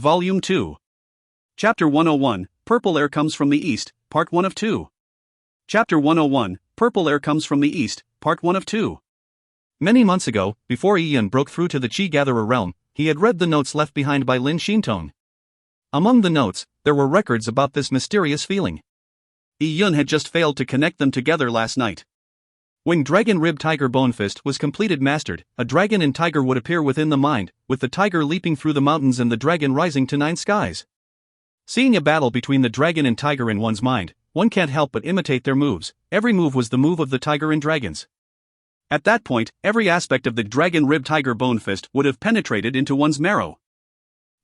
Volume 2. Chapter 101, Purple Air Comes from the East, Part 1 of 2. Chapter 101, Purple Air Comes from the East, Part 1 of 2. Many months ago, before Ian broke through to the Chi-Gatherer realm, he had read the notes left behind by Lin Shintong. Among the notes, there were records about this mysterious feeling. Ian had just failed to connect them together last night. When Dragon Rib Tiger Bonefist was completed mastered, a dragon and tiger would appear within the mind, with the tiger leaping through the mountains and the dragon rising to 9 skies. Seeing a battle between the dragon and tiger in one's mind, one can't help but imitate their moves. Every move was the move of the tiger and dragons. At that point, every aspect of the Dragon Rib Tiger Bonefist would have penetrated into one's marrow.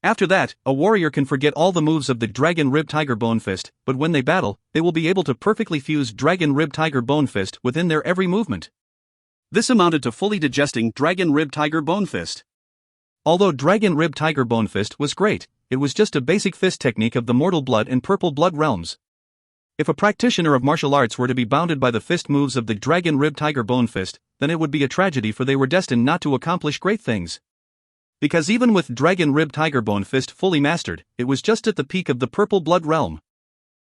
After that, a warrior can forget all the moves of the Dragon Rib Tiger Bonefist, but when they battle, they will be able to perfectly fuse Dragon Rib Tiger Bonefist within their every movement. This amounted to fully digesting Dragon Rib Tiger Bonefist. Although Dragon Rib Tiger Bonefist was great, it was just a basic fist technique of the Mortal Blood and Purple Blood realms. If a practitioner of martial arts were to be bounded by the fist moves of the Dragon Rib Tiger Bonefist, then it would be a tragedy, for they were destined not to accomplish great things. Because even with Dragon Rib Tiger Bonefist fully mastered, it was just at the peak of the Purple Blood realm.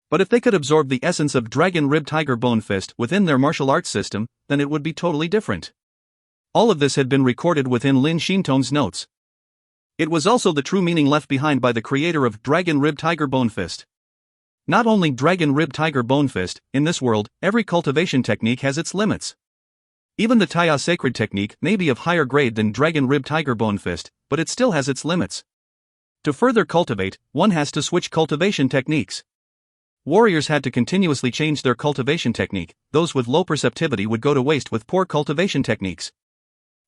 But if they could absorb the essence of Dragon Rib Tiger Bonefist within their martial arts system, then it would be totally different. All of this had been recorded within Lin Shintong's notes. It was also the true meaning left behind by the creator of Dragon Rib Tiger Bonefist. Not only Dragon Rib Tiger Bonefist, in this world, every cultivation technique has its limits. Even the Taya Sacred technique may be of higher grade than Dragon Rib Tiger Bonefist, but it still has its limits. To further cultivate, one has to switch cultivation techniques. Warriors had to continuously change their cultivation technique. Those with low perceptivity would go to waste with poor cultivation techniques.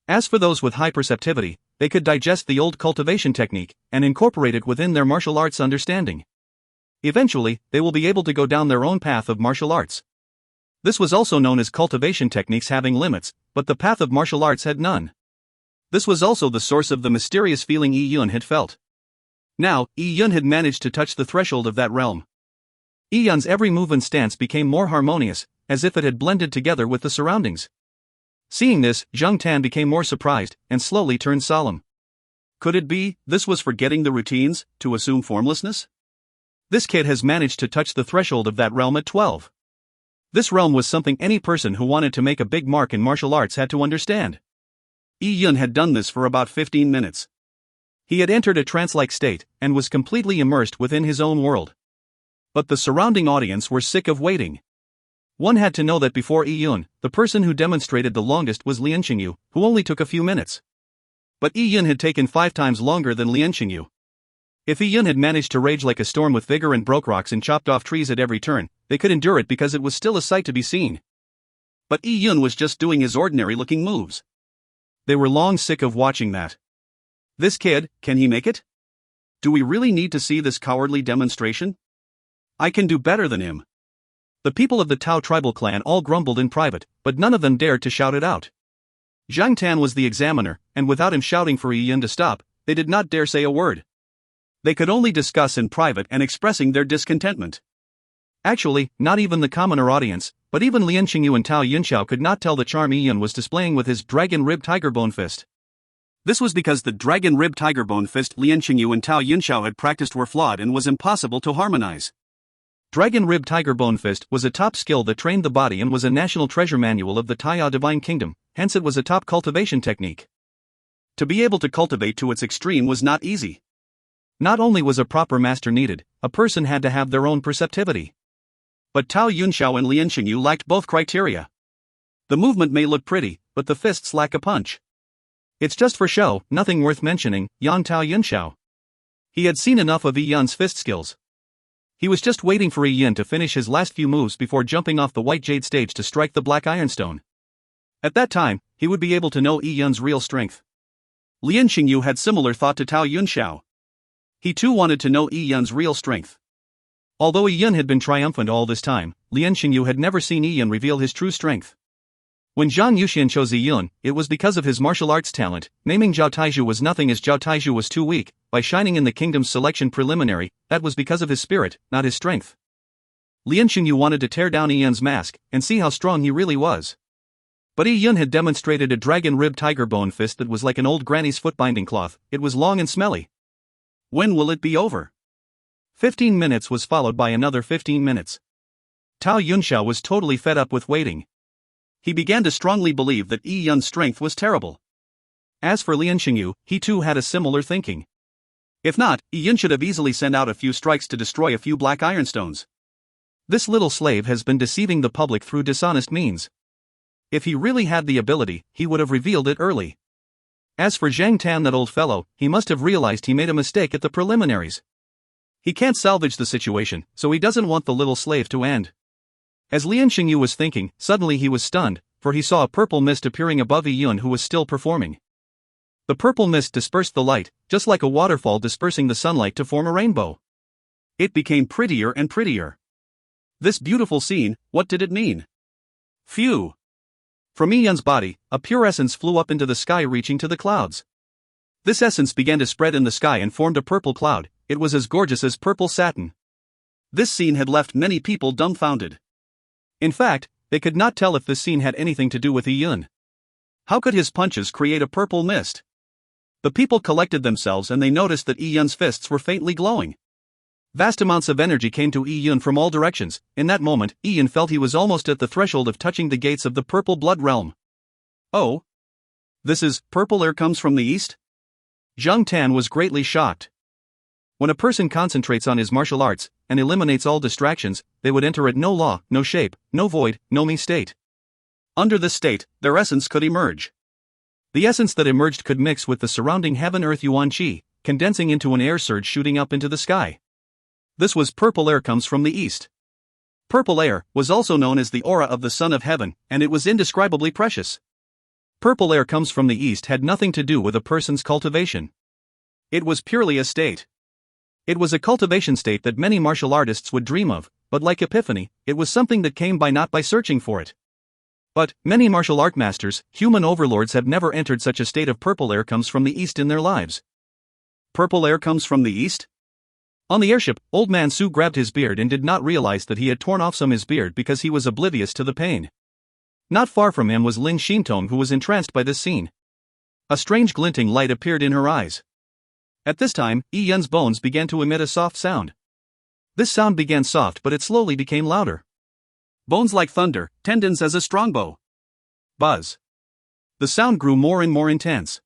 As for those with high perceptivity, they could digest the old cultivation technique and incorporate it within their martial arts understanding. Eventually, they will be able to go down their own path of martial arts. This was also known as cultivation techniques having limits, but the path of martial arts had none. This was also the source of the mysterious feeling Yi Yun had felt. Now, Yi Yun had managed to touch the threshold of that realm. Yi Yun's every move and stance became more harmonious, as if it had blended together with the surroundings. Seeing this, Zhang Tan became more surprised, and slowly turned solemn. Could it be, this was forgetting the routines, to assume formlessness? This kid has managed to touch the threshold of that realm at 12. This realm was something any person who wanted to make a big mark in martial arts had to understand. Yi Yun had done this for about 15 minutes. He had entered a trance-like state, and was completely immersed within his own world. But the surrounding audience were sick of waiting. One had to know that before Yi Yun, the person who demonstrated the longest was Lian Qingyu, who only took a few minutes. But Yi Yun had taken 5 times longer than Lian Qingyu. If Yi Yun had managed to rage like a storm with vigor and broke rocks and chopped off trees at every turn, they could endure it because it was still a sight to be seen. But Yi Yun was just doing his ordinary-looking moves. They were long sick of watching that. This kid, can he make it? Do we really need to see this cowardly demonstration? I can do better than him. The people of the Tao tribal clan all grumbled in private, but none of them dared to shout it out. Zhang Tan was the examiner, and without him shouting for Yi Yun to stop, they did not dare say a word. They could only discuss in private and expressing their discontentment. Actually, not even the commoner audience, but even Lian Qingyu and Tao Yunxiao could not tell the charm Yi Yun was displaying with his Dragon Rib Tiger Bonefist. This was because the Dragon Rib Tiger Bonefist Lian Qingyu and Tao Yunxiao had practiced were flawed and was impossible to harmonize. Dragon Rib Tiger Bonefist was a top skill that trained the body and was a national treasure manual of the Taya Divine Kingdom, hence it was a top cultivation technique. To be able to cultivate to its extreme was not easy. Not only was a proper master needed, a person had to have their own perceptivity. But Tao Yunxiao and Lian Qingyu lacked both criteria. The movement may look pretty, but the fists lack a punch. It's just for show, nothing worth mentioning, yawned Tao Yunxiao. He had seen enough of Yi Yun's fist skills. He was just waiting for Yi Yun to finish his last few moves before jumping off the white jade stage to strike the black ironstone. At that time, he would be able to know Yi Yun's real strength. Lian Qingyu had similar thought to Tao Yunxiao. He too wanted to know Yi Yun's real strength. Although Yi Yun had been triumphant all this time, Lian Qingyu had never seen Yi Yun reveal his true strength. When Zhang Yuxian chose Yi Yun, it was because of his martial arts talent. Naming Zhao Taizhu was nothing as Zhao Taizhu was too weak. By shining in the kingdom's selection preliminary, that was because of his spirit, not his strength. Lian Qingyu wanted to tear down Yi Yun's mask and see how strong he really was. But Yi Yun had demonstrated a Dragon Rib Tiger Bonefist that was like an old granny's foot binding cloth. It was long and smelly. When will it be over? 15 minutes was followed by another 15 minutes. Tao Yunxiao was totally fed up with waiting. He began to strongly believe that Yi Yun's strength was terrible. As for Lian Xingyu, he too had a similar thinking. If not, Yi Yun should have easily sent out a few strikes to destroy a few black ironstones. This little slave has been deceiving the public through dishonest means. If he really had the ability, he would have revealed it early. As for Zhang Tan, that old fellow, he must have realized he made a mistake at the preliminaries. He can't salvage the situation, so he doesn't want the little slave to end. As Lian Xingyu was thinking, suddenly he was stunned, for he saw a purple mist appearing above Yi Yun, who was still performing. The purple mist dispersed the light, just like a waterfall dispersing the sunlight to form a rainbow. It became prettier and prettier. This beautiful scene, what did it mean? Phew! From Yi Yun's body, a pure essence flew up into the sky, reaching to the clouds. This essence began to spread in the sky and formed a purple cloud. It was as gorgeous as purple satin. This scene had left many people dumbfounded. In fact, they could not tell if this scene had anything to do with Yi Yun. How could his punches create a purple mist? The people collected themselves and they noticed that Yi Yun's fists were faintly glowing. Vast amounts of energy came to Yi Yun from all directions. In that moment, Yi Yun felt he was almost at the threshold of touching the gates of the purple blood realm. Oh? This is, purple air comes from the east? Zhang Tan was greatly shocked. When a person concentrates on his martial arts, and eliminates all distractions, they would enter at no law, no shape, no void, no me state. Under this state, their essence could emerge. The essence that emerged could mix with the surrounding heaven-earth yuan qi, condensing into an air surge shooting up into the sky. This was purple air comes from the east. Purple air was also known as the aura of the Son of Heaven, and it was indescribably precious. Purple air comes from the east had nothing to do with a person's cultivation. It was purely a state. It was a cultivation state that many martial artists would dream of, but like epiphany, it was something that came by not by searching for it. But many martial art masters, human overlords, have never entered such a state of purple air comes from the east in their lives. Purple air comes from the east? On the airship, Old Man Su grabbed his beard and did not realize that he had torn off some of his beard because he was oblivious to the pain. Not far from him was Lin Xintong, who was entranced by this scene. A strange glinting light appeared in her eyes. At this time, Yi Yun's bones began to emit a soft sound. This sound began soft, but it slowly became louder. Bones like thunder, tendons as a strongbow. Buzz. The sound grew more and more intense.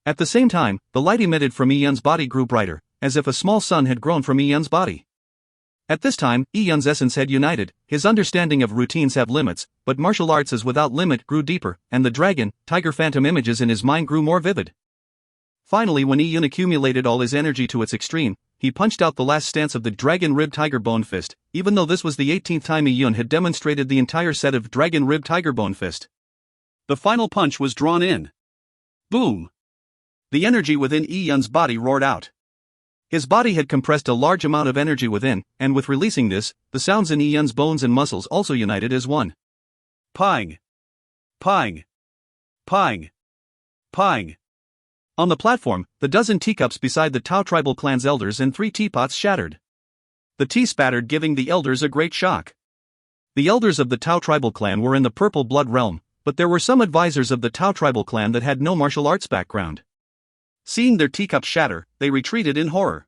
At the same time, the light emitted from Yi Yun's body grew brighter, as if a small sun had grown from Yi Yun's body. At this time, Yi Yun's essence had united. His understanding of routines have limits, but martial arts as without limit grew deeper, and the dragon, tiger phantom images in his mind grew more vivid. Finally, when Yi Yun accumulated all his energy to its extreme, he punched out the last stance of the Dragon Rib Tiger Bone Fist, even though this was the 18th time Yi Yun had demonstrated the entire set of Dragon Rib Tiger Bone Fist. The final punch was drawn in. Boom! The energy within Yi Yun's body roared out. His body had compressed a large amount of energy within, and with releasing this, the sounds in Yi Yun's bones and muscles also united as one. Pang! Pang! Pang! Pang! On the platform, the dozen teacups beside the Tao tribal clan's elders and 3 teapots shattered. The tea spattered, giving the elders a great shock. The elders of the Tao tribal clan were in the purple blood realm, but there were some advisors of the Tao tribal clan that had no martial arts background. Seeing their teacups shatter, they retreated in horror.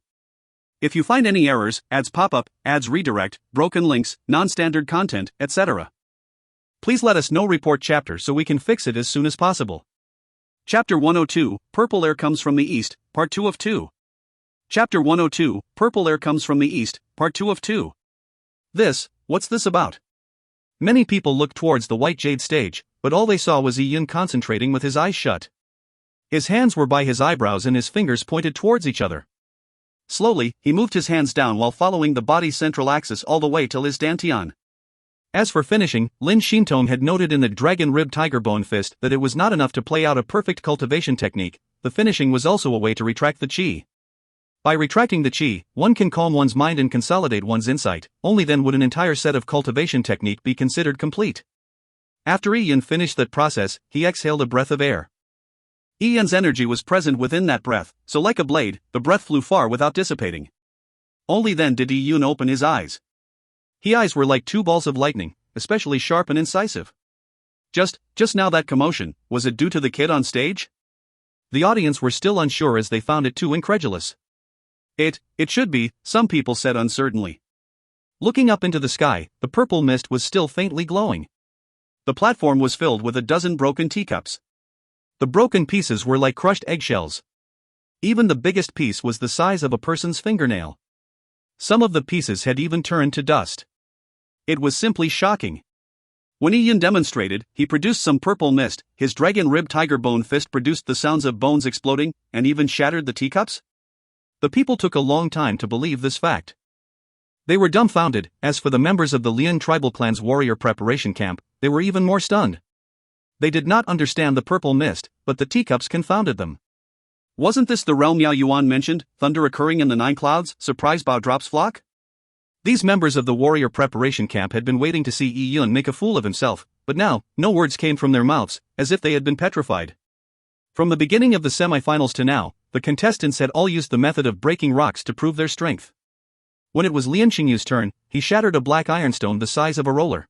If you find any errors, ads pop up, ads redirect, broken links, non-standard content, etc., please let us know. Report chapter so we can fix it as soon as possible. Chapter 102, Purple Air Comes from the East, Part 2 of 2. Chapter 102, Purple Air Comes from the East, Part 2 of 2. What's this about? Many people looked towards the white jade stage, but all they saw was Yi Yun concentrating with his eyes shut. His hands were by his eyebrows and his fingers pointed towards each other. Slowly, he moved his hands down while following the body's central axis all the way till his dantian. As for finishing, Lin Xintong had noted in the Dragon Rib Tiger Bone Fist that it was not enough to play out a perfect cultivation technique, the finishing was also a way to retract the qi. By retracting the qi, one can calm one's mind and consolidate one's insight, only then would an entire set of cultivation technique be considered complete. After Yi Yun finished that process, he exhaled a breath of air. Yi Yun's energy was present within that breath, so like a blade, the breath flew far without dissipating. Only then did Yi Yun open his eyes. His eyes were like 2 balls of lightning, especially sharp and incisive. Just now that commotion, was it due to the kid on stage? The audience were still unsure as they found it too incredulous. It should be, some people said uncertainly. Looking up into the sky, the purple mist was still faintly glowing. The platform was filled with a dozen broken teacups. The broken pieces were like crushed eggshells. Even the biggest piece was the size of a person's fingernail. Some of the pieces had even turned to dust. It was simply shocking. When Ian demonstrated, he produced some purple mist, his dragon rib tiger bone fist produced the sounds of bones exploding, and even shattered the teacups. The people took a long time to believe this fact. They were dumbfounded. As for the members of the Lian tribal clan's warrior preparation camp, they were even more stunned. They did not understand the purple mist, but the teacups confounded them. Wasn't this the realm Yao Yuan mentioned, thunder occurring in the nine clouds, surprise bow drops flock? These members of the warrior preparation camp had been waiting to see Yi Yun make a fool of himself, but now, no words came from their mouths, as if they had been petrified. From the beginning of the semifinals to now, the contestants had all used the method of breaking rocks to prove their strength. When it was Lian Xingyu's turn, he shattered a black ironstone the size of a roller.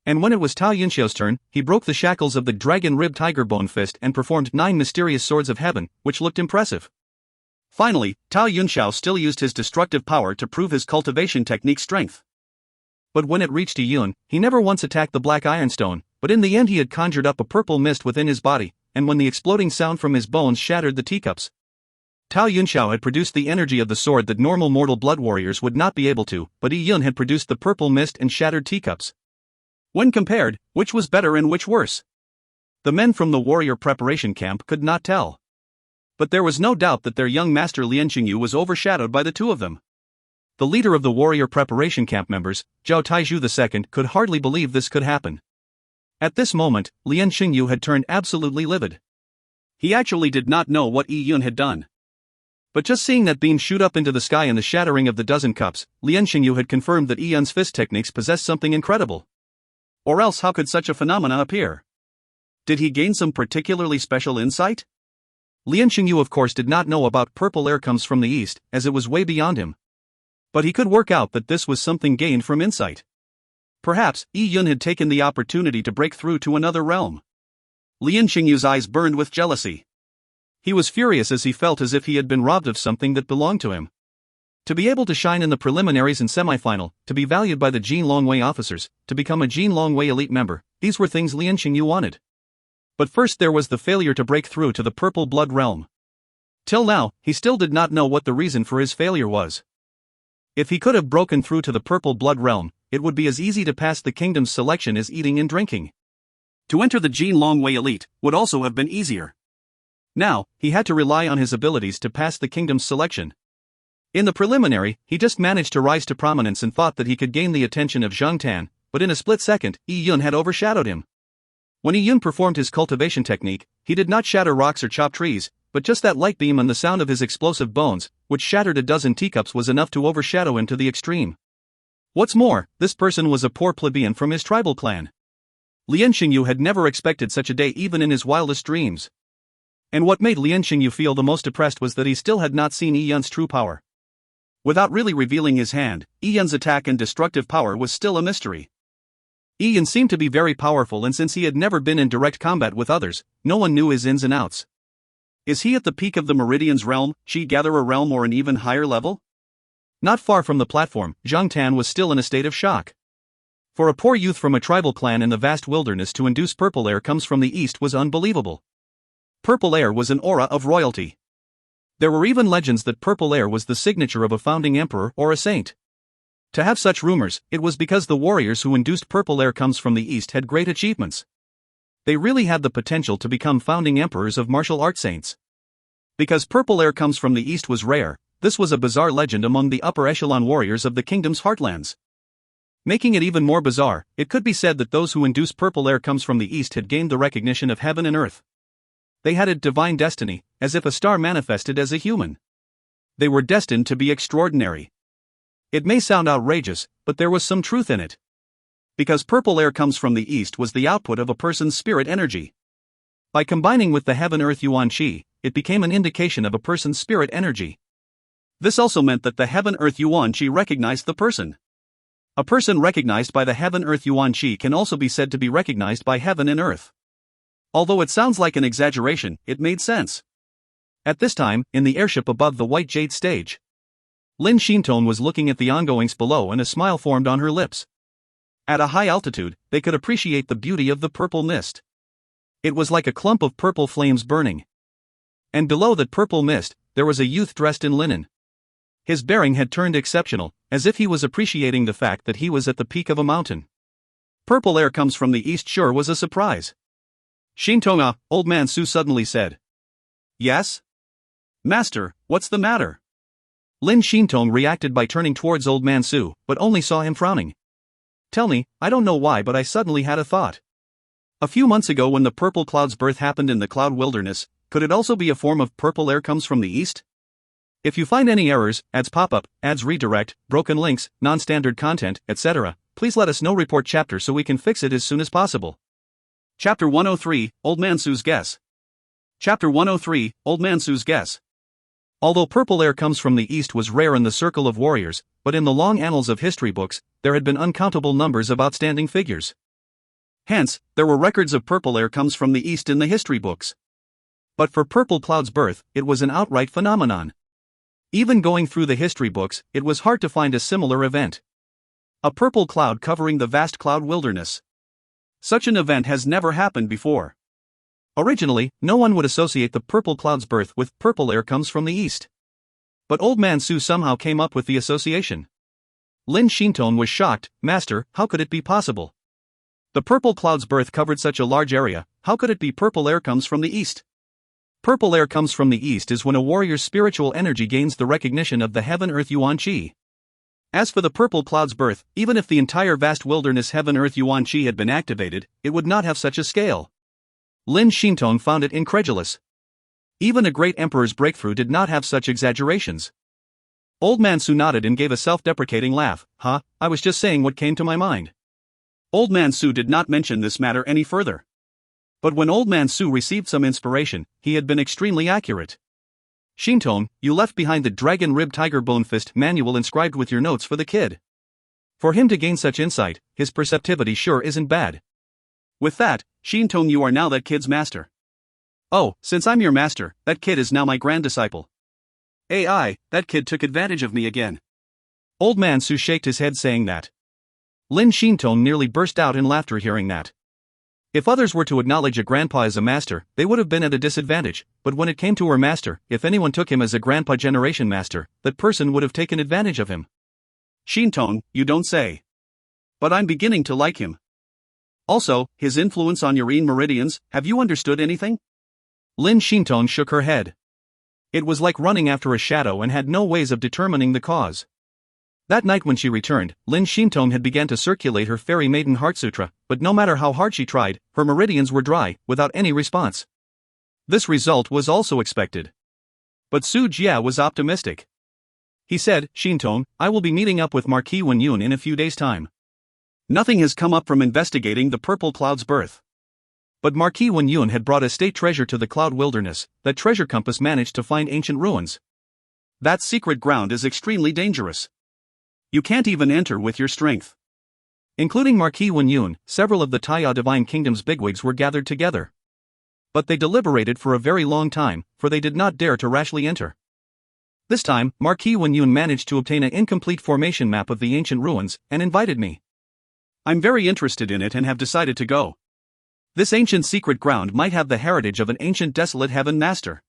And when it was Tao Yunxiao's turn, he broke the shackles of the dragon rib tiger bone fist and performed 9 mysterious swords of heaven, which looked impressive. Finally, Tao Yunxiao still used his destructive power to prove his cultivation technique's strength. But when it reached Yi Yun, he never once attacked the black ironstone, but in the end he had conjured up a purple mist within his body, and when the exploding sound from his bones shattered the teacups. Tao Yunxiao had produced the energy of the sword that normal mortal blood warriors would not be able to, but Yi Yun had produced the purple mist and shattered teacups. When compared, which was better and which worse? The men from the warrior preparation camp could not tell. But there was no doubt that their young master Lian Xingyu was overshadowed by the two of them. The leader of the warrior preparation camp members, Zhao Taizhu II, could hardly believe this could happen. At this moment, Lian Xingyu had turned absolutely livid. He actually did not know what Yi Yun had done. But just seeing that beam shoot up into the sky and the shattering of the dozen cups, Lian Xingyu had confirmed that Yi Yun's fist techniques possessed something incredible. Or else how could such a phenomena appear? Did he gain some particularly special insight? Lian Xingyu of course did not know about purple air comes from the east, as it was way beyond him. But he could work out that this was something gained from insight. Perhaps, Yi Yun had taken the opportunity to break through to another realm. Lian Xingyu's eyes burned with jealousy. He was furious as he felt as if he had been robbed of something that belonged to him. To be able to shine in the preliminaries and semifinal, to be valued by the Jin Longwei officers, to become a Jin Longwei elite member, these were things Lian Xingyu wanted. But first there was the failure to break through to the purple blood realm. Till now, he still did not know what the reason for his failure was. If he could have broken through to the purple blood realm, it would be as easy to pass the kingdom's selection as eating and drinking. To enter the Jin Longwei elite would also have been easier. Now, he had to rely on his abilities to pass the kingdom's selection. In the preliminary, he just managed to rise to prominence and thought that he could gain the attention of Zhang Tan, but in a split second, Yi Yun had overshadowed him. When Yi Yun performed his cultivation technique, he did not shatter rocks or chop trees, but just that light beam and the sound of his explosive bones, which shattered a dozen teacups, was enough to overshadow him to the extreme. What's more, this person was a poor plebeian from his tribal clan. Lian Xingyu had never expected such a day even in his wildest dreams. And what made Lian Xingyu feel the most depressed was that he still had not seen Yi Yun's true power. Without really revealing his hand, Yi Yun's attack and destructive power was still a mystery. Yi Yun seemed to be very powerful, and since he had never been in direct combat with others, no one knew his ins and outs. Is he at the peak of the Meridian's realm, Chi-Gatherer realm, or an even higher level? Not far from the platform, Zhang Tan was still in a state of shock. For a poor youth from a tribal clan in the vast wilderness to induce purple air comes from the east was unbelievable. Purple air was an aura of royalty. There were even legends that purple air was the signature of a founding emperor or a saint. To have such rumors, it was because the warriors who induced purple air comes from the east had great achievements. They really had the potential to become founding emperors of martial arts saints. Because purple air comes from the east was rare, this was a bizarre legend among the upper echelon warriors of the kingdom's heartlands. Making it even more bizarre, it could be said that those who induce purple air comes from the east had gained the recognition of heaven and earth. They had a divine destiny, as if a star manifested as a human. They were destined to be extraordinary. It may sound outrageous, but there was some truth in it. Because purple air comes from the east was the output of a person's spirit energy. By combining with the heaven-earth yuan qi, it became an indication of a person's spirit energy. This also meant that the heaven-earth yuan qi recognized the person. A person recognized by the heaven-earth yuan qi can also be said to be recognized by heaven and earth. Although it sounds like an exaggeration, it made sense. At this time, in the airship above the white jade stage, Lin Shintong was looking at the ongoings below and a smile formed on her lips. At a high altitude, they could appreciate the beauty of the purple mist. It was like a clump of purple flames burning. And below that purple mist, there was a youth dressed in linen. His bearing had turned exceptional, as if he was appreciating the fact that he was at the peak of a mountain. Purple air comes from the east shore was a surprise. Shintong, Old Man Su suddenly said. Yes? Master, what's the matter? Lin Shintong reacted by turning towards Old Man Su, but only saw him frowning. Tell me, I don't know why but I suddenly had a thought. A few months ago when the purple cloud's birth happened in the cloud wilderness, could it also be a form of purple air comes from the east? If you find any errors, ads pop-up, ads redirect, broken links, non-standard content, etc., please let us know. Report chapter so we can fix it as soon as possible. Chapter 103, Old Man Su's Guess. Chapter 103, Old Man Su's Guess. Although purple air comes from the east was rare in the circle of warriors, but in the long annals of history books, there had been uncountable numbers of outstanding figures. Hence, there were records of purple air comes from the east in the history books. But for purple cloud's birth, it was an outright phenomenon. Even going through the history books, it was hard to find a similar event. A purple cloud covering the vast cloud wilderness. Such an event has never happened before. Originally, no one would associate the purple cloud's birth with purple air comes from the east. But Old Man Su somehow came up with the association. Lin Shintong was shocked. Master, how could it be possible? The purple cloud's birth covered such a large area, how could it be purple air comes from the east? Purple air comes from the east is when a warrior's spiritual energy gains the recognition of the heaven-earth yuan qi. As for the purple cloud's birth, even if the entire vast wilderness heaven-earth yuan qi had been activated, it would not have such a scale. Lin Shintong found it incredulous. Even a great emperor's breakthrough did not have such exaggerations. Old Man Su nodded and gave a self-deprecating laugh. I was just saying what came to my mind. Old Man Su did not mention this matter any further. But when Old Man Su received some inspiration, he had been extremely accurate. Shintong, you left behind the Dragon Rib Tiger Bone Fist manual inscribed with your notes for the kid. For him to gain such insight, his perceptivity sure isn't bad. With that, Shintong, you are now that kid's master. Oh, since I'm your master, that kid is now my grand disciple. That kid took advantage of me again. Old Man Su shook his head saying that. Lin Shintong nearly burst out in laughter hearing that. If others were to acknowledge a grandpa as a master, they would have been at a disadvantage, but when it came to her master, if anyone took him as a grandpa generation master, that person would have taken advantage of him. Shintong, you don't say. But I'm beginning to like him. Also, his influence on your meridians, have you understood anything? Lin Shintong shook her head. It was like running after a shadow and had no ways of determining the cause. That night when she returned, Lin Shintong had begun to circulate her Fairy Maiden Heart Sutra, but no matter how hard she tried, her meridians were dry, without any response. This result was also expected. But Su Jia was optimistic. He said, Shintong, I will be meeting up with Marquis Wen Yun in a few days' time. Nothing has come up from investigating the purple cloud's birth. But Marquis Wen Yun had brought a state treasure to the cloud wilderness. That treasure compass managed to find ancient ruins. That secret ground is extremely dangerous. You can't even enter with your strength. Including Marquis Wen Yun, several of the Taya Divine Kingdom's bigwigs were gathered together. But they deliberated for a very long time, for they did not dare to rashly enter. This time, Marquis Wen Yun managed to obtain an incomplete formation map of the ancient ruins, and invited me. I'm very interested in it and have decided to go. This ancient secret ground might have the heritage of an ancient desolate heaven master.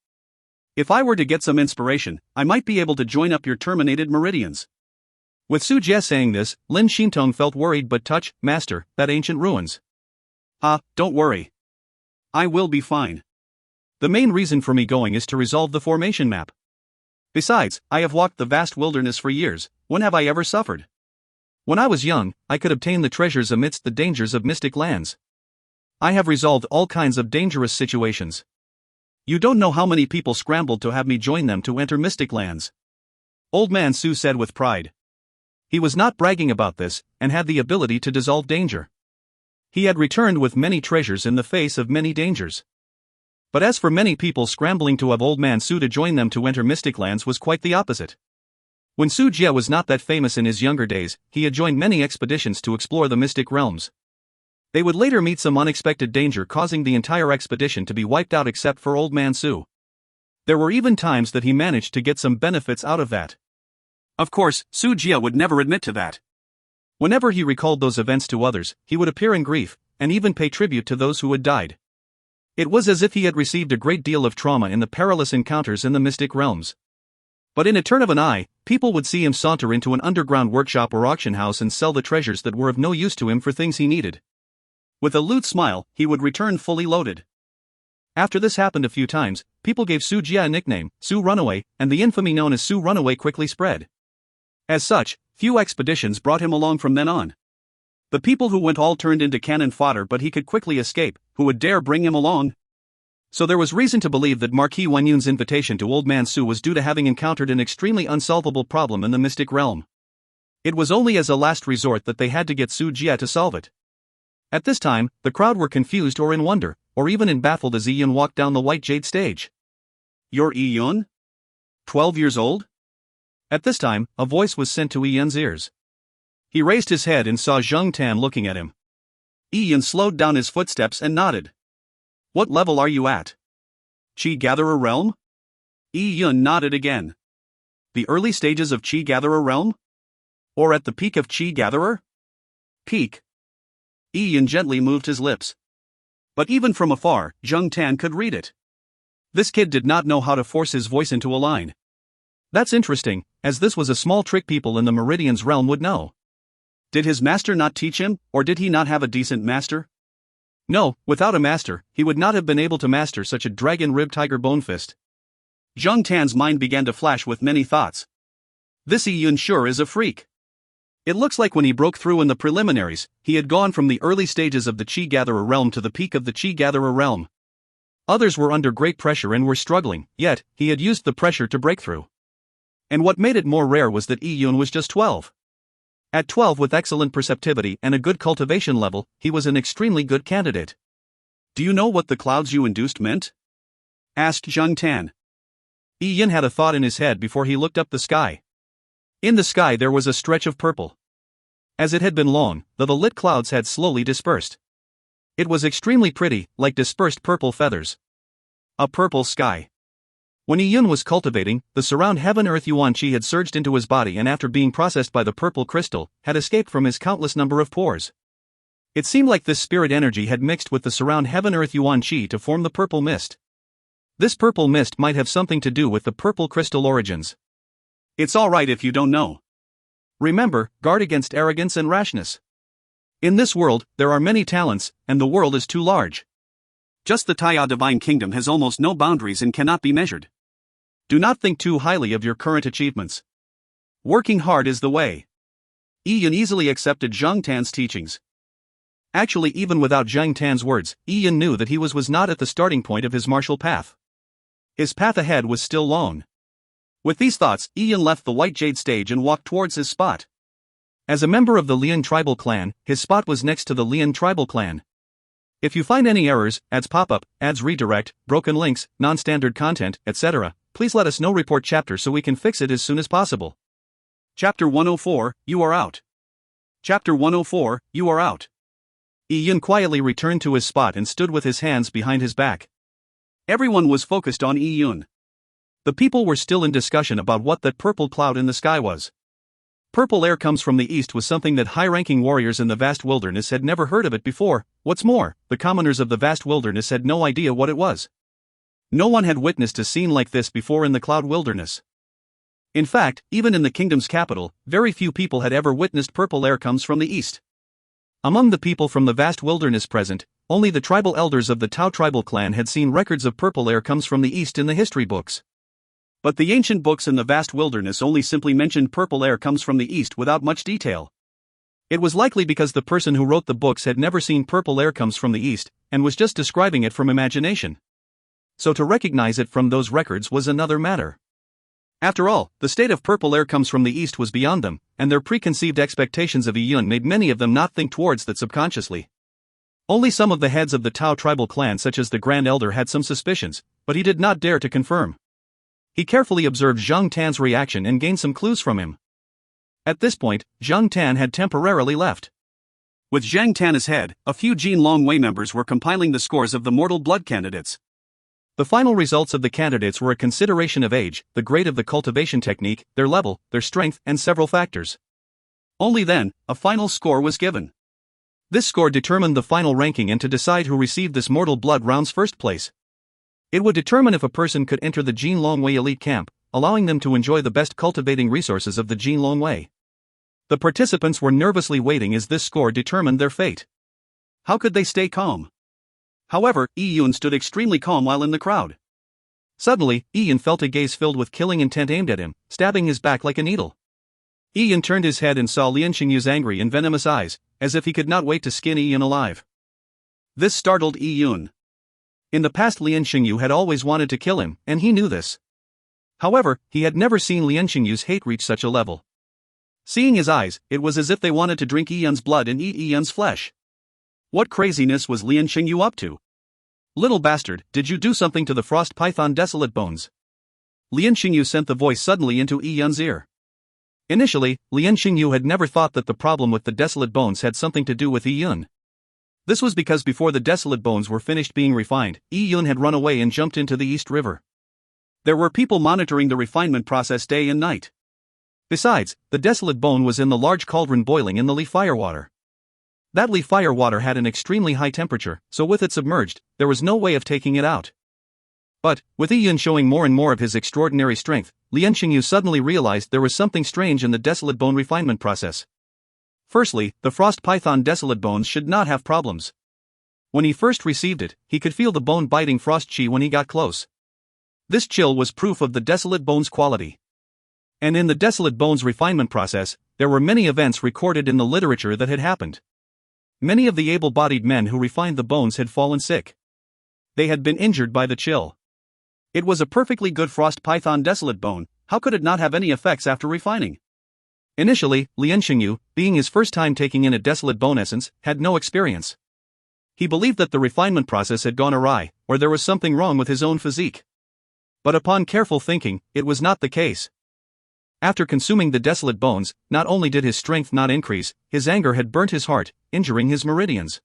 If I were to get some inspiration, I might be able to join up your terminated meridians. With Su Jie saying this, Lin Shintong felt worried but touch, master, that ancient ruins. Don't worry. I will be fine. The main reason for me going is to resolve the formation map. Besides, I have walked the vast wilderness for years, when have I ever suffered? When I was young, I could obtain the treasures amidst the dangers of mystic lands. I have resolved all kinds of dangerous situations. You don't know how many people scrambled to have me join them to enter mystic lands. Old Man Su said with pride. He was not bragging about this, and had the ability to dissolve danger. He had returned with many treasures in the face of many dangers. But as for many people scrambling to have Old Man Su to join them to enter mystic lands was quite the opposite. When Su Jie was not that famous in his younger days, he had joined many expeditions to explore the mystic realms. They would later meet some unexpected danger causing the entire expedition to be wiped out except for Old Man Su. There were even times that he managed to get some benefits out of that. Of course, Su Jia would never admit to that. Whenever he recalled those events to others, he would appear in grief, and even pay tribute to those who had died. It was as if he had received a great deal of trauma in the perilous encounters in the mystic realms. But in a turn of an eye, people would see him saunter into an underground workshop or auction house and sell the treasures that were of no use to him for things he needed. With a lewd smile, he would return fully loaded. After this happened a few times, people gave Su Jia a nickname, Su Runaway, and the infamy known as Su Runaway quickly spread. As such, few expeditions brought him along from then on. The people who went all turned into cannon fodder, but he could quickly escape. Who would dare bring him along? So there was reason to believe that Marquis Wanyun's invitation to Old Man Su was due to having encountered an extremely unsolvable problem in the mystic realm. It was only as a last resort that they had to get Su Jia to solve it. At this time, the crowd were confused or in wonder, or even in baffled as Yi Yun walked down the white jade stage. "You're Yi Yun? 12 years old?" At this time, a voice was sent to Yi Yun's ears. He raised his head and saw Zheng Tan looking at him. Yi Yun slowed down his footsteps and nodded. "What level are you at? Qi Gatherer Realm?" Yi Yun nodded again. "The early stages of Qi Gatherer Realm? Or at the peak of Qi Gatherer?" "Peak." Yi Yun gently moved his lips. But even from afar, Zheng Tan could read it. This kid did not know how to force his voice into a line. That's interesting, as this was a small trick people in the Meridian's realm would know. Did his master not teach him, or did he not have a decent master? No, without a master, he would not have been able to master such a dragon-ribbed tiger bone fist. Zheng Tan's mind began to flash with many thoughts. This Yi Yun sure is a freak. It looks like when he broke through in the preliminaries, he had gone from the early stages of the Qi Gatherer realm to the peak of the Qi Gatherer realm. Others were under great pressure and were struggling, yet, he had used the pressure to break through. And what made it more rare was that Yi Yun was just 12. At 12, with excellent perceptivity and a good cultivation level, he was an extremely good candidate. "Do you know what the clouds you induced meant?" asked Zheng Tan. Yi Yun had a thought in his head before he looked up the sky. In the sky there was a stretch of purple. As it had been long, the lit clouds had slowly dispersed. It was extremely pretty, like dispersed purple feathers. A purple sky. When Yi Yun was cultivating, the surround heaven-earth yuan qi had surged into his body and after being processed by the purple crystal, had escaped from his countless number of pores. It seemed like this spirit energy had mixed with the surround heaven-earth yuan qi to form the purple mist. This purple mist might have something to do with the purple crystal origins. It's alright if you don't know. Remember, guard against arrogance and rashness. In this world, there are many talents, and the world is too large. Just the Taiya Divine Kingdom has almost no boundaries and cannot be measured. Do not think too highly of your current achievements. Working hard is the way. Yi Yun easily accepted Zheng Tan's teachings. Actually, even without Zheng Tan's words, Yi Yun knew that he was not at the starting point of his martial path. His path ahead was still long. With these thoughts, Yi Yun left the White Jade stage and walked towards his spot. As a member of the Lian tribal clan, his spot was next to the Lian tribal clan. If you find any errors, ads pop-up, ads redirect, broken links, non-standard content, etc., please let us know. Report chapter so we can fix it as soon as possible. Chapter 104, You Are Out. Chapter 104, You Are Out. Yi Yun quietly returned to his spot and stood with his hands behind his back. Everyone was focused on Yi Yun. The people were still in discussion about what that purple cloud in the sky was. Purple air comes from the east was something that high-ranking warriors in the vast wilderness had never heard of it before. What's more, the commoners of the vast wilderness had no idea what it was. No one had witnessed a scene like this before in the cloud wilderness. In fact, even in the kingdom's capital, very few people had ever witnessed purple air comes from the east. Among the people from the vast wilderness present, only the tribal elders of the Tao tribal clan had seen records of purple air comes from the east in the history books. But the ancient books in the vast wilderness only simply mentioned purple air comes from the east without much detail. It was likely because the person who wrote the books had never seen purple air comes from the east, and was just describing it from imagination. So to recognize it from those records was another matter. After all, the state of purple air comes from the east was beyond them, and their preconceived expectations of Yi Yun made many of them not think towards that subconsciously. Only some of the heads of the Tao tribal clan such as the Grand Elder had some suspicions, but he did not dare to confirm. He carefully observed Zheng Tan's reaction and gained some clues from him. At this point, Zheng Tan had temporarily left. With Zheng Tan as head, a few Jin Long Wei members were compiling the scores of the mortal blood candidates. The final results of the candidates were a consideration of age, the grade of the cultivation technique, their level, their strength, and several factors. Only then, a final score was given. This score determined the final ranking and to decide who received this Mortal Blood round's first place. It would determine if a person could enter the Jin Longwei elite camp, allowing them to enjoy the best cultivating resources of the Jin Longwei. The participants were nervously waiting as this score determined their fate. How could they stay calm? However, Yi-Yun stood extremely calm while in the crowd. Suddenly, Yi-Yun felt a gaze filled with killing intent aimed at him, stabbing his back like a needle. Yi-Yun turned his head and saw Lian Xingyu's angry and venomous eyes, as if he could not wait to skin Yi-Yun alive. This startled Yi-Yun. In the past, Lian Xingyu had always wanted to kill him, and he knew this. However, he had never seen Lian Xingyu's hate reach such a level. Seeing his eyes, it was as if they wanted to drink Yi-Yun's blood and eat Yi-Yun's flesh. What craziness was Lian Xingyu up to? Little bastard, did you do something to the frost python desolate bones? Lian Xingyu sent the voice suddenly into Yi-Yun's ear. Initially, Lian Xingyu had never thought that the problem with the desolate bones had something to do with Yi-Yun. This was because before the desolate bones were finished being refined, Yi-Yun had run away and jumped into the East River. There were people monitoring the refinement process day and night. Besides, the desolate bone was in the large cauldron boiling in the Li firewater. That Li firewater had an extremely high temperature, so with it submerged, there was no way of taking it out. But, with Yi-Yun showing more and more of his extraordinary strength, Lian Xingyu suddenly realized there was something strange in the desolate bone refinement process. Firstly, the frost python desolate bones should not have problems. When he first received it, he could feel the bone biting frost chi when he got close. This chill was proof of the desolate bone's quality. And in the desolate bones refinement process, there were many events recorded in the literature that had happened. Many of the able-bodied men who refined the bones had fallen sick. They had been injured by the chill. It was a perfectly good frost python desolate bone, how could it not have any effects after refining? Initially, Lian Xingyu, being his first time taking in a desolate bone essence, had no experience. He believed that the refinement process had gone awry, or there was something wrong with his own physique. But upon careful thinking, it was not the case. After consuming the desolate bones, not only did his strength not increase, his anger had burnt his heart, injuring his meridians.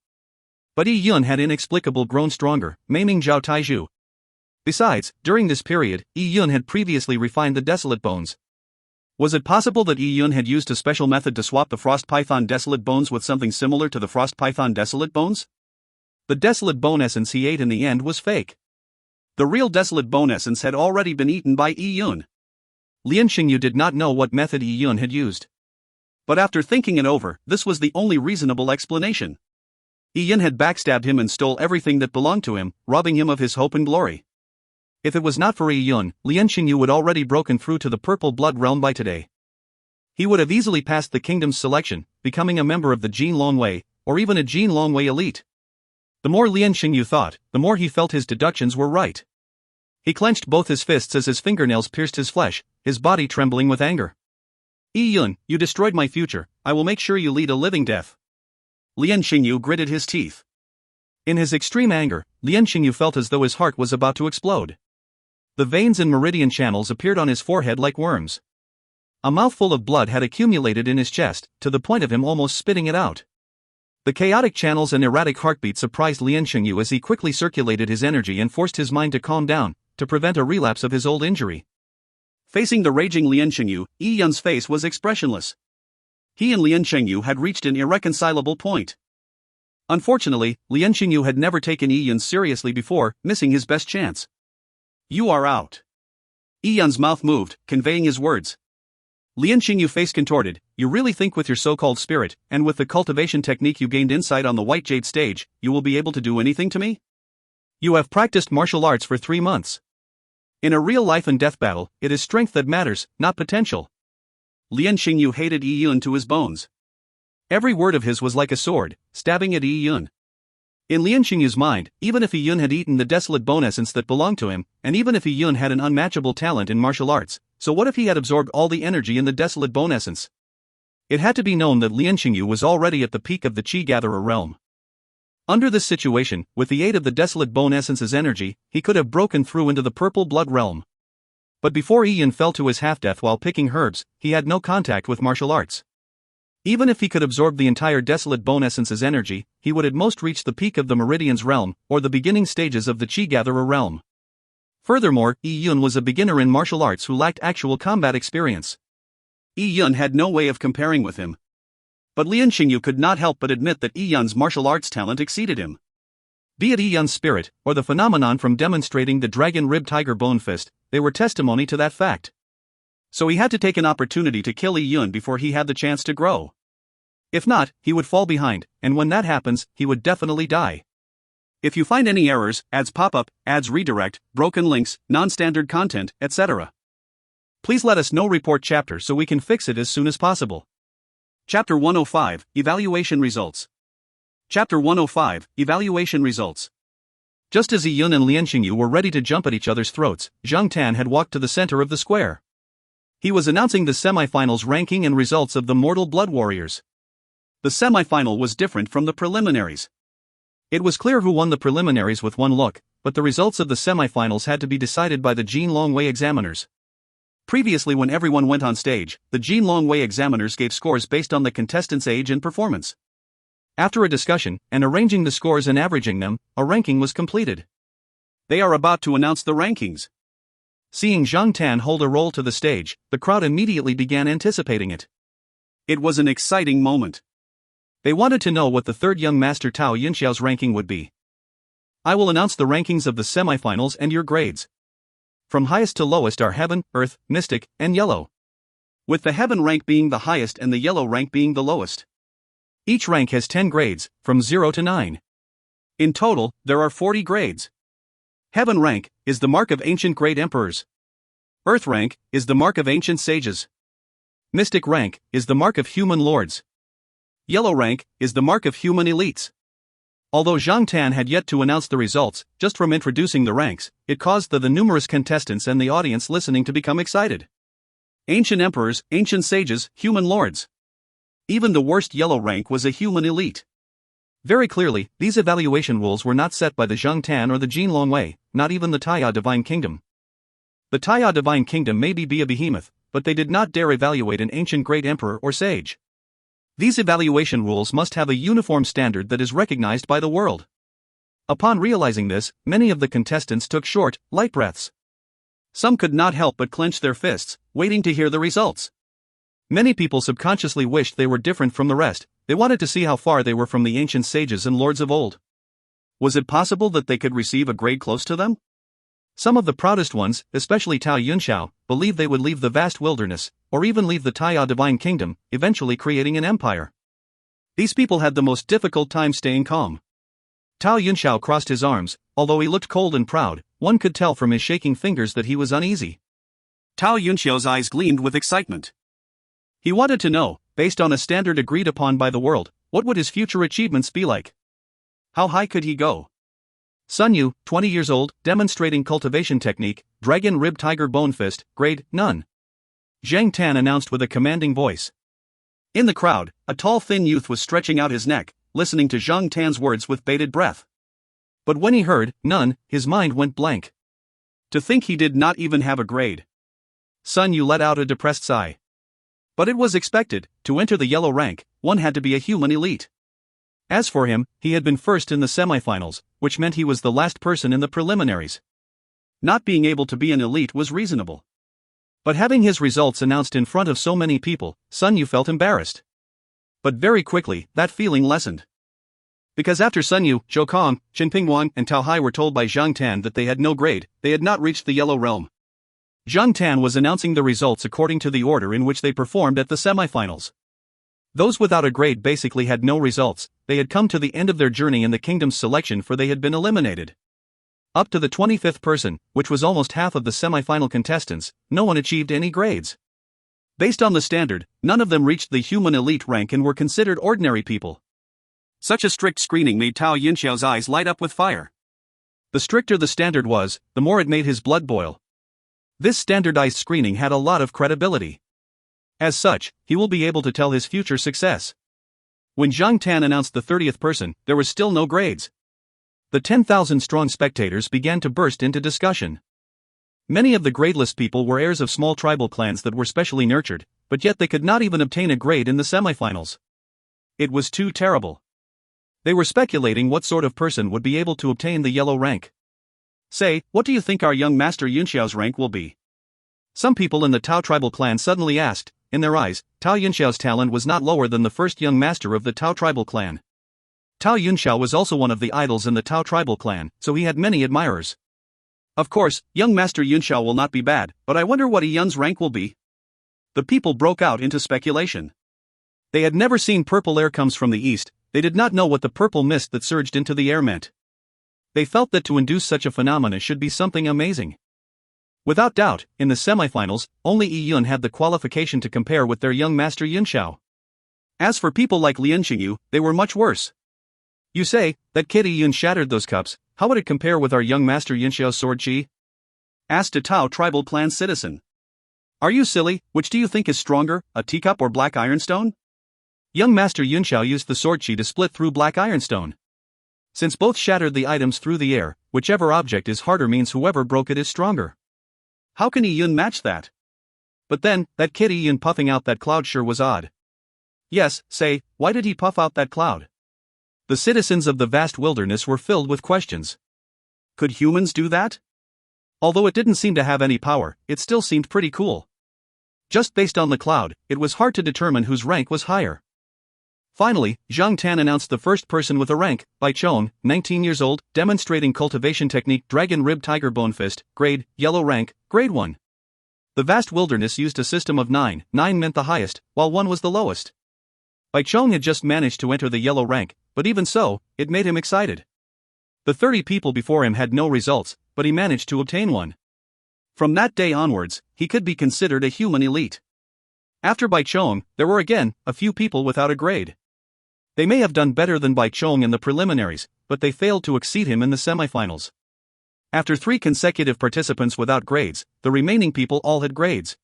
But Yi-Yun had inexplicably grown stronger, maiming Zhao Taizhu. Besides, during this period, Yi-Yun had previously refined the desolate bones. Was it possible that Yi-Yun had used a special method to swap the frost python desolate bones with something similar to the frost python desolate bones? The desolate bone essence he ate in the end was fake. The real desolate bone essence had already been eaten by Yi-Yun. Lian Xingyu did not know what method Yi-Yun had used. But after thinking it over, this was the only reasonable explanation. Yi-Yun had backstabbed him and stole everything that belonged to him, robbing him of his hope and glory. If it was not for Yi-Yun, Lian Xingyu would already broken through to the purple blood realm by today. He would have easily passed the kingdom's selection, becoming a member of the Jin Longwei, or even a Jin Longwei elite. The more Lian Xingyu thought, the more he felt his deductions were right. He clenched both his fists as his fingernails pierced his flesh, his body trembling with anger. Yi-Yun, you destroyed my future, I will make sure you lead a living death. Lian Xingyu gritted his teeth. In his extreme anger, Lian Xingyu felt as though his heart was about to explode. The veins and meridian channels appeared on his forehead like worms. A mouthful of blood had accumulated in his chest, to the point of him almost spitting it out. The chaotic channels and erratic heartbeat surprised Lian Xingyu as he quickly circulated his energy and forced his mind to calm down, to prevent a relapse of his old injury. Facing the raging Lian Xingyu, Yi-Yun's face was expressionless. He and Lian Xingyu had reached an irreconcilable point. Unfortunately, Lian Xingyu had never taken Yi-Yun seriously before, missing his best chance. You are out. Yi-Yun's mouth moved, conveying his words. Lian Xingyu face contorted, you really think with your so-called spirit, and with the cultivation technique you gained insight on the White Jade stage, you will be able to do anything to me? You have practiced martial arts for 3 months. In a real life and death battle, it is strength that matters, not potential. Lian Xingyu hated Yi-Yun to his bones. Every word of his was like a sword, stabbing at Yi-Yun. In Lian Xingyu's mind, even if Yi-Yun had eaten the desolate bone essence that belonged to him, and even if Yi-Yun had an unmatchable talent in martial arts, so what if he had absorbed all the energy in the desolate bone essence? It had to be known that Lian Xingyu was already at the peak of the Qi Gatherer realm. Under this situation, with the aid of the desolate bone essence's energy, he could have broken through into the purple blood realm. But before Yi-Yun fell to his half-death while picking herbs, he had no contact with martial arts. Even if he could absorb the entire desolate bone essence's energy, he would at most reach the peak of the Meridian's realm, or the beginning stages of the Qi Gatherer realm. Furthermore, Yi Yun was a beginner in martial arts who lacked actual combat experience. Yi Yun had no way of comparing with him. But Lian Xingyu could not help but admit that Yi Yun's martial arts talent exceeded him. Be it Yi Yun's spirit, or the phenomenon from demonstrating the dragon rib tiger bone fist, they were testimony to that fact. So he had to take an opportunity to kill Yi Yun before he had the chance to grow. If not, he would fall behind, and when that happens, he would definitely die. If you find any errors, ads pop up, ads redirect, broken links, non-standard content, etc., please let us know. Report chapter so we can fix it as soon as possible. Chapter 105, Evaluation Results. Chapter 105, Evaluation Results. Just as Yi Yun and Lian Xingyu were ready to jump at each other's throats, Zhang Tan had walked to the center of the square. He was announcing the semifinals ranking and results of the Mortal Blood Warriors. The semifinal was different from the preliminaries. It was clear who won the preliminaries with one look, but the results of the semifinals had to be decided by the Jin Longwei examiners. Previously, when everyone went on stage, the Jin Longwei examiners gave scores based on the contestants' age and performance. After a discussion, and arranging the scores and averaging them, a ranking was completed. They are about to announce the rankings. Seeing Zhang Tan hold a roll to the stage, the crowd immediately began anticipating it. It was an exciting moment. They wanted to know what the third young master Tao Yunxiao's ranking would be. I will announce the rankings of the semifinals and your grades. From highest to lowest are Heaven, Earth, Mystic, and Yellow. With the Heaven rank being the highest and the Yellow rank being the lowest. Each rank has 10 grades, from 0 to 9. In total, there are 40 grades. Heaven rank is the mark of ancient great emperors. Earth rank is the mark of ancient sages. Mystic rank is the mark of human lords. Yellow rank is the mark of human elites. Although Zhang Tan had yet to announce the results, just from introducing the ranks, it caused the numerous contestants and the audience listening to become excited. Ancient emperors, ancient sages, human lords. Even the worst yellow rank was a human elite. Very clearly, these evaluation rules were not set by the Zhang Tan or the Jin Longwei, not even the Taiya Divine Kingdom. The Taiya Divine Kingdom may be a behemoth, but they did not dare evaluate an ancient great emperor or sage. These evaluation rules must have a uniform standard that is recognized by the world. Upon realizing this, many of the contestants took short, light breaths. Some could not help but clench their fists, waiting to hear the results. Many people subconsciously wished they were different from the rest. They wanted to see how far they were from the ancient sages and lords of old. Was it possible that they could receive a grade close to them? Some of the proudest ones, especially Tao Yunxiao, believed they would leave the vast wilderness, or even leave the Taiya Divine Kingdom, eventually creating an empire. These people had the most difficult time staying calm. Tao Yunxiao crossed his arms. Although he looked cold and proud, one could tell from his shaking fingers that he was uneasy. Tao Yunxiao's eyes gleamed with excitement. He wanted to know, based on a standard agreed upon by the world, what would his future achievements be like? How high could he go? Sun Yu, 20 years old, demonstrating cultivation technique, dragon rib tiger bone fist, grade, none. Zhang Tan announced with a commanding voice. In the crowd, a tall thin youth was stretching out his neck, listening to Zhang Tan's words with bated breath. But when he heard, none, his mind went blank. To think he did not even have a grade. Sun Yu let out a depressed sigh. But it was expected, to enter the yellow rank, one had to be a human elite. As for him, he had been first in the semifinals, which meant he was the last person in the preliminaries. Not being able to be an elite was reasonable. But having his results announced in front of so many people, Sun Yu felt embarrassed. But very quickly, that feeling lessened. Because after Sun Yu, Zhou Kong, Chen Pingwang, and Tao Hai were told by Zhang Tan that they had no grade, they had not reached the yellow realm. Zhang Tan was announcing the results according to the order in which they performed at the semifinals. Those without a grade basically had no results. They had come to the end of their journey in the kingdom's selection, for they had been eliminated. Up to the 25th person, which was almost half of the semifinal contestants, no one achieved any grades. Based on the standard, none of them reached the human elite rank and were considered ordinary people. Such a strict screening made Tao Yunxiao's eyes light up with fire. The stricter the standard was, the more it made his blood boil. This standardized screening had a lot of credibility. As such, he will be able to tell his future success. When Zhang Tan announced the 30th person, there was still no grades. The 10,000-strong spectators began to burst into discussion. Many of the gradeless people were heirs of small tribal clans that were specially nurtured, but yet they could not even obtain a grade in the semifinals. It was too terrible. They were speculating what sort of person would be able to obtain the yellow rank. Say, what do you think our young master Yunxiao's rank will be? Some people in the Tao tribal clan suddenly asked. In their eyes, Tao Yunxiao's talent was not lower than the first young master of the Tao tribal clan. Tao Yunxiao was also one of the idols in the Tao tribal clan, so he had many admirers. Of course, young master Yunxiao will not be bad, but I wonder what Yun's rank will be. The people broke out into speculation. They had never seen purple air comes from the east. They did not know what the purple mist that surged into the air meant. They felt that to induce such a phenomena should be something amazing. Without doubt, in the semifinals, only Yun had the qualification to compare with their young master Yunxiao. As for people like Lian Xingyu, they were much worse. You say, that kid Yun shattered those cups, how would it compare with our young master Yunxiao's sword chi? Asked a Tao tribal clan citizen. Are you silly? Which do you think is stronger, a teacup or black ironstone? Young master Yunxiao used the sword chi to split through black ironstone. Since both shattered the items through the air, whichever object is harder means whoever broke it is stronger. How can Yun match that? But then, that kid Yun puffing out that cloud sure was odd. Yes, say, why did he puff out that cloud? The citizens of the vast wilderness were filled with questions. Could humans do that? Although it didn't seem to have any power, it still seemed pretty cool. Just based on the cloud, it was hard to determine whose rank was higher. Finally, Zhang Tan announced the first person with a rank, Bai Chong, 19 years old, demonstrating cultivation technique Dragon Rib Tiger Bone Fist, grade, yellow rank, grade 1. The vast wilderness used a system of 9 meant the highest, while 1 was the lowest. Bai Chong had just managed to enter the yellow rank, but even so, it made him excited. The 30 people before him had no results, but he managed to obtain one. From that day onwards, he could be considered a human elite. After Bai Chong, there were again a few people without a grade. They may have done better than Bai Chong in the preliminaries, but they failed to exceed him in the semifinals. After 3 consecutive participants without grades, the remaining people all had grades.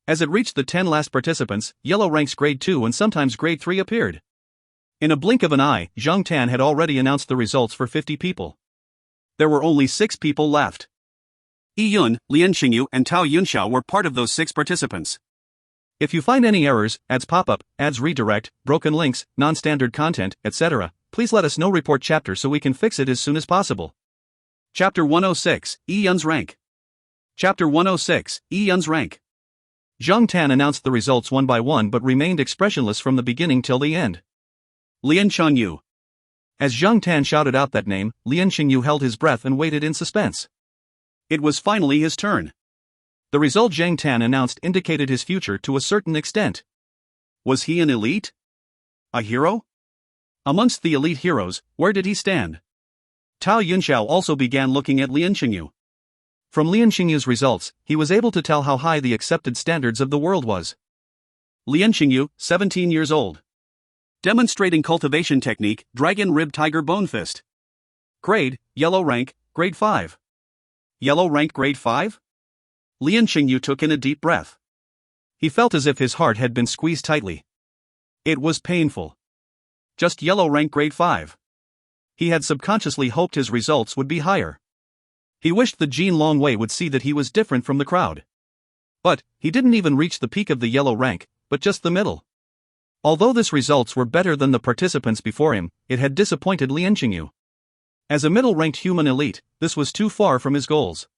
As it reached the 10 last participants, yellow ranks grade 2 and sometimes grade 3 appeared. In a blink of an eye, Zhang Tan had already announced the results for 50 people. There were only 6 people left. Yun, Lian Xingyu and Tao Yunxiao were part of those 6 participants. If you find any errors, ads pop up, ads redirect, broken links, non-standard content, etc., please let us know. Report chapter so we can fix it as soon as possible. Chapter 106, Yun's rank. Chapter 106, Yun's rank. Zhang Tan announced the results one by one but remained expressionless from the beginning till the end. Lian Chengyu. As Zhang Tan shouted out that name, Lian Xingyu held his breath and waited in suspense. It was finally his turn. The result Zhang Tan announced indicated his future to a certain extent. Was he an elite? A hero? Amongst the elite heroes, where did he stand? Tao Yunxiao also began looking at Lian Xingyu. From Lian Xingyu's results, he was able to tell how high the accepted standards of the world was. Lian Xingyu, 17 years old. Demonstrating cultivation technique, Dragon Rib Tiger Bone Fist. Grade, yellow rank, grade 5. Yellow rank grade 5? Lian Xingyu took in a deep breath. He felt as if his heart had been squeezed tightly. It was painful. Just yellow rank grade 5. He had subconsciously hoped his results would be higher. He wished the Jin Longwei would see that he was different from the crowd. But, he didn't even reach the peak of the yellow rank, but just the middle. Although his results were better than the participants before him, it had disappointed Lian Xingyu. As a middle-ranked human elite, this was too far from his goals.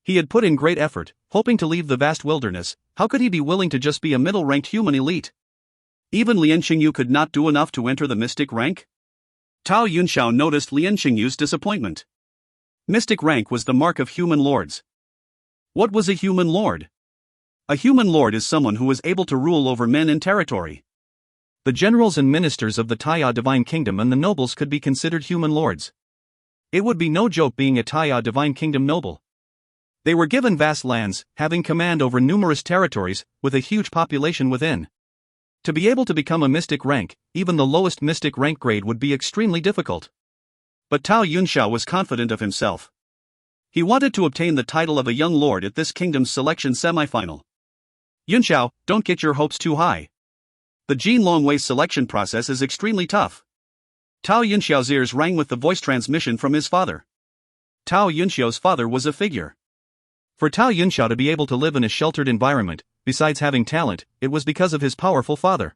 He had put in great effort, hoping to leave the vast wilderness. How could he be willing to just be a middle-ranked human elite? Even Lian Xingyu could not do enough to enter the mystic rank? Tao Yunxiao noticed Lian Xingyu's disappointment. Mystic rank was the mark of human lords. What was a human lord? A human lord is someone who is able to rule over men and territory. The generals and ministers of the Taiya Divine Kingdom and the nobles could be considered human lords. It would be no joke being a Taiya Divine Kingdom noble. They were given vast lands, having command over numerous territories, with a huge population within. To be able to become a mystic rank, even the lowest mystic rank grade would be extremely difficult. But Tao Yunxiao was confident of himself. He wanted to obtain the title of a young lord at this kingdom's selection semifinal. Yunxiao, don't get your hopes too high. The Jin Longwei selection process is extremely tough. Tao Yunxiao's ears rang with the voice transmission from his father. Tao Yunxiao's father was a figure. For Tao Yunxiao to be able to live in a sheltered environment, besides having talent, it was because of his powerful father.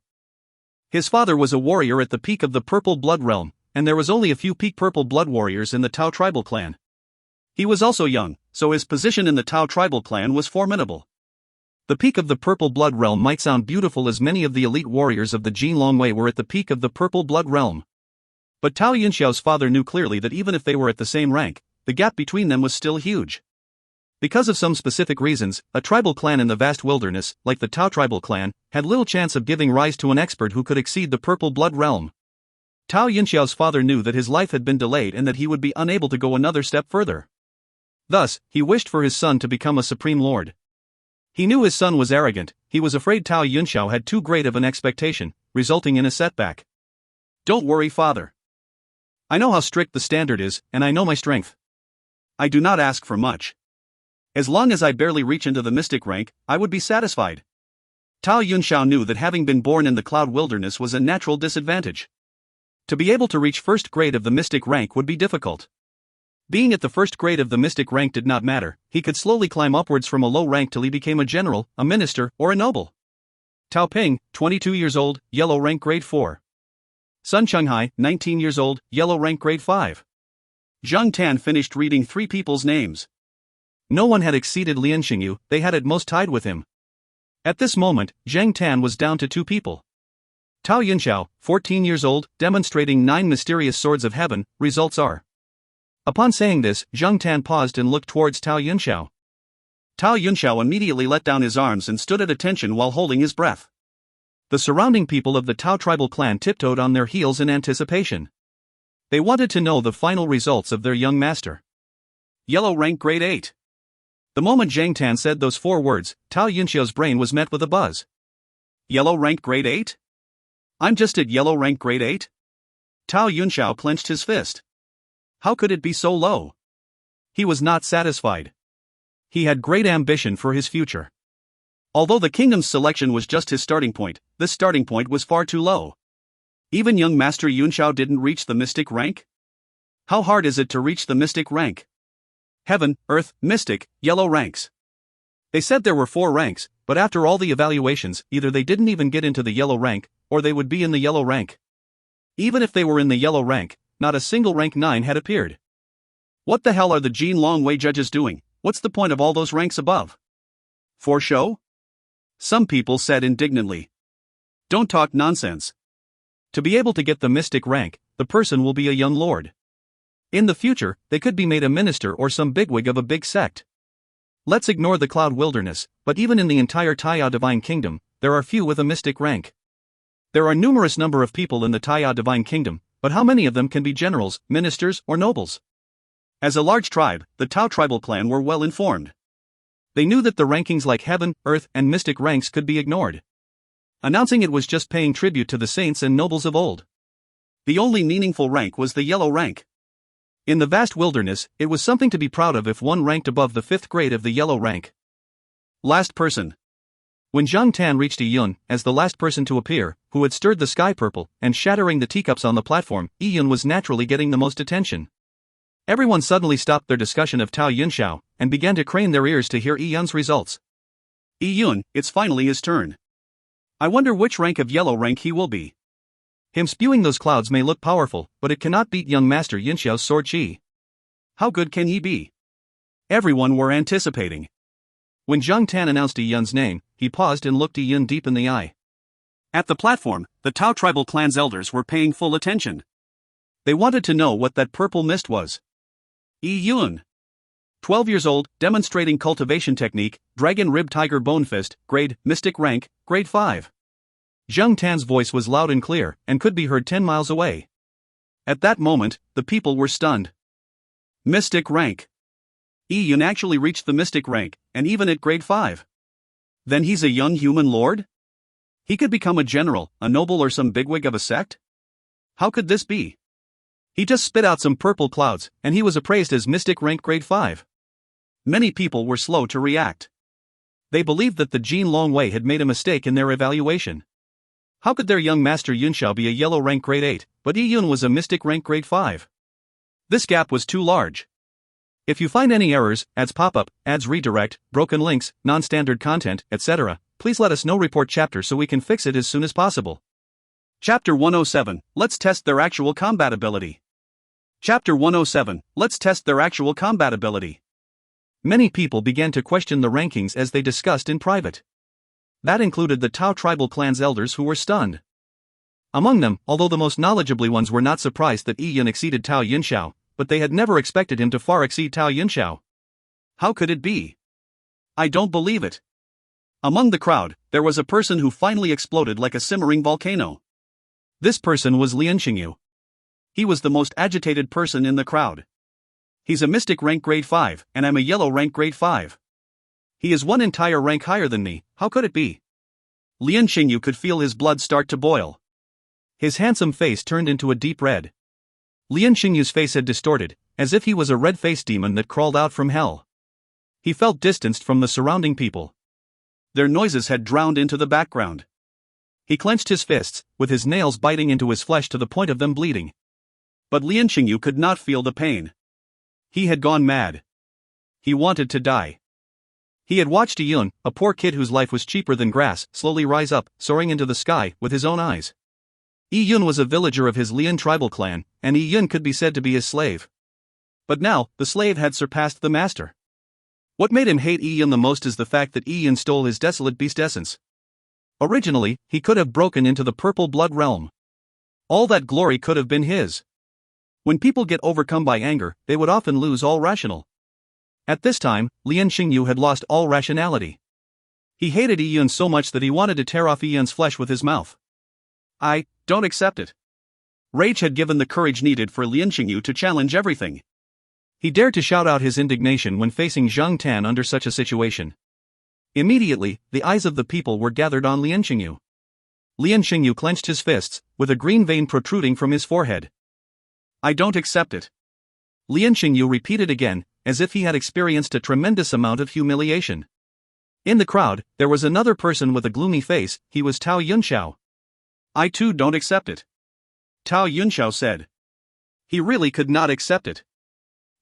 His father was a warrior at the peak of the Purple Blood realm, and there was only a few peak Purple Blood warriors in the Tao tribal clan. He was also young, so his position in the Tao tribal clan was formidable. The peak of the Purple Blood Realm might sound beautiful, as many of the elite warriors of the Jin Longwei were at the peak of the Purple Blood Realm. But Tao Yunxiao's father knew clearly that even if they were at the same rank, the gap between them was still huge. Because of some specific reasons, a tribal clan in the vast wilderness, like the Tao tribal clan, had little chance of giving rise to an expert who could exceed the Purple Blood Realm. Tao Yunxiao's father knew that his life had been delayed and that he would be unable to go another step further. Thus, he wished for his son to become a supreme lord. He knew his son was arrogant. He was afraid Tao Yunxiao had too great of an expectation, resulting in a setback. Don't worry, father. I know how strict the standard is, and I know my strength. I do not ask for much. As long as I barely reach into the mystic rank, I would be satisfied. Tao Yunxiao knew that having been born in the cloud wilderness was a natural disadvantage. To be able to reach first grade of the mystic rank would be difficult. Being at the first grade of the mystic rank did not matter. He could slowly climb upwards from a low rank till he became a general, a minister, or a noble. Tao Ping, 22 years old, yellow rank grade 4. Sun Chunghai, 19 years old, yellow rank grade 5. Zheng Tan finished reading 3 people's names. No one had exceeded Lian Xingyu, they had at most tied with him. At this moment, Zheng Tan was down to 2 people. Tao Yunxiao, 14 years old, demonstrating 9 mysterious swords of heaven, results are. Upon saying this, Zheng Tan paused and looked towards Tao Yunxiao. Tao Yunxiao immediately let down his arms and stood at attention while holding his breath. The surrounding people of the Tao tribal clan tiptoed on their heels in anticipation. They wanted to know the final results of their young master. Yellow rank grade 8. The moment Zheng Tan said those 4 words, Tao Yunxiao's brain was met with a buzz. Yellow rank grade 8? I'm just at yellow rank grade 8? Tao Yunxiao clenched his fist. How could it be so low? He was not satisfied. He had great ambition for his future. Although the kingdom's selection was just his starting point, this starting point was far too low. Even young Master Yunxiao didn't reach the mystic rank? How hard is it to reach the mystic rank? Heaven, Earth, Mystic, Yellow ranks. They said there were 4 ranks, but after all the evaluations, either they didn't even get into the yellow rank, or they would be in the yellow rank. Even if they were in the yellow rank, not a single rank 9 had appeared. What the hell are the Jin Longwei judges doing? What's the point of all those ranks above? For show? Some people said indignantly. Don't talk nonsense. To be able to get the mystic rank, the person will be a young lord. In the future, they could be made a minister or some bigwig of a big sect. Let's ignore the cloud wilderness, but even in the entire Taiya Divine Kingdom, there are few with a mystic rank. There are numerous number of people in the Taiya Divine Kingdom, but how many of them can be generals, ministers, or nobles? As a large tribe, the Tao tribal clan were well informed. They knew that the rankings like heaven, earth, and mystic ranks could be ignored. Announcing it was just paying tribute to the saints and nobles of old. The only meaningful rank was the yellow rank. In the vast wilderness, it was something to be proud of if one ranked above the 5th grade of the yellow rank. Last person. When Zheng Tan reached Yiyun, as the last person to appear, who had stirred the sky purple and shattering the teacups on the platform, Yiyun was naturally getting the most attention. Everyone suddenly stopped their discussion of Tao Yunxiao and began to crane their ears to hear Yiyun's results. Yiyun, it's finally his turn. I wonder which rank of yellow rank he will be. Him spewing those clouds may look powerful, but it cannot beat young Master Yunxiao's sword chi. How good can he be? Everyone were anticipating. When Zheng Tan announced Yiyun's name, he paused and looked Yiyun deep in the eye. At the platform, the Tao tribal clan's elders were paying full attention. They wanted to know what that purple mist was. Yiyun. 12 years old, demonstrating cultivation technique, Dragon Rib Tiger Bone Fist, grade, mystic rank, grade 5. Zheng Tan's voice was loud and clear, and could be heard 10 miles away. At that moment, the people were stunned. Mystic rank. Yiyun actually reached the mystic rank, and even at grade 5. Then he's a young human lord? He could become a general, a noble or some bigwig of a sect? How could this be? He just spit out some purple clouds, and he was appraised as mystic rank grade 5. Many people were slow to react. They believed that the Jin Longwei had made a mistake in their evaluation. How could their young master Yunxiao be a yellow rank grade 8, but Yiyun was a mystic rank grade 5? This gap was too large. If you find any errors, ads pop up, ads redirect, broken links, non-standard content, etc., please let us know. Report chapter so we can fix it as soon as possible. Chapter 107, let's test their actual combat ability. Chapter 107, let's test their actual combat ability. Many people began to question the rankings as they discussed in private. That included the Tao tribal clan's elders who were stunned. Among them, although the most knowledgeably ones were not surprised that Yi Yun exceeded Tao Yunxiao, but they had never expected him to far exceed Tao Yunxiao. How could it be? I don't believe it. Among the crowd, there was a person who finally exploded like a simmering volcano. This person was Lian Xingyu. He was the most agitated person in the crowd. He's a mystic rank grade 5, and I'm a yellow rank grade 5. He is one entire rank higher than me, how could it be? Lian Xingyu could feel his blood start to boil. His handsome face turned into a deep red. Lian Xingyu's face had distorted, as if he was a red-faced demon that crawled out from hell. He felt distanced from the surrounding people. Their noises had drowned into the background. He clenched his fists, with his nails biting into his flesh to the point of them bleeding. But Lian Xingyu could not feel the pain. He had gone mad. He wanted to die. He had watched Yi Yun, a poor kid whose life was cheaper than grass, slowly rise up, soaring into the sky, with his own eyes. Yi Yun was a villager of his Lian tribal clan, and Yi Yun could be said to be his slave. But now, the slave had surpassed the master. What made him hate Yi Yun the most is the fact that Yi Yun stole his desolate beast essence. Originally, he could have broken into the purple blood realm. All that glory could have been his. When people get overcome by anger, they would often lose all rational. At this time, Lian Xingyu had lost all rationality. He hated Yi Yun so much that he wanted to tear off Yi Yun's flesh with his mouth. I don't accept it. Rage had given the courage needed for Lian Xingyu to challenge everything. He dared to shout out his indignation when facing Zhang Tan under such a situation. Immediately, the eyes of the people were gathered on Lian Xingyu. Lian Xingyu clenched his fists, with a green vein protruding from his forehead. I don't accept it. Lian Xingyu repeated again, as if he had experienced a tremendous amount of humiliation. In the crowd, there was another person with a gloomy face. He was Tao Yunxiao. I too don't accept it. Tao Yunxiao said. He really could not accept it.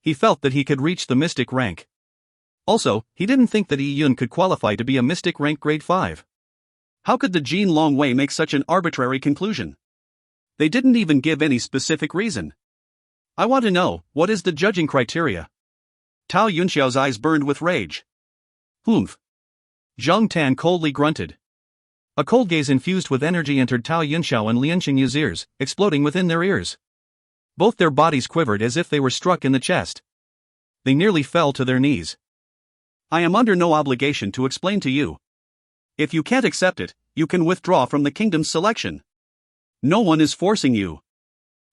He felt that he could reach the mystic rank. Also, he didn't think that Yi Yun could qualify to be a mystic rank grade 5. How could the Jin Longwei make such an arbitrary conclusion? They didn't even give any specific reason. I want to know, what is the judging criteria? Tao Yunxiao's eyes burned with rage. Humph. Zhang Tan coldly grunted. A cold gaze infused with energy entered Tao Yunxiao and Lian Xingyu's ears, exploding within their ears. Both their bodies quivered as if they were struck in the chest. They nearly fell to their knees. I am under no obligation to explain to you. If you can't accept it, you can withdraw from the kingdom's selection. No one is forcing you.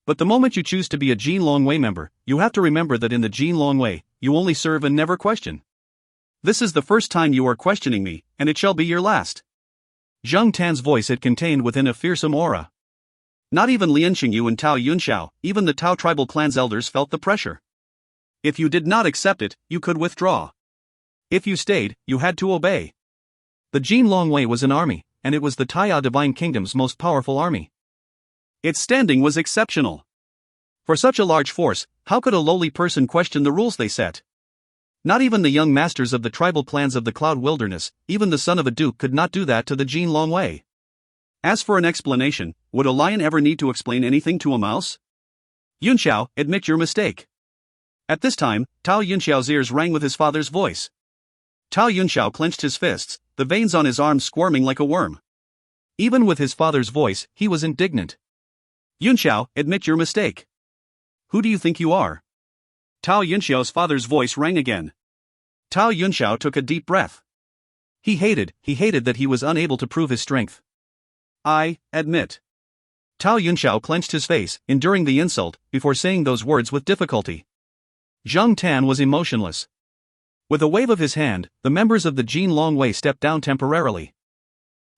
But the moment you choose to be a Jin Longwei member, you have to remember that in the Jin Longwei, you only serve and never question. This is the first time you are questioning me, and it shall be your last. Zhang Tan's voice had contained within a fearsome aura. Not even Lian Xingyu and Tao Yunxiao, even the Tao tribal clan's elders felt the pressure. If you did not accept it, you could withdraw. If you stayed, you had to obey. The Jin Longwei was an army, and it was the Taiya Divine Kingdom's most powerful army. Its standing was exceptional. For such a large force, how could a lowly person question the rules they set? Not even the young masters of the tribal clans of the Cloud Wilderness, even the son of a duke, could not do that to the Jin Longwei. As for an explanation, would a lion ever need to explain anything to a mouse? Yunxiao, admit your mistake. At this time, Tao Yunxiao's ears rang with his father's voice. Tao Yunxiao clenched his fists, the veins on his arms squirming like a worm. Even with his father's voice, he was indignant. Yunxiao, admit your mistake. Who do you think you are? Tao Yunxiao's father's voice rang again. Tao Yunxiao took a deep breath. He hated that he was unable to prove his strength. I admit. Tao Yunxiao clenched his face, enduring the insult, before saying those words with difficulty. Zhang Tan was emotionless. With a wave of his hand, the members of the Jin Longwei stepped down temporarily.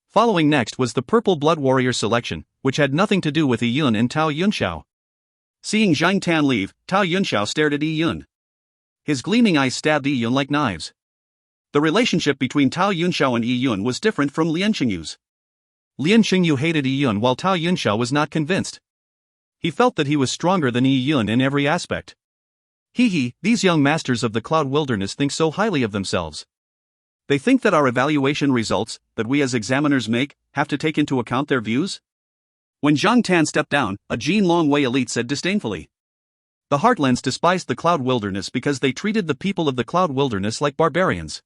Following next was the Purple Blood Warrior selection, which had nothing to do with Yi Yun and Tao Yunxiao. Seeing Zhang Tan leave, Tao Yunxiao stared at Yi Yun. His gleaming eyes stabbed Yi Yun like knives. The relationship between Tao Yunxiao and Yi Yun was different from Lian Xingyu's. Lian Xingyu hated Yi Yun while Tao Yunxiao was not convinced. He felt that he was stronger than Yi Yun in every aspect. These young masters of the Cloud Wilderness think so highly of themselves. They think that our evaluation results, that we as examiners make, have to take into account their views? When Zhang Tan stepped down, a Jin Longwei elite said disdainfully. The Heartlands despised the Cloud Wilderness because they treated the people of the Cloud Wilderness like barbarians.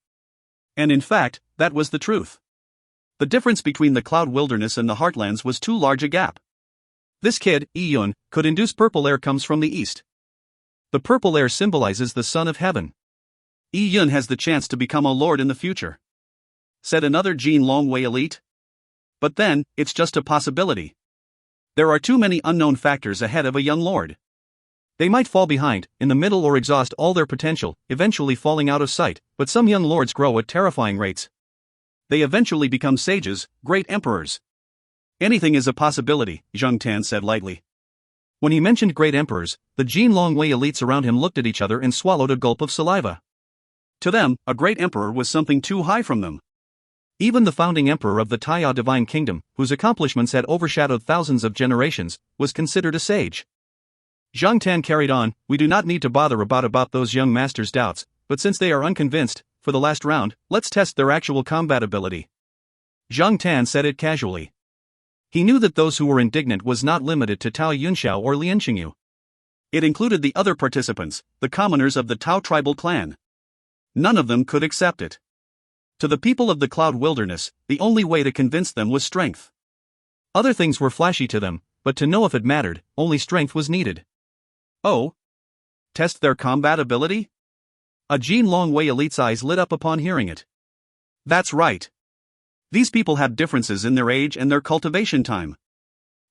And in fact, that was the truth. The difference between the Cloud Wilderness and the Heartlands was too large a gap. This kid, Iyun, could induce purple air comes from the east. The purple air symbolizes the Son of Heaven. Iyun has the chance to become a lord in the future, said another Jin Longwei elite. But then, it's just a possibility. There are too many unknown factors ahead of a young lord. They might fall behind, in the middle, or exhaust all their potential, eventually falling out of sight, but some young lords grow at terrifying rates. They eventually become sages, great emperors. Anything is a possibility, Zheng Tan said lightly. When he mentioned great emperors, the Jin Longwei elites around him looked at each other and swallowed a gulp of saliva. To them, a great emperor was something too high from them. Even the founding emperor of the Taiya Divine Kingdom, whose accomplishments had overshadowed thousands of generations, was considered a sage. Zhang Tan carried on, we do not need to bother about those young masters' doubts, but since they are unconvinced, for the last round, let's test their actual combat ability. Zhang Tan said it casually. He knew that those who were indignant was not limited to Tao Yunxiao or Lian Qingyu. It included the other participants, the commoners of the Tao tribal clan. None of them could accept it. To the people of the Cloud Wilderness, the only way to convince them was strength. Other things were flashy to them, but to know if it mattered, only strength was needed. Oh? Test their combat ability? A Jin Longwei elite's eyes lit up upon hearing it. That's right. These people have differences in their age and their cultivation time.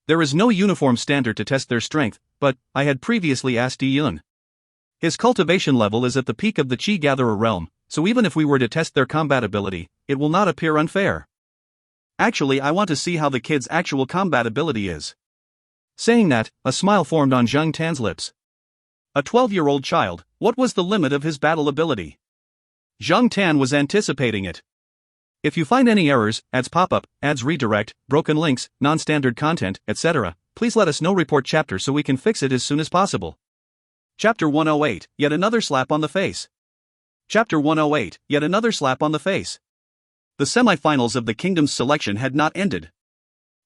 There is no uniform standard to test their strength, but I had previously asked Yun. His cultivation level is at the peak of the Qi Gatherer realm, so even if we were to test their combat ability, it will not appear unfair. Actually, I want to see how the kid's actual combat ability is. Saying that, a smile formed on Zhang Tan's lips. A 12-year-old child, what was the limit of his battle ability? Zhang Tan was anticipating it. If you find any errors, ads pop-up, ads redirect, broken links, non-standard content, etc., please let us know. Report chapter so we can fix it as soon as possible. Chapter 108, yet another slap on the face. Chapter 108, yet another slap on the face. The semi-finals of the kingdom's selection had not ended.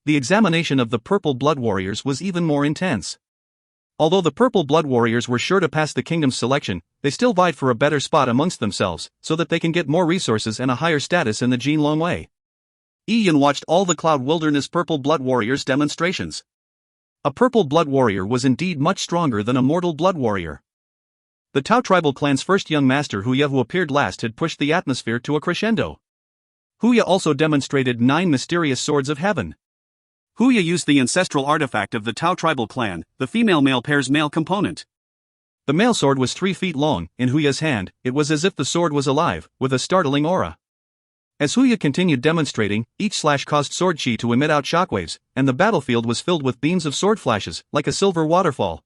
The examination of the Purple Blood Warriors was even more intense. Although the Purple Blood Warriors were sure to pass the kingdom's selection, they still vied for a better spot amongst themselves, so that they can get more resources and a higher status in the Jin Longwei. Ian watched all the Cloud Wilderness Purple Blood Warriors demonstrations. A Purple Blood Warrior was indeed much stronger than a mortal Blood Warrior. The Tao tribal clan's first young master Huya, who appeared last, had pushed the atmosphere to a crescendo. Huya also demonstrated 9 mysterious swords of heaven. Huya used the ancestral artifact of the Tao tribal clan, the female-male pair's male component. The male sword was 3 feet long. In Huya's hand, it was as if the sword was alive, with a startling aura. As Huya continued demonstrating, each slash caused sword chi to emit out shockwaves, and the battlefield was filled with beams of sword flashes, like a silver waterfall.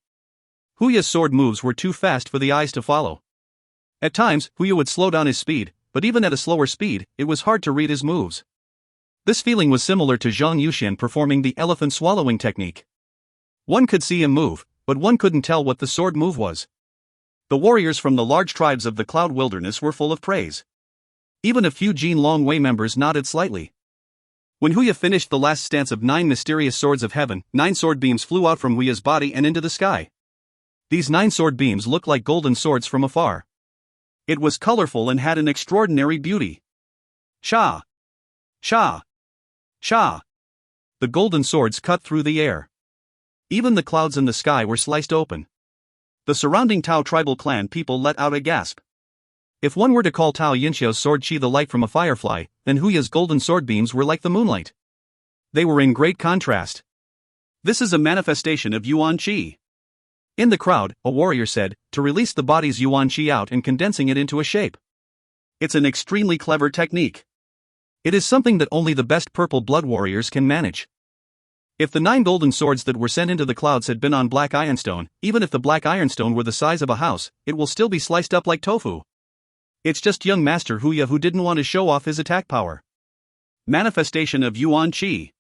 Huya's sword moves were too fast for the eyes to follow. At times, Huya would slow down his speed, but even at a slower speed, it was hard to read his moves. This feeling was similar to Zhang Yuxian performing the elephant swallowing technique. One could see him move, but one couldn't tell what the sword move was. The warriors from the large tribes of the Cloud Wilderness were full of praise. Even a few Jin Longwei members nodded slightly. When Huya finished the last stance of 9 mysterious swords of heaven, 9 sword beams flew out from Huya's body and into the sky. These 9 sword beams looked like golden swords from afar. It was colorful and had an extraordinary beauty. Sha! Sha! Sha! The golden swords cut through the air. Even the clouds in the sky were sliced open. The surrounding Tao tribal clan people let out a gasp. If one were to call Tao Yunxiao's sword chi the light from a firefly, then Huya's golden sword beams were like the moonlight. They were in great contrast. This is a manifestation of Yuan Qi. In the crowd, a warrior said, to release the body's Yuan Qi out and condensing it into a shape. It's an extremely clever technique. It is something that only the best Purple Blood Warriors can manage. If the 9 golden swords that were sent into the clouds had been on black ironstone, even if the black ironstone were the size of a house, it will still be sliced up like tofu. It's just young Master Huya who didn't want to show off his attack power. Manifestation of Yuan Qi.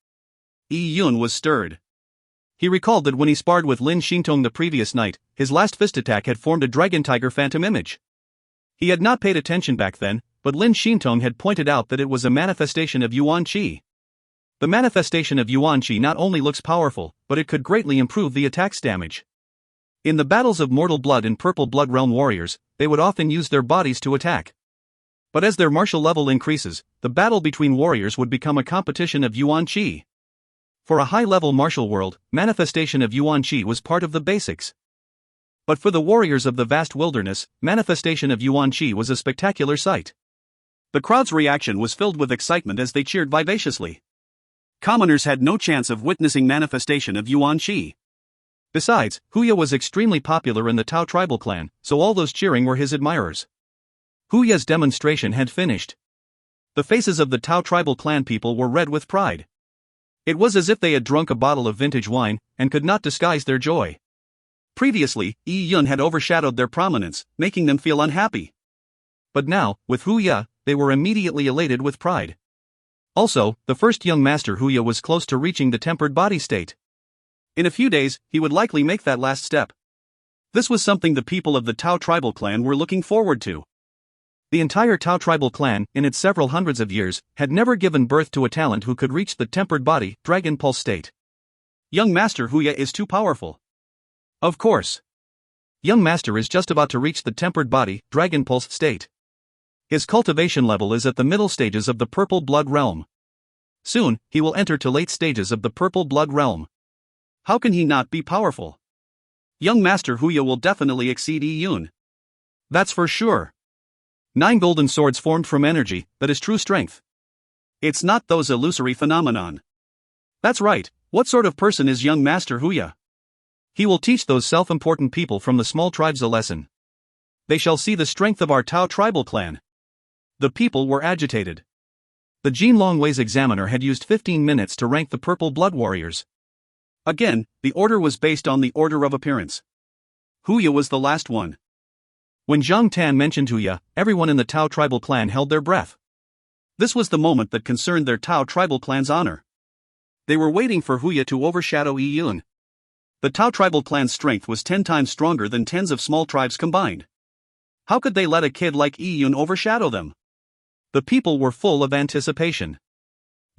Yi Yun was stirred. He recalled that when he sparred with Lin Xintong the previous night, his last fist attack had formed a dragon tiger phantom image. He had not paid attention back then, but Lin Xintong had pointed out that it was a manifestation of Yuan Qi. The manifestation of Yuan Qi not only looks powerful, but it could greatly improve the attack's damage. In the battles of mortal blood and purple blood realm warriors, they would often use their bodies to attack. But as their martial level increases, the battle between warriors would become a competition of Yuan Qi. For a high-level martial world, manifestation of Yuan Qi was part of the basics. But for the warriors of the vast wilderness, manifestation of Yuan Qi was a spectacular sight. The crowd's reaction was filled with excitement as they cheered vivaciously. Commoners had no chance of witnessing manifestation of Yuan Qi. Besides, Huya was extremely popular in the Tao tribal clan, so all those cheering were his admirers. Huya's demonstration had finished. The faces of the Tao tribal clan people were red with pride. It was as if they had drunk a bottle of vintage wine, and could not disguise their joy. Previously, Yi Yun had overshadowed their prominence, making them feel unhappy. But now, with Huya, they were immediately elated with pride. Also, the first young master Huya was close to reaching the tempered body state. In a few days, he would likely make that last step. This was something the people of the Tao tribal clan were looking forward to. The entire Tao tribal clan, in its several hundreds of years, had never given birth to a talent who could reach the tempered body, dragon pulse state. Young Master Huya is too powerful. Of course. Young Master is just about to reach the tempered body, dragon pulse state. His cultivation level is at the middle stages of the purple blood realm. Soon, he will enter to late stages of the purple blood realm. How can he not be powerful? Young Master Huya will definitely exceed Yi Yun. That's for sure. 9 golden swords formed from energy, that is true strength. It's not those illusory phenomenon. That's right, what sort of person is young Master Huya? He will teach those self-important people from the small tribes a lesson. They shall see the strength of our Tao tribal clan. The people were agitated. The Jin Longwei's examiner had used 15 minutes to rank the purple blood warriors. Again, the order was based on the order of appearance. Huya was the last one. When Zhang Tan mentioned Huya, everyone in the Tao tribal clan held their breath. This was the moment that concerned their Tao tribal clan's honor. They were waiting for Huya to overshadow Yi Yun. The Tao tribal clan's strength was 10 times stronger than tens of small tribes combined. How could they let a kid like Yi Yun overshadow them? The people were full of anticipation.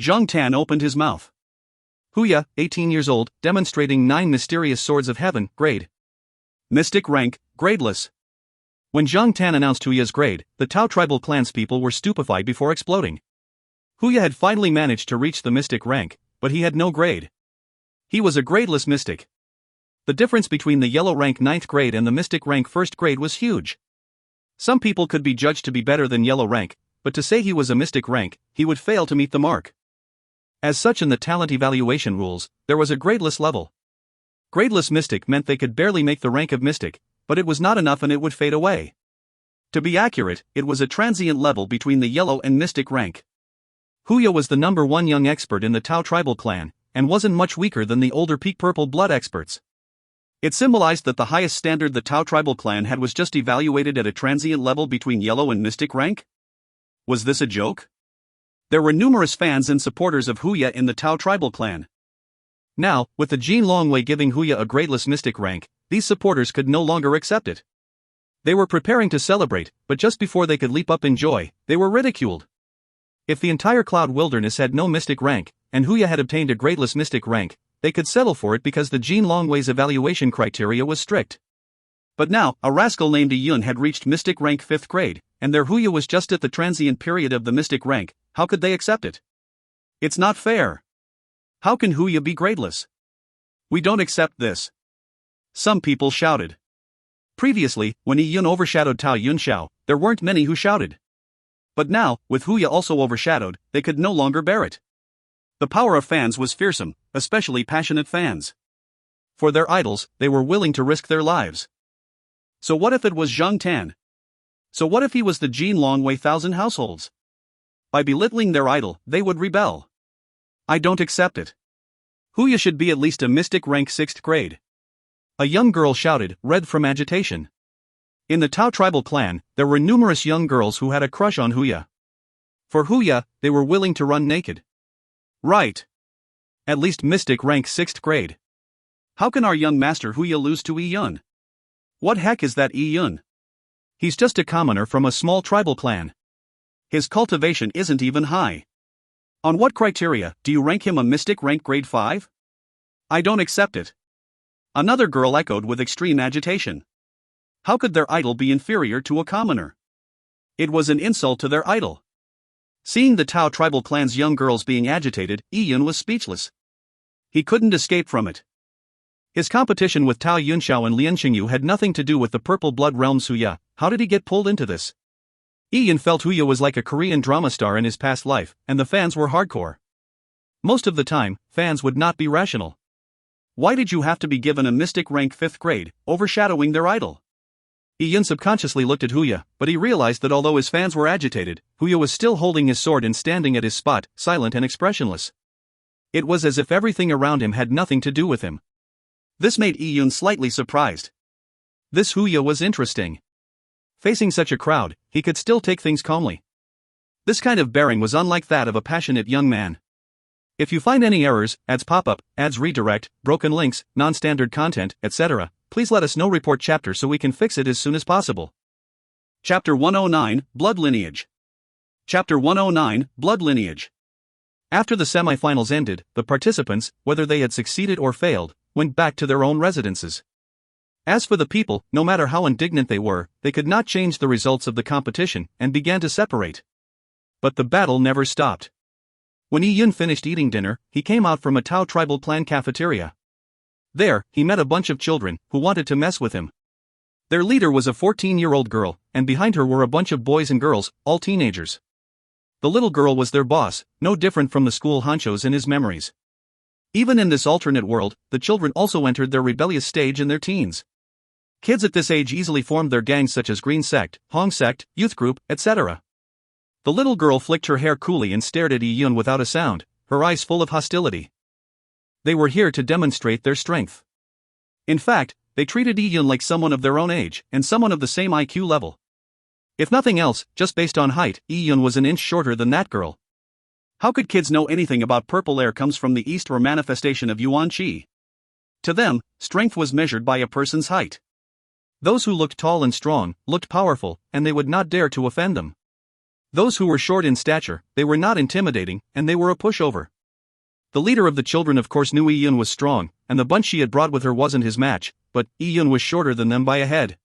Zhang Tan opened his mouth. Huya, 18 years old, demonstrating 9 mysterious swords of heaven, grade. Mystic rank, gradeless. When Zhang Tan announced Huya's grade, the Tao tribal clan's people were stupefied before exploding. Huya had finally managed to reach the mystic rank, but he had no grade. He was a gradeless mystic. The difference between the yellow rank 9th grade and the mystic rank 1st grade was huge. Some people could be judged to be better than yellow rank, but to say he was a mystic rank, he would fail to meet the mark. As such in the talent evaluation rules, there was a gradeless level. Gradeless mystic meant they could barely make the rank of mystic, but it was not enough and it would fade away. To be accurate, it was a transient level between the yellow and mystic rank. Huya was the number 1 young expert in the Tao tribal clan, and wasn't much weaker than the older peak purple blood experts. It symbolized that the highest standard the Tao tribal clan had was just evaluated at a transient level between yellow and mystic rank? Was this a joke? There were numerous fans and supporters of Huya in the Tao tribal clan. Now, with the Jin Longwei giving Huya a gradeless mystic rank, these supporters could no longer accept it. They were preparing to celebrate, but just before they could leap up in joy, they were ridiculed. If the entire Cloud Wilderness had no mystic rank, and Huya had obtained a gradeless mystic rank, they could settle for it because the Jin Longwei's evaluation criteria was strict. But now, a rascal named Yi Yun had reached mystic rank 5th grade, and their Huya was just at the transient period of the mystic rank. How could they accept it? It's not fair. How can Huya be gradeless? We don't accept this. Some people shouted. Previously, when Yi Yun overshadowed Tao Yunxiao, there weren't many who shouted. But now, with Huya also overshadowed, they could no longer bear it. The power of fans was fearsome, especially passionate fans. For their idols, they were willing to risk their lives. So what if it was Zhang Tan? So what if he was the Jin Longwei 1,000 households? By belittling their idol, they would rebel. I don't accept it. Huya should be at least a mystic rank 6th grade. A young girl shouted, red from agitation. In the Tao tribal clan, there were numerous young girls who had a crush on Huya. For Huya, they were willing to run naked. Right. At least mystic rank 6th grade. How can our young master Huya lose to Yi Yun? What heck is that Yi Yun? He's just a commoner from a small tribal clan. His cultivation isn't even high. On what criteria do you rank him a mystic rank grade 5? I don't accept it. Another girl echoed with extreme agitation. How could their idol be inferior to a commoner? It was an insult to their idol. Seeing the Tao tribal clan's young girls being agitated, Yun was speechless. He couldn't escape from it. His competition with Tao Yunxiao and Lian Xingyu had nothing to do with the Purple Blood Realm's Huya. How did he get pulled into this? Yun felt Huya was like a Korean drama star in his past life, and the fans were hardcore. Most of the time, fans would not be rational. Why did you have to be given a mystic rank 5th grade, overshadowing their idol? Yun subconsciously looked at Huya, but he realized that although his fans were agitated, Huya was still holding his sword and standing at his spot, silent and expressionless. It was as if everything around him had nothing to do with him. This made Yun slightly surprised. This Huya was interesting. Facing such a crowd, he could still take things calmly. This kind of bearing was unlike that of a passionate young man. If you find any errors, ads pop up, ads redirect, broken links, non-standard content, etc., please let us know. Report chapter so we can fix it as soon as possible. Chapter 109, Blood Lineage. Chapter 109, Blood Lineage. After the semifinals ended, the participants, whether they had succeeded or failed, went back to their own residences. As for the people, no matter how indignant they could not change the results of the competition and began to separate. But the battle never stopped. When Yun finished eating dinner, he came out from a Tao tribal clan cafeteria. There, he met a bunch of children who wanted to mess with him. Their leader was a 14-year-old girl, and behind her were a bunch of boys and girls, all teenagers. The little girl was their boss, no different from the school honchos in his memories. Even in this alternate world, the children also entered their rebellious stage in their teens. Kids at this age easily formed their gangs such as Green Sect, Hong Sect, Youth Group, etc. The little girl flicked her hair coolly and stared at Yun without a sound, her eyes full of hostility. They were here to demonstrate their strength. In fact, they treated Yun like someone of their own age and someone of the same IQ level. If nothing else, just based on height, Yun was an inch shorter than that girl. How could kids know anything about purple air comes from the east or manifestation of Yuan Qi? To them, strength was measured by a person's height. Those who looked tall and strong, looked powerful, and they would not dare to offend them. Those who were short in stature, they were not intimidating, and they were a pushover. The leader of the children of course knew Yun was strong, and the bunch she had brought with her wasn't his match, but Yun was shorter than them by a head.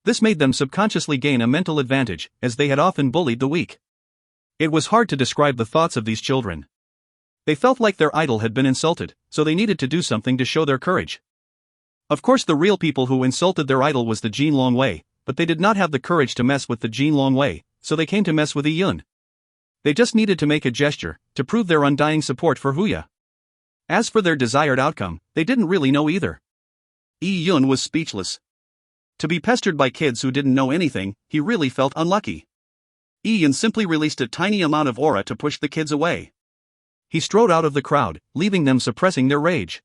This made them subconsciously gain a mental advantage, as they had often bullied the weak. It was hard to describe the thoughts of these children. They felt like their idol had been insulted, so they needed to do something to show their courage. Of course the real people who insulted their idol was the Jin Longwei, but they did not have the courage to mess with the Jin Longwei, so they came to mess with Yun. They just needed to make a gesture, to prove their undying support for Huya. As for their desired outcome, they didn't really know either. Yun was speechless. To be pestered by kids who didn't know anything, he really felt unlucky. Yun simply released a tiny amount of aura to push the kids away. He strode out of the crowd, leaving them suppressing their rage.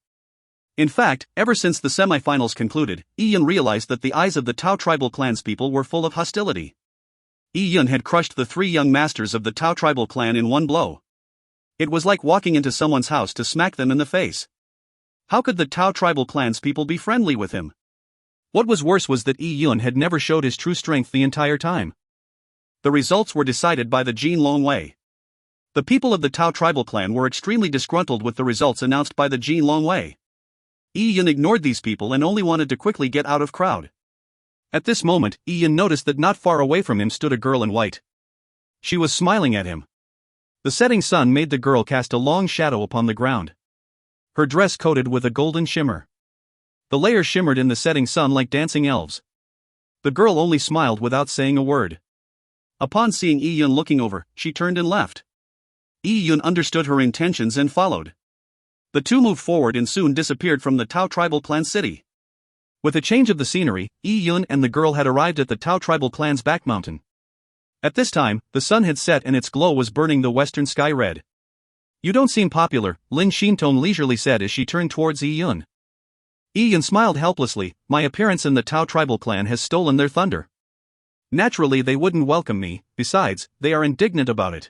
In fact, ever since the semifinals concluded, Yun realized that the eyes of the Tao tribal clan's people were full of hostility. Yun had crushed the 3 young masters of the Tao tribal clan in one blow. It was like walking into someone's house to smack them in the face. How could the Tao tribal clan's people be friendly with him? What was worse was that Yun had never showed his true strength the entire time. The results were decided by the Jin Longwei. The people of the Tao tribal clan were extremely disgruntled with the results announced by the Jin Longwei. Yun ignored these people and only wanted to quickly get out of crowd. At this moment, Yun noticed that not far away from him stood a girl in white. She was smiling at him. The setting sun made the girl cast a long shadow upon the ground. Her dress coated with a golden shimmer. The layers shimmered in the setting sun like dancing elves. The girl only smiled without saying a word. Upon seeing Yun looking over, she turned and left. Yun understood her intentions and followed. The two moved forward and soon disappeared from the Tao tribal clan city. With a change of the scenery, Yun and the girl had arrived at the Tao tribal clan's back mountain. At this time, the sun had set and its glow was burning the western sky red. "You don't seem popular," Lin Shintong leisurely said as she turned towards Yun. Yun smiled helplessly. "My appearance in the Tao tribal clan has stolen their thunder. Naturally they wouldn't welcome me, besides, they are indignant about it.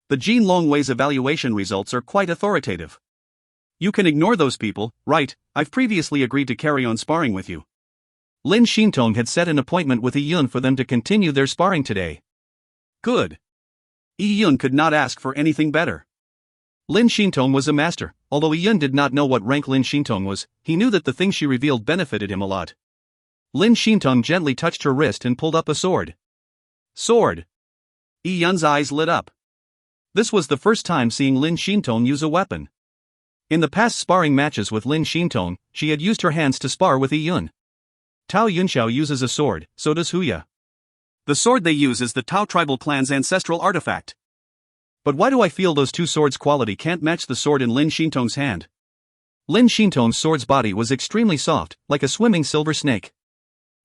The Jin Longwei's evaluation results are quite authoritative. You can ignore those people, right? I've previously agreed to carry on sparring with you." Lin Shintong had set an appointment with Yun for them to continue their sparring today. Good. Yun could not ask for anything better. Lin Xintong was a master. Although Yun did not know what rank Lin Xintong was, he knew that the things she revealed benefited him a lot. Lin Xintong gently touched her wrist and pulled up a sword. Sword! Yun's eyes lit up. This was the first time seeing Lin Xintong use a weapon. In the past sparring matches with Lin Xintong, she had used her hands to spar with Yun. Tao Yunxiao uses a sword, so does Huya. The sword they use is the Tao tribal clan's ancestral artifact. But why do I feel those two swords' quality can't match the sword in Lin Xintong's hand? Lin Xintong's sword's body was extremely soft, like a swimming silver snake.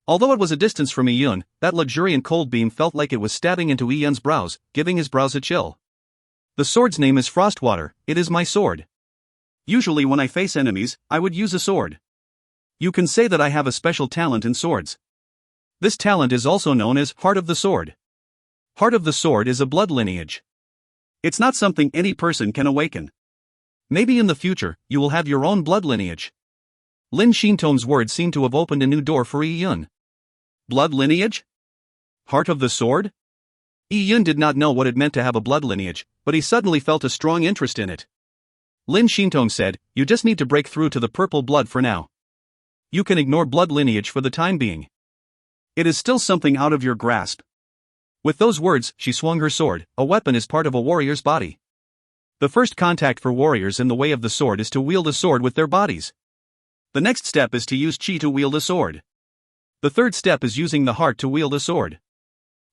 Although it was a distance from Yun, that luxuriant cold beam felt like it was stabbing into Yun's brows, giving his brows a chill. The sword's name is Frostwater. It is my sword. Usually when I face enemies, I would use a sword. You can say that I have a special talent in swords. This talent is also known as Heart of the Sword. Heart of the Sword is a blood lineage. It's not something any person can awaken. Maybe in the future, you will have your own blood lineage. Lin Xintong's words seemed to have opened a new door for Yun. Blood lineage? Heart of the Sword? Yun did not know what it meant to have a blood lineage, but he suddenly felt a strong interest in it. Lin Xintong said, "You just need to break through to the purple blood for now. You can ignore blood lineage for the time being. It is still something out of your grasp." With those words, she swung her sword. A weapon is part of a warrior's body. The first contact for warriors in the way of the sword is to wield a sword with their bodies. The next step is to use chi to wield a sword. The third step is using the heart to wield a sword.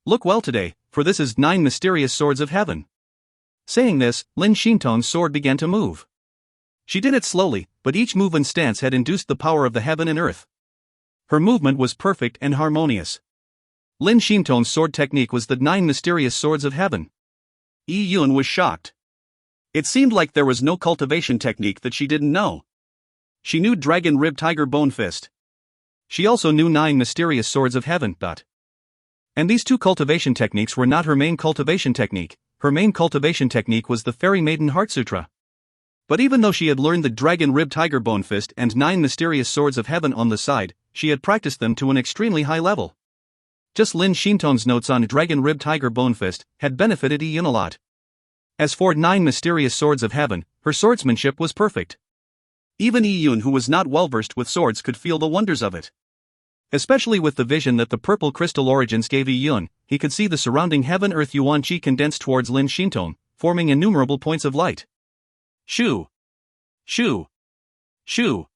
Look well today, for this is 9 mysterious swords of heaven. Saying this, Lin Xintong's sword began to move. She did it slowly, but each move and stance had induced the power of the heaven and earth. Her movement was perfect and harmonious. Lin Xintong's sword technique was the 9 mysterious swords of heaven. Yun was shocked. It seemed like there was no cultivation technique that she didn't know. She knew Dragon Rib Tiger Bone Fist. She also knew 9 mysterious swords of heaven. And these 2 cultivation techniques were not her main cultivation technique. Her main cultivation technique was the Fairy Maiden Heart Sutra. But even though she had learned the Dragon Rib Tiger Bone Fist and 9 mysterious swords of heaven on the side, she had practiced them to an extremely high level. Just Lin Xintong's notes on Dragon Rib Tiger Bone Fist had benefited Yun a lot. As for 9 mysterious swords of heaven, her swordsmanship was perfect. Even Yun, who was not well versed with swords, could feel the wonders of it. Especially with the vision that the purple crystal origins gave Yun, he could see the surrounding heaven-earth yuan qi condensed towards Lin Xintong, forming innumerable points of light. Shoo! Shoo! Shoo!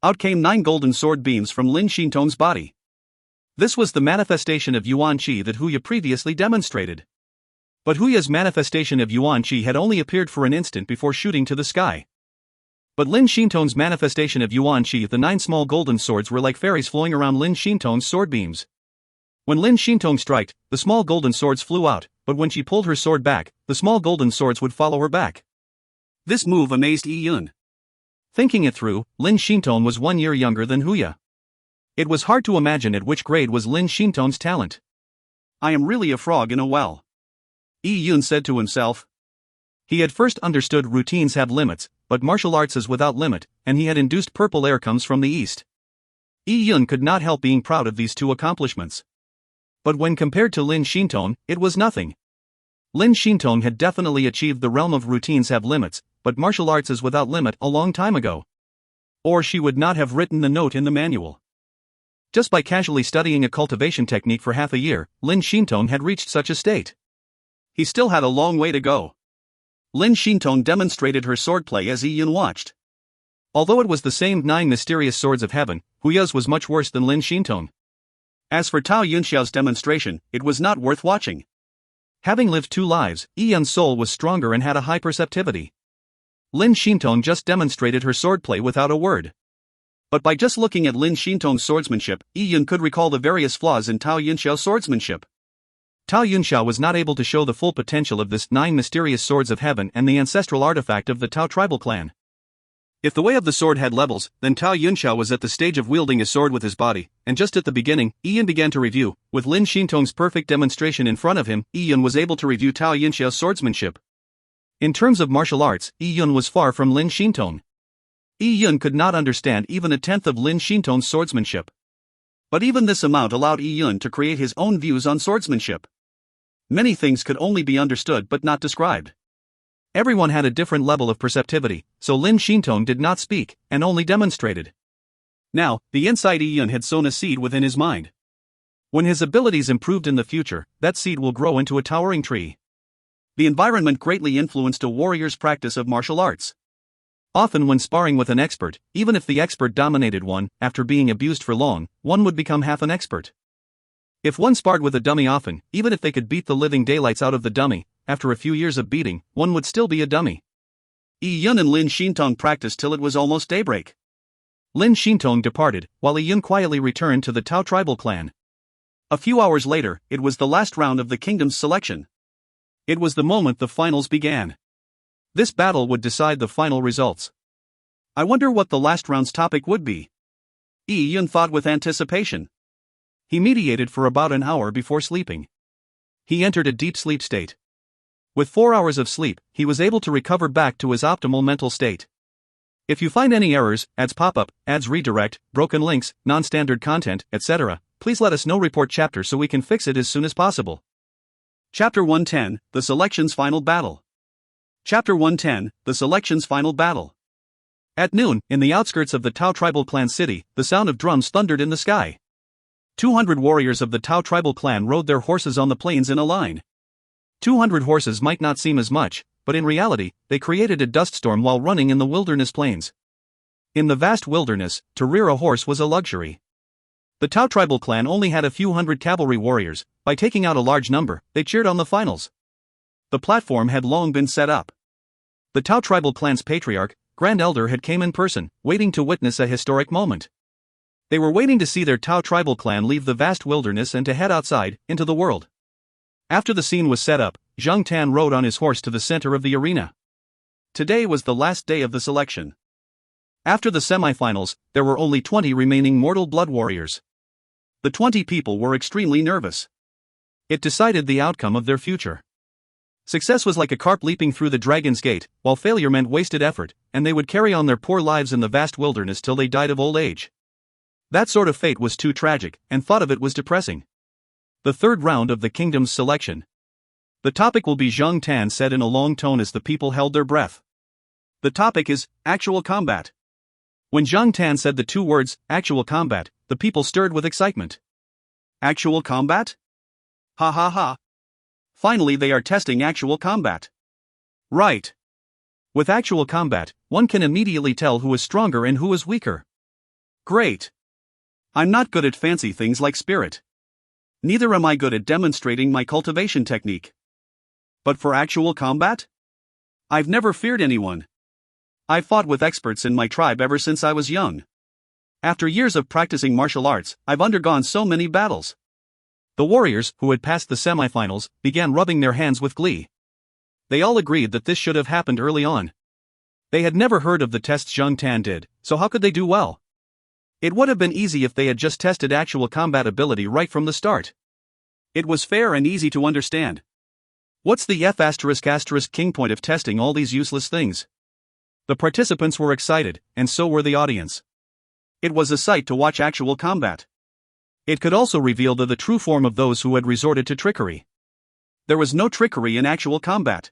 Out came 9 golden sword beams from Lin Xintong's body. This was the manifestation of yuan qi that Huya previously demonstrated. But Huya's manifestation of yuan qi had only appeared for an instant before shooting to the sky. But Lin Xintong's manifestation of yuan qi, the 9 small golden swords, were like fairies flowing around Lin Xintong's sword beams. When Lin Xintong struck, the small golden swords flew out, but when she pulled her sword back, the small golden swords would follow her back. This move amazed Yun. Thinking it through, Lin Xintong was 1 year younger than Huya. It was hard to imagine at which grade was Lin Xintong's talent. "I am really a frog in a well," Yun said to himself. He had first understood routines have limits, but martial arts is without limit, and he had induced purple air comes from the east. Yun could not help being proud of these 2 accomplishments. But when compared to Lin Xintong, it was nothing. Lin Xintong had definitely achieved the realm of routines have limits, but martial arts is without limit a long time ago. Or she would not have written the note in the manual. Just by casually studying a cultivation technique for half a year, Lin Xintong had reached such a state. He still had a long way to go. Lin Xintong demonstrated her swordplay as Yun watched. Although it was the same 9 mysterious swords of heaven, Huya's was much worse than Lin Xintong. As for Tao Yunxiao's demonstration, it was not worth watching. Having lived 2 lives, Yun's soul was stronger and had a high perceptivity. Lin Xintong just demonstrated her swordplay without a word. But by just looking at Lin Xintong's swordsmanship, Yun could recall the various flaws in Tao Yunxiao's swordsmanship. Tao Yunxiao was not able to show the full potential of this 9 mysterious swords of heaven and the ancestral artifact of the Tao tribal clan. If the way of the sword had levels, then Tao Yunxiao was at the stage of wielding his sword with his body, and just at the beginning, Yun began to review. With Lin Xintong's perfect demonstration in front of him, Yun was able to review Tao Yunxiao's swordsmanship. In terms of martial arts, Yun was far from Lin Xintong. Yun could not understand even 1/10 of Lin Xintong's swordsmanship. But even this amount allowed Yun to create his own views on swordsmanship. Many things could only be understood but not described. Everyone had a different level of perceptivity, so Lin Xintong did not speak, and only demonstrated. Now, the inside Yi Yun had sown a seed within his mind. When his abilities improved in the future, that seed will grow into a towering tree. The environment greatly influenced a warrior's practice of martial arts. Often when sparring with an expert, even if the expert dominated one, after being abused for long, one would become half an expert. If one sparred with a dummy often, even if they could beat the living daylights out of the dummy, after a few years of beating, one would still be a dummy. Yi Yun and Lin Xintong practiced till it was almost daybreak. Lin Xintong departed, while Yi Yun quietly returned to the Tao tribal clan. A few hours later, it was the last round of the kingdom's selection. It was the moment the finals began. This battle would decide the final results. I wonder what the last round's topic would be. Yi Yun thought with anticipation. He meditated for about an hour before sleeping. He entered a deep sleep state. With 4 hours of sleep, he was able to recover back to his optimal mental state. If you find any errors, ads pop up, ads redirect, broken links, non-standard content, etc., please let us know. Report chapter so we can fix it as soon as possible. Chapter 110, The Selection's Final Battle. Chapter 110, The Selection's Final Battle. At noon, in the outskirts of the Tao tribal clan city, the sound of drums thundered in the sky. 200 warriors of the Tao tribal clan rode their horses on the plains in a line. 200 horses might not seem as much, but in reality, they created a dust storm while running in the wilderness plains. In the vast wilderness, to rear a horse was a luxury. The Tao tribal clan only had a few hundred cavalry warriors. By taking out a large number, they cheered on the finals. The platform had long been set up. The Tao tribal clan's patriarch, Grand Elder, had come in person, waiting to witness a historic moment. They were waiting to see their Tao tribal clan leave the vast wilderness and to head outside, into the world. After the scene was set up, Zhang Tan rode on his horse to the center of the arena. Today was the last day of the selection. After the semifinals, there were only 20 remaining mortal blood warriors. The 20 people were extremely nervous. It decided the outcome of their future. Success was like a carp leaping through the dragon's gate, while failure meant wasted effort, and they would carry on their poor lives in the vast wilderness till they died of old age. That sort of fate was too tragic, and thought of it was depressing. The third round of the kingdom's selection. The topic will be, Zhang Tan said in a long tone as the people held their breath. The topic is actual combat. When Zhang Tan said the two words, actual combat, the people stirred with excitement. Actual combat? Ha ha ha. Finally they are testing actual combat. Right. With actual combat, one can immediately tell who is stronger and who is weaker. Great. I'm not good at fancy things like spirit. Neither am I good at demonstrating my cultivation technique. But for actual combat? I've never feared anyone. I've fought with experts in my tribe ever since I was young. After years of practicing martial arts, I've undergone so many battles. The warriors, who had passed the semifinals, began rubbing their hands with glee. They all agreed that this should have happened early on. They had never heard of the tests Zhang Tan did, so how could they do well? It would have been easy if they had just tested actual combat ability right from the start. It was fair and easy to understand. What's the king point of testing all these useless things? The participants were excited, and so were the audience. It was a sight to watch actual combat. It could also reveal the true form of those who had resorted to trickery. There was no trickery in actual combat.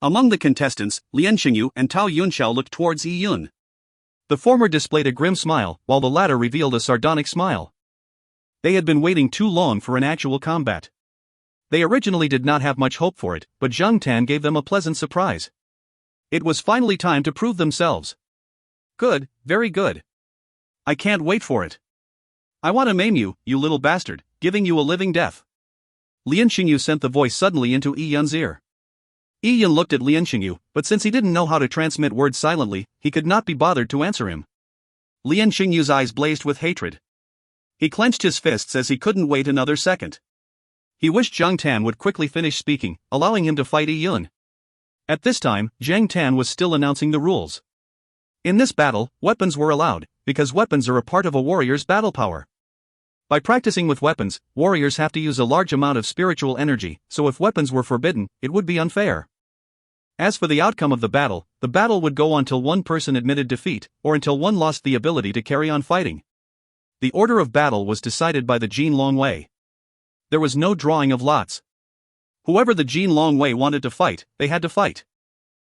Among the contestants, Lian Xingyu and Tao Yunxiao looked towards Yi Yun. The former displayed a grim smile, while the latter revealed a sardonic smile. They had been waiting too long for an actual combat. They originally did not have much hope for it, but Zhang Tan gave them a pleasant surprise. It was finally time to prove themselves. Good, very good. I can't wait for it. I want to maim you, you little bastard, giving you a living death. Lian Xingyu sent the voice suddenly into Yi Yun's ear. Yi Yun looked at Lian Xingyu, but since he didn't know how to transmit words silently, he could not be bothered to answer him. Lian Xingyu's eyes blazed with hatred. He clenched his fists as he couldn't wait another second. He wished Zhang Tan would quickly finish speaking, allowing him to fight Yi Yun. At this time, Zhang Tan was still announcing the rules. In this battle, weapons were allowed, because weapons are a part of a warrior's battle power. By practicing with weapons, warriors have to use a large amount of spiritual energy, so if weapons were forbidden, it would be unfair. As for the outcome of the battle would go on till one person admitted defeat, or until one lost the ability to carry on fighting. The order of battle was decided by the Jin Long Wei. There was no drawing of lots. Whoever the Jin Long Wei wanted to fight, they had to fight.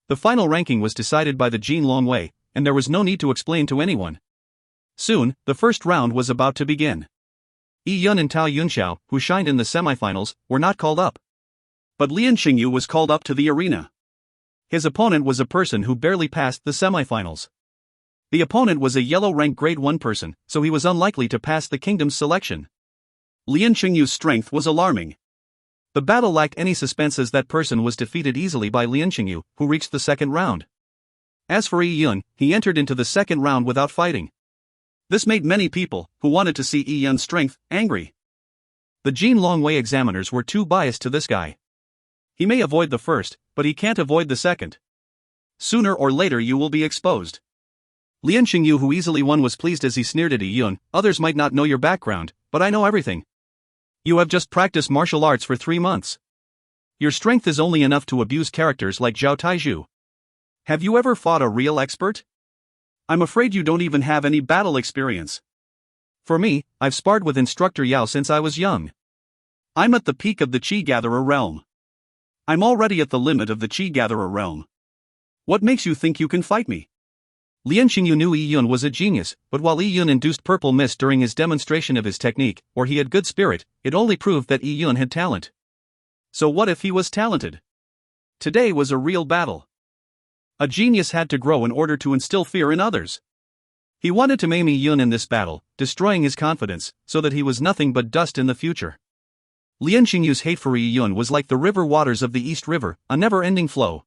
The final ranking was decided by the Jin Longwei, and there was no need to explain to anyone. Soon, the first round was about to begin. Yi Yun and Tao Yunxiao, who shined in the semifinals, were not called up. But Lian Xingyu was called up to the arena. His opponent was a person who barely passed the semifinals. The opponent was a yellow-rank grade 1 person, so he was unlikely to pass the kingdom's selection. Lian Xingyu's strength was alarming. The battle lacked any suspense as that person was defeated easily by Lian Xingyu, who reached the second round. As for Yi Yun, he entered into the second round without fighting. This made many people, who wanted to see Yi Yun's strength, angry. The Jin Longwei examiners were too biased to this guy. He may avoid the first, but he can't avoid the second. Sooner or later you will be exposed. Lian Xingyu, who easily won, was pleased as he sneered at Yi Yun. Others might not know your background, but I know everything. You have just practiced martial arts for 3 months. Your strength is only enough to abuse characters like Zhao Taizhu. Have you ever fought a real expert? I'm afraid you don't even have any battle experience. For me, I've sparred with Instructor Yao since I was young. I'm at the peak of the Qi Gatherer realm. I'm already at the limit of the Qi Gatherer realm. What makes you think you can fight me? Lian Xingyu knew Yi Yun was a genius, but while Yi Yun induced purple mist during his demonstration of his technique, or he had good spirit, it only proved that Yi Yun had talent. So what if he was talented? Today was a real battle. A genius had to grow in order to instill fear in others. He wanted to maim Yi Yun in this battle, destroying his confidence, so that he was nothing but dust in the future. Lian Xingyu's hate for Yi Yun was like the river waters of the East River, a never-ending flow.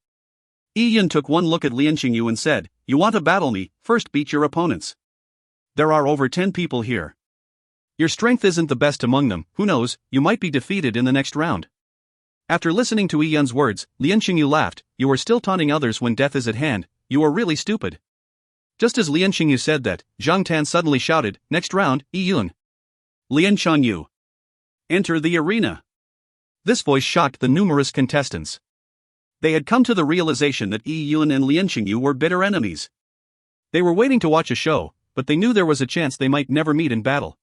Yi Yun took one look at Lian Xingyu and said, "You want to battle me, first beat your opponents. There are over 10 people here. Your strength isn't the best among them, who knows, you might be defeated in the next round." After listening to Yi Yun's words, Lian Xingyu laughed. "You are still taunting others when death is at hand, you are really stupid." Just as Lian Xingyu said that, Zhang Tan suddenly shouted, "Next round, Yi Yun." Lian Xingyu. Enter the arena. This voice shocked the numerous contestants. They had come to the realization that Yi Yun and Lian Xingyu were bitter enemies. They were waiting to watch a show, but they knew there was a chance they might never meet in battle.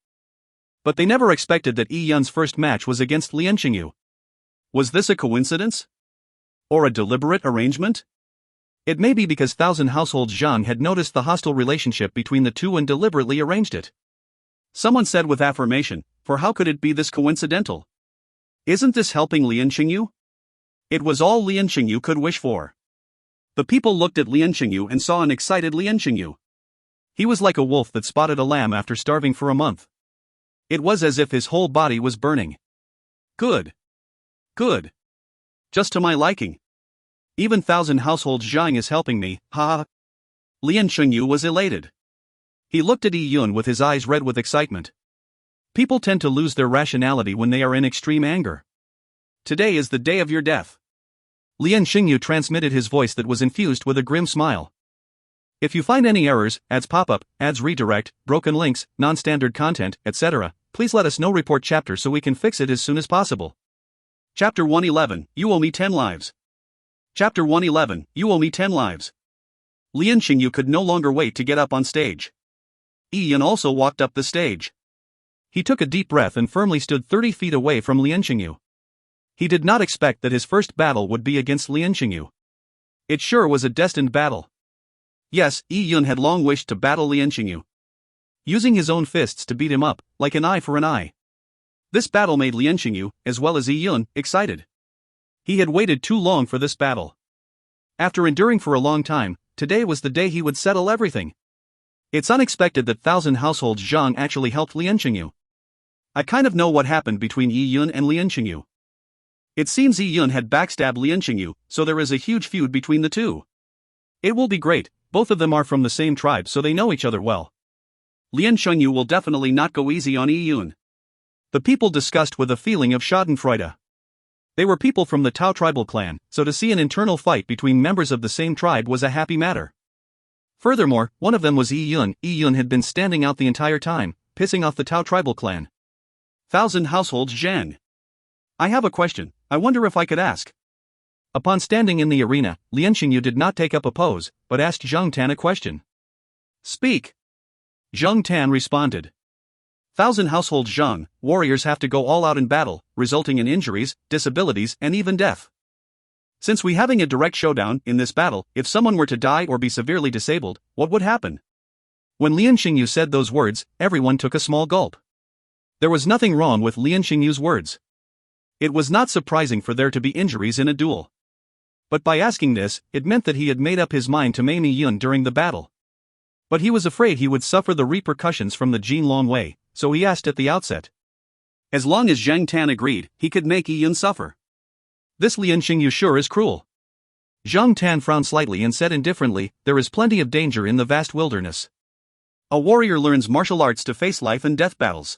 But they never expected that Yi Yun's first match was against Lian Xingyu. Was this a coincidence? Or a deliberate arrangement? It may be because Thousand Households Zhang had noticed the hostile relationship between the two and deliberately arranged it. Someone said with affirmation, "For how could it be this coincidental? Isn't this helping Lian Xingyu?" It was all Lian Xingyu could wish for. The people looked at Lian Xingyu and saw an excited Lian Xingyu. He was like a wolf that spotted a lamb after starving for a month. It was as if his whole body was burning. Good. Good. Just to my liking. Even Thousand Households Zhang is helping me, ha ha. Lian Xingyu was elated. He looked at Yi Yun with his eyes red with excitement. People tend to lose their rationality when they are in extreme anger. Today is the day of your death. Lian Xingyu transmitted his voice that was infused with a grim smile. If you find any errors, ads pop up, ads redirect, broken links, non-standard content, etc., please let us know. Report chapter so we can fix it as soon as possible. Chapter 111, You Owe Me 10 Lives. Chapter 111, You Owe Me 10 Lives. Lian Xingyu could no longer wait to get up on stage. Yi Yun also walked up the stage. He took a deep breath and firmly stood 30 feet away from Lian Xingyu. He did not expect that his first battle would be against Lian Xingyu. It sure was a destined battle. Yes, Yi Yun had long wished to battle Lian Xingyu. Using his own fists to beat him up, like an eye for an eye. This battle made Lian Xingyu, as well as Yi Yun, excited. He had waited too long for this battle. After enduring for a long time, today was the day he would settle everything. It's unexpected that Thousand Households Zhang actually helped Lian Xingyu. I kind of know what happened between Yi Yun and Lian Xingyu. It seems Yi Yun had backstabbed Lian Xingyu, so there is a huge feud between the two. It will be great, both of them are from the same tribe so they know each other well. Lian Xingyu will definitely not go easy on Yi Yun. The people discussed with a feeling of schadenfreude. They were people from the Tao tribal clan, so to see an internal fight between members of the same tribe was a happy matter. Furthermore, one of them was Yi Yun. Yi Yun had been standing out the entire time, pissing off the Tao tribal clan. Thousand Households Zhang. I have a question, I wonder if I could ask. Upon standing in the arena, Lian Xingyu did not take up a pose, but asked Zhang Tan a question. Speak. Zhang Tan responded. Thousand Households Zhang, warriors have to go all out in battle, resulting in injuries, disabilities, and even death. Since we having a direct showdown in this battle, if someone were to die or be severely disabled, what would happen? When Lian Xingyu said those words, everyone took a small gulp. There was nothing wrong with Lian Xingyu's words. It was not surprising for there to be injuries in a duel. But by asking this, it meant that he had made up his mind to maim Yi Yun during the battle. But he was afraid he would suffer the repercussions from the Jin Long Wei, so he asked at the outset. As long as Zhang Tan agreed, he could make Yi Yun suffer. This Lian Xingyu sure is cruel. Zhang Tan frowned slightly and said indifferently, there is plenty of danger in the vast wilderness. A warrior learns martial arts to face life and death battles.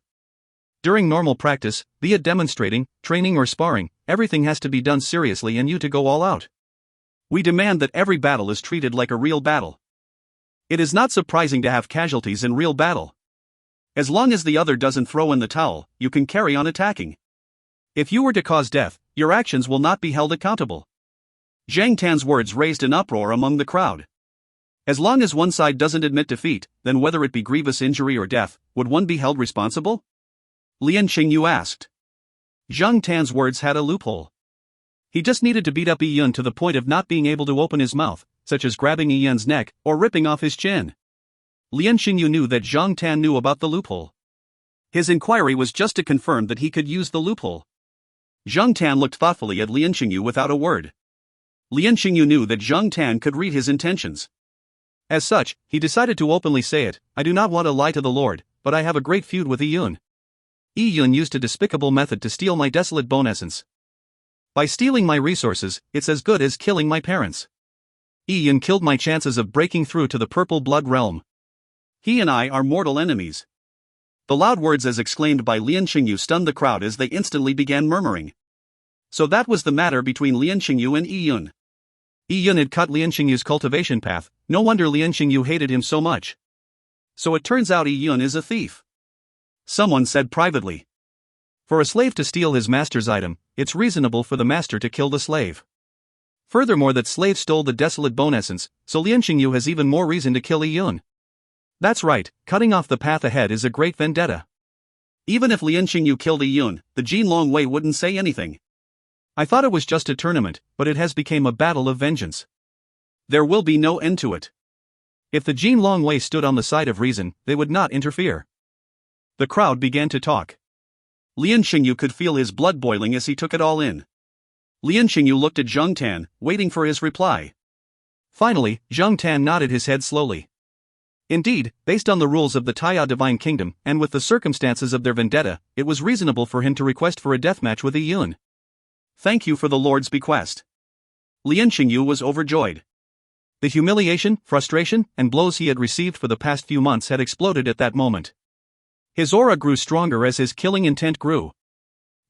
During normal practice, be it demonstrating, training or sparring, everything has to be done seriously and you to go all out. We demand that every battle is treated like a real battle. It is not surprising to have casualties in real battle. As long as the other doesn't throw in the towel, you can carry on attacking. If you were to cause death, your actions will not be held accountable. Zhang Tan's words raised an uproar among the crowd. As long as one side doesn't admit defeat, then whether it be grievous injury or death, would one be held responsible? Lian Xingyu asked. Zhang Tan's words had a loophole. He just needed to beat up Yi Yun to the point of not being able to open his mouth, such as grabbing Yi Yun's neck or ripping off his chin. Lian Xingyu knew that Zhang Tan knew about the loophole. His inquiry was just to confirm that he could use the loophole. Zhang Tan looked thoughtfully at Lian Xingyu without a word. Lian Xingyu knew that Zhang Tan could read his intentions. As such, he decided to openly say it, I do not want to lie to the Lord, but I have a great feud with Yi Yun. Yi Yun used a despicable method to steal my desolate bone essence. By stealing my resources, it's as good as killing my parents. Yi Yun killed my chances of breaking through to the purple blood realm. He and I are mortal enemies. The loud words as exclaimed by Lian Xingyu stunned the crowd as they instantly began murmuring. So that was the matter between Lian Xingyu and Yi Yun. Yi Yun had cut Lian Xingyu's cultivation path, no wonder Lian Xingyu hated him so much. So it turns out Yi Yun is a thief. Someone said privately. For a slave to steal his master's item, it's reasonable for the master to kill the slave. Furthermore, that slave stole the desolate bone essence, so Lian Xingyu has even more reason to kill Yi Yun. That's right, cutting off the path ahead is a great vendetta. Even if Lian Xingyu killed Yi Yun, the Jin Long Wei wouldn't say anything. I thought it was just a tournament, but it has become a battle of vengeance. There will be no end to it. If the Jin Long Wei stood on the side of reason, they would not interfere. The crowd began to talk. Lian Xingyu could feel his blood boiling as he took it all in. Lian Xingyu looked at Zhang Tan, waiting for his reply. Finally, Zhang Tan nodded his head slowly. Indeed, based on the rules of the Taiya Divine Kingdom, and with the circumstances of their vendetta, it was reasonable for him to request for a deathmatch with Yi Yun. Thank you for the Lord's bequest. Lian Xingyu was overjoyed. The humiliation, frustration, and blows he had received for the past few months had exploded at that moment. His aura grew stronger as his killing intent grew.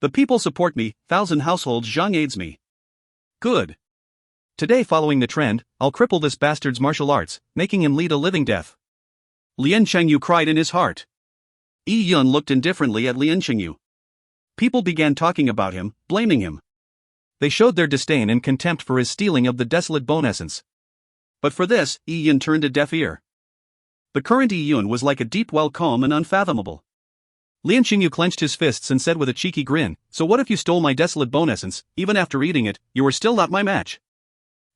The people support me, 1,000 households Zhang aids me. Good. Today, following the trend, I'll cripple this bastard's martial arts, making him lead a living death. Lian Xingyu cried in his heart. Yi Yun looked indifferently at Lian Xingyu. People began talking about him, blaming him. They showed their disdain and contempt for his stealing of the desolate bone essence. But for this, Yi Yun turned a deaf ear. The current Yi Yun was like a deep well, calm and unfathomable. Lian Xingyu clenched his fists and said with a cheeky grin, so what if you stole my desolate bone essence, even after eating it, you were still not my match?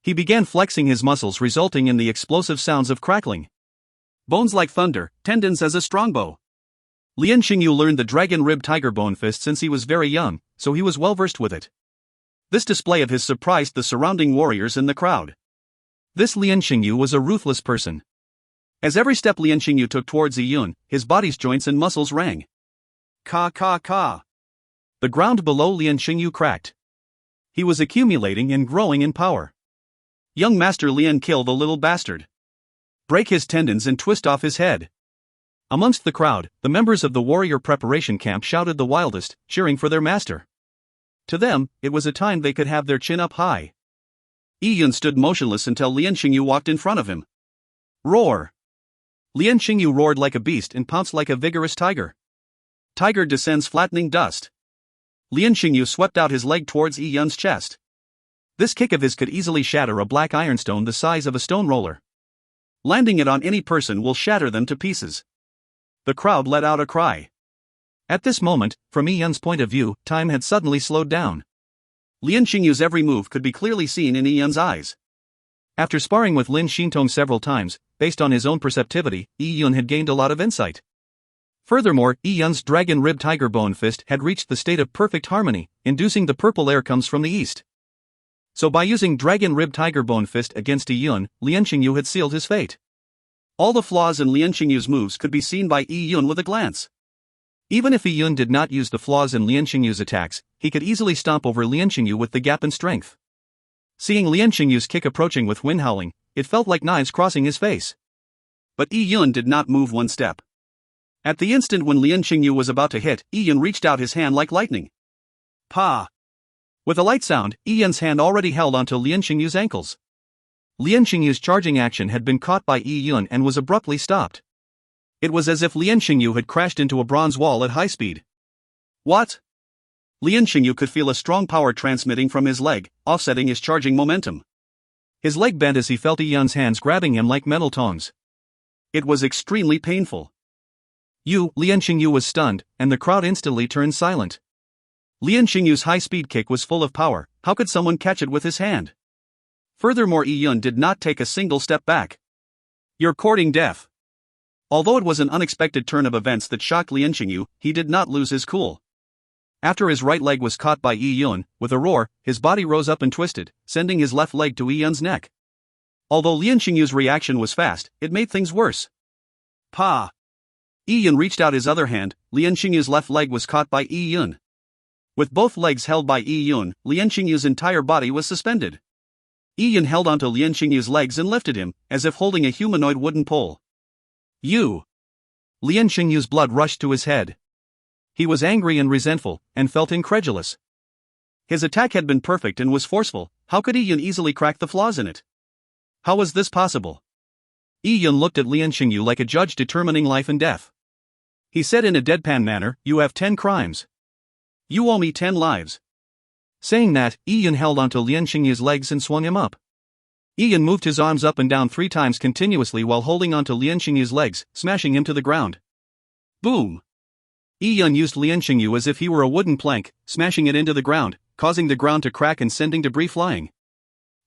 He began flexing his muscles, resulting in the explosive sounds of crackling. Bones like thunder, tendons as a strongbow. Lian Xingyu learned the dragon rib tiger bone fist since he was very young, so he was well versed with it. This display of his surprised the surrounding warriors in the crowd. This Lian Xingyu was a ruthless person. As every step Lian Xingyu took towards Yi Yun, his body's joints and muscles rang. Ka ka ka. The ground below Lian Xingyu cracked. He was accumulating and growing in power. Young Master Lian, kill the little bastard. Break his tendons and twist off his head. Amongst the crowd, the members of the warrior preparation camp shouted the wildest, cheering for their master. To them, it was a time they could have their chin up high. Yi Yun stood motionless until Lian Xingyu walked in front of him. Roar! Lian Xingyu roared like a beast and pounced like a vigorous tiger. Tiger descends flattening dust. Lian Xingyu swept out his leg towards Yi Yun's chest. This kick of his could easily shatter a black ironstone the size of a stone roller. Landing it on any person will shatter them to pieces. The crowd let out a cry. At this moment, from Yi Yun's point of view, time had suddenly slowed down. Lian Xingyu's every move could be clearly seen in Yi Yun's eyes. After sparring with Lin Xintong several times, based on his own perceptivity, Yi Yun had gained a lot of insight. Furthermore, Yi Yun's dragon rib tiger bone fist had reached the state of perfect harmony, inducing the purple air comes from the east. So by using dragon rib tiger bone fist against Yi Yun, Lian Xingyu had sealed his fate. All the flaws in Lian Xingyu's moves could be seen by Yi Yun with a glance. Even if Yi Yun did not use the flaws in Lian Xingyu's attacks, he could easily stomp over Lian Xingyu with the gap in strength. Seeing Lian Xingyu's kick approaching with wind howling, it felt like knives crossing his face. But Yi Yun did not move one step. At the instant when Lian Xingyu was about to hit, Yi Yun reached out his hand like lightning. Pa! With a light sound, Yi Yun's hand already held onto Lian Xingyu's ankles. Lian Xingyu's charging action had been caught by Yi Yun and was abruptly stopped. It was as if Lian Xingyu had crashed into a bronze wall at high speed. What? Lian Xingyu could feel a strong power transmitting from his leg, offsetting his charging momentum. His leg bent as he felt Yi Yun's hands grabbing him like metal tongs. It was extremely painful. Lian Xingyu was stunned, and the crowd instantly turned silent. Lian Xingyu's high-speed kick was full of power. How could someone catch it with his hand? Furthermore, Yi Yun did not take a single step back. You're courting death. Although it was an unexpected turn of events that shocked Lian Xingyu, he did not lose his cool. After his right leg was caught by Yi Yun, with a roar, his body rose up and twisted, sending his left leg to Yi Yun's neck. Although Lian Xingyu's reaction was fast, it made things worse. Pa! Yi Yun reached out his other hand. Lian Xingyu's left leg was caught by Yi Yun. With both legs held by Yi Yun, Lian Xingyu's entire body was suspended. Yi Yun held onto Lian Xingyu's legs and lifted him, as if holding a humanoid wooden pole. Lian Xingyu's blood rushed to his head. He was angry and resentful, and felt incredulous. His attack had been perfect and was forceful. How could Yi Yun easily crack the flaws in it? How was this possible? Yi Yun looked at Lian Xingyu like a judge determining life and death. He said in a deadpan manner, "You have 10 crimes. You owe me 10 lives." Saying that, Yi Yun held onto Lian Xingyu's legs and swung him up. Yi Yun moved his arms up and down 3 times continuously while holding onto Lian Xingyu's legs, smashing him to the ground. Boom! Yi Yun used Lian Xingyu as if he were a wooden plank, smashing it into the ground, causing the ground to crack and sending debris flying.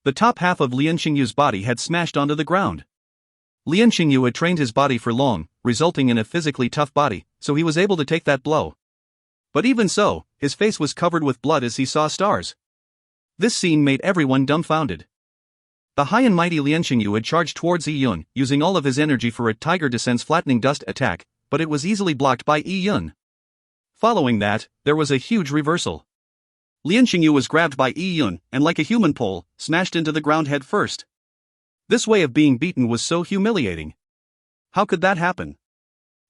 The top half of Lian Xingyu's body had smashed onto the ground. Lian Xingyu had trained his body for long, resulting in a physically tough body, so he was able to take that blow. But even so, his face was covered with blood as he saw stars. This scene made everyone dumbfounded. The high and mighty Lian Xingyu had charged towards Yi Yun, using all of his energy for a Tiger Descends flattening dust attack, but it was easily blocked by Yi Yun. Following that, there was a huge reversal. Lian Xingyu was grabbed by Yi Yun, and like a human pole, smashed into the ground head first. This way of being beaten was so humiliating. How could that happen?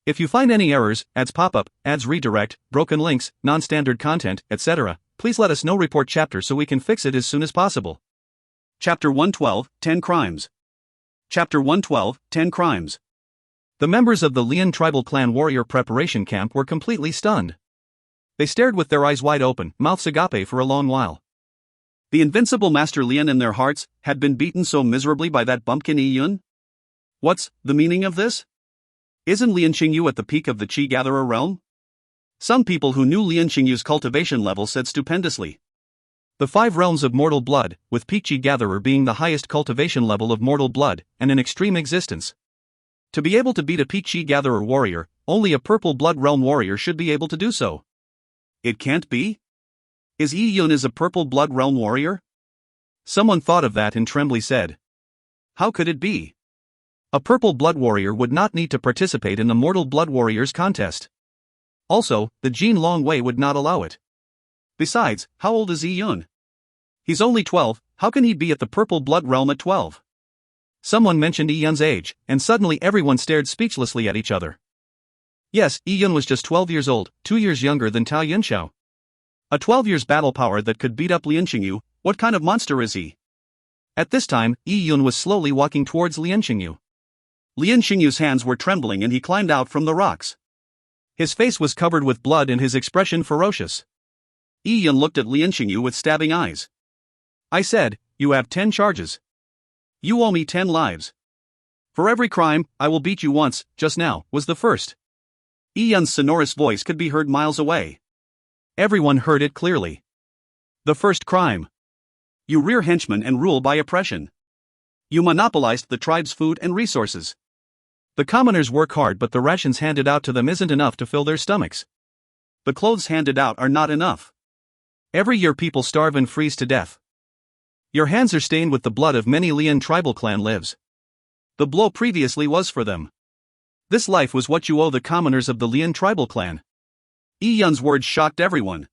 If you find any errors, ads pop-up, ads redirect, broken links, non-standard content, etc., please let us know. Report chapter so we can fix it as soon as possible. Chapter 112, 10 Crimes. Chapter 112, 10 Crimes. The members of the Lian tribal clan warrior preparation camp were completely stunned. They stared with their eyes wide open, mouths agape for a long while. The invincible Master Lian in their hearts had been beaten so miserably by that bumpkin Yi Yun? What's the meaning of this? Isn't Lian Xingyu at the peak of the Qi Gatherer realm? Some people who knew Lian Xingyu's cultivation level said stupendously. The 5 realms of mortal blood, with peak Qi Gatherer being the highest cultivation level of mortal blood, and an extreme existence. To be able to beat a peak Qi Gatherer warrior, only a purple blood realm warrior should be able to do so. It can't be? Is Yi Yun a purple blood realm warrior? Someone thought of that and trembly said. How could it be? A purple blood warrior would not need to participate in the mortal blood warriors contest. Also, the Jin Long Wei would not allow it. Besides, how old is Yi Yun? He's only 12, how can he be at the purple blood realm at 12? Someone mentioned Yi Yun's age, and suddenly everyone stared speechlessly at each other. Yes, Yi Yun was just 12 years old, 2 years younger than Tao Yunxiao. A 12 years battle power that could beat up Lian Xingyu. What kind of monster is he? At this time, Yi Yun was slowly walking towards Lian Xingyu. Lian Xingyu's hands were trembling and he climbed out from the rocks. His face was covered with blood and his expression ferocious. Yi Yun looked at Lian Xingyu with stabbing eyes. I said, you have 10 charges. You owe me 10 lives. For every crime, I will beat you once. Just now, was the first. Yi Yun's sonorous voice could be heard miles away. Everyone heard it clearly. The first crime. You rear henchmen and rule by oppression. You monopolized the tribe's food and resources. The commoners work hard, but the rations handed out to them isn't enough to fill their stomachs. The clothes handed out are not enough. Every year people starve and freeze to death. Your hands are stained with the blood of many Lian tribal clan lives. The blow previously was for them. This life was what you owe the commoners of the Lian tribal clan. Yi Yun's words shocked everyone.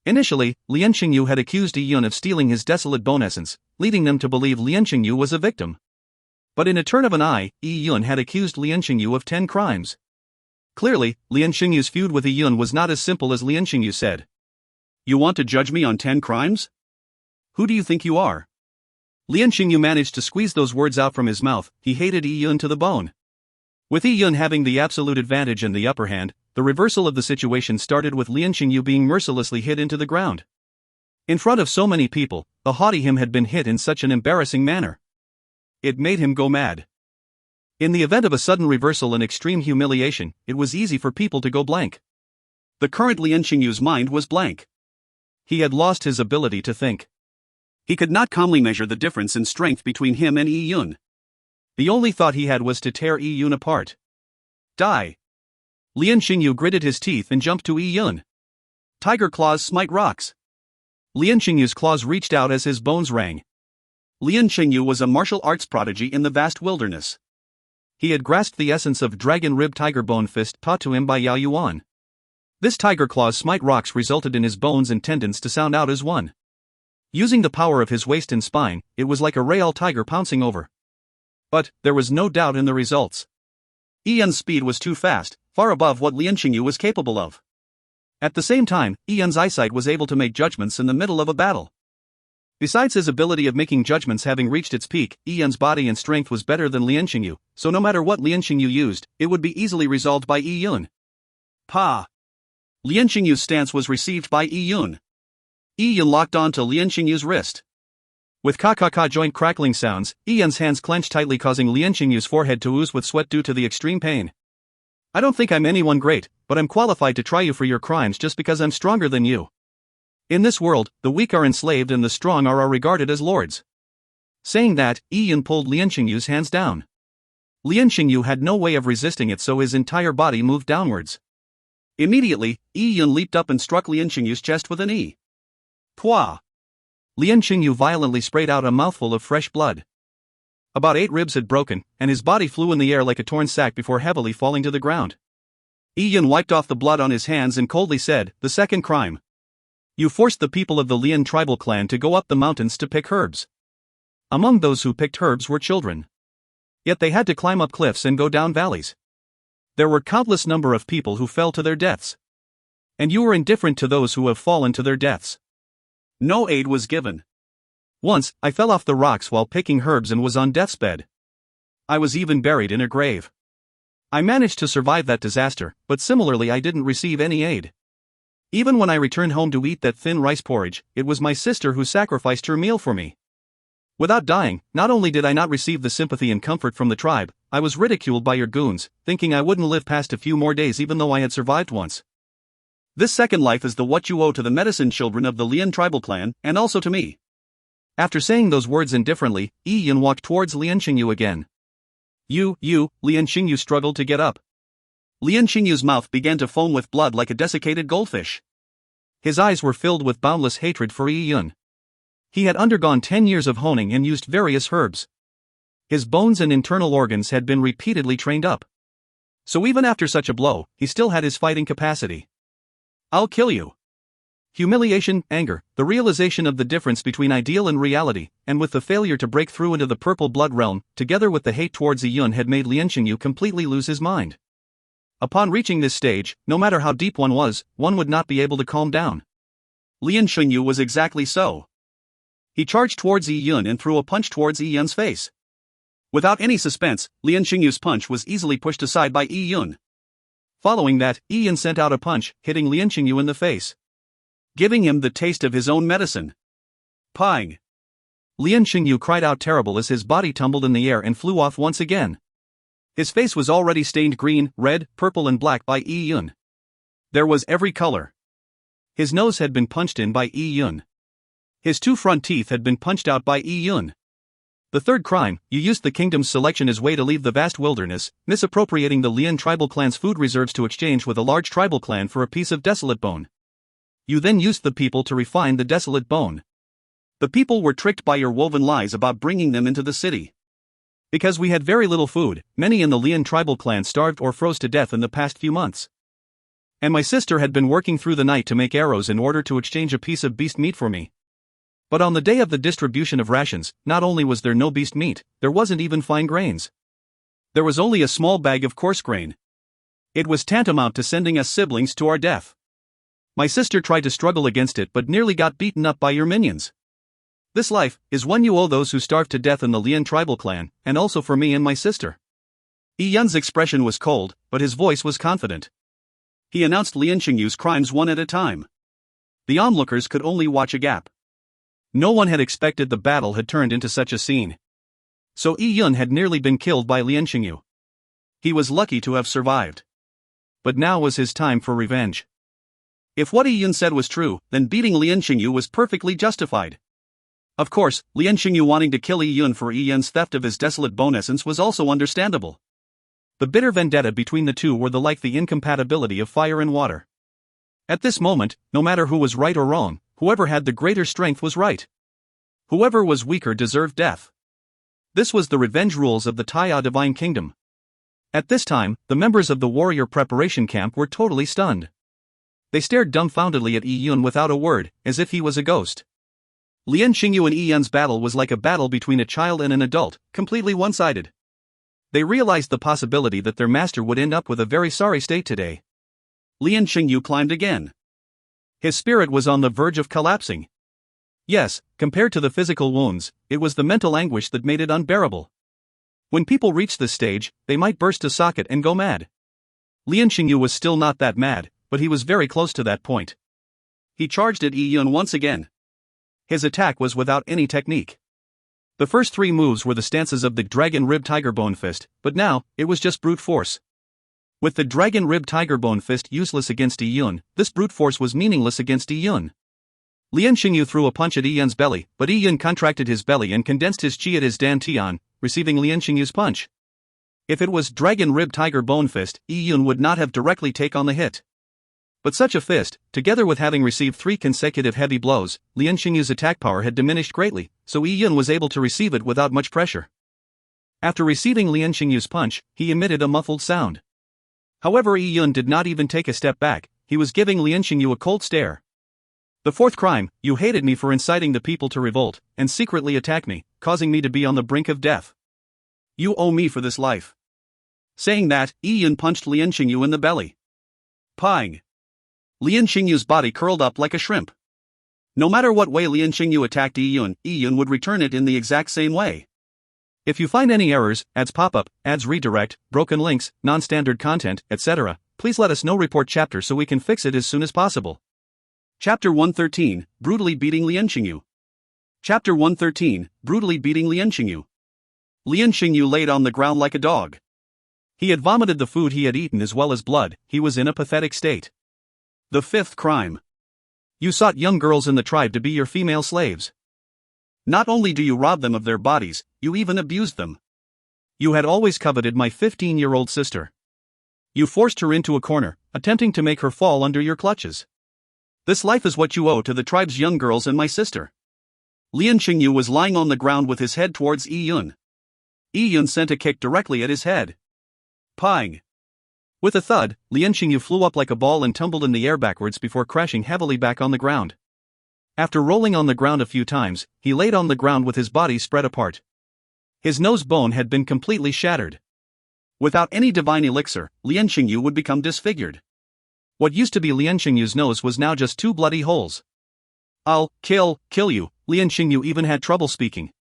Initially, Lian Qingyu had accused Yi Yun of stealing his desolate bone essence, leading them to believe Lian Qingyu was a victim. But in a turn of an eye, Yi Yun had accused Lian Qingyu of 10 crimes. Clearly, Lian Qingyu's feud with Yi Yun was not as simple as Lian Qingyu said. You want to judge me on 10 crimes? Who do you think you are? Lian Qingyu managed to squeeze those words out from his mouth. He hated Yi Yun to the bone. With Yi Yun having the absolute advantage and the upper hand, the reversal of the situation started with Lian Qingyu being mercilessly hit into the ground. In front of so many people, the haughty him had been hit in such an embarrassing manner. It made him go mad. In the event of a sudden reversal and extreme humiliation, it was easy for people to go blank. The current Lian Qingyu's mind was blank. He had lost his ability to think. He could not calmly measure the difference in strength between him and Yi Yun. The only thought he had was to tear Yi Yun apart. Die. Lian Qingyu gritted his teeth and jumped to Yi Yun. Tiger claws smite rocks. Lian Qingyu's claws reached out as his bones rang. Lian Qingyu was a martial arts prodigy in the vast wilderness. He had grasped the essence of dragon rib tiger bone fist taught to him by Yao Yuan. This tiger claws smite rocks resulted in his bones and tendons to sound out as one. Using the power of his waist and spine, it was like a real tiger pouncing over. But there was no doubt in the results. Yi Yun's speed was too fast, far above what Lian Qingyu was capable of. At the same time, Yi Yun's eyesight was able to make judgments in the middle of a battle. Besides his ability of making judgments having reached its peak, Yi Yun's body and strength was better than Lian Qingyu, so no matter what Lian Qingyu used, it would be easily resolved by Yi Yun. Pa! Lian Qingyu's stance was received by Yi Yun. Yi Yun locked on to Lian Qingyu's wrist. With ka-ka-ka joint crackling sounds, Yi Yun's hands clenched tightly, causing Lian Qingyu's forehead to ooze with sweat due to the extreme pain. I don't think I'm anyone great, but I'm qualified to try you for your crimes just because I'm stronger than you. In this world, the weak are enslaved and the strong are regarded as lords. Saying that, Yi Yun pulled Lian Qingyu's hands down. Lian Qingyu had no way of resisting it, so his entire body moved downwards. Immediately, Yi Yun leaped up and struck Lian Qingyu's chest with a knee. Pwah! Lian Qingyu violently sprayed out a mouthful of fresh blood. About 8 ribs had broken, and his body flew in the air like a torn sack before heavily falling to the ground. Yi Yun wiped off the blood on his hands and coldly said, "The second crime. You forced the people of the Lian tribal clan to go up the mountains to pick herbs. Among those who picked herbs were children. Yet they had to climb up cliffs and go down valleys. There were countless number of people who fell to their deaths. And you were indifferent to those who have fallen to their deaths. No aid was given. Once, I fell off the rocks while picking herbs and was on death's bed. I was even buried in a grave. I managed to survive that disaster, but similarly I didn't receive any aid. Even when I returned home to eat that thin rice porridge, it was my sister who sacrificed her meal for me. Without dying, not only did I not receive the sympathy and comfort from the tribe, I was ridiculed by your goons, thinking I wouldn't live past a few more days even though I had survived once. This second life is the what you owe to the medicine children of the Lian tribal clan, and also to me." After saying those words indifferently, Yi Yun walked towards Lian Qingyu again. You, Lian Qingyu struggled to get up. Lian Qingyu's mouth began to foam with blood like a desiccated goldfish. His eyes were filled with boundless hatred for Yi Yun. He had undergone 10 years of honing and used various herbs. His bones and internal organs had been repeatedly trained up. So even after such a blow, he still had his fighting capacity. "I'll kill you." Humiliation, anger, the realization of the difference between ideal and reality, and with the failure to break through into the purple blood realm, together with the hate towards Yi Yun, had made Lian Qingyu completely lose his mind. Upon reaching this stage, no matter how deep one was, one would not be able to calm down. Lian Qingyu was exactly so. He charged towards Yi Yun and threw a punch towards Yi Yun's face. Without any suspense, Lian Qingyu's punch was easily pushed aside by Yi Yun. Following that, Yi Yun sent out a punch, hitting Lian Qingyu in the face, giving him the taste of his own medicine. Pang! Lian Qingyu cried out terrible as his body tumbled in the air and flew off once again. His face was already stained green, red, purple and black by Yi Yun. There was every color. His nose had been punched in by Yi Yun. His two front teeth had been punched out by Yi Yun. The third crime, you used the kingdom's selection as way to leave the vast wilderness, misappropriating the Lian tribal clan's food reserves to exchange with a large tribal clan for a piece of desolate bone. You then used the people to refine the desolate bone. The people were tricked by your woven lies about bringing them into the city. Because we had very little food, many in the Lian tribal clan starved or froze to death in the past few months. And my sister had been working through the night to make arrows in order to exchange a piece of beast meat for me. But on the day of the distribution of rations, not only was there no beast meat, there wasn't even fine grains. There was only a small bag of coarse grain. It was tantamount to sending us siblings to our death. My sister tried to struggle against it but nearly got beaten up by your minions. This life is one you owe those who starved to death in the Lian tribal clan, and also for me and my sister. Yi Yun's expression was cold, but his voice was confident. He announced Lian Xingyu's crimes one at a time. The onlookers could only watch agape. No one had expected the battle had turned into such a scene. So Yi Yun had nearly been killed by Lian Xingyu. He was lucky to have survived. But now was his time for revenge. If what Yi Yun said was true, then beating Lian Xingyu was perfectly justified. Of course, Lian Xingyu wanting to kill Yi Yun for Yi Yun's theft of his desolate bone essence was also understandable. The bitter vendetta between the two were like the incompatibility of fire and water. At this moment, no matter who was right or wrong, whoever had the greater strength was right. Whoever was weaker deserved death. This was the revenge rules of the Taiya Divine Kingdom. At this time, the members of the warrior preparation camp were totally stunned. They stared dumbfoundedly at Yi Yun without a word, as if he was a ghost. Lian Xingyu and Yi Yun's battle was like a battle between a child and an adult, completely one-sided. They realized the possibility that their master would end up with a very sorry state today. Lian Xingyu climbed again. His spirit was on the verge of collapsing. Yes, compared to the physical wounds, it was the mental anguish that made it unbearable. When people reach this stage, they might burst a socket and go mad. Lian Xingyu was still not that mad, but he was very close to that point. He charged at Yi Yun once again. His attack was without any technique. The first three moves were the stances of the Dragon Rib Tiger Bone Fist, but now, it was just brute force. With the Dragon Rib Tiger Bone Fist useless against Yi Yun, this brute force was meaningless against Yi Yun. Lian Xingyu threw a punch at Yi Yun's belly, but Yi Yun contracted his belly and condensed his chi at his Dan Tian, receiving Lian Xingyu's punch. If it was Dragon Rib Tiger Bone Fist, Yi Yun would not have directly taken on the hit. But such a fist, together with having received 3 consecutive heavy blows, Lian Xingyu's attack power had diminished greatly, so Yi Yun was able to receive it without much pressure. After receiving Lian Xingyu's punch, he emitted a muffled sound. However, Yi Yun did not even take a step back, he was giving Lian Xingyu a cold stare. The fourth crime, you hated me for inciting the people to revolt, and secretly attack me, causing me to be on the brink of death. You owe me for this life. Saying that, Yi Yun punched Lian Xingyu in the belly. Pang! Lian Xingyu's body curled up like a shrimp. No matter what way Lian Xingyu attacked Yi Yun would return it in the exact same way. If you find any errors, ads pop up, ads redirect, broken links, non-standard content, etc., please let us know. Report chapter so we can fix it as soon as possible. Chapter 113, Brutally Beating Lian Xingyu. Chapter 113, Brutally Beating Lian Xingyu. Lian Xingyu laid on the ground like a dog. He had vomited the food he had eaten as well as blood, he was in a pathetic state. The fifth crime. You sought young girls in the tribe to be your female slaves. Not only do you rob them of their bodies, you even abused them. You had always coveted my 15-year-old sister. You forced her into a corner, attempting to make her fall under your clutches. This life is what you owe to the tribe's young girls and my sister. Lian Xingyu was lying on the ground with his head towards Yi Yun. Yi Yun sent a kick directly at his head. Pang! With a thud, Lian Xingyu flew up like a ball and tumbled in the air backwards before crashing heavily back on the ground. After rolling on the ground a few times, he laid on the ground with his body spread apart. His nose bone had been completely shattered. Without any divine elixir, Lian Xingyu would become disfigured. What used to be Lian Xingyu's nose was now just 2 bloody holes. I'll kill you, Lian Xingyu even had trouble speaking.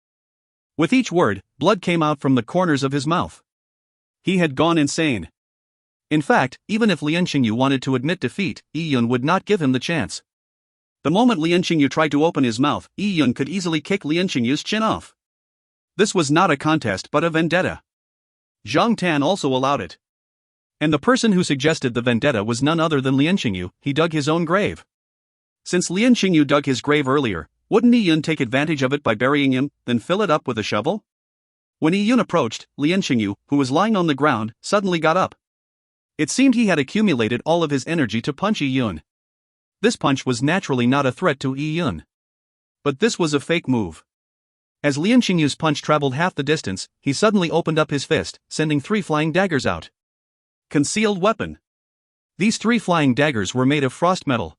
With each word, blood came out from the corners of his mouth. He had gone insane. In fact, even if Lian Xingyu wanted to admit defeat, Yi Yun would not give him the chance. The moment Lian Xingyu tried to open his mouth, Yi Yun could easily kick Lian Xingyu's chin off. This was not a contest but a vendetta. Zhang Tan also allowed it. And the person who suggested the vendetta was none other than Lian Xingyu. He dug his own grave. Since Lian Xingyu dug his grave earlier, Wouldn't Yi Yun take advantage of it by burying him, then fill it up with a shovel? When Yi Yun approached, Lian Xingyu, who was lying on the ground, suddenly got up. It seemed he had accumulated all of his energy to punch Yi Yun. This punch was naturally not a threat to Yi Yun. But this was a fake move. As Lian Xingyu's punch traveled half the distance, he suddenly opened up his fist, sending 3 flying daggers out. Concealed weapon. These 3 flying daggers were made of frost metal.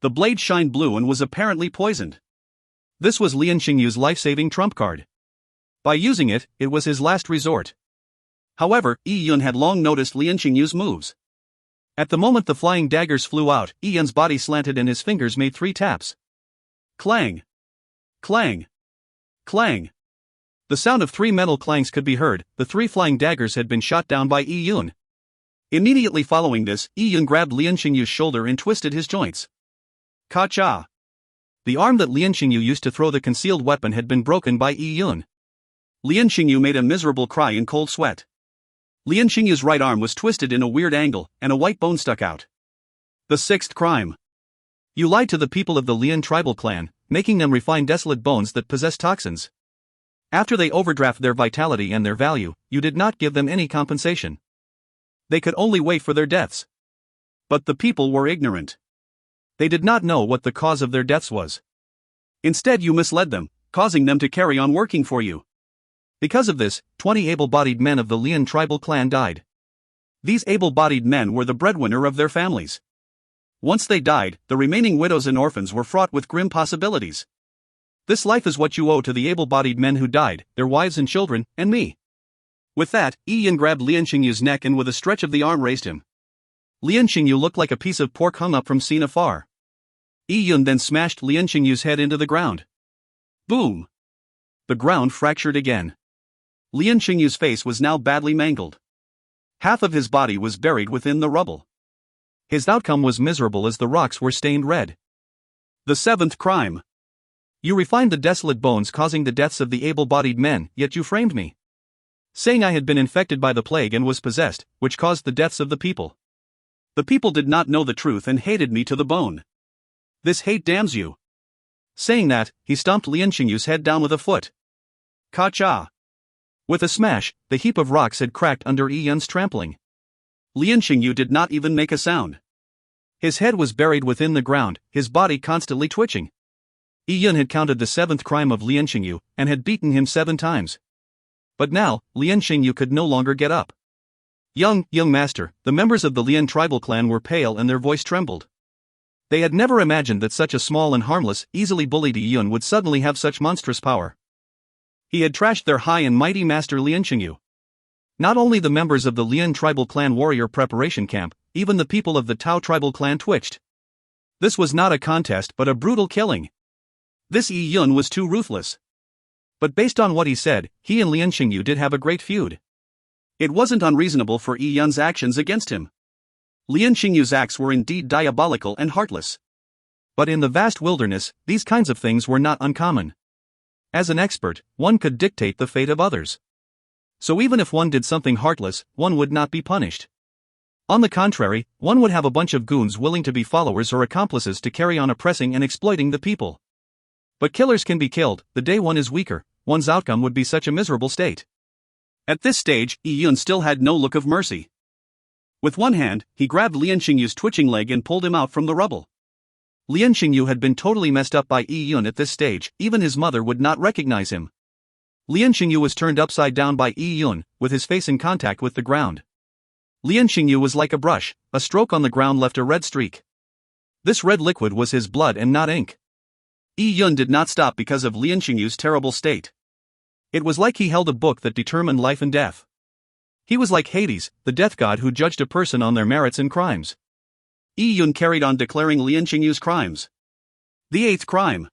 The blade shined blue and was apparently poisoned. This was Lian Xingyu's life-saving trump card. By using it, it was his last resort. However, Yi Yun had long noticed Lian Xingyu's moves. At the moment the flying daggers flew out, Yi Yun's body slanted and his fingers made 3 taps. Clang! Clang! Clang! The sound of 3 metal clangs could be heard. The 3 flying daggers had been shot down by Yi Yun. Immediately following this, Yi Yun grabbed Lian Xingyu's shoulder and twisted his joints. Ka-cha! The arm that Lian Xingyu used to throw the concealed weapon had been broken by Yi Yun. Lian Xingyu made a miserable cry in cold sweat. Lian Xingyu's right arm was twisted in a weird angle, and a white bone stuck out. The 6th crime. You lied to the people of the Lian tribal clan, making them refine desolate bones that possess toxins. After they overdraft their vitality and their value, you did not give them any compensation. They could only wait for their deaths. But the people were ignorant. They did not know what the cause of their deaths was. Instead you misled them, causing them to carry on working for you. Because of this, 20 able-bodied men of the Lian tribal clan died. These able-bodied men were the breadwinner of their families. Once they died, the remaining widows and orphans were fraught with grim possibilities. This life is what you owe to the able-bodied men who died, their wives and children, and me. With that, Yi Yun grabbed Lian Xingyu's neck and with a stretch of the arm raised him. Lian Xingyu looked like a piece of pork hung up from seen afar. Yi Yun then smashed Lian Xingyu's head into the ground. Boom! The ground fractured again. Lian Xingyu's face was now badly mangled. Half of his body was buried within the rubble. His outcome was miserable as the rocks were stained red. The 7th crime. You refined the desolate bones causing the deaths of the able-bodied men, yet you framed me. Saying I had been infected by the plague and was possessed, which caused the deaths of the people. The people did not know the truth and hated me to the bone. This hate damns you. Saying that, he stomped Lian Xingyu's head down with a foot. Ka-cha! With a smash, the heap of rocks had cracked under Yi Yun's trampling. Lian Xingyu did not even make a sound. His head was buried within the ground, his body constantly twitching. Yi Yun had counted the 7th crime of Lian Xingyu, and had beaten him 7 times. But now, Lian Xingyu could no longer get up. Young master, the members of the Lian tribal clan were pale and their voice trembled. They had never imagined that such a small and harmless, easily bullied Yi Yun would suddenly have such monstrous power. He had trashed their high and mighty master Lian Xingyu. Not only the members of the Lian tribal clan warrior preparation camp, even the people of the Tao tribal clan twitched. This was not a contest but a brutal killing. This Yi Yun was too ruthless. But based on what he said, he and Lian Xingyu did have a great feud. It wasn't unreasonable for Yi Yun's actions against him. Lian Xingyu's acts were indeed diabolical and heartless. But in the vast wilderness, these kinds of things were not uncommon. As an expert, one could dictate the fate of others. So even if one did something heartless, one would not be punished. On the contrary, one would have a bunch of goons willing to be followers or accomplices to carry on oppressing and exploiting the people. But killers can be killed. The day one is weaker, one's outcome would be such a miserable state. At this stage, Yi Yun still had no look of mercy. With one hand, he grabbed Lian Xingyu's twitching leg and pulled him out from the rubble. Lian Xingyu had been totally messed up by Yi Yun at this stage, even his mother would not recognize him. Lian Xingyu was turned upside down by Yi Yun, with his face in contact with the ground. Lian Xingyu was like a brush, a stroke on the ground left a red streak. This red liquid was his blood and not ink. Yi Yun did not stop because of Lian Xingyu's terrible state. It was like he held a book that determined life and death. He was like Hades, the death god who judged a person on their merits and crimes. Yi Yun carried on declaring Lian Xingyu's crimes. The 8th crime.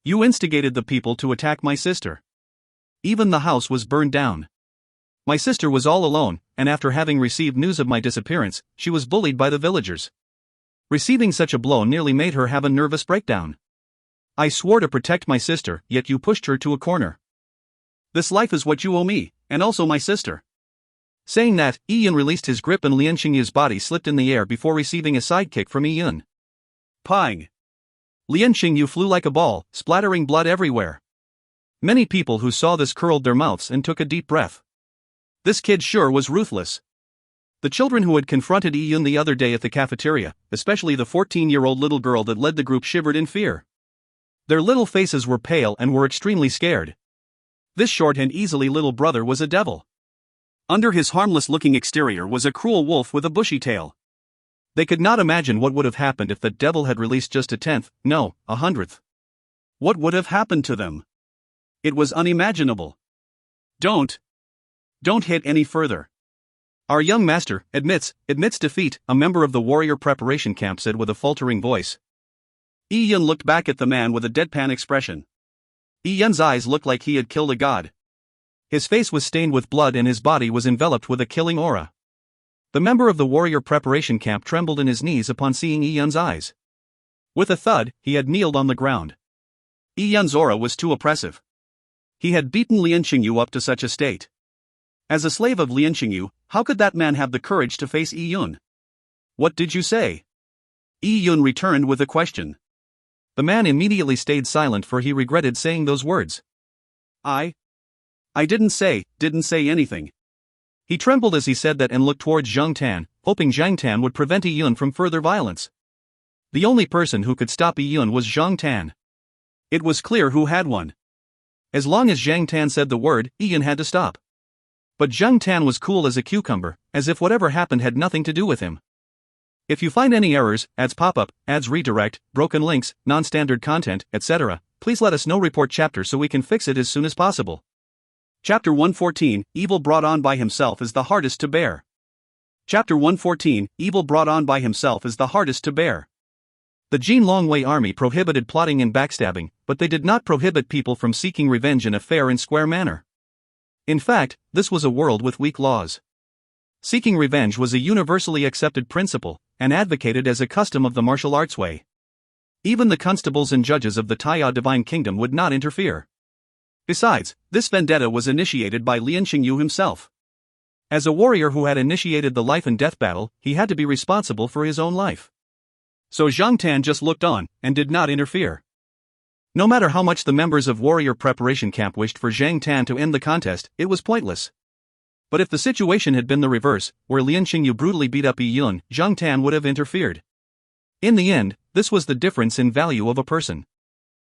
You instigated the people to attack my sister. Even the house was burned down. My sister was all alone, and after having received news of my disappearance, she was bullied by the villagers. Receiving such a blow nearly made her have a nervous breakdown. I swore to protect my sister, yet you pushed her to a corner. This life is what you owe me, and also my sister. Saying that, Yi Yun released his grip and Lian Xingyu's body slipped in the air before receiving a sidekick from Yi Yun. Pang! Lian Xingyu flew like a ball, splattering blood everywhere. Many people who saw this curled their mouths and took a deep breath. This kid sure was ruthless. The children who had confronted Yi Yun the other day at the cafeteria, especially the 14-year-old little girl that led the group, shivered in fear. Their little faces were pale and were extremely scared. This short and easily little brother was a devil. Under his harmless-looking exterior was a cruel wolf with a bushy tail. They could not imagine what would have happened if the devil had released just a 10th, no, a 100th. What would have happened to them? It was unimaginable. Don't hit any further. Our young master admits defeat, a member of the warrior preparation camp said with a faltering voice. Yi Yun looked back at the man with a deadpan expression. Yi Yun's eyes looked like he had killed a god. His face was stained with blood and his body was enveloped with a killing aura. The member of the warrior preparation camp trembled in his knees upon seeing Yi Yun's eyes. With a thud, he had kneeled on the ground. Yi Yun's aura was too oppressive. He had beaten Lian Xingyu up to such a state. As a slave of Lian Xingyu, how could that man have the courage to face Yi Yun? What did you say? Yi Yun returned with a question. The man immediately stayed silent, for he regretted saying those words. I didn't say anything. He trembled as he said that and looked towards Zhang Tan, hoping Zhang Tan would prevent Yi Yun from further violence. The only person who could stop Yi Yun was Zhang Tan. It was clear who had won. As long as Zhang Tan said the word, Yi Yun had to stop. But Zhang Tan was cool as a cucumber, as if whatever happened had nothing to do with him. If you find any errors, ads pop-up, ads redirect, broken links, non-standard content, etc., please let us know. Report chapter so we can fix it as soon as possible. Chapter 114, Evil brought on by himself is the hardest to bear. Chapter 114, Evil brought on by himself is the hardest to bear. The Jin Longwei army prohibited plotting and backstabbing, but they did not prohibit people from seeking revenge in a fair and square manner. In fact, this was a world with weak laws. Seeking revenge was a universally accepted principle, and advocated as a custom of the martial arts way. Even the constables and judges of the Taiya Divine Kingdom would not interfere. Besides, this vendetta was initiated by Lian Xingyu himself. As a warrior who had initiated the life and death battle, he had to be responsible for his own life. So Zhang Tan just looked on, and did not interfere. No matter how much the members of Warrior Preparation Camp wished for Zhang Tan to end the contest, it was pointless. But if the situation had been the reverse, where Lian Xingyu brutally beat up Yi Yun, Zhang Tan would have interfered. In the end, this was the difference in value of a person.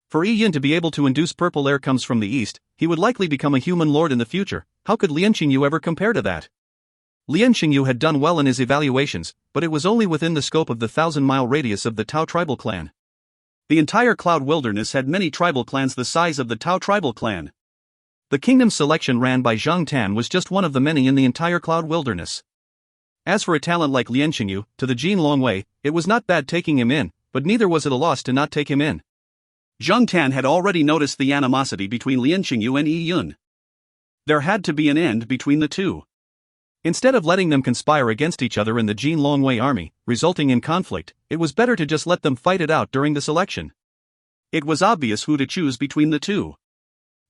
For Yi Yun to be able to induce purple air comes from the east, he would likely become a human lord in the future. How could Lian Xingyu ever compare to that? Lian Xingyu had done well in his evaluations, but it was only within the scope of the 1,000-mile radius of the Tao tribal clan. The entire Cloud Wilderness had many tribal clans the size of the Tao tribal clan. The kingdom's selection ran by Zhang Tan was just one of the many in the entire Cloud Wilderness. As for a talent like Lian Xingyu, to the Jin Longwei, it was not bad taking him in, but neither was it a loss to not take him in. Zhang Tan had already noticed the animosity between Lian Xingyu and Yi Yun. There had to be an end between the two. Instead of letting them conspire against each other in the Jin Longwei army, resulting in conflict, it was better to just let them fight it out during the selection. It was obvious who to choose between the two.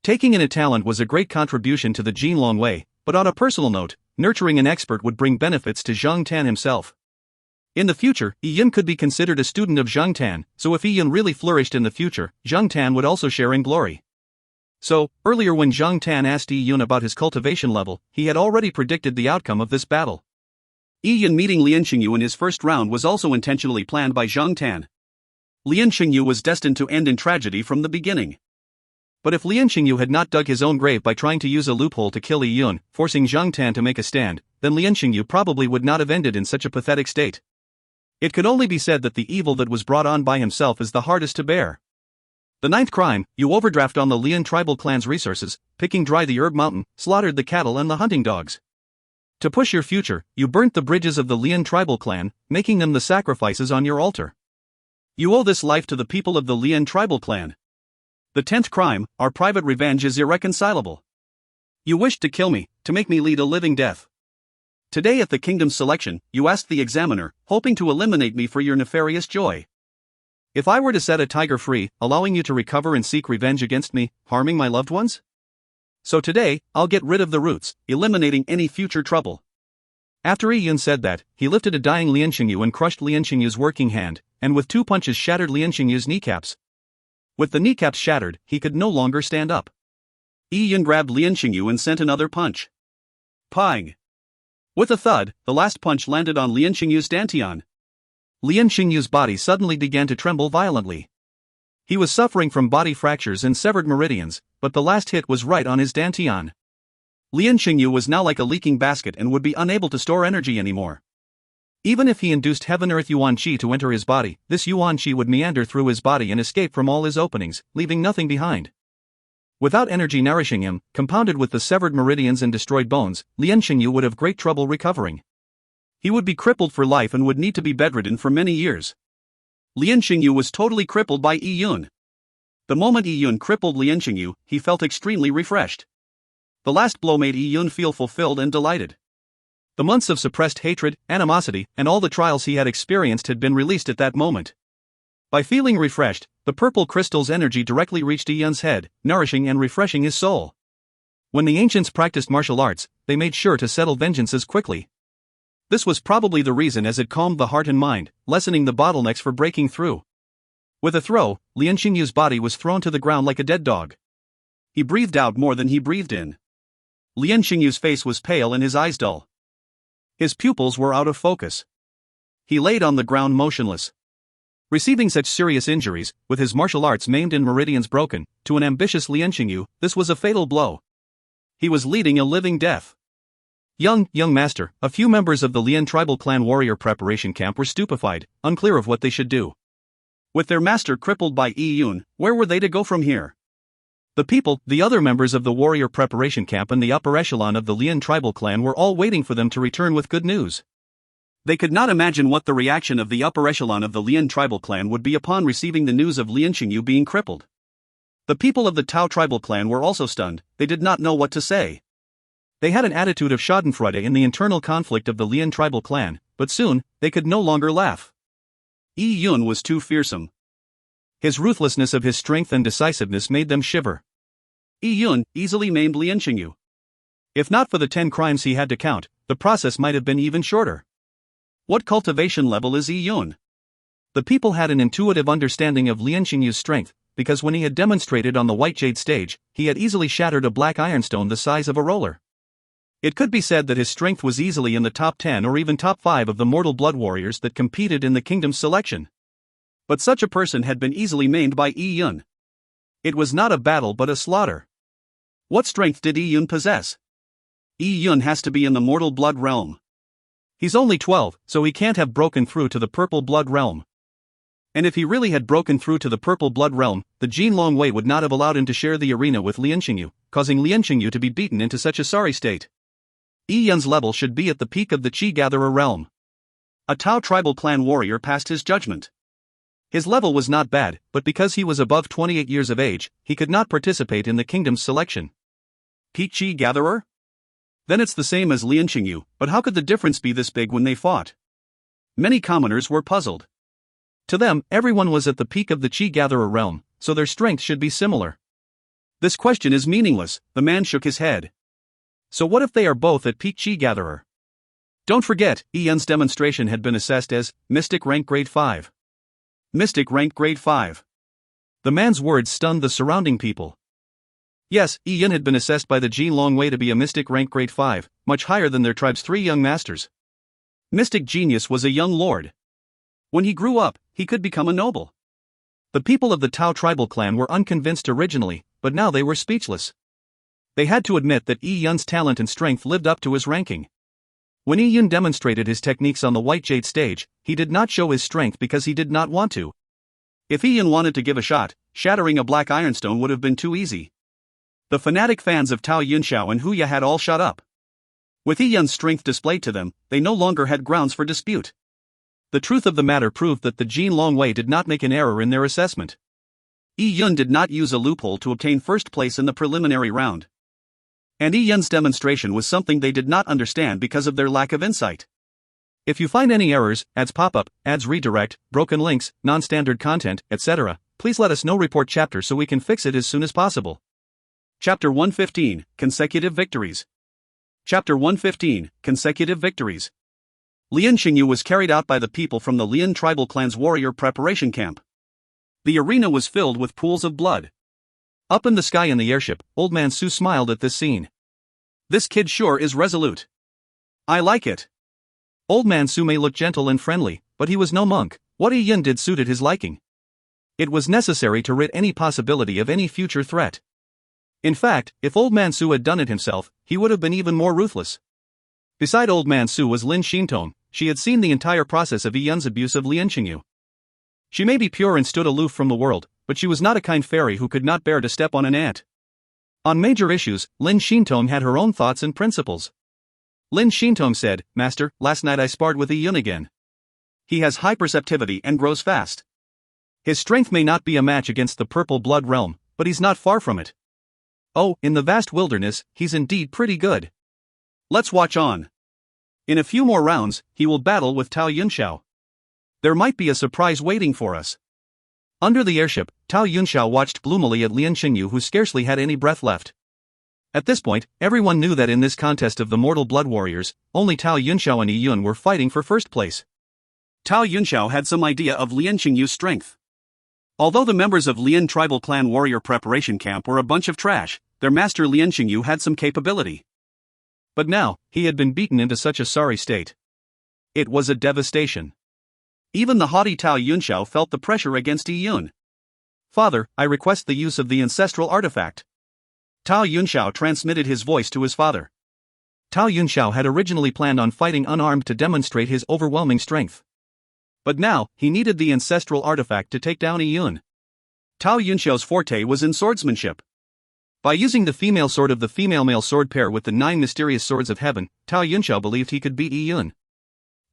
Taking in a talent was a great contribution to the Jin Longwei, but on a personal note, nurturing an expert would bring benefits to Zhang Tan himself. In the future, Yi Yun could be considered a student of Zhang Tan, so if Yi Yun really flourished in the future, Zhang Tan would also share in glory. So, earlier when Zhang Tan asked Yi Yun about his cultivation level, he had already predicted the outcome of this battle. Yi Yun meeting Lian Xingyu in his first round was also intentionally planned by Zhang Tan. Lian Xingyu was destined to end in tragedy from the beginning. But if Lian Xingyu had not dug his own grave by trying to use a loophole to kill Yi Yun, forcing Zhang Tan to make a stand, then Lian Xingyu probably would not have ended in such a pathetic state. It could only be said that the evil that was brought on by himself is the hardest to bear. The ninth crime, you overdraft on the Lian tribal clan's resources, picking dry the herb mountain, slaughtered the cattle and the hunting dogs. To push your future, you burnt the bridges of the Lian tribal clan, making them the sacrifices on your altar. You owe this life to the people of the Lian tribal clan. The 10th crime, our private revenge is irreconcilable. You wished to kill me, to make me lead a living death. Today at the kingdom's selection, you asked the examiner, hoping to eliminate me for your nefarious joy. If I were to set a tiger free, allowing you to recover and seek revenge against me, harming my loved ones? So today, I'll get rid of the roots, eliminating any future trouble. After Yi Yun said that, he lifted a dying Lian Xingyu and crushed Lian Xingyu's working hand, and with 2 punches shattered Lian Xingyu's kneecaps. With the kneecaps shattered, he could no longer stand up. Yi Yun grabbed Lian Xingyu and sent another punch. Pang! With a thud, the last punch landed on Lian Xingyu's dantian. Lian Xingyu's body suddenly began to tremble violently. He was suffering from body fractures and severed meridians, but the last hit was right on his dantian. Lian Xingyu was now like a leaking basket and would be unable to store energy anymore. Even if he induced Heaven Earth Yuan Qi to enter his body, this Yuan Qi would meander through his body and escape from all his openings, leaving nothing behind. Without energy nourishing him, compounded with the severed meridians and destroyed bones, Lian Xingyu would have great trouble recovering. He would be crippled for life and would need to be bedridden for many years. Lian Xingyu was totally crippled by Yi Yun. The moment Yi Yun crippled Lian Xingyu, he felt extremely refreshed. The last blow made Yi Yun feel fulfilled and delighted. The months of suppressed hatred, animosity, and all the trials he had experienced had been released at that moment. By feeling refreshed, the purple crystal's energy directly reached Yi Yun's head, nourishing and refreshing his soul. When the ancients practiced martial arts, they made sure to settle vengeances quickly. This was probably the reason, as it calmed the heart and mind, lessening the bottlenecks for breaking through. With a throw, Lian Xingyu's body was thrown to the ground like a dead dog. He breathed out more than he breathed in. Lian Xingyu's face was pale and his eyes dull. His pupils were out of focus. He laid on the ground motionless. Receiving such serious injuries, with his martial arts maimed and meridians broken, to an ambitious Lian Xingyu, this was a fatal blow. He was leading a living death. Young master, a few members of the Lian tribal clan warrior preparation camp were stupefied, unclear of what they should do. With their master crippled by Yi Yun, where were they to go from here? The people, the other members of the warrior preparation camp and the upper echelon of the Lian tribal clan were all waiting for them to return with good news. They could not imagine what the reaction of the upper echelon of the Lian tribal clan would be upon receiving the news of Lian Xingyu being crippled. The people of the Tao tribal clan were also stunned, they did not know what to say. They had an attitude of schadenfreude in the internal conflict of the Lian tribal clan, but soon, they could no longer laugh. Yi Yun was too fearsome. His ruthlessness of his strength and decisiveness made them shiver. Yi Yun easily maimed Lian Xingyu. If not for the 10 crimes he had to count, the process might have been even shorter. What cultivation level is Yi Yun? The people had an intuitive understanding of Lian Xingyu's strength, because when he had demonstrated on the White Jade stage, he had easily shattered a black ironstone the size of a roller. It could be said that his strength was easily in the top 10 or even top 5 of the mortal blood warriors that competed in the kingdom's selection. But such a person had been easily maimed by Yi Yun. It was not a battle but a slaughter. What strength did Yi Yun possess? Yi Yun has to be in the mortal blood realm. He's only 12, so he can't have broken through to the purple blood realm. And if he really had broken through to the purple blood realm, the Jin Longwei would not have allowed him to share the arena with Lian Xingyu, causing Lian Xingyu to be beaten into such a sorry state. Yi Yun's level should be at the peak of the Qi Gatherer realm. A Tao tribal clan warrior passed his judgment. His level was not bad, but because he was above 28 years of age, he could not participate in the kingdom's selection. Peak Qi Gatherer? Then it's the same as Lian Xingyu, but how could the difference be this big when they fought? Many commoners were puzzled. To them, everyone was at the peak of the Qi Gatherer realm, so their strength should be similar. This question is meaningless, the man shook his head. So what if they are both at peak Qi Gatherer? Don't forget, Yi Yun's demonstration had been assessed as Mystic Rank Grade 5. Mystic Rank Grade 5. The man's words stunned the surrounding people. Yes, Yi Yun had been assessed by the Jin Longwei to be a Mystic Rank Grade 5, much higher than their tribe's 3 young masters. Mystic Genius was a young lord. When he grew up, he could become a noble. The people of the Tao tribal clan were unconvinced originally, but now they were speechless. They had to admit that Yi Yun's talent and strength lived up to his ranking. When Yi Yun demonstrated his techniques on the White Jade stage, he did not show his strength because he did not want to. If Yi Yun wanted to give a shot, shattering a black ironstone would have been too easy. The fanatic fans of Tao Yunxiao and Huya had all shut up. With Yi Yun's strength displayed to them, they no longer had grounds for dispute. The truth of the matter proved that the Jin Longwei did not make an error in their assessment. Yi Yun did not use a loophole to obtain first place in the preliminary round. And Yi Yun's demonstration was something they did not understand because of their lack of insight. If you find any errors, ads pop up, ads redirect, broken links, non-standard content, etc., please let us know. Report chapter so we can fix it as soon as possible. Chapter 115, Consecutive Victories. Chapter 115, Consecutive Victories. Lian Xingyu was carried out by the people from the Lian tribal clan's warrior preparation camp. The arena was filled with pools of blood. Up in the sky in the airship, Old Man Su smiled at this scene. This kid sure is resolute. I like it. Old Man Su may look gentle and friendly, but he was no monk. What Yi Yun did suited his liking. It was necessary to rid any possibility of any future threat. In fact, if Old Man Su had done it himself, he would have been even more ruthless. Beside Old Man Su was Lin Xintong. She had seen the entire process of Yi Yun's abuse of Lian Xingyu. She may be pure and stood aloof from the world, but she was not a kind fairy who could not bear to step on an ant. On major issues, Lin Xintong had her own thoughts and principles. Lin Xintong said, "Master, last night I sparred with Yi Yun again. He has high perceptivity and grows fast. His strength may not be a match against the purple blood realm, but he's not far from it. Oh, in the vast wilderness, he's indeed pretty good. Let's watch on. In a few more rounds, he will battle with Tao Yunxiao. There might be a surprise waiting for us." Under the airship, Tao Yunxiao watched gloomily at Lian Xingyu, who scarcely had any breath left. At this point, everyone knew that in this contest of the mortal blood warriors, only Tao Yunxiao and Yi Yun were fighting for first place. Tao Yunxiao had some idea of Lian Xingyu's strength. Although the members of Lian tribal clan warrior preparation camp were a bunch of trash, their master Lian Xingyu had some capability. But now, he had been beaten into such a sorry state. It was a devastation. Even the haughty Tao Yunxiao felt the pressure against Yi Yun. "Father, I request the use of the ancestral artifact." Tao Yunxiao transmitted his voice to his father. Tao Yunxiao had originally planned on fighting unarmed to demonstrate his overwhelming strength. But now, he needed the ancestral artifact to take down Yi Yun. Tao Yunxiao's forte was in swordsmanship. By using the female sword of the female-male sword pair with the 9 mysterious swords of heaven, Tao Yunxiao believed he could beat Yi Yun.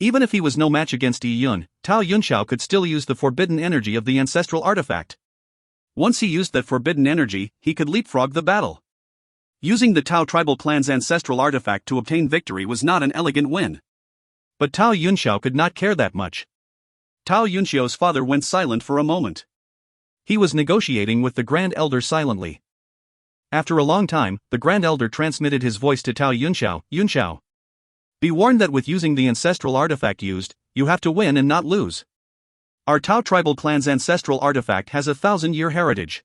Even if he was no match against Yi Yun, Tao Yunxiao could still use the forbidden energy of the ancestral artifact. Once he used that forbidden energy, he could leapfrog the battle. Using the Tao tribal clan's ancestral artifact to obtain victory was not an elegant win. But Tao Yunxiao could not care that much. Tao Yunxiao's father went silent for a moment. He was negotiating with the Grand Elder silently. After a long time, the Grand Elder transmitted his voice to Tao Yunxiao. "Yunxiao. Be warned that with using the ancestral artifact used, you have to win and not lose. Our Tao tribal clan's ancestral artifact has a 1,000-year heritage.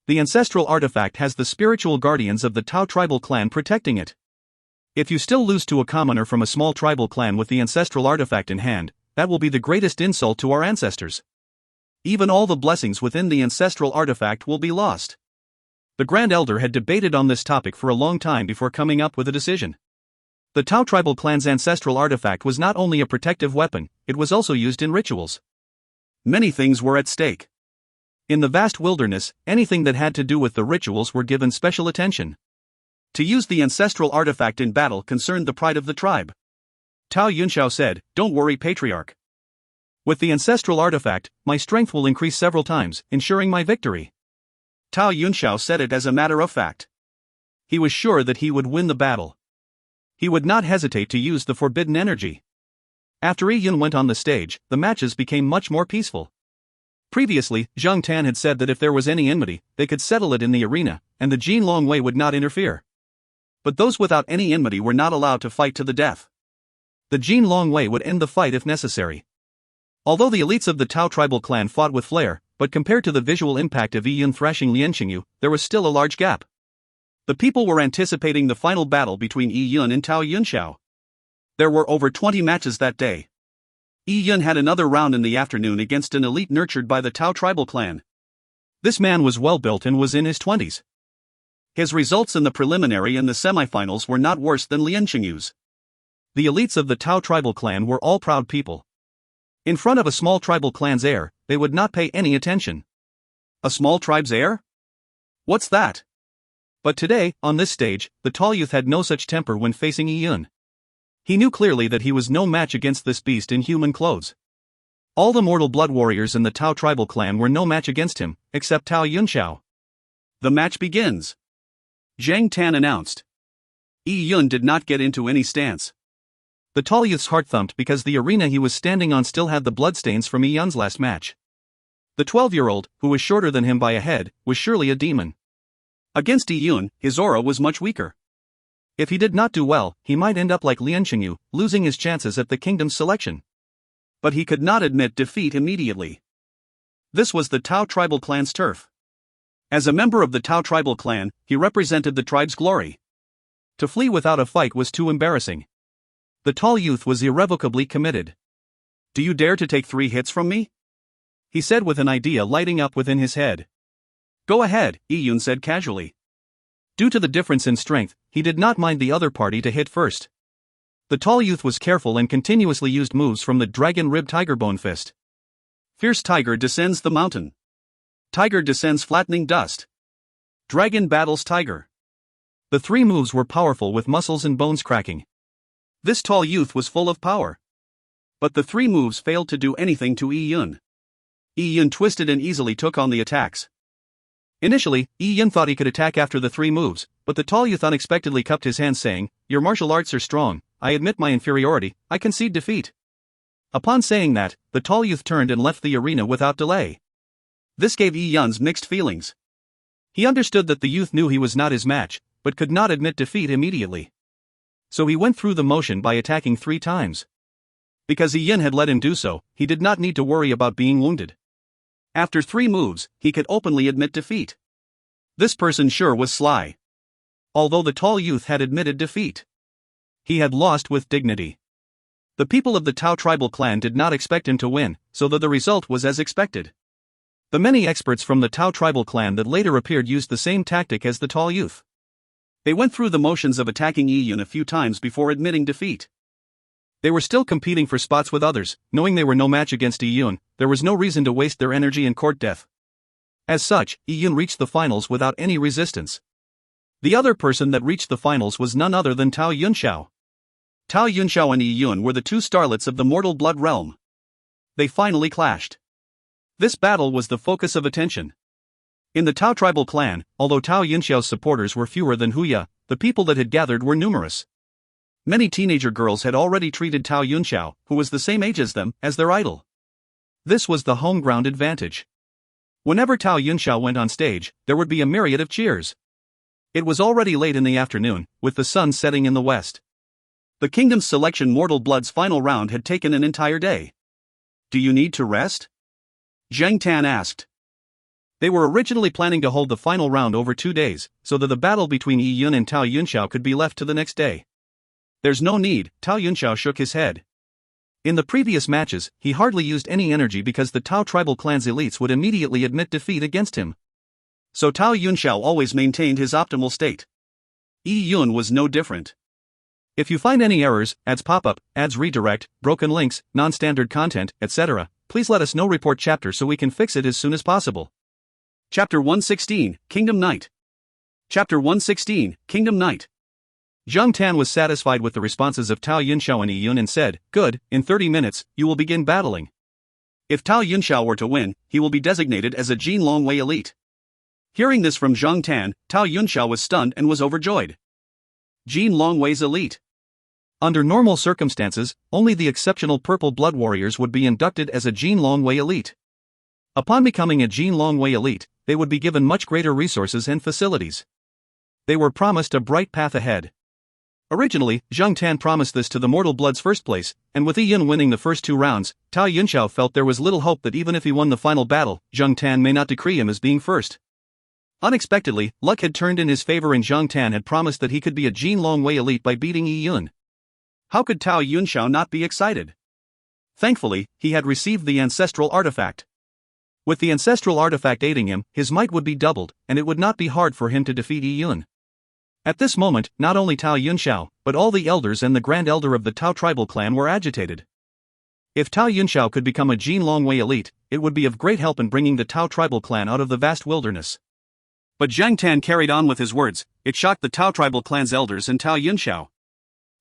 The ancestral artifact has the spiritual guardians of the Tao tribal clan protecting it. If you still lose to a commoner from a small tribal clan with the ancestral artifact in hand, that will be the greatest insult to our ancestors. Even all the blessings within the ancestral artifact will be lost." The Grand Elder had debated on this topic for a long time before coming up with a decision. The Tao tribal clan's ancestral artifact was not only a protective weapon, it was also used in rituals. Many things were at stake. In the vast wilderness, anything that had to do with the rituals were given special attention. To use the ancestral artifact in battle concerned the pride of the tribe. Tao Yunxiao said, "Don't worry, Patriarch. With the ancestral artifact, my strength will increase several times, ensuring my victory." Tao Yunxiao said it as a matter of fact. He was sure that he would win the battle. He would not hesitate to use the forbidden energy. After Yi Yun went on the stage, the matches became much more peaceful. Previously, Zhang Tan had said that if there was any enmity, they could settle it in the arena, and the Jin Longwei would not interfere. But those without any enmity were not allowed to fight to the death. The Jin Longwei would end the fight if necessary. Although the elites of the Tao tribal clan fought with flair, but compared to the visual impact of Yi Yun thrashing Lian Xingyu, there was still a large gap. The people were anticipating the final battle between Yi Yun and Tao Yunxiao. There were over 20 matches that day. Yi Yun had another round in the afternoon against an elite nurtured by the Tao tribal clan. This man was well built and was in his 20s. His results in the preliminary and the semifinals were not worse than Lian Xingyu's. The elites of the Tao tribal clan were all proud people. In front of a small tribal clan's heir, they would not pay any attention. A small tribe's heir? What's that? But today, on this stage, the tall youth had no such temper when facing Yi Yun. He knew clearly that he was no match against this beast in human clothes. All the mortal blood warriors in the Tao tribal clan were no match against him, except Tao Yunxiao. "The match begins," Zhang Tan announced. Yi Yun did not get into any stance. The tall youth's heart thumped because the arena he was standing on still had the bloodstains from Yi Yun's last match. The 12-year-old, who was shorter than him by a head, was surely a demon. Against Yi Yun, his aura was much weaker. If he did not do well, he might end up like Lian Qingyu, losing his chances at the kingdom's selection. But he could not admit defeat immediately. This was the Tao tribal clan's turf. As a member of the Tao tribal clan, he represented the tribe's glory. To flee without a fight was too embarrassing. The tall youth was irrevocably committed. "Do you dare to take 3 hits from me?" he said with an idea lighting up within his head. "Go ahead," Yun said casually. Due to the difference in strength, he did not mind the other party to hit first. The tall youth was careful and continuously used moves from the Dragon Rib Tiger Bone Fist. Fierce Tiger descends the mountain. Tiger descends flattening dust. Dragon battles Tiger. The 3 moves were powerful with muscles and bones cracking. This tall youth was full of power. But the 3 moves failed to do anything to Yun. Yun twisted and easily took on the attacks. Initially, Yun thought he could attack after the 3 moves, but the tall youth unexpectedly cupped his hands saying, "Your martial arts are strong, I admit my inferiority, I concede defeat." Upon saying that, the tall youth turned and left the arena without delay. This gave Yun's mixed feelings. He understood that the youth knew he was not his match, but could not admit defeat immediately. So he went through the motion by attacking 3 times. Because Yun had let him do so, he did not need to worry about being wounded. After 3 moves, he could openly admit defeat. This person sure was sly. Although the tall youth had admitted defeat, he had lost with dignity. The people of the Tao tribal clan did not expect him to win, so that the result was as expected. The many experts from the Tao tribal clan that later appeared used the same tactic as the tall youth. They went through the motions of attacking Yun a few times before admitting defeat. They were still competing for spots with others, knowing they were no match against Yun. There was no reason to waste their energy in court death. As such, Yun reached the finals without any resistance. The other person that reached the finals was none other than Tao Yunxiao. Tao Yunxiao and Yun were the 2 starlets of the mortal blood realm. They finally clashed. This battle was the focus of attention. In the Tao tribal clan, although Tao Yunxiao's supporters were fewer than Huya, the people that had gathered were numerous. Many teenager girls had already treated Tao Yunxiao, who was the same age as them, as their idol. This was the home ground advantage. Whenever Tao Yunxiao went on stage, there would be a myriad of cheers. It was already late in the afternoon, with the sun setting in the west. The Kingdom's Selection Mortal Blood's final round had taken an entire day. "Do you need to rest?" Zheng Tan asked. They were originally planning to hold the final round over 2 days, so that the battle between Yun and Tao Yunxiao could be left to the next day. "There's no need," Tao Yunxiao shook his head. In the previous matches, he hardly used any energy because the Tao tribal clan's elites would immediately admit defeat against him. So Tao Yunxiao always maintained his optimal state. Yun was no different. If you find any errors, ads pop-up, ads redirect, broken links, non-standard content, etc., please let us know. Report chapter so we can fix it as soon as possible. Chapter 116, Kingdom Night. Chapter 116, Kingdom Night. Zheng Tan was satisfied with the responses of Tao Yunxiao and Yun and said, "Good, in 30 minutes, you will begin battling. If Tao Yunxiao were to win, he will be designated as a Jin Longwei elite." Hearing this from Zheng Tan, Tao Yunxiao was stunned and was overjoyed. Jin Longwei's elite. Under normal circumstances, only the exceptional purple blood warriors would be inducted as a Jin Longwei elite. Upon becoming a Jin Longwei elite, they would be given much greater resources and facilities. They were promised a bright path ahead. Originally, Zheng Tan promised this to the Mortal Blood's first place, and with Yun winning the first 2 rounds, Tao Yunxiao felt there was little hope that even if he won the final battle, Zheng Tan may not decree him as being first. Unexpectedly, luck had turned in his favor and Zheng Tan had promised that he could be a Jin Longwei elite by beating Yun. How could Tao Yunxiao not be excited? Thankfully, he had received the ancestral artifact. With the ancestral artifact aiding him, his might would be doubled, and it would not be hard for him to defeat Yun. At this moment, not only Tao Yunxiao, but all the elders and the Grand Elder of the Tao tribal clan were agitated. If Tao Yunxiao could become a Jin Longwei elite, it would be of great help in bringing the Tao tribal clan out of the vast wilderness. But Zheng Tan carried on with his words. It shocked the Tao tribal clan's elders and Tao Yunxiao.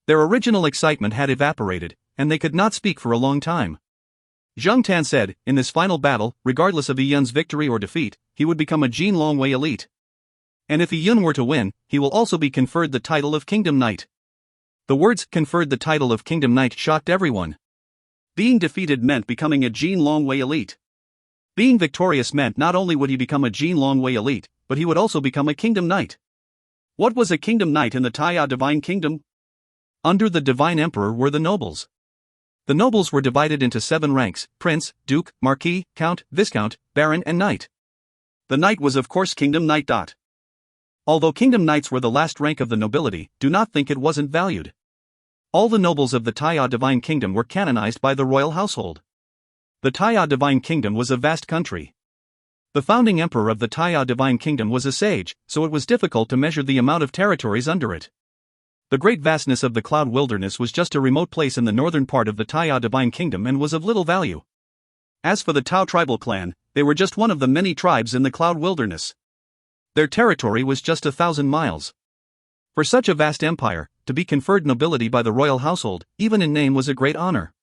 Their original excitement had evaporated, and they could not speak for a long time. Zheng Tan said, in this final battle, regardless of Yun's victory or defeat, he would become a Jin Longwei elite. And if Yun were to win, he will also be conferred the title of Kingdom Knight. The words "conferred the title of Kingdom Knight" shocked everyone. Being defeated meant becoming a Jin Longwei elite. Being victorious meant not only would he become a Jin Longwei elite, but he would also become a Kingdom Knight. What was a kingdom knight in the Taya divine kingdom? Under the divine emperor were the nobles. The nobles were divided into 7 ranks: prince, duke, marquis, count, viscount, baron and knight. The knight was of course kingdom knight. Although kingdom knights were the last rank of the nobility, do not think it wasn't valued. All the nobles of the Taya divine kingdom were canonized by the royal household. The Taya divine kingdom was a vast country. The founding emperor of the Taya divine kingdom was a sage, so it was difficult to measure the amount of territories under it. The great vastness of the cloud wilderness was just a remote place in the northern part of the Taya divine kingdom and was of little value. As for the Tao tribal clan, they were just one of the many tribes in the cloud wilderness. Their territory was just 1,000 miles. For such a vast empire, to be conferred nobility by the royal household, even in name, was a great honor.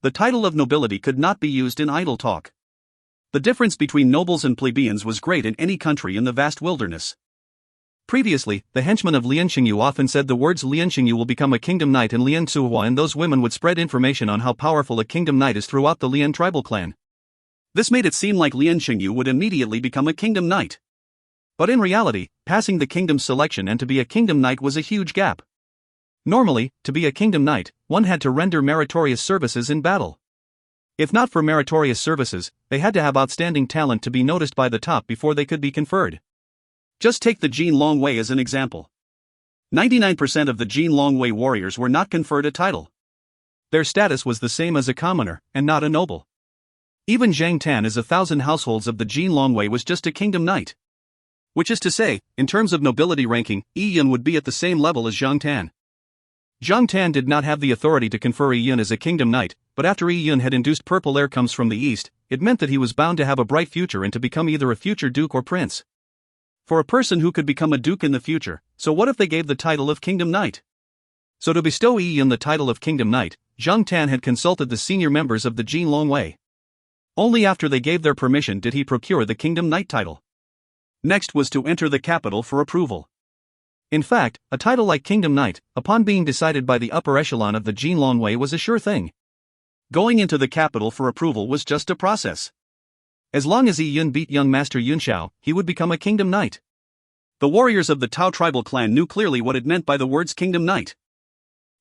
The title of nobility could not be used in idle talk. The difference between nobles and plebeians was great in any country in the vast wilderness. Previously, the henchmen of Lian Xingyu often said the words Lian Xingyu will become a kingdom knight in Lian Tsuhua, and those women would spread information on how powerful a kingdom knight is throughout the Lian tribal clan. This made it seem like Lian Xingyu would immediately become a kingdom knight. But in reality, passing the kingdom's selection and to be a kingdom knight was a huge gap. Normally, to be a kingdom knight, one had to render meritorious services in battle. If not for meritorious services, they had to have outstanding talent to be noticed by the top before they could be conferred. Just take the Jin Longwei as an example. 99% of the Jin Longwei warriors were not conferred a title. Their status was the same as a commoner, and not a noble. Even Zhang Tan as 1,000 households of the Jin Longwei was just a kingdom knight. Which is to say, in terms of nobility ranking, Yi Yun would be at the same level as Zhang Tan. Zhang Tan did not have the authority to confer Yi Yun as a kingdom knight, but after Yi Yun had induced purple air comes from the east, it meant that he was bound to have a bright future and to become either a future duke or prince. For a person who could become a duke in the future, so what if they gave the title of kingdom knight? So to bestow Yi Yun the title of kingdom knight, Zhang Tan had consulted the senior members of the Jin Longwei. Only after they gave their permission did he procure the kingdom knight title. Next was to enter the capital for approval. In fact, a title like kingdom knight, upon being decided by the upper echelon of the Jin Longwei, was a sure thing. Going into the capital for approval was just a process. As long as Yi Yun beat young master Yun Xiao, he would become a kingdom knight. The warriors of the Tao tribal clan knew clearly what it meant by the words kingdom knight.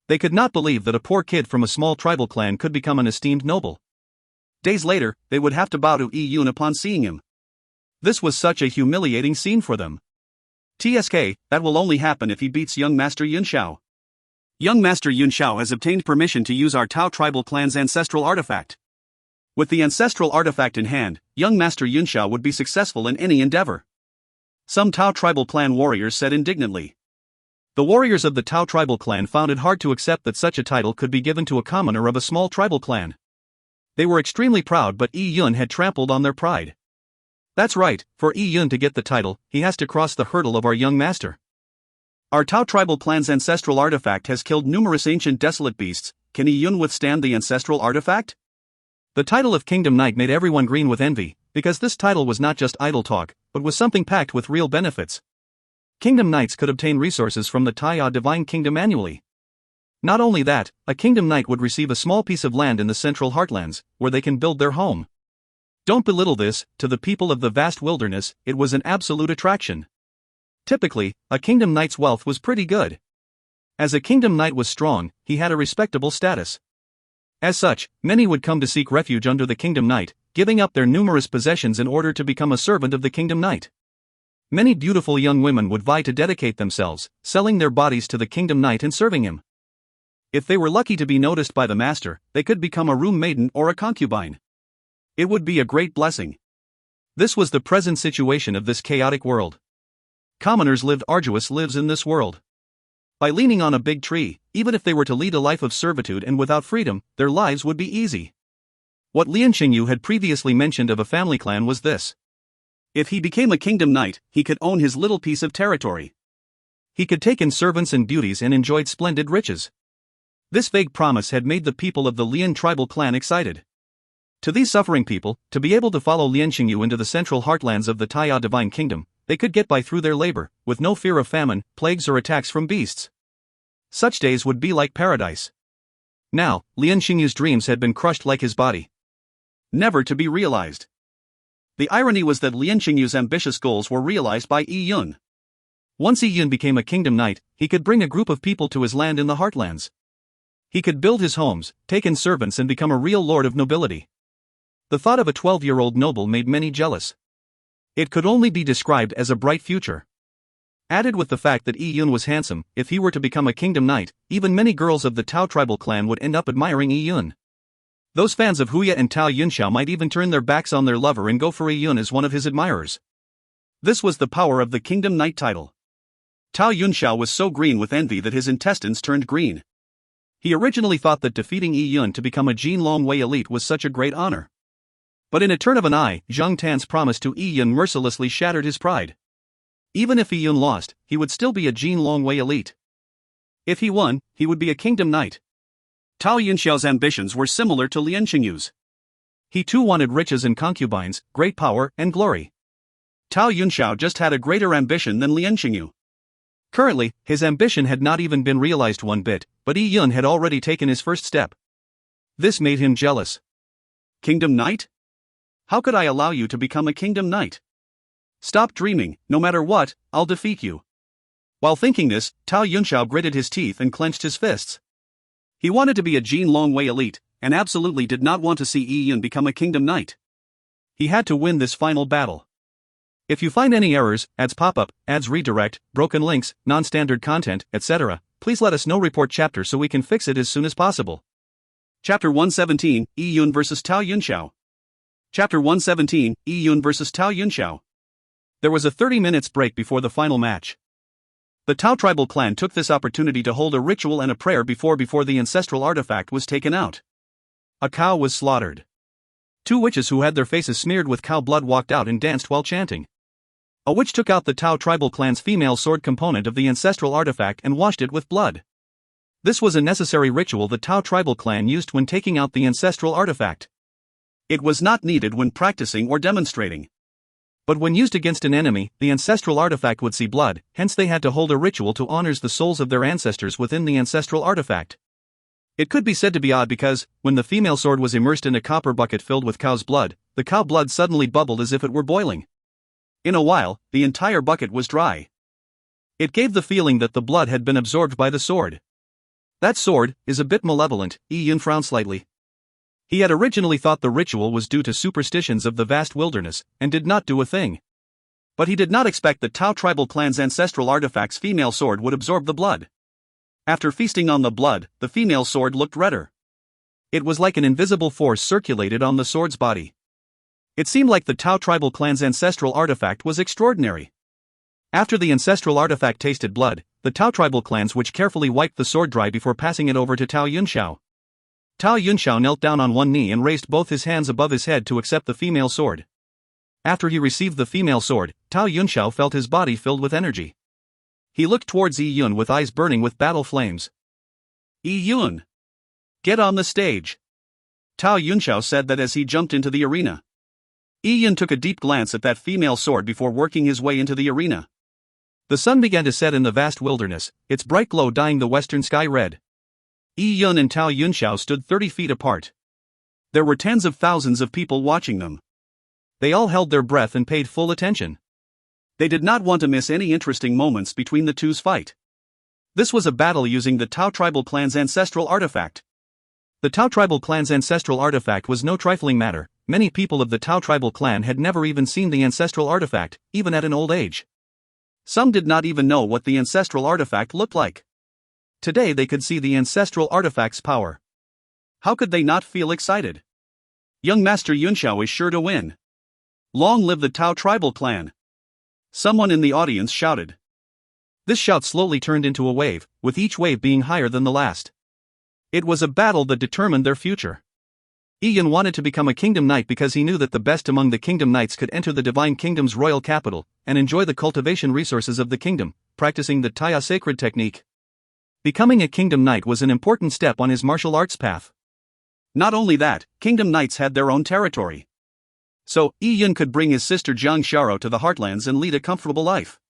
They could not believe that a poor kid from a small tribal clan could become an esteemed noble. Days later, they would have to bow to Yi Yun upon seeing him. This was such a humiliating scene for them. TSK, that will only happen if he beats young master Yun Xiao. Young master Yun Xiao has obtained permission to use our Tao tribal clan's ancestral artifact. With the ancestral artifact in hand, young master Yun Xiao would be successful in any endeavor. Some Tao tribal clan warriors said indignantly. The warriors of the Tao tribal clan found it hard to accept that such a title could be given to a commoner of a small tribal clan. They were extremely proud, but Yi Yun had trampled on their pride. That's right, for Yi Yun to get the title, he has to cross the hurdle of our young master. Our Tao tribal clan's ancestral artifact has killed numerous ancient desolate beasts. Can Yi Yun withstand the ancestral artifact? The title of kingdom knight made everyone green with envy, because this title was not just idle talk, but was something packed with real benefits. Kingdom knights could obtain resources from the Taya divine kingdom annually. Not only that, a kingdom knight would receive a small piece of land in the central heartlands, where they can build their home. Don't belittle this, to the people of the vast wilderness, it was an absolute attraction. Typically, a kingdom knight's wealth was pretty good. As a kingdom knight was strong, he had a respectable status. As such, many would come to seek refuge under the kingdom knight, giving up their numerous possessions in order to become a servant of the kingdom knight. Many beautiful young women would vie to dedicate themselves, selling their bodies to the kingdom knight and serving him. If they were lucky to be noticed by the master, they could become a room maiden or a concubine. It would be a great blessing. This was the present situation of this chaotic world. Commoners lived arduous lives in this world. By leaning on a big tree, even if they were to lead a life of servitude and without freedom, their lives would be easy. What Lian Xingyu had previously mentioned of a family clan was this. If he became a kingdom knight, he could own his little piece of territory. He could take in servants and beauties and enjoyed splendid riches. This vague promise had made the people of the Lian tribal clan excited. To these suffering people, to be able to follow Lian Xingyu into the central heartlands of the Taya divine kingdom, they could get by through their labor, with no fear of famine, plagues or attacks from beasts. Such days would be like paradise. Now, Lian Xingyu's dreams had been crushed like his body. Never to be realized. The irony was that Lian Xingyu's ambitious goals were realized by Yi Yun. Once Yi Yun became a kingdom knight, he could bring a group of people to his land in the heartlands. He could build his homes, take in servants and become a real lord of nobility. The thought of a 12-year-old noble made many jealous. It could only be described as a bright future. Added with the fact that Yi Yun was handsome, if he were to become a kingdom knight, even many girls of the Tao tribal clan would end up admiring Yi Yun. Those fans of Huya and Tao Yunxiao might even turn their backs on their lover and go for Yi Yun as one of his admirers. This was the power of the kingdom knight title. Tao Yunxiao was so green with envy that his intestines turned green. He originally thought that defeating Yi Yun to become a Jin Longwei elite was such a great honor. But in a turn of an eye, Zhang Tan's promise to Yi Yun mercilessly shattered his pride. Even if Yi Yun lost, he would still be a Jin Longwei elite. If he won, he would be a kingdom knight. Tao Yunxiao's ambitions were similar to Lian Qingyu's. He too wanted riches and concubines, great power, and glory. Tao Yunxiao just had a greater ambition than Lian Qingyu. Currently, his ambition had not even been realized one bit, but Yi Yun had already taken his first step. This made him jealous. Kingdom knight? How could I allow you to become a kingdom knight? Stop dreaming, no matter what, I'll defeat you. While thinking this, Tao Yunxiao gritted his teeth and clenched his fists. He wanted to be a Jin Longwei elite, and absolutely did not want to see Yi Yun become a kingdom knight. He had to win this final battle. If you find any errors, ads pop up, ads redirect, broken links, non-standard content, etc., please let us know. Report chapter so we can fix it as soon as possible. Chapter 117, Yi Yun vs Tao Yunxiao. Chapter 117, Yi Yun vs Tao Yunxiao. There was a 30 minutes break before the final match. The Tao tribal clan took this opportunity to hold a ritual and a prayer before the ancestral artifact was taken out. A cow was slaughtered. 2 witches who had their faces smeared with cow blood walked out and danced while chanting. A witch took out the Tao tribal clan's female sword component of the ancestral artifact and washed it with blood. This was a necessary ritual the Tao tribal clan used when taking out the ancestral artifact. It was not needed when practicing or demonstrating. But when used against an enemy, the ancestral artifact would see blood, hence they had to hold a ritual to honor the souls of their ancestors within the ancestral artifact. It could be said to be odd because, when the female sword was immersed in a copper bucket filled with cow's blood, the cow blood suddenly bubbled as if it were boiling. In a while, the entire bucket was dry. It gave the feeling that the blood had been absorbed by the sword. That sword is a bit malevolent, Yi Yun frowned slightly. He had originally thought the ritual was due to superstitions of the vast wilderness, and did not do a thing. But he did not expect the Tao tribal clan's ancestral artifact's female sword would absorb the blood. After feasting on the blood, the female sword looked redder. It was like an invisible force circulated on the sword's body. It seemed like the Tao tribal clan's ancestral artifact was extraordinary. After the ancestral artifact tasted blood, the Tao tribal clans which carefully wiped the sword dry before passing it over to Tao Yunxiao. Tao Yunxiao knelt down on one knee and raised both his hands above his head to accept the female sword. After he received the female sword, Tao Yunxiao felt his body filled with energy. He looked towards Yi Yun with eyes burning with battle flames. Yi Yun! Get on the stage! Tao Yunxiao said that as he jumped into the arena. Yi Yun took a deep glance at that female sword before working his way into the arena. The sun began to set in the vast wilderness, its bright glow dyeing the western sky red. Yi Yun and Tao Yunxiao stood 30 feet apart. There were tens of thousands of people watching them. They all held their breath and paid full attention. They did not want to miss any interesting moments between the two's fight. This was a battle using the Tao tribal clan's ancestral artifact. The Tao tribal clan's ancestral artifact was no trifling matter. Many people of the Tao tribal clan had never even seen the ancestral artifact, even at an old age. Some did not even know what the ancestral artifact looked like. Today they could see the ancestral artifact's power. How could they not feel excited? Young Master Yunxiao is sure to win. Long live the Tao tribal clan! Someone in the audience shouted. This shout slowly turned into a wave, with each wave being higher than the last. It was a battle that determined their future. Yi Yun wanted to become a kingdom knight because he knew that the best among the kingdom knights could enter the divine kingdom's royal capital, and enjoy the cultivation resources of the kingdom, practicing the Taya sacred technique. Becoming a kingdom knight was an important step on his martial arts path. Not only that, kingdom knights had their own territory. So, Yi Yun could bring his sister Jiang Xiao to the heartlands and lead a comfortable life.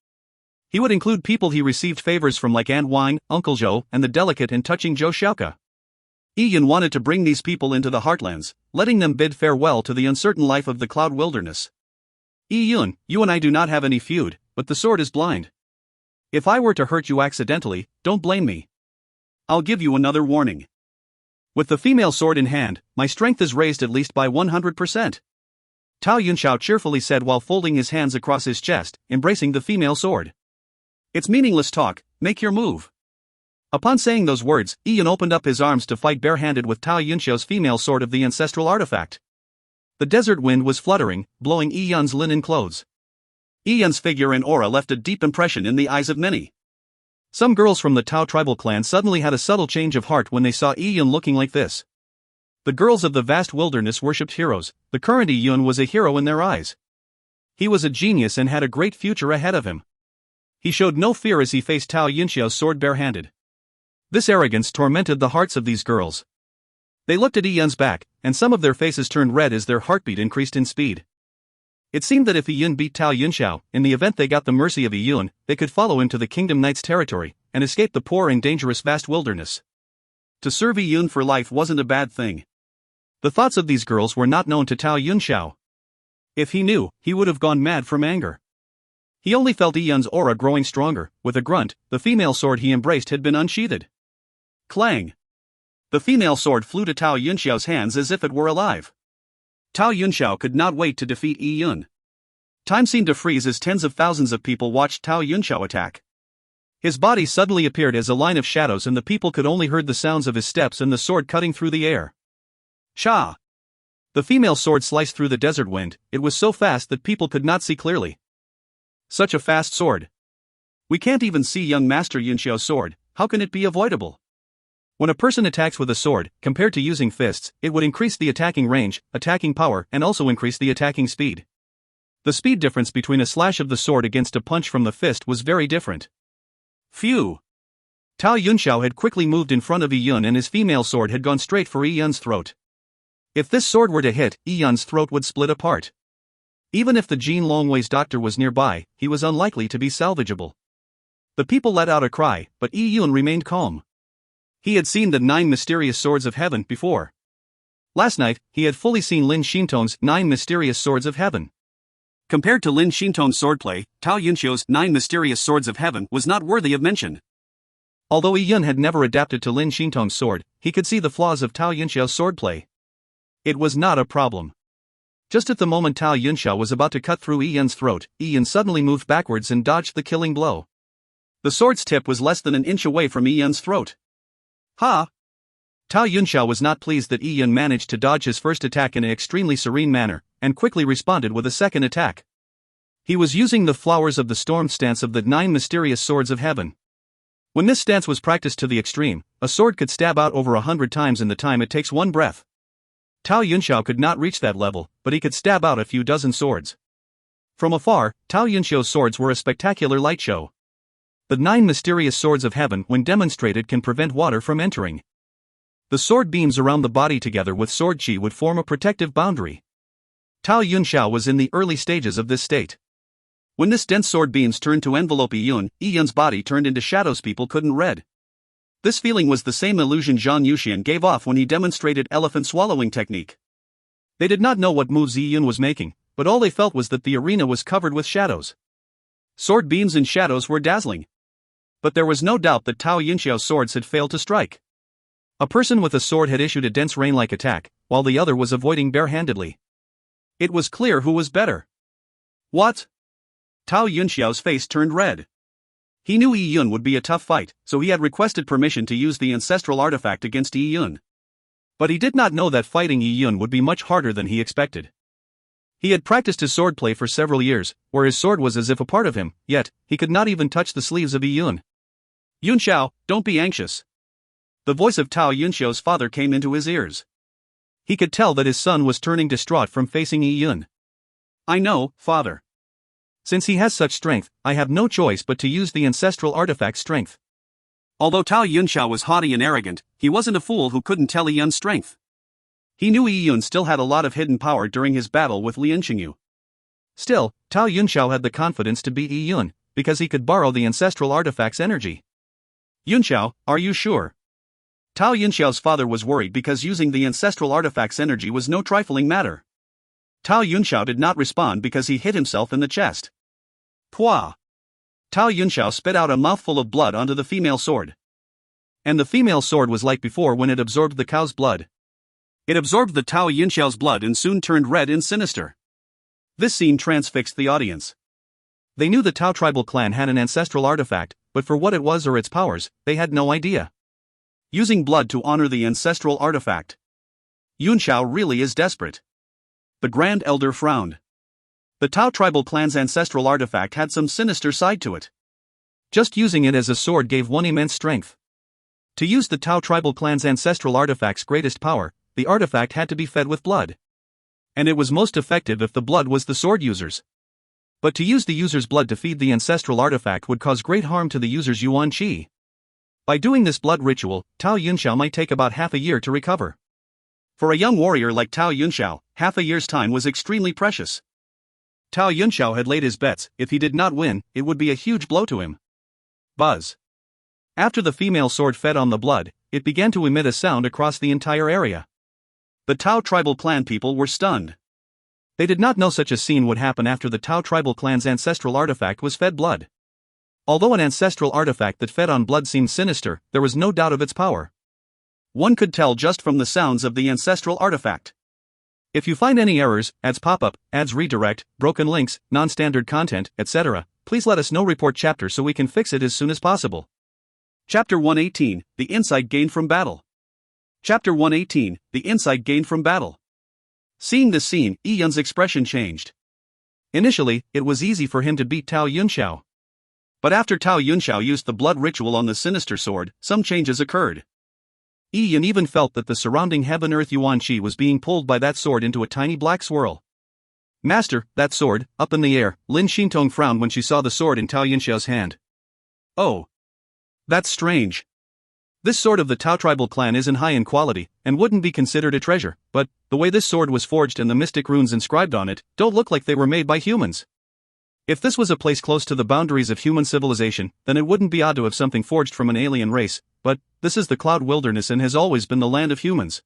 He would include people he received favors from like Aunt Wine, Uncle Zhou, and the delicate and touching Zhou Xiaoka. Yi Yun wanted to bring these people into the heartlands, letting them bid farewell to the uncertain life of the cloud wilderness. Yi Yun, you and I do not have any feud, but the sword is blind. If I were to hurt you accidentally, don't blame me. I'll give you another warning. With the female sword in hand, my strength is raised at least by 100%. Tao Yunxiao cheerfully said while folding his hands across his chest, embracing the female sword. It's meaningless talk, make your move. Upon saying those words, Yun opened up his arms to fight barehanded with Tao Yunxiao's female sword of the ancestral artifact. The desert wind was fluttering, blowing Yun's linen clothes. Yun's figure and aura left a deep impression in the eyes of many. Some girls from the Tao tribal clan suddenly had a subtle change of heart when they saw Yun looking like this. The girls of the vast wilderness worshipped heroes. The current Yun was a hero in their eyes. He was a genius and had a great future ahead of him. He showed no fear as he faced Tao Yunxiao's sword barehanded. This arrogance tormented the hearts of these girls. They looked at Yun's back, and some of their faces turned red as their heartbeat increased in speed. It seemed that if Yun beat Tao Yunxiao, in the event they got the mercy of Yun, they could follow him to the Kingdom Knight's territory, and escape the poor and dangerous vast wilderness. To serve Yun for life wasn't a bad thing. The thoughts of these girls were not known to Tao Yunxiao. If he knew, he would have gone mad from anger. He only felt Yun's aura growing stronger. With a grunt, the female sword he embraced had been unsheathed. Clang! The female sword flew to Tao Yunxiao's hands as if it were alive. Tao Yunxiao could not wait to defeat Yun. Time seemed to freeze as tens of thousands of people watched Tao Yunxiao attack. His body suddenly appeared as a line of shadows and the people could only hear the sounds of his steps and the sword cutting through the air. Sha! The female sword sliced through the desert wind. It was so fast that people could not see clearly. Such a fast sword. We can't even see young Master Yunxiao's sword, how can it be avoidable? When a person attacks with a sword, compared to using fists, it would increase the attacking range, attacking power, and also increase the attacking speed. The speed difference between a slash of the sword against a punch from the fist was very different. Phew! Tao Yunxiao had quickly moved in front of Yun and his female sword had gone straight for Yun's throat. If this sword were to hit, Yun's throat would split apart. Even if the Jin Longwei's doctor was nearby, he was unlikely to be salvageable. The people let out a cry, but Yun remained calm. He had seen the 9 mysterious swords of heaven before. Last night, he had fully seen Lin Xintong's 9 mysterious swords of heaven. Compared to Lin Xintong's swordplay, Tao Yunxiao's 9 mysterious swords of heaven was not worthy of mention. Although Yun had never adapted to Lin Xintong's sword, he could see the flaws of Tao Yunxiao's swordplay. It was not a problem. Just at the moment Tao Yunxiao was about to cut through Yun's throat, Yun suddenly moved backwards and dodged the killing blow. The sword's tip was less than an inch away from Yun's throat. Ha! Tao Yunxiao was not pleased that Yun managed to dodge his first attack in an extremely serene manner, and quickly responded with a second attack. He was using the flowers of the storm stance of the 9 mysterious swords of heaven. When this stance was practiced to the extreme, a sword could stab out over 100 times in the time it takes one breath. Tao Yunxiao could not reach that level, but he could stab out a few dozen swords. From afar, Tao Yunxiao's swords were a spectacular light show. The 9 mysterious swords of heaven, when demonstrated, can prevent water from entering. The sword beams around the body together with sword chi would form a protective boundary. Tao Yunxiao was in the early stages of this state. When this dense sword beams turned to envelope Yun's body turned into shadows people couldn't read. This feeling was the same illusion Zhang Yuxian gave off when he demonstrated elephant swallowing technique. They did not know what moves Yun was making, but all they felt was that the arena was covered with shadows. Sword beams and shadows were dazzling. But there was no doubt that Tao Yunxiao's swords had failed to strike. A person with a sword had issued a dense rain-like attack, while the other was avoiding barehandedly. It was clear who was better. What? Tao Yunxiao's face turned red. He knew Yun would be a tough fight, so he had requested permission to use the ancestral artifact against Yun. But he did not know that fighting Yun would be much harder than he expected. He had practiced his swordplay for several years, where his sword was as if a part of him, yet, he could not even touch the sleeves of Yun. Yunxiao, don't be anxious. The voice of Tao Yunxiao's father came into his ears. He could tell that his son was turning distraught from facing Yun. I know, father. Since he has such strength, I have no choice but to use the ancestral artifact's strength. Although Tao Yunxiao was haughty and arrogant, he wasn't a fool who couldn't tell Yun's strength. He knew Yun still had a lot of hidden power during his battle with Lian Qingyu. Still, Tao Yunxiao had the confidence to beat Yun, because he could borrow the ancestral artifact's energy. Yunxiao, are you sure? Tao Yunxiao's father was worried because using the ancestral artifact's energy was no trifling matter. Tao Yunxiao did not respond because he hit himself in the chest. Pwah! Tao Yunxiao spit out a mouthful of blood onto the female sword. And the female sword was like before when it absorbed the cow's blood. It absorbed the Tao Yunxiao's blood and soon turned red and sinister. This scene transfixed the audience. They knew the Tao tribal clan had an ancestral artifact, but for what it was or its powers, they had no idea. Using blood to honor the ancestral artifact. Yunxiao really is desperate. The Grand Elder frowned. The Tao tribal clan's ancestral artifact had some sinister side to it. Just using it as a sword gave one immense strength. To use the Tao tribal clan's ancestral artifact's greatest power, the artifact had to be fed with blood. And it was most effective if the blood was the sword user's. But to use the user's blood to feed the ancestral artifact would cause great harm to the user's yuan qi. By doing this blood ritual, Tao Yunxiao might take about half a year to recover. For a young warrior like Tao Yunxiao, half a year's time was extremely precious. Tao Yunxiao had laid his bets. If he did not win, it would be a huge blow to him. Buzz. After the female sword fed on the blood, it began to emit a sound across the entire area. The Tao tribal clan people were stunned. They did not know such a scene would happen after the Tao tribal clan's ancestral artifact was fed blood. Although an ancestral artifact that fed on blood seemed sinister, there was no doubt of its power. One could tell just from the sounds of the ancestral artifact. If you find any errors, ads pop up, ads redirect, broken links, non-standard content, etc., please let us know. Report chapter so we can fix it as soon as possible. Chapter 118, The Insight Gained from Battle. Chapter 118, The Insight Gained from Battle. Seeing this scene, Yi Yun's expression changed. Initially, it was easy for him to beat Tao Yunxiao. But after Tao Yunxiao used the blood ritual on the sinister sword, some changes occurred. Yi Yun even felt that the surrounding heaven-earth yuan qi was being pulled by that sword into a tiny black swirl. Master, that sword, up in the air. Lin Xintong frowned when she saw the sword in Tao Yunxiao's hand. Oh. That's strange. This sword of the Tao tribal clan isn't high in quality, and wouldn't be considered a treasure, but the way this sword was forged and the mystic runes inscribed on it don't look like they were made by humans. If this was a place close to the boundaries of human civilization, then it wouldn't be odd to have something forged from an alien race, but this is the Cloud Wilderness and has always been the land of humans.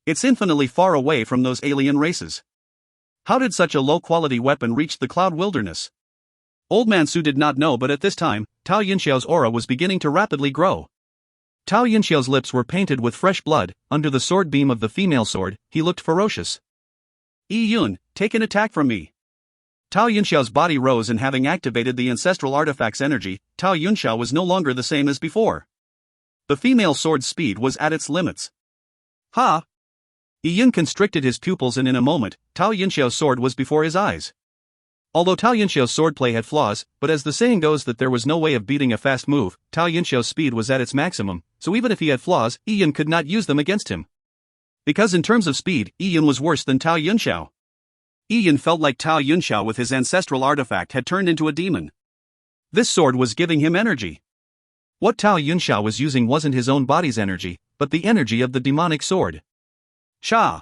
It's infinitely far away from those alien races. How did such a low-quality weapon reach the Cloud Wilderness? Old Man Su did not know, but at this time, Tao Yunxiao's aura was beginning to rapidly grow. Tao Yunxiao's lips were painted with fresh blood. Under the sword beam of the female sword, he looked ferocious. Yi Yun, take an attack from me. Tao Yunxiao's body rose, and having activated the ancestral artifact's energy, Tao Yunxiao was no longer the same as before. The female sword's speed was at its limits. Ha! Yi Yun constricted his pupils, and in a moment, Tao Yunxiao's sword was before his eyes. Although Tao Yunxiao's swordplay had flaws, but as the saying goes that there was no way of beating a fast move, Tao Yunxiao's speed was at its maximum, so even if he had flaws, Yi Yun could not use them against him. Because in terms of speed, Yi Yun was worse than Tao Yunxiao. Yi Yun felt like Tao Yunxiao with his ancestral artifact had turned into a demon. This sword was giving him energy. What Tao Yunxiao was using wasn't his own body's energy, but the energy of the demonic sword. Sha!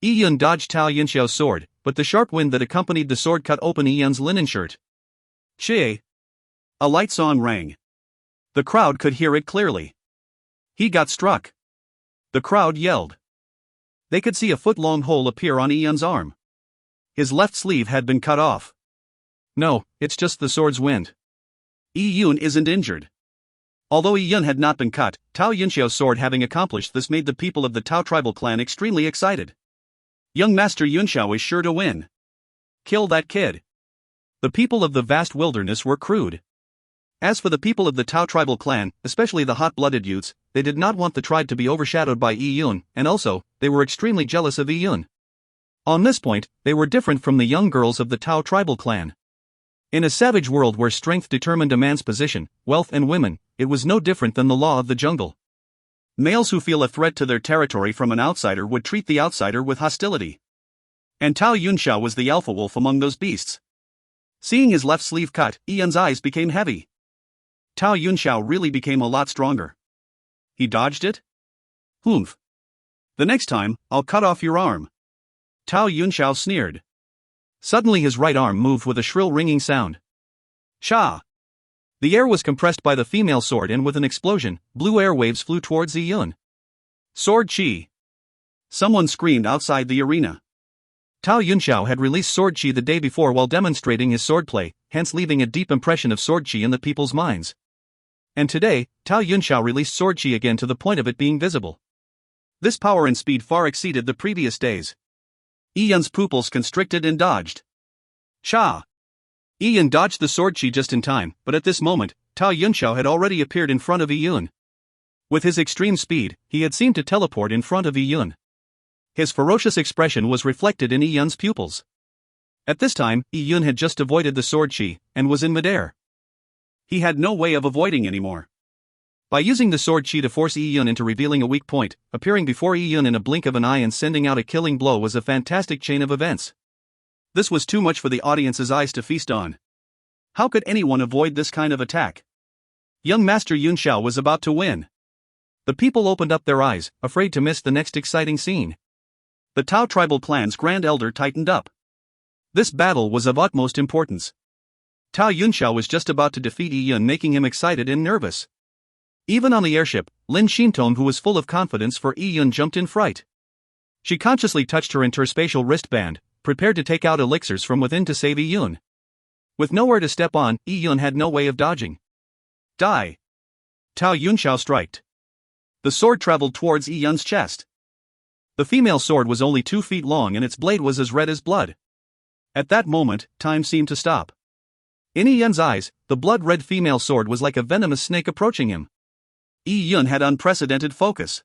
Yi Yun dodged Tao Yunxiao's sword, but the sharp wind that accompanied the sword cut open Yi Yun's linen shirt. Che! A light song rang. The crowd could hear it clearly. He got struck. The crowd yelled. They could see a foot-long hole appear on Yi Yun's arm. His left sleeve had been cut off. No, it's just the sword's wind. Yi Yun isn't injured. Although Yi Yun had not been cut, Tao Yunxiao's sword having accomplished this made the people of the Tao tribal clan extremely excited. Young Master Yunxiao is sure to win. Kill that kid. The people of the vast wilderness were crude. As for the people of the Tao tribal clan, especially the hot-blooded youths, they did not want the tribe to be overshadowed by Yi Yun, and also, they were extremely jealous of Yi Yun. On this point, they were different from the young girls of the Tao tribal clan. In a savage world where strength determined a man's position, wealth and women, it was no different than the law of the jungle. Males who feel a threat to their territory from an outsider would treat the outsider with hostility. And Tao Yunxiao was the alpha wolf among those beasts. Seeing his left sleeve cut, Yi Yun's eyes became heavy. Tao Yunxiao really became a lot stronger. He dodged it? Humph. The next time, I'll cut off your arm. Tao Yunxiao sneered. Suddenly his right arm moved with a shrill ringing sound. Sha! The air was compressed by the female sword, and with an explosion, blue air waves flew towards Yi Yun. Sword Chi! Someone screamed outside the arena. Tao Yunxiao had released sword qi the day before while demonstrating his swordplay, hence leaving a deep impression of sword qi in the people's minds. And today, Tao Yunxiao released sword qi again to the point of it being visible. This power and speed far exceeded the previous days. Yi Yun's pupils constricted and dodged. Cha! Yi Yun dodged the sword qi just in time, but at this moment, Tao Yunxiao had already appeared in front of Yi Yun. With his extreme speed, he had seemed to teleport in front of Yi Yun. His ferocious expression was reflected in Yi Yun's pupils. At this time, Yi Yun had just avoided the sword qi, and was in midair. He had no way of avoiding anymore. By using the sword qi to force Yi Yun into revealing a weak point, appearing before Yi Yun in a blink of an eye and sending out a killing blow was a fantastic chain of events. This was too much for the audience's eyes to feast on. How could anyone avoid this kind of attack? Young Master Yunxiao was about to win. The people opened up their eyes, afraid to miss the next exciting scene. The Tao tribal clan's Grand Elder tightened up. This battle was of utmost importance. Tao Yunxiao was just about to defeat Yi Yun, making him excited and nervous. Even on the airship, Lin Xintong, who was full of confidence for Yi Yun, jumped in fright. She consciously touched her interspatial wristband, prepared to take out elixirs from within to save Yi Yun. With nowhere to step on, Yi Yun had no way of dodging. Die! Tao Yunxiao striked. The sword traveled towards Yi Yun's chest. The female sword was only 2 feet long and its blade was as red as blood. At that moment, time seemed to stop. In Yi Yun's eyes, the blood-red female sword was like a venomous snake approaching him. Yi Yun had unprecedented focus.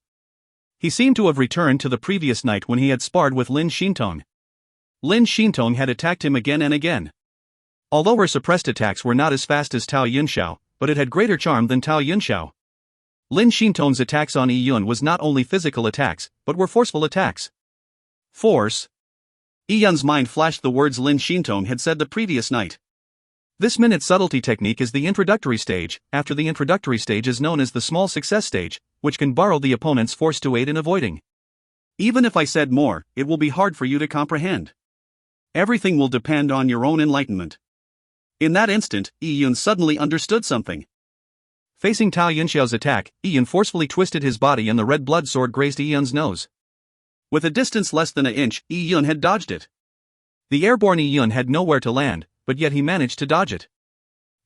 He seemed to have returned to the previous night when he had sparred with Lin Xintong. Lin Xintong had attacked him again and again. Although her suppressed attacks were not as fast as Tao Yunxiao, but it had greater charm than Tao Yunxiao. Lin Xintong's attacks on Yi Yun was not only physical attacks, but were forceful attacks. Force. Yi Yun's mind flashed the words Lin Xintong had said the previous night. This minute subtlety technique is the introductory stage. After the introductory stage is known as the small success stage, which can borrow the opponent's force to aid in avoiding. Even if I said more, it will be hard for you to comprehend. Everything will depend on your own enlightenment. In that instant, Yi Yun suddenly understood something. Facing Tao Yunxiao's attack, Yi Yun forcefully twisted his body and the red blood sword grazed Yi Yun's nose. With a distance less than an inch, Yi Yun had dodged it. The airborne Yi Yun had nowhere to land, but yet he managed to dodge it.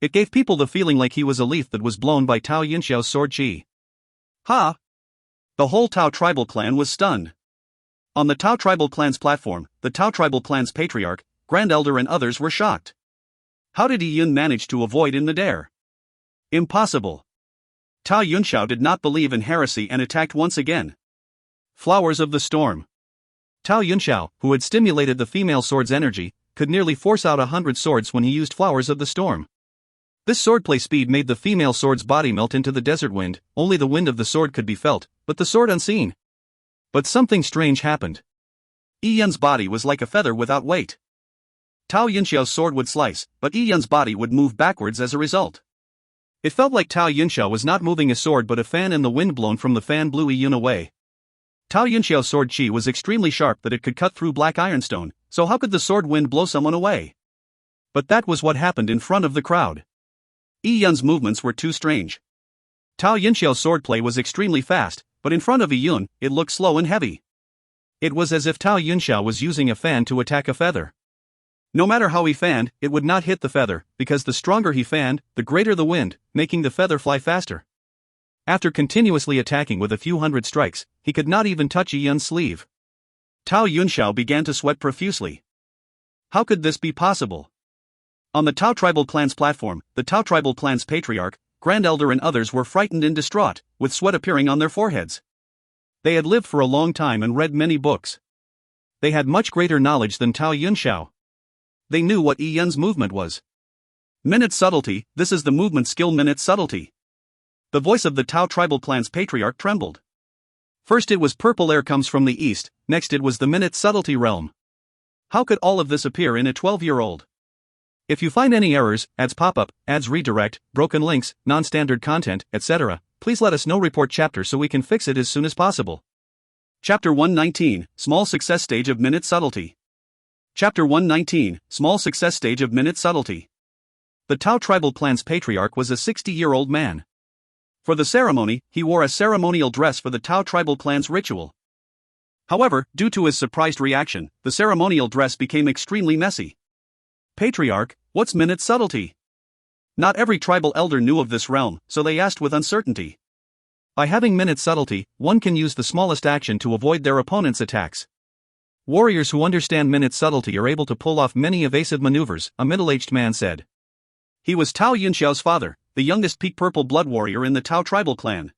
It gave people the feeling like he was a leaf that was blown by Tao Yunxiao's sword qi. Ha! The whole Tao tribal clan was stunned. On the Tao tribal clan's platform, the Tao tribal clan's patriarch, Grand Elder and others were shocked. How did Yi Yun manage to avoid in midair? Impossible. Tao Yunxiao did not believe in heresy and attacked once again. Flowers of the Storm. Tao Yunxiao, who had stimulated the female sword's energy, could nearly force out 100 swords when he used Flowers of the Storm. This swordplay speed made the female sword's body melt into the desert wind. Only the wind of the sword could be felt, but the sword unseen. But something strange happened. Yi Yun's body was like a feather without weight. Tao Yunxiao's sword would slice, but Yi Yun's body would move backwards as a result. It felt like Tao Yunxiao was not moving a sword but a fan, and the wind blown from the fan blew Yi Yun away. Tao Yunxiao's sword qi was extremely sharp that it could cut through black ironstone, so how could the sword wind blow someone away? But that was what happened in front of the crowd. Yi Yun's movements were too strange. Tao Yunxiao's swordplay was extremely fast, but in front of Yi Yun, it looked slow and heavy. It was as if Tao Yunxiao was using a fan to attack a feather. No matter how he fanned, it would not hit the feather, because the stronger he fanned, the greater the wind, making the feather fly faster. After continuously attacking with a few hundred strikes, he could not even touch Yi Yun's sleeve. Tao Yunxiao began to sweat profusely. How could this be possible? On the Tao tribal clan's platform, the Tao tribal clan's patriarch, Grand Elder and others were frightened and distraught, with sweat appearing on their foreheads. They had lived for a long time and read many books. They had much greater knowledge than Tao Yunxiao. They knew what Yi Yun's movement was. Minute subtlety, this is the movement skill minute subtlety. The voice of the Tao tribal clan's patriarch trembled. First it was purple air comes from the east, next it was the minute subtlety realm. How could all of this appear in a 12-year-old? If you find any errors, ads pop-up, ads redirect, broken links, non-standard content, etc., please let us know. Report chapter so we can fix it as soon as possible. Chapter 119, Small Success Stage of Minute Subtlety. Chapter 119, Small Success Stage of Minute Subtlety. The Tao tribal clan's patriarch was a 60-year-old man. For the ceremony, he wore a ceremonial dress for the Tao tribal clan's ritual. However, due to his surprised reaction, the ceremonial dress became extremely messy. Patriarch, what's minute subtlety? Not every tribal elder knew of this realm, so they asked with uncertainty. By having minute subtlety, one can use the smallest action to avoid their opponent's attacks. Warriors who understand minute subtlety are able to pull off many evasive maneuvers, a middle-aged man said. He was Tao Yunxiao's father, the youngest peak purple blood warrior in the Tao tribal clan.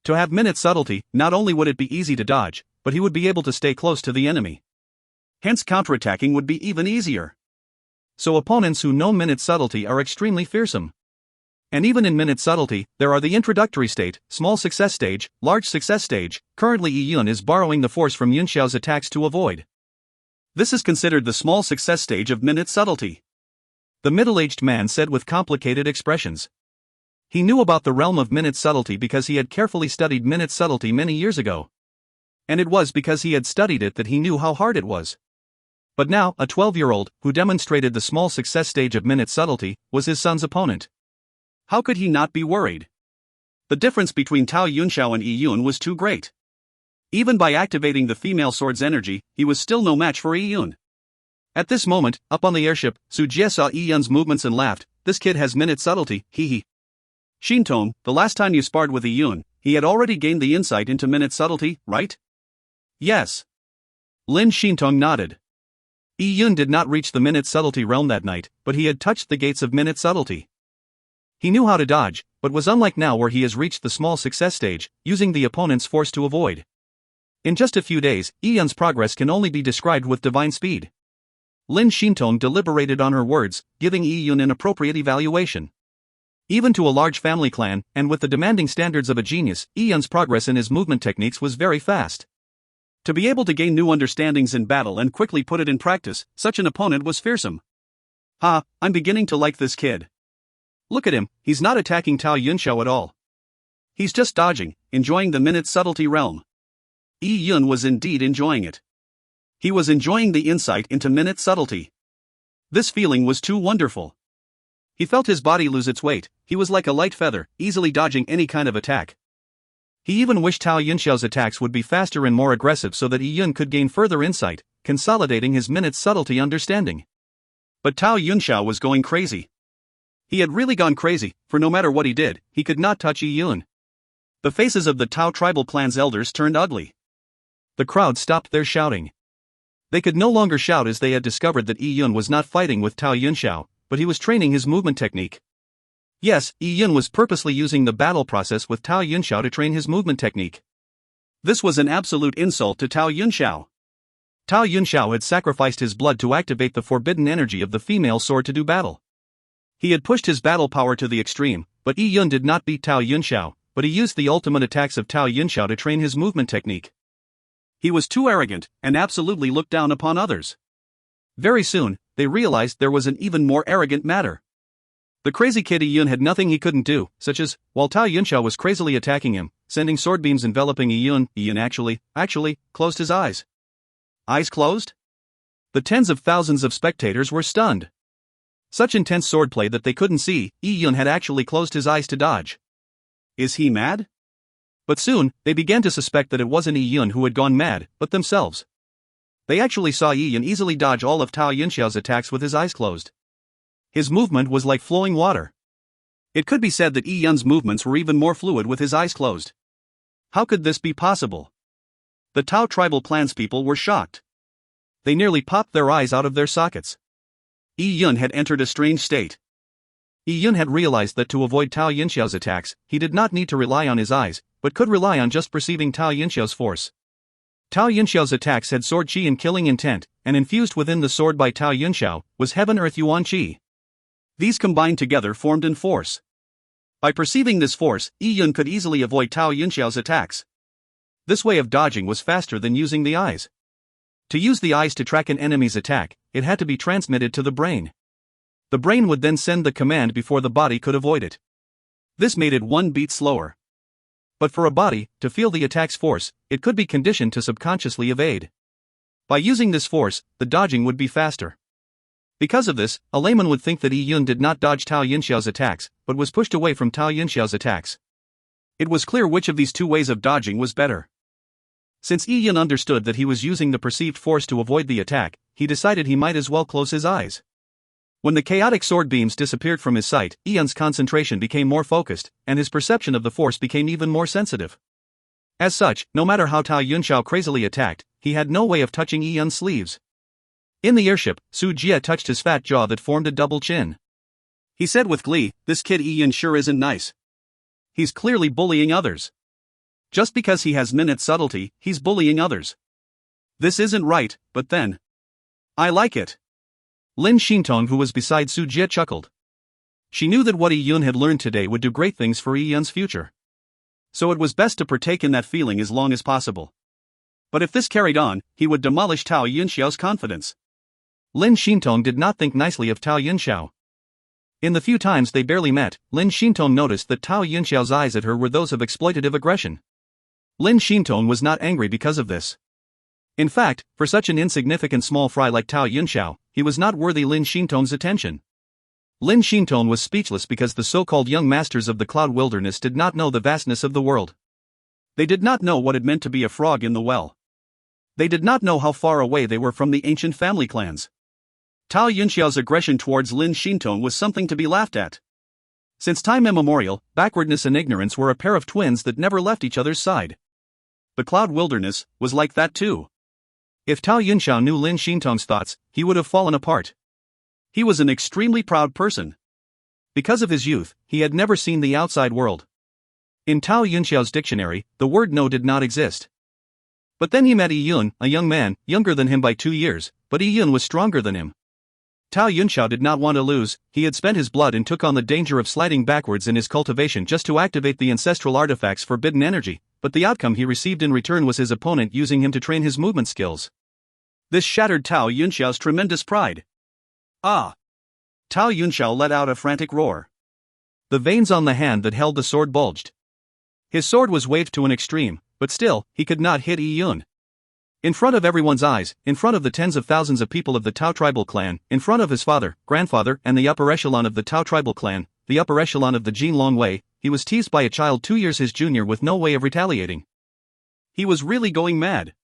To have minute subtlety, not only would it be easy to dodge, but he would be able to stay close to the enemy. Hence counterattacking would be even easier. So opponents who know minute subtlety are extremely fearsome. And even in minute subtlety, there are the introductory state, small success stage, large success stage. Currently Yi Yun is borrowing the force from Yunxiao's attacks to avoid. This is considered the small success stage of minute subtlety. The middle-aged man said with complicated expressions. He knew about the realm of minute subtlety because he had carefully studied minute subtlety many years ago. And it was because he had studied it that he knew how hard it was. But now, a 12-year-old, who demonstrated the small success stage of minute subtlety, was his son's opponent. How could he not be worried? The difference between Tao Yunxiao and Yi Yun was too great. Even by activating the female sword's energy, he was still no match for Yi Yun. At this moment, up on the airship, Su Jie saw Yi Yun's movements and laughed. This kid has minute subtlety, hee hee. Shintong, the last time you sparred with Yi Yun, he had already gained the insight into minute subtlety, right? Yes. Lin Shintong nodded. Yi Yun did not reach the minute subtlety realm that night, but he had touched the gates of minute subtlety. He knew how to dodge, but was unlike now where he has reached the small success stage, using the opponent's force to avoid. In just a few days, Yi Yun's progress can only be described with divine speed. Lin Shintong deliberated on her words, giving Yi Yun an appropriate evaluation. Even to a large family clan, and with the demanding standards of a genius, Yi Yun's progress in his movement techniques was very fast. To be able to gain new understandings in battle and quickly put it in practice, such an opponent was fearsome. I'm beginning to like this kid. Look at him, he's not attacking Tao Yunxiao at all. He's just dodging, enjoying the minute subtlety realm. Yi Yun was indeed enjoying it. He was enjoying the insight into minute subtlety. This feeling was too wonderful. He felt his body lose its weight. He was like a light feather, easily dodging any kind of attack. He even wished Tao Yunxiao's attacks would be faster and more aggressive so that Yi Yun could gain further insight, consolidating his minute subtlety understanding. But Tao Yunxiao was going crazy. He had really gone crazy, for no matter what he did, he could not touch Yi Yun. The faces of the Tao tribal clan's elders turned ugly. The crowd stopped their shouting. They could no longer shout as they had discovered that Yi Yun was not fighting with Tao Yunxiao, but he was training his movement technique. Yes, Yi Yun was purposely using the battle process with Tao Yunxiao to train his movement technique. This was an absolute insult to Tao Yunxiao. Tao Yunxiao had sacrificed his blood to activate the forbidden energy of the female sword to do battle. He had pushed his battle power to the extreme, but Yi Yun did not beat Tao Yunxiao, but he used the ultimate attacks of Tao Yunxiao to train his movement technique. He was too arrogant, and absolutely looked down upon others. Very soon, they realized there was an even more arrogant matter. The crazy kid Yi Yun had nothing he couldn't do, such as, while Tao Yunxiao was crazily attacking him, sending sword beams enveloping Yi Yun actually, closed his eyes. Eyes closed? The tens of thousands of spectators were stunned. Such intense swordplay that they couldn't see, Yi Yun had actually closed his eyes to dodge. Is he mad? But soon, they began to suspect that it wasn't Yi Yun who had gone mad, but themselves. They actually saw Yi Yun easily dodge all of Tao Yunxiao's attacks with his eyes closed. His movement was like flowing water. It could be said that Yi Yun's movements were even more fluid with his eyes closed. How could this be possible? The Tao tribal clans people were shocked. They nearly popped their eyes out of their sockets. Yi Yun had entered a strange state. Yi Yun had realized that to avoid Tao Yunxiao's attacks, he did not need to rely on his eyes, but could rely on just perceiving Tao Yunxiao's force. Tao Yunxiao's attacks had sword qi and killing intent, and infused within the sword by Tao Yunxiao was Heaven Earth Yuan qi. These combined together formed in force. By perceiving this force, Yi Yun could easily avoid Tao Yunxiao's attacks. This way of dodging was faster than using the eyes. To use the eyes to track an enemy's attack, it had to be transmitted to the brain. The brain would then send the command before the body could avoid it. This made it one beat slower. But for a body, to feel the attack's force, it could be conditioned to subconsciously evade. By using this force, the dodging would be faster. Because of this, a layman would think that Yi Yun did not dodge Tao Yunxiao's attacks, but was pushed away from Tao Yunxiao's attacks. It was clear which of these two ways of dodging was better. Since Yi Yun understood that he was using the perceived force to avoid the attack, he decided he might as well close his eyes. When the chaotic sword beams disappeared from his sight, Yi Yun's concentration became more focused, and his perception of the force became even more sensitive. As such, no matter how Tao Yunxiao crazily attacked, he had no way of touching Yi Yun's sleeves. In the airship, Su Jie touched his fat jaw that formed a double chin. He said with glee, "This kid Yi Yun sure isn't nice. He's clearly bullying others. Just because he has minute subtlety, he's bullying others. This isn't right, but then, I like it." Lin Xintong, who was beside Su Jie, chuckled. She knew that what Yi Yun had learned today would do great things for Yi Yun's future. So it was best to partake in that feeling as long as possible. But if this carried on, he would demolish Tao Yunxiao's confidence. Lin Xintong did not think nicely of Tao Yunxiao. In the few times they barely met, Lin Xintong noticed that Tao Yunxiao's eyes at her were those of exploitative aggression. Lin Xintong was not angry because of this. In fact, for such an insignificant small fry like Tao Yunxiao, he was not worthy Lin Xintong's attention. Lin Xintong was speechless because the so-called young masters of the cloud wilderness did not know the vastness of the world. They did not know what it meant to be a frog in the well. They did not know how far away they were from the ancient family clans. Tao Yunxiao's aggression towards Lin Xintong was something to be laughed at. Since time immemorial, backwardness and ignorance were a pair of twins that never left each other's side. The cloud wilderness was like that too. If Tao Yunxiao knew Lin Xintong's thoughts, he would have fallen apart. He was an extremely proud person. Because of his youth, he had never seen the outside world. In Tao Yunxiao's dictionary, the word no did not exist. But then he met Yi Yun, a young man, younger than him by 2 years, but Yi Yun was stronger than him. Tao Yunxiao did not want to lose. He had spent his blood and took on the danger of sliding backwards in his cultivation just to activate the ancestral artifact's forbidden energy, but the outcome he received in return was his opponent using him to train his movement skills. This shattered Tao Yunxiao's tremendous pride. Ah! Tao Yunxiao let out a frantic roar. The veins on the hand that held the sword bulged. His sword was waved to an extreme, but still, he could not hit Yi Yun. In front of everyone's eyes, in front of the tens of thousands of people of the Tao tribal clan, in front of his father, grandfather, and the upper echelon of the Tao tribal clan, the upper echelon of the Jin Long Wei, he was teased by a child 2 years his junior with no way of retaliating. He was really going mad.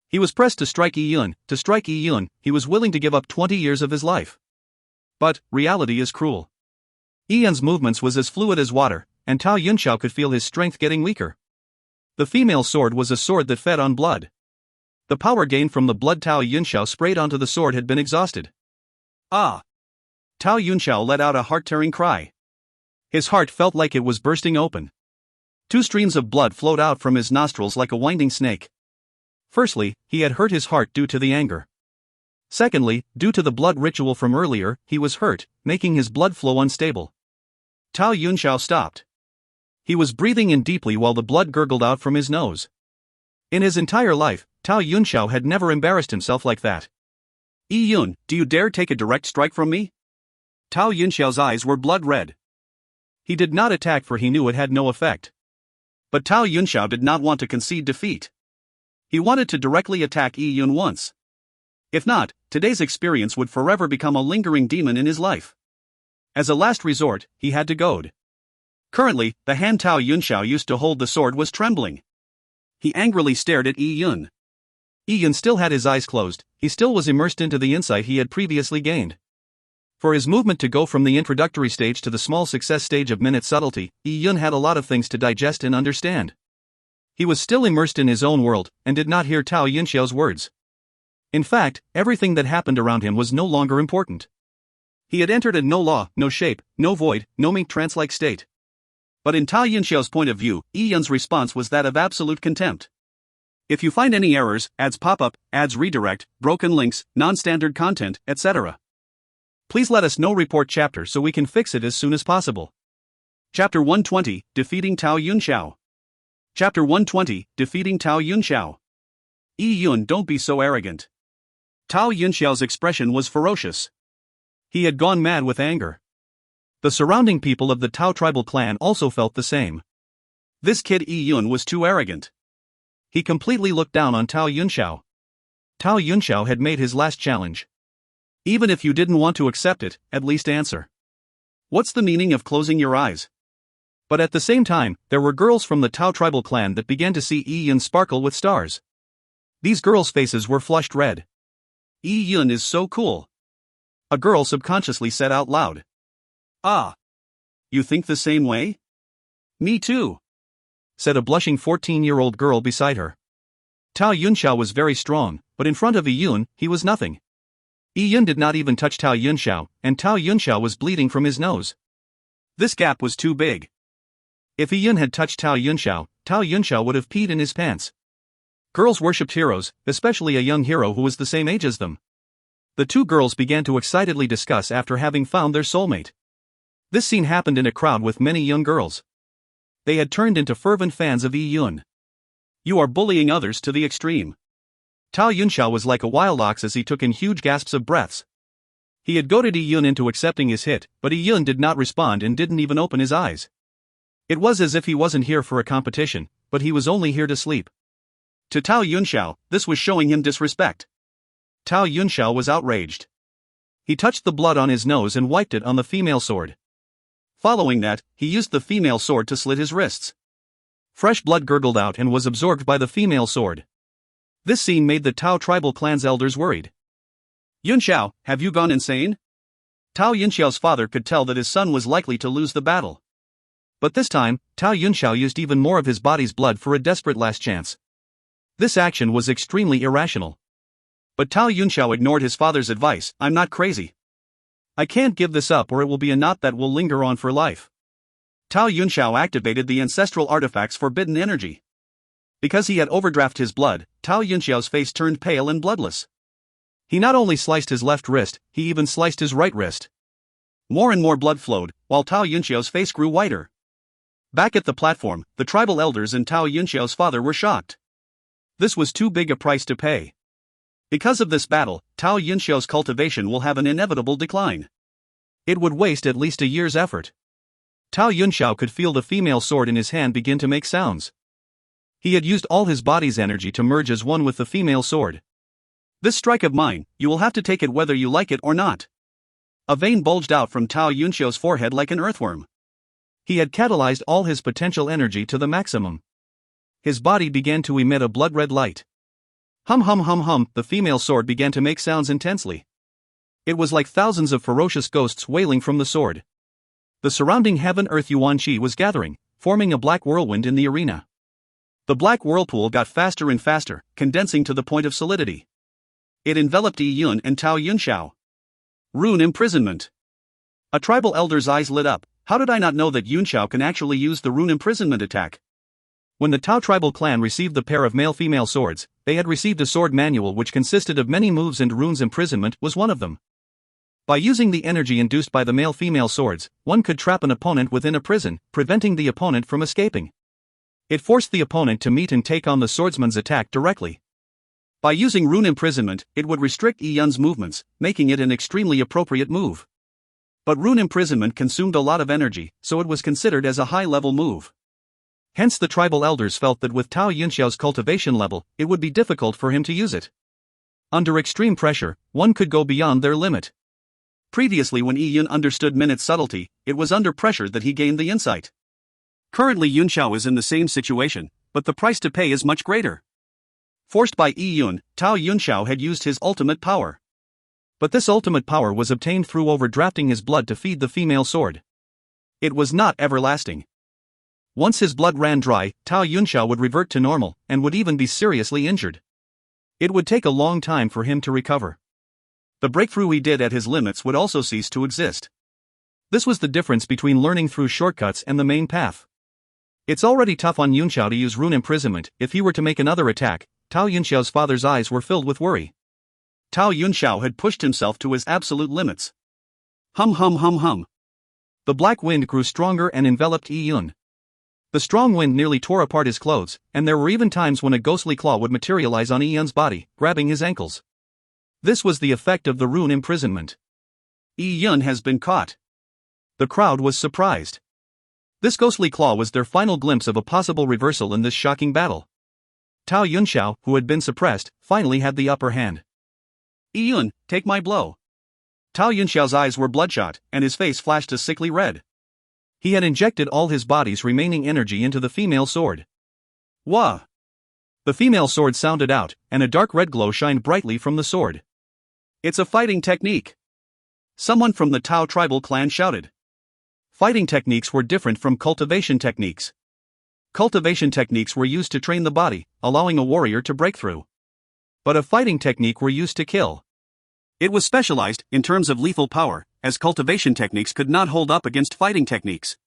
He was pressed to strike Yi Yun. To strike Yi Yun, he was willing to give up 20 years of his life. But, reality is cruel. Yi Yun's movements was as fluid as water, and Tao Yunxiao could feel his strength getting weaker. The female sword was a sword that fed on blood. The power gained from the blood Tao Yunxiao sprayed onto the sword had been exhausted. Ah! Tao Yunxiao let out a heart-tearing cry. His heart felt like it was bursting open. 2 streams of blood flowed out from his nostrils like a winding snake. Firstly, he had hurt his heart due to the anger. Secondly, due to the blood ritual from earlier, he was hurt, making his blood flow unstable. Tao Yunxiao stopped. He was breathing in deeply while the blood gurgled out from his nose. In his entire life, Tao Yunxiao had never embarrassed himself like that. "Yi Yun, do you dare take a direct strike from me?" Tao Yunxiao's eyes were blood red. He did not attack for he knew it had no effect. But Tao Yunxiao did not want to concede defeat. He wanted to directly attack Yi Yun once. If not, today's experience would forever become a lingering demon in his life. As a last resort, he had to goad. Currently, the hand Tao Yunxiao used to hold the sword was trembling. He angrily stared at Yi Yun. Yi Yun still had his eyes closed, he still was immersed into the insight he had previously gained. For his movement to go from the introductory stage to the small success stage of minute subtlety, Yi Yun had a lot of things to digest and understand. He was still immersed in his own world, and did not hear Tao Yunxiao's words. In fact, everything that happened around him was no longer important. He had entered a no law, no shape, no void, no mean trance-like state. But in Tao Yunxiao's point of view, Yi Yun's response was that of absolute contempt. If you find any errors, ads pop up, ads redirect, broken links, non-standard content, etc., please let us know. Report chapter so we can fix it as soon as possible. Chapter 120, Defeating Tao Yunxiao. Chapter 120, Defeating Tao Yunxiao. Yi Yun, don't be so arrogant. Tao Yunxiao's expression was ferocious. He had gone mad with anger. The surrounding people of the Tao tribal clan also felt the same. This kid Yi Yun was too arrogant. He completely looked down on Tao Yunxiao. Tao Yunxiao had made his last challenge. Even if you didn't want to accept it, at least answer. What's the meaning of closing your eyes? But at the same time, there were girls from the Tao tribal clan that began to see Yi Yun sparkle with stars. These girls' faces were flushed red. Yi Yun is so cool. A girl subconsciously said out loud. Ah. You think the same way? Me too, said a blushing 14-year-old girl beside her. Tao Yunxiao was very strong, but in front of Yi Yun, he was nothing. Yi Yun did not even touch Tao Yunxiao, and Tao Yunxiao was bleeding from his nose. This gap was too big. If Yi Yun had touched Tao Yunxiao would have peed in his pants. Girls worshipped heroes, especially a young hero who was the same age as them. The two girls began to excitedly discuss after having found their soulmate. This scene happened in a crowd with many young girls. They had turned into fervent fans of Yi Yun. You are bullying others to the extreme. Tao Yunxiao was like a wild ox as he took in huge gasps of breaths. He had goaded Yi Yun into accepting his hit, but Yi Yun did not respond and didn't even open his eyes. It was as if he wasn't here for a competition, but he was only here to sleep. To Tao Yunxiao, this was showing him disrespect. Tao Yunxiao was outraged. He touched the blood on his nose and wiped it on the female sword. Following that, he used the female sword to slit his wrists. Fresh blood gurgled out and was absorbed by the female sword. This scene made the Tao tribal clan's elders worried. Yunxiao, have you gone insane? Tao Yunxiao's father could tell that his son was likely to lose the battle. But this time, Tao Yunxiao used even more of his body's blood for a desperate last chance. This action was extremely irrational. But Tao Yunxiao ignored his father's advice. I'm not crazy. I can't give this up or it will be a knot that will linger on for life. Tao Yunxiao activated the ancestral artifact's forbidden energy. Because he had overdrafted his blood, Tao Yunxiao's face turned pale and bloodless. He not only sliced his left wrist, he even sliced his right wrist. More and more blood flowed, while Tao Yunxiao's face grew whiter. Back at the platform, the tribal elders and Tao Yunxiao's father were shocked. This was too big a price to pay. Because of this battle, Tao Yunxiao's cultivation will have an inevitable decline. It would waste at least a year's effort. Tao Yunxiao could feel the female sword in his hand begin to make sounds. He had used all his body's energy to merge as one with the female sword. This strike of mine, you will have to take it whether you like it or not. A vein bulged out from Tao Yunxiao's forehead like an earthworm. He had catalyzed all his potential energy to the maximum. His body began to emit a blood-red light. Hum hum hum hum, the female sword began to make sounds intensely. It was like thousands of ferocious ghosts wailing from the sword. The surrounding heaven-earth yuan qi was gathering, forming a black whirlwind in the arena. The black whirlpool got faster and faster, condensing to the point of solidity. It enveloped Yi Yun and Tao Yunxiao. Rune imprisonment. A tribal elder's eyes lit up. How did I not know that Yunxiao can actually use the rune imprisonment attack? When the Tao tribal clan received the pair of male-female swords, they had received a sword manual which consisted of many moves and runes. Imprisonment was one of them. By using the energy induced by the male-female swords, one could trap an opponent within a prison, preventing the opponent from escaping. It forced the opponent to meet and take on the swordsman's attack directly. By using rune imprisonment, it would restrict Yi Yun's movements, making it an extremely appropriate move. But rune imprisonment consumed a lot of energy, so it was considered as a high-level move. Hence the tribal elders felt that with Tao Yunxiao's cultivation level, it would be difficult for him to use it. Under extreme pressure, one could go beyond their limit. Previously when Yi Yun understood Minute's subtlety, it was under pressure that he gained the insight. Currently Yunxiao is in the same situation, but the price to pay is much greater. Forced by Yi Yun, Tao Yunxiao had used his ultimate power. But this ultimate power was obtained through overdrafting his blood to feed the female sword. It was not everlasting. Once his blood ran dry, Tao Yunxiao would revert to normal, and would even be seriously injured. It would take a long time for him to recover. The breakthrough he did at his limits would also cease to exist. This was the difference between learning through shortcuts and the main path. It's already tough on Yunxiao to use rune imprisonment. If he were to make another attack, Tao Yunxiao's father's eyes were filled with worry. Tao Yunxiao had pushed himself to his absolute limits. Hum hum hum hum. The black wind grew stronger and enveloped Yi Yun. The strong wind nearly tore apart his clothes, and there were even times when a ghostly claw would materialize on Yi Yun's body, grabbing his ankles. This was the effect of the rune imprisonment. Yi Yun has been caught. The crowd was surprised. This ghostly claw was their final glimpse of a possible reversal in this shocking battle. Tao Yunxiao, who had been suppressed, finally had the upper hand. Yi Yun, take my blow. Tao Yunxiao's eyes were bloodshot, and his face flashed a sickly red. He had injected all his body's remaining energy into the female sword. Wah! The female sword sounded out, and a dark red glow shined brightly from the sword. It's a fighting technique! Someone from the Tao tribal clan shouted. Fighting techniques were different from cultivation techniques. Cultivation techniques were used to train the body, allowing a warrior to break through. But a fighting technique were used to kill. It was specialized, in terms of lethal power, as cultivation techniques could not hold up against fighting techniques.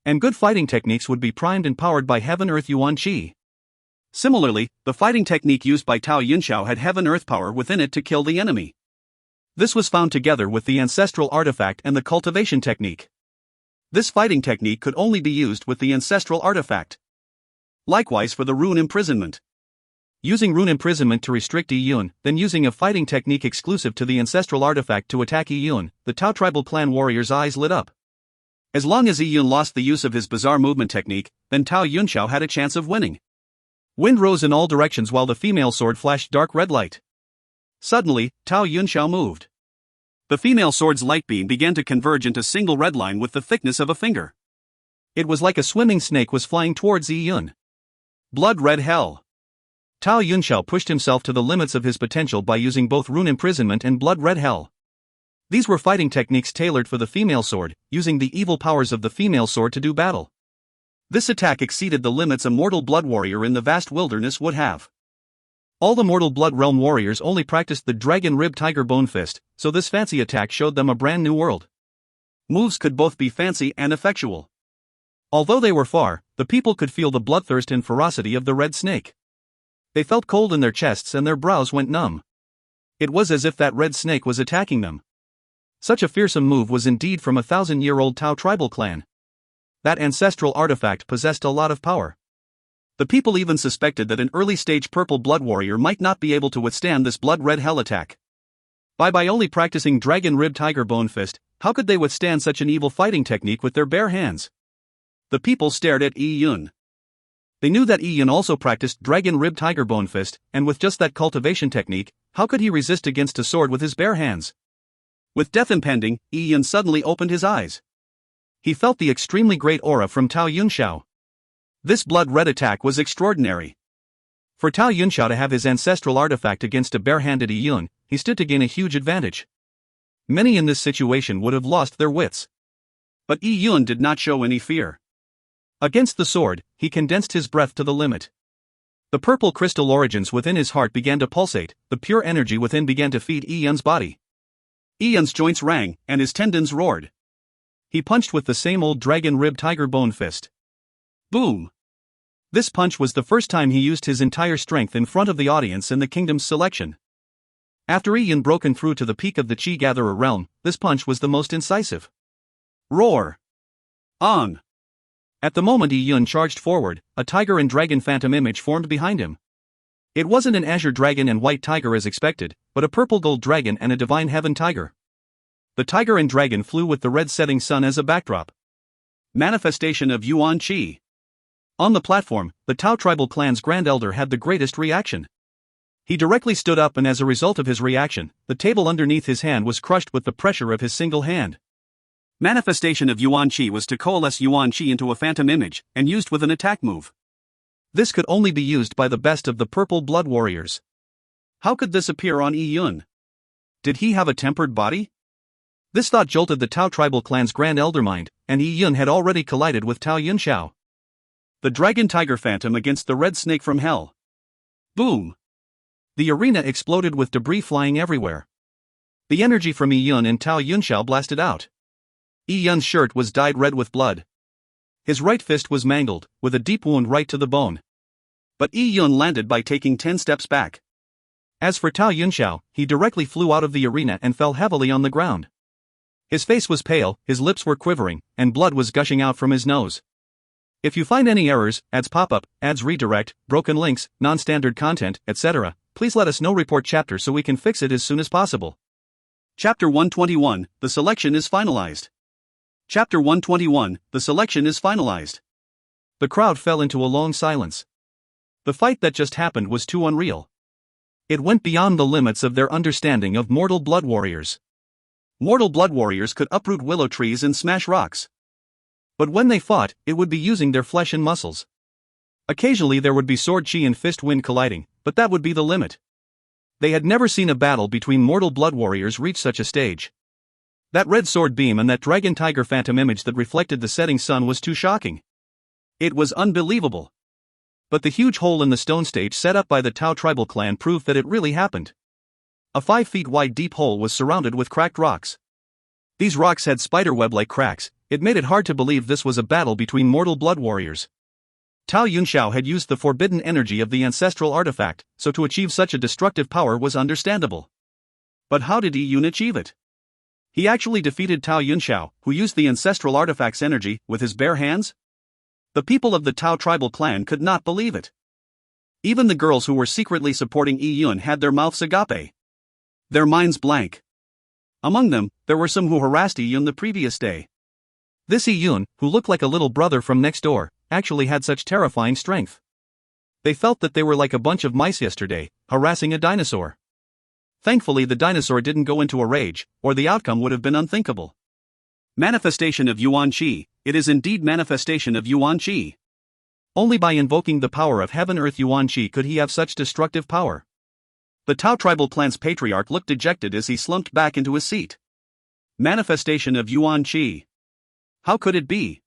And good fighting techniques would be primed and powered by Heaven-Earth Yuan Qi. Similarly, the fighting technique used by Tao Yunxiao had Heaven-Earth power within it to kill the enemy. This was found together with the ancestral artifact and the cultivation technique. This fighting technique could only be used with the ancestral artifact. Likewise for the rune imprisonment. Using rune imprisonment to restrict Yi Yun, then using a fighting technique exclusive to the ancestral artifact to attack Yi Yun, the Tao tribal clan warrior's eyes lit up. As long as Yi Yun lost the use of his bizarre movement technique, then Tao Yunxiao had a chance of winning. Wind rose in all directions while the female sword flashed dark red light. Suddenly, Tao Yunxiao moved. The female sword's light beam began to converge into a single red line with the thickness of a finger. It was like a swimming snake was flying towards Yi Yun. Blood red hell. Tao Yunxiao pushed himself to the limits of his potential by using both rune imprisonment and blood red hell. These were fighting techniques tailored for the female sword, using the evil powers of the female sword to do battle. This attack exceeded the limits a mortal blood warrior in the vast wilderness would have. All the mortal blood realm warriors only practiced the dragon rib tiger bone fist, so this fancy attack showed them a brand new world. Moves could both be fancy and effectual. Although they were far, the people could feel the bloodthirst and ferocity of the red snake. They felt cold in their chests and their brows went numb. It was as if that red snake was attacking them. Such a fearsome move was indeed from a 1,000-year-old Tao tribal clan. That ancestral artifact possessed a lot of power. The people even suspected that an early-stage purple blood warrior might not be able to withstand this blood red hell attack. By only practicing dragon rib tiger bone fist, how could they withstand such an evil fighting technique with their bare hands? The people stared at Yi Yun. They knew that Yi Yun also practiced dragon rib tiger bone fist, and with just that cultivation technique, how could he resist against a sword with his bare hands? With death impending, Yi Yun suddenly opened his eyes. He felt the extremely great aura from Tao Yunxiao. This blood red attack was extraordinary. For Tao Yunxiao to have his ancestral artifact against a bare-handed Yi Yun, he stood to gain a huge advantage. Many in this situation would have lost their wits. But Yi Yun did not show any fear. Against the sword, he condensed his breath to the limit. The purple crystal origins within his heart began to pulsate, the pure energy within began to feed Yi Yun's body. Yi Yun's joints rang, and his tendons roared. He punched with the same old dragon rib tiger bone fist. Boom! This punch was the first time he used his entire strength in front of the audience in the kingdom's selection. After Yi Yun broken through to the peak of the Chi Gatherer realm, this punch was the most incisive. Roar! On! At the moment Yi Yun charged forward, a tiger and dragon phantom image formed behind him. It wasn't an azure dragon and white tiger as expected, but a purple gold dragon and a divine heaven tiger. The tiger and dragon flew with the red setting sun as a backdrop. Manifestation of Yuan Qi. On the platform, the Tao tribal clan's grand elder had the greatest reaction. He directly stood up, and as a result of his reaction, the table underneath his hand was crushed with the pressure of his single hand. Manifestation of Yuan Qi was to coalesce Yuan Qi into a phantom image, and used with an attack move. This could only be used by the best of the purple blood warriors. How could this appear on Yi Yun? Did he have a tempered body? This thought jolted the Tao tribal clan's grand elder mind, and Yi Yun had already collided with Tao Yunxiao. The dragon tiger phantom against the red snake from hell. Boom! The arena exploded with debris flying everywhere. The energy from Yi Yun and Tao Yunxiao blasted out. Yi Yun's shirt was dyed red with blood. His right fist was mangled, with a deep wound right to the bone. But Yi Yun landed by taking 10 steps back. As for Tao Yunxiao, he directly flew out of the arena and fell heavily on the ground. His face was pale, his lips were quivering, and blood was gushing out from his nose. If you find any errors, ads pop up, ads redirect, broken links, non-standard content, etc., please let us know. Report chapter so we can fix it as soon as possible. Chapter 121, the selection is finalized. Chapter 121, the selection is finalized. The crowd fell into a long silence. The fight that just happened was too unreal. It went beyond the limits of their understanding of mortal blood warriors. Mortal blood warriors could uproot willow trees and smash rocks. But when they fought, it would be using their flesh and muscles. Occasionally there would be sword chi and fist wind colliding, but that would be the limit. They had never seen a battle between mortal blood warriors reach such a stage. That red sword beam and that dragon tiger phantom image that reflected the setting sun was too shocking. It was unbelievable. But the huge hole in the stone stage set up by the Tao tribal clan proved that it really happened. A 5 feet wide deep hole was surrounded with cracked rocks. These rocks had spiderweb-like cracks. It made it hard to believe this was a battle between mortal blood warriors. Tao Yunxiao had used the forbidden energy of the ancestral artifact, so to achieve such a destructive power was understandable. But how did Yi Yun achieve it? He actually defeated Tao Yunxiao, who used the ancestral artifact's energy, with his bare hands? The people of the Tao tribal clan could not believe it. Even the girls who were secretly supporting Yi Yun had their mouths agape. Their minds blank. Among them, there were some who harassed Yi Yun the previous day. This Yi Yun, who looked like a little brother from next door, actually had such terrifying strength. They felt that they were like a bunch of mice yesterday, harassing a dinosaur. Thankfully the dinosaur didn't go into a rage, or the outcome would have been unthinkable. Manifestation of Yuan Qi. It is indeed manifestation of Yuan Qi. Only by invoking the power of Heaven-Earth Yuan Qi could he have such destructive power. The Tao tribal clan's patriarch looked dejected as he slumped back into his seat. Manifestation of Yuan Qi. How could it be?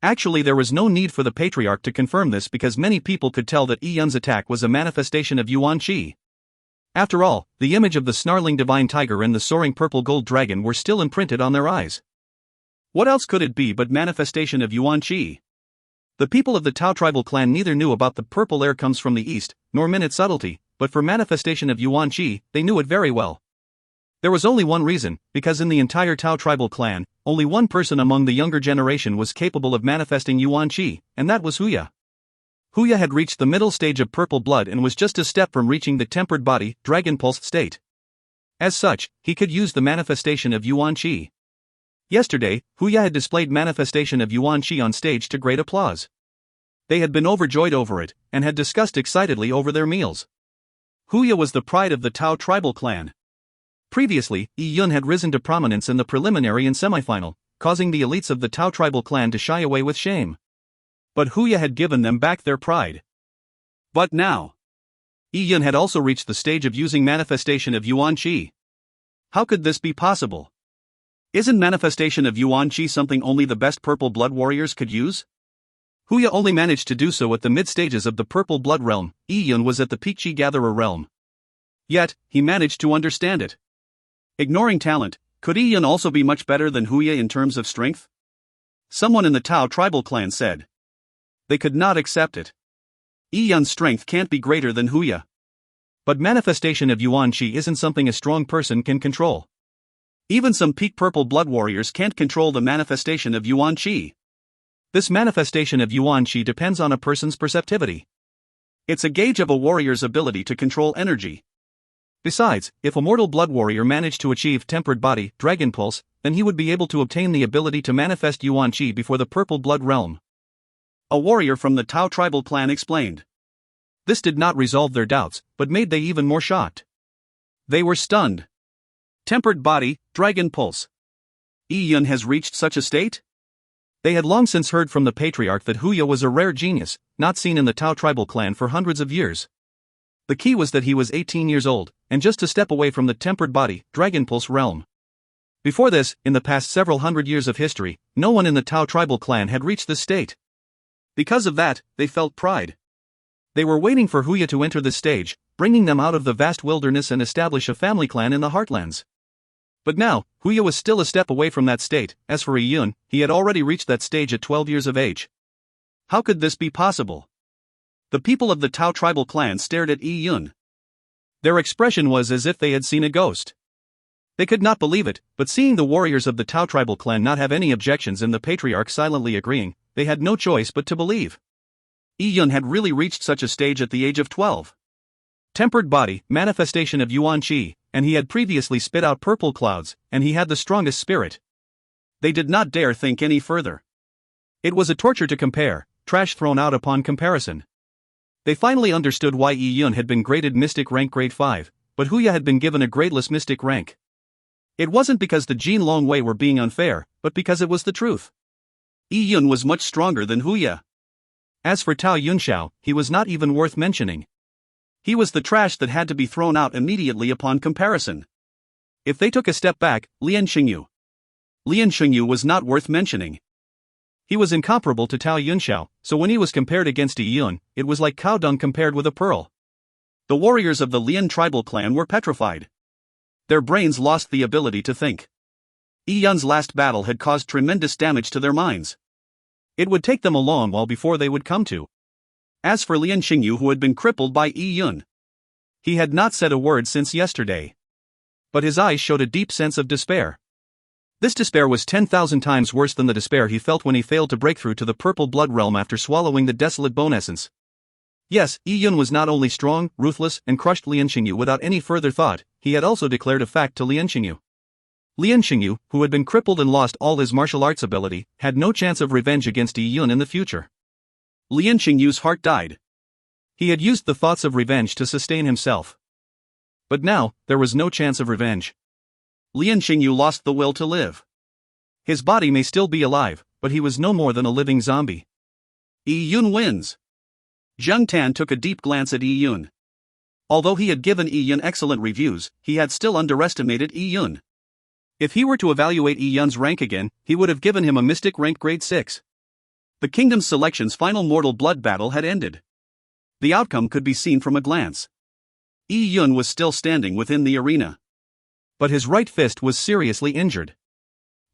Actually, there was no need for the patriarch to confirm this because many people could tell that Yi Yun's attack was a manifestation of Yuan Qi. After all, the image of the snarling divine tiger and the soaring purple gold dragon were still imprinted on their eyes. What else could it be but manifestation of Yuan Qi? The people of the Tao tribal clan neither knew about the purple air comes from the east, nor minute subtlety, but for manifestation of Yuan Qi, they knew it very well. There was only one reason, because in the entire Tao tribal clan, only one person among the younger generation was capable of manifesting Yuan Qi, and that was Huya. Huya had reached the middle stage of purple blood and was just a step from reaching the tempered body, dragon pulse state. As such, he could use the manifestation of Yuan Qi. Yesterday, Huya had displayed manifestation of Yuan Qi on stage to great applause. They had been overjoyed over it, and had discussed excitedly over their meals. Huya was the pride of the Tao tribal clan. Previously, Yi Yun had risen to prominence in the preliminary and semifinal, causing the elites of the Tao tribal clan to shy away with shame. But Huya had given them back their pride. But now, Yi Yun had also reached the stage of using manifestation of Yuan Qi. How could this be possible? Isn't manifestation of Yuan Qi something only the best purple blood warriors could use? Huya only managed to do so at the mid-stages of the purple blood realm. Yi Yun was at the peak Qi gatherer realm. Yet, he managed to understand it. Ignoring talent, could Yi Yun also be much better than Huya in terms of strength? Someone in the Tao tribal clan said. They could not accept it. Yi Yun's strength can't be greater than Huya. But manifestation of Yuan Qi isn't something a strong person can control. Even some peak purple blood warriors can't control the manifestation of Yuan Qi. This manifestation of Yuan Qi depends on a person's perceptivity. It's a gauge of a warrior's ability to control energy. Besides, if a mortal blood warrior managed to achieve tempered body, dragon pulse, then he would be able to obtain the ability to manifest Yuan Qi before the purple blood realm. A warrior from the Tao tribal clan explained. This did not resolve their doubts, but made they even more shocked. They were stunned. Tempered body, dragon pulse. Yi Yun has reached such a state? They had long since heard from the patriarch that Huya was a rare genius, not seen in the Tao tribal clan for hundreds of years. The key was that he was 18 years old, and just a step away from the tempered body, dragon pulse realm. Before this, in the past several hundred years of history, no one in the Tao tribal clan had reached this state. Because of that, they felt pride. They were waiting for Huya to enter this stage, bringing them out of the vast wilderness and establish a family clan in the heartlands. But now, Huya was still a step away from that state. As for Yi Yun, he had already reached that stage at 12 years of age. How could this be possible? The people of the Tao tribal clan stared at Yi Yun. Their expression was as if they had seen a ghost. They could not believe it, but seeing the warriors of the Tao tribal clan not have any objections and the patriarch silently agreeing, they had no choice but to believe. Yi Yun had really reached such a stage at the age of 12. Tempered body, manifestation of Yuan Qi, and he had previously spit out purple clouds, and he had the strongest spirit. They did not dare think any further. It was a torture to compare, trash thrown out upon comparison. They finally understood why Yi Yun had been graded Mystic rank grade 5, but Huya had been given a gradeless Mystic rank. It wasn't because the Jin Long Wei were being unfair, but because it was the truth. Yi Yun was much stronger than Huya. As for Tao Yunxiao, he was not even worth mentioning. He was the trash that had to be thrown out immediately upon comparison. If they took a step back, Lian Xingyu was not worth mentioning. He was incomparable to Tao Yunxiao, so when he was compared against Yi Yun, it was like cow dung compared with a pearl. The warriors of the Lian tribal clan were petrified. Their brains lost the ability to think. Yi Yun's last battle had caused tremendous damage to their minds. It would take them a long while before they would come to. As for Lian Xingyu, who had been crippled by Yi Yun, he had not said a word since yesterday. But his eyes showed a deep sense of despair. This despair was 10,000 times worse than the despair he felt when he failed to break through to the purple blood realm after swallowing the desolate bone essence. Yes, Yi Yun was not only strong, ruthless, and crushed Lian Xingyu without any further thought, he had also declared a fact to Lian Xingyu. Lian Xingyu, who had been crippled and lost all his martial arts ability, had no chance of revenge against Yi Yun in the future. Lian Xingyu's heart died. He had used the thoughts of revenge to sustain himself. But now, there was no chance of revenge. Lian Xingyu lost the will to live. His body may still be alive, but he was no more than a living zombie. Yi Yun wins. Zheng Tan took a deep glance at Yi Yun. Although he had given Yi Yun excellent reviews, he had still underestimated Yi Yun. If he were to evaluate Yi Yun's rank again, he would have given him a mystic rank grade 6. The Kingdom's Selection's final mortal blood battle had ended. The outcome could be seen from a glance. Yi Yun was still standing within the arena. But his right fist was seriously injured.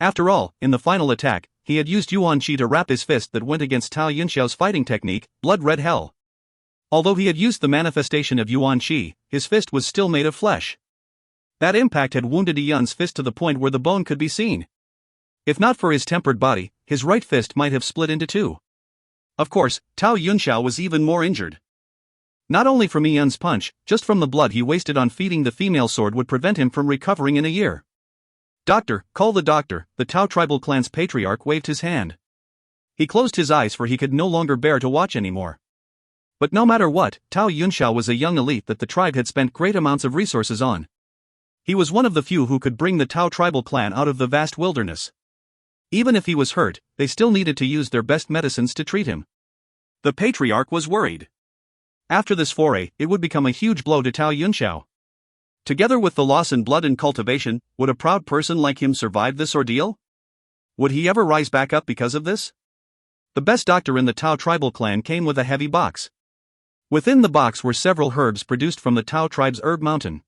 After all, in the final attack, he had used Yuan Qi to wrap his fist that went against Tao Yunxiao's fighting technique, Blood Red Hell. Although he had used the manifestation of Yuan Qi, his fist was still made of flesh. That impact had wounded Yi Yun's fist to the point where the bone could be seen. If not for his tempered body, his right fist might have split into two. Of course, Tao Yunxiao was even more injured. Not only from Yi Yun's punch, just from the blood he wasted on feeding the female sword would prevent him from recovering in a year. "Doctor, call the doctor," the Tao tribal clan's patriarch waved his hand. He closed his eyes for he could no longer bear to watch anymore. But no matter what, Tao Yunxiao was a young elite that the tribe had spent great amounts of resources on. He was one of the few who could bring the Tao tribal clan out of the vast wilderness. Even if he was hurt, they still needed to use their best medicines to treat him. The patriarch was worried. After this foray, it would become a huge blow to Tao Yunxiao. Together with the loss in blood and cultivation, would a proud person like him survive this ordeal? Would he ever rise back up because of this? The best doctor in the Tao tribal clan came with a heavy box. Within the box were several herbs produced from the Tao tribe's herb mountain.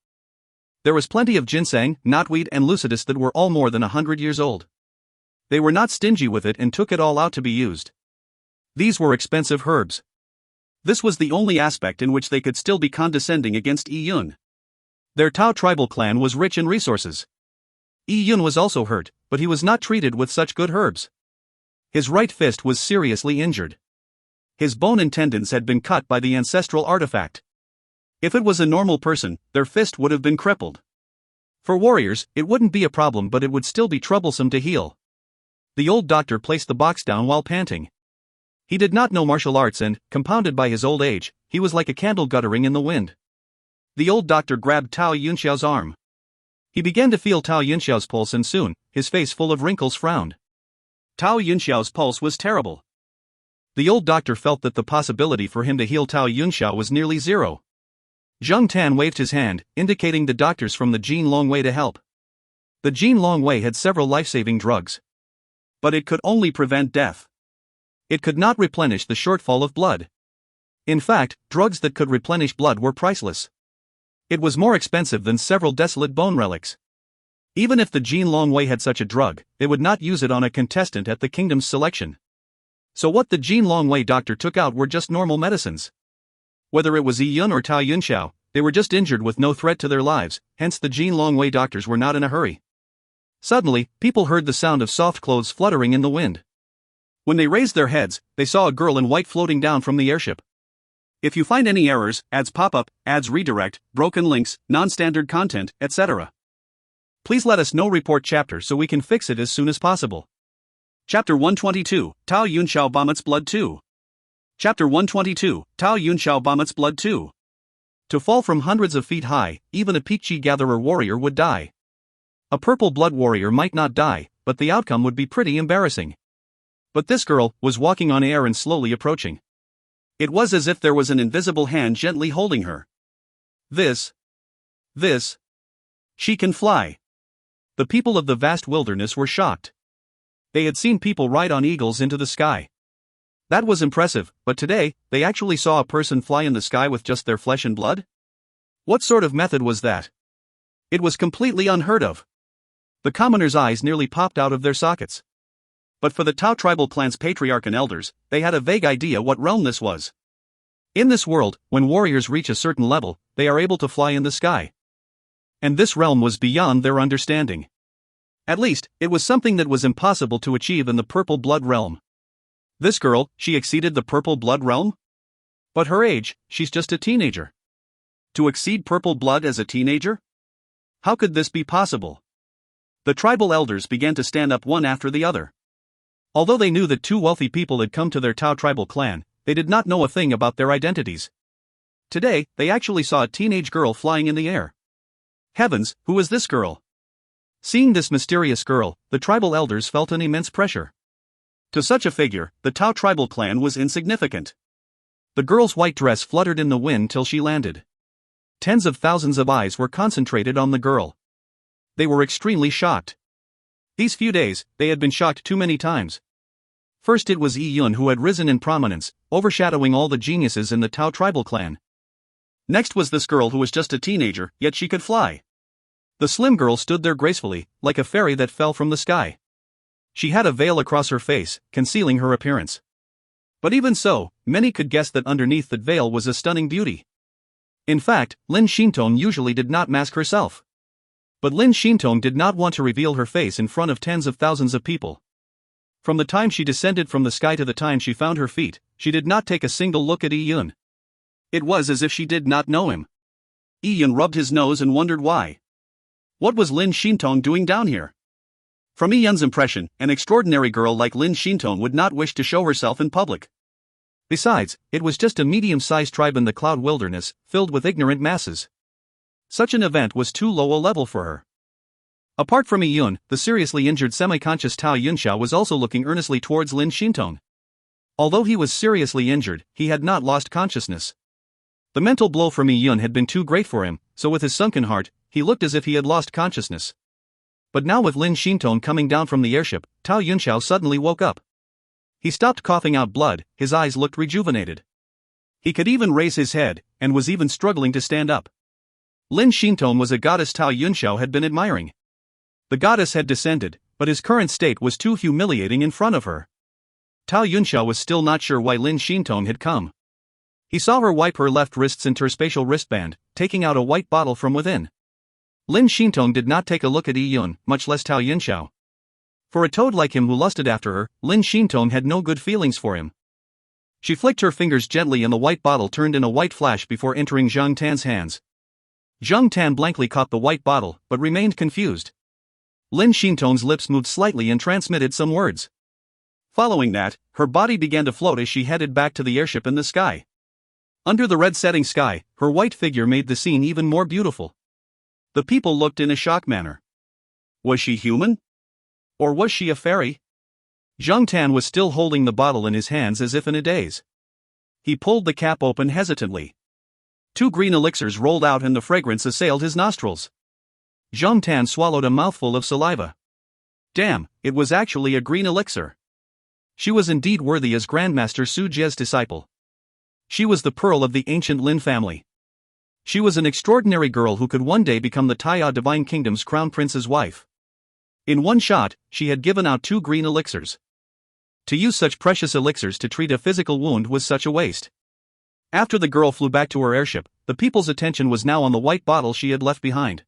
There was plenty of ginseng, knotweed, and lucidus that were all more than 100 years old. They were not stingy with it and took it all out to be used. These were expensive herbs. This was the only aspect in which they could still be condescending against Yi Yun. Their Tao tribal clan was rich in resources. Yi Yun was also hurt, but he was not treated with such good herbs. His right fist was seriously injured. His bone and tendons had been cut by the ancestral artifact. If it was a normal person, their fist would have been crippled. For warriors, it wouldn't be a problem, but it would still be troublesome to heal. The old doctor placed the box down while panting. He did not know martial arts and, compounded by his old age, he was like a candle guttering in the wind. The old doctor grabbed Tao Yunxiao's arm. He began to feel Tao Yunxiao's pulse and soon, his face full of wrinkles frowned. Tao Yunxiao's pulse was terrible. The old doctor felt that the possibility for him to heal Tao Yunxiao was nearly zero. Zheng Tan waved his hand, indicating the doctors from the Jin Long Wei to help. The Jin Long Wei had several life-saving drugs. But it could only prevent death. It could not replenish the shortfall of blood. In fact, drugs that could replenish blood were priceless. It was more expensive than several desolate bone relics. Even if the Jin Long Wei had such a drug, they would not use it on a contestant at the Kingdom's Selection. So what the Jin Long Wei doctor took out were just normal medicines. Whether it was Yi Yun or Tao Yunxiao, they were just injured with no threat to their lives, hence the Jin Long Wei doctors were not in a hurry. Suddenly, people heard the sound of soft clothes fluttering in the wind. When they raised their heads, they saw a girl in white floating down from the airship. If you find any errors, ads pop up, ads redirect, broken links, non-standard content, etc., please let us know. Report chapter so we can fix it as soon as possible. Chapter 122, Tao Yunxiao vomits blood 2. Chapter 122, Tao Yunxiao vomits blood 2. To fall from hundreds of feet high, even a Peakchi gatherer warrior would die. A purple blood warrior might not die, but the outcome would be pretty embarrassing. But this girl was walking on air and slowly approaching. It was as if there was an invisible hand gently holding her. This. She can fly. The people of the vast wilderness were shocked. They had seen people ride on eagles into the sky. That was impressive, but today, they actually saw a person fly in the sky with just their flesh and blood? What sort of method was that? It was completely unheard of. The commoners' eyes nearly popped out of their sockets. But for the Tao tribal clan's patriarch and elders, they had a vague idea what realm this was. In this world, when warriors reach a certain level, they are able to fly in the sky. And this realm was beyond their understanding. At least, it was something that was impossible to achieve in the purple blood realm. This girl, she exceeded the purple blood realm? But her age, she's just a teenager. To exceed purple blood as a teenager? How could this be possible? The tribal elders began to stand up one after the other. Although they knew that two wealthy people had come to their Tao tribal clan, they did not know a thing about their identities. Today, they actually saw a teenage girl flying in the air. Heavens, who is this girl? Seeing this mysterious girl, the tribal elders felt an immense pressure. To such a figure, the Tao tribal clan was insignificant. The girl's white dress fluttered in the wind till she landed. Tens of thousands of eyes were concentrated on the girl. They were extremely shocked. These few days, they had been shocked too many times. First it was Yi Yun who had risen in prominence, overshadowing all the geniuses in the Tao tribal clan. Next was this girl who was just a teenager, yet she could fly. The slim girl stood there gracefully, like a fairy that fell from the sky. She had a veil across her face, concealing her appearance. But even so, many could guess that underneath that veil was a stunning beauty. In fact, Lin Xintong usually did not mask herself. But Lin Xintong did not want to reveal her face in front of tens of thousands of people. From the time she descended from the sky to the time she found her feet, she did not take a single look at Yi Yun. It was as if she did not know him. Yi Yun rubbed his nose and wondered why. What was Lin Xintong doing down here? From Yi Yun's impression, an extraordinary girl like Lin Xintong would not wish to show herself in public. Besides, it was just a medium-sized tribe in the cloud wilderness, filled with ignorant masses. Such an event was too low a level for her. Apart from Yi Yun, the seriously injured semi-conscious Tao Yunxiao was also looking earnestly towards Lin Xintong. Although he was seriously injured, he had not lost consciousness. The mental blow from Yi Yun had been too great for him, so with his sunken heart, he looked as if he had lost consciousness. But now with Lin Xintong coming down from the airship, Tao Yunxiao suddenly woke up. He stopped coughing out blood, his eyes looked rejuvenated. He could even raise his head, and was even struggling to stand up. Lin Xintong was a goddess Tao Yunxiao had been admiring. The goddess had descended, but his current state was too humiliating in front of her. Tao Yunxiao was still not sure why Lin Xintong had come. He saw her wipe her left wrist's interspatial wristband, taking out a white bottle from within. Lin Xintong did not take a look at Yi Yun, much less Tao Yunxiao. For a toad like him who lusted after her, Lin Xintong had no good feelings for him. She flicked her fingers gently and the white bottle turned in a white flash before entering Zhang Tan's hands. Zhang Tan blankly caught the white bottle, but remained confused. Lin Xintong's lips moved slightly and transmitted some words. Following that, her body began to float as she headed back to the airship in the sky. Under the red setting sky, her white figure made the scene even more beautiful. The people looked in a shocked manner. Was she human? Or was she a fairy? Zhang Tan was still holding the bottle in his hands as if in a daze. He pulled the cap open hesitantly. 2 green elixirs rolled out and the fragrance assailed his nostrils. Zhang Tan swallowed a mouthful of saliva. Damn, it was actually a green elixir. She was indeed worthy as Grandmaster Su Jie's disciple. She was the pearl of the ancient Lin family. She was an extraordinary girl who could one day become the Taiya Divine Kingdom's crown prince's wife. In one shot, she had given out 2 green elixirs. To use such precious elixirs to treat a physical wound was such a waste. After the girl flew back to her airship, the people's attention was now on the white bottle she had left behind.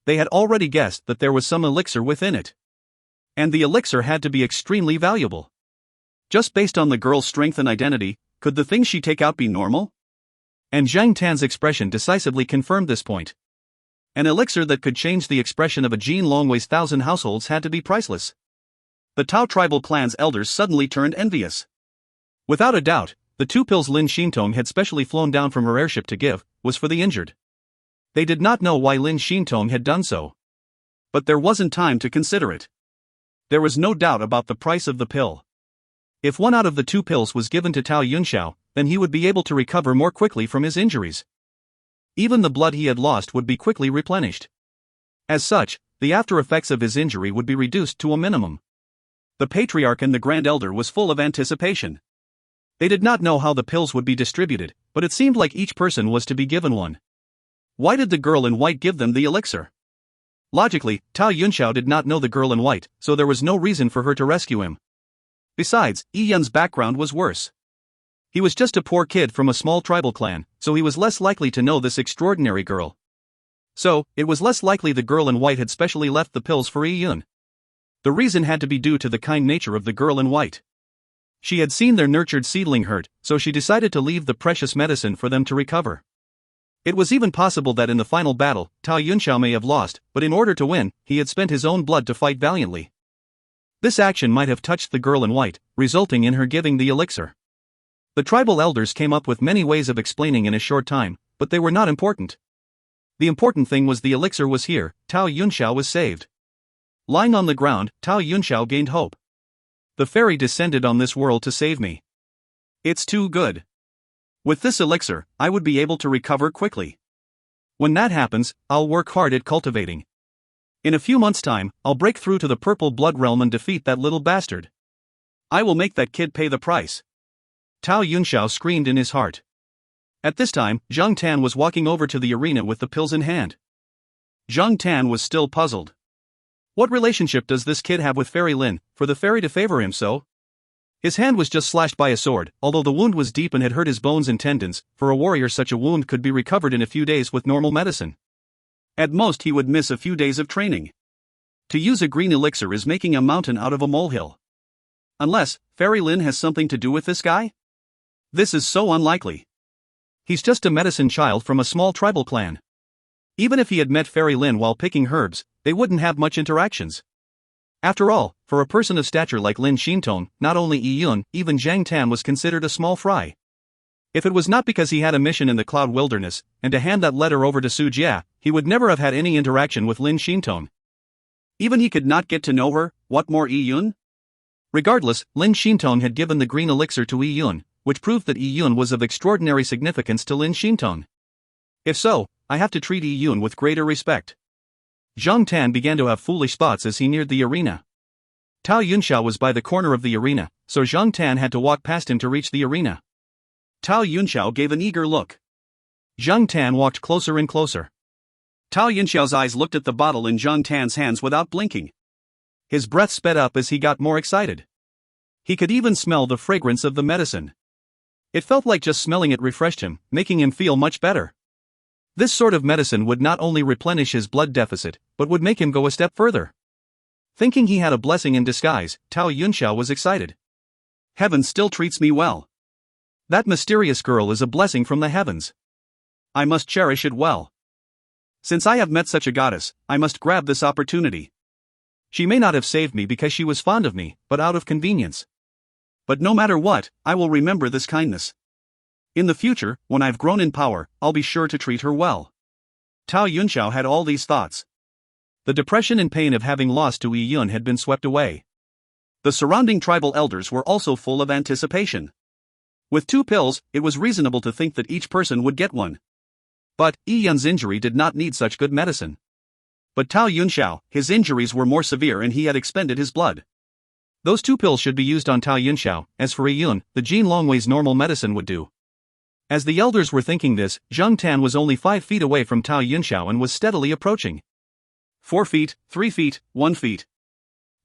They had already guessed that there was some elixir within it. And the elixir had to be extremely valuable. Just based on the girl's strength and identity, could the things she take out be normal? And Zhang Tan's expression decisively confirmed this point. An elixir that could change the expression of a Jin Longwei's 1,000 households had to be priceless. The Tao tribal clan's elders suddenly turned envious. Without a doubt, the 2 pills Lin Xintong had specially flown down from her airship to give, was for the injured. They did not know why Lin Xintong had done so. But there wasn't time to consider it. There was no doubt about the price of the pill. If one out of the 2 pills was given to Tao Yunxiao, then he would be able to recover more quickly from his injuries. Even the blood he had lost would be quickly replenished. As such, the after effects of his injury would be reduced to a minimum. The patriarch and the Grand Elder was full of anticipation. They did not know how the pills would be distributed, but it seemed like each person was to be given one. Why did the girl in white give them the elixir? Logically, Tao Yunxiao did not know the girl in white, so there was no reason for her to rescue him. Besides, Yi Yun's background was worse. He was just a poor kid from a small tribal clan, so he was less likely to know this extraordinary girl. So, it was less likely the girl in white had specially left the pills for Yi Yun. The reason had to be due to the kind nature of the girl in white. She had seen their nurtured seedling hurt, so she decided to leave the precious medicine for them to recover. It was even possible that in the final battle, Tao Yunxiao may have lost, but in order to win, he had spent his own blood to fight valiantly. This action might have touched the girl in white, resulting in her giving the elixir. The tribal elders came up with many ways of explaining in a short time, but they were not important. The important thing was the elixir was here, Tao Yunxiao was saved. Lying on the ground, Tao Yunxiao gained hope. The fairy descended on this world to save me. It's too good. With this elixir, I would be able to recover quickly. When that happens, I'll work hard at cultivating. In a few months' time, I'll break through to the purple blood realm and defeat that little bastard. I will make that kid pay the price. Tao Yunxiao screamed in his heart. At this time, Zhang Tan was walking over to the arena with the pills in hand. Zhang Tan was still puzzled. What relationship does this kid have with Fairy Lin, for the fairy to favor him so? His hand was just slashed by a sword, although the wound was deep and had hurt his bones and tendons. For a warrior, such a wound could be recovered in a few days with normal medicine. At most, he would miss a few days of training. To use a green elixir is making a mountain out of a molehill. Unless, Fairy Lin has something to do with this guy? This is so unlikely. He's just a medicine child from a small tribal clan. Even if he had met Fairy Lin while picking herbs, they wouldn't have much interactions. After all, for a person of stature like Lin Xintong, not only Yi Yun, even Zhang Tan was considered a small fry. If it was not because he had a mission in the Cloud Wilderness, and to hand that letter over to Su Jia, he would never have had any interaction with Lin Xintong. Even he could not get to know her, what more Yi Yun? Regardless, Lin Xintong had given the green elixir to Yi Yun, which proved that Yi Yun was of extraordinary significance to Lin Xintong. If so, I have to treat Yi Yun with greater respect. Zhang Tan began to have foolish thoughts as he neared the arena. Tao Yunxiao was by the corner of the arena, so Zhang Tan had to walk past him to reach the arena. Tao Yunxiao gave an eager look. Zhang Tan walked closer and closer. Tao Yunxiao's eyes looked at the bottle in Zhang Tan's hands without blinking. His breath sped up as he got more excited. He could even smell the fragrance of the medicine. It felt like just smelling it refreshed him, making him feel much better. This sort of medicine would not only replenish his blood deficit, but would make him go a step further. Thinking he had a blessing in disguise, Tao Yunxiao was excited. Heaven still treats me well. That mysterious girl is a blessing from the heavens. I must cherish it well. Since I have met such a goddess, I must grab this opportunity. She may not have saved me because she was fond of me, but out of convenience. But no matter what, I will remember this kindness. In the future, when I've grown in power, I'll be sure to treat her well. Tao Yunxiao had all these thoughts. The depression and pain of having lost to Yi Yun had been swept away. The surrounding tribal elders were also full of anticipation. With 2 pills, it was reasonable to think that each person would get one. But Yi Yun's injury did not need such good medicine. But Tao Yunxiao, his injuries were more severe and he had expended his blood. Those 2 pills should be used on Tao Yunxiao. As for Yi Yun, the Jin Longwei's normal medicine would do. As the elders were thinking this, Zhang Tan was only 5 feet away from Tao Yunxiao and was steadily approaching. 4 feet, 3 feet, 1 feet.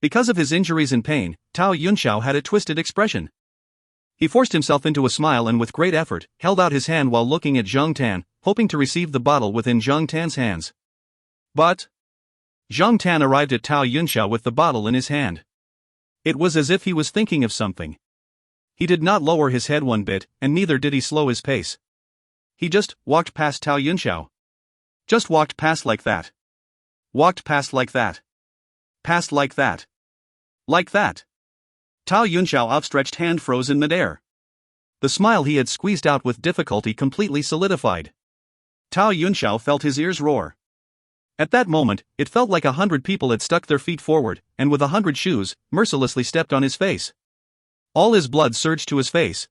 Because of his injuries and pain, Tao Yunxiao had a twisted expression. He forced himself into a smile and with great effort, held out his hand while looking at Zhang Tan, hoping to receive the bottle within Zhang Tan's hands. But Zhang Tan arrived at Tao Yunxiao with the bottle in his hand. It was as if he was thinking of something. He did not lower his head one bit, and neither did he slow his pace. He just walked past Tao Yunxiao. Just walked past like that. Walked past like that. Past like that. Like that. Tao Yunxiao's outstretched hand froze in midair. The smile he had squeezed out with difficulty completely solidified. Tao Yunxiao felt his ears roar. At that moment, it felt like 100 people had stuck their feet forward, and with 100 shoes, mercilessly stepped on his face. All his blood surged to his face.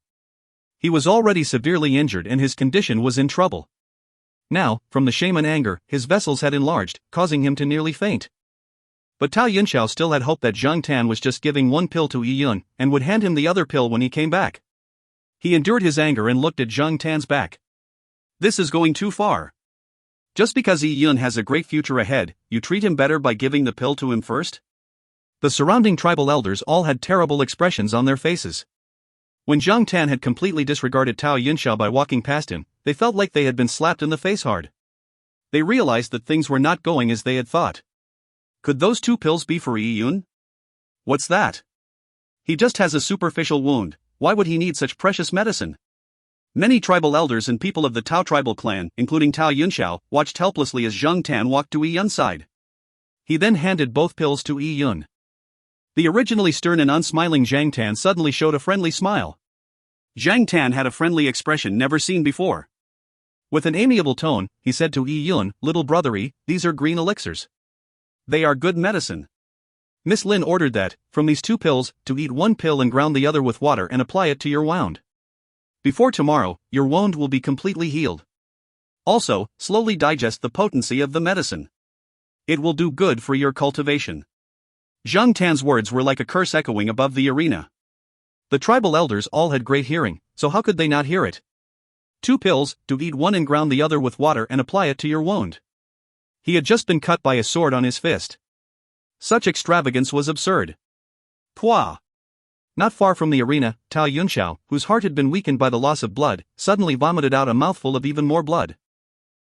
He was already severely injured and his condition was in trouble. Now, from the shame and anger, his vessels had enlarged, causing him to nearly faint. But Tao Yunxiao still had hope that Zhang Tan was just giving one pill to Yi Yun and would hand him the other pill when he came back. He endured his anger and looked at Zhang Tan's back. This is going too far. Just because Yi Yun has a great future ahead, you treat him better by giving the pill to him first? The surrounding tribal elders all had terrible expressions on their faces. When Zhang Tan had completely disregarded Tao Yunxiao by walking past him, they felt like they had been slapped in the face hard. They realized that things were not going as they had thought. Could those 2 pills be for Yi Yun? What's that? He just has a superficial wound, why would he need such precious medicine? Many tribal elders and people of the Tao tribal clan, including Tao Yunxiao, watched helplessly as Zhang Tan walked to Yi Yun's side. He then handed both pills to Yi Yun. The originally stern and unsmiling Zhang Tan suddenly showed a friendly smile. Zhang Tan had a friendly expression never seen before. With an amiable tone, he said to Yi Yun, "Little brother Yi, these are green elixirs. They are good medicine. Miss Lin ordered that, from these 2 pills, to eat 1 pill and ground the other with water and apply it to your wound. Before tomorrow, your wound will be completely healed. Also, slowly digest the potency of the medicine. It will do good for your cultivation." Zhang Tan's words were like a curse echoing above the arena. The tribal elders all had great hearing, so how could they not hear it? 2 pills, to eat 1 and ground the other with water and apply it to your wound. He had just been cut by a sword on his fist. Such extravagance was absurd. Pwah! Not far from the arena, Tao Yunxiao, whose heart had been weakened by the loss of blood, suddenly vomited out a mouthful of even more blood.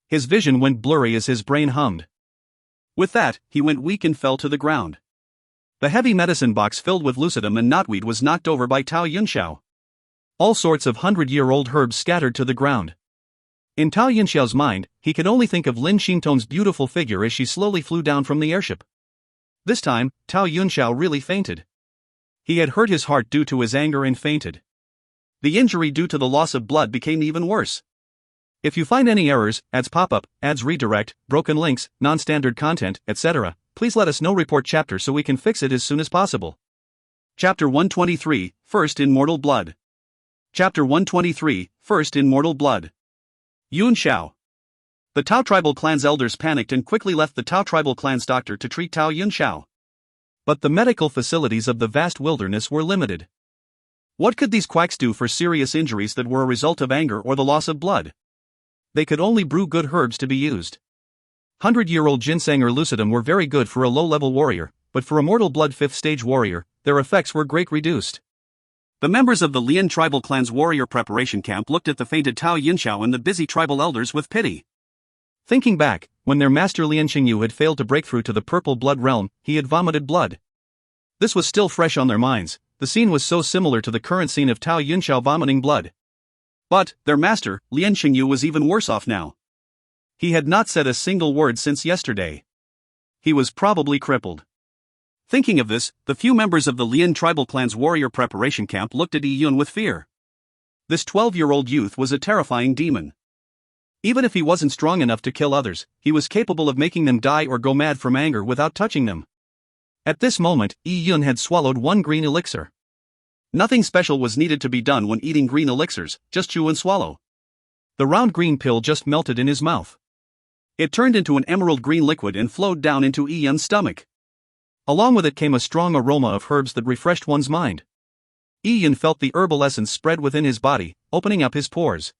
His vision went blurry as his brain hummed. With that, he went weak and fell to the ground. The heavy medicine box filled with lucidum and knotweed was knocked over by Tao Yunxiao. All sorts of 100-year-old herbs scattered to the ground. In Tao Yunxiao's mind, he could only think of Lin Xingtong's beautiful figure as she slowly flew down from the airship. This time, Tao Yunxiao really fainted. He had hurt his heart due to his anger and fainted. The injury due to the loss of blood became even worse. If you find any errors, ads pop up, ads redirect, broken links, non-standard content, etc., please let us know. Report chapter so we can fix it as soon as possible. Chapter 123, First in Mortal Blood. Chapter 123, First in Mortal Blood. Yun Xiao. The Tao tribal clan's elders panicked and quickly left the Tao tribal clan's doctor to treat Tao Yunxiao. But the medical facilities of the vast wilderness were limited. What could these quacks do for serious injuries that were a result of anger or the loss of blood? They could only brew good herbs to be used. 100-year-old ginseng or lucidum were very good for a low-level warrior, but for a mortal blood 5th-stage warrior, their effects were greatly reduced. The members of the Lian tribal clan's warrior preparation camp looked at the fainted Tao Yunxiao and the busy tribal elders with pity. Thinking back, when their master Lian Qingyu had failed to break through to the purple blood realm, he had vomited blood. This was still fresh on their minds. The scene was so similar to the current scene of Tao Yunxiao vomiting blood. But, their master, Lian Qingyu, was even worse off now. He had not said a single word since yesterday. He was probably crippled. Thinking of this, the few members of the Lian tribal clan's warrior preparation camp looked at Yi Yun with fear. This 12-year-old youth was a terrifying demon. Even if he wasn't strong enough to kill others, he was capable of making them die or go mad from anger without touching them. At this moment, Yi Yun had swallowed 1 green elixir. Nothing special was needed to be done when eating green elixirs, just chew and swallow. The round green pill just melted in his mouth. It turned into an emerald green liquid and flowed down into Yi Yun's stomach. Along with it came a strong aroma of herbs that refreshed one's mind. Yi Yun felt the herbal essence spread within his body, opening up his pores.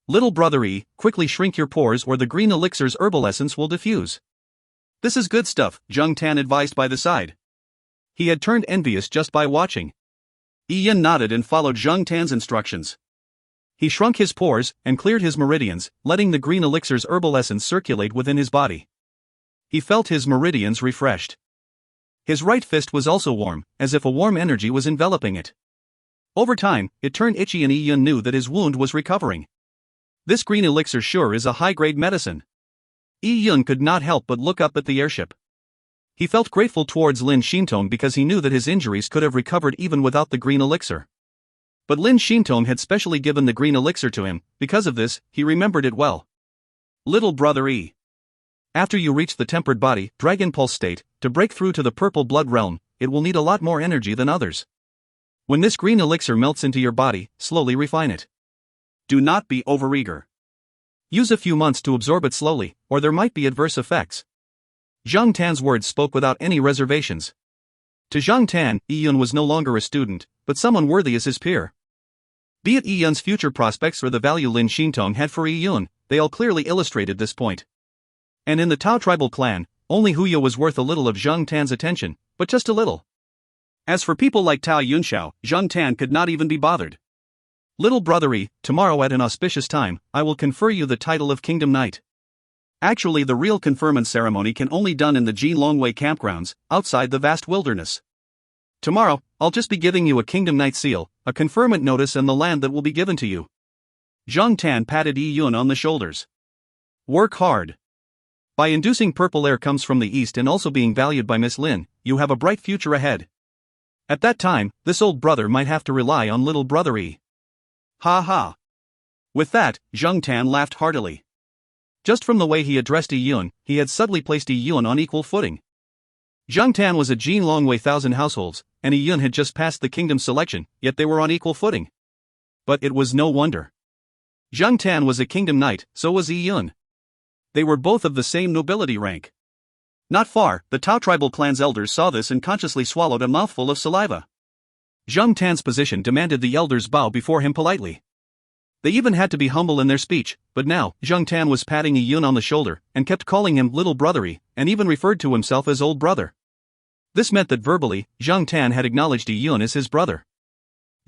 Little brother Yi, quickly shrink your pores or the green elixir's herbal essence will diffuse. This is good stuff, Zhang Tan advised by the side. He had turned envious just by watching. Yi Yun nodded and followed Zhang Tan's instructions. He shrunk his pores and cleared his meridians, letting the green elixir's herbal essence circulate within his body. He felt his meridians refreshed. His right fist was also warm, as if a warm energy was enveloping it. Over time, it turned itchy and Yi Yun knew that his wound was recovering. This green elixir sure is a high-grade medicine. Yi Yun could not help but look up at the airship. He felt grateful towards Lin Xingtong because he knew that his injuries could have recovered even without the green elixir. But Lin Xingtong had specially given the green elixir to him. Because of this, he remembered it well. Little brother Yi. After you reach the tempered body, dragon pulse state, to break through to the purple blood realm, it will need a lot more energy than others. When this green elixir melts into your body, slowly refine it. Do not be overeager. Use a few months to absorb it slowly, or there might be adverse effects. Zhang Tan's words spoke without any reservations. To Zhang Tan, Yi Yun was no longer a student, but someone worthy as his peer. Be it Yi Yun's future prospects or the value Lin Xintong had for Yi Yun, they all clearly illustrated this point. And in the Tao tribal clan, only Hu Ye was worth a little of Zhang Tan's attention, but just a little. As for people like Tao Yunxiao, Zhang Tan could not even be bothered. Little brother, tomorrow at an auspicious time, I will confer you the title of Kingdom Knight. Actually, the real conferment ceremony can only done in the Jin Longwei campgrounds, outside the vast wilderness. Tomorrow, I'll just be giving you a Kingdom Knight seal, a conferment notice and the land that will be given to you. Zhang Tan patted Yi Yun on the shoulders. Work hard. By inducing purple air comes from the east and also being valued by Miss Lin, you have a bright future ahead. At that time, this old brother might have to rely on little brother Yi. Ha ha. With that, Zhang Tan laughed heartily. Just from the way he addressed Yi Yun, he had subtly placed Yi Yun on equal footing. Zhang Tan was a Jin Longwei 1,000 households, and Yi Yun had just passed the kingdom selection, yet they were on equal footing. But it was no wonder. Zhang Tan was a kingdom knight, so was Yi Yun. They were both of the same nobility rank. Not far, the Tao tribal clan's elders saw this and consciously swallowed a mouthful of saliva. Zhang Tan's position demanded the elders bow before him politely. They even had to be humble in their speech, but now, Zhang Tan was patting Yi Yun on the shoulder, and kept calling him little brother, and even referred to himself as old brother. This meant that verbally, Zhang Tan had acknowledged Yi Yun as his brother.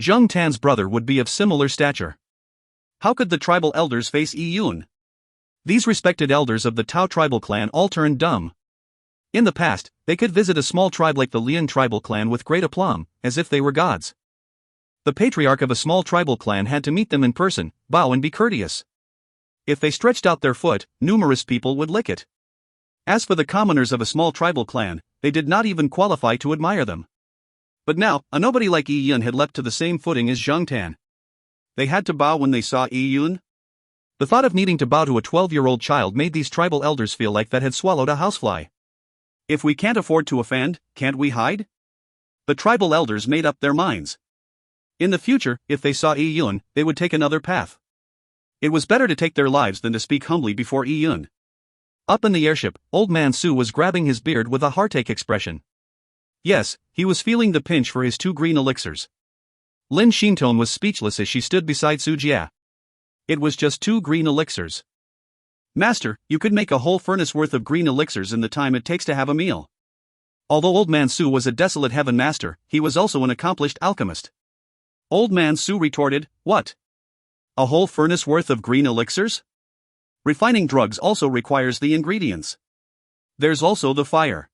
Zhang Tan's brother would be of similar stature. How could the tribal elders face Yi Yun? These respected elders of the Tao tribal clan all turned dumb. In the past, they could visit a small tribe like the Lian tribal clan with great aplomb, as if they were gods. The patriarch of a small tribal clan had to meet them in person, bow and be courteous. If they stretched out their foot, numerous people would lick it. As for the commoners of a small tribal clan, they did not even qualify to admire them. But now, a nobody like Yi Yun had leapt to the same footing as Zhang Tan. They had to bow when they saw Yi Yun? The thought of needing to bow to a 12-year-old child made these tribal elders feel like that had swallowed a housefly. If we can't afford to offend, can't we hide? The tribal elders made up their minds. In the future, if they saw Yi Yun, they would take another path. It was better to take their lives than to speak humbly before Yi Yun. Up in the airship, Old Man Su was grabbing his beard with a heartache expression. Yes, he was feeling the pinch for his 2 green elixirs. Lin Xintong was speechless as she stood beside Su Jia. It was just 2 green elixirs. Master, you could make a whole furnace worth of green elixirs in the time it takes to have a meal. Although Old Man Su was a desolate heaven master, he was also an accomplished alchemist. Old Man Su retorted, what? A whole furnace worth of green elixirs? Refining drugs also requires the ingredients. There's also the fire.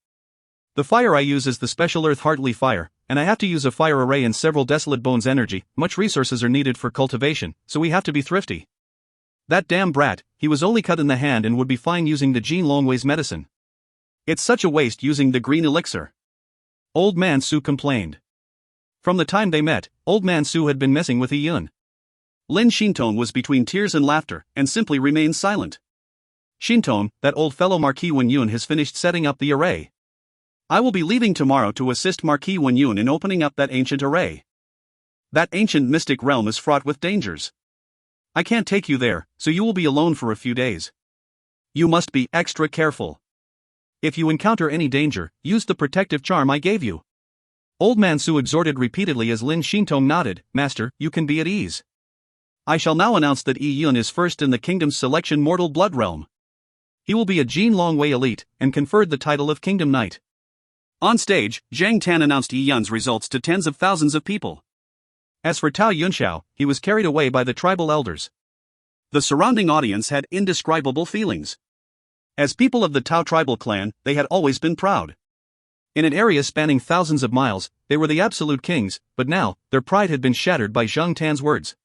The fire I use is the special earth heartly fire, and I have to use a fire array and several desolate bones energy. Much resources are needed for cultivation, so we have to be thrifty. That damn brat, he was only cut in the hand and would be fine using the Jin Longwei's medicine. It's such a waste using the green elixir. Old Man Su complained. From the time they met, Old Man Su had been messing with Yi Yun. Lin Xintong was between tears and laughter, and simply remained silent. Xintong, that old fellow Marquis Wen Yun has finished setting up the array. I will be leaving tomorrow to assist Marquis Wen Yun in opening up that ancient array. That ancient mystic realm is fraught with dangers. I can't take you there, so you will be alone for a few days. You must be extra careful. If you encounter any danger, use the protective charm I gave you. Old Man Su exhorted repeatedly as Lin Xintong nodded, Master, you can be at ease. I shall now announce that Yi Yun is first in the kingdom's selection mortal blood realm. He will be a Jin Longwei elite, and conferred the title of Kingdom Knight. On stage, Zhang Tan announced Yi Yun's results to tens of thousands of people. As for Tao Yunxiao, he was carried away by the tribal elders. The surrounding audience had indescribable feelings. As people of the Tao tribal clan, they had always been proud. In an area spanning thousands of miles, they were the absolute kings, but now, their pride had been shattered by Zhang Tan's words.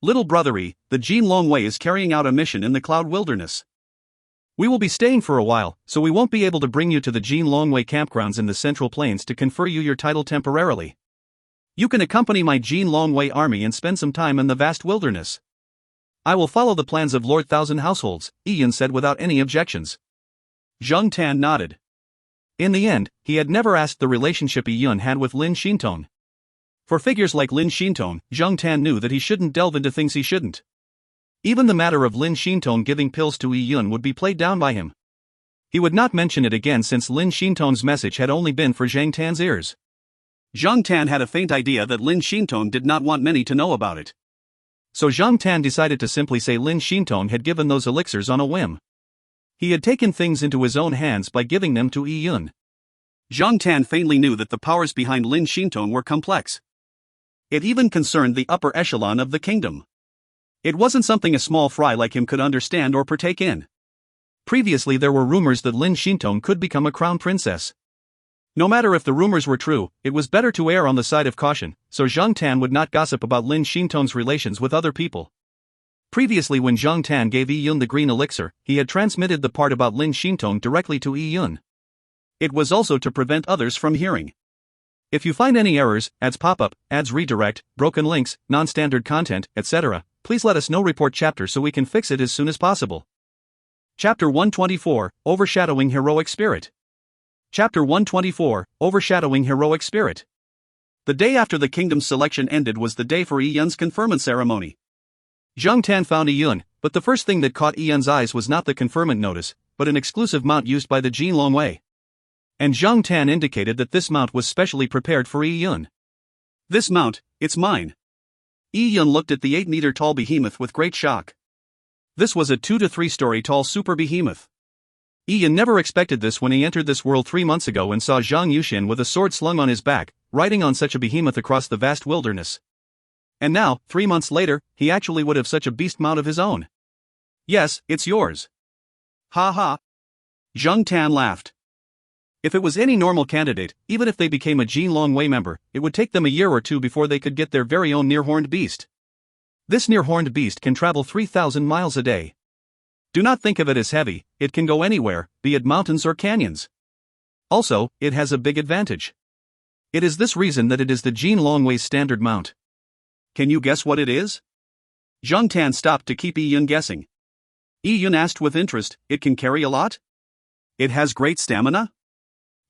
Little brother, the Jin Longwei is carrying out a mission in the Cloud Wilderness. We will be staying for a while, so we won't be able to bring you to the Jin Longwei campgrounds in the Central Plains to confer you your title temporarily. You can accompany my Jin Longwei army and spend some time in the vast wilderness. I will follow the plans of Lord Thousand Households, Yi Yun said without any objections. Zhang Tan nodded. In the end, he had never asked the relationship Yi Yun had with Lin Xintong. For figures like Lin Xintong, Zhang Tan knew that he shouldn't delve into things he shouldn't. Even the matter of Lin Xintong giving pills to Yi Yun would be played down by him. He would not mention it again since Lin Xintong's message had only been for Zhang Tan's ears. Zhang Tan had a faint idea that Lin Xintong did not want many to know about it. So Zhang Tan decided to simply say Lin Xintong had given those elixirs on a whim. He had taken things into his own hands by giving them to Yi Yun. Zhang Tan faintly knew that the powers behind Lin Xintong were complex. It even concerned the upper echelon of the kingdom. It wasn't something a small fry like him could understand or partake in. Previously there were rumors that Lin Xintong could become a crown princess. No matter if the rumors were true, it was better to err on the side of caution, so Zhang Tan would not gossip about Lin Xintong's relations with other people. Previously when Zhang Tan gave Yi Yun the green elixir, he had transmitted the part about Lin Xintong directly to Yi Yun. It was also to prevent others from hearing. If you find any errors, ads pop up, ads redirect, broken links, non-standard content, etc., please let us know. Report chapter so we can fix it as soon as possible. Chapter 124, Overshadowing Heroic Spirit. Chapter 124, Overshadowing Heroic Spirit. The day after the kingdom's selection ended was the day for Yi Yun's conferment ceremony. Zhang Tan found Yi Yun, but the first thing that caught Yi Yun's eyes was not the conferment notice, but an exclusive mount used by the Jin Longwei. And Zhang Tan indicated that this mount was specially prepared for Yi Yun. This mount, it's mine. Yi Yun looked at the 8-meter tall behemoth with great shock. This was a 2 to 3 story tall super behemoth. Yi Yun never expected this when he entered this world 3 months ago and saw Zhang Yuxian with a sword slung on his back, riding on such a behemoth across the vast wilderness. And now, 3 months later, he actually would have such a beast mount of his own. Yes, it's yours. Ha ha. Zhang Tan laughed. If it was any normal candidate, even if they became a Jin Longwei member, it would take them a year or two before they could get their very own near-horned beast. This near-horned beast can travel 3,000 miles a day. Do not think of it as heavy, it can go anywhere, be it mountains or canyons. Also, it has a big advantage. It is this reason that it is the Jin Longwei's standard mount. Can you guess what it is? Zhang Tan stopped to keep Yi Yun guessing. Yi Yun asked with interest, it can carry a lot? It has great stamina?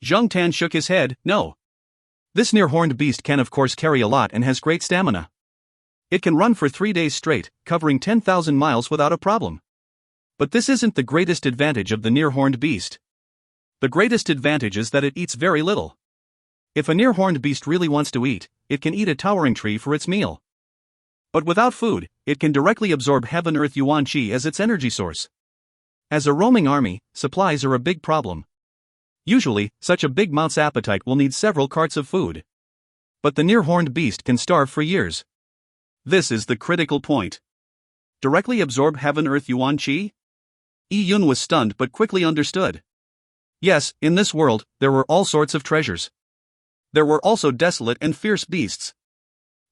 Zhang Tan shook his head, no. This near-horned beast can of course carry a lot and has great stamina. It can run for 3 days straight, covering 10,000 miles without a problem. But this isn't the greatest advantage of the near-horned beast. The greatest advantage is that it eats very little. If a near-horned beast really wants to eat, it can eat a towering tree for its meal. But without food, it can directly absorb heaven earth yuan qi as its energy source. As a roaming army, supplies are a big problem. Usually, such a big mount's appetite will need several carts of food. But the near-horned beast can starve for years. This is the critical point. Directly absorb heaven earth yuan qi? Yi Yun was stunned but quickly understood. Yes, in this world, there were all sorts of treasures. There were also desolate and fierce beasts.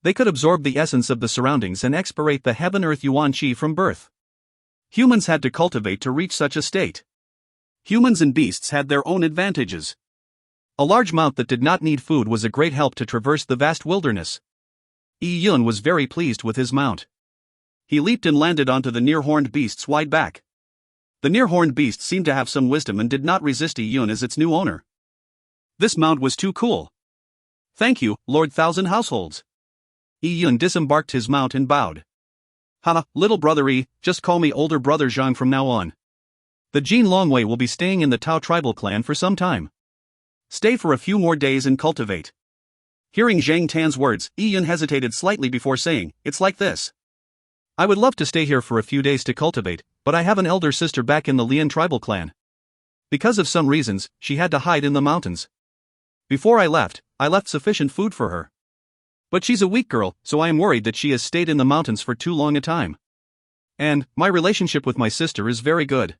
They could absorb the essence of the surroundings and expirate the heaven earth yuan qi from birth. Humans had to cultivate to reach such a state. Humans and beasts had their own advantages. A large mount that did not need food was a great help to traverse the vast wilderness. Yi Yun was very pleased with his mount. He leaped and landed onto the near-horned beast's wide back. The near-horned beast seemed to have some wisdom and did not resist Yi Yun as its new owner. This mount was too cool. Thank you, Lord Thousand Households. Yi Yun disembarked his mount and bowed. Haha, little brother Yi, just call me older brother Zhang from now on. The Jin Longwei will be staying in the Tao tribal clan for some time. Stay for a few more days and cultivate. Hearing Zhang Tan's words, Yi Yun hesitated slightly before saying, it's like this. I would love to stay here for a few days to cultivate, but I have an elder sister back in the Lian tribal clan. Because of some reasons, she had to hide in the mountains. Before I left sufficient food for her. But she's a weak girl, so I am worried that she has stayed in the mountains for too long a time. And, my relationship with my sister is very good.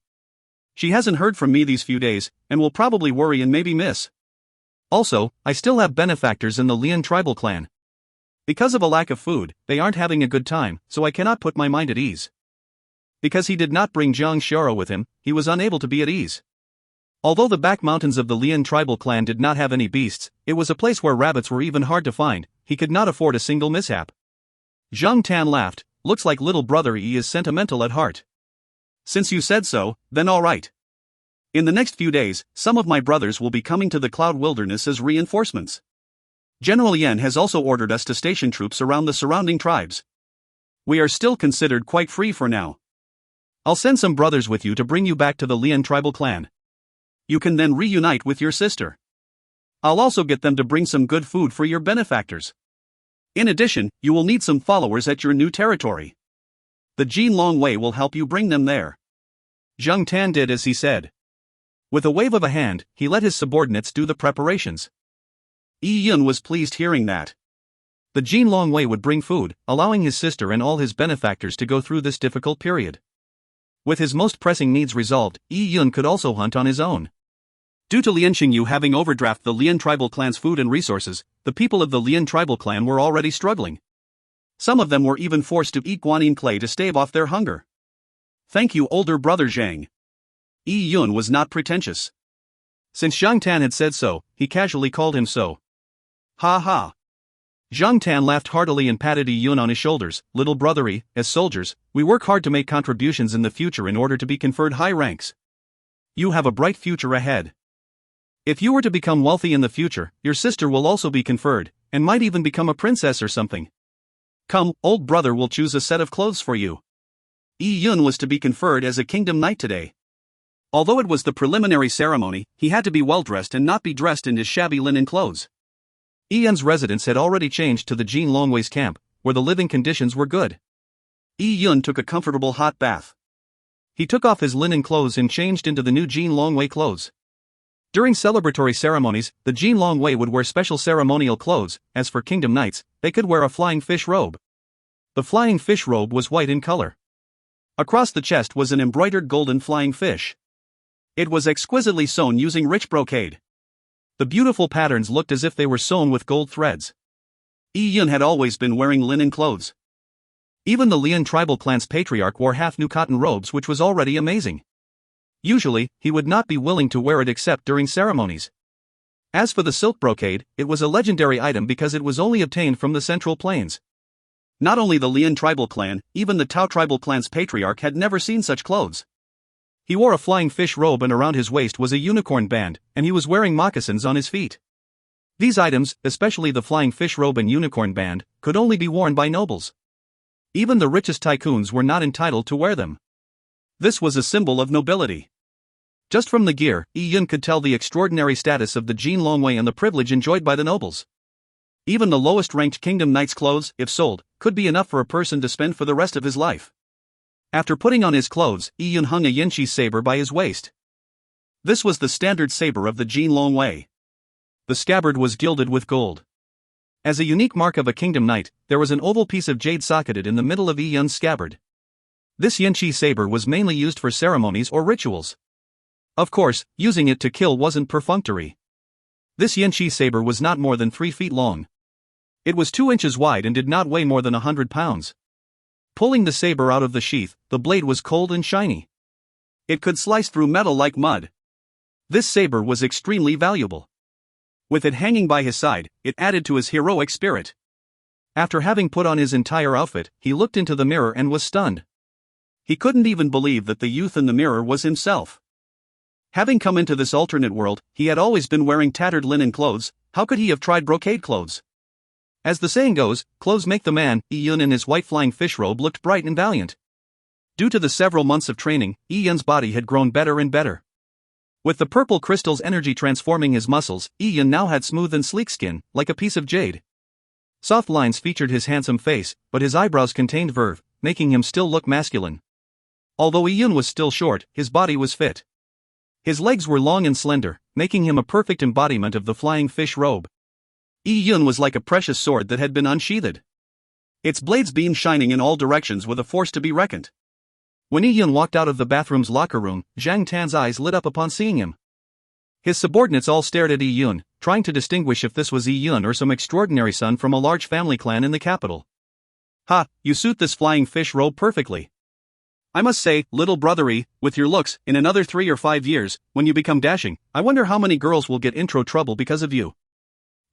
She hasn't heard from me these few days, and will probably worry and maybe miss. Also, I still have benefactors in the Lian tribal clan. Because of a lack of food, they aren't having a good time, so I cannot put my mind at ease. Because he did not bring Jiang Xiao with him, he was unable to be at ease. Although the back mountains of the Lian tribal clan did not have any beasts, it was a place where rabbits were even hard to find, he could not afford a single mishap. Zhang Tan laughed, looks like little brother Yi is sentimental at heart. Since you said so, then all right. In the next few days, some of my brothers will be coming to the Cloud Wilderness as reinforcements. General Yan has also ordered us to station troops around the surrounding tribes. We are still considered quite free for now. I'll send some brothers with you to bring you back to the Lian tribal clan. You can then reunite with your sister. I'll also get them to bring some good food for your benefactors. In addition, you will need some followers at your new territory. The Jin Long Wei will help you bring them there." Zhang Tan did as he said. With a wave of a hand, he let his subordinates do the preparations. Yi Yun was pleased hearing that. The Jin Long Wei would bring food, allowing his sister and all his benefactors to go through this difficult period. With his most pressing needs resolved, Yi Yun could also hunt on his own. Due to Lian Xingyu having overdrafted the Lian tribal clan's food and resources, the people of the Lian tribal clan were already struggling. Some of them were even forced to eat guanyin clay to stave off their hunger. "Thank you, older brother Zhang." Yi Yun was not pretentious. Since Zhang Tan had said so, he casually called him so. Ha ha. Zhang Tan laughed heartily and patted Yi Yun on his shoulders. "Little brother, as soldiers, we work hard to make contributions in the future in order to be conferred high ranks. You have a bright future ahead. If you were to become wealthy in the future, your sister will also be conferred, and might even become a princess or something. Come, old brother will choose a set of clothes for you." Yi Yun was to be conferred as a kingdom knight today. Although it was the preliminary ceremony, he had to be well dressed and not be dressed in his shabby linen clothes. Yi Yun's residence had already changed to the Jin Longwei's camp, where the living conditions were good. Yi Yun took a comfortable hot bath. He took off his linen clothes and changed into the new Jin Longwei clothes. During celebratory ceremonies, the Jin Longwei would wear special ceremonial clothes. As for kingdom knights, they could wear a flying fish robe. The flying fish robe was white in color. Across the chest was an embroidered golden flying fish. It was exquisitely sewn using rich brocade. The beautiful patterns looked as if they were sewn with gold threads. Yi Yun had always been wearing linen clothes. Even the Lian tribal clan's patriarch wore half-new cotton robes, which was already amazing. Usually, he would not be willing to wear it except during ceremonies. As for the silk brocade, it was a legendary item because it was only obtained from the Central Plains. Not only the Lian tribal clan, even the Tao tribal clan's patriarch had never seen such clothes. He wore a flying fish robe and around his waist was a unicorn band, and he was wearing moccasins on his feet. These items, especially the flying fish robe and unicorn band, could only be worn by nobles. Even the richest tycoons were not entitled to wear them. This was a symbol of nobility. Just from the gear, Yi Yun could tell the extraordinary status of the Jin Longwei and the privilege enjoyed by the nobles. Even the lowest-ranked kingdom knight's clothes, if sold, could be enough for a person to spend for the rest of his life. After putting on his clothes, Yi Yun hung a Yanqi saber by his waist. This was the standard saber of the Jin Longwei. The scabbard was gilded with gold. As a unique mark of a kingdom knight, there was an oval piece of jade socketed in the middle of Yi Yun's scabbard. This Yanqi saber was mainly used for ceremonies or rituals. Of course, using it to kill wasn't perfunctory. This Yanqi saber was not more than 3 feet long. It was 2 inches wide and did not weigh more than 100 pounds. Pulling the saber out of the sheath, the blade was cold and shiny. It could slice through metal like mud. This saber was extremely valuable. With it hanging by his side, it added to his heroic spirit. After having put on his entire outfit, he looked into the mirror and was stunned. He couldn't even believe that the youth in the mirror was himself. Having come into this alternate world, he had always been wearing tattered linen clothes. How could he have tried brocade clothes? As the saying goes, clothes make the man. Yi Yun in his white flying fish robe looked bright and valiant. Due to the several months of training, Yi Yun's body had grown better and better. With the purple crystal's energy transforming his muscles, Yi Yun now had smooth and sleek skin, like a piece of jade. Soft lines featured his handsome face, but his eyebrows contained verve, making him still look masculine. Although Yi Yun was still short, his body was fit. His legs were long and slender, making him a perfect embodiment of the flying fish robe. Yi Yun was like a precious sword that had been unsheathed. Its blades beamed shining in all directions with a force to be reckoned. When Yi Yun walked out of the bathroom's locker room, Zhang Tan's eyes lit up upon seeing him. His subordinates all stared at Yi Yun, trying to distinguish if this was Yi Yun or some extraordinary son from a large family clan in the capital. "Ha, you suit this flying fish robe perfectly. I must say, little brothery, with your looks, in another 3 or 5 years, when you become dashing, I wonder how many girls will get intro trouble because of you."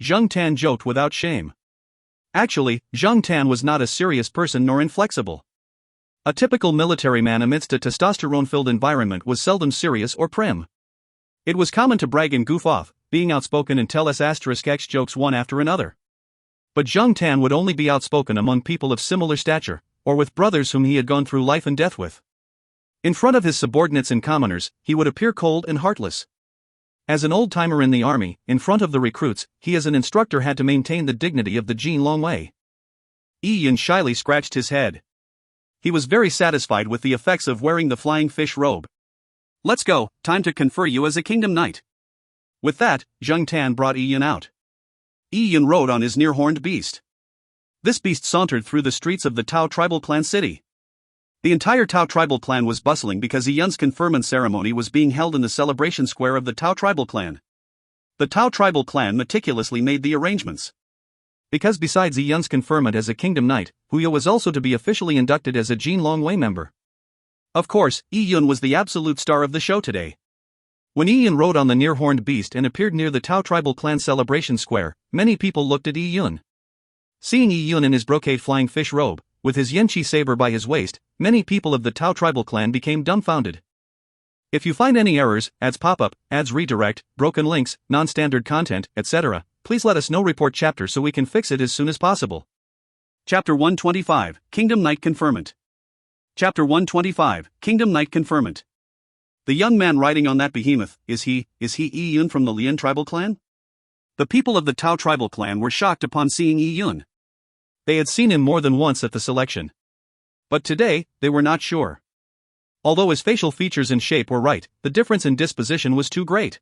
Zhang Tan joked without shame. Actually, Zhang Tan was not a serious person nor inflexible. A typical military man amidst a testosterone-filled environment was seldom serious or prim. It was common to brag and goof off, being outspoken and tell S**x jokes one after another. But Zhang Tan would only be outspoken among people of similar stature, or with brothers whom he had gone through life and death with. In front of his subordinates and commoners, he would appear cold and heartless. As an old-timer in the army, in front of the recruits, he as an instructor had to maintain the dignity of the Jin Long Wei. Yi Yun shyly scratched his head. He was very satisfied with the effects of wearing the flying fish robe. "Let's go, time to confer you as a kingdom knight." With that, Zheng Tan brought Yi Yun out. Yi Yun rode on his near-horned beast. This beast sauntered through the streets of the Tao tribal clan city. The entire Tao tribal clan was bustling because Yi Yun's conferment ceremony was being held in the celebration square of the Tao tribal clan. The Tao tribal clan meticulously made the arrangements. Because besides Yi Yun's conferment as a kingdom knight, Huya was also to be officially inducted as a Jin Long Wei member. Of course, Yi Yun was the absolute star of the show today. When Yi Yun rode on the near-horned beast and appeared near the Tao tribal clan celebration square, many people looked at Yi Yun. Seeing Yi Yun in his brocade flying fish robe, with his Yanqi saber by his waist, many people of the Tao tribal clan became dumbfounded. If you find any errors, ads pop up, ads redirect, broken links, non-standard content, etc., please let us know. Report chapter so we can fix it as soon as possible. Chapter 125, Kingdom Knight Conferment. Chapter 125, Kingdom Knight Conferment. The young man riding on that behemoth, is he Yi Yun from the Lian tribal clan? The people of the Tao tribal clan were shocked upon seeing Yi Yun. They had seen him more than once at the selection. But today, they were not sure. Although his facial features and shape were right, the difference in disposition was too great.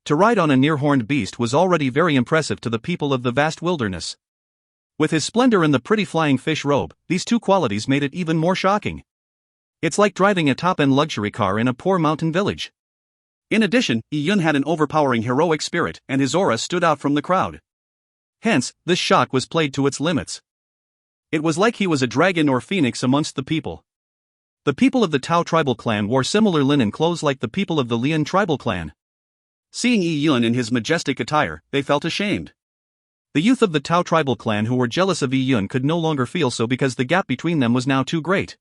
To ride on a near-horned beast was already very impressive to the people of the vast wilderness. With his splendor and the pretty flying fish robe, these two qualities made it even more shocking. It's like driving a top-end luxury car in a poor mountain village. In addition, Yi Yun had an overpowering heroic spirit, and his aura stood out from the crowd. Hence, this shock was played to its limits. It was like he was a dragon or phoenix amongst the people. The people of the Tao tribal clan wore similar linen clothes like the people of the Lian tribal clan. Seeing Yi Yun in his majestic attire, they felt ashamed. The youth of the Tao tribal clan who were jealous of Yi Yun could no longer feel so because the gap between them was now too great.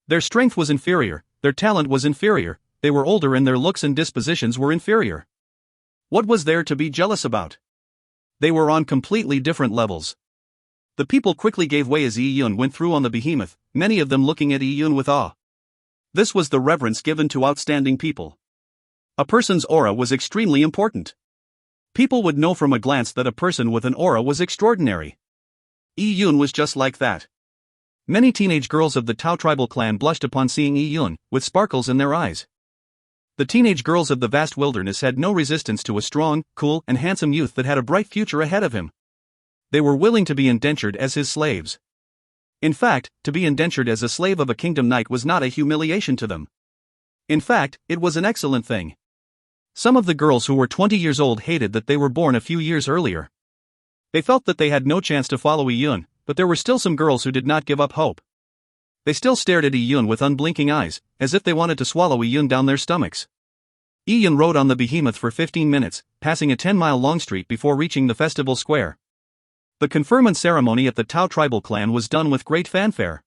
Their strength was inferior, their talent was inferior, they were older and their looks and dispositions were inferior. What was there to be jealous about? They were on completely different levels. The people quickly gave way as Yi Yun went through on the behemoth, many of them looking at Yi Yun with awe. This was the reverence given to outstanding people. A person's aura was extremely important. People would know from a glance that a person with an aura was extraordinary. Yi Yun was just like that. Many teenage girls of the Tao tribal clan blushed upon seeing Yi Yun, with sparkles in their eyes. The teenage girls of the vast wilderness had no resistance to a strong, cool, and handsome youth that had a bright future ahead of him. They were willing to be indentured as his slaves. In fact, to be indentured as a slave of a kingdom knight was not a humiliation to them. In fact, it was an excellent thing. Some of the girls who were 20 years old hated that they were born a few years earlier. They felt that they had no chance to follow Yi Yun, but there were still some girls who did not give up hope. They still stared at Yi Yun with unblinking eyes, as if they wanted to swallow Yi Yun down their stomachs. Yi Yun rode on the behemoth for 15 minutes, passing a 10-mile long street before reaching the festival square. The conferment ceremony at the Tao tribal clan was done with great fanfare.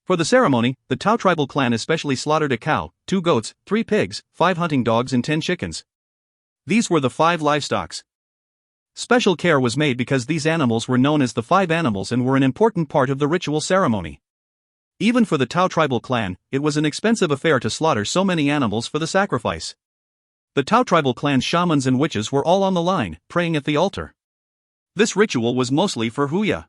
For the ceremony, the Tao tribal clan especially slaughtered a cow, 2 goats, 3 pigs, 5 hunting dogs and 10 chickens. These were the 5 livestocks. Special care was made because these animals were known as the 5 animals and were an important part of the ritual ceremony. Even for the Tao tribal clan, it was an expensive affair to slaughter so many animals for the sacrifice. The Tao tribal clan's shamans and witches were all on the line, praying at the altar. This ritual was mostly for Huya.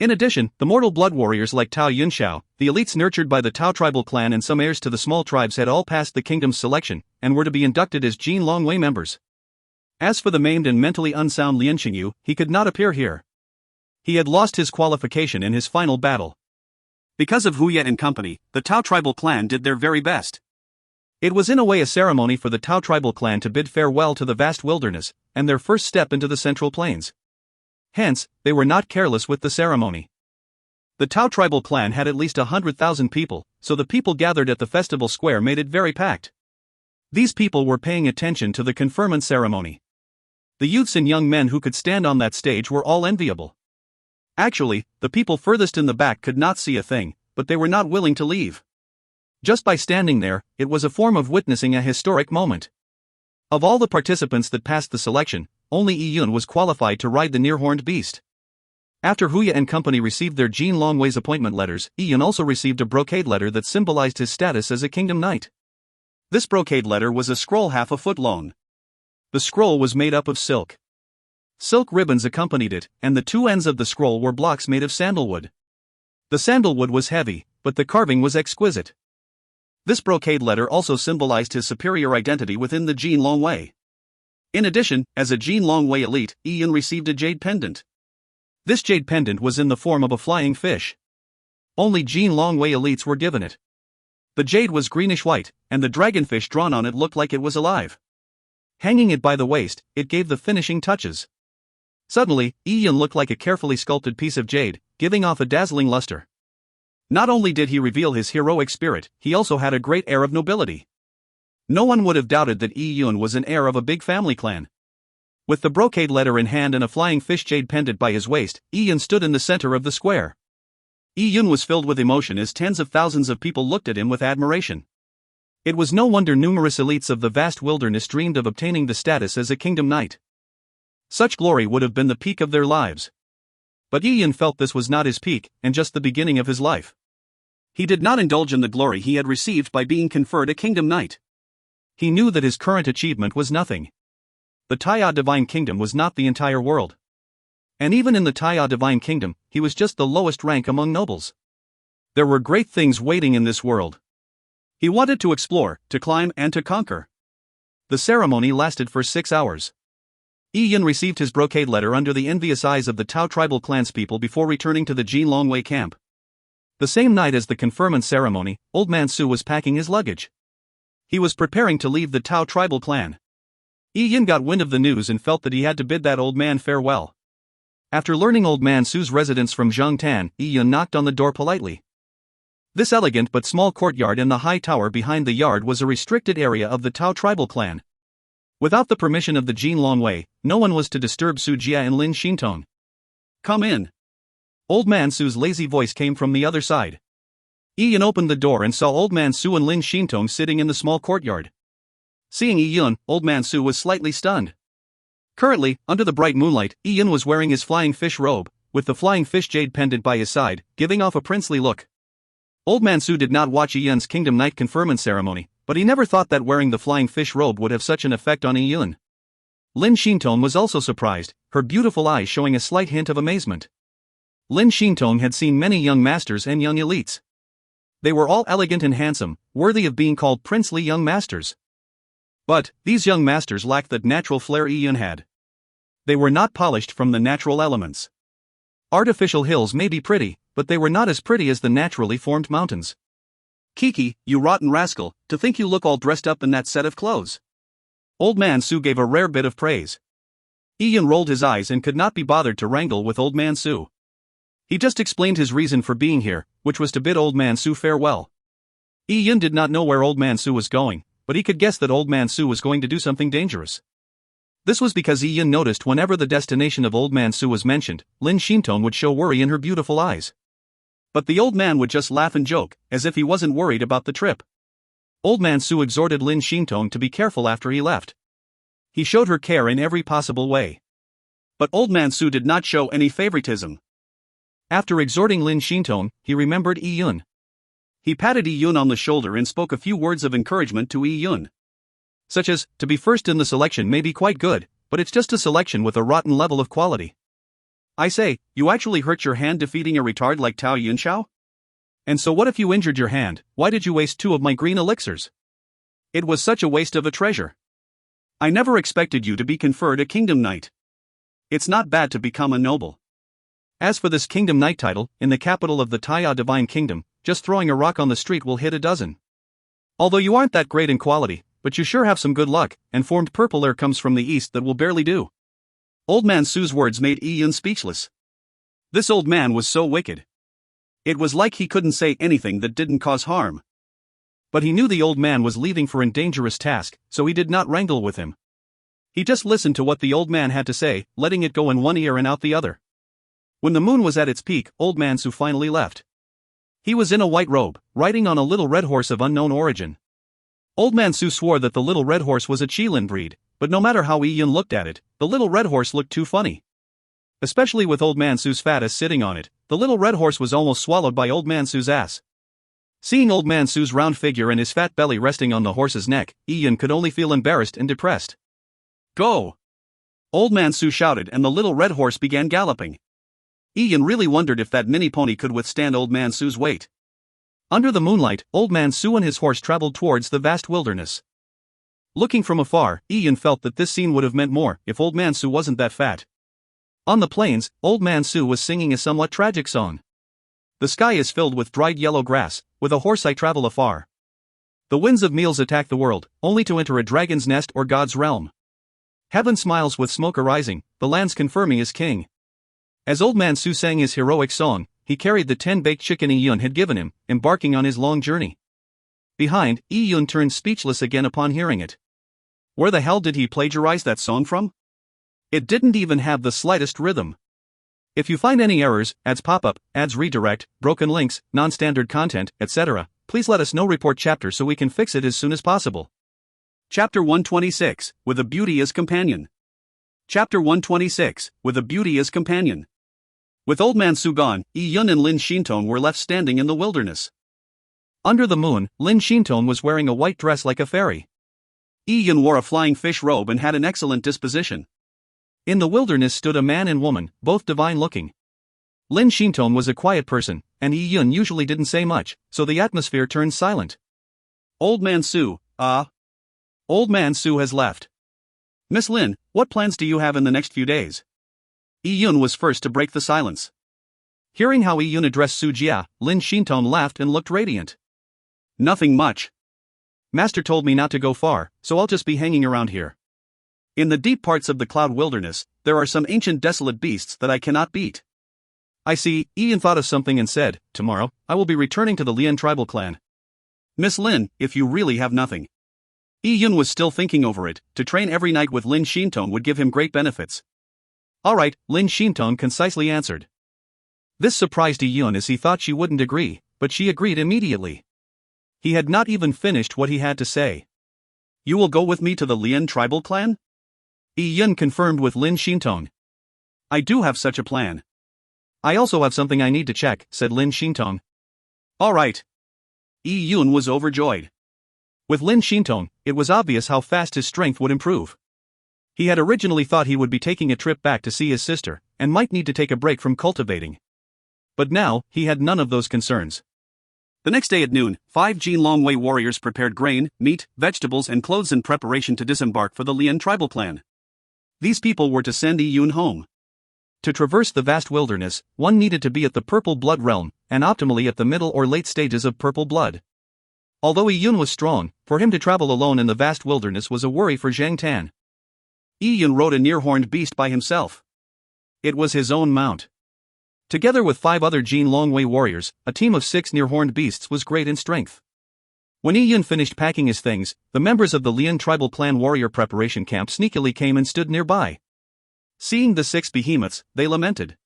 In addition, the mortal blood warriors like Tao Yunxiao, the elites nurtured by the Tao tribal clan and some heirs to the small tribes had all passed the kingdom's selection, and were to be inducted as Jin Long Wei members. As for the maimed and mentally unsound Lian Xingyu, he could not appear here. He had lost his qualification in his final battle. Because of Huya and company, the Tao tribal clan did their very best. It was in a way a ceremony for the Tao tribal clan to bid farewell to the vast wilderness, and their first step into the Central Plains. Hence, they were not careless with the ceremony. The Tao tribal clan had at least 100,000 people, so the people gathered at the festival square made it very packed. These people were paying attention to the conferment ceremony. The youths and young men who could stand on that stage were all enviable. Actually, the people furthest in the back could not see a thing, but they were not willing to leave. Just by standing there, it was a form of witnessing a historic moment. Of all the participants that passed the selection, only Yi Yun was qualified to ride the near-horned beast. After Huya and company received their Jean Longway's appointment letters, Ian also received a brocade letter that symbolized his status as a kingdom knight. This brocade letter was a scroll half a foot long. The scroll was made up of silk. Silk ribbons accompanied it, and the two ends of the scroll were blocks made of sandalwood. The sandalwood was heavy, but the carving was exquisite. This brocade letter also symbolized his superior identity within the Jean Longway. In addition, as a Jean Longway elite, Ian received a jade pendant. This jade pendant was in the form of a flying fish. Only Jean Longway elites were given it. The jade was greenish-white, and the dragonfish drawn on it looked like it was alive. Hanging it by the waist, it gave the finishing touches. Suddenly, Ian looked like a carefully sculpted piece of jade, giving off a dazzling luster. Not only did he reveal his heroic spirit, he also had a great air of nobility. No one would have doubted that Ian was an heir of a big family clan. With the brocade letter in hand and a flying fish jade pendant by his waist, Ian stood in the center of the square. Ian was filled with emotion as tens of thousands of people looked at him with admiration. It was no wonder numerous elites of the vast wilderness dreamed of obtaining the status as a kingdom knight. Such glory would have been the peak of their lives. But Ian felt this was not his peak, and just the beginning of his life. He did not indulge in the glory he had received by being conferred a kingdom knight. He knew that his current achievement was nothing. The Taya Divine Kingdom was not the entire world. And even in the Taya Divine Kingdom, he was just the lowest rank among nobles. There were great things waiting in this world. He wanted to explore, to climb, and to conquer. The ceremony lasted for 6 hours. Ian received his brocade letter under the envious eyes of the Tao tribal clanspeople before returning to the Jean Longway camp. The same night as the conferment ceremony, Old Man Su was packing his luggage. He was preparing to leave the Tao tribal clan. Ian got wind of the news and felt that he had to bid that old man farewell. After learning Old Man Su's residence from Zhang Tan, Ian knocked on the door politely. This elegant but small courtyard in the high tower behind the yard was a restricted area of the Tao tribal clan. Without the permission of the Jean Longway, no one was to disturb Su Jia and Lin Xintong. "Come in." Old Man Su's lazy voice came from the other side. Ian opened the door and saw Old Man Su and Lin Xintong sitting in the small courtyard. Seeing Ian, Old Man Su was slightly stunned. Currently, under the bright moonlight, Ian was wearing his flying fish robe, with the flying fish jade pendant by his side, giving off a princely look. Old Man Su did not watch Ian's Kingdom Knight conferment ceremony, but he never thought that wearing the flying fish robe would have such an effect on Ian. Lin Xintong was also surprised, her beautiful eyes showing a slight hint of amazement. Lin Xintong had seen many young masters and young elites. They were all elegant and handsome, worthy of being called princely young masters. But these young masters lacked that natural flair Ian had. They were not polished from the natural elements. Artificial hills may be pretty, but they were not as pretty as the naturally formed mountains. "Kiki, you rotten rascal, to think you look all dressed up in that set of clothes." Old Man Su gave a rare bit of praise. Ian rolled his eyes and could not be bothered to wrangle with Old Man Su. He just explained his reason for being here, which was to bid Old Man Su farewell. Ian did not know where Old Man Su was going, but he could guess that Old Man Su was going to do something dangerous. This was because Ian noticed whenever the destination of Old Man Su was mentioned, Lin Xintong would show worry in her beautiful eyes. But the old man would just laugh and joke, as if he wasn't worried about the trip. Old Man Su exhorted Lin Xintong to be careful after he left. He showed her care in every possible way. But Old Man Su did not show any favoritism. After exhorting Lin Xintong, he remembered Ian. He patted Ian on the shoulder and spoke a few words of encouragement to Ian. Such as, to be first in the selection may be quite good, but it's just a selection with a rotten level of quality. I say, you actually hurt your hand defeating a retard like Tao Yunxiao? And so what if you injured your hand? Why did you waste 2 of my green elixirs? It was such a waste of a treasure. I never expected you to be conferred a kingdom knight. It's not bad to become a noble. As for this kingdom knight title, in the capital of the Taya Divine Kingdom, just throwing a rock on the street will hit a dozen. Although you aren't that great in quality, but you sure have some good luck, and formed purple air comes from the east that will barely do. Old Man Su's words made Ian speechless. This old man was so wicked. It was like he couldn't say anything that didn't cause harm. But he knew the old man was leaving for a dangerous task, so he did not wrangle with him. He just listened to what the old man had to say, letting it go in one ear and out the other. When the moon was at its peak, Old Man Su finally left. He was in a white robe, riding on a little red horse of unknown origin. Old Man Su swore that the little red horse was a Qilin breed, but no matter how Ian looked at it, the little red horse looked too funny. Especially with Old Man Su's fat ass sitting on it, the little red horse was almost swallowed by Old Man Su's ass. Seeing Old Man Su's round figure and his fat belly resting on the horse's neck, Ian could only feel embarrassed and depressed. Go! Old Man Su shouted and the little red horse began galloping. Ian really wondered if that mini pony could withstand Old Man Su's weight. Under the moonlight, Old Man Su and his horse traveled towards the vast wilderness. Looking from afar, Ian felt that this scene would have meant more if Old Man Su wasn't that fat. On the plains, Old Man Su was singing a somewhat tragic song. The sky is filled with dried yellow grass, with a horse I travel afar. The winds of meals attack the world, only to enter a dragon's nest or God's realm. Heaven smiles with smoke arising, the land's confirming as king. As Old Man Su sang his heroic song, he carried the 10-baked chicken Iyun had given him, embarking on his long journey. Behind, Iyun turned speechless again upon hearing it. Where the hell did he plagiarize that song from? It didn't even have the slightest rhythm. If you find any errors, ads pop-up, ads redirect, broken links, non-standard content, etc., please let us know. Report chapter so we can fix it as soon as possible. Chapter 126, With a Beauty as Companion. Chapter 126, With a Beauty as Companion. With Old Man Su gone, Iyun and Lin Shintong were left standing in the wilderness. Under the moon, Lin Shintong was wearing a white dress like a fairy. Iyun wore a flying fish robe and had an excellent disposition. In the wilderness stood a man and woman, both divine-looking. Lin Shintong was a quiet person, and Iyun usually didn't say much, so the atmosphere turned silent. Old Man Su, Old Man Su has left. Miss Lin, what plans do you have in the next few days? Iyun was first to break the silence. Hearing how Iyun addressed Su Jia, Lin Shintong laughed and looked radiant. Nothing much. Master told me not to go far, so I'll just be hanging around here. In the deep parts of the cloud wilderness, there are some ancient desolate beasts that I cannot beat. I see. Ian thought of something and said, tomorrow, I will be returning to the Lian tribal clan. Miss Lin, if you really have nothing. Iyun was still thinking over it. To train every night with Lin Shintong would give him great benefits. Alright, Lin Shintong concisely answered. This surprised Iyun as he thought she wouldn't agree, but she agreed immediately. He had not even finished what he had to say. You will go with me to the Lian tribal clan? Iyun confirmed with Lin Shintong. I do have such a plan. I also have something I need to check, said Lin Shintong. Alright. Iyun was overjoyed. With Lin Shintong, it was obvious how fast his strength would improve. He had originally thought he would be taking a trip back to see his sister, and might need to take a break from cultivating. But now, he had none of those concerns. The next day at noon, 5 Jin Longwei warriors prepared grain, meat, vegetables and clothes in preparation to disembark for the Lian tribal clan. These people were to send Iyun home. To traverse the vast wilderness, one needed to be at the purple blood realm, and optimally at the middle or late stages of purple blood. Although Iyun was strong, for him to travel alone in the vast wilderness was a worry for Zhang Tan. Iyun rode a near-horned beast by himself. It was his own mount. Together with 5 other Jin Longwei warriors, a team of 6 near-horned beasts was great in strength. When Iyun finished packing his things, the members of the Lian tribal clan warrior preparation camp sneakily came and stood nearby. Seeing the 6 behemoths, they lamented.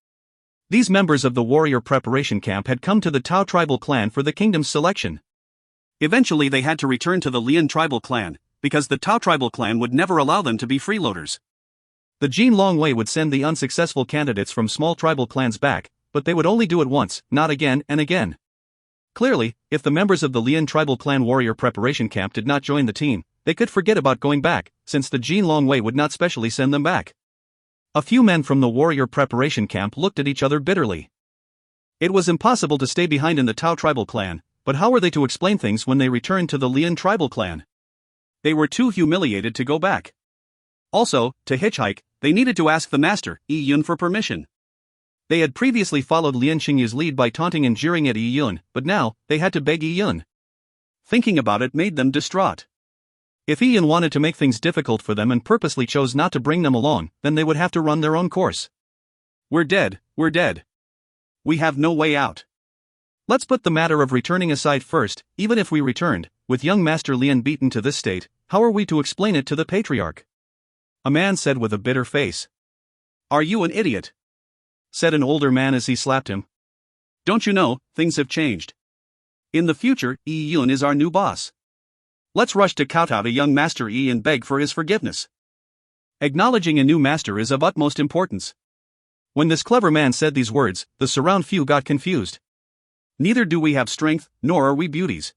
These members of the warrior preparation camp had come to the Tao tribal clan for the kingdom's selection. Eventually they had to return to the Lian tribal clan, because the Tao tribal clan would never allow them to be freeloaders. The Jin Longwei would send the unsuccessful candidates from small tribal clans back, but they would only do it once, not again and again. Clearly, if the members of the Lian tribal clan warrior preparation camp did not join the team, they could forget about going back, since the Jin Longwei would not specially send them back. A few men from the warrior preparation camp looked at each other bitterly. It was impossible to stay behind in the Tao tribal clan, but how were they to explain things when they returned to the Lian tribal clan? They were too humiliated to go back. Also, to hitchhike, they needed to ask the master, Iyun, for permission. They had previously followed Lian Xingyu's lead by taunting and jeering at Iyun, but now, they had to beg Iyun. Thinking about it made them distraught. If Iyun wanted to make things difficult for them and purposely chose not to bring them along, then they would have to run their own course. We're dead, we're dead. We have no way out. Let's put the matter of returning aside first. Even if we returned, with young Master Lian beaten to this state, how are we to explain it to the patriarch? A man said with a bitter face. Are you an idiot? Said an older man as he slapped him. Don't you know, things have changed. In the future, Iyun is our new boss. Let's rush to kowtow to young Master Yi and beg for his forgiveness. Acknowledging a new master is of utmost importance. When this clever man said these words, the surround few got confused. Neither do we have strength, nor are we beauties.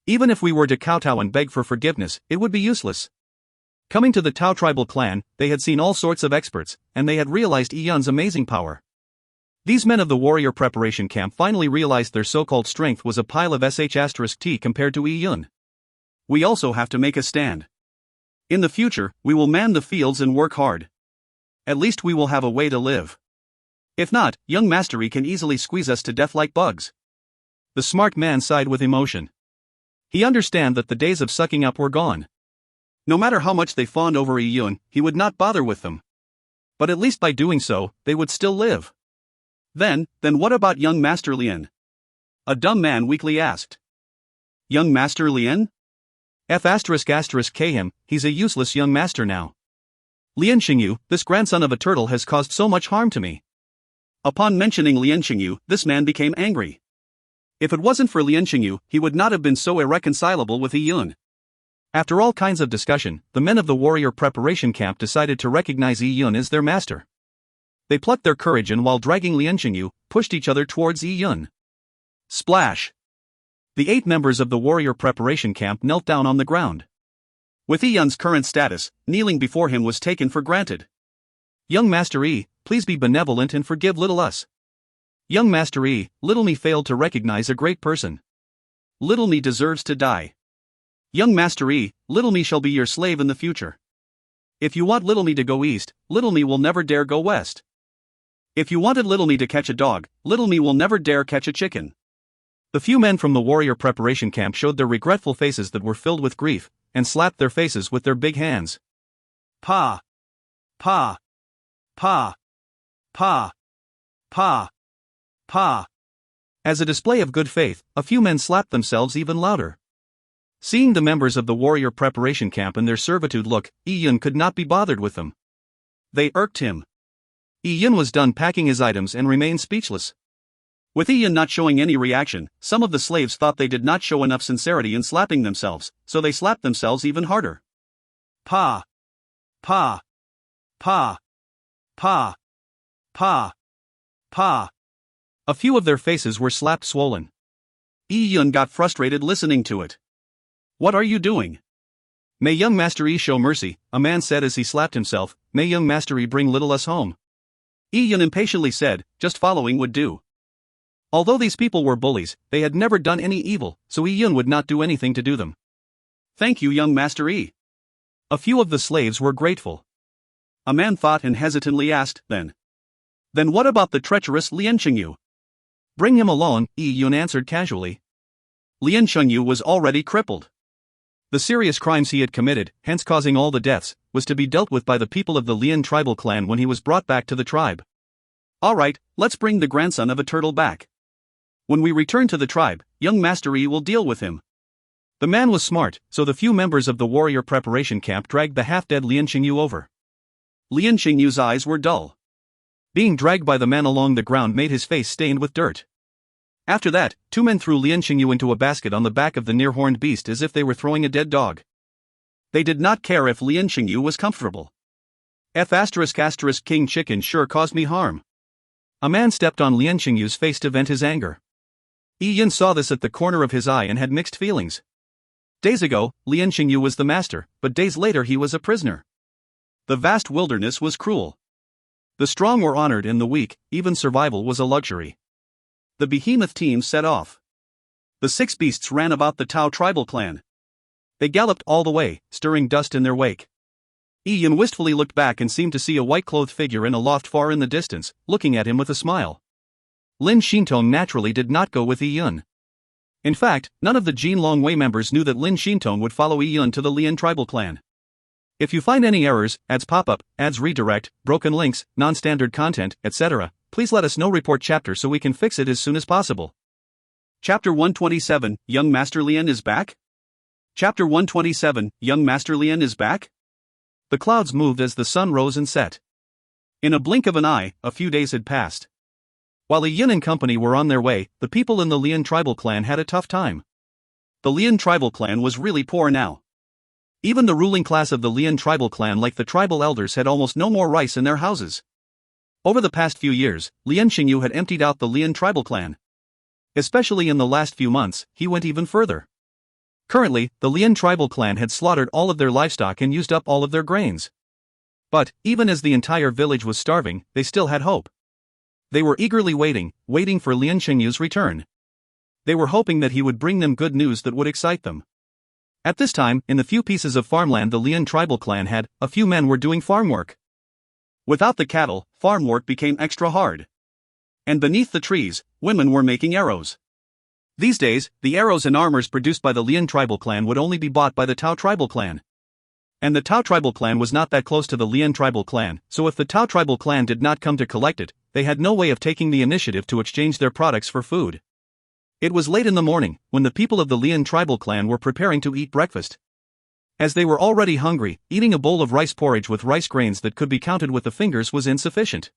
Even if we were to kowtow and beg for forgiveness, it would be useless. Coming to the Tao tribal clan, they had seen all sorts of experts, and they had realized Yun's amazing power. These men of the warrior preparation camp finally realized their so-called strength was a pile of sh*t compared to Yun. We also have to make a stand. In the future, we will man the fields and work hard. At least we will have a way to live. If not, young Mastery can easily squeeze us to death like bugs. The smart man sighed with emotion. He understood that the days of sucking up were gone. No matter how much they fawned over Yun, he would not bother with them. But at least by doing so, they would still live. Then what about young Master Lien? A dumb man weakly asked. Young Master Lien? F***k him, he's a useless young master now. Lien Xingyu, this grandson of a turtle has caused so much harm to me. Upon mentioning Lien Xingyu, this man became angry. If it wasn't for Lien Xingyu, he would not have been so irreconcilable with Yun. After all kinds of discussion, the men of the warrior preparation camp decided to recognize Yun as their master. They plucked their courage and while dragging Lien Xingyu, pushed each other towards Yun. Splash! The 8 members of the warrior preparation camp knelt down on the ground. With Yun's current status, kneeling before him was taken for granted. Young Master Yi, please be benevolent and forgive little us. Young Master Yi, little me failed to recognize a great person. Little me deserves to die. Young Master Yi, little me shall be your slave in the future. If you want little me to go east, little me will never dare go west. If you wanted little me to catch a dog, little me will never dare catch a chicken. The few men from the warrior preparation camp showed their regretful faces that were filled with grief, and slapped their faces with their big hands. Pa! Pa! Pa! Pa! Pa! Pa! As a display of good faith, a few men slapped themselves even louder. Seeing the members of the warrior preparation camp in their servitude look, Yun could not be bothered with them. They irked him. Yun was done packing his items and remained speechless. With Yun not showing any reaction, some of the slaves thought they did not show enough sincerity in slapping themselves, so they slapped themselves even harder. Pa! Pa! Pa! Pa! Pa! Pa! A few of their faces were slapped swollen. Yun got frustrated listening to it. What are you doing? May young Master Yi show mercy, a man said as he slapped himself. May young Master Yi bring little us home. Yun impatiently said, just following would do. Although these people were bullies, they had never done any evil, so Yun would not do anything to do them. Thank you, young Master Yi. A few of the slaves were grateful. A man thought and hesitantly asked, Then what about the treacherous Lien Xingyu? Bring him along, Yun answered casually. Lien Xingyu was already crippled. The serious crimes he had committed, hence causing all the deaths, was to be dealt with by the people of the Lien tribal clan when he was brought back to the tribe. Alright, let's bring the grandson of a turtle back. When we return to the tribe, young Master Yi will deal with him. The man was smart, so the few members of the warrior preparation camp dragged the half-dead Lien Xingyu over. Lien Xingyu's eyes were dull. Being dragged by the man along the ground made his face stained with dirt. After that, 2 men threw Lien Xingyu into a basket on the back of the near-horned beast as if they were throwing a dead dog. They did not care if Lien Xingyu was comfortable. King chicken sure caused me harm. A man stepped on Lien Xingyu's face to vent his anger. Yun saw this at the corner of his eye and had mixed feelings. Days ago, Lien Xingyu was the master, but days later he was a prisoner. The vast wilderness was cruel. The strong were honored and the weak, even survival was a luxury. The behemoth team set off. The 6 beasts ran about the Tao tribal clan. They galloped all the way, stirring dust in their wake. Yun wistfully looked back and seemed to see a white-clothed figure in a loft far in the distance, looking at him with a smile. Lin Shintong naturally did not go with Yun. In fact, none of the Jin Long Wei members knew that Lin Shintong would follow Yun to the Lien tribal clan. If you find any errors, ads pop-up, ads redirect, broken links, non-standard content, etc., please let us know. Report chapter so we can fix it as soon as possible. Chapter 127, Young Master Lien is back? Chapter 127, Young Master Lien is back? The clouds moved as the sun rose and set. In a blink of an eye, a few days had passed. While Yun and company were on their way, the people in the Lien tribal clan had a tough time. The Lien tribal clan was really poor now. Even the ruling class of the Lien tribal clan, like the tribal elders, had almost no more rice in their houses. Over the past few years, Lian Xingyu had emptied out the Lian tribal clan. Especially in the last few months, he went even further. Currently, the Lian tribal clan had slaughtered all of their livestock and used up all of their grains. But, even as the entire village was starving, they still had hope. They were eagerly waiting for Lian Xingyu's return. They were hoping that he would bring them good news that would excite them. At this time, in the few pieces of farmland the Lian tribal clan had, a few men were doing farm work. Without the cattle, farm work became extra hard. And beneath the trees, women were making arrows. These days, the arrows and armors produced by the Lian tribal clan would only be bought by the Tao tribal clan. And the Tao tribal clan was not that close to the Lian tribal clan, so if the Tao tribal clan did not come to collect it, they had no way of taking the initiative to exchange their products for food. It was late in the morning, when the people of the Lian tribal clan were preparing to eat breakfast. As they were already hungry, eating a bowl of rice porridge with rice grains that could be counted with the fingers was insufficient.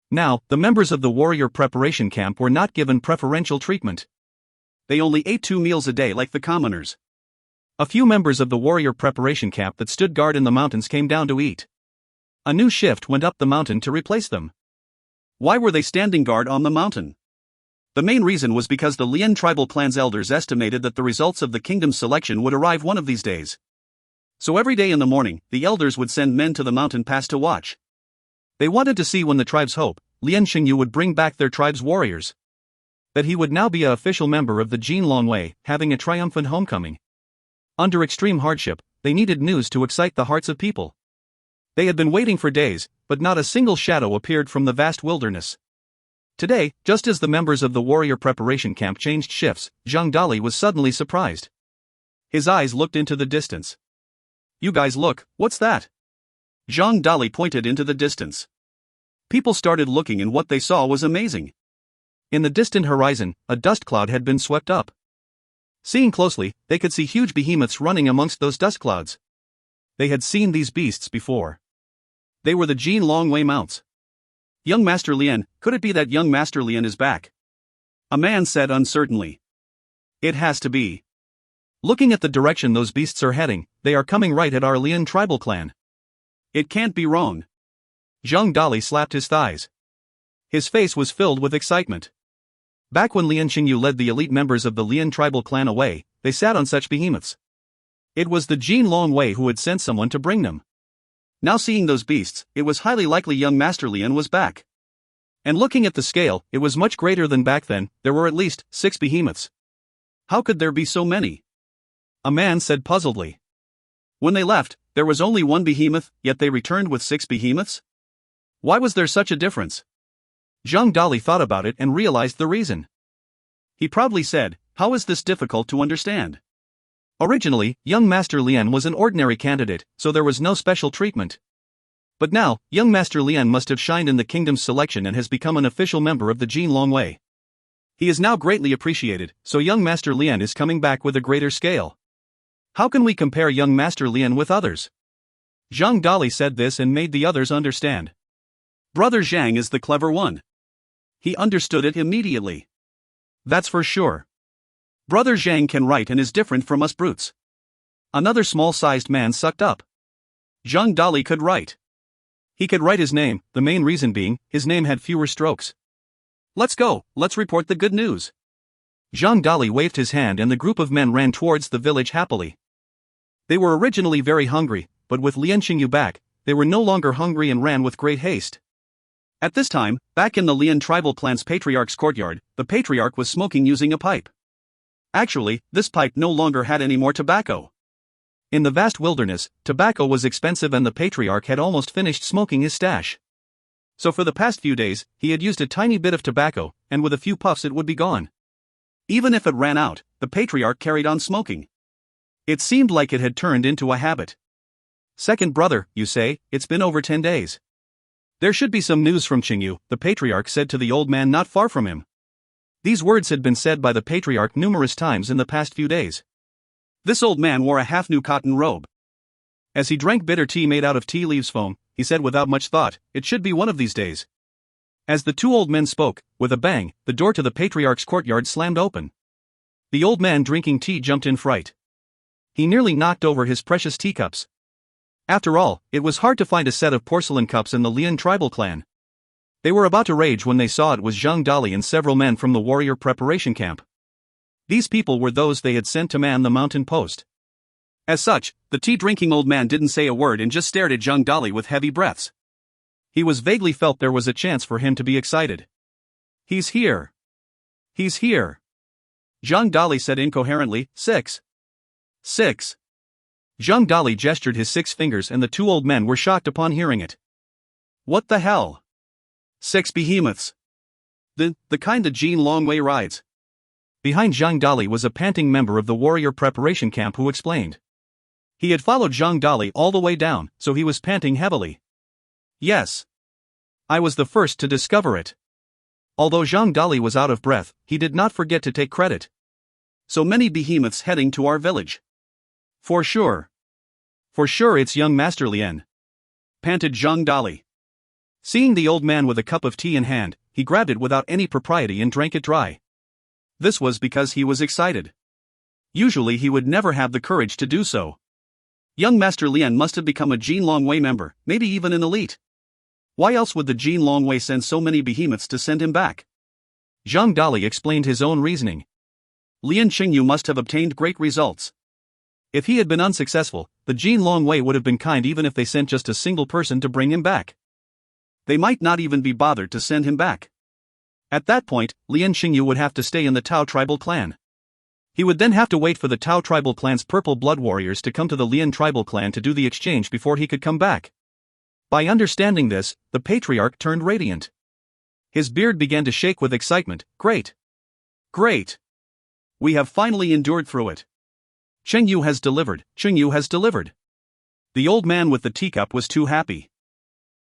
Now, the members of the warrior preparation camp were not given preferential treatment. They only ate 2 meals a day like the commoners. A few members of the warrior preparation camp that stood guard in the mountains came down to eat. A new shift went up the mountain to replace them. Why were they standing guard on the mountain? The main reason was because the Lian tribal clan's elders estimated that the results of the kingdom's selection would arrive one of these days. So every day in the morning, the elders would send men to the mountain pass to watch. They wanted to see when the tribe's hope, Lian Xingyu, would bring back their tribe's warriors. That he would now be an official member of the Jin Longwei, having a triumphant homecoming. Under extreme hardship, they needed news to excite the hearts of people. They had been waiting for days, but not a single shadow appeared from the vast wilderness. Today, just as the members of the warrior preparation camp changed shifts, Zhang Dali was suddenly surprised. His eyes looked into the distance. "You guys look, what's that?" Zhang Dali pointed into the distance. People started looking, and what they saw was amazing. In the distant horizon, a dust cloud had been swept up. Seeing closely, they could see huge behemoths running amongst those dust clouds. They had seen these beasts before. They were the Jin Longwei mounts. "Young Master Lian, could it be that young Master Lian is back?" a man said uncertainly. "It has to be. Looking at the direction those beasts are heading, they are coming right at our Lian tribal clan. It can't be wrong." Zhang Dali slapped his thighs. His face was filled with excitement. Back when Lian Xingyu led the elite members of the Lian tribal clan away, they sat on such behemoths. It was the Jin Longwei who had sent someone to bring them. Now seeing those beasts, it was highly likely young Master Lian was back. And looking at the scale, it was much greater than back then. There were at least 6 behemoths. How could there be so many? A man said puzzledly. When they left, there was only 1 behemoth, yet they returned with 6 behemoths? Why was there such a difference? Zhang Dali thought about it and realized the reason. He proudly said, "How is this difficult to understand?" Originally, young Master Lian was an ordinary candidate, so there was no special treatment. But now, young Master Lian must have shined in the kingdom's selection and has become an official member of the Jin Longwei. He is now greatly appreciated, so young Master Lian is coming back with a greater scale. How can we compare young Master Lian with others? Zhang Dali said this and made the others understand. Brother Zhang is the clever one. He understood it immediately. That's for sure. Brother Zhang can write and is different from us brutes. Another small-sized man sucked up. Zhang Dali could write. He could write his name, the main reason being, his name had fewer strokes. "Let's go, let's report the good news." Zhang Dali waved his hand and the group of men ran towards the village happily. They were originally very hungry, but with Lian Xingyu back, they were no longer hungry and ran with great haste. At this time, back in the Lian tribal clan's patriarch's courtyard, the patriarch was smoking using a pipe. Actually, this pipe no longer had any more tobacco. In the vast wilderness, tobacco was expensive and the patriarch had almost finished smoking his stash. So for the past few days, he had used a tiny bit of tobacco, and with a few puffs it would be gone. Even if it ran out, the patriarch carried on smoking. It seemed like it had turned into a habit. "Second brother, you say, it's been over 10 days. There should be some news from Xingyu," the patriarch said to the old man not far from him. These words had been said by the patriarch numerous times in the past few days. This old man wore a half-new cotton robe. As he drank bitter tea made out of tea leaves foam, he said without much thought, "It should be one of these days." As the 2 old men spoke, with a bang, the door to the patriarch's courtyard slammed open. The old man drinking tea jumped in fright. He nearly knocked over his precious teacups. After all, it was hard to find a set of porcelain cups in the Lian tribal clan. They were about to rage when they saw it was Zhang Dali and several men from the warrior preparation camp. These people were those they had sent to man the mountain post. As such, the tea-drinking old man didn't say a word and just stared at Zhang Dali with heavy breaths. He was vaguely felt there was a chance for him to be excited. "He's here. He's here." Zhang Dali said incoherently, "Six. Six." Zhang Dali gestured his 6 fingers and the 2 old men were shocked upon hearing it. "What the hell? 6 behemoths. The kind that Jean Longwei rides." Behind Zhang Dali was a panting member of the warrior preparation camp who explained. He had followed Zhang Dali all the way down, so he was panting heavily. "Yes. I was the first to discover it." Although Zhang Dali was out of breath, he did not forget to take credit. "So many behemoths heading to our village. For sure. For sure it's young Master Lien," panted Zhang Dali. Seeing the old man with a cup of tea in hand, he grabbed it without any propriety and drank it dry. This was because he was excited. Usually he would never have the courage to do so. Young Master Lien must have become a Jean Longwei member, maybe even an elite. Why else would the Jean Longwei send so many behemoths to send him back? Zhang Dali explained his own reasoning. Lien Qingyu must have obtained great results. If he had been unsuccessful, the Jean Longwei would have been kind even if they sent just a single person to bring him back. They might not even be bothered to send him back. At that point, Lien Qingyu would have to stay in the Tao tribal clan. He would then have to wait for the Tao tribal clan's purple blood warriors to come to the Lien tribal clan to do the exchange before he could come back. By understanding this, the patriarch turned radiant. His beard began to shake with excitement. "Great! Great! We have finally endured through it. Qingyu has delivered, Qingyu has delivered." The old man with the teacup was too happy.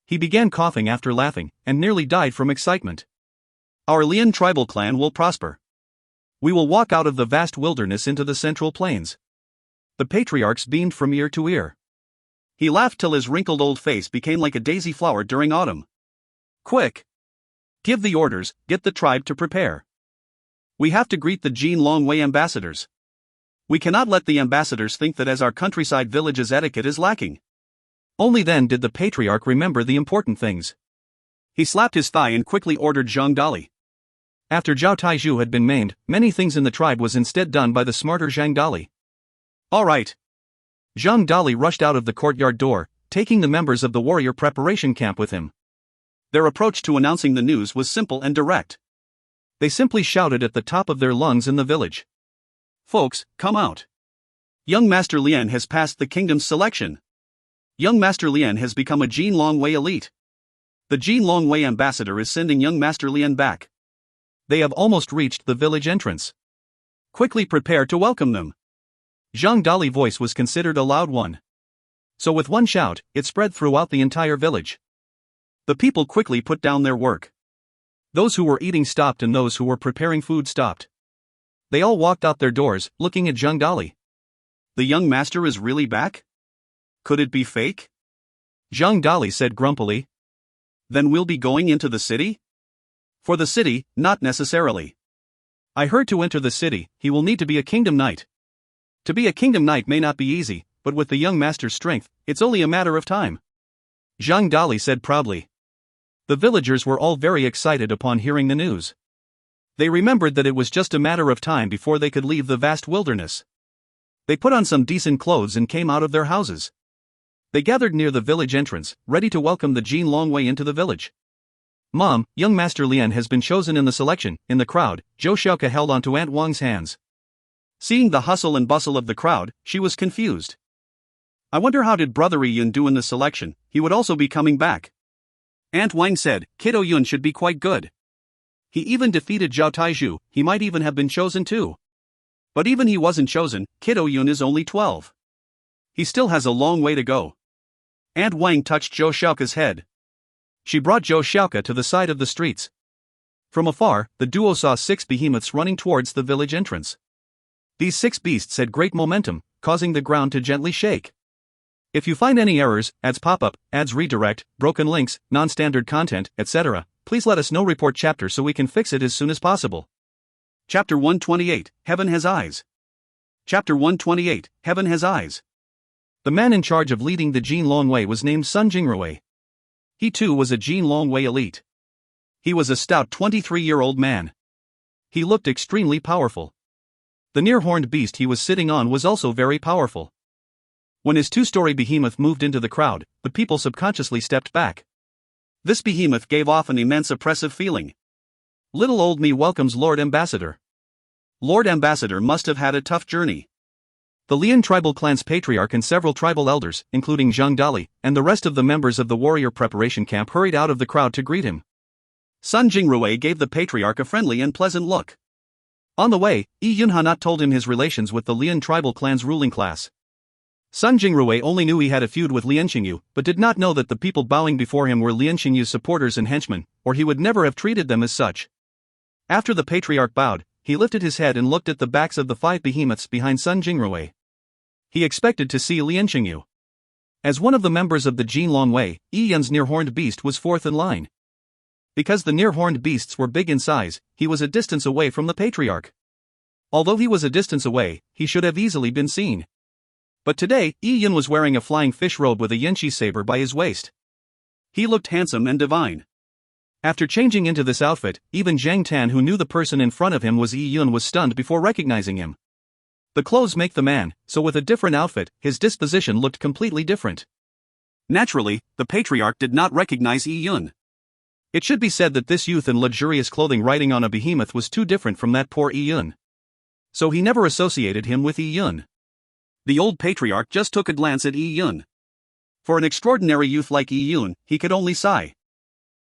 He began coughing after laughing, and nearly died from excitement. "Our Lien tribal clan will prosper. We will walk out of the vast wilderness into the central plains." The patriarchs beamed from ear to ear. He laughed till his wrinkled old face became like a daisy flower during autumn. "Quick! Give the orders, get the tribe to prepare. We have to greet the Jean Longwei ambassadors. We cannot let the ambassadors think that as our countryside village's etiquette is lacking." Only then did the patriarch remember the important things. He slapped his thigh and quickly ordered Zhang Dali. After Zhao Taizhu had been maimed, many things in the tribe was instead done by the smarter Zhang Dali. "All right." Zhang Dali rushed out of the courtyard door, taking the members of the warrior preparation camp with him. Their approach to announcing the news was simple and direct. They simply shouted at the top of their lungs in the village. "Folks, come out. Young Master Lien has passed the kingdom's selection. Young Master Lien has become a Jean Longwei elite. The Jean Longwei ambassador is sending young Master Lien back. They have almost reached the village entrance. Quickly prepare to welcome them." Zhang Dali's voice was considered a loud one. So with one shout, it spread throughout the entire village. The people quickly put down their work. Those who were eating stopped and those who were preparing food stopped. They all walked out their doors, looking at Zhang Dali. "The young master is really back? Could it be fake?" Zhang Dali said grumpily. "Then we'll be going into the city?" "For the city, not necessarily. I heard to enter the city, he will need to be a kingdom knight. To be a kingdom knight may not be easy, but with the young master's strength, it's only a matter of time," Zhang Dali said proudly. The villagers were all very excited upon hearing the news. They remembered that it was just a matter of time before they could leave the vast wilderness. They put on some decent clothes and came out of their houses. They gathered near the village entrance, ready to welcome the Jean Longwei into the village. "Mom, young Master Lien has been chosen in the selection." In the crowd, Zhou Xiaoke held onto Aunt Wang's hands. Seeing the hustle and bustle of the crowd, she was confused. "I wonder how did Brother Yun do in the selection, he would also be coming back." Aunt Wang said, "Kiddo Yun should be quite good. He even defeated Zhao Taizhu, he might even have been chosen too. But even he wasn't chosen, Kiddo Yun is only 12. He still has a long way to go." Aunt Wang touched Zhou Xiaoke's head. She brought Zhou Xiaoke to the side of the streets. From afar, the duo saw 6 behemoths running towards the village entrance. These 6 beasts had great momentum, causing the ground to gently shake. If you find any errors, ads pop up, ads redirect, broken links, non-standard content, etc., please let us know. Report chapter so we can fix it as soon as possible. Chapter 128, Heaven Has Eyes. Chapter 128, Heaven Has Eyes. The man in charge of leading the Jean Longwei was named Sun Jingrui. He too was a Jean Longwei elite. He was a stout 23-year-old man. He looked extremely powerful. The near-horned beast he was sitting on was also very powerful. When his two-story behemoth moved into the crowd, the people subconsciously stepped back. This behemoth gave off an immense oppressive feeling. Little old me welcomes Lord Ambassador. Lord Ambassador must have had a tough journey. The Lian tribal clan's patriarch and several tribal elders, including Zhang Dali, and the rest of the members of the warrior preparation camp hurried out of the crowd to greet him. Sun Jingrui gave the patriarch a friendly and pleasant look. On the way, Yi Yunhanat told him his relations with the Lian tribal clan's ruling class. Sun Jingrui only knew he had a feud with Lian Xingyu, but did not know that the people bowing before him were Lian Xingyu's supporters and henchmen, or he would never have treated them as such. After the patriarch bowed, he lifted his head and looked at the backs of the 5 behemoths behind Sun Jingrui. He expected to see Lian Xingyu. As one of the members of the Jin Longwei, Yi Yun's near-horned beast was fourth in line. Because the near-horned beasts were big in size, he was a distance away from the patriarch. Although he was a distance away, he should have easily been seen. But today, Yi Yun was wearing a flying fish robe with a Yanqi saber by his waist. He looked handsome and divine. After changing into this outfit, even Zhang Tan, who knew the person in front of him was Yi Yun, was stunned before recognizing him. The clothes make the man, so with a different outfit, his disposition looked completely different. Naturally, the patriarch did not recognize Yi Yun. It should be said that this youth in luxurious clothing riding on a behemoth was too different from that poor Yi Yun. So he never associated him with Yi Yun. The old patriarch just took a glance at Yi Yun. For an extraordinary youth like Yi Yun, he could only sigh.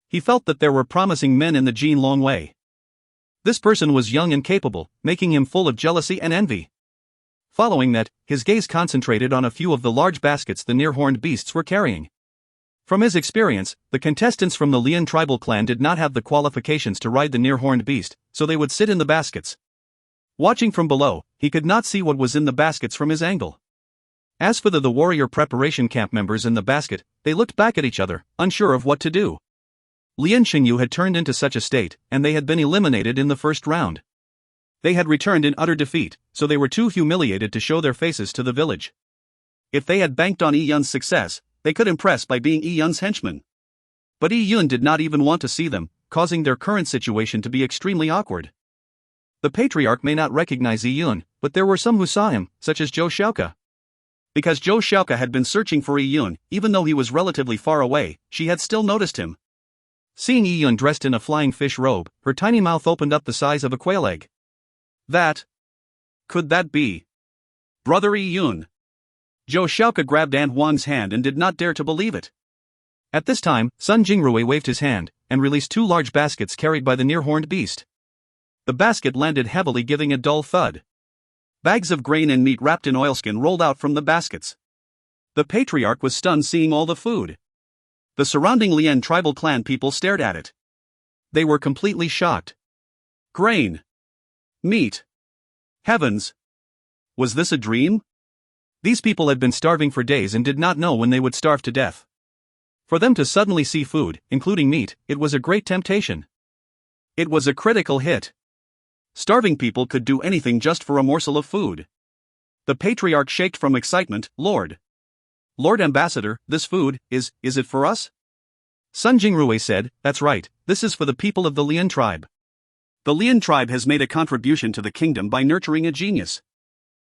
He felt that there were promising men in the Jin Longwei. This person was young and capable, making him full of jealousy and envy. Following that, his gaze concentrated on a few of the large baskets the near-horned beasts were carrying. From his experience, the contestants from the Lian tribal clan did not have the qualifications to ride the near-horned beast, so they would sit in the baskets. Watching from below, he could not see what was in the baskets from his angle. As for the warrior preparation camp members in the basket, they looked back at each other, unsure of what to do. Lian Xingyu had turned into such a state, and they had been eliminated in the first round. They had returned in utter defeat, so they were too humiliated to show their faces to the village. If they had banked on Yi Yun's success, they could impress by being Yi Yun's henchmen. But Yi Yun did not even want to see them, causing their current situation to be extremely awkward. The patriarch may not recognize Yi Yun, but there were some who saw him, such as Zhou Xiaoke. Because Zhou Xiaoke had been searching for Yi Yun, even though he was relatively far away, she had still noticed him. Seeing Yi Yun dressed in a flying fish robe, her tiny mouth opened up the size of a quail egg. Could that be Brother Yi Yun? Zhou Xiaoke grabbed Aunt Huang's hand and did not dare to believe it. At this time, Sun Jingrui waved his hand, and released 2 large baskets carried by the near-horned beast. The basket landed heavily, giving a dull thud. Bags of grain and meat wrapped in oilskin rolled out from the baskets. The patriarch was stunned seeing all the food. The surrounding Lian tribal clan people stared at it. They were completely shocked. Grain. Meat. Heavens! Was this a dream? These people had been starving for days and did not know when they would starve to death. For them to suddenly see food, including meat, it was a great temptation. It was a critical hit. Starving people could do anything just for a morsel of food. The patriarch shaked from excitement. Lord Ambassador, this food, is it for us? Sun Jingrui said, that's right, this is for the people of the Lian tribe. The Lian tribe has made a contribution to the kingdom by nurturing a genius.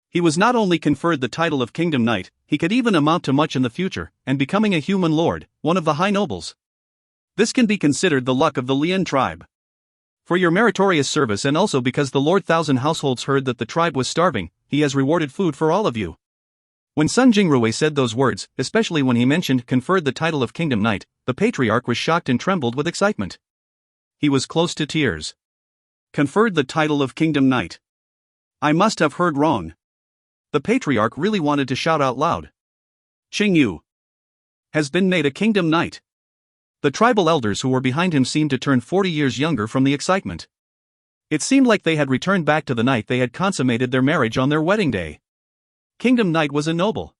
He was not only conferred the title of Kingdom Knight, he could even amount to much in the future, and becoming a human lord, one of the high nobles. This can be considered the luck of the Lian tribe. For your meritorious service, and also because the Lord Thousand Households heard that the tribe was starving, he has rewarded food for all of you. When Sun Jingrui said those words, especially when he mentioned conferred the title of Kingdom Knight, the patriarch was shocked and trembled with excitement. He was close to tears. Conferred the title of Kingdom Knight. I must have heard wrong. The patriarch really wanted to shout out loud. Xingyu has been made a Kingdom Knight. The tribal elders who were behind him seemed to turn 40 years younger from the excitement. It seemed like they had returned back to the night they had consummated their marriage on their wedding day. Kingdom Knight was a noble.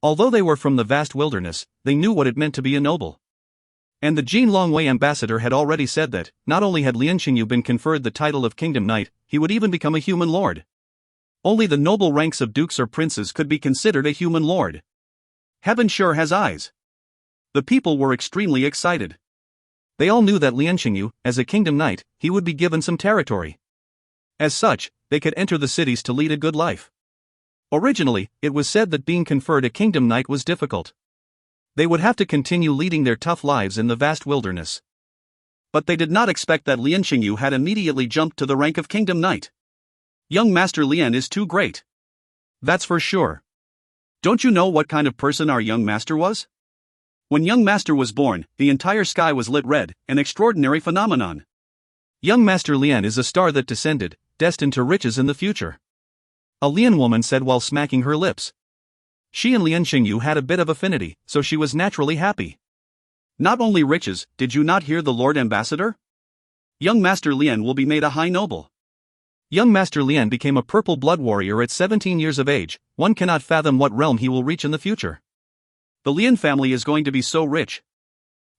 Although they were from the vast wilderness, they knew what it meant to be a noble. And the Jin Longwei ambassador had already said that, not only had Lian Xingyu been conferred the title of Kingdom Knight, he would even become a human lord. Only the noble ranks of dukes or princes could be considered a human lord. Heaven sure has eyes. The people were extremely excited. They all knew that Lian Qingyu, as a kingdom knight, he would be given some territory. As such, they could enter the cities to lead a good life. Originally, it was said that being conferred a kingdom knight was difficult. They would have to continue leading their tough lives in the vast wilderness. But they did not expect that Lian Qingyu had immediately jumped to the rank of kingdom knight. Young Master Lian is too great. That's for sure. Don't you know what kind of person our young master was? When young master was born, the entire sky was lit red, an extraordinary phenomenon. Young Master Lian is a star that descended, destined to riches in the future. A Lian woman said while smacking her lips. She and Lian Qingyu had a bit of affinity, so she was naturally happy. Not only riches, did you not hear the Lord Ambassador? Young Master Lian will be made a high noble. Young Master Lian became a purple blood warrior at 17 years of age. One cannot fathom what realm he will reach in the future. The Lian family is going to be so rich.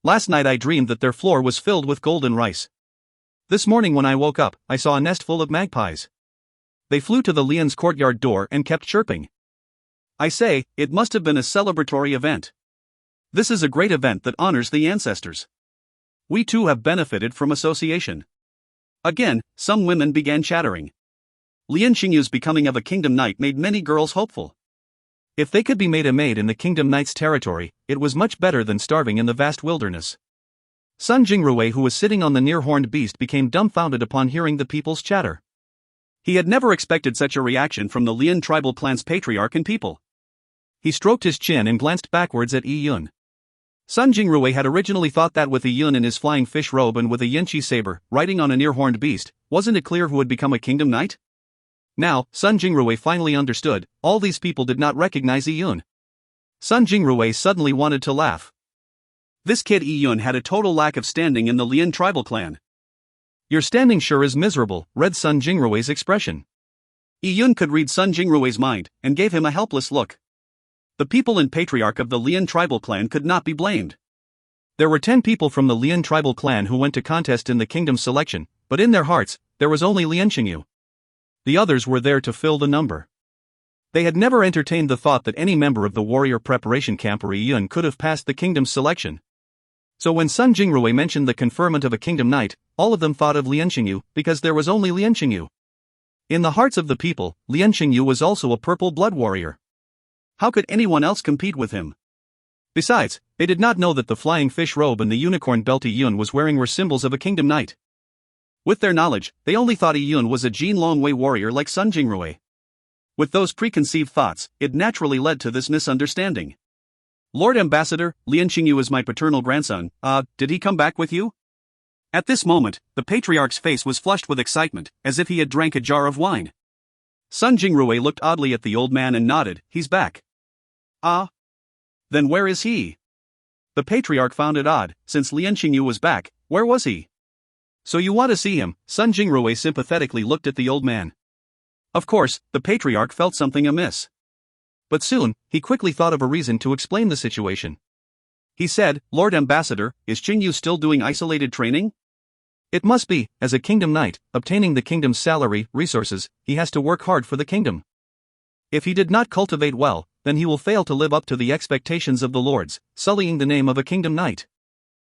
Last night I dreamed that their floor was filled with golden rice. This morning when I woke up, I saw a nest full of magpies. They flew to the Lian's courtyard door and kept chirping. I say, it must have been a celebratory event. This is a great event that honors the ancestors. We too have benefited from association. Again, some women began chattering. Lian Qingyu's becoming of a kingdom knight made many girls hopeful. If they could be made a maid in the kingdom knight's territory, it was much better than starving in the vast wilderness. Sun Jingrui, who was sitting on the near-horned beast, became dumbfounded upon hearing the people's chatter. He had never expected such a reaction from the Lian tribal clan's patriarch and people. He stroked his chin and glanced backwards at Yi Yun. Sun Jingrui had originally thought that with Yi Yun in his flying fish robe and with a Yinchi saber, riding on a near-horned beast, wasn't it clear who would become a kingdom knight? Now, Sun Jingrui finally understood, all these people did not recognize Yi Yun. Sun Jingrui suddenly wanted to laugh. This kid Yi Yun had a total lack of standing in the Lian tribal clan. Your standing sure is miserable, read Sun Jingrui's expression. Yi Yun could read Sun Jingrui's mind, and gave him a helpless look. The people and patriarch of the Lian tribal clan could not be blamed. There were 10 people from the Lian tribal clan who went to contest in the kingdom's selection, but in their hearts, there was only Lian Qingyu. The others were there to fill the number. They had never entertained the thought that any member of the warrior preparation camp or Yi Yun could have passed the kingdom's selection. So when Sun Jingrui mentioned the conferment of a kingdom knight, all of them thought of Lian Qingyu, because there was only Lian Qingyu. In the hearts of the people, Lian Qingyu was also a purple blood warrior. How could anyone else compete with him? Besides, they did not know that the flying fish robe and the unicorn belt Yi Yun was wearing were symbols of a kingdom knight. With their knowledge, they only thought Yi Yun was a Jin Longwei warrior like Sun Jingrui. With those preconceived thoughts, it naturally led to this misunderstanding. Lord Ambassador, Lian Qingyu is my paternal grandson. Did he come back with you? At this moment, the patriarch's face was flushed with excitement, as if he had drank a jar of wine. Sun Jingrui looked oddly at the old man and nodded. He's back. Then where is he? The patriarch found it odd, since Lian Qingyu was back, where was he? So you want to see him? Sun Jingrui sympathetically looked at the old man. Of course, the patriarch felt something amiss. But soon, he quickly thought of a reason to explain the situation. He said, Lord Ambassador, is Qingyu still doing isolated training? It must be, as a kingdom knight, obtaining the kingdom's salary, resources, he has to work hard for the kingdom. If he did not cultivate well, then he will fail to live up to the expectations of the lords, sullying the name of a kingdom knight.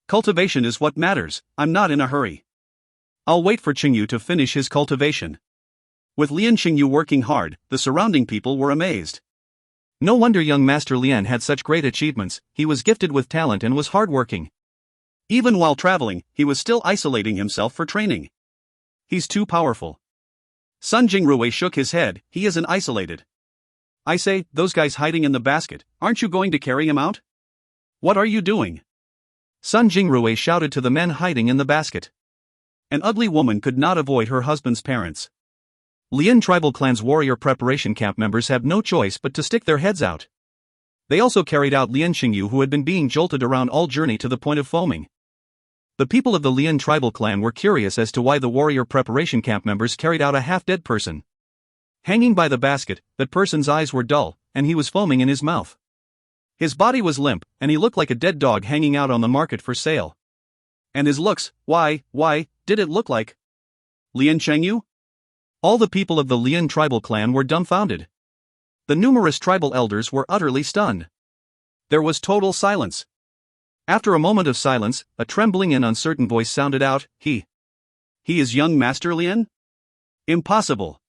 Cultivation is what matters. I'm not in a hurry. I'll wait for Qingyu to finish his cultivation. With Lian Qingyu working hard, the surrounding people were amazed. No wonder young Master Lian had such great achievements. He was gifted with talent and was hardworking. Even while traveling, he was still isolating himself for training. He's too powerful. Sun Jingrui shook his head. He isn't isolated. I say, those guys hiding in the basket, aren't you going to carry him out? What are you doing? Sun Jingrui shouted to the men hiding in the basket. An ugly woman could not avoid her husband's parents. Lian tribal clan's warrior preparation camp members have no choice but to stick their heads out. They also carried out Lian Qingyu, who had been being jolted around all journey to the point of foaming. The people of the Lian tribal clan were curious as to why the warrior preparation camp members carried out a half-dead person. Hanging by the basket, that person's eyes were dull, and he was foaming in his mouth. His body was limp, and he looked like a dead dog hanging out on the market for sale. And his looks, why, did it look like Lian Qingyu? All the people of the Lian tribal clan were dumbfounded. The numerous tribal elders were utterly stunned. There was total silence. After a moment of silence, a trembling and uncertain voice sounded out, He is young Master Lien? Impossible.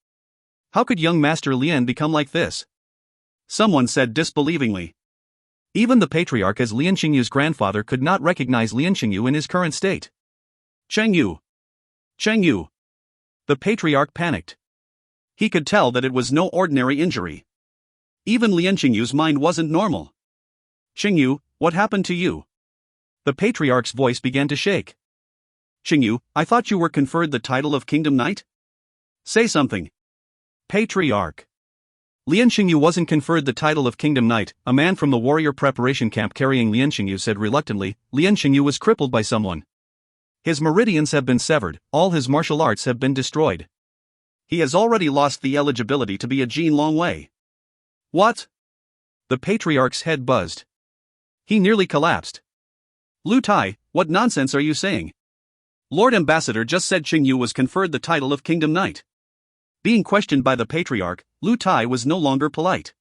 How could young Master Lien become like this? Someone said disbelievingly. Even the patriarch as Lien Qingyu's grandfather could not recognize Lien Qingyu in his current state. Chengyu! Chengyu! The patriarch panicked. He could tell that it was no ordinary injury. Even Lien Qingyu's mind wasn't normal. Qingyu, what happened to you? The patriarch's voice began to shake. Qingyu, I thought you were conferred the title of Kingdom Knight? Say something. Patriarch. Lien Qingyu wasn't conferred the title of Kingdom Knight, a man from the warrior preparation camp carrying Lien Qingyu said reluctantly. Lien Qingyu was crippled by someone. His meridians have been severed, all his martial arts have been destroyed. He has already lost the eligibility to be a Jin Long Wei. What? The patriarch's head buzzed. He nearly collapsed. Lu Tai, what nonsense are you saying? Lord Ambassador just said Qingyu was conferred the title of Kingdom Knight. Being questioned by the patriarch, Lu Tai was no longer polite.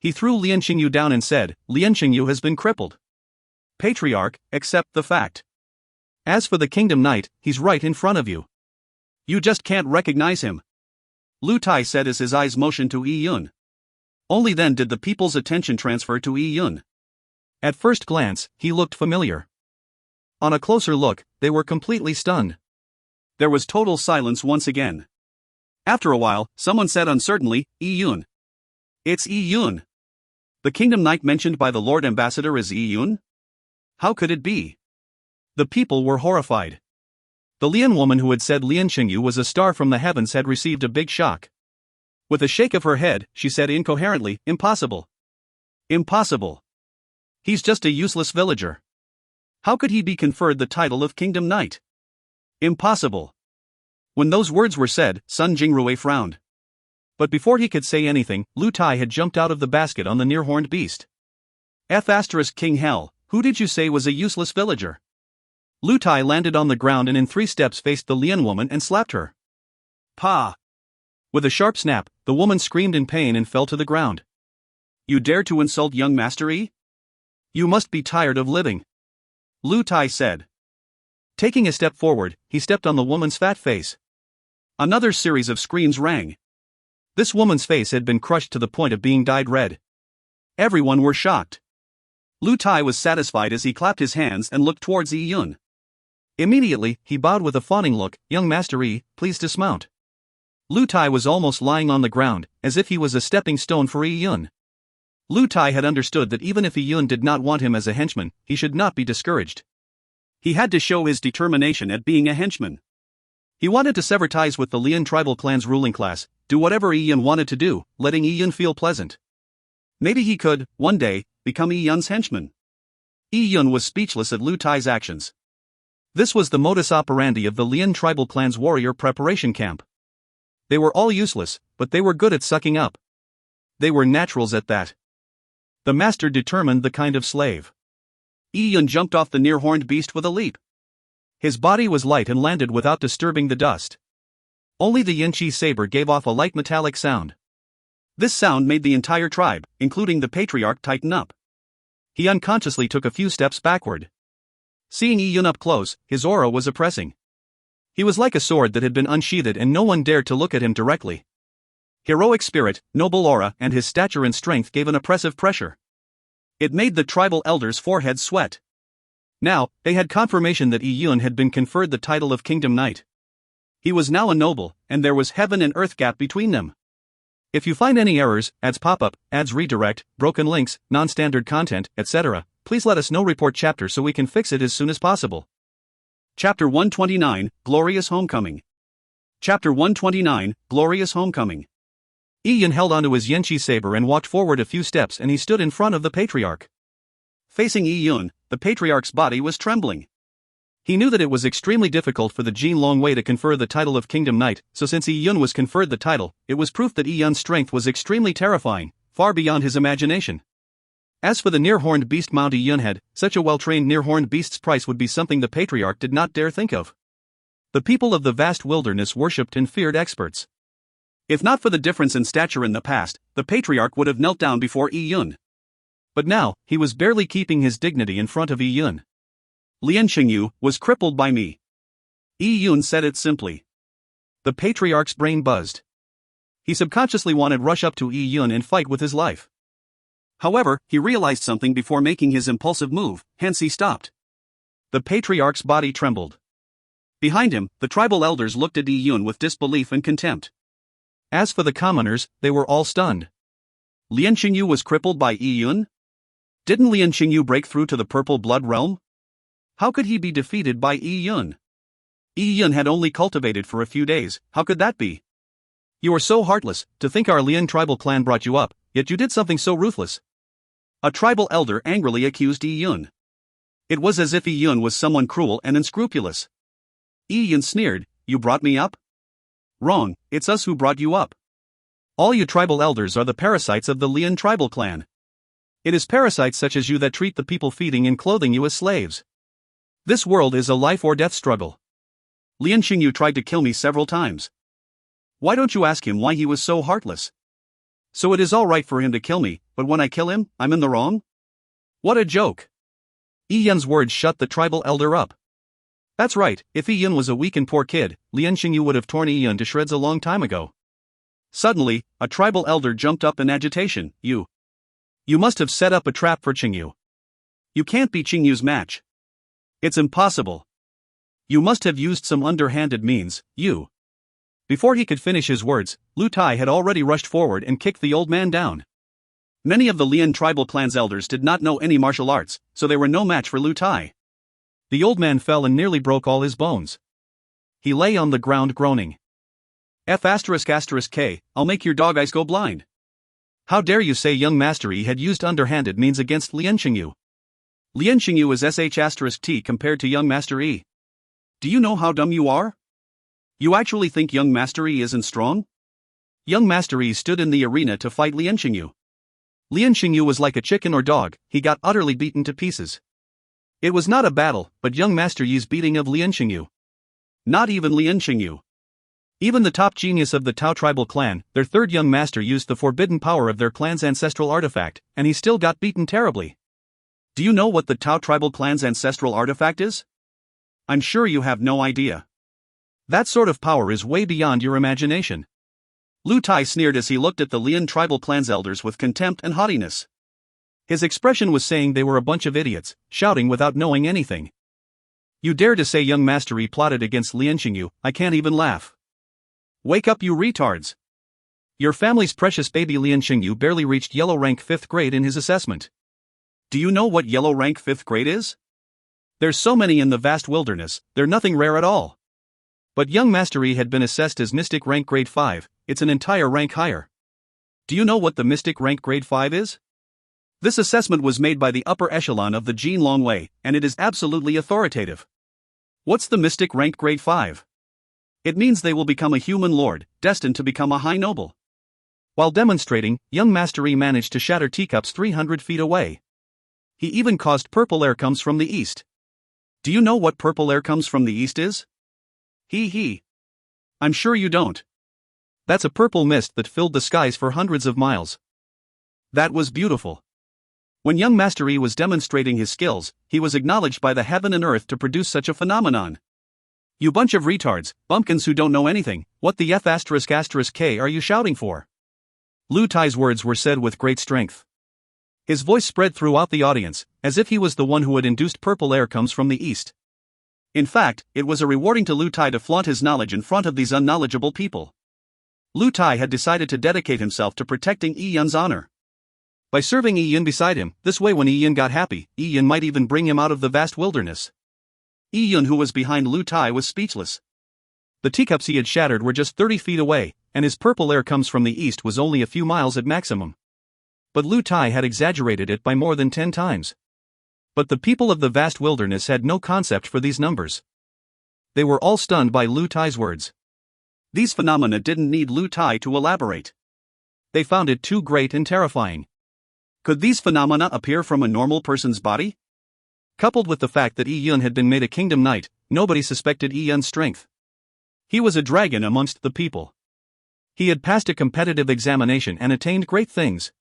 He threw Lien Qingyu down and said, Lien Qingyu has been crippled. Patriarch, accept the fact. As for the Kingdom Knight, he's right in front of you. You just can't recognize him. Lu Tai said as his eyes motioned to Yi Yun. Only then did the people's attention transfer to Yi Yun. At first glance, he looked familiar. On a closer look, they were completely stunned. There was total silence once again. After a while, someone said uncertainly, Yi Yun. It's Yi Yun. The Kingdom Knight mentioned by the Lord Ambassador is Yi Yun? How could it be? The people were horrified. The Lien woman who had said Lien Qingyu was a star from the heavens had received a big shock. With a shake of her head, she said incoherently, Impossible. Impossible. He's just a useless villager. How could he be conferred the title of Kingdom Knight? Impossible. When those words were said, Sun Jingrui frowned. But before he could say anything, Lu Tai had jumped out of the basket on the near-horned beast. King Hell, who did you say was a useless villager? Lu Tai landed on the ground and in 3 steps faced the Lien woman and slapped her. Pa! With a sharp snap, the woman screamed in pain and fell to the ground. You dare to insult young Master Yi? You must be tired of living. Lu Tai said. Taking a step forward, he stepped on the woman's fat face. Another series of screams rang. This woman's face had been crushed to the point of being dyed red. Everyone were shocked. Lu Tai was satisfied as he clapped his hands and looked towards Yi Yun. Immediately, he bowed with a fawning look, Young Master Yi, please dismount. Lu Tai was almost lying on the ground, as if he was a stepping stone for Yi Yun. Lu Tai had understood that even if Yi Yun did not want him as a henchman, he should not be discouraged. He had to show his determination at being a henchman. He wanted to sever ties with the Lien tribal clan's ruling class, do whatever Yi Yun wanted to do, letting Yi Yun feel pleasant. Maybe he could, one day, become Yi Yun's henchman. Yi Yun was speechless at Lu Tai's actions. This was the modus operandi of the Lien tribal clan's warrior preparation camp. They were all useless, but they were good at sucking up. They were naturals at that. The master determined the kind of slave. Yi Yun jumped off the near-horned beast with a leap. His body was light and landed without disturbing the dust. Only the Yin-Chi saber gave off a light metallic sound. This sound made the entire tribe, including the patriarch, tighten up. He unconsciously took a few steps backward. Seeing Yi Yun up close, his aura was oppressing. He was like a sword that had been unsheathed and no one dared to look at him directly. Heroic spirit, noble aura, and his stature and strength gave an oppressive pressure. It made the tribal elders' foreheads sweat. Now, they had confirmation that Yi Yun had been conferred the title of Kingdom Knight. He was now a noble, and there was heaven and earth gap between them. If you find any errors, ads pop-up, ads redirect, broken links, non-standard content, etc., please let us know. Report chapter so we can fix it as soon as possible. Chapter 129, Glorious Homecoming. Chapter 129, Glorious Homecoming. Yi Yun held onto his Yin-Chi saber and walked forward a few steps and he stood in front of the patriarch. Facing Yi Yun, the patriarch's body was trembling. He knew that it was extremely difficult for the Jin Long Wei to confer the title of Kingdom Knight, so since Yi Yun was conferred the title, it was proof that Yi Yun's strength was extremely terrifying, far beyond his imagination. As for the near-horned beast Mount Yi Yun had, such a well-trained near-horned beast's price would be something the patriarch did not dare think of. The people of the vast wilderness worshipped and feared experts. If not for the difference in stature in the past, the patriarch would have knelt down before Yi Yun. But now, he was barely keeping his dignity in front of Yi Yun. Lian Xingyu was crippled by me. Yi Yun said it simply. The patriarch's brain buzzed. He subconsciously wanted to rush up to Yi Yun and fight with his life. However, he realized something before making his impulsive move, hence he stopped. The patriarch's body trembled. Behind him, the tribal elders looked at Yi Yun with disbelief and contempt. As for the commoners, they were all stunned. Lian Xingyu was crippled by Yi Yun? Didn't Lian Xingyu break through to the purple blood realm? How could he be defeated by Yi Yun? Yi Yun had only cultivated for a few days, how could that be? You are so heartless, to think our Lian tribal clan brought you up, yet you did something so ruthless. A tribal elder angrily accused Yi Yun. It was as if Yi Yun was someone cruel and unscrupulous. Yi Yun sneered, you brought me up? Wrong, it's us who brought you up. All you tribal elders are the parasites of the Lian tribal clan. It is parasites such as you that treat the people feeding and clothing you as slaves. This world is a life or death struggle. Lian Xingyu tried to kill me several times. Why don't you ask him why he was so heartless? So it is all right for him to kill me, but when I kill him, I'm in the wrong? What a joke. Yi Yun's words shut the tribal elder up. That's right, if Yi Yun was a weak and poor kid, Lian Xingyu would have torn Yi Yun to shreds a long time ago. Suddenly, a tribal elder jumped up in agitation. You must have set up a trap for Xingyu. You can't be Xingyu's match. It's impossible. You must have used some underhanded means, you. Before he could finish his words, Lu Tai had already rushed forward and kicked the old man down. Many of the Lian tribal clan's elders did not know any martial arts, so they were no match for Lu Tai. The old man fell and nearly broke all his bones. He lay on the ground groaning. F***K, I'll make your dog eyes go blind. How dare you say young Master Yi had used underhanded means against Lian Xingyu? Lian Xingyu is sh**T compared to young Master Yi. Do you know how dumb you are? You actually think young Master Yi isn't strong? Young Master Yi stood in the arena to fight Lian Xingyu. Lian Xingyu was like a chicken or dog, he got utterly beaten to pieces. It was not a battle, but young Master Yi's beating of Lian Xingyu. Not even Lian Xingyu. Even the top genius of the Tao tribal clan, their third young master used the forbidden power of their clan's ancestral artifact, and he still got beaten terribly. Do you know what the Tao tribal clan's ancestral artifact is? I'm sure you have no idea. That sort of power is way beyond your imagination. Lu Tai sneered as he looked at the Lian tribal clan's elders with contempt and haughtiness. His expression was saying they were a bunch of idiots, shouting without knowing anything. You dare to say young Master Yi plotted against Lian Xingyu, I can't even laugh. Wake up you retards. Your family's precious baby Lian Xingyu barely reached yellow rank 5th grade in his assessment. Do you know what yellow rank 5th grade is? There's so many in the vast wilderness, they're nothing rare at all. But young Master Yi had been assessed as Mystic rank grade 5, it's an entire rank higher. Do you know what the Mystic rank grade 5 is? This assessment was made by the upper echelon of the Jin Longwei, and it is absolutely authoritative. What's the Mystic rank grade 5? It means they will become a human lord, destined to become a high noble. While demonstrating, young Master Yi managed to shatter teacups 300 feet away. He even caused purple air comes from the east. Do you know what purple air comes from the east is? He. I'm sure you don't. That's a purple mist that filled the skies for hundreds of miles. That was beautiful. When young Master Yi was demonstrating his skills, he was acknowledged by the heaven and earth to produce such a phenomenon. You bunch of retards, bumpkins who don't know anything, what the F***K are you shouting for? Lu Tai's words were said with great strength. His voice spread throughout the audience, as if he was the one who had induced purple air comes from the east. In fact, it was rewarding to Lu Tai to flaunt his knowledge in front of these unknowledgeable people. Lu Tai had decided to dedicate himself to protecting Yi Yun's honor. By serving Yi Yun beside him, this way when Yi Yun got happy, Yi Yun might even bring him out of the vast wilderness. Yi Yun, who was behind Lu Tai, was speechless. The teacups he had shattered were just 30 feet away, and his purple air comes from the east was only a few miles at maximum. But Lu Tai had exaggerated it by more than 10 times. But the people of the vast wilderness had no concept for these numbers. They were all stunned by Lu Tai's words. These phenomena didn't need Lu Tai to elaborate. They found it too great and terrifying. Could these phenomena appear from a normal person's body? Coupled with the fact that Yi Yun had been made a kingdom knight, nobody suspected Yi Yun's strength. He was a dragon amongst the people. He had passed a competitive examination and attained great things.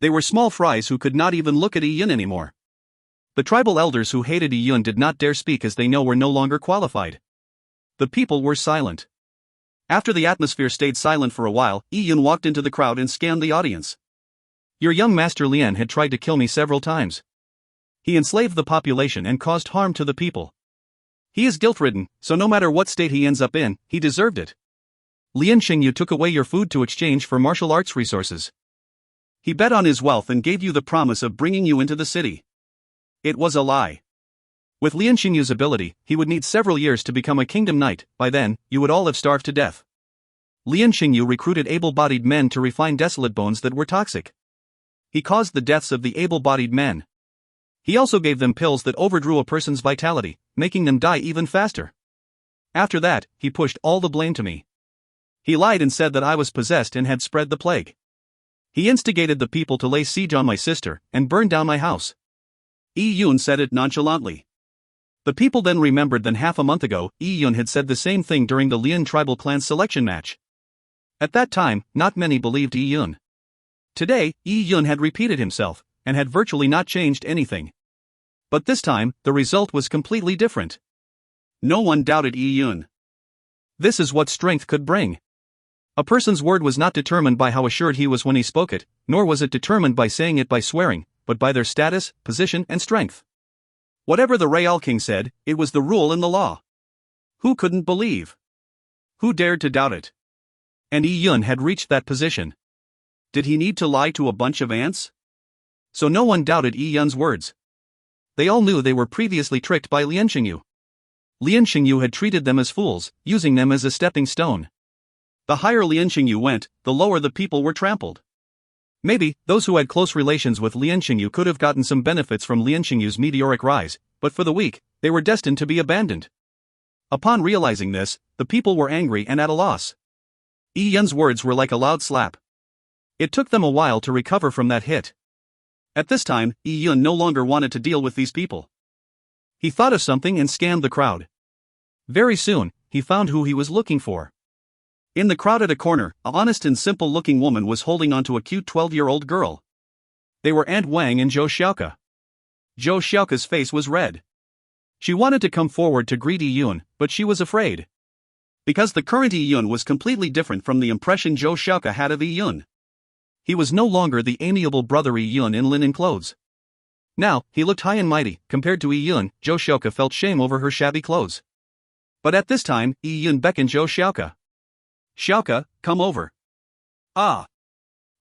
They were small fries who could not even look at Yun anymore. The tribal elders who hated Yun did not dare speak as they know were no longer qualified. The people were silent. After the atmosphere stayed silent for a while, Yun walked into the crowd and scanned the audience. Your young master Lian had tried to kill me several times. He enslaved the population and caused harm to the people. He is guilt-ridden, so no matter what state he ends up in, he deserved it. Lian Xingyu took away your food to exchange for martial arts resources. He bet on his wealth and gave you the promise of bringing you into the city. It was a lie. With Lian Xingyu's ability, he would need several years to become a kingdom knight. By then, you would all have starved to death. Lian Xingyu recruited able-bodied men to refine desolate bones that were toxic. He caused the deaths of the able-bodied men. He also gave them pills that overdrew a person's vitality, making them die even faster. After that, he pushed all the blame to me. He lied and said that I was possessed and had spread the plague. He instigated the people to lay siege on my sister and burn down my house. Yun said it nonchalantly. The people then remembered that half a month ago, Yun had said the same thing during the Lian tribal clan's selection match. At that time, not many believed Yun. Today, Yun had repeated himself, and had virtually not changed anything. But this time, the result was completely different. No one doubted Yun. This is what strength could bring. A person's word was not determined by how assured he was when he spoke it, nor was it determined by saying it by swearing, but by their status, position, and strength. Whatever the Real King said, it was the rule and the law. Who couldn't believe? Who dared to doubt it? And Yun had reached that position. Did he need to lie to a bunch of ants? So no one doubted Yun's words. They all knew they were previously tricked by Lian Xingyu. Lian Xingyu had treated them as fools, using them as a stepping stone. The higher Lian Xingyu went, the lower the people were trampled. Maybe, those who had close relations with Lian Xingyu could have gotten some benefits from Lian Xingyu's meteoric rise, but for the weak, they were destined to be abandoned. Upon realizing this, the people were angry and at a loss. Yun's words were like a loud slap. It took them a while to recover from that hit. At this time, Yun no longer wanted to deal with these people. He thought of something and scanned the crowd. Very soon, he found who he was looking for. In the crowd at a corner, a honest and simple-looking woman was holding onto a cute 12-year-old girl. They were Aunt Wang and Zhou Xiaoke. Zhou Xiaoke's face was red. She wanted to come forward to greet Yun, but she was afraid. Because the current Yun was completely different from the impression Zhou Xiaoke had of Yun. He was no longer the amiable brother Yun in linen clothes. Now, he looked high and mighty. Compared to Yun, Zhou Xiaoke felt shame over her shabby clothes. But at this time, Yun beckoned Zhou Xiaoke. Xiaoke, come over. Ah!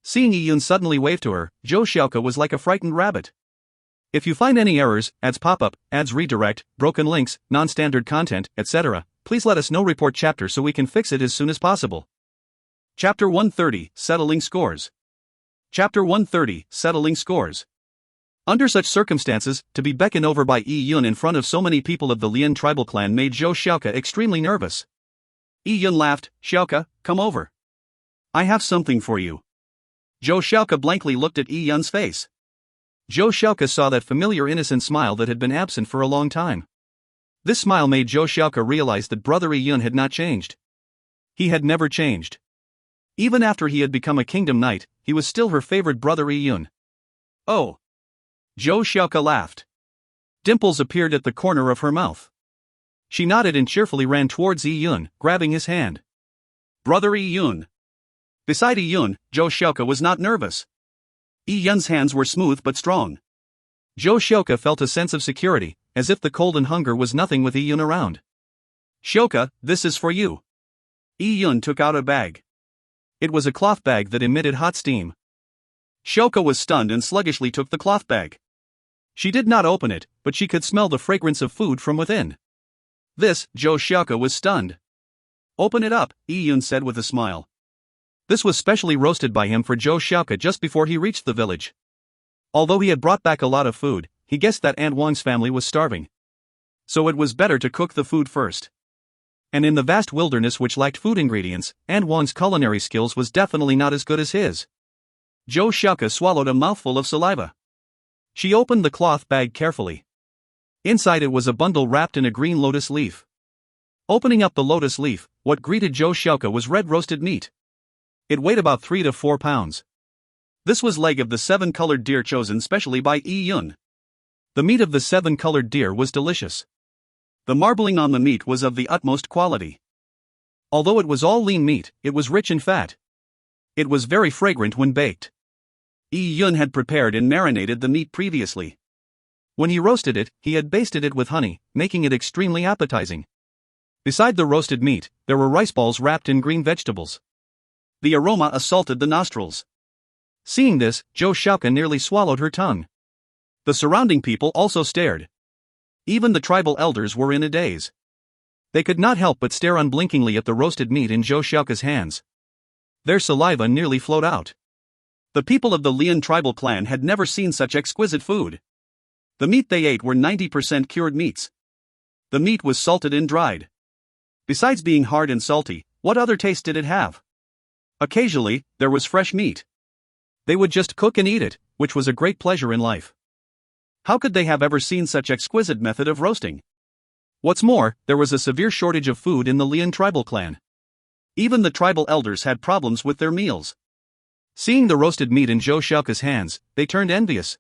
Seeing Yun suddenly wave to her, Zhou Xiaoke was like a frightened rabbit. If you find any errors, ads pop-up, ads redirect, broken links, non-standard content, etc., please let us know. Report chapter so we can fix it as soon as possible. Chapter 130, Settling Scores. Chapter 130, Settling Scores. Under such circumstances, to be beckoned over by Yun in front of so many people of the Lian tribal clan made Zhou Xiaoke extremely nervous. Yun laughed. Xiaoke, come over. I have something for you. Zhou Xiaoke blankly looked at Yun's face. Zhou Xiaoke saw that familiar innocent smile that had been absent for a long time. This smile made Zhou Xiaoke realize that brother Yun had not changed. He had never changed. Even after he had become a kingdom knight, he was still her favorite brother Yun. Oh! Zhou Xiaoke laughed. Dimples appeared at the corner of her mouth. She nodded and cheerfully ran towards Yun, grabbing his hand. Brother Yun. Beside Yun, Zhou Xiaoke was not nervous. Yun's hands were smooth but strong. Zhou Xiaoke felt a sense of security, as if the cold and hunger was nothing with Yun around. Xiaoke, this is for you. Yun took out a bag. It was a cloth bag that emitted hot steam. Xiaoke was stunned and sluggishly took the cloth bag. She did not open it, but she could smell the fragrance of food from within. This, Zhou Xiaoke was stunned. Open it up, Yun said with a smile. This was specially roasted by him for Zhou Xiaoke just before he reached the village. Although he had brought back a lot of food, he guessed that Aunt Wang's family was starving. So it was better to cook the food first. And in the vast wilderness which lacked food ingredients, Aunt Wang's culinary skills was definitely not as good as his. Zhou Xiaoke swallowed a mouthful of saliva. She opened the cloth bag carefully. Inside it was a bundle wrapped in a green lotus leaf. Opening up the lotus leaf, what greeted Zhou Xiaoke was red roasted meat. It weighed about 3 to 4 pounds. This was leg of the 7-colored deer chosen specially by Yun. The meat of the 7-colored deer was delicious. The marbling on the meat was of the utmost quality. Although it was all lean meat, it was rich in fat. It was very fragrant when baked. Yun had prepared and marinated the meat previously. When he roasted it, he had basted it with honey, making it extremely appetizing. Beside the roasted meat, there were rice balls wrapped in green vegetables. The aroma assaulted the nostrils. Seeing this, Zhou Xiaoke nearly swallowed her tongue. The surrounding people also stared. Even the tribal elders were in a daze. They could not help but stare unblinkingly at the roasted meat in Zhou Xiaoke's hands. Their saliva nearly flowed out. The people of the Lian tribal clan had never seen such exquisite food. The meat they ate were 90% cured meats. The meat was salted and dried. Besides being hard and salty, what other taste did it have? Occasionally, there was fresh meat. They would just cook and eat it, which was a great pleasure in life. How could they have ever seen such exquisite method of roasting? What's more, there was a severe shortage of food in the Lian tribal clan. Even the tribal elders had problems with their meals. Seeing the roasted meat in Zhou Xiaoke's hands, they turned envious.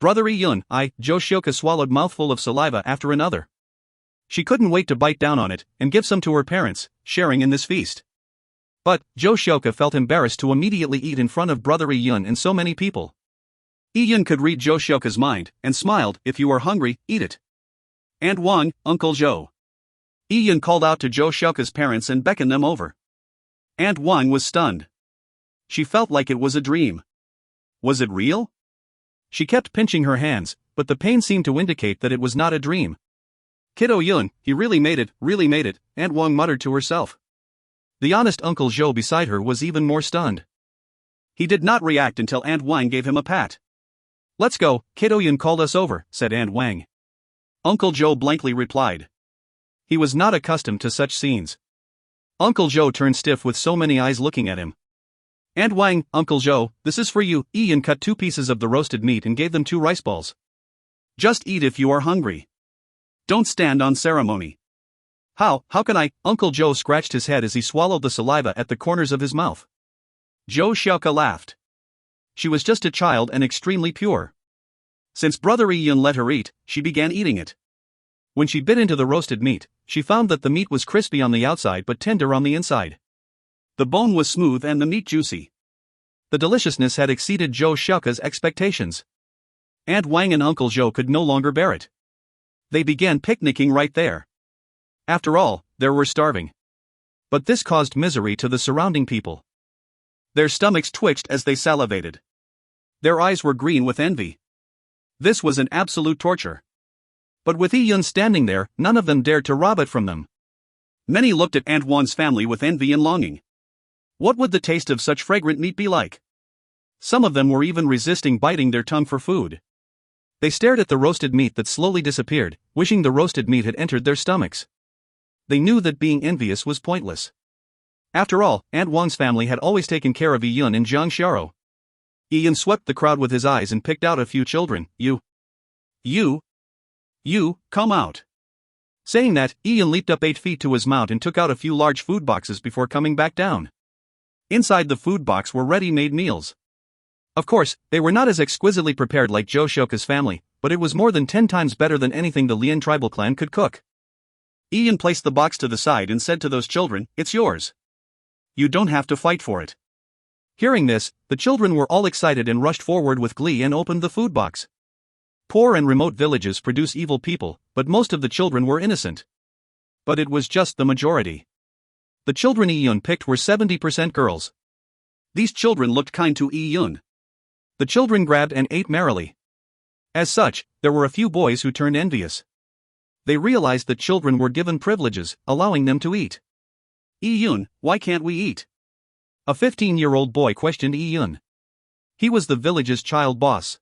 Brother Yun, Zhou Xiaoke swallowed mouthful of saliva after another. She couldn't wait to bite down on it and give some to her parents, sharing in this feast. But Zhou Xiaoke felt embarrassed to immediately eat in front of Brother Yun and so many people. Yun could read Zhou Xiaoke's mind and smiled. If you are hungry, eat it. Aunt Wang, Uncle Zhou. Yun called out to Zhou Xiaoke's parents and beckoned them over. Aunt Wang was stunned. She felt like it was a dream. Was it real? She kept pinching her hands, but the pain seemed to indicate that it was not a dream. Kiddo Yun, he really made it, Aunt Wang muttered to herself. The honest Uncle Zhou beside her was even more stunned. He did not react until Aunt Wang gave him a pat. Let's go, Kiddo Yun called us over, said Aunt Wang. Uncle Zhou blankly replied. He was not accustomed to such scenes. Uncle Zhou turned stiff with so many eyes looking at him. Aunt Wang, Uncle Zhou, this is for you. Yun cut 2 pieces of the roasted meat and gave them 2 rice balls. Just eat if you are hungry. Don't stand on ceremony. How can I? Uncle Zhou scratched his head as he swallowed the saliva at the corners of his mouth. Zhou Xiaoke laughed. She was just a child and extremely pure. Since Brother Yun let her eat, she began eating it. When she bit into the roasted meat, she found that the meat was crispy on the outside but tender on the inside. The bone was smooth and the meat juicy. The deliciousness had exceeded Zhou Xiaoke's expectations. Aunt Wang and Uncle Zhou could no longer bear it. They began picnicking right there. After all, they were starving. But this caused misery to the surrounding people. Their stomachs twitched as they salivated. Their eyes were green with envy. This was an absolute torture. But with Yun standing there, none of them dared to rob it from them. Many looked at Aunt Wang's family with envy and longing. What would the taste of such fragrant meat be like? Some of them were even resisting biting their tongue for food. They stared at the roasted meat that slowly disappeared, wishing the roasted meat had entered their stomachs. They knew that being envious was pointless. After all, Aunt Wang's family had always taken care of Yun and Jiang Xiao. Yun swept the crowd with his eyes and picked out a few children. You, come out. Saying that, Yun leaped up 8 feet to his mount and took out a few large food boxes before coming back down. Inside the food box were ready-made meals. Of course, they were not as exquisitely prepared like Zhou Xiaoke's family, but it was more than 10 times better than anything the Lian tribal clan could cook. Yun placed the box to the side and said to those children, "It's yours. You don't have to fight for it." Hearing this, the children were all excited and rushed forward with glee and opened the food box. Poor and remote villages produce evil people, but most of the children were innocent. But it was just the majority. The children Yun picked were 70% girls. These children looked kind to Yun. The children grabbed and ate merrily. As such, there were a few boys who turned envious. They realized that children were given privileges, allowing them to eat. Yun, why can't we eat? A 15-year-old boy questioned Yun. He was the village's child boss.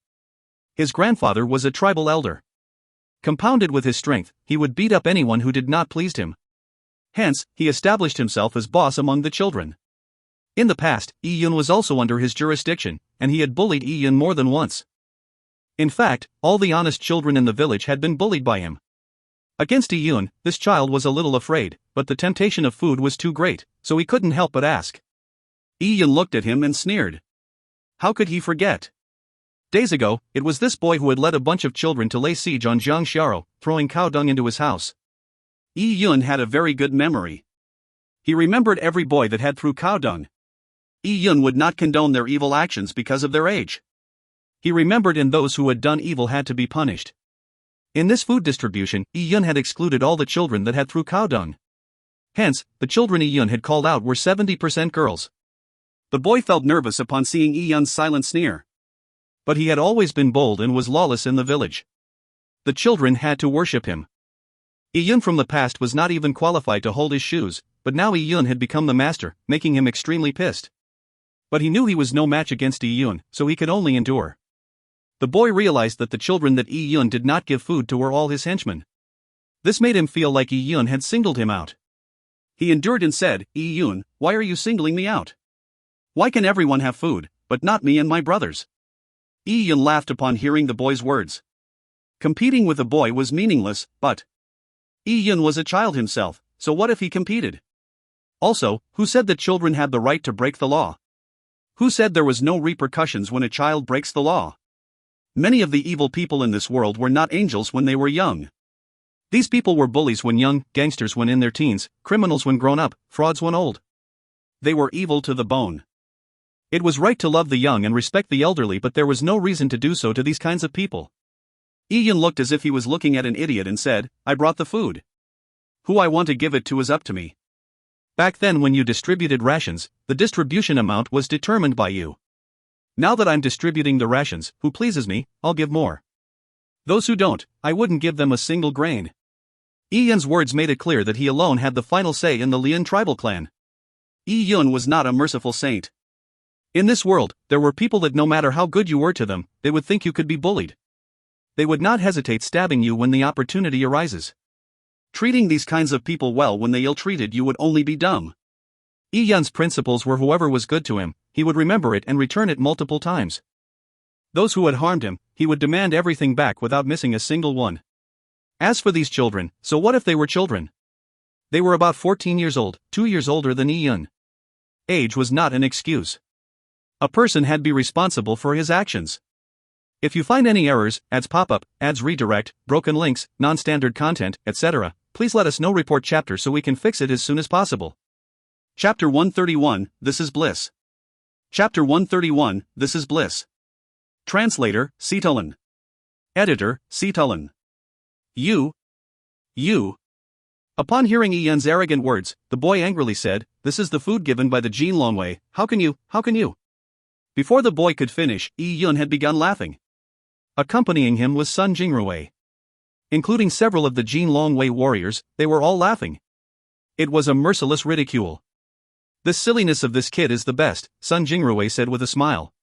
His grandfather was a tribal elder. Compounded with his strength, he would beat up anyone who did not please him. Hence, he established himself as boss among the children. In the past, Yun was also under his jurisdiction, and he had bullied Yun more than once. In fact, all the honest children in the village had been bullied by him. Against Yun, this child was a little afraid, but the temptation of food was too great, so he couldn't help but ask. Yun looked at him and sneered. How could he forget? Days ago, it was this boy who had led a bunch of children to lay siege on Jiang Xiao, throwing cow dung into his house. Yi Yun had a very good memory. He remembered every boy that had threw cow dung. Yi Yun would not condone their evil actions because of their age. He remembered and those who had done evil had to be punished. In this food distribution, Yi Yun had excluded all the children that had threw cow dung. Hence, the children Yi Yun had called out were 70% girls. The boy felt nervous upon seeing Yi Yun's silent sneer. But he had always been bold and was lawless in the village. The children had to worship him. Yi Yun from the past was not even qualified to hold his shoes, but now Yi Yun had become the master, making him extremely pissed. But he knew he was no match against Yi Yun, so he could only endure. The boy realized that the children that Yi Yun did not give food to were all his henchmen. This made him feel like Yi Yun had singled him out. He endured and said, "Yi Yun, why are you singling me out? Why can everyone have food, but not me and my brothers?" Yi Yun laughed upon hearing the boy's words. Competing with the boy was meaningless, but Yi Yun was a child himself, so what if he competed? Also, who said that children had the right to break the law? Who said there was no repercussions when a child breaks the law? Many of the evil people in this world were not angels when they were young. These people were bullies when young, gangsters when in their teens, criminals when grown up, frauds when old. They were evil to the bone. It was right to love the young and respect the elderly, but there was no reason to do so to these kinds of people. Yi Yun looked as if he was looking at an idiot and said, "I brought the food. Who I want to give it to is up to me." Back then when you distributed rations, the distribution amount was determined by you. Now that I'm distributing the rations, who pleases me, I'll give more. Those who don't, I wouldn't give them a single grain. Yi Yun's words made it clear that he alone had the final say in the Lian tribal clan. Yi Yun was not a merciful saint. In this world, there were people that no matter how good you were to them, they would think you could be bullied. They would not hesitate stabbing you when the opportunity arises. Treating these kinds of people well when they ill-treated you would only be dumb. Yi Yun's principles were whoever was good to him, he would remember it and return it multiple times. Those who had harmed him, he would demand everything back without missing a single one. As for these children, so what if they were children? They were about 14 years old, 2 years older than Yi Yun. Age was not an excuse. A person had to be responsible for his actions. If you find any errors, ads pop-up, ads redirect, broken links, non-standard content, etc., please let us know. Report chapter so we can fix it as soon as possible. Chapter 131, This is Bliss. Chapter 131, This is Bliss. Translator, Situlin. Editor, Situlin. You. Upon hearing Yi Yun's arrogant words, the boy angrily said, "This is the food given by the Jin Longwei, how can you? Before the boy could finish, Yi Yun had begun laughing. Accompanying him was Sun Jingrui. Including several of the Jin Longwei warriors, they were all laughing. It was a merciless ridicule. "The silliness of this kid is the best," Sun Jingrui said with a smile.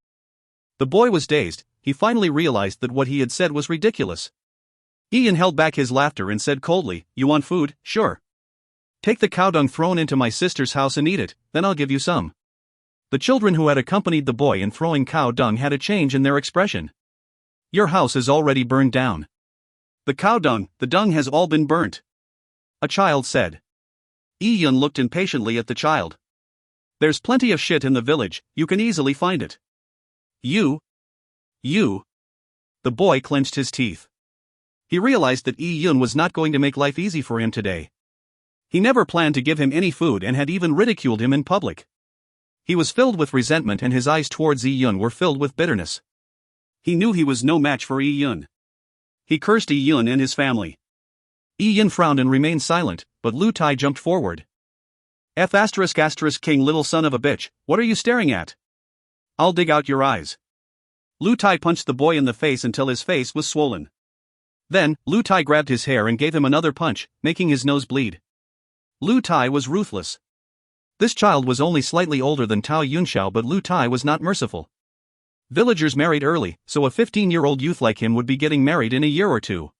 The boy was dazed. He finally realized that what he had said was ridiculous. Yi Yun held back his laughter and said coldly, "You want food? Sure. Take the cow dung thrown into my sister's house and eat it, then I'll give you some." The children who had accompanied the boy in throwing cow dung had a change in their expression. "Your house is already burned down. The cow dung, the dung has all been burnt," a child said. Yi Yun looked impatiently at the child. "There's plenty of shit in the village, you can easily find it." You. The boy clenched his teeth. He realized that Yi Yun was not going to make life easy for him today. He never planned to give him any food and had even ridiculed him in public. He was filled with resentment and his eyes towards Yi Yun were filled with bitterness. He knew he was no match for Yi Yun. He cursed Yi Yun and his family. Yi Yun frowned and remained silent, but Lu Tai jumped forward. F*** king little son of a bitch, what are you staring at? I'll dig out your eyes." Lu Tai punched the boy in the face until his face was swollen. Then, Lu Tai grabbed his hair and gave him another punch, making his nose bleed. Lu Tai was ruthless. This child was only slightly older than Tao Yunxiao, but Lu Tai was not merciful. Villagers married early, so a 15-year-old youth like him would be getting married in a year or two.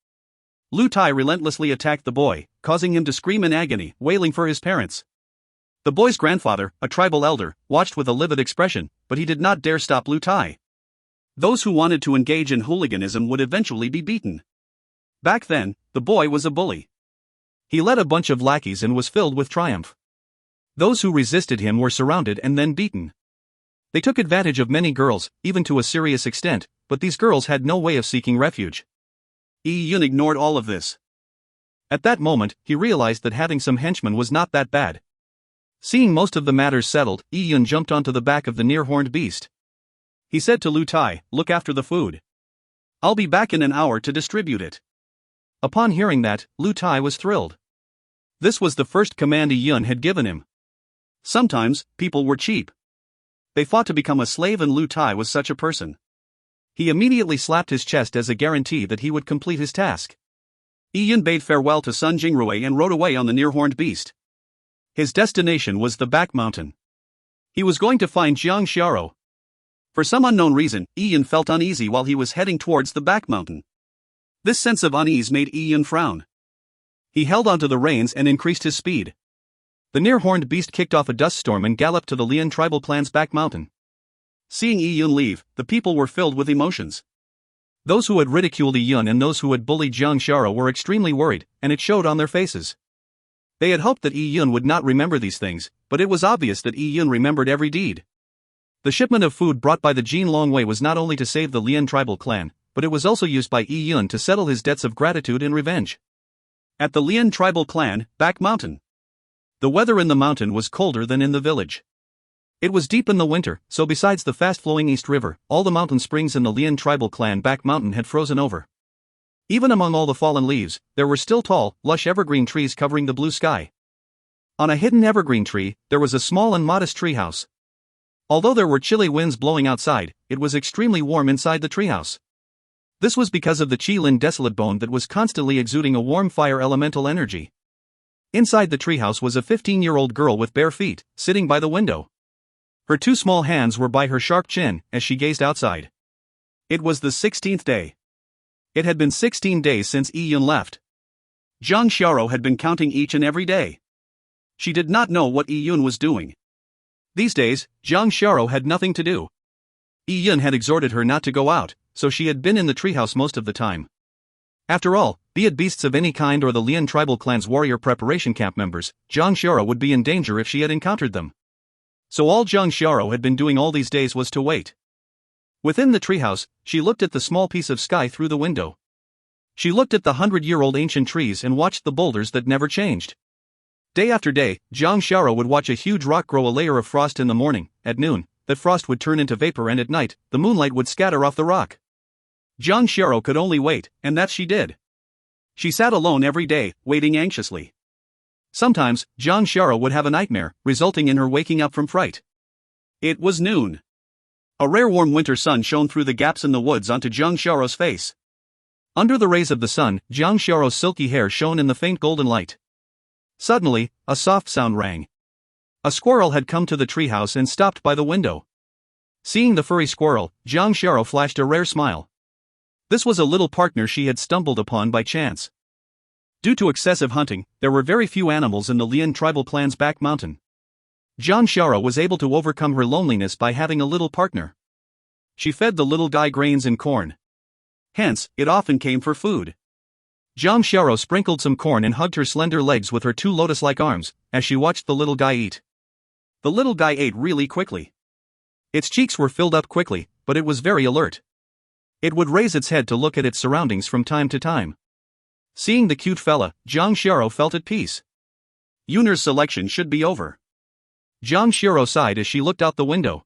Lu Tai relentlessly attacked the boy, causing him to scream in agony, wailing for his parents. The boy's grandfather, a tribal elder, watched with a livid expression, but he did not dare stop Lu Tai. Those who wanted to engage in hooliganism would eventually be beaten. Back then, the boy was a bully. He led a bunch of lackeys and was filled with triumph. Those who resisted him were surrounded and then beaten. They took advantage of many girls, even to a serious extent, but these girls had no way of seeking refuge. Yi-Yun ignored all of this. At that moment, he realized that having some henchmen was not that bad. Seeing most of the matters settled, Yi-Yun jumped onto the back of the near-horned beast. He said to Lu Tai, "Look after the food. I'll be back in an hour to distribute it." Upon hearing that, Lu Tai was thrilled. This was the first command Yi-Yun had given him. Sometimes, people were cheap. They fought to become a slave, and Lu Tai was such a person. He immediately slapped his chest as a guarantee that he would complete his task. Yi-Yun bade farewell to Sun Jingrui and rode away on the near-horned beast. His destination was the back mountain. He was going to find Jiang Xiaoro. For some unknown reason, Yi-Yun felt uneasy while he was heading towards the back mountain. This sense of unease made Yi-Yun frown. He held onto the reins and increased his speed. The near-horned beast kicked off a dust storm and galloped to the Lian tribal clan's back mountain. Seeing Yi-Yun leave, the people were filled with emotions. Those who had ridiculed Yi-Yun and those who had bullied Jiang Xiaoro were extremely worried, and it showed on their faces. They had hoped that Yi-Yun would not remember these things, but it was obvious that Yi-Yun remembered every deed. The shipment of food brought by the Jin Longwei was not only to save the Lian tribal clan, but it was also used by Yi-Yun to settle his debts of gratitude and revenge. At the Lian tribal clan, back mountain. The weather in the mountain was colder than in the village. It was deep in the winter, so besides the fast-flowing East River, all the mountain springs in the Lian tribal clan back mountain had frozen over. Even among all the fallen leaves, there were still tall, lush evergreen trees covering the blue sky. On a hidden evergreen tree, there was a small and modest treehouse. Although there were chilly winds blowing outside, it was extremely warm inside the treehouse. This was because of the Qilin desolate bone that was constantly exuding a warm fire elemental energy. Inside the treehouse was a 15-year-old girl with bare feet, sitting by the window. Her two small hands were by her sharp chin as she gazed outside. It was the 16th day. It had been 16 days since Yi-Yun left. Jiang Xiaoro had been counting each and every day. She did not know what Yi-Yun was doing. These days, Jiang Xiaoro had nothing to do. Yi-Yun had exhorted her not to go out, so she had been in the treehouse most of the time. After all, be it beasts of any kind or the Lian tribal clan's warrior preparation camp members, Jiang Xiaoro would be in danger if she had encountered them. So all Jiang Xiaoro had been doing all these days was to wait. Within the treehouse, she looked at the small piece of sky through the window. She looked at the 100-year-old ancient trees and watched the boulders that never changed. Day after day, Jiang Xiaoro would watch a huge rock grow a layer of frost in the morning. At noon, that frost would turn into vapor, and at night, the moonlight would scatter off the rock. Jiang Xiaoro could only wait, and that she did. She sat alone every day, waiting anxiously. Sometimes, Jiang Xiaoro would have a nightmare, resulting in her waking up from fright. It was noon. A rare warm winter sun shone through the gaps in the woods onto Jiang Xiaoro's face. Under the rays of the sun, Jiang Xiaoro's silky hair shone in the faint golden light. Suddenly, a soft sound rang. A squirrel had come to the treehouse and stopped by the window. Seeing the furry squirrel, Jiang Xiaoro flashed a rare smile. This was a little partner she had stumbled upon by chance. Due to excessive hunting, there were very few animals in the Lian tribal clan's back mountain. Jiang Xiaoro was able to overcome her loneliness by having a little partner. She fed the little guy grains and corn. Hence, it often came for food. Jiang Xiaoro sprinkled some corn and hugged her slender legs with her two lotus-like arms, as she watched the little guy eat. The little guy ate really quickly. Its cheeks were filled up quickly, but it was very alert. It would raise its head to look at its surroundings from time to time. Seeing the cute fella, Jiang Xiaoro felt at peace. Yunner's selection should be over. Jiang Xiaoro sighed as she looked out the window.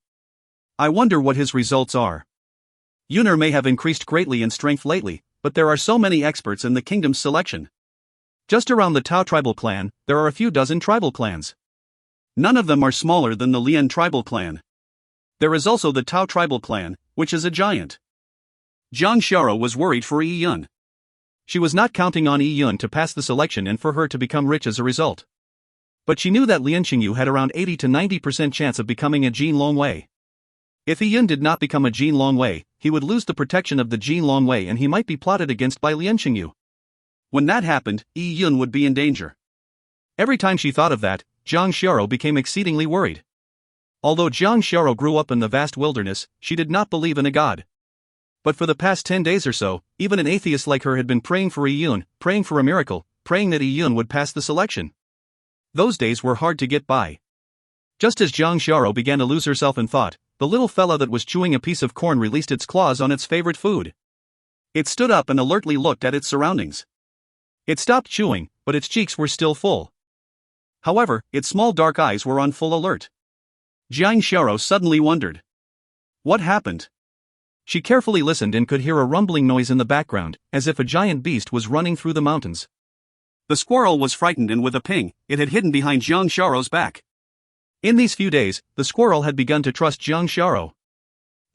I wonder what his results are. Yunner may have increased greatly in strength lately, but there are so many experts in the kingdom's selection. Just around the Tao tribal clan, there are a few dozen tribal clans. None of them are smaller than the Lian tribal clan. There is also the Tao tribal clan, which is a giant. Jiang Xiaoro was worried for Yi-Yun. She was not counting on Yi-Yun to pass the selection and for her to become rich as a result. But she knew that Lian Qingyu had around 80 to 90% chance of becoming a Jin Longwei. If Yi-Yun did not become a Jin Longwei, he would lose the protection of the Jin Longwei and he might be plotted against by Lian Qingyu. When that happened, Yi-Yun would be in danger. Every time she thought of that, Jiang Xiaoro became exceedingly worried. Although Jiang Xiaoro grew up in the vast wilderness, she did not believe in a god. But for the past 10 days or so, even an atheist like her had been praying for Yi-Yun, praying for a miracle, praying that Yi-Yun would pass the selection. Those days were hard to get by. Just as Jiang Xiaoro began to lose herself in thought, the little fella that was chewing a piece of corn released its claws on its favorite food. It stood up and alertly looked at its surroundings. It stopped chewing, but its cheeks were still full. However, its small dark eyes were on full alert. Jiang Xiaoro suddenly wondered. What happened? She carefully listened and could hear a rumbling noise in the background, as if a giant beast was running through the mountains. The squirrel was frightened, and with a ping, it had hidden behind Jiang Xiaoro's back. In these few days, the squirrel had begun to trust Jiang Xiaoro.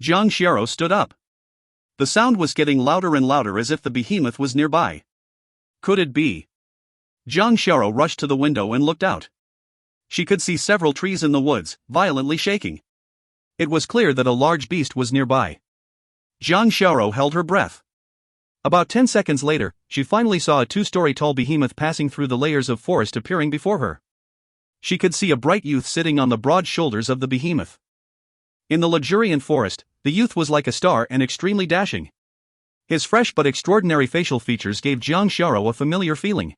Jiang Xiaoro stood up. The sound was getting louder and louder, as if the behemoth was nearby. Could it be? Jiang Xiaoro rushed to the window and looked out. She could see several trees in the woods, violently shaking. It was clear that a large beast was nearby. Jiang Xiaoro held her breath. About 10 seconds later, she finally saw a 2-story tall behemoth passing through the layers of forest appearing before her. She could see a bright youth sitting on the broad shoulders of the behemoth. In the luxuriant forest, the youth was like a star and extremely dashing. His fresh but extraordinary facial features gave Jiang Xiaoro a familiar feeling.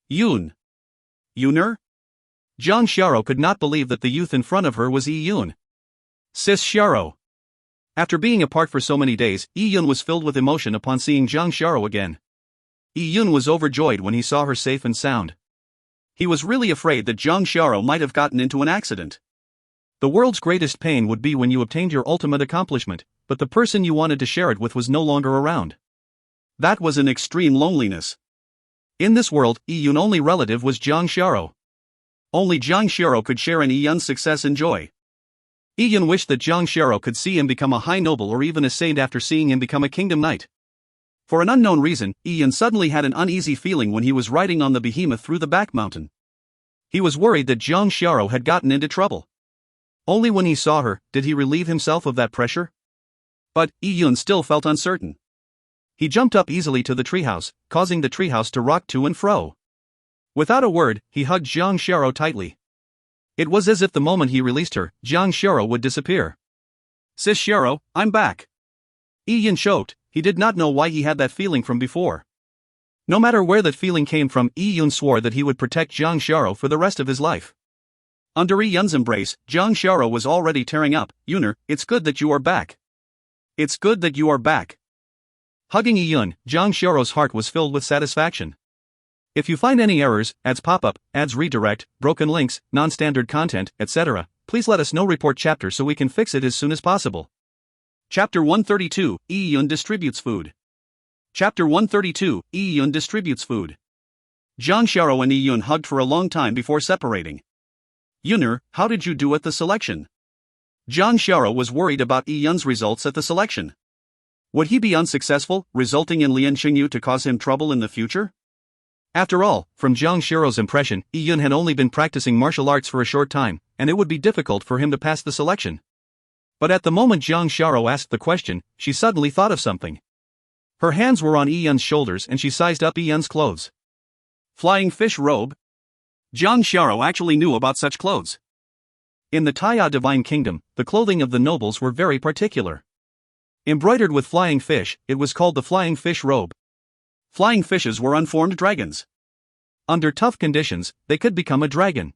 Yun. Yuner? Jiang Xiaoro could not believe that the youth in front of her was Yun. Sis Xiaoro. After being apart for so many days, Yun was filled with emotion upon seeing Jiang Xiaoro again. Yun was overjoyed when he saw her safe and sound. He was really afraid that Jiang Xiaoro might have gotten into an accident. The world's greatest pain would be when you obtained your ultimate accomplishment, but the person you wanted to share it with was no longer around. That was an extreme loneliness. In this world, Yun's only relative was Jiang Xiaoro. Only Jiang Xiaoro could share in Yun's success and joy. Yun wished that Jiang Xiaoro could see him become a high noble or even a saint after seeing him become a kingdom knight. For an unknown reason, Yun suddenly had an uneasy feeling when he was riding on the behemoth through the back mountain. He was worried that Jiang Xiaoro had gotten into trouble. Only when he saw her did he relieve himself of that pressure. But Yun still felt uncertain. He jumped up easily to the treehouse, causing the treehouse to rock to and fro. Without a word, he hugged Jiang Xiaoro tightly. It was as if the moment he released her, Jiang Xiaoro would disappear. Sis Xiaoro, I'm back. Yun choked. He did not know why he had that feeling from before. No matter where that feeling came from, Yun swore that he would protect Jiang Xiaoro for the rest of his life. Under Yun's embrace, Jiang Xiaoro was already tearing up. Yuner, it's good that you are back. It's good that you are back. Hugging Yun, Jiang Xiaoro's heart was filled with satisfaction. If you find any errors, ads pop up, ads redirect, broken links, non-standard content, etc., please let us know. Report chapter so we can fix it as soon as possible. Chapter 132, Yun distributes food. Chapter 132, Yun distributes food. Jiang Xiaoro and Yun hugged for a long time before separating. Yuner, how did you do at the selection? Jiang Xiaoro was worried about Yun's results at the selection. Would he be unsuccessful, resulting in Lian Xingyu to cause him trouble in the future? After all, from Jiang Xiaoro's impression, Yun had only been practicing martial arts for a short time, and it would be difficult for him to pass the selection. But at the moment Jiang Xiaoro asked the question, she suddenly thought of something. Her hands were on Yun's shoulders and she sized up Yun's clothes. Flying fish robe? Jiang Xiaoro actually knew about such clothes. In the Taiya Divine Kingdom, the clothing of the nobles were very particular. Embroidered with flying fish, it was called the flying fish robe. Flying fishes were unformed dragons. Under tough conditions, they could become a dragon.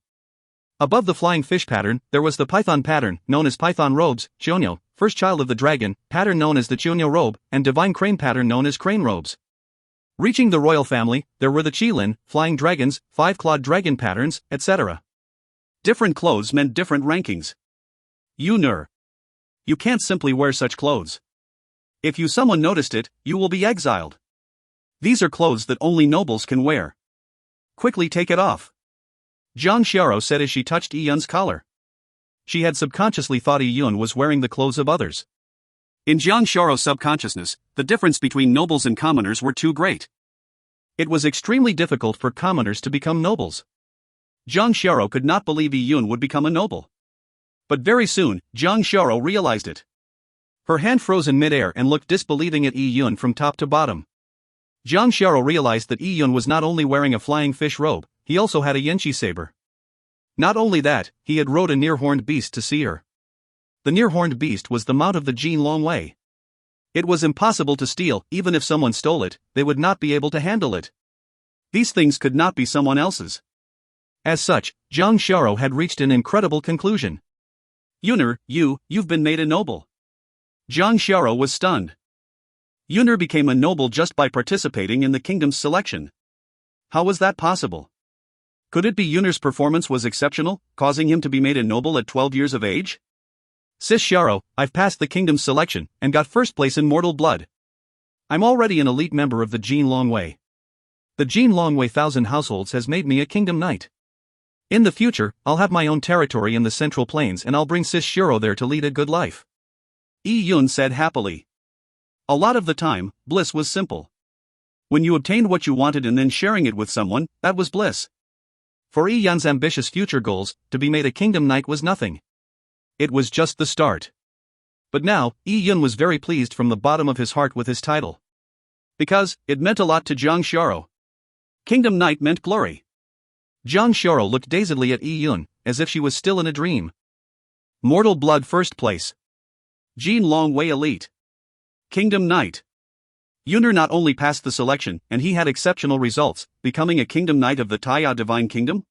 Above the flying fish pattern, there was the python pattern, known as python robes, Chionyo, first child of the dragon, pattern known as the Chionyo robe, and divine crane pattern known as crane robes. Reaching the royal family, there were the Qilin, flying dragons, 5-clawed dragon patterns, etc. Different clothes meant different rankings. Yuner. You can't simply wear such clothes. If someone noticed it, you will be exiled. These are clothes that only nobles can wear. Quickly take it off. Jiang Xiaoro said as she touched Yun's collar. She had subconsciously thought Yun was wearing the clothes of others. In Jiang Xiaoro's subconsciousness, the difference between nobles and commoners were too great. It was extremely difficult for commoners to become nobles. Jiang Xiaoro could not believe Yun would become a noble. But very soon, Jiang Xiaoro realized it. Her hand froze in midair and looked disbelieving at Yun from top to bottom. Jiang Xiaoro realized that Yun was not only wearing a flying fish robe, he also had a Yanqi saber. Not only that, he had rode a near-horned beast to see her. The near-horned beast was the mount of the Jin Longwei. It was impossible to steal. Even if someone stole it, they would not be able to handle it. These things could not be someone else's. As such, Jiang Xiaoro had reached an incredible conclusion. Yuner, you've been made a noble. Jiang Xiao was stunned. Yuner became a noble just by participating in the kingdom's selection. How was that possible? Could it be Yuner's performance was exceptional, causing him to be made a noble at 12 years of age? Sis Xiao, I've passed the kingdom's selection and got first place in mortal blood. I'm already an elite member of the Jin Longwei. The Jin Longwei Thousand Households has made me a kingdom knight. In the future, I'll have my own territory in the Central Plains and I'll bring Sis Xiao there to lead a good life. Yi Yun said happily. A lot of the time, bliss was simple. When you obtained what you wanted and then sharing it with someone, that was bliss. For Yi Yun's ambitious future goals, to be made a kingdom knight was nothing. It was just the start. But now, Yi Yun was very pleased from the bottom of his heart with his title. Because, it meant a lot to Jiang Xiao. Kingdom Knight meant glory. Jiang Xiao looked dazedly at Yi Yun, as if she was still in a dream. Mortal blood first place. Jin Longwei elite. Kingdom Knight. Yuner not only passed the selection, and he had exceptional results, becoming a kingdom knight of the Taiya Divine Kingdom?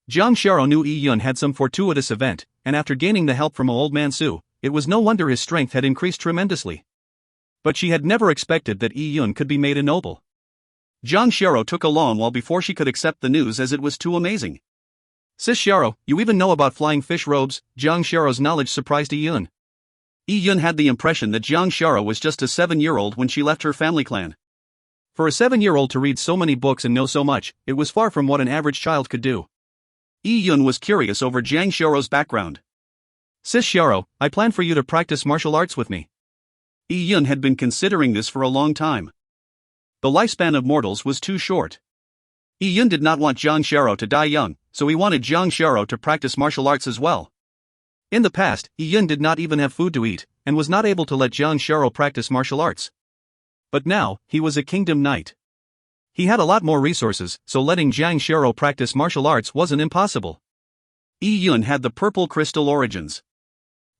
Jiang Xiao knew Yi Yun had some fortuitous event, and after gaining the help from old man Su, it was no wonder his strength had increased tremendously. But she had never expected that Yi Yun could be made a noble. Jiang Xiao took a long while before she could accept the news as it was too amazing. Sis Xiao, you even know about flying fish robes? Jiang Xiao's knowledge surprised Yi Yun. Yi Yun had the impression that Jiang Xiao was just a 7-year-old when she left her family clan. For a 7-year-old to read so many books and know so much, it was far from what an average child could do. Yi Yun was curious over Jiang Xiao's background. Sis Xiao, I plan for you to practice martial arts with me. Yi Yun had been considering this for a long time. The lifespan of mortals was too short. Yi Yun did not want Jiang Xiao to die young, so he wanted Jiang Xiao to practice martial arts as well. In the past, Yi Yun did not even have food to eat, and was not able to let Jiang Xiao practice martial arts. But now, he was a kingdom knight. He had a lot more resources, so letting Jiang Xiao practice martial arts wasn't impossible. Yi Yun had the purple crystal origins.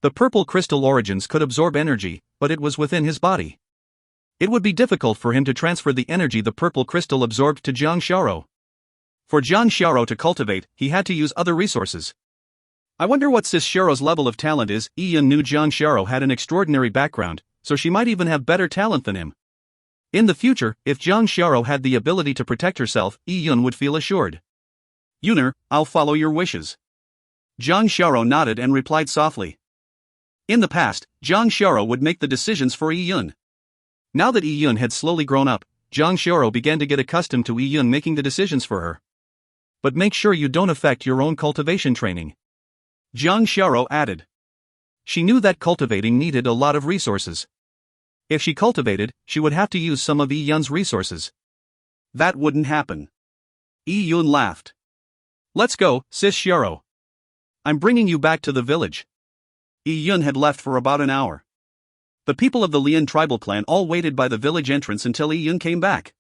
The purple crystal origins could absorb energy, but it was within his body. It would be difficult for him to transfer the energy the purple crystal absorbed to Jiang Xiao. For Jiang Xiao to cultivate, he had to use other resources. I wonder what Sis Xiao's level of talent is. Yi Yun knew Jiang Xiao had an extraordinary background, so she might even have better talent than him. In the future, if Jiang Xiao had the ability to protect herself, Yi Yun would feel assured. Yuner, I'll follow your wishes. Jiang Xiao nodded and replied softly. In the past, Jiang Xiao would make the decisions for Yi Yun. Now that Yi Yun had slowly grown up, Jiang Xiao began to get accustomed to Yi Yun making the decisions for her. But make sure you don't affect your own cultivation training. Jiang Xiao added. She knew that cultivating needed a lot of resources. If she cultivated, she would have to use some of Yi Yun's resources. That wouldn't happen. Yi Yun laughed. Let's go, Sis Xiao. I'm bringing you back to the village. Yi Yun had left for about an hour. The people of the Lian tribal clan all waited by the village entrance until Yi Yun came back.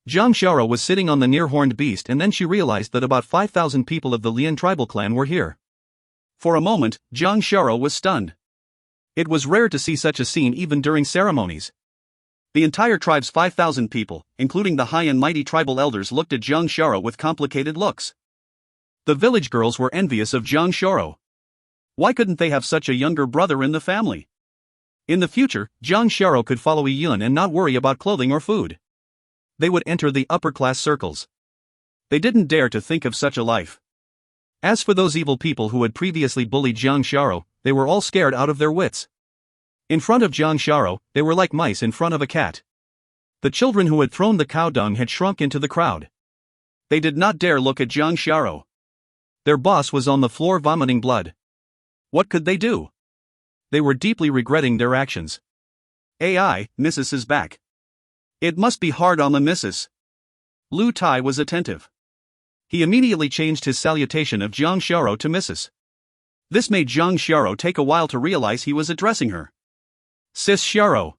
Jiang Xiao was sitting on the near-horned beast, and then she realized that about 5,000 people of the Lian tribal clan were here. For a moment, Jiang Xiao was stunned. It was rare to see such a scene even during ceremonies. The entire tribe's 5,000 people, including the high and mighty tribal elders, looked at Jiang Xiao with complicated looks. The village girls were envious of Jiang Xiao. Why couldn't they have such a younger brother in the family? In the future, Jiang Xiao could follow Yi Yun and not worry about clothing or food. They would enter the upper-class circles. They didn't dare to think of such a life. As for those evil people who had previously bullied Jiang Xiao, they were all scared out of their wits. In front of Jiang Xiao, they were like mice in front of a cat. The children who had thrown the cow dung had shrunk into the crowd. They did not dare look at Jiang Xiao. Their boss was on the floor vomiting blood. What could they do? They were deeply regretting their actions. AI, Mrs. is back. It must be hard on the missus. Lu Tai was attentive. He immediately changed his salutation of Jiang Xiao to Mrs. This made Jiang Xiao take a while to realize he was addressing her. Sis Xiao.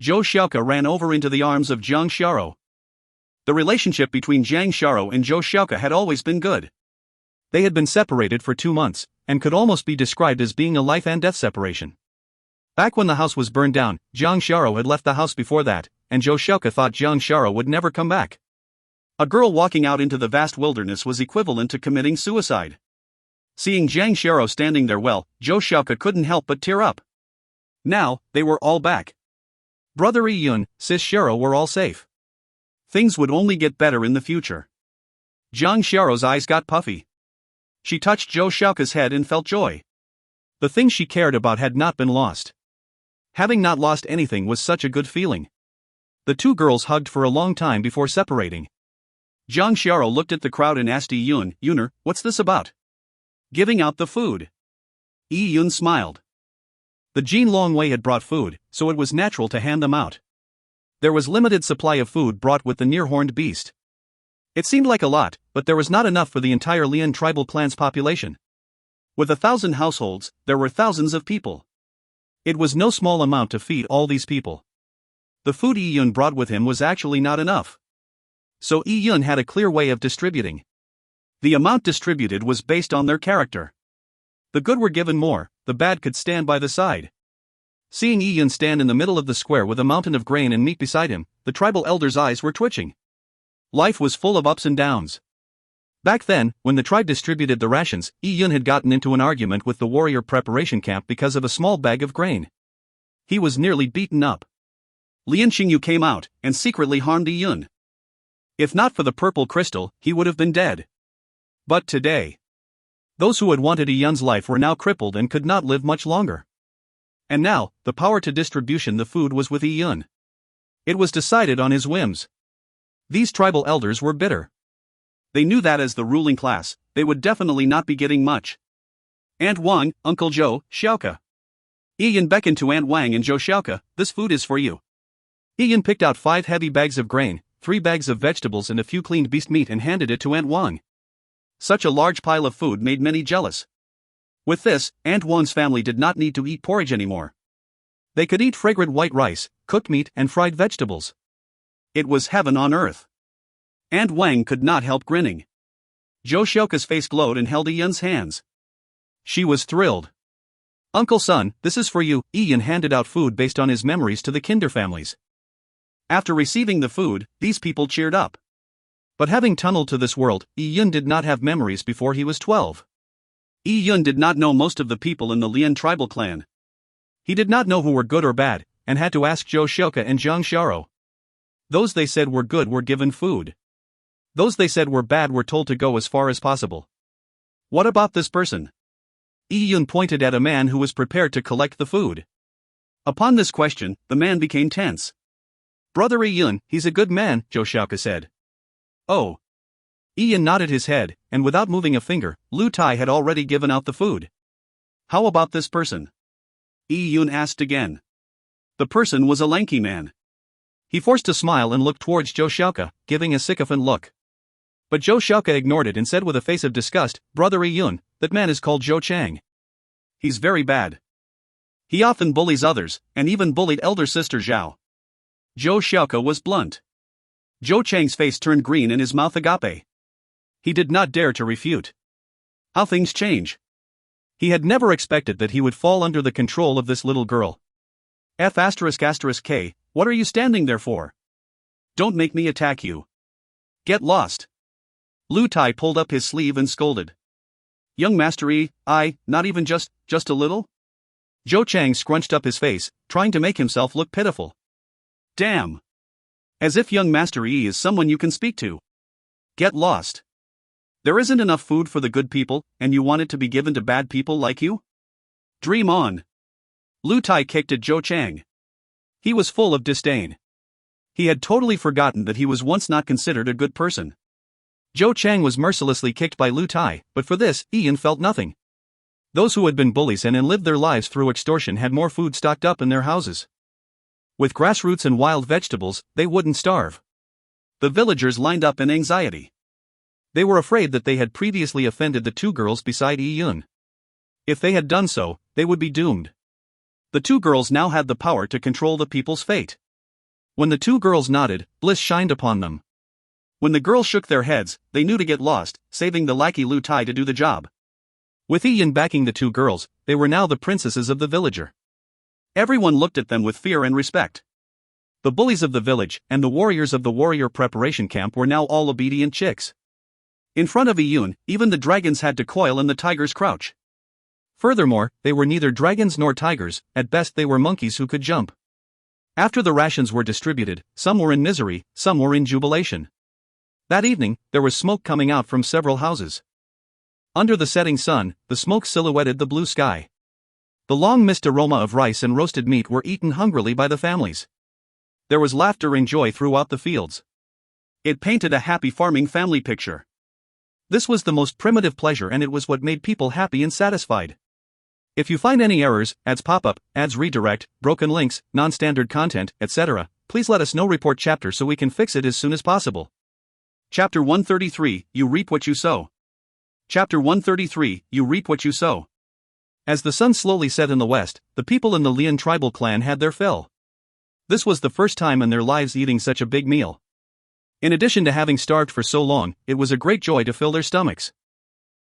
Zhou Xiaoke ran over into the arms of Jiang Xiao. The relationship between Jiang Xiao and Zhou Xiaoke had always been good. They had been separated for 2 months, and could almost be described as being a life and death separation. Back when the house was burned down, Jiang Xiao had left the house before that, and Zhou Xiaoke thought Jiang Xiao would never come back. A girl walking out into the vast wilderness was equivalent to committing suicide. Seeing Zhang Xiao standing there, Zhou Xiaoke couldn't help but tear up. Now, they were all back. Brother Yi Yun, sis Xiao were all safe. Things would only get better in the future. Zhang Xiao's eyes got puffy. She touched Zhou Xiaoke's head and felt joy. The thing she cared about had not been lost. Having not lost anything was such a good feeling. The two girls hugged for a long time before separating. Zhang Xiao looked at the crowd and asked Yi Yun, "Yuner, what's this about?" "Giving out the food." Yi Yun smiled. The Jin Longwei had brought food, so it was natural to hand them out. There was limited supply of food brought with the near-horned beast. It seemed like a lot, but there was not enough for the entire Lian tribal clan's population. With 1,000 households, there were thousands of people. It was no small amount to feed all these people. The food Yi Yun brought with him was actually not enough. So Yi Yun had a clear way of distributing. The amount distributed was based on their character. The good were given more, the bad could stand by the side. Seeing Yi Yun stand in the middle of the square with a mountain of grain and meat beside him, the tribal elders' eyes were twitching. Life was full of ups and downs. Back then, when the tribe distributed the rations, Yi Yun had gotten into an argument with the warrior preparation camp because of a small bag of grain. He was nearly beaten up. Lian Xingyu came out and secretly harmed Yi Yun. If not for the purple crystal, he would have been dead. But today, those who had wanted Yi Yun's life were now crippled and could not live much longer. And now, the power to distribution the food was with Yi Yun. It was decided on his whims. These tribal elders were bitter. They knew that as the ruling class, they would definitely not be getting much. Aunt Wang, Uncle Zhou, Xiaoke. Yi Yun beckoned to Aunt Wang and Zhou Xiaoke, "This food is for you." Yi Yun picked out 5 heavy bags of grain, 3 bags of vegetables and a few cleaned beast meat and handed it to Aunt Wang. Such a large pile of food made many jealous. With this, Aunt Wang's family did not need to eat porridge anymore. They could eat fragrant white rice, cooked meat and fried vegetables. It was heaven on earth. Aunt Wang could not help grinning. Zhou Xiaoke's face glowed and held Yi Yun's hands. She was thrilled. "Uncle Son, this is for you." Yi Yun handed out food based on his memories to the Kinder families. After receiving the food, these people cheered up. But having tunneled to this world, Yi Yun did not have memories before he was 12. Yi Yun did not know most of the people in the Lian tribal clan. He did not know who were good or bad, and had to ask Zhou Xiaoke and Zhang Xiao. Those they said were good were given food. Those they said were bad were told to go as far as possible. "What about this person?" Yi Yun pointed at a man who was prepared to collect the food. Upon this question, the man became tense. "Brother Yi Yun, he's a good man," Zhou Xiaoke said. "Oh." Yi Yun nodded his head, and without moving a finger, Lu Tai had already given out the food. "How about this person?" Yi Yun asked again. The person was a lanky man. He forced a smile and looked towards Zhou Xiaoke, giving a sycophant look. But Zhou Xiaoke ignored it and said with a face of disgust, "Brother Yi Yun, that man is called Zhou Chang. He's very bad. He often bullies others, and even bullied elder sister Zhao." Zhou Xiaoke was blunt. Zhou Chang's face turned green and his mouth agape. He did not dare to refute. How things change. He had never expected that he would fall under the control of this little girl. F***K, what are you standing there for? Don't make me attack you. Get lost. Lu Tai pulled up his sleeve and scolded. "Young Master Yi, not even just a little?" Zhou Chang scrunched up his face, trying to make himself look pitiful. "Damn. As if young Master Yi is someone you can speak to. Get lost. There isn't enough food for the good people, and you want it to be given to bad people like you? Dream on." Lu Tai kicked at Zhou Chang. He was full of disdain. He had totally forgotten that he was once not considered a good person. Zhou Chang was mercilessly kicked by Lu Tai, but for this, Yi Yun felt nothing. Those who had been bullies and lived their lives through extortion had more food stocked up in their houses. With grassroots and wild vegetables, they wouldn't starve. The villagers lined up in anxiety. They were afraid that they had previously offended the two girls beside Yi Yun. If they had done so, they would be doomed. The two girls now had the power to control the people's fate. When the two girls nodded, bliss shined upon them. When the girls shook their heads, they knew to get lost, saving the lackey Lu Tai to do the job. With Yi Yun backing the two girls, they were now the princesses of the villager. Everyone looked at them with fear and respect. The bullies of the village and the warriors of the warrior preparation camp were now all obedient chicks. In front of Iyun, even the dragons had to coil and the tigers crouch. Furthermore, they were neither dragons nor tigers, at best they were monkeys who could jump. After the rations were distributed, some were in misery, some were in jubilation. That evening, there was smoke coming out from several houses. Under the setting sun, the smoke silhouetted the blue sky. The long mist aroma of rice and roasted meat were eaten hungrily by the families. There was laughter and joy throughout the fields. It painted a happy farming family picture. This was the most primitive pleasure, and it was what made people happy and satisfied. If you find any errors, ads pop up, ads redirect, broken links, non-standard content, etc., please let us know. Report chapter so we can fix it as soon as possible. Chapter 133, You Reap What You Sow. Chapter 133, You Reap What You Sow. As the sun slowly set in the west, the people in the Lian tribal clan had their fill. This was the first time in their lives eating such a big meal. In addition to having starved for so long, it was a great joy to fill their stomachs.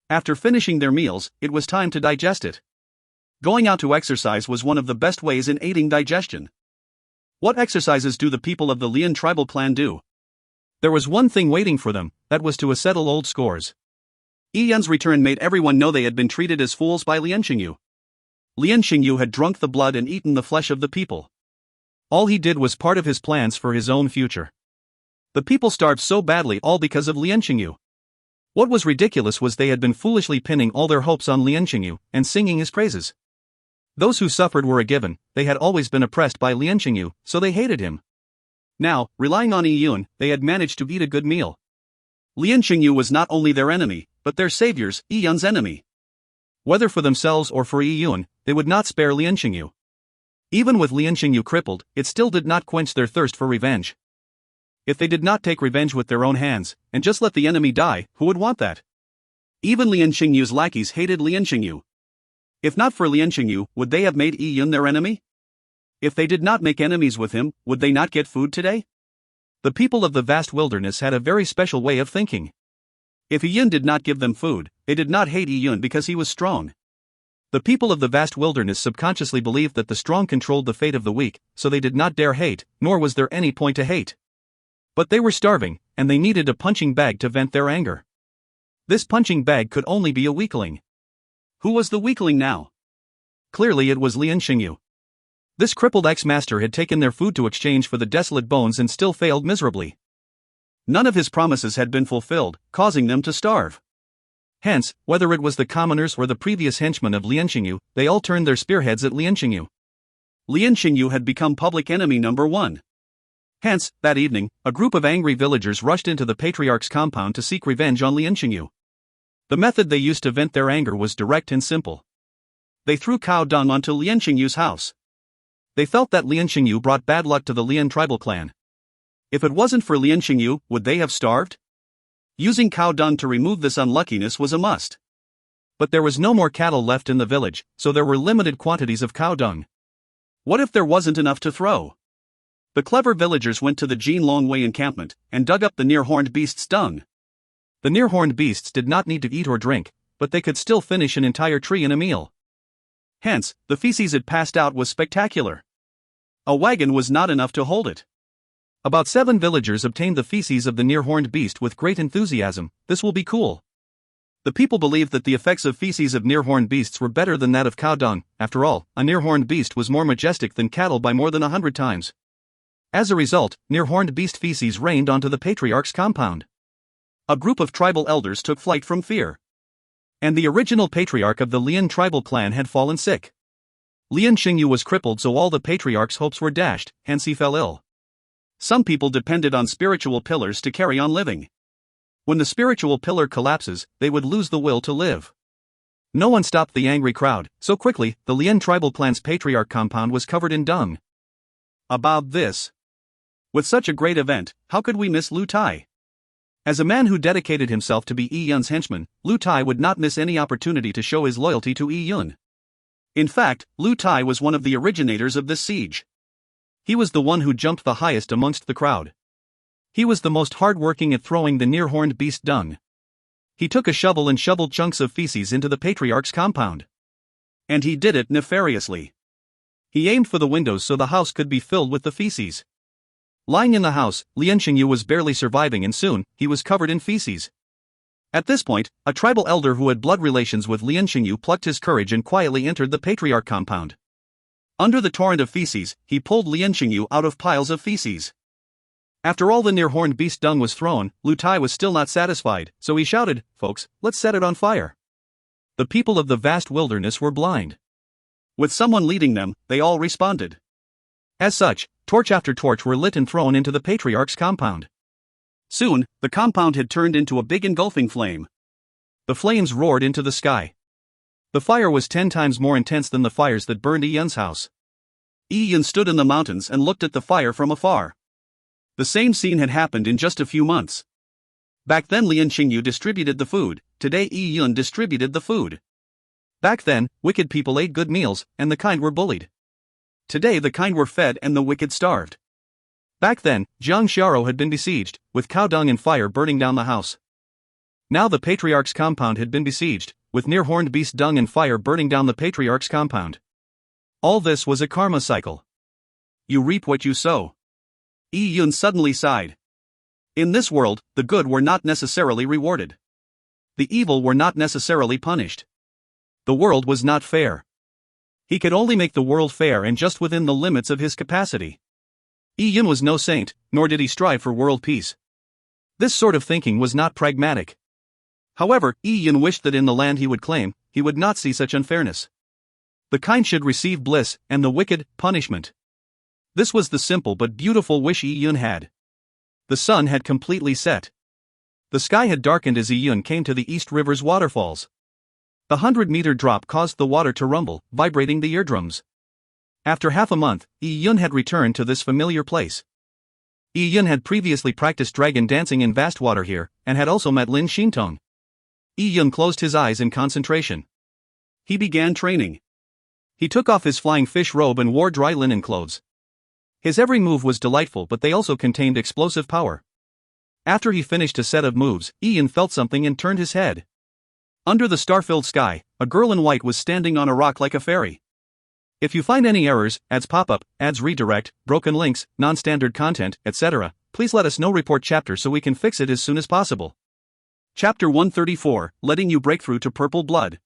After finishing their meals, it was time to digest it. Going out to exercise was one of the best ways in aiding digestion. What exercises do the people of the Lian tribal clan do? There was one thing waiting for them, that was to settle old scores. Iyun's return made everyone know they had been treated as fools by Lian Xingyu. Lian Xingyu had drunk the blood and eaten the flesh of the people. All he did was part of his plans for his own future. The people starved so badly all because of Lian Xingyu. What was ridiculous was they had been foolishly pinning all their hopes on Lian Xingyu and singing his praises. Those who suffered were a given, they had always been oppressed by Lian Xingyu, so they hated him. Now, relying on Iyun, they had managed to eat a good meal. Lian Xingyu was not only their enemy, but their savior's, Iyun's enemy. Whether for themselves or for Iyun, they would not spare Lian Xingyu. Even with Lian Xingyu crippled, it still did not quench their thirst for revenge. If they did not take revenge with their own hands, and just let the enemy die, who would want that? Even Lian Xingyu's lackeys hated Lian Xingyu. If not for Lian Xingyu, would they have made Iyun their enemy? If they did not make enemies with him, would they not get food today? The people of the vast wilderness had a very special way of thinking. If Iyun did not give them food, they did not hate Iyun because he was strong. The people of the vast wilderness subconsciously believed that the strong controlled the fate of the weak, so they did not dare hate, nor was there any point to hate. But they were starving, and they needed a punching bag to vent their anger. This punching bag could only be a weakling. Who was the weakling now? Clearly it was Lian Xingyu. This crippled ex-master had taken their food to exchange for the desolate bones and still failed miserably. None of his promises had been fulfilled, causing them to starve. Hence, whether it was the commoners or the previous henchmen of Lian Xingyu, they all turned their spearheads at Lian Xingyu. Lian Xingyu had become public enemy number one. Hence, that evening, a group of angry villagers rushed into the patriarch's compound to seek revenge on Lian Xingyu. The method they used to vent their anger was direct and simple. They threw cow dung onto Lian Xingyu's house. They felt that Lian Xingyu brought bad luck to the Lian tribal clan. If it wasn't for Lian Xingyu, would they have starved? Using cow dung to remove this unluckiness was a must. But there was no more cattle left in the village, so there were limited quantities of cow dung. What if there wasn't enough to throw? The clever villagers went to the Jin Longwei encampment and dug up the near-horned beast's dung. The near-horned beasts did not need to eat or drink, but they could still finish an entire tree in a meal. Hence, the feces it passed out was spectacular. A wagon was not enough to hold it. About 7 villagers obtained the feces of the near-horned beast with great enthusiasm. This will be cool. The people believed that the effects of feces of near-horned beasts were better than that of cow dung. After all, a near-horned beast was more majestic than cattle by more than 100 times. As a result, near-horned beast feces rained onto the patriarch's compound. A group of tribal elders took flight from fear. And the original patriarch of the Lian tribal clan had fallen sick. Lian Xingyu was crippled, so all the patriarch's hopes were dashed, hence he fell ill. Some people depended on spiritual pillars to carry on living. When the spiritual pillar collapses, they would lose the will to live. No one stopped the angry crowd, so quickly, the Lian tribal clan's patriarch compound was covered in dung. About this. With such a great event, how could we miss Lu Tai? As a man who dedicated himself to be Iyun's henchman, Lu Tai would not miss any opportunity to show his loyalty to Iyun. In fact, Lu Tai was one of the originators of this siege. He was the one who jumped the highest amongst the crowd. He was the most hard-working at throwing the near-horned beast dung. He took a shovel and shoveled chunks of feces into the patriarch's compound. And he did it nefariously. He aimed for the windows so the house could be filled with the feces. Lying in the house, Lian Xingyu was barely surviving, and soon, he was covered in feces. At this point, a tribal elder who had blood relations with Lin Xingyu plucked his courage and quietly entered the patriarch compound. Under the torrent of feces, he pulled Lin Xingyu out of piles of feces. After all the near-horned beast dung was thrown, Lu Tai was still not satisfied, so he shouted, "Folks, let's set it on fire." The people of the vast wilderness were blind. With someone leading them, they all responded. As such, torch after torch were lit and thrown into the patriarch's compound. Soon, the compound had turned into a big engulfing flame. The flames roared into the sky. The fire was 10 times more intense than the fires that burned Yi Yun's house. Yi Yun stood in the mountains and looked at the fire from afar. The same scene had happened in just a few months. Back then Lin Xingyu distributed the food, today Yi Yun distributed the food. Back then, wicked people ate good meals, and the kind were bullied. Today the kind were fed and the wicked starved. Back then, Jiang Xiaoro had been besieged, with cow dung and fire burning down the house. Now the patriarch's compound had been besieged, with near-horned beast dung and fire burning down the patriarch's compound. All this was a karma cycle. You reap what you sow. Yi Yun suddenly sighed. In this world, the good were not necessarily rewarded. The evil were not necessarily punished. The world was not fair. He could only make the world fair and just within the limits of his capacity. Yi Yun was no saint, nor did he strive for world peace. This sort of thinking was not pragmatic. However, Yi Yun wished that in the land he would claim, he would not see such unfairness. The kind should receive bliss, and the wicked, punishment. This was the simple but beautiful wish Yi Yun had. The sun had completely set. The sky had darkened as Yi Yun came to the East River's waterfalls. The 100-meter drop caused the water to rumble, vibrating the eardrums. After half a month, Yi Yun had returned to this familiar place. Yi Yun had previously practiced dragon dancing in vast water here, and had also met Lin Xintong. Yi Yun closed his eyes in concentration. He began training. He took off his flying fish robe and wore dry linen clothes. His every move was delightful, but they also contained explosive power. After he finished a set of moves, Yi Yun felt something and turned his head. Under the star-filled sky, a girl in white was standing on a rock like a fairy. If you find any errors, ads pop-up, ads redirect, broken links, non-standard content, etc., please let us know. Report chapter so we can fix it as soon as possible. Chapter 134, Letting You Break Through to Purple Blood.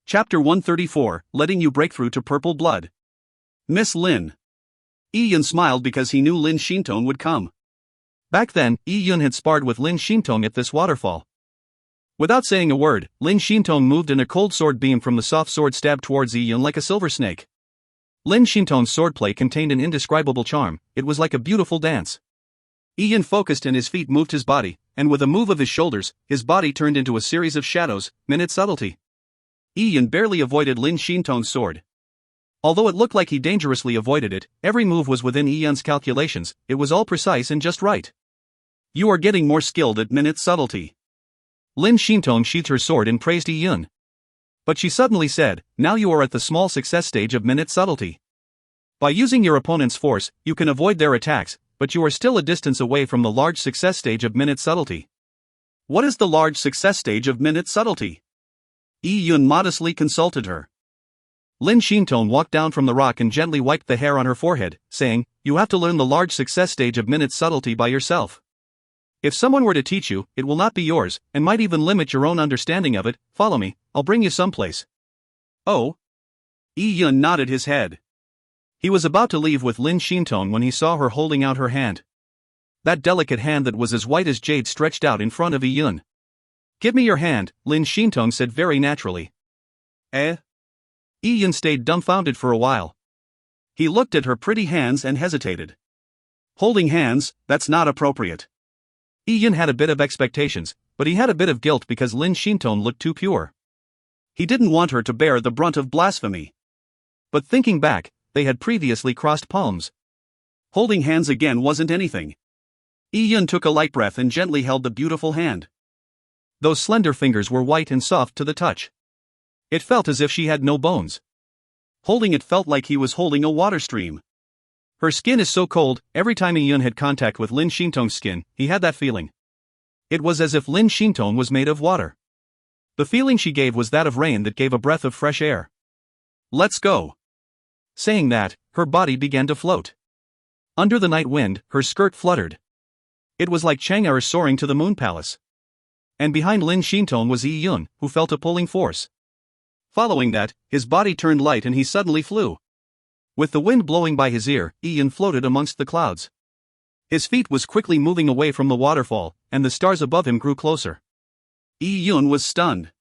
Chapter 134, Letting You Break Through to Purple Blood. Miss Lin. Yi Yun smiled because he knew Lin Xintong would come. Back then, Yi Yun had sparred with Lin Xintong at this waterfall. Without saying a word, Lin Xintong moved and a cold sword beam from the soft sword stabbed towards Yi Yun like a silver snake. Lin Xintong's swordplay contained an indescribable charm, it was like a beautiful dance. Yi Yun focused and his feet moved his body, and with a move of his shoulders, his body turned into a series of shadows, minute subtlety. Yi Yun barely avoided Lin Xintong's sword. Although it looked like he dangerously avoided it, every move was within Yi Yun's calculations, it was all precise and just right. You are getting more skilled at minute subtlety. Lin Xintong sheathed her sword and praised Yi Yun. But she suddenly said, now you are at the small success stage of minute subtlety. By using your opponent's force, you can avoid their attacks, but you are still a distance away from the large success stage of minute subtlety. What is the large success stage of minute subtlety? Yi Yun modestly consulted her. Lin Xintong walked down from the rock and gently wiped the hair on her forehead, saying, you have to learn the large success stage of minute subtlety by yourself. If someone were to teach you, it will not be yours, and might even limit your own understanding of it. Follow me, I'll bring you someplace. Oh? Yi Yun nodded his head. He was about to leave with Lin Xintong when he saw her holding out her hand. That delicate hand that was as white as jade stretched out in front of Yi Yun. Give me your hand, Lin Xintong said very naturally. Eh? Yi Yun stayed dumbfounded for a while. He looked at her pretty hands and hesitated. Holding hands, that's not appropriate. Yi Yun had a bit of expectations, but he had a bit of guilt because Lin Xintong looked too pure. He didn't want her to bear the brunt of blasphemy. But thinking back, they had previously crossed palms. Holding hands again wasn't anything. Yi Yun took a light breath and gently held the beautiful hand. Those slender fingers were white and soft to the touch. It felt as if she had no bones. Holding it felt like he was holding a water stream. Her skin is so cold, every time Yi Yun had contact with Lin Xintong's skin, he had that feeling. It was as if Lin Xintong was made of water. The feeling she gave was that of rain that gave a breath of fresh air. Let's go. Saying that, her body began to float. Under the night wind, her skirt fluttered. It was like Chang'er soaring to the moon palace. And behind Lin Xintong was Yi Yun, who felt a pulling force. Following that, his body turned light and he suddenly flew. With the wind blowing by his ear, Yi Yun floated amongst the clouds. His feet was quickly moving away from the waterfall, and the stars above him grew closer. Yi Yun was stunned.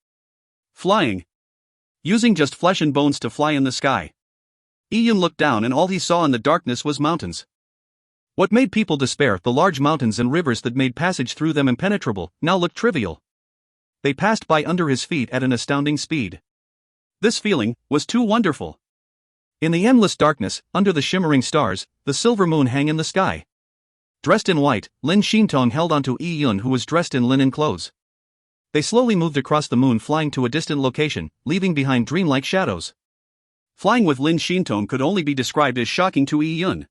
Flying. Using just flesh and bones to fly in the sky. Yi Yun looked down and all he saw in the darkness was mountains. What made people despair, the large mountains and rivers that made passage through them impenetrable, now looked trivial. They passed by under his feet at an astounding speed. This feeling was too wonderful. In the endless darkness, under the shimmering stars, the silver moon hung in the sky. Dressed in white, Lin Xintong held onto Yi Yun, who was dressed in linen clothes. They slowly moved across the moon, flying to a distant location, leaving behind dreamlike shadows. Flying with Lin Xintong could only be described as shocking to Yi Yun.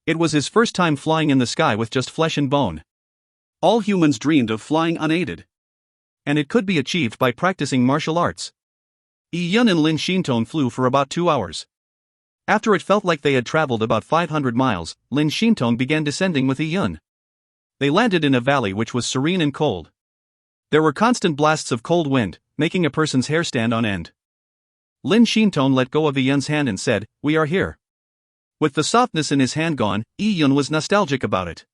It was his first time flying in the sky with just flesh and bone. All humans dreamed of flying unaided. And it could be achieved by practicing martial arts. Yi Yun and Lin Xintong flew for about 2 hours. After it felt like they had traveled about 500 miles, Lin Xintong began descending with Yi Yun. They landed in a valley which was serene and cold. There were constant blasts of cold wind, making a person's hair stand on end. Lin Xintong let go of Yi Yun's hand and said, "We are here." With the softness in his hand gone, Yi Yun was nostalgic about it.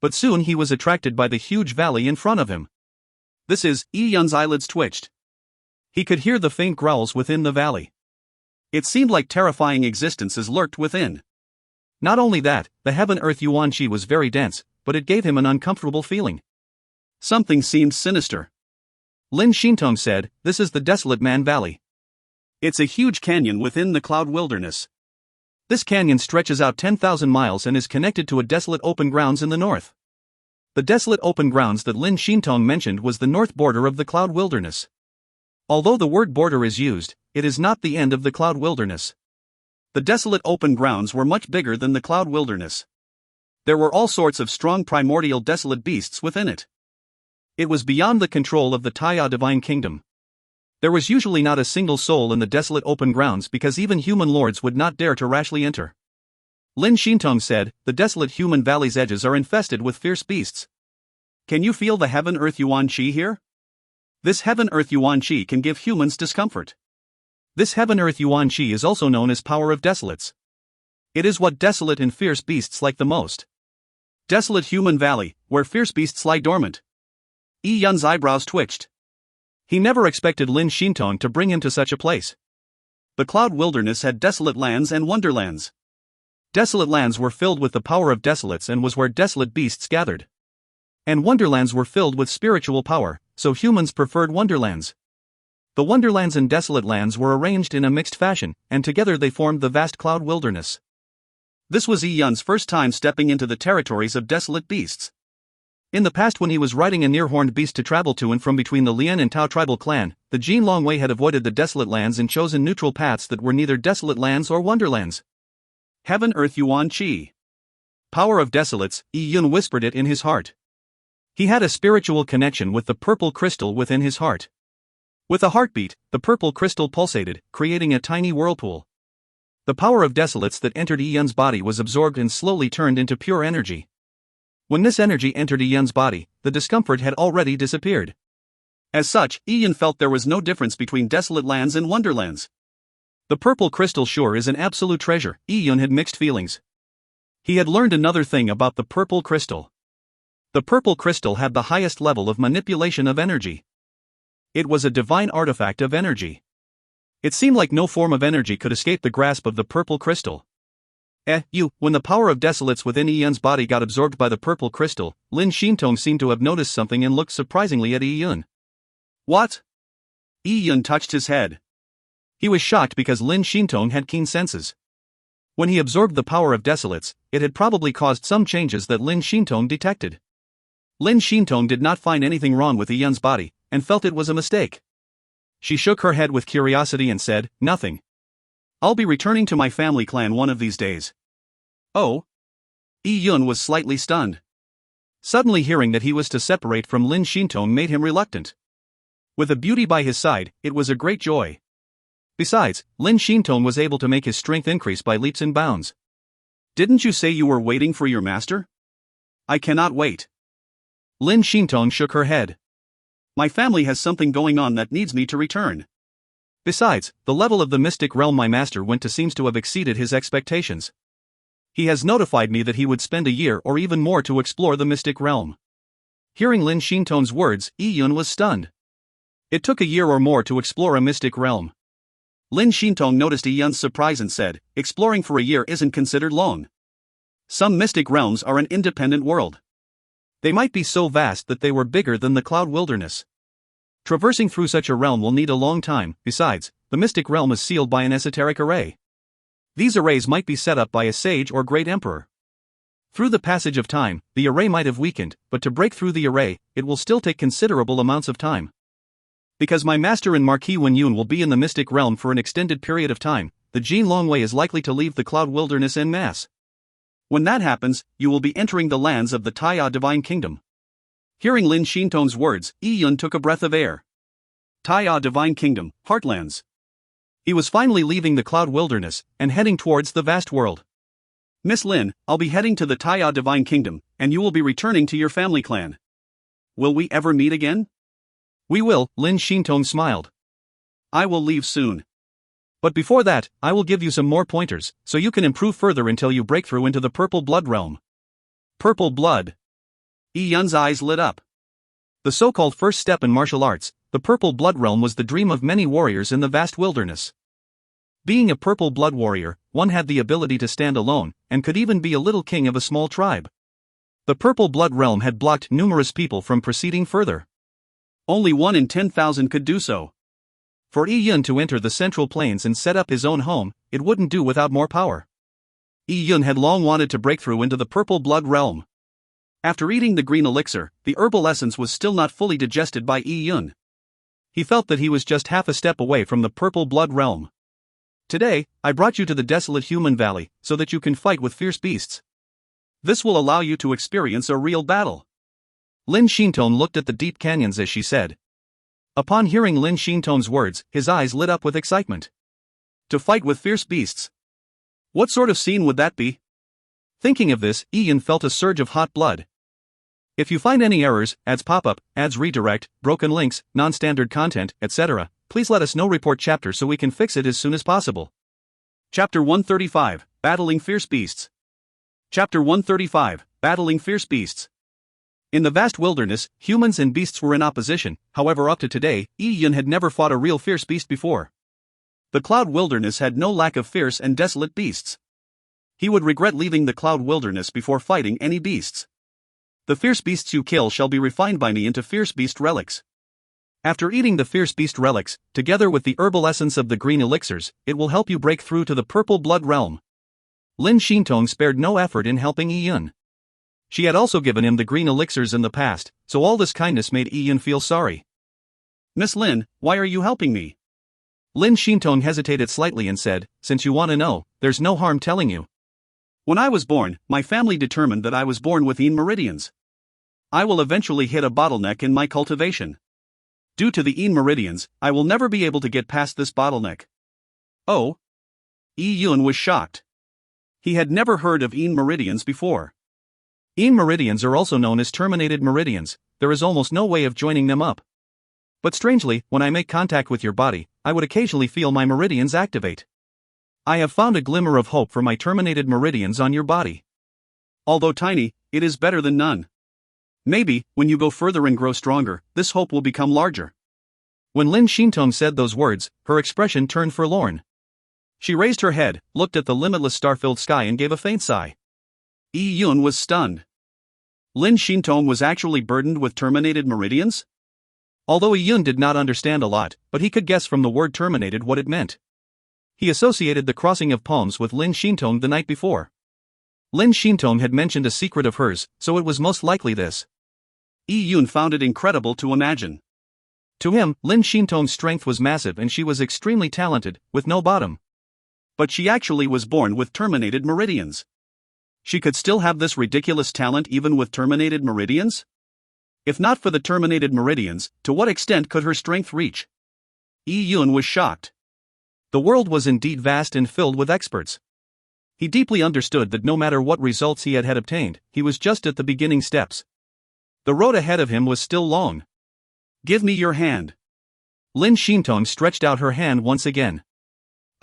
But soon he was attracted by the huge valley in front of him. Yi Yun's eyelids twitched. He could hear the faint growls within the valley. It seemed like terrifying existences lurked within. Not only that, the heaven-earth yuan qi was very dense, but it gave him an uncomfortable feeling. Something seemed sinister. Lin Xintong said, "This is the Desolate Man Valley. It's a huge canyon within the cloud wilderness. This canyon stretches out 10,000 miles and is connected to a desolate open grounds in the north." The desolate open grounds that Lin Xintong mentioned was the north border of the cloud wilderness. Although the word border is used, it is not the end of the cloud wilderness. The desolate open grounds were much bigger than the cloud wilderness. There were all sorts of strong primordial desolate beasts within it. It was beyond the control of the Taya divine kingdom. There was usually not a single soul in the desolate open grounds because even human lords would not dare to rashly enter. Lin Xintong said, "The desolate human valley's edges are infested with fierce beasts. Can you feel the heaven-earth yuan qi here? This heaven-earth yuan qi can give humans discomfort. This heaven-earth yuan qi is also known as power of desolates. It is what desolate and fierce beasts like the most. Desolate human valley, where fierce beasts lie dormant." Yi Yun's eyebrows twitched. He never expected Lin Xintong to bring him to such a place. The cloud wilderness had desolate lands and wonderlands. Desolate lands were filled with the power of desolates and was where desolate beasts gathered. And wonderlands were filled with spiritual power, so humans preferred wonderlands. The wonderlands and desolate lands were arranged in a mixed fashion, and together they formed the vast cloud wilderness. This was Yi Yun's first time stepping into the territories of desolate beasts. In the past, when he was riding a near-horned beast to travel to and from between the Lian and Tao tribal clan, the Jin Longwei had avoided the desolate lands and chosen neutral paths that were neither desolate lands or wonderlands. Heaven-earth yuan qi. Power of desolates, Yi Yun whispered it in his heart. He had a spiritual connection with the purple crystal within his heart. With a heartbeat, the purple crystal pulsated, creating a tiny whirlpool. The power of desolates that entered Yi Yun's body was absorbed and slowly turned into pure energy. When this energy entered Yi Yun's body, the discomfort had already disappeared. As such, Yi Yun felt there was no difference between desolate lands and wonderlands. The purple crystal sure is an absolute treasure. Yi Yun had mixed feelings. He had learned another thing about the purple crystal. The purple crystal had the highest level of manipulation of energy. It was a divine artifact of energy. It seemed like no form of energy could escape the grasp of the purple crystal. When the power of desolates within Yi Yun's body got absorbed by the purple crystal, Lin Xintong seemed to have noticed something and looked surprisingly at Yi Yun. "What?" Yi Yun touched his head. He was shocked because Lin Xintong had keen senses. When he absorbed the power of desolates, it had probably caused some changes that Lin Xintong detected. Lin Xintong did not find anything wrong with Yi Yun's body, and felt it was a mistake. She shook her head with curiosity and said, "Nothing. I'll be returning to my family clan one of these days." "Oh?" Yi Yun was slightly stunned. Suddenly hearing that he was to separate from Lin Xintong made him reluctant. With a beauty by his side, it was a great joy. Besides, Lin Xintong was able to make his strength increase by leaps and bounds. "Didn't you say you were waiting for your master?" "I cannot wait." Lin Xintong shook her head. My family has something going on that needs me to return. Besides, the level of the mystic realm my master went to seems to have exceeded his expectations. He has notified me that he would spend a year or even more to explore the mystic realm. Hearing Lin Xintong's words, Yi Yun was stunned. It took a year or more to explore a mystic realm. Lin Xintong noticed Yi Yun's surprise and said, exploring for a year isn't considered long. Some mystic realms are an independent world. They might be so vast that they were bigger than the cloud wilderness. Traversing through such a realm will need a long time. Besides, the mystic realm is sealed by an esoteric array. These arrays might be set up by a sage or great emperor. Through the passage of time, the array might have weakened, but to break through the array, it will still take considerable amounts of time. Because my master and Marquis Wen Yun will be in the mystic realm for an extended period of time, the Jin Longwei is likely to leave the cloud wilderness en masse. When that happens, you will be entering the lands of the Taiya Divine Kingdom. Hearing Lin Xintong's words, Yi Yun took a breath of air. Taiya Divine Kingdom, Heartlands. He was finally leaving the cloud wilderness and heading towards the vast world. Miss Lin, I'll be heading to the Taiya Divine Kingdom, and you will be returning to your family clan. Will we ever meet again? We will, Lin Xintong smiled. I will leave soon. But before that, I will give you some more pointers, so you can improve further until you break through into the Purple Blood realm. Purple Blood. Yi Yun's eyes lit up. The so-called first step in martial arts, the Purple Blood realm was the dream of many warriors in the vast wilderness. Being a Purple Blood warrior, one had the ability to stand alone, and could even be a little king of a small tribe. The Purple Blood realm had blocked numerous people from proceeding further. Only 1 in 10,000 could do so. For Yi Yun to enter the Central Plains and set up his own home, it wouldn't do without more power. Yi Yun had long wanted to break through into the Purple Blood realm. After eating the green elixir, the herbal essence was still not fully digested by Yi Yun. He felt that he was just half a step away from the Purple Blood realm. Today, I brought you to the desolate human valley, so that you can fight with fierce beasts. This will allow you to experience a real battle. Lin Xintong looked at the deep canyons as she said. Upon hearing Lin Xintong's words, his eyes lit up with excitement. To fight with fierce beasts. What sort of scene would that be? Thinking of this, Yi Yun felt a surge of hot blood. If you find any errors, ads pop up, ads redirect, broken links, non-standard content, etc., please let us know. Report chapter so we can fix it as soon as possible. Chapter 135, Battling Fierce Beasts. Chapter 135, Battling Fierce Beasts. In the vast wilderness, humans and beasts were in opposition. However, up to today, Yi Yun had never fought a real fierce beast before. The cloud wilderness had no lack of fierce and desolate beasts. He would regret leaving the cloud wilderness before fighting any beasts. The fierce beasts you kill shall be refined by me into fierce beast relics. After eating the fierce beast relics, together with the herbal essence of the green elixirs, it will help you break through to the Purple Blood realm. Lin Xintong spared no effort in helping Yi Yun. She had also given him the green elixirs in the past, so all this kindness made Yi Yun feel sorry. Miss Lin, why are you helping me? Lin Xintong hesitated slightly and said, since you want to know, there's no harm telling you. When I was born, my family determined that I was born with Yin meridians. I will eventually hit a bottleneck in my cultivation. Due to the Yin meridians, I will never be able to get past this bottleneck. Oh? Yi Yun was shocked. He had never heard of Yin meridians before. Yin meridians are also known as terminated meridians. There is almost no way of joining them up. But strangely, when I make contact with your body, I would occasionally feel my meridians activate. I have found a glimmer of hope for my terminated meridians on your body. Although tiny, it is better than none. Maybe, when you go further and grow stronger, this hope will become larger. When Lin Xintong said those words, her expression turned forlorn. She raised her head, looked at the limitless star-filled sky and gave a faint sigh. Yi Yun was stunned. Lin Xintong was actually burdened with terminated meridians? Although Yi Yun did not understand a lot, but he could guess from the word terminated what it meant. He associated the crossing of palms with Lin Xintong the night before. Lin Xintong had mentioned a secret of hers, so it was most likely this. Yi Yun found it incredible to imagine. To him, Lin Xintong's strength was massive and she was extremely talented, with no bottom. But she actually was born with terminated meridians. She could still have this ridiculous talent even with terminated meridians? If not for the terminated meridians, to what extent could her strength reach? Yi Yun was shocked. The world was indeed vast and filled with experts. He deeply understood that no matter what results he had obtained, he was just at the beginning steps. The road ahead of him was still long. Give me your hand. Lin Shintong stretched out her hand once again.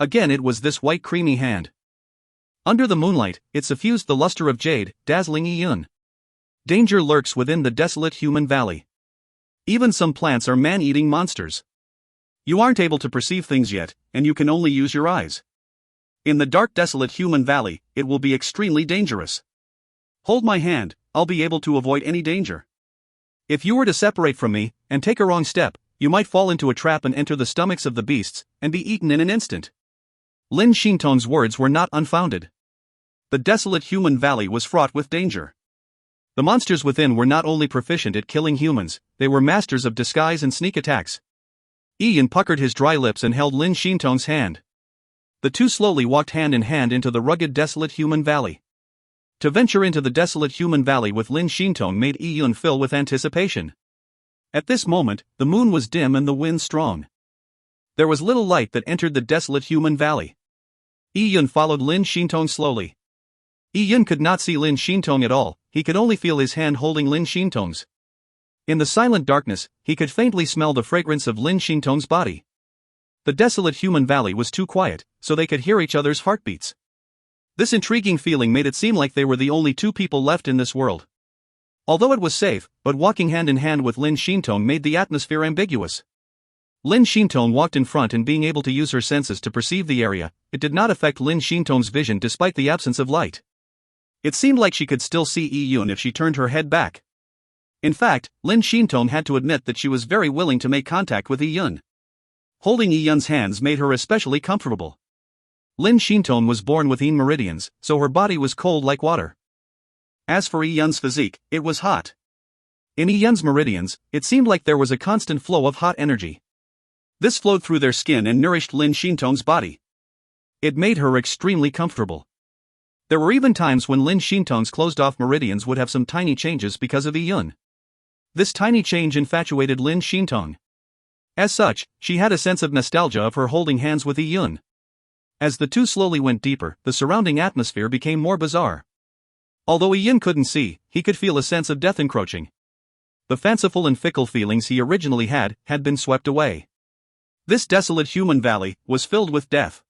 Again it was this white creamy hand. Under the moonlight, it suffused the luster of jade, dazzling Yi-Yun. Danger lurks within the desolate human valley. Even some plants are man-eating monsters. You aren't able to perceive things yet, and you can only use your eyes. In the dark desolate human valley, it will be extremely dangerous. Hold my hand, I'll be able to avoid any danger. If you were to separate from me, and take a wrong step, you might fall into a trap and enter the stomachs of the beasts, and be eaten in an instant. Lin Shintong's words were not unfounded. The desolate human valley was fraught with danger. The monsters within were not only proficient at killing humans, they were masters of disguise and sneak attacks. Yi-Yun puckered his dry lips and held Lin Shintong's hand. The two slowly walked hand in hand into the rugged desolate human valley. To venture into the desolate human valley with Lin Shintong made Yi-Yun fill with anticipation. At this moment, the moon was dim and the wind strong. There was little light that entered the desolate human valley. Yi-Yun followed Lin Shintong slowly. Yi-Yun could not see Lin Shintong at all, he could only feel his hand holding Lin Shintong's. In the silent darkness, he could faintly smell the fragrance of Lin Shintong's body. The desolate human valley was too quiet, so they could hear each other's heartbeats. This intriguing feeling made it seem like they were the only two people left in this world. Although it was safe, but walking hand in hand with Lin Shintong made the atmosphere ambiguous. Lin Shintong walked in front and being able to use her senses to perceive the area, it did not affect Lin Shintong's vision despite the absence of light. It seemed like she could still see Yi-Yun if she turned her head back. In fact, Lin Shintong had to admit that she was very willing to make contact with Yi-Yun. Holding Yi-Yun's hands made her especially comfortable. Lin Shintong was born with yin meridians, so her body was cold like water. As for Yi-Yun's physique, it was hot. In Yi-Yun's meridians, it seemed like there was a constant flow of hot energy. This flowed through their skin and nourished Lin Shintong's body. It made her extremely comfortable. There were even times when Lin Shintong's closed-off meridians would have some tiny changes because of Yi-Yun. This tiny change infatuated Lin Shintong. As such, she had a sense of nostalgia of her holding hands with Yi-Yun. As the two slowly went deeper, the surrounding atmosphere became more bizarre. Although Yi-Yun couldn't see, he could feel a sense of death encroaching. The fanciful and fickle feelings he originally had been swept away. This desolate human valley was filled with death.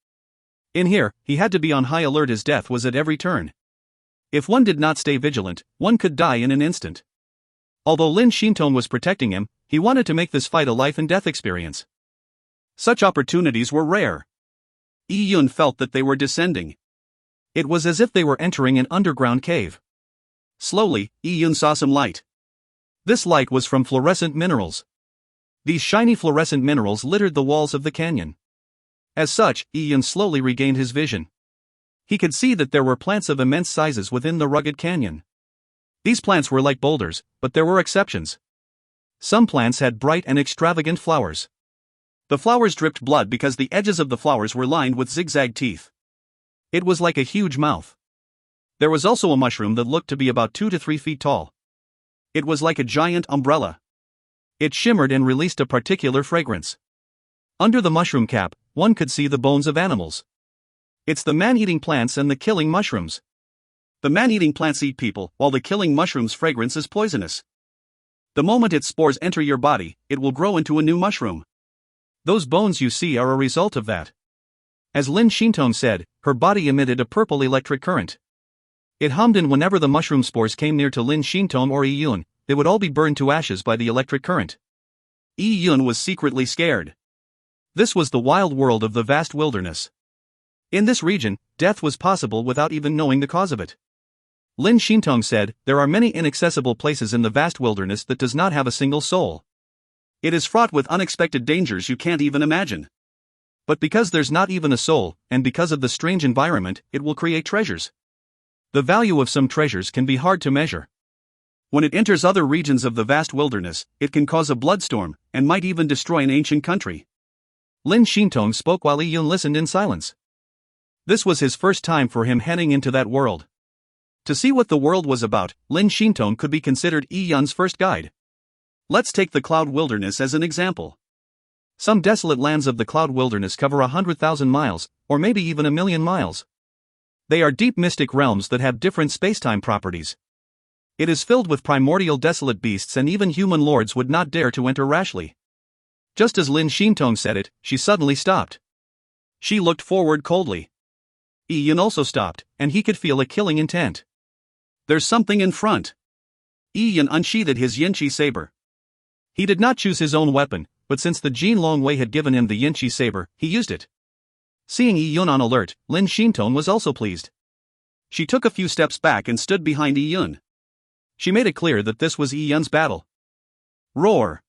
In here, he had to be on high alert as death was at every turn. If one did not stay vigilant, one could die in an instant. Although Lin Shintong was protecting him, he wanted to make this fight a life and death experience. Such opportunities were rare. Yi-Yun felt that they were descending. It was as if they were entering an underground cave. Slowly, Yi-Yun saw some light. This light was from fluorescent minerals. These shiny fluorescent minerals littered the walls of the canyon. As such, Yi-Yun slowly regained his vision. He could see that there were plants of immense sizes within the rugged canyon. These plants were like boulders, but there were exceptions. Some plants had bright and extravagant flowers. The flowers dripped blood because the edges of the flowers were lined with zigzag teeth. It was like a huge mouth. There was also a mushroom that looked to be about 2 to 3 feet tall. It was like a giant umbrella. It shimmered and released a particular fragrance. Under the mushroom cap, one could see the bones of animals. It's the man-eating plants and the killing mushrooms. The man-eating plants eat people, while the killing mushroom's fragrance is poisonous. The moment its spores enter your body, it will grow into a new mushroom. Those bones you see are a result of that. As Lin Shintong said, her body emitted a purple electric current. It hummed, and whenever the mushroom spores came near to Lin Shintong or Yi-Yun, they would all be burned to ashes by the electric current. Yi-Yun was secretly scared. This was the wild world of the vast wilderness. In this region, death was possible without even knowing the cause of it. Lin Shintong said, there are many inaccessible places in the vast wilderness that does not have a single soul. It is fraught with unexpected dangers you can't even imagine. But because there's not even a soul, and because of the strange environment, it will create treasures. The value of some treasures can be hard to measure. When it enters other regions of the vast wilderness, it can cause a bloodstorm, and might even destroy an ancient country. Lin Shintong spoke while Yi-Yun listened in silence. This was his first time for him heading into that world. To see what the world was about, Lin Shintong could be considered Yi-Yun's first guide. Let's take the Cloud Wilderness as an example. Some desolate lands of the Cloud Wilderness cover 100,000 miles, or maybe even 1,000,000 miles. They are deep mystic realms that have different spacetime properties. It is filled with primordial desolate beasts, and even human lords would not dare to enter rashly. Just as Lin Shintong said it, she suddenly stopped. She looked forward coldly. Yi Yun also stopped, and he could feel a killing intent. There's something in front. Yi Yun unsheathed his Yinqi saber. He did not choose his own weapon, but since the Jin Longwei had given him the Yinqi saber, he used it. Seeing Yi Yun on alert, Lin Shintong was also pleased. She took a few steps back and stood behind Yi Yun. She made it clear that this was Yi Yun's battle. Roar!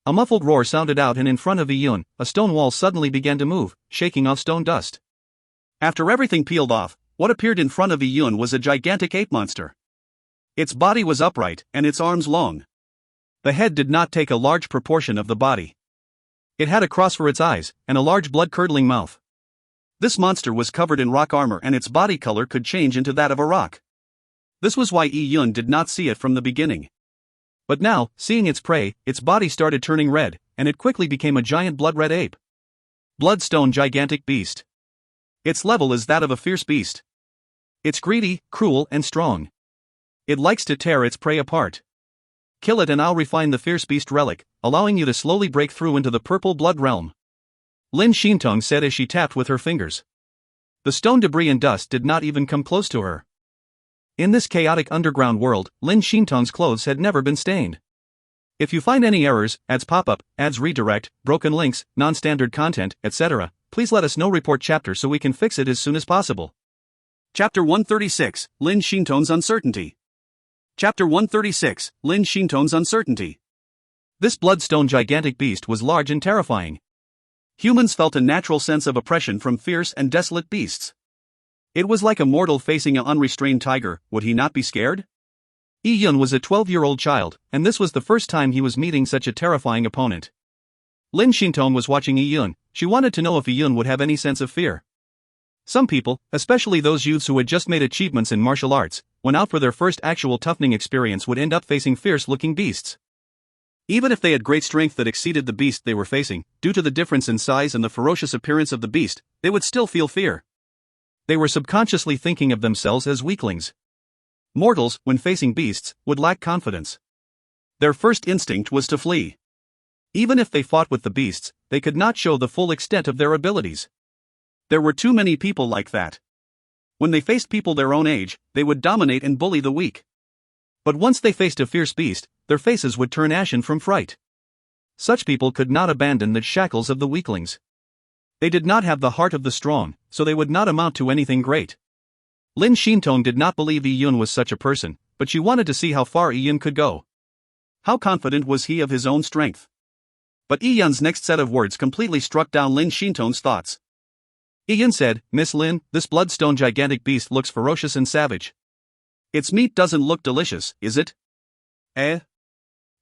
A muffled roar sounded out, and in front of Yi Yun, a stone wall suddenly began to move, shaking off stone dust. After everything peeled off, what appeared in front of Yi Yun was a gigantic ape monster. Its body was upright, and its arms long. The head did not take a large proportion of the body. It had a cross for its eyes, and a large blood-curdling mouth. This monster was covered in rock armor, and its body color could change into that of a rock. This was why Yi Yun did not see it from the beginning. But now, seeing its prey, its body started turning red, and it quickly became a giant blood-red ape. Bloodstone gigantic beast. Its level is that of a fierce beast. It's greedy, cruel, and strong. It likes to tear its prey apart. Kill it and I'll refine the fierce beast relic, allowing you to slowly break through into the purple blood realm. Lin Shintong said as she tapped with her fingers. The stone debris and dust did not even come close to her. In this chaotic underground world, Lin Shintong's clothes had never been stained. If you find any errors, ads pop up, ads redirect, broken links, non-standard content, etc., please let us know. Report chapter so we can fix it as soon as possible. Chapter 136, Lin Shintong's Uncertainty. Chapter 136, Lin Shintong's Uncertainty. This bloodstone gigantic beast was large and terrifying. Humans felt a natural sense of oppression from fierce and desolate beasts. It was like a mortal facing an unrestrained tiger. Would he not be scared? Yi Yun was a 12-year-old child, and this was the first time he was meeting such a terrifying opponent. Lin Shintong was watching Yi Yun. She wanted to know if Yi Yun would have any sense of fear. Some people, especially those youths who had just made achievements in martial arts, when out for their first actual toughening experience, would end up facing fierce-looking beasts. Even if they had great strength that exceeded the beast they were facing, due to the difference in size and the ferocious appearance of the beast, they would still feel fear. They were subconsciously thinking of themselves as weaklings. Mortals, when facing beasts, would lack confidence. Their first instinct was to flee. Even if they fought with the beasts, they could not show the full extent of their abilities. There were too many people like that. When they faced people their own age, they would dominate and bully the weak. But once they faced a fierce beast, their faces would turn ashen from fright. Such people could not abandon the shackles of the weaklings. They did not have the heart of the strong, so they would not amount to anything great. Lin Shintong did not believe Yi Yun was such a person, but she wanted to see how far Yi Yun could go. How confident was he of his own strength? But Yi Yun's next set of words completely struck down Lin Shintong's thoughts. Yi Yun said, "Miss Lin, this bloodstone gigantic beast looks ferocious and savage. Its meat doesn't look delicious, is it?" Eh?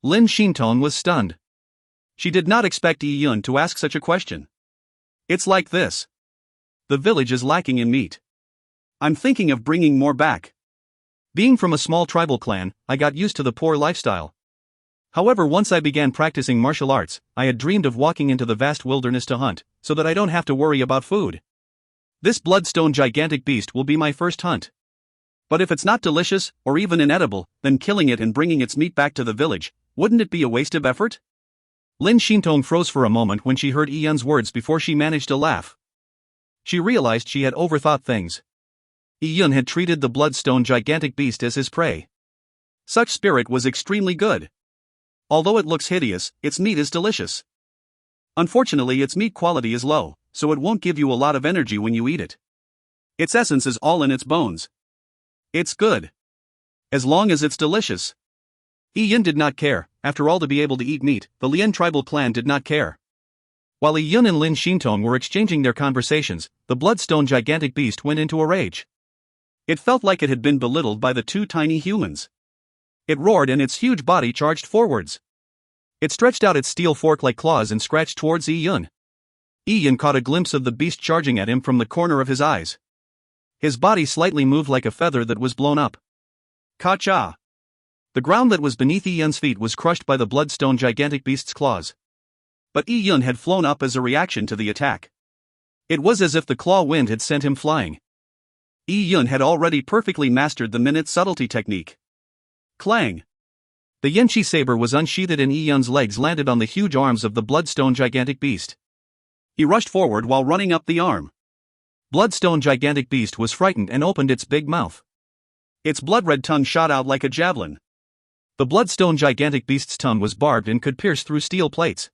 Lin Shintong was stunned. She did not expect Yi Yun to ask such a question. It's like this. The village is lacking in meat. I'm thinking of bringing more back. Being from a small tribal clan, I got used to the poor lifestyle. However, once I began practicing martial arts, I had dreamed of walking into the vast wilderness to hunt, so that I don't have to worry about food. This bloodstone gigantic beast will be my first hunt. But if it's not delicious, or even inedible, then killing it and bringing its meat back to the village, wouldn't it be a waste of effort? Lin Shintong froze for a moment when she heard Yi Yun's words before she managed to laugh. She realized she had overthought things. Yi Yun had treated the bloodstone gigantic beast as his prey. Such spirit was extremely good. Although it looks hideous, its meat is delicious. Unfortunately, its meat quality is low, so it won't give you a lot of energy when you eat it. Its essence is all in its bones. It's good. As long as it's delicious. Yi Yun did not care. After all, to be able to eat meat, the Lian tribal clan did not care. While Yi Yun and Lin Shintong were exchanging their conversations, the bloodstone gigantic beast went into a rage. It felt like it had been belittled by the two tiny humans. It roared and its huge body charged forwards. It stretched out its steel fork-like claws and scratched towards Yi Yun. Yi Yun caught a glimpse of the beast charging at him from the corner of his eyes. His body slightly moved like a feather that was blown up. Ka-cha! The ground that was beneath Yi Yun's feet was crushed by the bloodstone gigantic beast's claws. But Yi Yun had flown up as a reaction to the attack. It was as if the claw wind had sent him flying. Yi Yun had already perfectly mastered the minute subtlety technique. Clang! The Yenchi saber was unsheathed and Yi Yun's legs landed on the huge arms of the bloodstone gigantic beast. He rushed forward while running up the arm. Bloodstone gigantic beast was frightened and opened its big mouth. Its blood-red tongue shot out like a javelin. The bloodstone gigantic beast's tongue was barbed and could pierce through steel plates.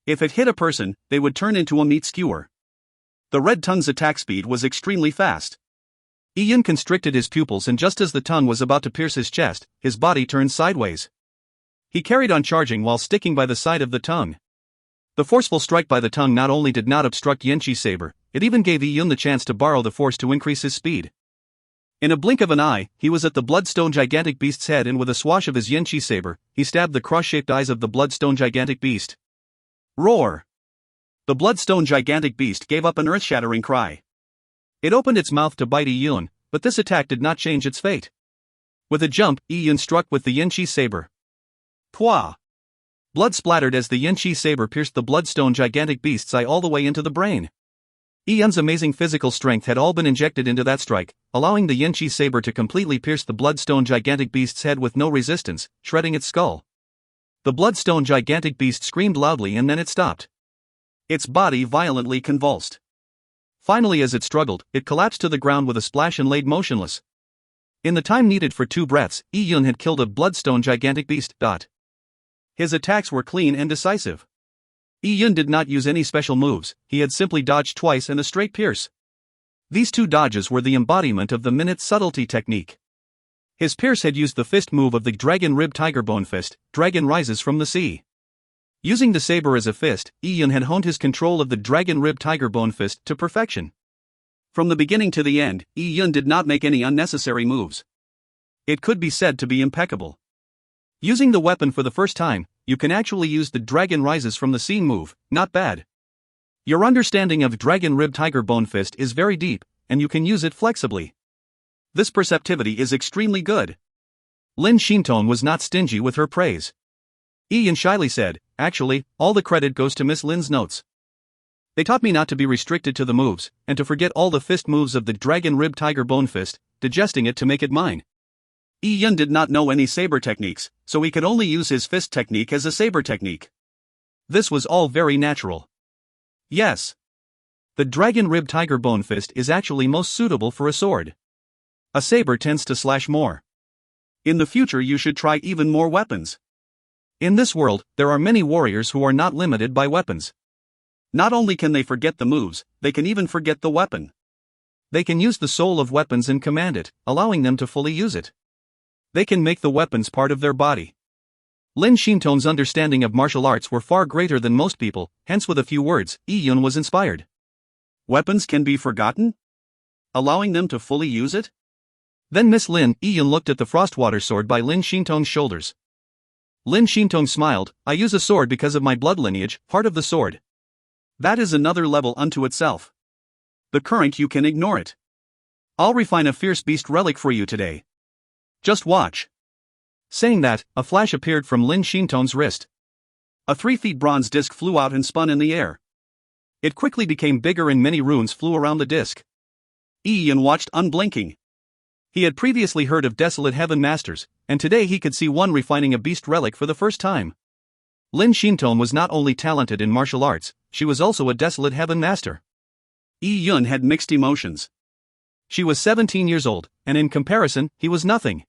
If it hit a person, they would turn into a meat skewer. The red tongue's attack speed was extremely fast. Yi Yun constricted his pupils, and just as the tongue was about to pierce his chest, his body turned sideways. He carried on charging while sticking by the side of the tongue. The forceful strike by the tongue not only did not obstruct Yenchi's saber, it even gave Yi Yun the chance to borrow the force to increase his speed. In a blink of an eye, he was at the bloodstone gigantic beast's head, and with a swash of his Yenchi saber, he stabbed the cross-shaped eyes of the bloodstone gigantic beast. Roar! The bloodstone gigantic beast gave up an earth-shattering cry. It opened its mouth to bite Yi Yun, but this attack did not change its fate. With a jump, Yi Yun struck with the Yenchi saber. Pwah! Blood splattered as the Yenchi saber pierced the bloodstone gigantic beast's eye all the way into the brain. Yi Yun's amazing physical strength had all been injected into that strike, allowing the Yenchi saber to completely pierce the bloodstone gigantic beast's head with no resistance, shredding its skull. The bloodstone gigantic beast screamed loudly and then it stopped. Its body violently convulsed. Finally, as it struggled, it collapsed to the ground with a splash and laid motionless. In the time needed for 2 breaths, Yi Yun had killed a bloodstone gigantic beast. His attacks were clean and decisive. Yi Yun did not use any special moves, he had simply dodged twice and a straight pierce. These 2 dodges were the embodiment of the minute subtlety technique. His pierce had used the fist move of the dragon rib tiger bone fist, dragon rises from the sea. Using the saber as a fist, Yi Yun had honed his control of the dragon rib tiger bone fist to perfection. From the beginning to the end, Yi Yun did not make any unnecessary moves. It could be said to be impeccable. Using the weapon for the first time, you can actually use the dragon rises from the sea move, not bad. Your understanding of dragon rib tiger bone fist is very deep, and you can use it flexibly. This perceptivity is extremely good. Lin Shintong was not stingy with her praise. Yi Yun shyly said, "Actually, all the credit goes to Miss Lin's notes. They taught me not to be restricted to the moves, and to forget all the fist moves of the dragon rib tiger bone fist, digesting it to make it mine." Yi Yun did not know any saber techniques, so he could only use his fist technique as a saber technique. This was all very natural. Yes. The dragon rib tiger bone fist is actually most suitable for a sword. A saber tends to slash more. In the future you should try even more weapons. In this world, there are many warriors who are not limited by weapons. Not only can they forget the moves, they can even forget the weapon. They can use the soul of weapons and command it, allowing them to fully use it. They can make the weapons part of their body. Lin Shintong's understanding of martial arts were far greater than most people, hence with a few words, Yi Yun was inspired. Weapons can be forgotten? Allowing them to fully use it? Then Miss Lin, Yi Yun looked at the frostwater sword by Lin Shintong's shoulders. Lin Shintong smiled, "I use a sword because of my blood lineage, part of the sword. That is another level unto itself. The current you can ignore it. I'll refine a fierce beast relic for you today. Just watch." Saying that, a flash appeared from Lin Shintong's wrist. A 3 feet bronze disc flew out and spun in the air. It quickly became bigger and many runes flew around the disc. Yi Yun watched unblinking. He had previously heard of desolate heaven masters, and today he could see one refining a beast relic for the first time. Lin Shintong was not only talented in martial arts, she was also a desolate heaven master. Yi Yun had mixed emotions. She was 17 years old, and in comparison, he was nothing.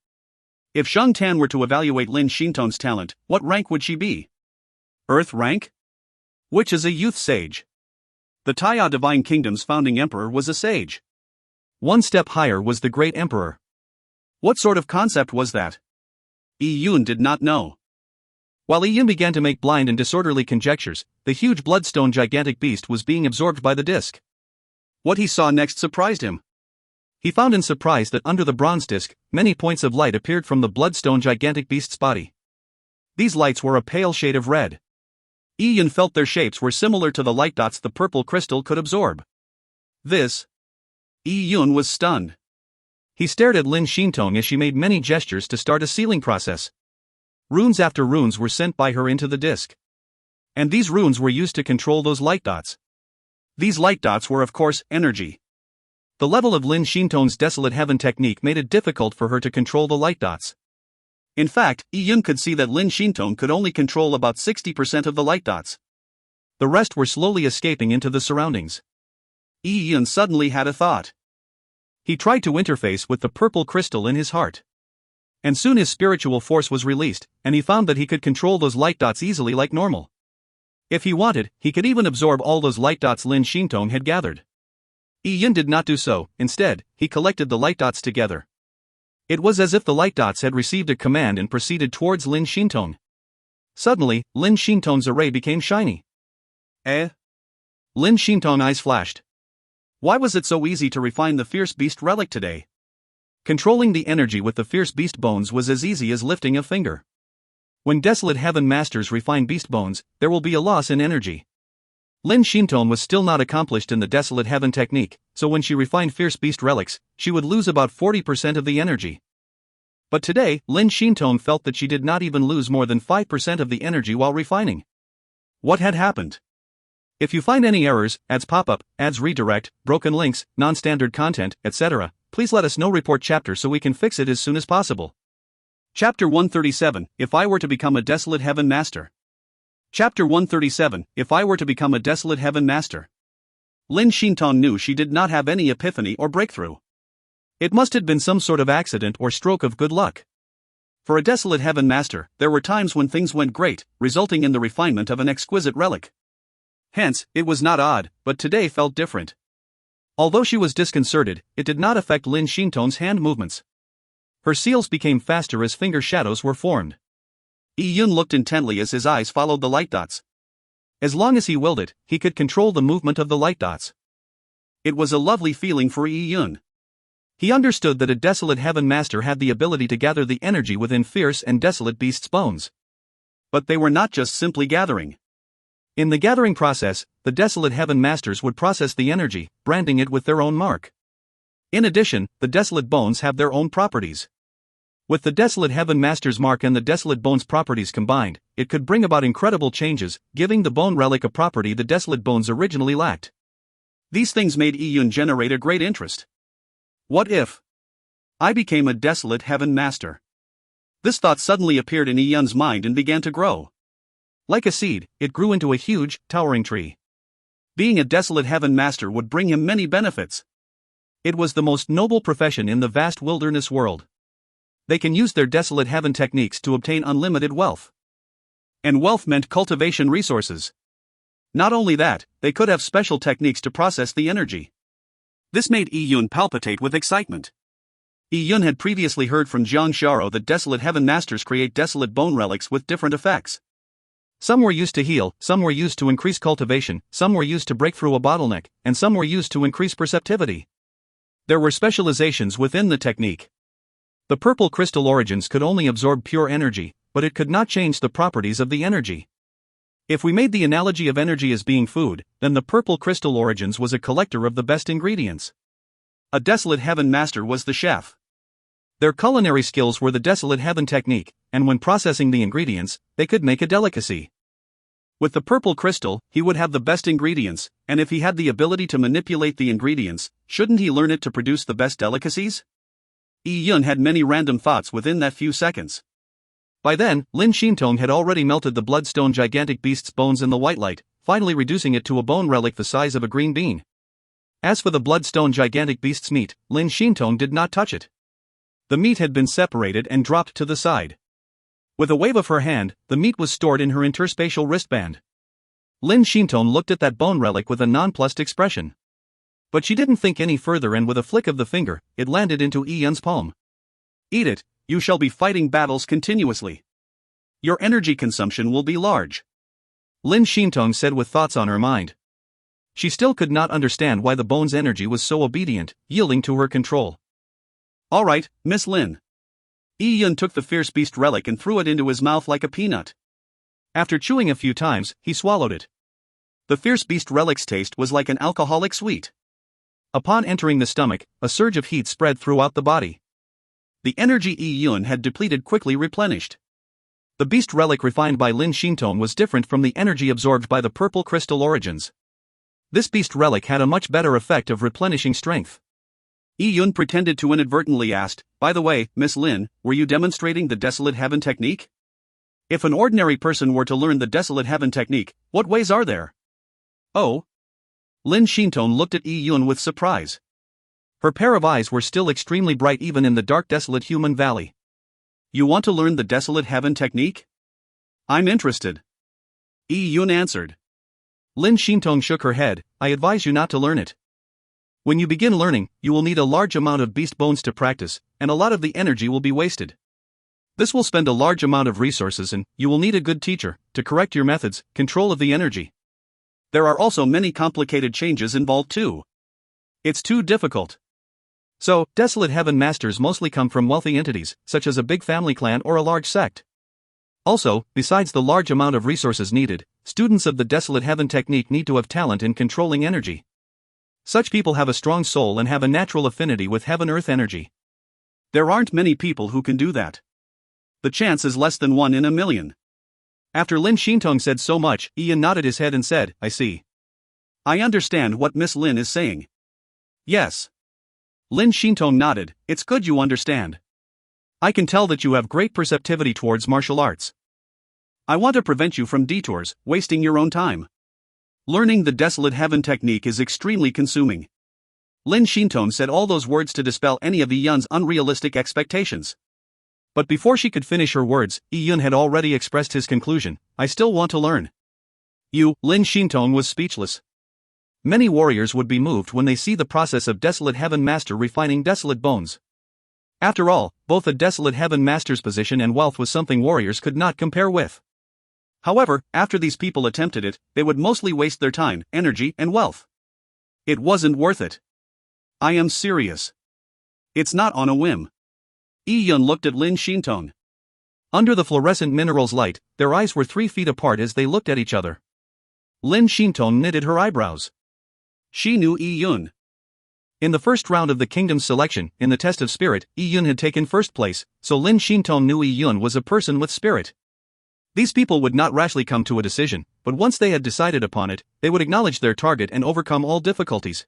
If Shang Tan were to evaluate Lin Shintong's talent, what rank would she be? Earth rank? Which is a youth sage. The Taya Divine Kingdom's founding emperor was a sage. One step higher was the great emperor. What sort of concept was that? Yi Yun did not know. While Yi Yun began to make blind and disorderly conjectures, the huge bloodstone gigantic beast was being absorbed by the disc. What he saw next surprised him. He found in surprise that under the bronze disc, many points of light appeared from the bloodstone gigantic beast's body. These lights were a pale shade of red. Yi Yun felt their shapes were similar to the light dots the purple crystal could absorb. Yi Yun was stunned. He stared at Lin Shintong as she made many gestures to start a sealing process. Runes after runes were sent by her into the disc. And these runes were used to control those light dots. These light dots were of course energy. The level of Lin Shintong's desolate heaven technique made it difficult for her to control the light dots. In fact, Yi-Yun could see that Lin Shintong could only control about 60% of the light dots. The rest were slowly escaping into the surroundings. Yi-Yun suddenly had a thought. He tried to interface with the purple crystal in his heart. And soon his spiritual force was released, and he found that he could control those light dots easily like normal. If he wanted, he could even absorb all those light dots Lin Shintong had gathered. Yi-Yun did not do so. Instead, he collected the light dots together. It was as if the light dots had received a command and proceeded towards Lin Shintong. Suddenly, Lin Shintong's array became shiny. Eh? Lin Shintong's eyes flashed. Why was it so easy to refine the Fierce Beast relic today? Controlling the energy with the Fierce Beast bones was as easy as lifting a finger. When Desolate Heaven Masters refine Beast bones, there will be a loss in energy. Lin Shintong was still not accomplished in the Desolate Heaven technique, so when she refined Fierce Beast relics, she would lose about 40% of the energy. But today, Lin Shintong felt that she did not even lose more than 5% of the energy while refining. What had happened? If you find any errors, ads pop up, ads redirect, broken links, non-standard content, etc., please let us know. Report chapter so we can fix it as soon as possible. Chapter 137, If I Were to Become a Desolate Heaven Master. Chapter 137, If I Were to Become a Desolate Heaven Master. Lin Shintong knew she did not have any epiphany or breakthrough. It must have been some sort of accident or stroke of good luck. For a Desolate Heaven Master, there were times when things went great, resulting in the refinement of an exquisite relic. Hence, it was not odd, but today felt different. Although she was disconcerted, it did not affect Lin Shintong's hand movements. Her seals became faster as finger shadows were formed. Yi-Yun looked intently as his eyes followed the light dots. As long as he willed it, he could control the movement of the light dots. It was a lovely feeling for Yi-Yun. He understood that a Desolate Heaven Master had the ability to gather the energy within fierce and desolate beasts' bones. But they were not just simply gathering. In the gathering process, the Desolate Heaven Masters would process the energy, branding it with their own mark. In addition, the Desolate Bones have their own properties. With the Desolate Heaven Master's mark and the Desolate Bones' properties combined, it could bring about incredible changes, giving the bone relic a property the Desolate Bones originally lacked. These things made Yi-Yun generate a great interest. What if I became a Desolate Heaven Master? This thought suddenly appeared in Yi-Yun's mind and began to grow. Like a seed, it grew into a huge, towering tree. Being a Desolate Heaven Master would bring him many benefits. It was the most noble profession in the vast wilderness world. They can use their Desolate Heaven techniques to obtain unlimited wealth. And wealth meant cultivation resources. Not only that, they could have special techniques to process the energy. This made Yi-Yun palpitate with excitement. Yi-Yun had previously heard from Jiang Xiao that Desolate Heaven Masters create desolate bone relics with different effects. Some were used to heal, some were used to increase cultivation, some were used to break through a bottleneck, and some were used to increase perceptivity. There were specializations within the technique. The purple crystal origins could only absorb pure energy, but it could not change the properties of the energy. If we made the analogy of energy as being food, then the purple crystal origins was a collector of the best ingredients. A Desolate Heaven Master was the chef. Their culinary skills were the Desolate Heaven technique, and when processing the ingredients, they could make a delicacy. With the purple crystal, he would have the best ingredients, and if he had the ability to manipulate the ingredients, shouldn't he learn it to produce the best delicacies? Yi-Yun had many random thoughts within that few seconds. By then, Lin Shintong had already melted the bloodstone gigantic beast's bones in the white light, finally reducing it to a bone relic the size of a green bean. As for the bloodstone gigantic beast's meat, Lin Shintong did not touch it. The meat had been separated and dropped to the side. With a wave of her hand, the meat was stored in her interspatial wristband. Lin Shintong looked at that bone relic with a nonplussed expression. But she didn't think any further, and with a flick of the finger, it landed into Yi-Yun's palm. Eat it, you shall be fighting battles continuously. Your energy consumption will be large. Lin Shintong said with thoughts on her mind. She still could not understand why the bone's energy was so obedient, yielding to her control. All right, Miss Lin. Yi-Yun took the Fierce Beast relic and threw it into his mouth like a peanut. After chewing a few times, he swallowed it. The Fierce Beast relic's taste was like an alcoholic sweet. Upon entering the stomach, a surge of heat spread throughout the body. The energy Yi-Yun had depleted quickly replenished. The beast relic refined by Lin Shintong was different from the energy absorbed by the purple crystal origins. This beast relic had a much better effect of replenishing strength. Yi Yun pretended to inadvertently ask, "By the way, Miss Lin, were you demonstrating the Desolate Heaven technique? If an ordinary person were to learn the Desolate Heaven technique, what ways are there?" "Oh." Lin Shintong looked at Yi Yun with surprise. Her pair of eyes were still extremely bright even in the dark desolate human valley. "You want to learn the Desolate Heaven technique? I'm interested." Yi Yun answered. Lin Shintong shook her head. "I advise you not to learn it. When you begin learning, you will need a large amount of beast bones to practice, and a lot of the energy will be wasted. This will spend a large amount of resources and you will need a good teacher to correct your methods, control of the energy. There are also many complicated changes involved too. It's too difficult. So, Desolate Heaven Masters mostly come from wealthy entities, such as a big family clan or a large sect. Also, besides the large amount of resources needed, students of the Desolate Heaven technique need to have talent in controlling energy. Such people have a strong soul and have a natural affinity with heaven-earth energy. There aren't many people who can do that. The chance is less than 1 in a million." After Lin Shintong said so much, Ian nodded his head and said, "I see. I understand what Miss Lin is saying." "Yes." Lin Shintong nodded. "It's good you understand. I can tell that you have great perceptivity towards martial arts. I want to prevent you from detours, wasting your own time. Learning the Desolate Heaven technique is extremely consuming." Lin Shintong said all those words to dispel any of Yi Yun's unrealistic expectations. But before she could finish her words, Yi Yun had already expressed his conclusion. "I still want to learn." Lin Shintong was speechless. Many warriors would be moved when they see the process of Desolate Heaven Master refining desolate bones. After all, both a Desolate Heaven Master's position and wealth was something warriors could not compare with. However, after these people attempted it, they would mostly waste their time, energy, and wealth. It wasn't worth it. I am serious. It's not on a whim. Yi Yun looked at Lin Shintong. Under the fluorescent mineral's light, their eyes were 3 feet apart as they looked at each other. Lin Shintong knitted her eyebrows. She knew Yi Yun. In the first round of the kingdom's selection, in the test of spirit, Yi Yun had taken first place, so Lin Shintong knew Yi Yun was a person with spirit. These people would not rashly come to a decision, but once they had decided upon it, they would acknowledge their target and overcome all difficulties.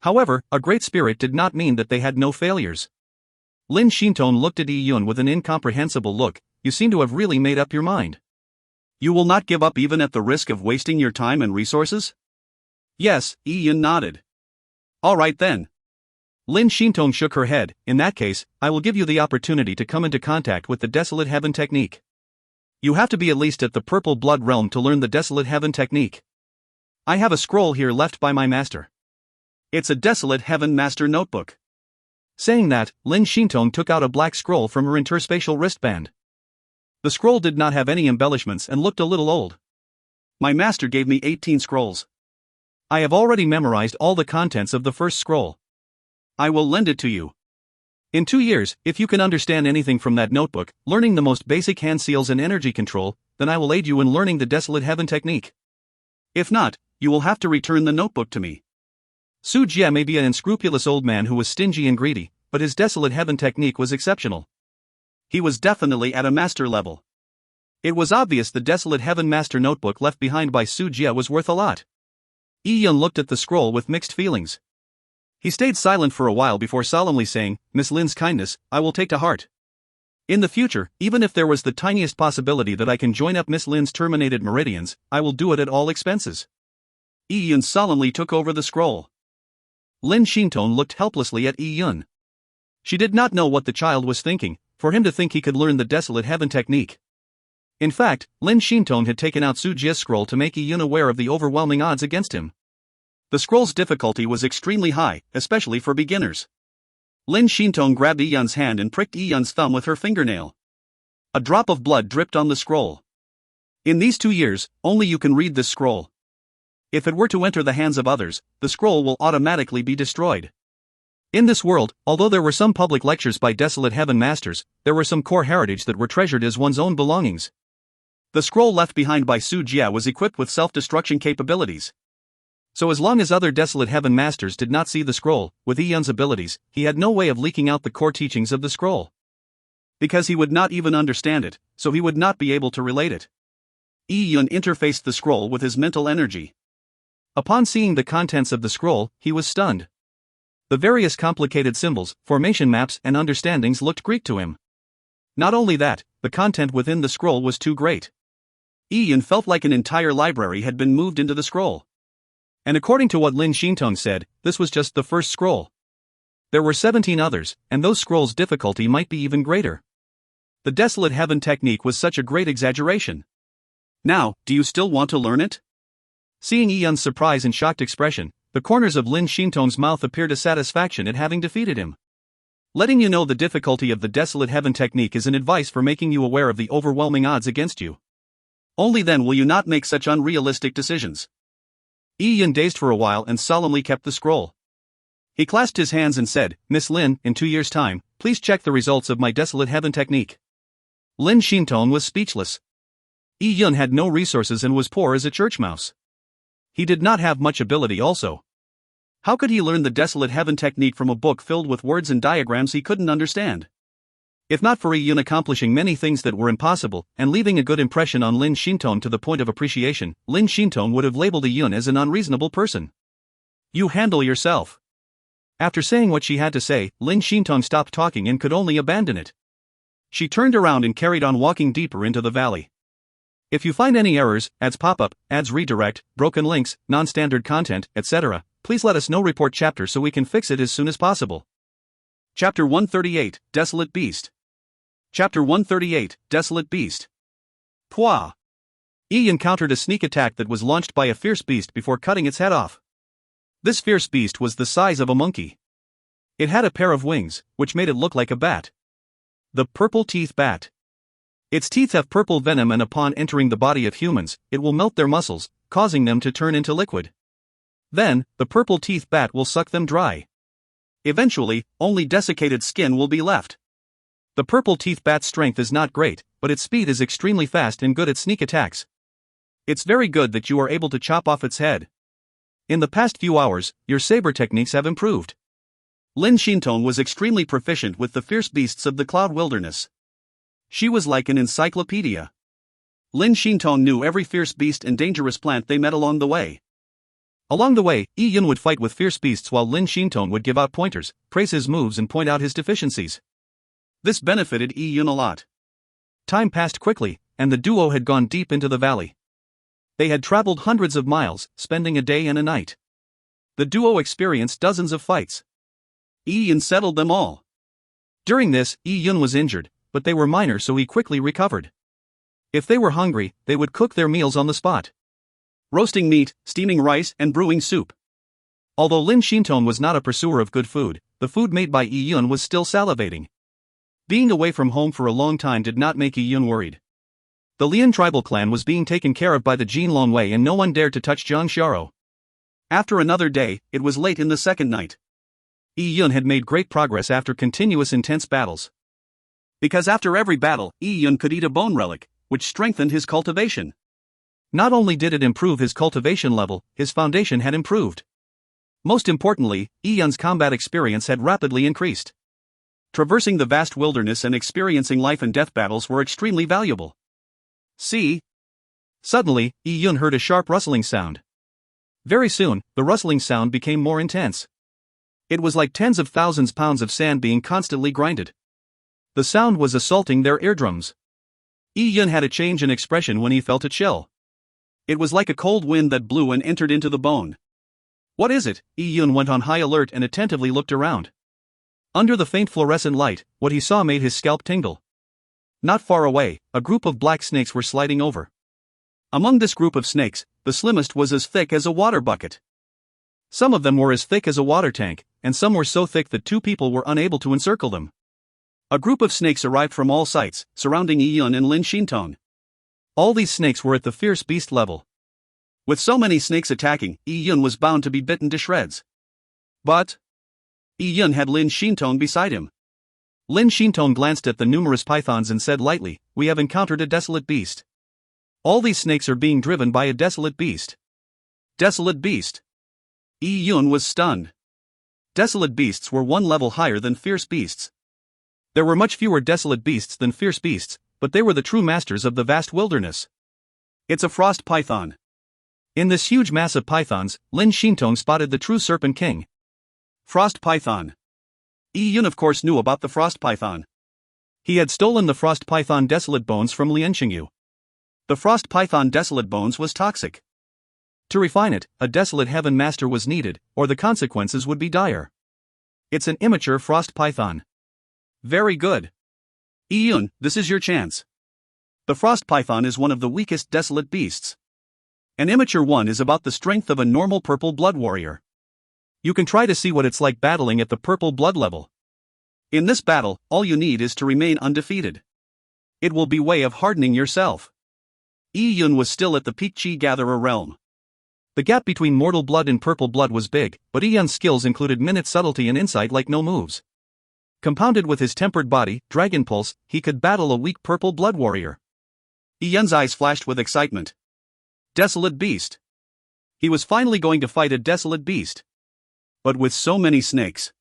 However, a great spirit did not mean that they had no failures. Lin Shintong looked at Yi Yun with an incomprehensible look. "You seem to have really made up your mind. You will not give up even at the risk of wasting your time and resources?" "Yes," Yi Yun nodded. "All right then." Lin Shintong shook her head. "In that case, I will give you the opportunity to come into contact with the Desolate Heaven technique. You have to be at least at the Purple Blood Realm to learn the Desolate Heaven technique. I have a scroll here left by my master. It's a Desolate Heaven Master notebook." Saying that, Lin Shintong took out a black scroll from her interspatial wristband. The scroll did not have any embellishments and looked a little old. "My master gave me 18 scrolls. I have already memorized all the contents of the first scroll. I will lend it to you. In 2 years, if you can understand anything from that notebook, learning the most basic hand seals and energy control, then I will aid you in learning the Desolate Heaven technique. If not, you will have to return the notebook to me." Su Jie may be an unscrupulous old man who was stingy and greedy, but his Desolate Heaven technique was exceptional. He was definitely at a master level. It was obvious the Desolate Heaven Master notebook left behind by Su Jie was worth a lot. Yi Yun looked at the scroll with mixed feelings. He stayed silent for a while before solemnly saying, "Miss Lin's kindness, I will take to heart. In the future, even if there was the tiniest possibility that I can join up Miss Lin's terminated meridians, I will do it at all expenses." Yi Yun solemnly took over the scroll. Lin Shintong looked helplessly at Yi Yun. She did not know what the child was thinking, for him to think he could learn the Desolate Heaven technique. In fact, Lin Shintong had taken out Su Jie's scroll to make Yi Yun aware of the overwhelming odds against him. The scroll's difficulty was extremely high, especially for beginners. Lin Shintong grabbed Yi Yun's hand and pricked Yi Yun's thumb with her fingernail. A drop of blood dripped on the scroll. "In these 2 years, only you can read this scroll. If it were to enter the hands of others, the scroll will automatically be destroyed." In this world, although there were some public lectures by Desolate Heaven Masters, there were some core heritage that were treasured as one's own belongings. The scroll left behind by Su Jie was equipped with self-destruction capabilities. So as long as other Desolate Heaven Masters did not see the scroll, with Yi Yun's abilities, he had no way of leaking out the core teachings of the scroll. Because he would not even understand it, so he would not be able to relate it. Yi Yun interfaced the scroll with his mental energy. Upon seeing the contents of the scroll, he was stunned. The various complicated symbols, formation maps, and understandings looked Greek to him. Not only that, the content within the scroll was too great. Ian felt like an entire library had been moved into the scroll. And according to what Lin Shintong said, this was just the first scroll. There were 17 others, and those scrolls' difficulty might be even greater. The Desolate Heaven technique was such a great exaggeration. Now, do you still want to learn it? Seeing Ian's surprise and shocked expression, the corners of Lin Shintong's mouth appeared a satisfaction at having defeated him. Letting you know the difficulty of the Desolate Heaven technique is an advice for making you aware of the overwhelming odds against you. Only then will you not make such unrealistic decisions. Ian dazed for a while and solemnly kept the scroll. He clasped his hands and said, "Miss Lin, in 2 years' time, please check the results of my Desolate Heaven technique." Lin Shintong was speechless. Ian had no resources and was poor as a church mouse. He did not have much ability also. How could he learn the Desolate Heaven technique from a book filled with words and diagrams he couldn't understand? If not for Ian accomplishing many things that were impossible, and leaving a good impression on Lin Shintong to the point of appreciation, Lin Shintong would have labeled Ian as an unreasonable person. "You handle yourself." After saying what she had to say, Lin Shintong stopped talking and could only abandon it. She turned around and carried on walking deeper into the valley. If you find any errors, ads pop-up, ads redirect, broken links, non-standard content, etc., please let us know. Report chapter so we can fix it as soon as possible. Chapter 138, Desolate Beast. Chapter 138, Desolate Beast. Pwah! Ian countered a sneak attack that was launched by a fierce beast before cutting its head off. This fierce beast was the size of a monkey. It had a pair of wings, which made it look like a bat. The purple teeth bat. Its teeth have purple venom, and upon entering the body of humans, it will melt their muscles, causing them to turn into liquid. Then, the purple teeth bat will suck them dry. Eventually, only desiccated skin will be left. The purple teeth bat's strength is not great, but its speed is extremely fast and good at sneak attacks. It's very good that you are able to chop off its head. In the past few hours, your saber techniques have improved. Lin Shintong was extremely proficient with the fierce beasts of the cloud wilderness. She was like an encyclopedia. Lin Shintong knew every fierce beast and dangerous plant they met along the way. Along the way, Ian would fight with fierce beasts while Lin Shintong would give out pointers, praise his moves, and point out his deficiencies. This benefited Ian a lot. Time passed quickly, and the duo had gone deep into the valley. They had traveled hundreds of miles, spending a day and a night. The duo experienced dozens of fights. Ian settled them all. During this, Ian was injured, but they were minor, so he quickly recovered. If they were hungry, they would cook their meals on the spot. Roasting meat, steaming rice, and brewing soup. Although Lin Shintong was not a pursuer of good food, the food made by Ian was still salivating. Being away from home for a long time did not make Ian worried. The Lian tribal clan was being taken care of by the Jin Longwei, and no one dared to touch Jiang Xiaro. After another day, it was late in the second night. Ian had made great progress after continuous intense battles. Because after every battle, Ian could eat a bone relic, which strengthened his cultivation. Not only did it improve his cultivation level, his foundation had improved. Most importantly, Ian's combat experience had rapidly increased. Traversing the vast wilderness and experiencing life and death battles were extremely valuable. See? Suddenly, Ian heard a sharp rustling sound. Very soon, the rustling sound became more intense. It was like tens of thousands of pounds of sand being constantly grinded. The sound was assaulting their eardrums. Ian had a change in expression when he felt a chill. It was like a cold wind that blew and entered into the bone. What is it? Ian went on high alert and attentively looked around. Under the faint fluorescent light, what he saw made his scalp tingle. Not far away, a group of black snakes were sliding over. Among this group of snakes, the slimmest was as thick as a water bucket. Some of them were as thick as a water tank, and some were so thick that two people were unable to encircle them. A group of snakes arrived from all sides, surrounding Ian and Lin Shintong. All these snakes were at the fierce beast level. With so many snakes attacking, Ian was bound to be bitten to shreds. But Ian had Lin Shintong beside him. Lin Shintong glanced at the numerous pythons and said lightly, "We have encountered a desolate beast. All these snakes are being driven by a desolate beast." Desolate beast. Ian was stunned. Desolate beasts were one level higher than fierce beasts. There were much fewer desolate beasts than fierce beasts, but they were the true masters of the vast wilderness. It's a frost python. In this huge mass of pythons, Lin Shintong spotted the true Serpent King. Frost Python. Yi Yun of course knew about the Frost Python. He had stolen the Frost Python Desolate Bones from Lian Qingyu. The Frost Python Desolate Bones was toxic. To refine it, a Desolate Heaven Master was needed, or the consequences would be dire. It's an immature Frost Python. Very good. Yi Yun, this is your chance. The Frost Python is one of the weakest Desolate beasts. An immature one is about the strength of a normal Purple Blood warrior. You can try to see what it's like battling at the Purple Blood level. In this battle, all you need is to remain undefeated. It will be way of hardening yourself. Yi Yun was still at the peak Chi Gatherer realm. The gap between mortal blood and purple blood was big, but Yi Yun's skills included minute subtlety and insight like no moves. Compounded with his tempered body, Dragon Pulse, he could battle a weak purple blood warrior. Yi Yun's eyes flashed with excitement. Desolate beast. He was finally going to fight a desolate beast. But with so many snakes.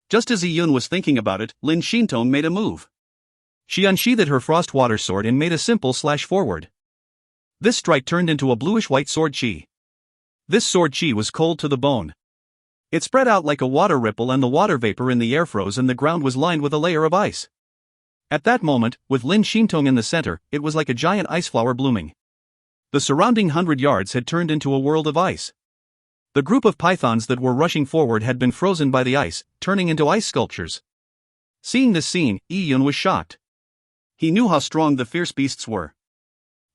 Just as Yi Yun was thinking about it, Lin Shintong made a move. She unsheathed her frost water sword and made a simple slash forward. This strike turned into a bluish-white sword chi. This sword chi was cold to the bone. It spread out like a water ripple and the water vapor in the air froze and the ground was lined with a layer of ice. At that moment, with Lin Shintong in the center, it was like a giant ice flower blooming. The surrounding 100 yards had turned into a world of ice. The group of pythons that were rushing forward had been frozen by the ice, turning into ice sculptures. Seeing this scene, Yi Yun was shocked. He knew how strong the fierce beasts were.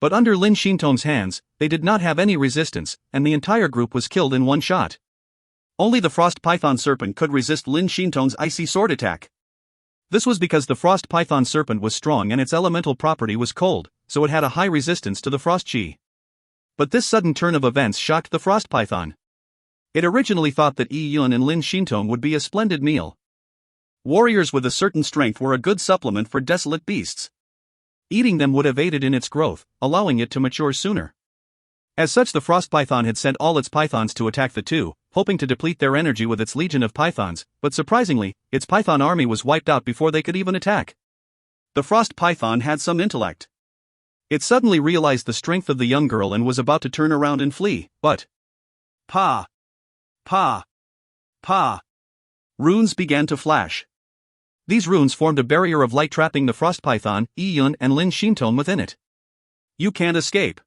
But under Lin Shintong's hands, they did not have any resistance, and the entire group was killed in one shot. Only the Frost Python Serpent could resist Lin Shintong's icy sword attack. This was because the Frost Python Serpent was strong and its elemental property was cold, so it had a high resistance to the Frost Chi. But this sudden turn of events shocked the Frost Python. It originally thought that Yi Yun and Lin Shintong would be a splendid meal. Warriors with a certain strength were a good supplement for desolate beasts. Eating them would have aided in its growth, allowing it to mature sooner. As such, the Frost Python had sent all its pythons to attack the two, hoping to deplete their energy with its legion of pythons, but surprisingly, its python army was wiped out before they could even attack. The Frost Python had some intellect. It suddenly realized the strength of the young girl and was about to turn around and flee, but... Pa! Pa! Pa! Runes began to flash. These runes formed a barrier of light trapping the Frost Python, Yi Yun and Lin Shintong within it. You can't escape.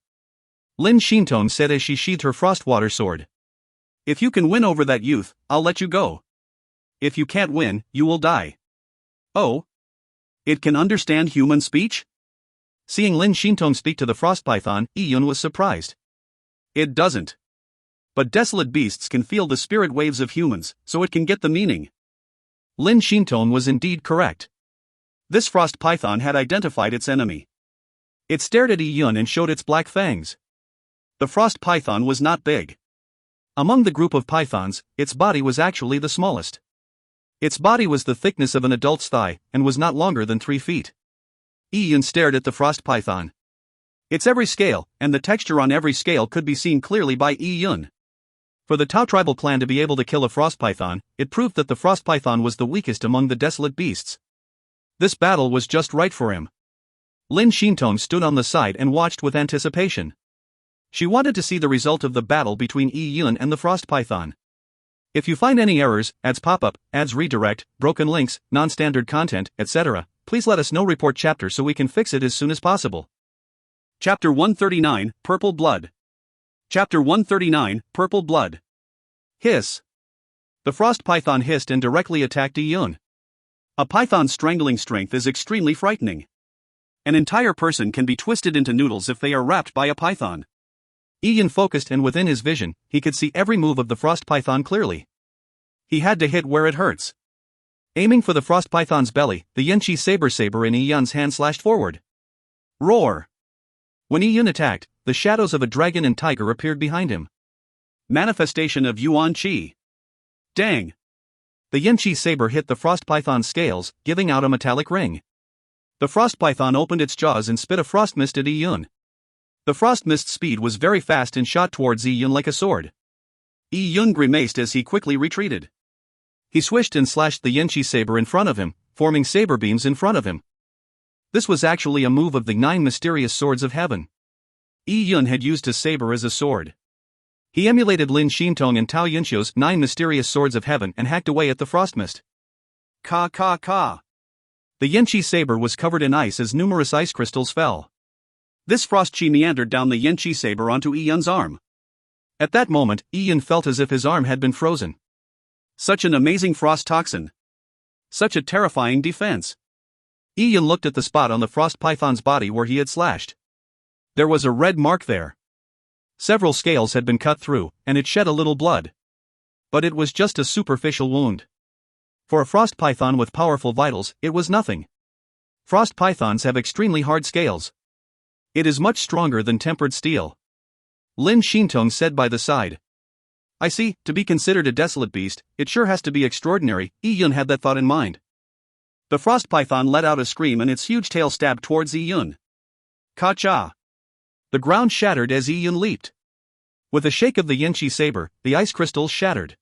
Lin Shintong said as she sheathed her frost water sword. If you can win over that youth, I'll let you go. If you can't win, you will die. Oh? It can understand human speech? Seeing Lin Shintong speak to the Frost Python, Yi Yun was surprised. It doesn't. But desolate beasts can feel the spirit waves of humans, so it can get the meaning. Lin Shintong was indeed correct. This Frost Python had identified its enemy. It stared at Yi Yun and showed its black fangs. The Frost Python was not big. Among the group of pythons, its body was actually the smallest. Its body was the thickness of an adult's thigh, and was not longer than 3 feet. Yi Yun stared at the Frost Python. Its every scale, and the texture on every scale could be seen clearly by Yi Yun. For the Tao tribal clan to be able to kill a Frost Python, it proved that the Frost Python was the weakest among the desolate beasts. This battle was just right for him. Lin Shintong stood on the side and watched with anticipation. She wanted to see the result of the battle between Yi Yun and the Frost Python. If you find any errors, ads pop-up, ads redirect, broken links, non-standard content, etc., please let us know. Report chapter so we can fix it as soon as possible. Chapter 139, Purple Blood. Chapter 139, Purple Blood. Hiss. The Frost Python hissed and directly attacked Yi Yun. A python's strangling strength is extremely frightening. An entire person can be twisted into noodles if they are wrapped by a python. Yi Yun focused, and within his vision, he could see every move of the Frost Python clearly. He had to hit where it hurts. Aiming for the Frost Python's belly, the Yanqi saber in Yi Yun's hand slashed forward. Roar! When Yi Yun attacked, the shadows of a dragon and tiger appeared behind him. Manifestation of Yuan Qi. Dang! The Yanqi saber hit the Frost Python's scales, giving out a metallic ring. The Frost Python opened its jaws and spit a frost mist at Yi Yun. The frost mist's speed was very fast and shot towards Yi Yun like a sword. Yi Yun grimaced as he quickly retreated. He swished and slashed the Yanqi saber in front of him, forming saber beams in front of him. This was actually a move of the 9 mysterious swords of heaven. Yi Yun had used his saber as a sword. He emulated Lin Xintong and Tao Yunxiu's 9 mysterious swords of heaven and hacked away at the frost mist. Ka ka ka. The Yanqi saber was covered in ice as numerous ice crystals fell. This frost chi meandered down the Yanqi saber onto Yi Yun's arm. At that moment, Yi Yun felt as if his arm had been frozen. Such an amazing frost toxin. Such a terrifying defense. Yi Yun looked at the spot on the frost python's body where he had slashed. There was a red mark there. Several scales had been cut through, and it shed a little blood. But it was just a superficial wound. For a frost python with powerful vitals, it was nothing. Frost pythons have extremely hard scales. It is much stronger than tempered steel. Lin Xintong said by the side. I see, to be considered a desolate beast, it sure has to be extraordinary. Yi Yun had that thought in mind. The frost python let out a scream and its huge tail stabbed towards Yi Yun. Ka-cha! The ground shattered as Yi Yun leaped. With a shake of the Yanqi saber, the ice crystals shattered.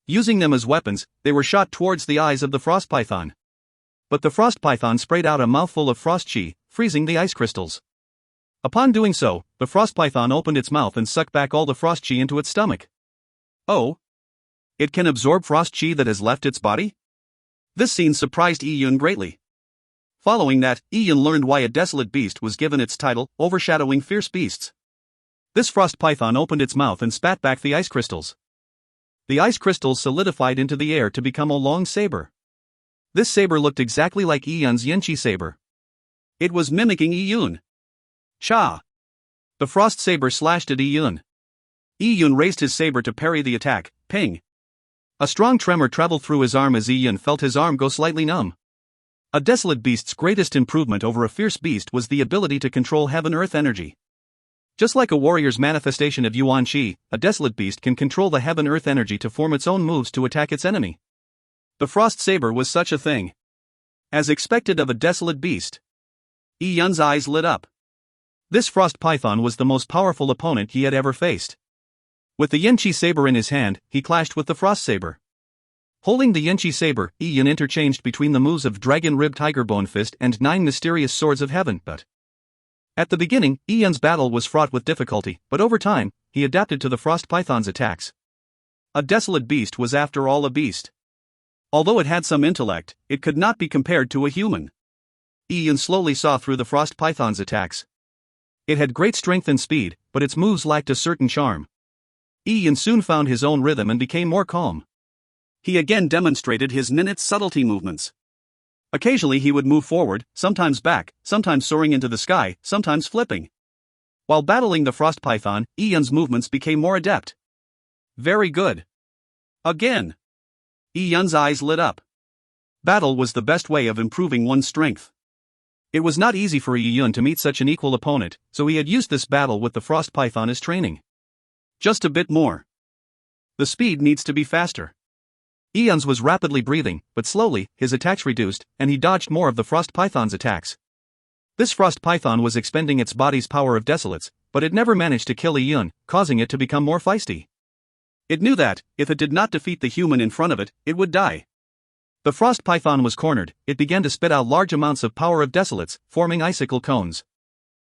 Using them as weapons, they were shot towards the eyes of the frost python. But the frost python sprayed out a mouthful of frost chi, freezing the ice crystals. Upon doing so, the frost python opened its mouth and sucked back all the frost chi into its stomach. Oh? It can absorb frost chi that has left its body? This scene surprised Yi Yun greatly. Following that, Yi Yun learned why a desolate beast was given its title, overshadowing fierce beasts. This frost python opened its mouth and spat back the ice crystals. The ice crystals solidified into the air to become a long saber. This saber looked exactly like Yi Yun's Yanqi saber. It was mimicking Yi Yun. Cha! The frost saber slashed at Yi Yun. Yi Yun raised his saber to parry the attack. Ping! A strong tremor traveled through his arm as Yi Yun felt his arm go slightly numb. A desolate beast's greatest improvement over a fierce beast was the ability to control heaven-earth energy. Just like a warrior's manifestation of Yuan Qi, a desolate beast can control the heaven-earth energy to form its own moves to attack its enemy. The frost saber was such a thing. As expected of a desolate beast. Yi Yun's eyes lit up. This frost python was the most powerful opponent he had ever faced. With the Yanqi saber in his hand, he clashed with the frost saber. Holding the Yanqi saber, Yi Yun interchanged between the moves of Dragon Rib Tiger Bone Fist and 9 mysterious swords of heaven, but at the beginning, Yi Yun's battle was fraught with difficulty, but over time, he adapted to the frost python's attacks. A desolate beast was after all a beast. Although it had some intellect, it could not be compared to a human. Yi Yun slowly saw through the frost python's attacks. It had great strength and speed, but its moves lacked a certain charm. Yi Yun soon found his own rhythm and became more calm. He again demonstrated his minute subtlety movements. Occasionally he would move forward, sometimes back, sometimes soaring into the sky, sometimes flipping. While battling the frost python, Yi Yun's movements became more adept. Very good. Again. Yi Yun's eyes lit up. Battle was the best way of improving one's strength. It was not easy for Yi Yun to meet such an equal opponent, so he had used this battle with the frost python as training. Just a bit more. The speed needs to be faster. Yi Yun's was rapidly breathing, but slowly, his attacks reduced, and he dodged more of the frost python's attacks. This frost python was expending its body's power of desolates, but it never managed to kill Yi Yun, causing it to become more feisty. It knew that, if it did not defeat the human in front of it, it would die. The frost python was cornered, it began to spit out large amounts of power of desolates, forming icicle cones.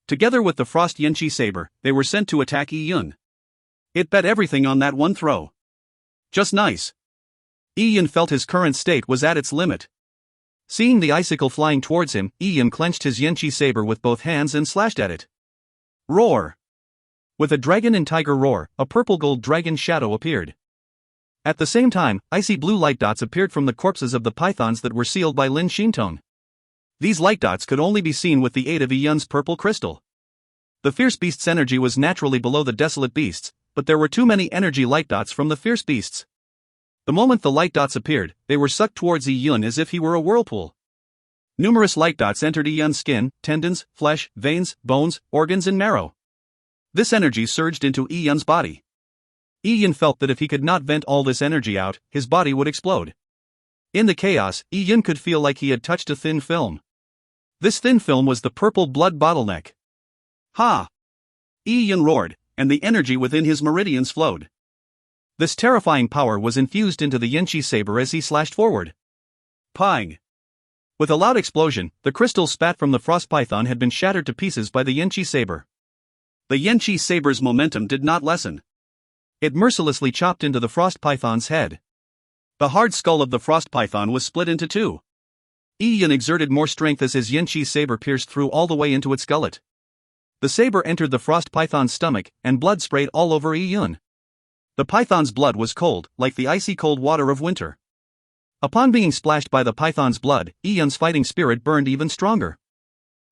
Together with the frost Yanqi saber, they were sent to attack Yi Yun. It bet everything on that one throw. Just nice. Yi Yun felt his current state was at its limit. Seeing the icicle flying towards him, Yi Yun clenched his Yanqi saber with both hands and slashed at it. Roar! With a dragon and tiger roar, a purple-gold dragon shadow appeared. At the same time, icy blue light dots appeared from the corpses of the pythons that were sealed by Lin Xintong. These light dots could only be seen with the aid of Yi Yun's purple crystal. The fierce beast's energy was naturally below the desolate beast's, but there were too many energy light dots from the fierce beasts. The moment the light dots appeared, they were sucked towards Yi Yun as if he were a whirlpool. Numerous light dots entered Yi Yun's skin, tendons, flesh, veins, bones, organs and marrow. This energy surged into Yi Yun's body. Yi Yun felt that if he could not vent all this energy out, his body would explode. In the chaos, Yi Yun could feel like he had touched a thin film. This thin film was the purple blood bottleneck. Ha! Yi Yun roared, and the energy within his meridians flowed. This terrifying power was infused into the Yanqi saber as he slashed forward. Pang! With a loud explosion, the crystal spat from the frost python had been shattered to pieces by the Yanqi saber. The Yanqi saber's momentum did not lessen. It mercilessly chopped into the frost python's head. The hard skull of the frost python was split into two. Yi-Yun exerted more strength as his yin-chi saber pierced through all the way into its gullet. The saber entered the frost python's stomach, and blood sprayed all over Yi-Yun. The python's blood was cold, like the icy cold water of winter. Upon being splashed by the python's blood, Yi-Yun's fighting spirit burned even stronger,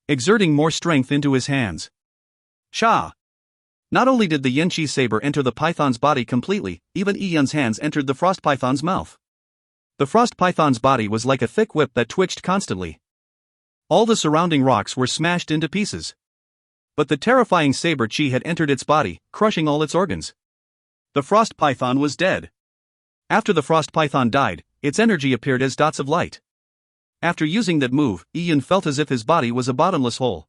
exerting more strength into his hands. Sha! Not only did the yin-chi saber enter the python's body completely, even Yi-Yun's hands entered the frost python's mouth. The frost python's body was like a thick whip that twitched constantly. All the surrounding rocks were smashed into pieces. But the terrifying saber chi had entered its body, crushing all its organs. The frost python was dead. After the frost python died, its energy appeared as dots of light. After using that move, Yi-Yun felt as if his body was a bottomless hole.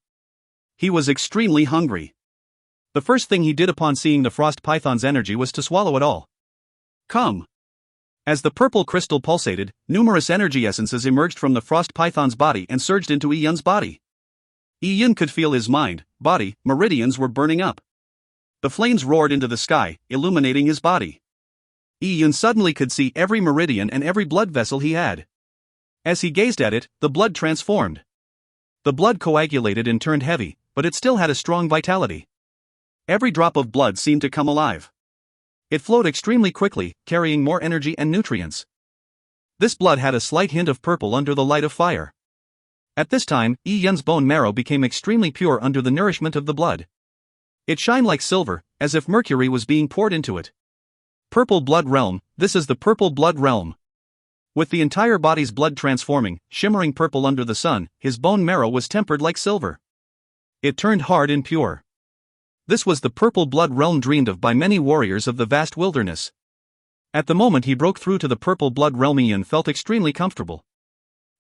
He was extremely hungry. The first thing he did upon seeing the frost python's energy was to swallow it all. Come! As the purple crystal pulsated, numerous energy essences emerged from the frost python's body and surged into Yi-Yun's body. Yi-Yun could feel his mind, body, meridians were burning up. The flames roared into the sky, illuminating his body. Yi-Yun suddenly could see every meridian and every blood vessel he had. As he gazed at it, the blood transformed. The blood coagulated and turned heavy, but it still had a strong vitality. Every drop of blood seemed to come alive. It flowed extremely quickly, carrying more energy and nutrients. This blood had a slight hint of purple under the light of fire. At this time, Yi-Yun's bone marrow became extremely pure under the nourishment of the blood. It shined like silver, as if mercury was being poured into it. Purple blood realm, this is the purple blood realm. With the entire body's blood transforming, shimmering purple under the sun, his bone marrow was tempered like silver. It turned hard and pure. This was the purple blood realm dreamed of by many warriors of the vast wilderness. At the moment he broke through to the purple blood realm, Yi-Yun felt extremely comfortable.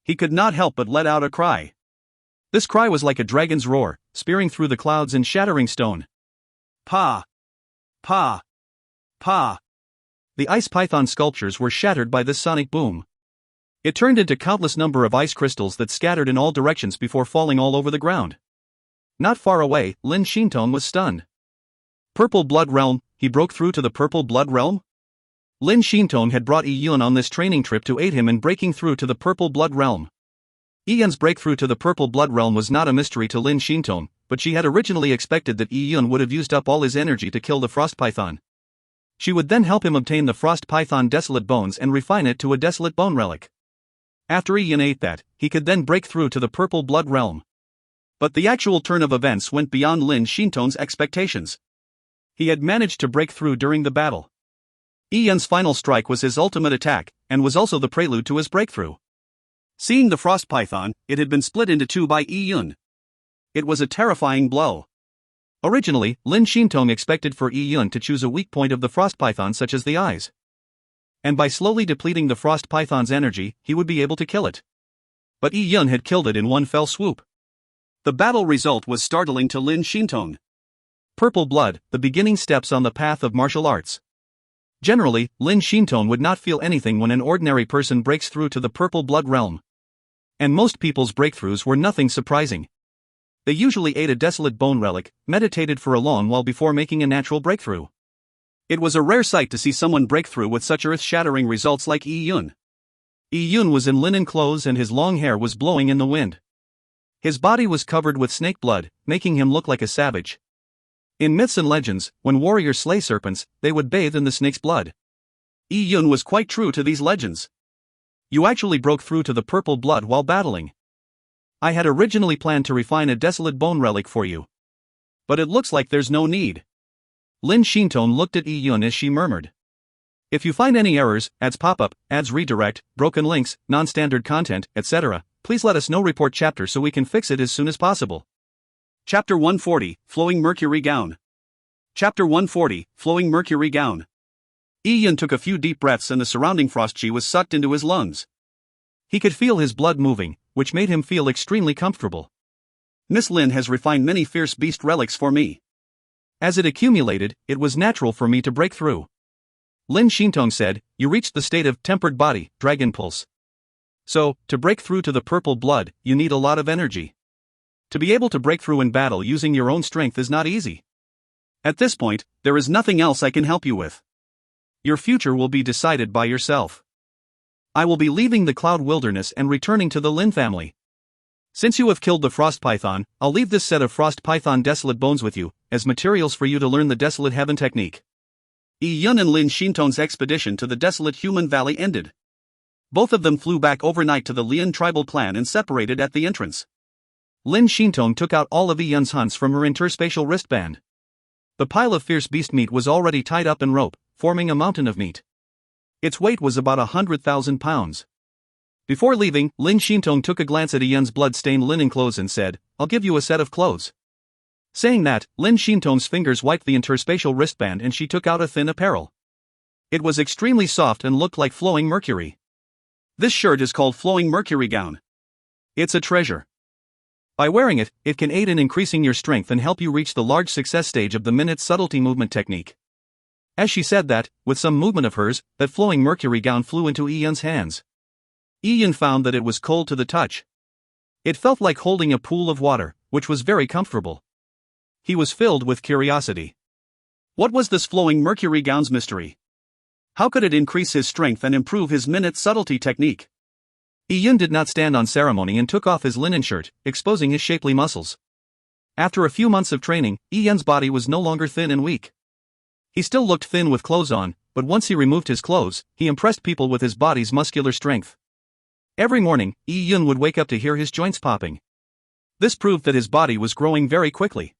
He could not help but let out a cry. This cry was like a dragon's roar, spearing through the clouds and shattering stone. Pa! Pa! Pa! The ice python sculptures were shattered by this sonic boom. It turned into countless number of ice crystals that scattered in all directions before falling all over the ground. Not far away, Lin Shintong was stunned. Purple blood realm, he broke through to the purple blood realm? Lin Shintong had brought Yi-Yun on this training trip to aid him in breaking through to the purple blood realm. Yi-Yun's breakthrough to the purple blood realm was not a mystery to Lin Shintong, but she had originally expected that Yi-Yun would have used up all his energy to kill the frost python. She would then help him obtain the frost python desolate bones and refine it to a desolate bone relic. After Yi-Yun ate that, he could then break through to the purple blood realm. But the actual turn of events went beyond Lin Shintong's expectations. He had managed to break through during the battle. Yi-Yun's final strike was his ultimate attack, and was also the prelude to his breakthrough. Seeing the frost python, it had been split into two by Yi-Yun. It was a terrifying blow. Originally, Lin Shintong expected for Yi-Yun to choose a weak point of the frost python such as the eyes. And by slowly depleting the frost python's energy, he would be able to kill it. But Yi-Yun had killed it in one fell swoop. The battle result was startling to Lin Shintong. Purple blood, the beginning steps on the path of martial arts. Generally, Lin Shintong would not feel anything when an ordinary person breaks through to the purple blood realm. And most people's breakthroughs were nothing surprising. They usually ate a desolate bone relic, meditated for a long while before making a natural breakthrough. It was a rare sight to see someone break through with such earth-shattering results like Yi-Yun. Yi-Yun was in linen clothes and his long hair was blowing in the wind. His body was covered with snake blood, making him look like a savage. In myths and legends, when warriors slay serpents, they would bathe in the snake's blood. Yi-Yun was quite true to these legends. You actually broke through to the purple blood while battling. I had originally planned to refine a desolate bone relic for you. But it looks like there's no need. Lin Shintong looked at Yi-Yun as she murmured. If you find any errors, ads pop up, ads redirect, broken links, non-standard content, etc., please let us know. Report chapter so we can fix it as soon as possible. Chapter 140, Flowing Mercury Gown. Chapter 140, Flowing Mercury Gown. Yi-Yun took a few deep breaths and the surrounding frost chi was sucked into his lungs. He could feel his blood moving, which made him feel extremely comfortable. Miss Lin has refined many fierce beast relics for me. As it accumulated, it was natural for me to break through. Lin Shintong said, you reached the state of tempered body, dragon pulse. So, to break through to the purple blood, you need a lot of energy. To be able to break through in battle using your own strength is not easy. At this point, there is nothing else I can help you with. Your future will be decided by yourself. I will be leaving the Cloud Wilderness and returning to the Lin family. Since you have killed the Frost Python, I'll leave this set of Frost Python Desolate Bones with you, as materials for you to learn the Desolate Heaven technique. Yi Yun and Lin Xintong's expedition to the Desolate Human Valley ended. Both of them flew back overnight to the Lian tribal clan and separated at the entrance. Lin Xintong took out all of Yi Yun's hunts from her interspatial wristband. The pile of fierce beast meat was already tied up in rope, forming a mountain of meat. Its weight was about 100,000 pounds. Before leaving, Lin Xintong took a glance at Yi Yun's blood-stained linen clothes and said, "I'll give you a set of clothes." Saying that, Lin Xintong's fingers wiped the interspatial wristband and she took out a thin apparel. It was extremely soft and looked like flowing mercury. This shirt is called Flowing Mercury Gown. It's a treasure. By wearing it, it can aid in increasing your strength and help you reach the large success stage of the Minute Subtlety Movement technique. As she said that, with some movement of hers, that flowing mercury gown flew into Yi Yun's hands. Yi Yun found that it was cold to the touch. It felt like holding a pool of water, which was very comfortable. He was filled with curiosity. What was this flowing mercury gown's mystery? How could it increase his strength and improve his Minute Subtlety technique? Yi Yun did not stand on ceremony and took off his linen shirt, exposing his shapely muscles. After a few months of training, Yi Yun's body was no longer thin and weak. He still looked thin with clothes on, but once he removed his clothes, he impressed people with his body's muscular strength. Every morning, Yi Yun would wake up to hear his joints popping. This proved that his body was growing very quickly.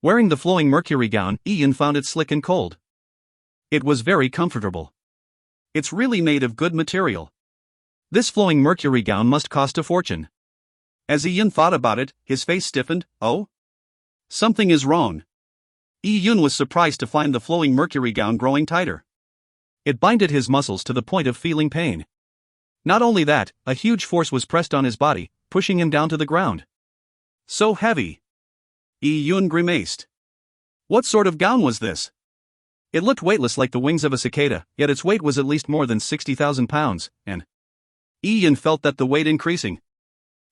Wearing the flowing mercury gown, Yi Yun found it slick and cold. It was very comfortable. It's really made of good material. This flowing mercury gown must cost a fortune. As Yi Yun thought about it, his face stiffened. Oh? Something is wrong. Yi Yun was surprised to find the flowing mercury gown growing tighter. It binded his muscles to the point of feeling pain. Not only that, a huge force was pressed on his body, pushing him down to the ground. So heavy. Yi Yun grimaced. What sort of gown was this? It looked weightless like the wings of a cicada, yet its weight was at least more than 60,000 pounds, and Yi Yun felt that the weight increasing.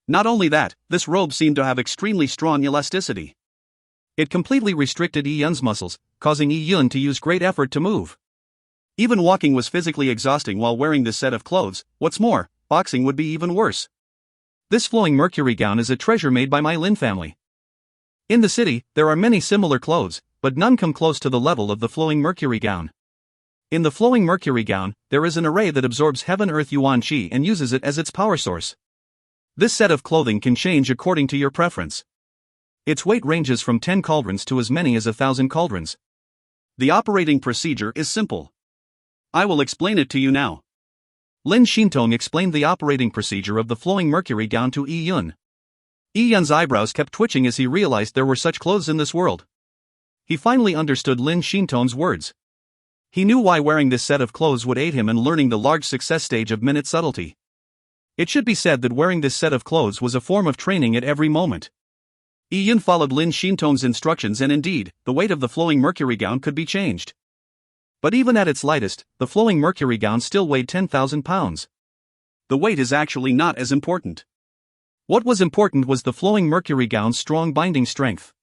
Not only that, this robe seemed to have extremely strong elasticity. It completely restricted Yi Yun's muscles, causing Yi Yun to use great effort to move. Even walking was physically exhausting while wearing this set of clothes. What's more, boxing would be even worse. This flowing mercury gown is a treasure made by my Lin family. In the city, there are many similar clothes, but none come close to the level of the flowing mercury gown. In the flowing mercury gown, there is an array that absorbs heaven-earth yuan qi and uses it as its power source. This set of clothing can change according to your preference. Its weight ranges from 10 cauldrons to as many as 1,000 cauldrons. The operating procedure is simple. I will explain it to you now. Lin Xintong explained the operating procedure of the flowing mercury gown to Yi Yun. Yi Yun's eyebrows kept twitching as he realized there were such clothes in this world. He finally understood Lin Xintong's words. He knew why wearing this set of clothes would aid him in learning the large success stage of Minute Subtlety. It should be said that wearing this set of clothes was a form of training at every moment. Yi Yun followed Lin Xintong's instructions and indeed, the weight of the flowing mercury gown could be changed. But even at its lightest, the flowing mercury gown still weighed 10,000 pounds. The weight is actually not as important. What was important was the flowing mercury gown's strong binding strength.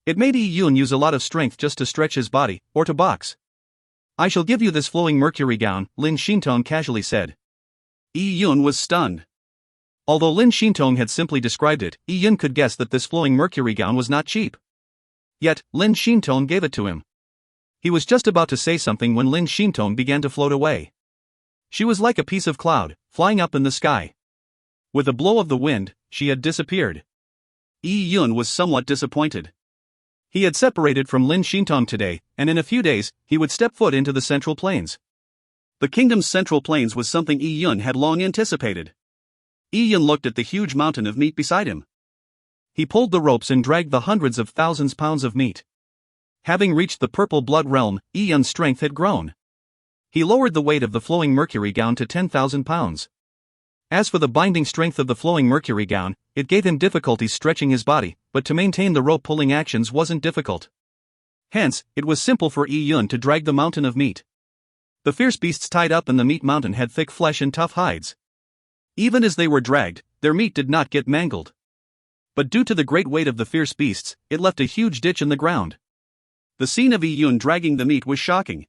It made Yi Yun use a lot of strength just to stretch his body, or to box. I shall give you this flowing mercury gown, Lin Xintong casually said. Yi Yun was stunned. Although Lin Xintong had simply described it, Yi Yun could guess that this flowing mercury gown was not cheap. Yet, Lin Xintong gave it to him. He was just about to say something when Lin Xintong began to float away. She was like a piece of cloud, flying up in the sky. With a blow of the wind, she had disappeared. Yi Yun was somewhat disappointed. He had separated from Lin Xintong today, and in a few days, he would step foot into the Central Plains. The kingdom's Central Plains was something Yi Yun had long anticipated. Yi Yun looked at the huge mountain of meat beside him. He pulled the ropes and dragged the hundreds of thousands pounds of meat. Having reached the purple blood realm, Yi Yun's strength had grown. He lowered the weight of the flowing mercury gown to 10,000 pounds. As for the binding strength of the flowing mercury gown, it gave him difficulties stretching his body, but to maintain the rope pulling actions wasn't difficult. Hence, it was simple for Yi Yun to drag the mountain of meat. The fierce beasts tied up in the meat mountain had thick flesh and tough hides. Even as they were dragged, their meat did not get mangled. But due to the great weight of the fierce beasts, it left a huge ditch in the ground. The scene of Yun dragging the meat was shocking.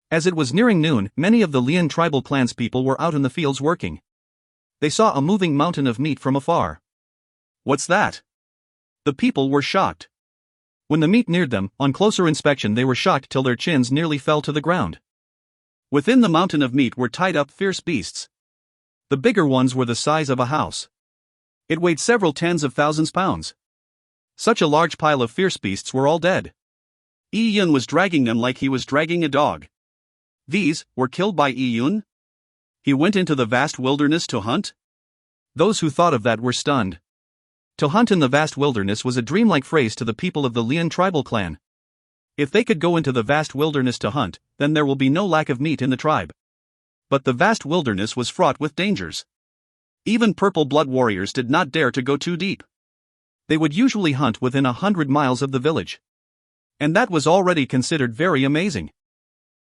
As it was nearing noon, many of the Lian tribal clanspeople were out in the fields working. They saw a moving mountain of meat from afar. What's that? The people were shocked. When the meat neared them, on closer inspection they were shocked till their chins nearly fell to the ground. Within the mountain of meat were tied up fierce beasts. The bigger ones were the size of a house. It weighed several tens of thousands pounds. Such a large pile of fierce beasts were all dead. Yun was dragging them like he was dragging a dog. These were killed by Yun? He went into the vast wilderness to hunt? Those who thought of that were stunned. To hunt in the vast wilderness was a dreamlike phrase to the people of the Lian tribal clan. If they could go into the vast wilderness to hunt, then there will be no lack of meat in the tribe. But the vast wilderness was fraught with dangers. Even purple blood warriors did not dare to go too deep. They would usually hunt within 100 miles of the village. And that was already considered very amazing.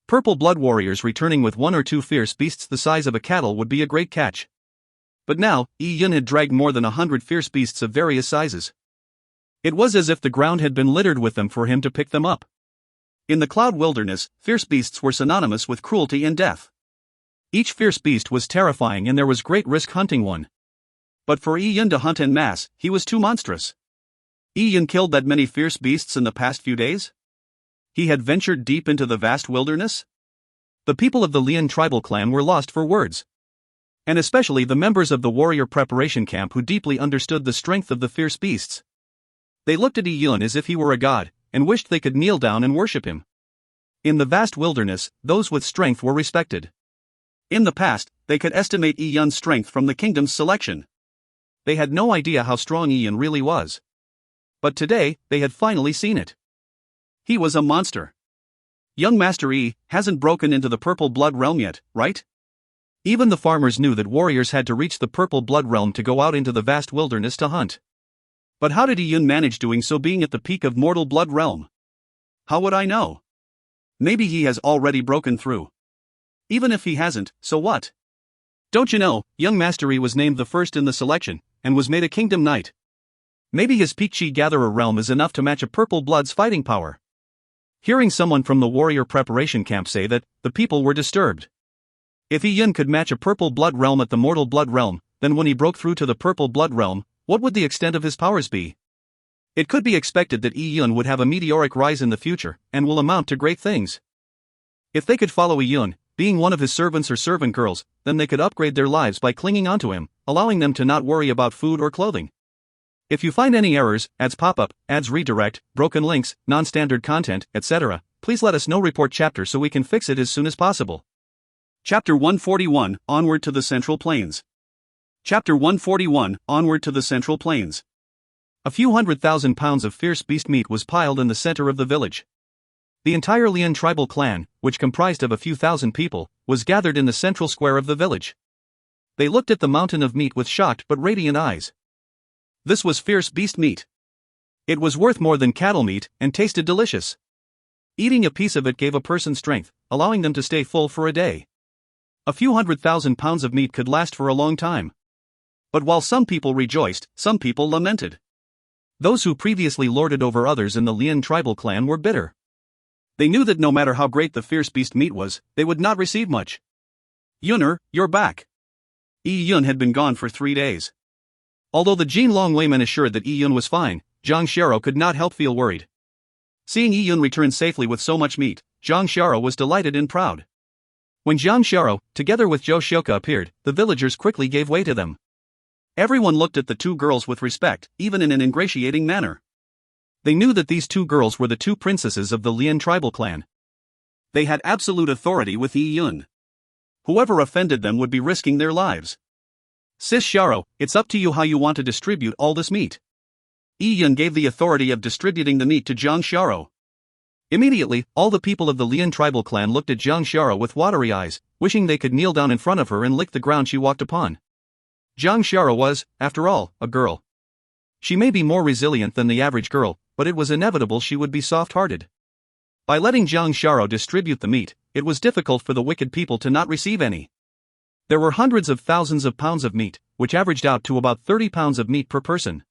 Purple blood warriors returning with 1 or 2 fierce beasts the size of a cattle would be a great catch. But now, Yun had dragged more than 100 fierce beasts of various sizes. It was as if the ground had been littered with them for him to pick them up. In the cloud wilderness, fierce beasts were synonymous with cruelty and death. Each fierce beast was terrifying and there was great risk hunting one. But for Yun to hunt en masse, he was too monstrous. Yun killed that many fierce beasts in the past few days? He had ventured deep into the vast wilderness? The people of the Lian tribal clan were lost for words. And especially the members of the warrior preparation camp who deeply understood the strength of the fierce beasts. They looked at Yun as if he were a god, and wished they could kneel down and worship him. In the vast wilderness, those with strength were respected. In the past, they could estimate Yun's strength from the kingdom's selection. They had no idea how strong Yun really was. But today, they had finally seen it. He was a monster. Young Master Yi hasn't broken into the purple blood realm yet, right? Even the farmers knew that warriors had to reach the purple blood realm to go out into the vast wilderness to hunt. But how did Yun manage doing so being at the peak of mortal blood realm? How would I know? Maybe he has already broken through. Even if he hasn't, so what? Don't you know, young Master Yi was named the first in the selection, and was made a kingdom knight. Maybe his peak chi gatherer realm is enough to match a purple blood's fighting power. Hearing someone from the warrior preparation camp say that, the people were disturbed. If Yun could match a purple blood realm at the mortal blood realm, then when he broke through to the purple blood realm, what would the extent of his powers be? It could be expected that Yun would have a meteoric rise in the future, and will amount to great things. If they could follow Yun, being one of his servants or servant girls, then they could upgrade their lives by clinging onto him, allowing them to not worry about food or clothing. If you find any errors, ads pop up, ads redirect, broken links, non-standard content, etc., please let us know. Report chapter so we can fix it as soon as possible. Chapter 141, Onward to the Central Plains. Chapter 141, Onward to the Central Plains. A few 100,000 pounds of fierce beast meat was piled in the center of the village. The entire Lian tribal clan, which comprised of a few thousand people, was gathered in the central square of the village. They looked at the mountain of meat with shocked but radiant eyes. This was fierce beast meat. It was worth more than cattle meat, and tasted delicious. Eating a piece of it gave a person strength, allowing them to stay full for a day. A few 100,000 pounds of meat could last for a long time. But while some people rejoiced, some people lamented. Those who previously lorded over others in the Lian tribal clan were bitter. They knew that no matter how great the fierce beast meat was, they would not receive much. Yunner, you're back. Yun had been gone for 3 days. Although the Jin Long layman assured that Yun was fine, Zhang Xiaro could not help feel worried. Seeing Yun return safely with so much meat, Zhang Xiaro was delighted and proud. When Zhang Xiaro, together with Zhou Shioka appeared, the villagers quickly gave way to them. Everyone looked at the 2 girls with respect, even in an ingratiating manner. They knew that these 2 girls were the 2 princesses of the Lian tribal clan. They had absolute authority with Yun. Whoever offended them would be risking their lives. Sis Xiaro, it's up to you how you want to distribute all this meat. Yun gave the authority of distributing the meat to Zhang Xiaro. Immediately, all the people of the Lian tribal clan looked at Zhang Xiaro with watery eyes, wishing they could kneel down in front of her and lick the ground she walked upon. Zhang Xiaro was, after all, a girl. She may be more resilient than the average girl, but it was inevitable she would be soft-hearted. By letting Zhang Xiaro distribute the meat, it was difficult for the wicked people to not receive any. There were hundreds of thousands of pounds of meat, which averaged out to about 30 pounds of meat per person.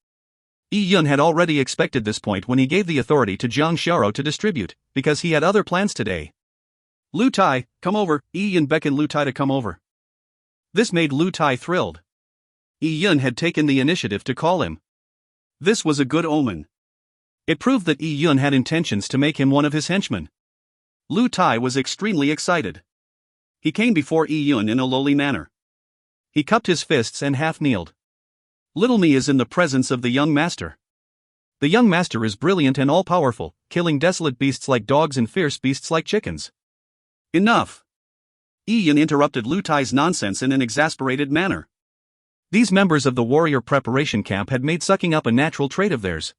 Yi Yun had already expected this point when he gave the authority to Jiang Xiaoro to distribute, because he had other plans today. Lu Tai, come over. Yi Yun beckoned Lu Tai to come over. This made Lu Tai thrilled. Yi Yun had taken the initiative to call him. This was a good omen. It proved that Yi Yun had intentions to make him one of his henchmen. Lu Tai was extremely excited. He came before Yi Yun in a lowly manner. He cupped his fists and half-kneeled. Little me is in the presence of the young master. The young master is brilliant and all-powerful, killing desolate beasts like dogs and fierce beasts like chickens. Enough! Yi Yun interrupted Lu Tai's nonsense in an exasperated manner. These members of the warrior preparation camp had made sucking up a natural trait of theirs.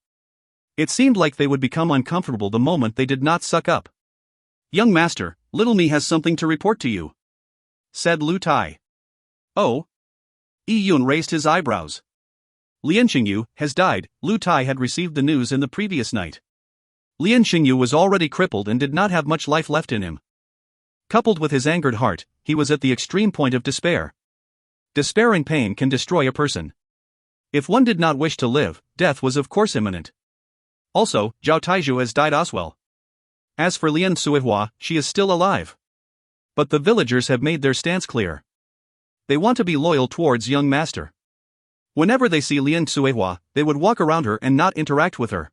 It seemed like they would become uncomfortable the moment they did not suck up. Young master, little me has something to report to you, said Lu Tai. Oh? Yi Yun raised his eyebrows. Lian Xingyu has died. Lu Tai had received the news in the previous night. Lian Xingyu was already crippled and did not have much life left in him. Coupled with his angered heart, he was at the extreme point of despair. Despair and pain can destroy a person. If one did not wish to live, death was of course imminent. Also, Zhao Taizhu has died as well. As for Lian Suihua, she is still alive. But the villagers have made their stance clear. They want to be loyal towards young master. Whenever they see Lian Suihua, they would walk around her and not interact with her.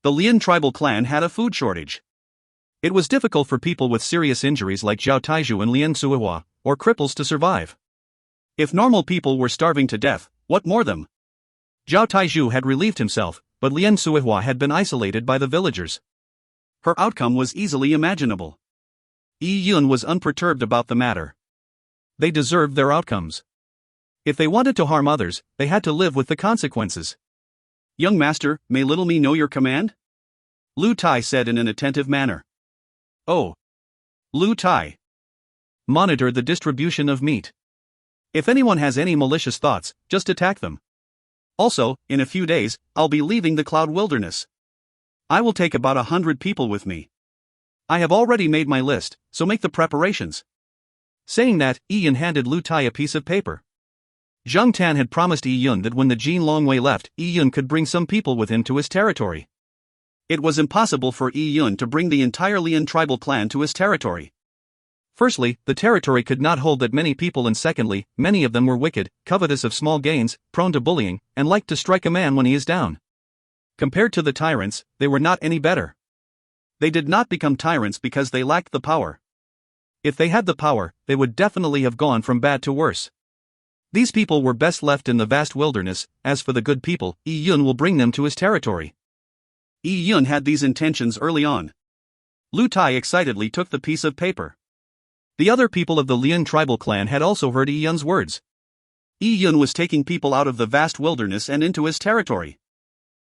The Lian tribal clan had a food shortage. It was difficult for people with serious injuries like Zhao Taizhu and Lian Suihua, or cripples to survive. If normal people were starving to death, what more them? Zhao Taizhu had relieved himself, but Lian Suihua had been isolated by the villagers. Her outcome was easily imaginable. Yi Yun was unperturbed about the matter. They deserved their outcomes. If they wanted to harm others, they had to live with the consequences. Young master, may little me know your command? Lu Tai said in an attentive manner. Oh. Lu Tai. Monitor the distribution of meat. If anyone has any malicious thoughts, just attack them. Also, in a few days, I'll be leaving the Cloud Wilderness. I will take about 100 people with me. I have already made my list, so make the preparations. Saying that, Yi Yun handed Lu Tai a piece of paper. Zhang Tan had promised Yi Yun that when the Jin Longwei left, Yi Yun could bring some people with him to his territory. It was impossible for Yi Yun to bring the entire Lian tribal clan to his territory. Firstly, the territory could not hold that many people, and secondly, many of them were wicked, covetous of small gains, prone to bullying, and liked to strike a man when he is down. Compared to the tyrants, they were not any better. They did not become tyrants because they lacked the power. If they had the power, they would definitely have gone from bad to worse. These people were best left in the vast wilderness. As for the good people, Yi Yun will bring them to his territory. Yi Yun had these intentions early on. Lu Tai excitedly took the piece of paper. The other people of the Lian tribal clan had also heard Yi Yun's words. Yi Yun was taking people out of the vast wilderness and into his territory.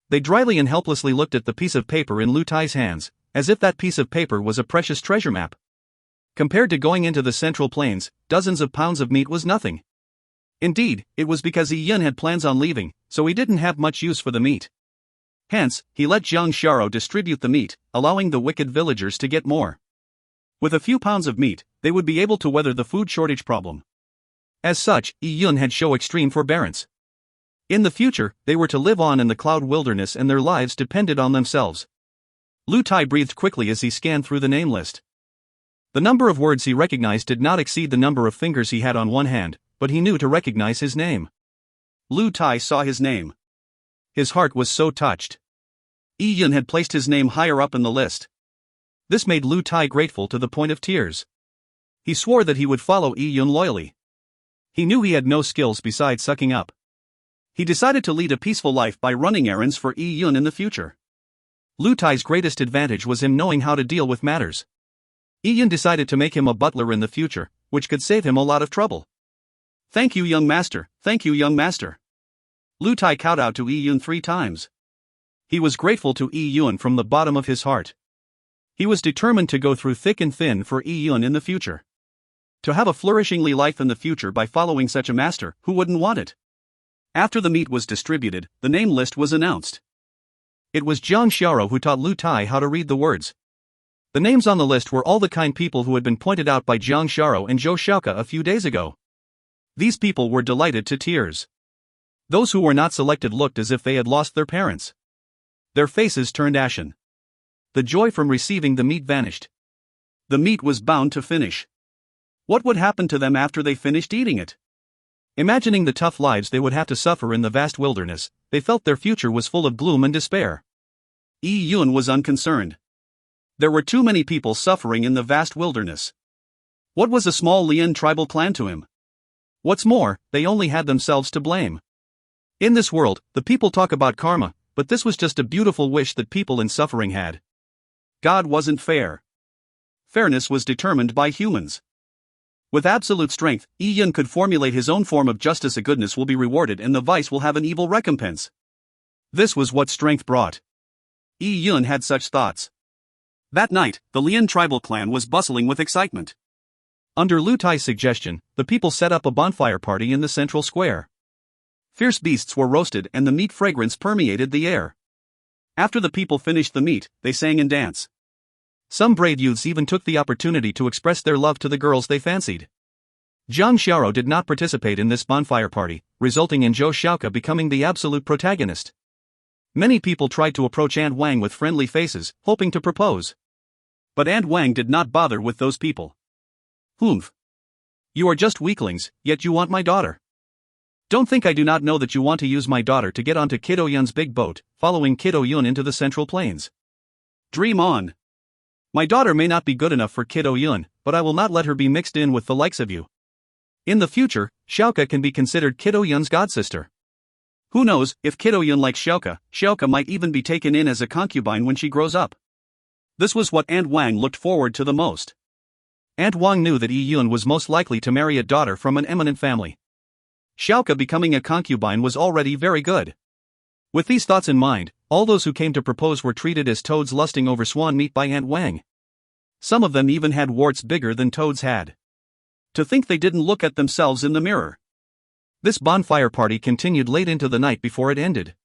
They dryly and helplessly looked at the piece of paper in Lu Tai's hands, as if that piece of paper was a precious treasure map. Compared to going into the Central Plains, dozens of pounds of meat was nothing. Indeed, it was because Yi Yun had plans on leaving, so he didn't have much use for the meat. Hence, he let Jiang Xiaoro distribute the meat, allowing the wicked villagers to get more. With a few pounds of meat, they would be able to weather the food shortage problem. As such, Yi Yun had shown extreme forbearance. In the future, they were to live on in the Cloud Wilderness and their lives depended on themselves. Lu Tai breathed quickly as he scanned through the name list. The number of words he recognized did not exceed the number of fingers he had on one hand, but he knew to recognize his name. Lu Tai saw his name. His heart was so touched. Yi Yun had placed his name higher up in the list. This made Lu Tai grateful to the point of tears. He swore that he would follow Yi Yun loyally. He knew he had no skills besides sucking up. He decided to lead a peaceful life by running errands for Yi Yun in the future. Lu Tai's greatest advantage was him knowing how to deal with matters. Yi Yun decided to make him a butler in the future, which could save him a lot of trouble. Thank you, young master, thank you, young master. Lu Tai kowtowed to Yi Yun 3 times. He was grateful to Yi Yun from the bottom of his heart. He was determined to go through thick and thin for Yi Yun in the future. To have a flourishingly life in the future by following such a master, who wouldn't want it? After the meat was distributed, the name list was announced. It was Jiang Xiaoro who taught Lu Tai how to read the words. The names on the list were all the kind people who had been pointed out by Jiang Xiaoro and Zhou Xiaoka a few days ago. These people were delighted to tears. Those who were not selected looked as if they had lost their parents. Their faces turned ashen. The joy from receiving the meat vanished. The meat was bound to finish. What would happen to them after they finished eating it? Imagining the tough lives they would have to suffer in the vast wilderness, they felt their future was full of gloom and despair. Yi Yun was unconcerned. There were too many people suffering in the vast wilderness. What was a small Lian tribal clan to him? What's more, they only had themselves to blame. In this world, the people talk about karma, but this was just a beautiful wish that people in suffering had. God wasn't fair. Fairness was determined by humans. With absolute strength, Yi Yun could formulate his own form of justice. A goodness will be rewarded and the vice will have an evil recompense. This was what strength brought. Yi Yun had such thoughts. That night, the Lian tribal clan was bustling with excitement. Under Lu Tai's suggestion, the people set up a bonfire party in the central square. Fierce beasts were roasted and the meat fragrance permeated the air. After the people finished the meat, they sang and danced. Some brave youths even took the opportunity to express their love to the girls they fancied. Jiang Xiaoro did not participate in this bonfire party, resulting in Zhou Xiaoke becoming the absolute protagonist. Many people tried to approach Aunt Wang with friendly faces, hoping to propose. But Aunt Wang did not bother with those people. Humph. You are just weaklings, yet you want my daughter. Don't think I do not know that you want to use my daughter to get onto Kiddo Yun's big boat, following Kiddo Yun into the Central Plains. Dream on. My daughter may not be good enough for Kiddo Yun, but I will not let her be mixed in with the likes of you. In the future, Xiaoke can be considered Kiddo Yun's godsister. Who knows, if Kiddo Yun likes Xiaoke, Xiaoke might even be taken in as a concubine when she grows up. This was what Aunt Wang looked forward to the most. Aunt Wang knew that Yi Yun was most likely to marry a daughter from an eminent family. Xiaoke becoming a concubine was already very good. With these thoughts in mind, all those who came to propose were treated as toads lusting over swan meat by Aunt Wang. Some of them even had warts bigger than toads had. To think they didn't look at themselves in the mirror. This bonfire party continued late into the night before it ended.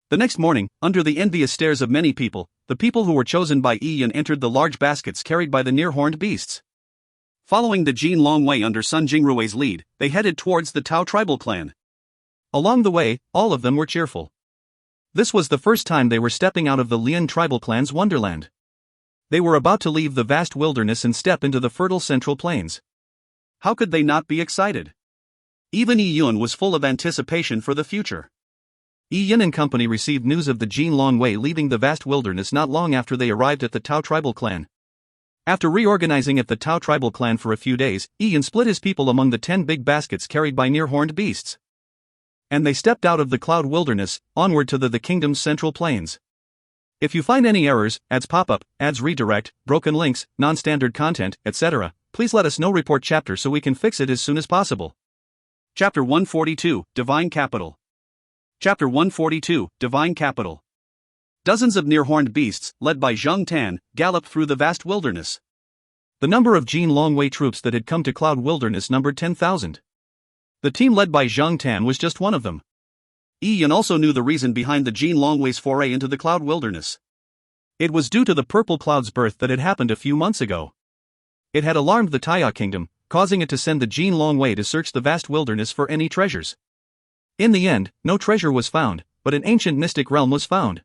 The next morning, under the envious stares of many people, the people who were chosen by Yi Yun entered the large baskets carried by the near-horned beasts. Following the Jin Long Wei under Sun Jingrui's lead, they headed towards the Tao tribal clan. Along the way, all of them were cheerful. This was the first time they were stepping out of the Lian tribal clan's wonderland. They were about to leave the vast wilderness and step into the fertile central plains. How could they not be excited? Even Yi Yun was full of anticipation for the future. Yi Yun and company received news of the Jin Long Wei leaving the vast wilderness not long after they arrived at the Tao tribal clan. After reorganizing at the Tao tribal clan for a few days, Yi Yun split his people among the 10 big baskets carried by near-horned beasts. And they stepped out of the cloud wilderness, onward to the kingdom's central plains. If you find any errors, ads pop-up, ads redirect, broken links, non-standard content, etc., please let us know. Report chapter so we can fix it as soon as possible. Chapter 142, Divine Capital. Chapter 142, Divine Capital. Dozens of near-horned beasts, led by Zheng Tan, galloped through the vast wilderness. The number of Jin Long Wei troops that had come to Cloud Wilderness numbered 10,000. The team led by Zheng Tan was just one of them. Yi Yun also knew the reason behind the Jin Long Wei's foray into the Cloud Wilderness. It was due to the Purple Cloud's birth that had happened a few months ago. It had alarmed the Taya kingdom, causing it to send the Jin Long Wei to search the vast wilderness for any treasures. In the end, no treasure was found, but an ancient mystic realm was found.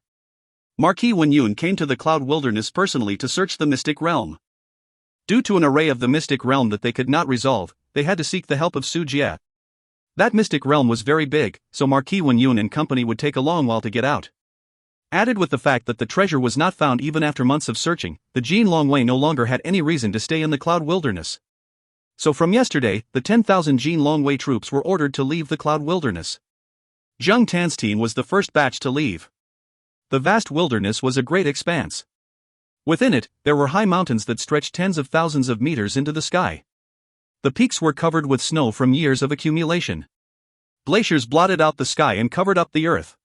Marquis Wen Yun came to the Cloud Wilderness personally to search the mystic realm. Due to an array of the mystic realm that they could not resolve, they had to seek the help of Su Jie. That mystic realm was very big, so Marquis Wen Yun and company would take a long while to get out. Added with the fact that the treasure was not found even after months of searching, the Jin Long Wei no longer had any reason to stay in the Cloud Wilderness. So from yesterday, the 10,000 Jin Long Wei troops were ordered to leave the Cloud Wilderness. Zheng Tan's team was the first batch to leave. The vast wilderness was a great expanse. Within it, there were high mountains that stretched tens of thousands of meters into the sky. The peaks were covered with snow from years of accumulation. Glaciers blotted out the sky and covered up the earth.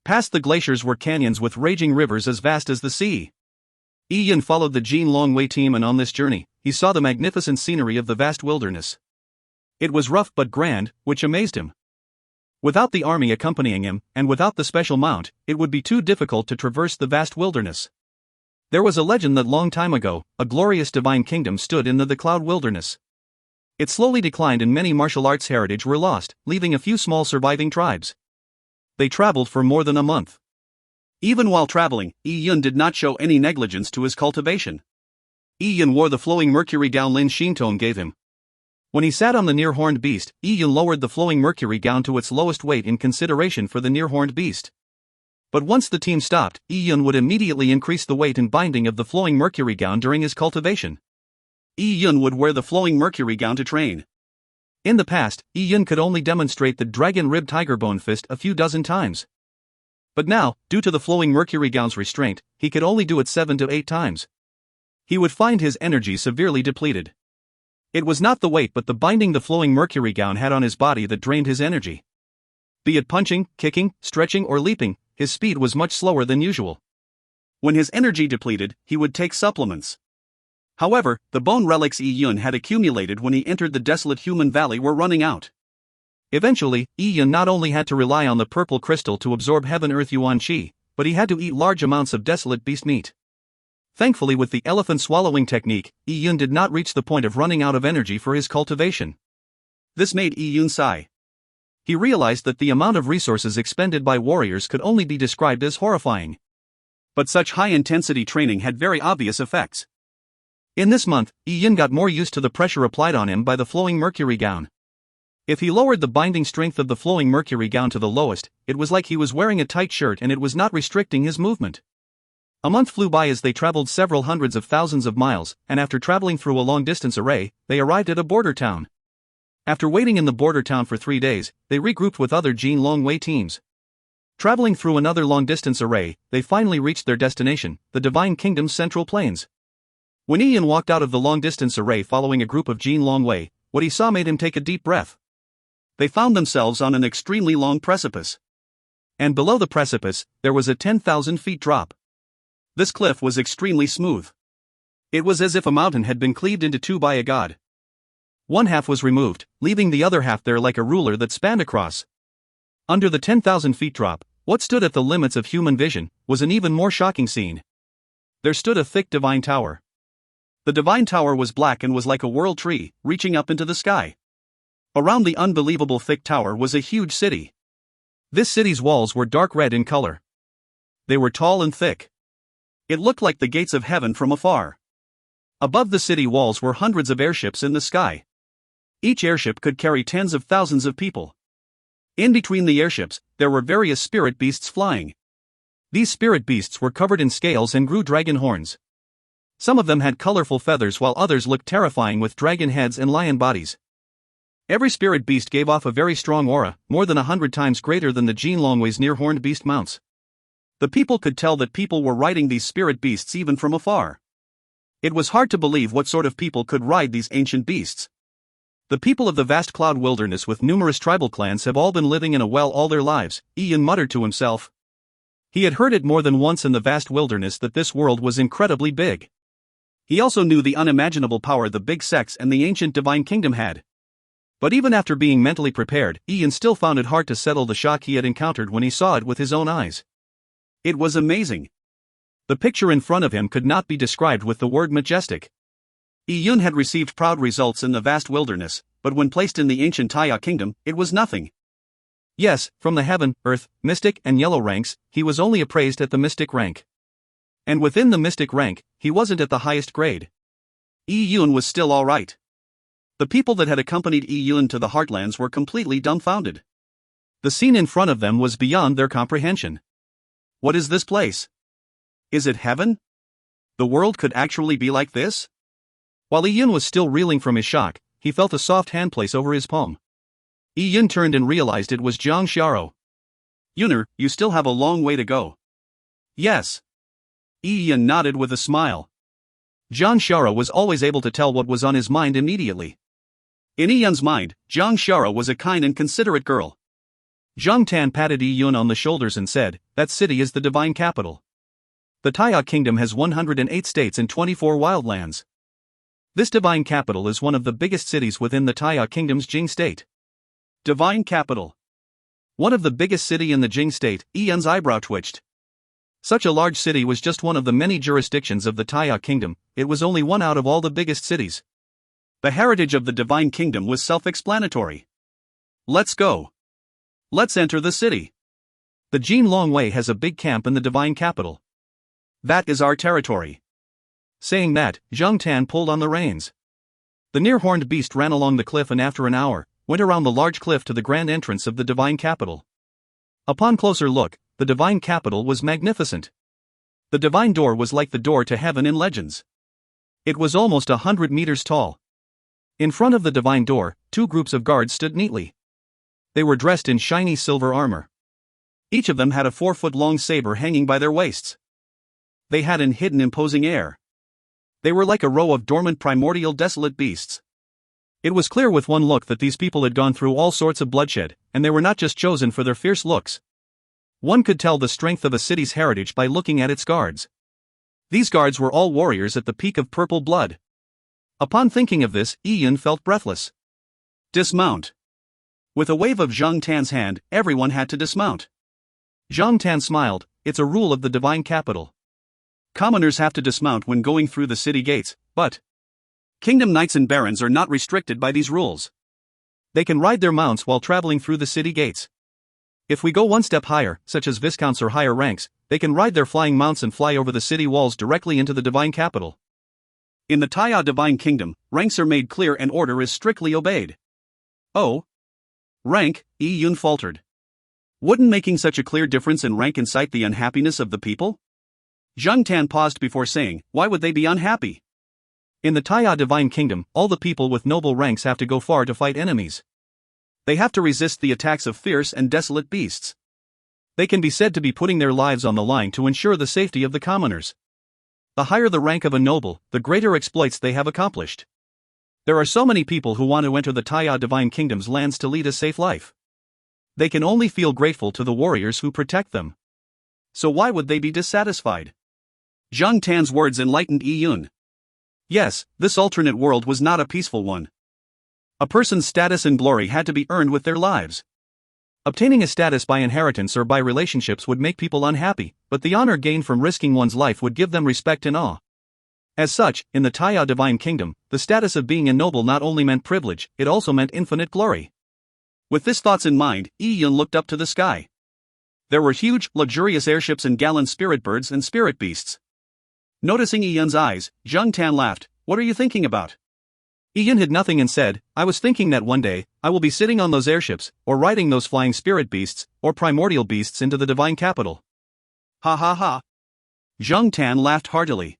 Past the glaciers were canyons with raging rivers as vast as the sea. Yi Yun followed the Jin Long Wei team, and on this journey, he saw the magnificent scenery of the vast wilderness. It was rough but grand, which amazed him. Without the army accompanying him, and without the special mount, it would be too difficult to traverse the vast wilderness. There was a legend that long time ago, a glorious divine kingdom stood in the Cloud Wilderness. It slowly declined and many martial arts heritage were lost, leaving a few small surviving tribes. They traveled for more than a month. Even while traveling, Yi Yun did not show any negligence to his cultivation. Yi Yun wore the flowing mercury gown Lin Xintong gave him. When he sat on the near-horned beast, Yi Yun lowered the flowing mercury gown to its lowest weight in consideration for the near-horned beast. But once the team stopped, Yi Yun would immediately increase the weight and binding of the flowing mercury gown during his cultivation. Yi Yun would wear the flowing mercury gown to train. In the past, Yi Yun could only demonstrate the dragon rib tiger bone fist a few dozen times. But now, due to the flowing mercury gown's restraint, he could only do it 7 to 8 times. He would find his energy severely depleted. It was not the weight but the binding the flowing mercury gown had on his body that drained his energy. Be it punching, kicking, stretching or leaping, his speed was much slower than usual. When his energy depleted, he would take supplements. However, the bone relics Yi Yun had accumulated when he entered the desolate human valley were running out. Eventually, Yi Yun not only had to rely on the purple crystal to absorb heaven-earth yuan qi, but he had to eat large amounts of desolate beast meat. Thankfully, with the elephant swallowing technique, Yi Yun did not reach the point of running out of energy for his cultivation. This made Yi Yun sigh. He realized that the amount of resources expended by warriors could only be described as horrifying. But such high-intensity training had very obvious effects. In this month, Yi Yun got more used to the pressure applied on him by the flowing mercury gown. If he lowered the binding strength of the flowing mercury gown to the lowest, it was like he was wearing a tight shirt and it was not restricting his movement. A month flew by as they traveled several hundreds of thousands of miles, and after traveling through a long-distance array, they arrived at a border town. After waiting in the border town for 3 days, they regrouped with other Jin Longwei teams. Traveling through another long-distance array, they finally reached their destination, the Divine Kingdom's Central Plains. When Yi Yun walked out of the long-distance array following a group of Jin Longwei, what he saw made him take a deep breath. They found themselves on an extremely long precipice. And below the precipice, there was a 10,000 feet drop. This cliff was extremely smooth. It was as if a mountain had been cleaved into two by a god. One half was removed, leaving the other half there like a ruler that spanned across. Under the 10,000 feet drop, what stood at the limits of human vision, was an even more shocking scene. There stood a thick divine tower. The divine tower was black and was like a world tree, reaching up into the sky. Around the unbelievable thick tower was a huge city. This city's walls were dark red in color. They were tall and thick. It looked like the gates of heaven from afar. Above the city walls were hundreds of airships in the sky. Each airship could carry tens of thousands of people. In between the airships, there were various spirit beasts flying. These spirit beasts were covered in scales and grew dragon horns. Some of them had colorful feathers while others looked terrifying with dragon heads and lion bodies. Every spirit beast gave off a very strong aura, more than 100 times greater than the Jin Longwei's near-horned beast mounts. The people could tell that people were riding these spirit beasts even from afar. It was hard to believe what sort of people could ride these ancient beasts. The people of the vast cloud wilderness with numerous tribal clans have all been living in a well all their lives, Yi Yun muttered to himself. He had heard it more than once in the vast wilderness that this world was incredibly big. He also knew the unimaginable power the big sects and the ancient divine kingdom had. But even after being mentally prepared, Yi Yun still found it hard to settle the shock he had encountered when he saw it with his own eyes. It was amazing. The picture in front of him could not be described with the word majestic. Yi Yun had received proud results in the vast wilderness, but when placed in the ancient Taya kingdom, it was nothing. Yes, from the heaven, earth, mystic and yellow ranks, he was only appraised at the mystic rank. And within the mystic rank, he wasn't at the highest grade. Yi Yun was still alright. The people that had accompanied Yi Yun to the Heartlands were completely dumbfounded. The scene in front of them was beyond their comprehension. What is this place? Is it heaven? The world could actually be like this? While Yi Yun was still reeling from his shock, he felt a soft hand place over his palm. Yi Yun turned and realized it was Zhang Xiaro. Yuner, you still have a long way to go. Yes. Yi Yun nodded with a smile. Zhang Xiaro was always able to tell what was on his mind immediately. In Yi Yun's mind, Zhang Xiaro was a kind and considerate girl. Zhang Tan patted Yi Yun on the shoulders and said, "That city is the divine capital. The Taya kingdom has 108 states and 24 wildlands. This divine capital is one of the biggest cities within the Taya kingdom's Jing state." Divine capital. One of the biggest city in the Jing state, Yi Yun's eyebrow twitched. Such a large city was just one of the many jurisdictions of the Taya kingdom, it was only one out of all the biggest cities. The heritage of the Divine Kingdom was self-explanatory. Let's go. Let's enter the city. The Jin Longwei has a big camp in the Divine Capital. That is our territory. Saying that, Zhang Tan pulled on the reins. The near-horned beast ran along the cliff and after an hour, went around the large cliff to the grand entrance of the Divine Capital. Upon closer look, the Divine Capital was magnificent. The Divine Door was like the door to heaven in legends. It was almost 100 meters tall. In front of the Divine Door, 2 groups of guards stood neatly. They were dressed in shiny silver armor. Each of them had a 4-foot-long saber hanging by their waists. They had an hidden imposing air. They were like a row of dormant primordial desolate beasts. It was clear with one look that these people had gone through all sorts of bloodshed, and they were not just chosen for their fierce looks. One could tell the strength of a city's heritage by looking at its guards. These guards were all warriors at the peak of purple blood. Upon thinking of this, Yi felt breathless. Dismount. With a wave of Zhang Tan's hand, everyone had to dismount. Zhang Tan smiled. It's a rule of the Divine Capital. Commoners have to dismount when going through the city gates, but kingdom knights and barons are not restricted by these rules. They can ride their mounts while traveling through the city gates. If we go one step higher, such as viscounts or higher ranks, they can ride their flying mounts and fly over the city walls directly into the Divine Capital. In the Taya Divine Kingdom, ranks are made clear and order is strictly obeyed. Oh. Rank, Yi faltered. Wouldn't making such a clear difference in rank incite the unhappiness of the people? Zhang Tan paused before saying, why would they be unhappy? In the Taya Divine Kingdom, all the people with noble ranks have to go far to fight enemies. They have to resist the attacks of fierce and desolate beasts. They can be said to be putting their lives on the line to ensure the safety of the commoners. The higher the rank of a noble, the greater exploits they have accomplished. There are so many people who want to enter the Taya Divine Kingdom's lands to lead a safe life. They can only feel grateful to the warriors who protect them. So why would they be dissatisfied? Zhang Tan's words enlightened Yi. Yes, this alternate world was not a peaceful one. A person's status and glory had to be earned with their lives. Obtaining a status by inheritance or by relationships would make people unhappy, but the honor gained from risking one's life would give them respect and awe. As such, in the Taya Divine Kingdom, the status of being a noble not only meant privilege, it also meant infinite glory. With this thoughts in mind, Yi looked up to the sky. There were huge, luxurious airships and gallant spirit birds and spirit beasts. Noticing Yi's eyes, Zhang Tan laughed. What are you thinking about? Yi had nothing and said, I was thinking that one day, I will be sitting on those airships, or riding those flying spirit beasts, or primordial beasts into the Divine Capital. Ha ha ha. Zhang Tan laughed heartily.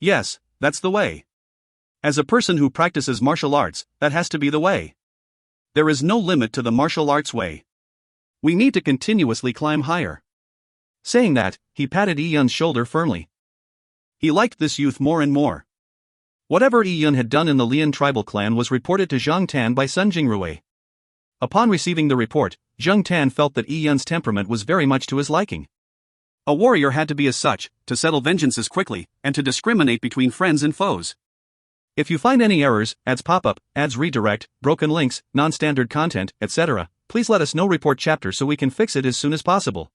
Yes, that's the way. As a person who practices martial arts, that has to be the way. There is no limit to the martial arts way. We need to continuously climb higher. Saying that, he patted Yi's shoulder firmly. He liked this youth more and more. Whatever Yi had done in the Lian tribal clan was reported to Zhang Tan by Sun Jingrui. Upon receiving the report, Zhang Tan felt that Yi's temperament was very much to his liking. A warrior had to be as such, to settle vengeances quickly, and to discriminate between friends and foes. If you find any errors, ads pop up, ads redirect, broken links, non-standard content, etc., please let us know. Report chapter so we can fix it as soon as possible.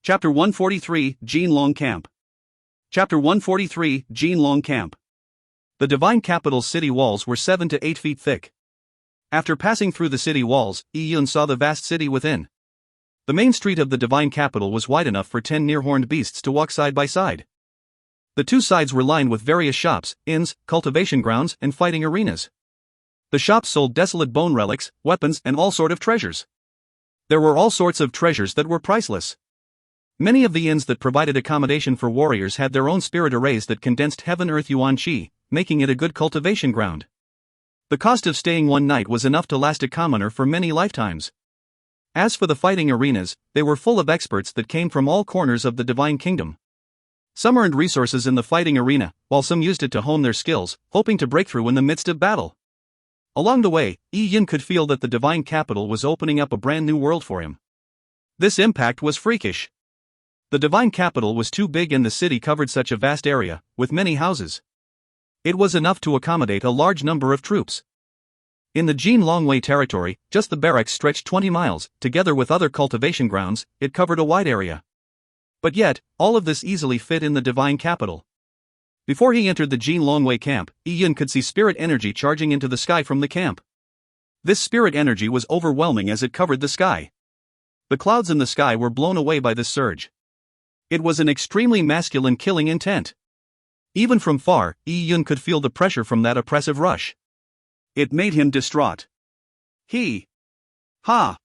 Chapter 143, Jin Long Camp. Chapter 143, Jin Long Camp. The Divine Capital's city walls were 7 to 8 feet thick. After passing through the city walls, Yi saw the vast city within. The main street of the Divine Capital was wide enough for 10 near-horned beasts to walk side by side. The two sides were lined with various shops, inns, cultivation grounds, and fighting arenas. The shops sold desolate bone relics, weapons, and all sort of treasures. There were all sorts of treasures that were priceless. Many of the inns that provided accommodation for warriors had their own spirit arrays that condensed heaven-earth yuan qi, making it a good cultivation ground. The cost of staying one night was enough to last a commoner for many lifetimes. As for the fighting arenas, they were full of experts that came from all corners of the Divine Kingdom. Some earned resources in the fighting arena, while some used it to hone their skills, hoping to break through in the midst of battle. Along the way, Yi could feel that the Divine Capital was opening up a brand new world for him. This impact was freakish. The Divine Capital was too big and the city covered such a vast area, with many houses. It was enough to accommodate a large number of troops. In the Jin Longwei territory, just the barracks stretched 20 miles, together with other cultivation grounds, it covered a wide area. But yet, all of this easily fit in the Divine Capital. Before he entered the Jin Longwei camp, Yi Yun could see spirit energy charging into the sky from the camp. This spirit energy was overwhelming as it covered the sky. The clouds in the sky were blown away by this surge. It was an extremely masculine killing intent. Even from far, Yi Yun could feel the pressure from that oppressive rush. It made him distraught. Ha!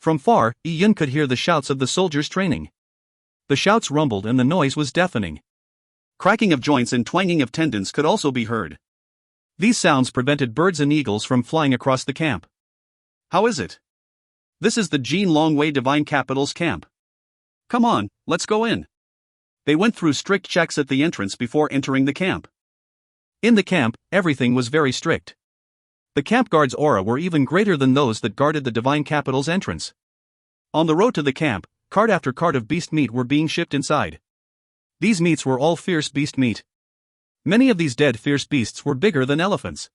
From far, Yi Yun could hear the shouts of the soldiers training. The shouts rumbled and the noise was deafening. Cracking of joints and twanging of tendons could also be heard. These sounds prevented birds and eagles from flying across the camp. How is it? This is the Jin Longwei Divine Capital's camp. Come on, let's go in. They went through strict checks at the entrance before entering the camp. In the camp, everything was very strict. The camp guard's aura were even greater than those that guarded the Divine Capital's entrance. On the road to the camp, cart after cart of beast meat were being shipped inside. These meats were all fierce beast meat. Many of these dead fierce beasts were bigger than elephants.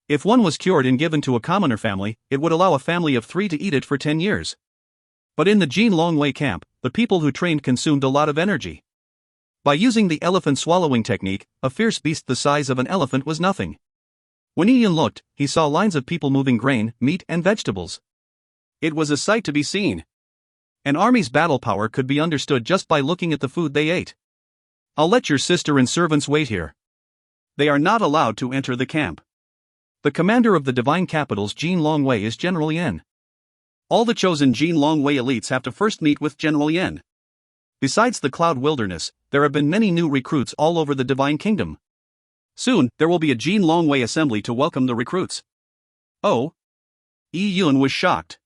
If one was cured and given to a commoner family, it would allow a family of 3 to eat it for 10 years. But in the Jin Longwei camp, the people who trained consumed a lot of energy. By using the elephant swallowing technique, a fierce beast the size of an elephant was nothing. When Yi Yun looked, he saw lines of people moving grain, meat, and vegetables. It was a sight to be seen. An army's battle power could be understood just by looking at the food they ate. I'll let your sister and servants wait here. They are not allowed to enter the camp. The commander of the Divine Capital's Jin Longwei is General Yen. All the chosen Jin Longwei elites have to first meet with General Yen. Besides the Cloud Wilderness, there have been many new recruits all over the Divine Kingdom. Soon, there will be a Jin Longwei assembly to welcome the recruits. Oh? Yi Yun was shocked.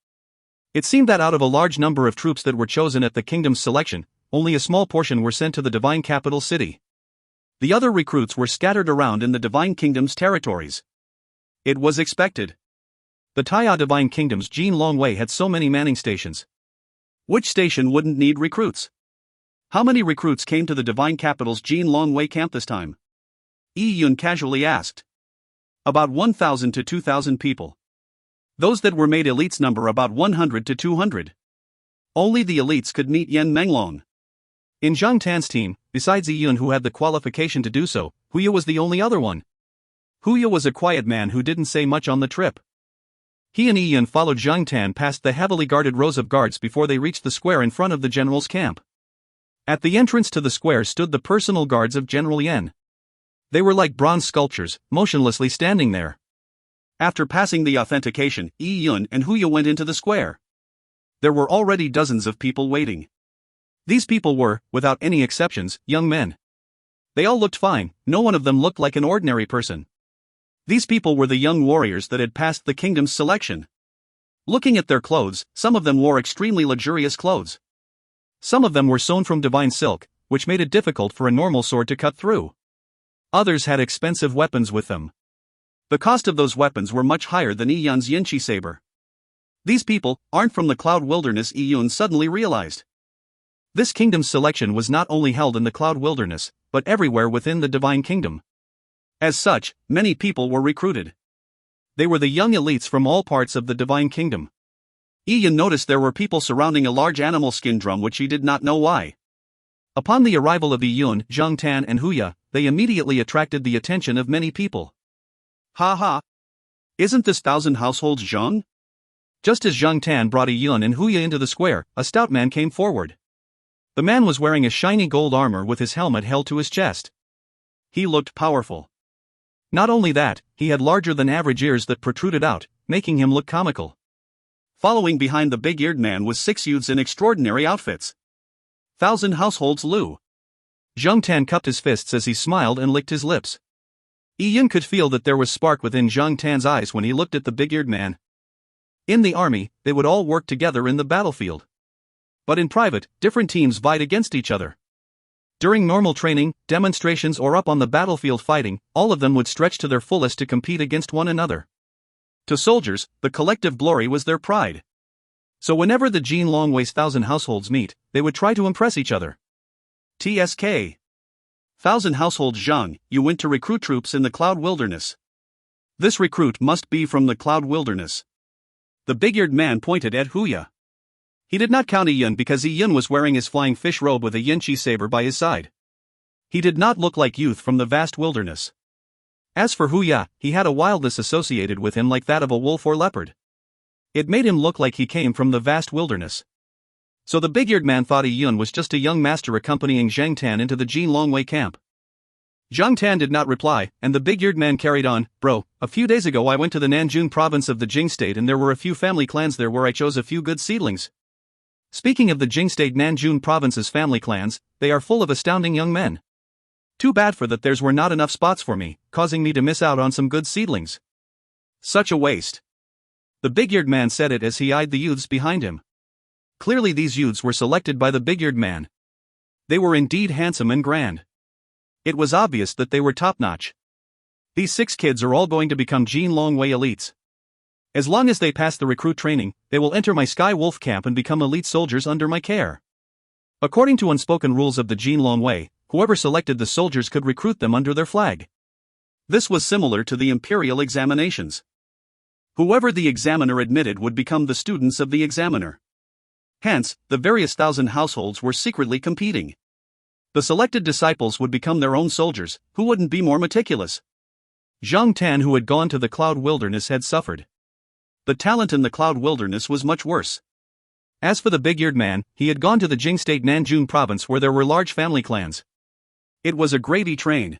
It seemed that out of a large number of troops that were chosen at the kingdom's selection, only a small portion were sent to the Divine Capital City. The other recruits were scattered around in the Divine Kingdom's territories. It was expected. The Taya Divine Kingdom's Jin Longwei had so many manning stations. Which station wouldn't need recruits? How many recruits came to the Divine Capital's Jin Longwei camp this time? Yi Yun casually asked. About 1,000 to 2,000 people. Those that were made elites number about 100 to 200. Only the elites could meet Yen Menglong. In Zhang Tan's team, besides Yi Yun who had the qualification to do so, Huya was the only other one. Huya was a quiet man who didn't say much on the trip. He and Yi Yun followed Zhang Tan past the heavily guarded rows of guards before they reached the square in front of the general's camp. At the entrance to the square stood the personal guards of General Yen. They were like bronze sculptures, motionlessly standing there. After passing the authentication, Yi Yun and Huya went into the square. There were already dozens of people waiting. These people were, without any exceptions, young men. They all looked fine, no one of them looked like an ordinary person. These people were the young warriors that had passed the kingdom's selection. Looking at their clothes, some of them wore extremely luxurious clothes. Some of them were sewn from divine silk, which made it difficult for a normal sword to cut through. Others had expensive weapons with them. The cost of those weapons were much higher than Yi Yun's Yinchi saber. These people aren't from the Cloud Wilderness, Yi Yun suddenly realized. This kingdom's selection was not only held in the Cloud Wilderness, but everywhere within the Divine Kingdom. As such, many people were recruited. They were the young elites from all parts of the Divine Kingdom. Yi Yun noticed there were people surrounding a large animal skin drum which he did not know why. Upon the arrival of Yi Yun, Zhang Tan and Huya, they immediately attracted the attention of many people. Ha ha! Isn't this 1,000 households Zhang? Just as Zhang Tan brought Yi Yun and Huya into the square, a stout man came forward. The man was wearing a shiny gold armor with his helmet held to his chest. He looked powerful. Not only that, he had larger than average ears that protruded out, making him look comical. Following behind the big-eared man was 6 youths in extraordinary outfits. 1,000 households Lu. Zhang Tan cupped his fists as he smiled and licked his lips. Yi Yun could feel that there was spark within Zhang Tan's eyes when he looked at the big-eared man. In the army, they would all work together in the battlefield. But in private, different teams vied against each other. During normal training, demonstrations or up on the battlefield fighting, all of them would stretch to their fullest to compete against one another. To soldiers, the collective glory was their pride. So whenever the Jin Longwei's 1,000 households meet, they would try to impress each other. TSK. 1,000 households Zhang, you went to recruit troops in the Cloud Wilderness. This recruit must be from the Cloud Wilderness. The big-eared man pointed at Huya. He did not count Yi Yun because Yi Yun was wearing his flying fish robe with a Yinchi saber by his side. He did not look like youth from the vast wilderness. As for Huya, he had a wildness associated with him like that of a wolf or leopard. It made him look like he came from the vast wilderness. So the big-eared man thought Yun was just a young master accompanying Zhang Tan into the Jin Longwei camp. Zhang Tan did not reply, and the big-eared man carried on, "Bro, a few days ago I went to the Nanjun province of the Jing state and there were a few family clans there where I chose a few good seedlings. Speaking of the Jing state Nanjun province's family clans, they are full of astounding young men. Too bad for that theirs were not enough spots for me, causing me to miss out on some good seedlings. Such a waste." The big-eared man said it as he eyed the youths behind him. Clearly these youths were selected by the big-eared man. They were indeed handsome and grand. It was obvious that they were top-notch. These 6 kids are all going to become Jin Longwei elites. As long as they pass the recruit training, they will enter my Sky Wolf camp and become elite soldiers under my care. According to unspoken rules of the Jin Longwei, whoever selected the soldiers could recruit them under their flag. This was similar to the imperial examinations. Whoever the examiner admitted would become the students of the examiner. Hence, the various 1,000 households were secretly competing. The selected disciples would become their own soldiers, who wouldn't be more meticulous. Zhang Tan, who had gone to the Cloud Wilderness, had suffered. The talent in the Cloud Wilderness was much worse. As for the big-eared man, he had gone to the Jing State Nanjun province where there were large family clans. It was a gravy train.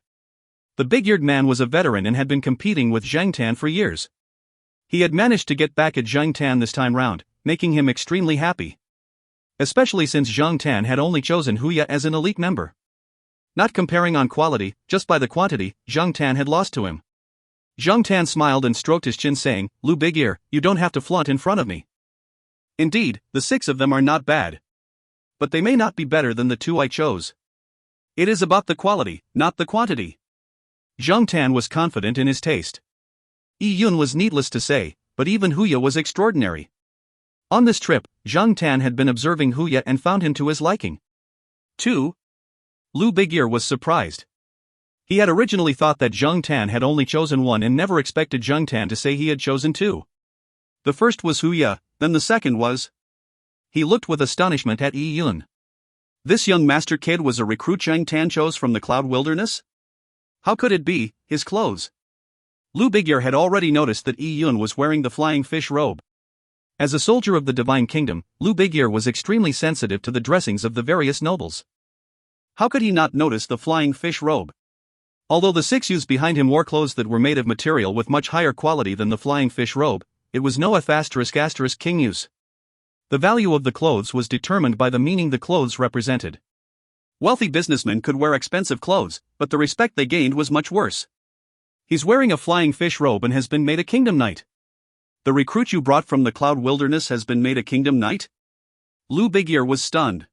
The big-eared man was a veteran and had been competing with Zhang Tan for years. He had managed to get back at Zhang Tan this time round, making him extremely happy. Especially since Zhang Tan had only chosen Huya as an elite member. Not comparing on quality, just by the quantity, Zhang Tan had lost to him. Zhang Tan smiled and stroked his chin, saying, "Lu Big Ear, you don't have to flaunt in front of me. Indeed, the 6 of them are not bad. But they may not be better than the 2 I chose. It is about the quality, not the quantity." Zhang Tan was confident in his taste. Yun was needless to say, but even Huya was extraordinary. On this trip, Zhang Tan had been observing Huya and found him to his liking. 2. Lu Big-Ear was surprised. He had originally thought that Zhang Tan had only chosen 1 and never expected Zhang Tan to say he had chosen 2. The first was Huya, then the second was... He looked with astonishment at Yun. This young master kid was a recruit Zhang Tan chose from the Cloud Wilderness? How could it be? His clothes. Lu Big-Ear had already noticed that Yun was wearing the flying fish robe. As a soldier of the Divine Kingdom, Lu Big-Ear was extremely sensitive to the dressings of the various nobles. How could he not notice the flying fish robe? Although the 6 youths behind him wore clothes that were made of material with much higher quality than the flying fish robe, it was no *** king use. The value of the clothes was determined by the meaning the clothes represented. Wealthy businessmen could wear expensive clothes, but the respect they gained was much worse. He's wearing a flying fish robe and has been made a kingdom knight. The recruit you brought from the Cloud Wilderness has been made a kingdom knight? Lu Big-Ear was stunned.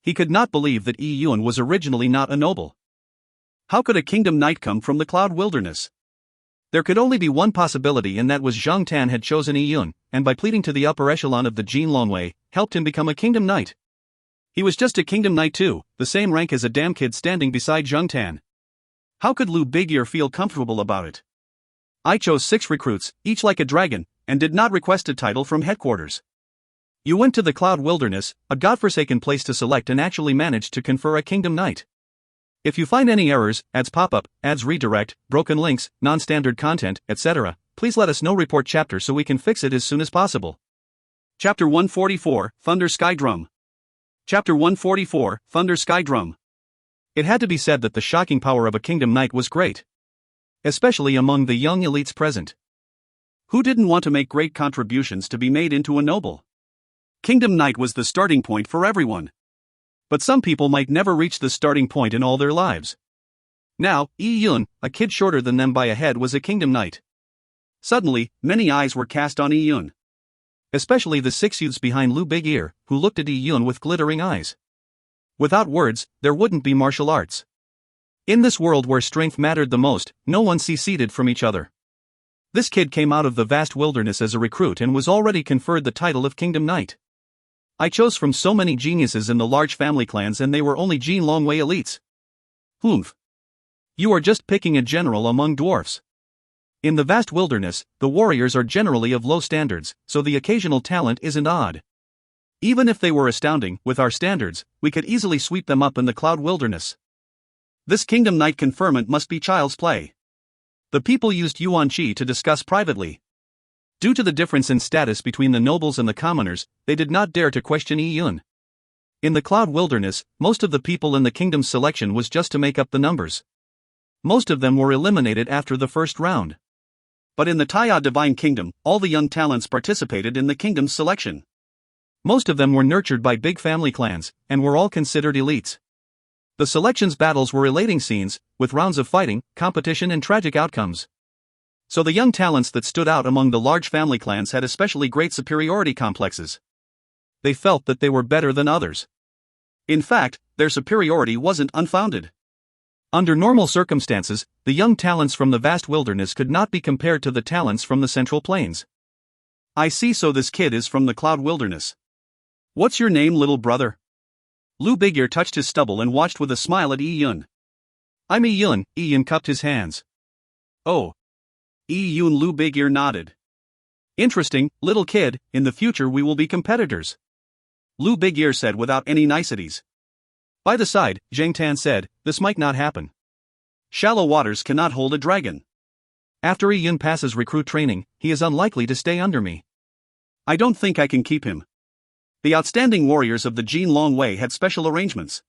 He could not believe that Yun was originally not a noble. How could a kingdom knight come from the Cloud Wilderness? There could only be one possibility, and that was Zhang Tan had chosen Yun, and by pleading to the upper echelon of the Jin Longwei, helped him become a kingdom knight. He was just a kingdom knight too, the same rank as a damn kid standing beside Zhang Tan. How could Lu Big-Ear feel comfortable about it? I chose 6 recruits, each like a dragon, and did not request a title from headquarters. You went to the Cloud Wilderness, a godforsaken place to select, and actually managed to confer a kingdom knight. If you find any errors, ads pop up, ads redirect, broken links, non-standard content, etc., please let us know. Report chapter so we can fix it as soon as possible. Chapter 144, Thunder Sky Drum. Chapter 144, Thunder Sky Drum. It had to be said that the shocking power of a kingdom knight was great. Especially among the young elites present. Who didn't want to make great contributions to be made into a noble? Kingdom Knight was the starting point for everyone. But some people might never reach the starting point in all their lives. Now, Yun, a kid shorter than them by a head, was a Kingdom Knight. Suddenly, many eyes were cast on Yun. Especially the 6 youths behind Lu Big-Ear, who looked at Yun with glittering eyes. Without words, there wouldn't be martial arts. In this world where strength mattered the most, no one seceded from each other. This kid came out of the vast wilderness as a recruit and was already conferred the title of Kingdom Knight. I chose from so many geniuses in the large family clans and they were only Jin Longwei elites. Humph. You are just picking a general among dwarfs. In the vast wilderness, the warriors are generally of low standards, so the occasional talent isn't odd. Even if they were astounding, with our standards, we could easily sweep them up in the Cloud Wilderness. This kingdom night conferment must be child's play. The people used Yuan Qi to discuss privately. Due to the difference in status between the nobles and the commoners, they did not dare to question Yi Yun. In the Cloud Wilderness, most of the people in the kingdom's selection was just to make up the numbers. Most of them were eliminated after the first round. But in the Taya Divine Kingdom, all the young talents participated in the kingdom's selection. Most of them were nurtured by big family clans, and were all considered elites. The selection's battles were elating scenes, with rounds of fighting, competition and tragic outcomes. So the young talents that stood out among the large family clans had especially great superiority complexes. They felt that they were better than others. In fact, their superiority wasn't unfounded. Under normal circumstances, the young talents from the vast wilderness could not be compared to the talents from the Central Plains. I see, so this kid is from the Cloud Wilderness. What's your name, little brother? Lu Bigear touched his stubble and watched with a smile at Yi Yun. I'm Yi Yun. Yi Yun cupped his hands. Oh. Yi Yun. Lu Bigear nodded. Interesting, little kid, in the future we will be competitors. Lu Bigear said without any niceties. By the side, Zhang Tan said, this might not happen. Shallow waters cannot hold a dragon. After Yi Yun passes recruit training, he is unlikely to stay under me. I don't think I can keep him. The outstanding warriors of the Jin Longwei had special arrangements.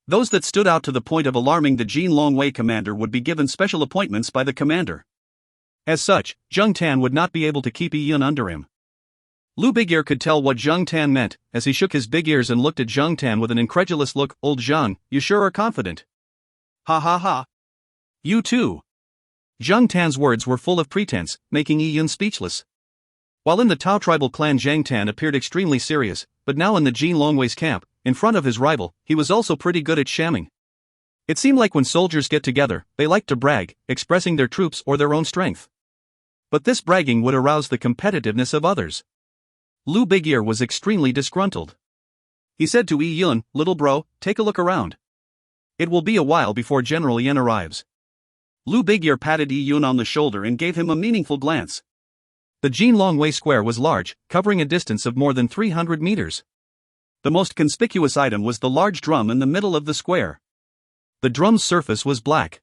Those that stood out to the point of alarming the Jin Longwei commander would be given special appointments by the commander. As such, Zhang Tan would not be able to keep Yi Yun under him. Lu Bigear could tell what Zhang Tan meant, as he shook his big ears and looked at Zhang Tan with an incredulous look. Old Zhang, you sure are confident. Ha ha ha. You too. Zhang Tan's words were full of pretense, making Yi Yun speechless. While in the Tao tribal clan, Zhang Tan appeared extremely serious, but now in the Jin Longwei's camp, in front of his rival, he was also pretty good at shamming. It seemed like when soldiers get together, they like to brag, expressing their troops or their own strength. But this bragging would arouse the competitiveness of others. Lu Bigear was extremely disgruntled. He said to Yi Yun, little bro, take a look around. It will be a while before General Yen arrives. Lu Bigear patted Yi Yun on the shoulder and gave him a meaningful glance. The Jin Longwei Square was large, covering a distance of more than 300 meters. The most conspicuous item was the large drum in the middle of the square. The drum's surface was black.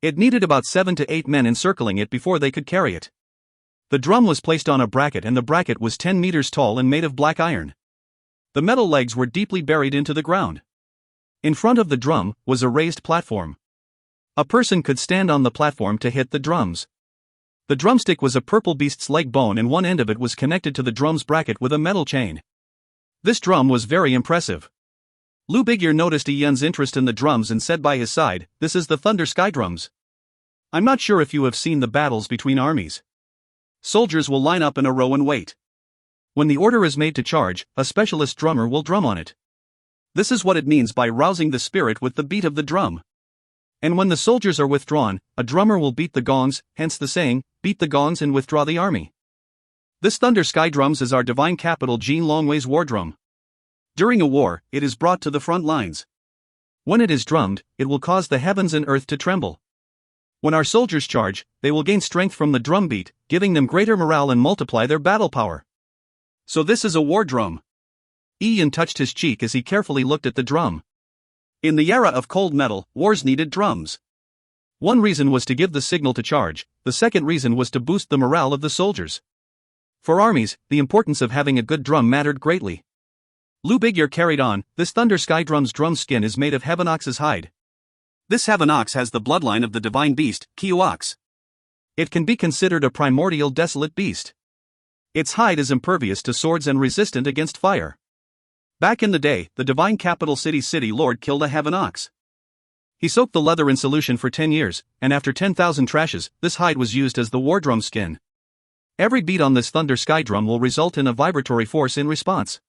It needed about 7 to 8 men encircling it before they could carry it. The drum was placed on a bracket, and the bracket was 10 meters tall and made of black iron. The metal legs were deeply buried into the ground. In front of the drum was a raised platform. A person could stand on the platform to hit the drums. The drumstick was a purple beast's leg bone, and one end of it was connected to the drum's bracket with a metal chain. This drum was very impressive. Lu Bigear noticed Yi Yun's interest in the drums and said by his side, this is the Thunder Sky Drums. I'm not sure if you have seen the battles between armies. Soldiers will line up in a row and wait. When the order is made to charge, a specialist drummer will drum on it. This is what it means by rousing the spirit with the beat of the drum. And when the soldiers are withdrawn, a drummer will beat the gongs, hence the saying, beat the gongs and withdraw the army. This Thunder Sky Drums is our divine capital Jin Longwei's war drum. During a war, it is brought to the front lines. When it is drummed, it will cause the heavens and earth to tremble. When our soldiers charge, they will gain strength from the drum beat, giving them greater morale and multiply their battle power. So this is a war drum. Yi Yun touched his cheek as he carefully looked at the drum. In the era of cold metal, wars needed drums. One reason was to give the signal to charge, the second reason was to boost the morale of the soldiers. For armies, the importance of having a good drum mattered greatly. Lu Bigear carried on, this Thunder Sky Drum's drum skin is made of Heaven Ox's hide. This Heaven Ox has the bloodline of the divine beast, Kyu Ox. It can be considered a primordial desolate beast. Its hide is impervious to swords and resistant against fire. Back in the day, the divine capital city lord killed a Heaven Ox. He soaked the leather in solution for 10 years, and after 10,000 trashes, this hide was used as the war drum skin. Every beat on this Thunder Sky Drum will result in a vibratory force in response.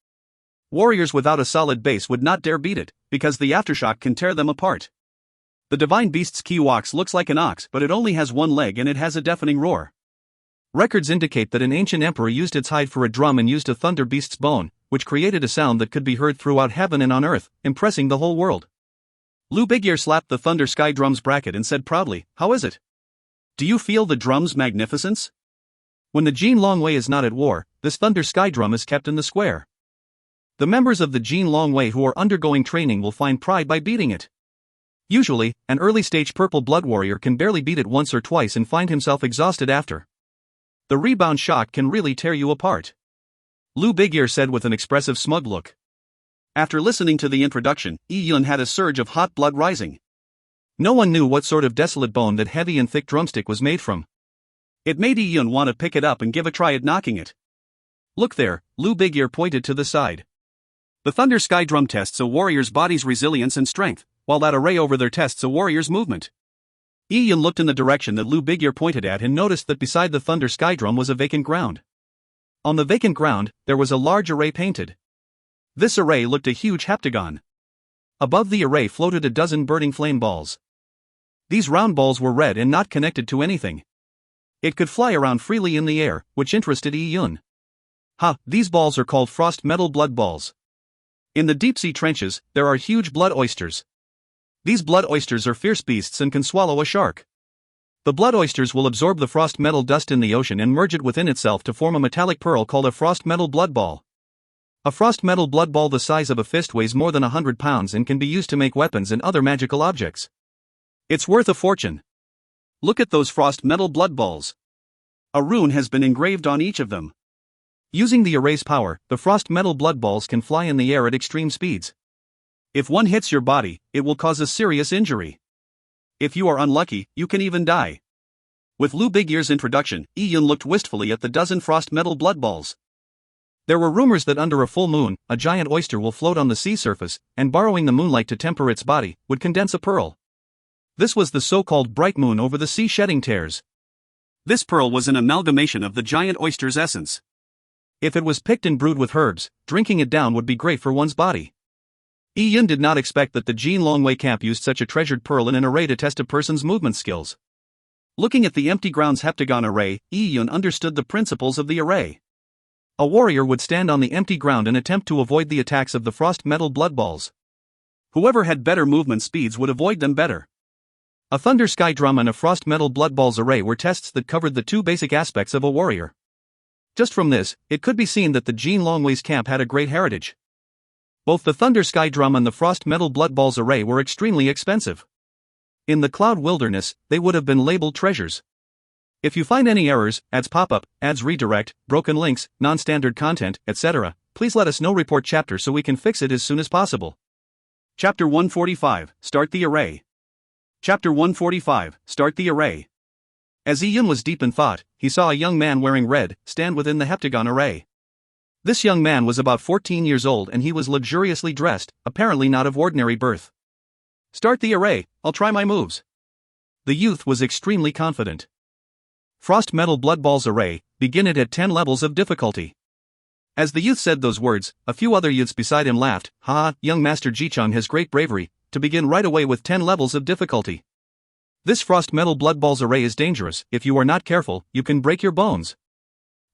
Warriors without a solid base would not dare beat it, because the aftershock can tear them apart. The divine beast's Kyu Ox looks like an ox, but it only has one leg and it has a deafening roar. Records indicate that an ancient emperor used its hide for a drum and used a thunder beast's bone, which created a sound that could be heard throughout heaven and on earth, impressing the whole world. Lu Bigear slapped the Thunder Sky Drum's bracket and said proudly, how is it? Do you feel the drum's magnificence? When the Jin Longwei is not at war, this Thunder Sky Drum is kept in the square. The members of the Jin Longwei who are undergoing training will find pride by beating it. Usually, an early-stage purple blood warrior can barely beat it once or twice and find himself exhausted after. The rebound shock can really tear you apart. Lu Bigear said with an expressive smug look. After listening to the introduction, Yi Yun had a surge of hot blood rising. No one knew what sort of desolate bone that heavy and thick drumstick was made from. It made Yi Yun want to pick it up and give a try at knocking it. Look there, Lu Bigear pointed to the side. The Thunder Sky Drum tests a warrior's body's resilience and strength, while that array over there tests a warrior's movement. Yi Yun looked in the direction that Lu Bigear pointed at and noticed that beside the Thunder Sky Drum was a vacant ground. On the vacant ground, there was a large array painted. This array looked a huge heptagon. Above the array floated a dozen burning flame balls. These round balls were red and not connected to anything. It could fly around freely in the air, which interested Yi Yun. These balls are called frost metal blood balls. In the deep-sea trenches, there are huge blood oysters. These blood oysters are fierce beasts and can swallow a shark. The blood oysters will absorb the frost metal dust in the ocean and merge it within itself to form a metallic pearl called a frost metal blood ball. A frost metal blood ball the size of a fist weighs more than 100 pounds and can be used to make weapons and other magical objects. It's worth a fortune. Look at those frost metal blood balls. A rune has been engraved on each of them. Using the array's power, the frost metal blood balls can fly in the air at extreme speeds. If one hits your body, it will cause a serious injury. If you are unlucky, you can even die. With Lu Bigear's introduction, Yi Yun looked wistfully at the dozen frost metal blood balls. There were rumors that under a full moon, a giant oyster will float on the sea surface, and borrowing the moonlight to temper its body, would condense a pearl. This was the so-called bright moon over the sea shedding tears. This pearl was an amalgamation of the giant oyster's essence. If it was picked and brewed with herbs, drinking it down would be great for one's body. Yi Yun did not expect that the Jin Longwei camp used such a treasured pearl in an array to test a person's movement skills. Looking at the empty ground's heptagon array, Yi Yun understood the principles of the array. A warrior would stand on the empty ground and attempt to avoid the attacks of the frost metal blood balls. Whoever had better movement speeds would avoid them better. A Thunder Sky Drum and a frost metal blood balls array were tests that covered the two basic aspects of a warrior. Just from this, it could be seen that the Jin Longwei's camp had a great heritage. Both the Thunder Sky Drum and the Frost Metal Blood Balls array were extremely expensive. In the Cloud Wilderness, they would have been labeled treasures. If you find any errors, ads pop-up, ads redirect, broken links, non-standard content, etc., please let us know. Report chapter so we can fix it as soon as possible. Chapter 145, Start the Array. Chapter 145, Start the Array. As Yi Yun was deep in thought, he saw a young man wearing red stand within the heptagon array. This young man was about 14 years old and he was luxuriously dressed, apparently not of ordinary birth. Start the array, I'll try my moves. The youth was extremely confident. Frost Metal Blood Balls array, begin it at 10 levels of difficulty. As the youth said those words, a few other youths beside him laughed. Young Master Jichang has great bravery, to begin right away with 10 levels of difficulty. This Frost Metal Blood Balls array is dangerous. If you are not careful, you can break your bones.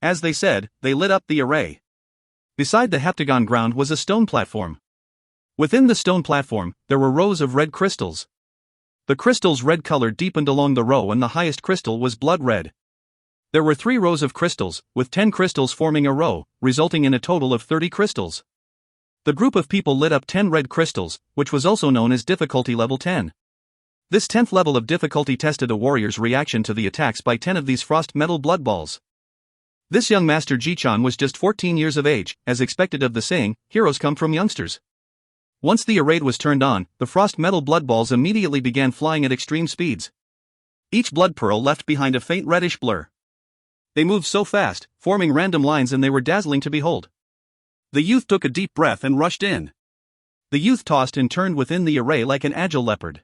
As they said, they lit up the array. Beside the heptagon ground was a stone platform. Within the stone platform, there were rows of red crystals. The crystal's red color deepened along the row and the highest crystal was blood red. There were 3 rows of crystals, with 10 crystals forming a row, resulting in a total of 30 crystals. The group of people lit up 10 red crystals, which was also known as difficulty level 10. This 10th level of difficulty tested a warrior's reaction to the attacks by 10 of these frost metal blood balls. This young Master Jichang was just 14 years of age, as expected of the saying, heroes come from youngsters. Once the array was turned on, the frost metal blood balls immediately began flying at extreme speeds. Each blood pearl left behind a faint reddish blur. They moved so fast, forming random lines, and they were dazzling to behold. The youth took a deep breath and rushed in. The youth tossed and turned within the array like an agile leopard.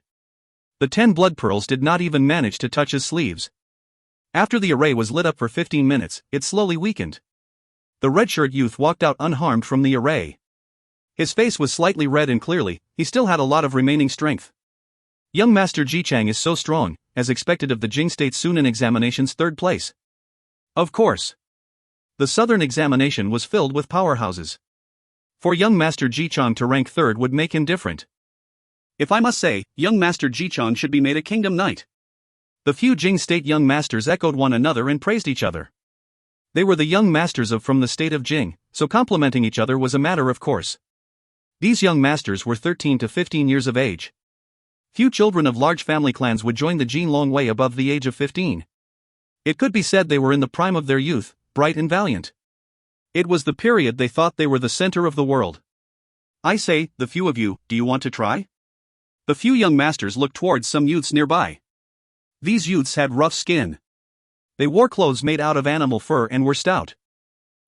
The 10 blood pearls did not even manage to touch his sleeves. After the array was lit up for 15 minutes, it slowly weakened. The red-shirt youth walked out unharmed from the array. His face was slightly red and clearly, he still had a lot of remaining strength. Young Master Jichang is so strong, as expected of the Jing State Sunan examination's 3rd place. Of course. The Southern examination was filled with powerhouses. For young Master Jichang to rank 3rd would make him different. If I must say, young Master Jichang should be made a kingdom knight. The few Jing State young masters echoed one another and praised each other. They were the young masters from the state of Jing, so complimenting each other was a matter of course. These young masters were 13 to 15 years of age. Few children of large family clans would join the Jin long way above the age of 15. It could be said they were in the prime of their youth, bright and valiant. It was the period they thought they were the center of the world. I say, the few of you, do you want to try? The few young masters looked towards some youths nearby. These youths had rough skin. They wore clothes made out of animal fur and were stout.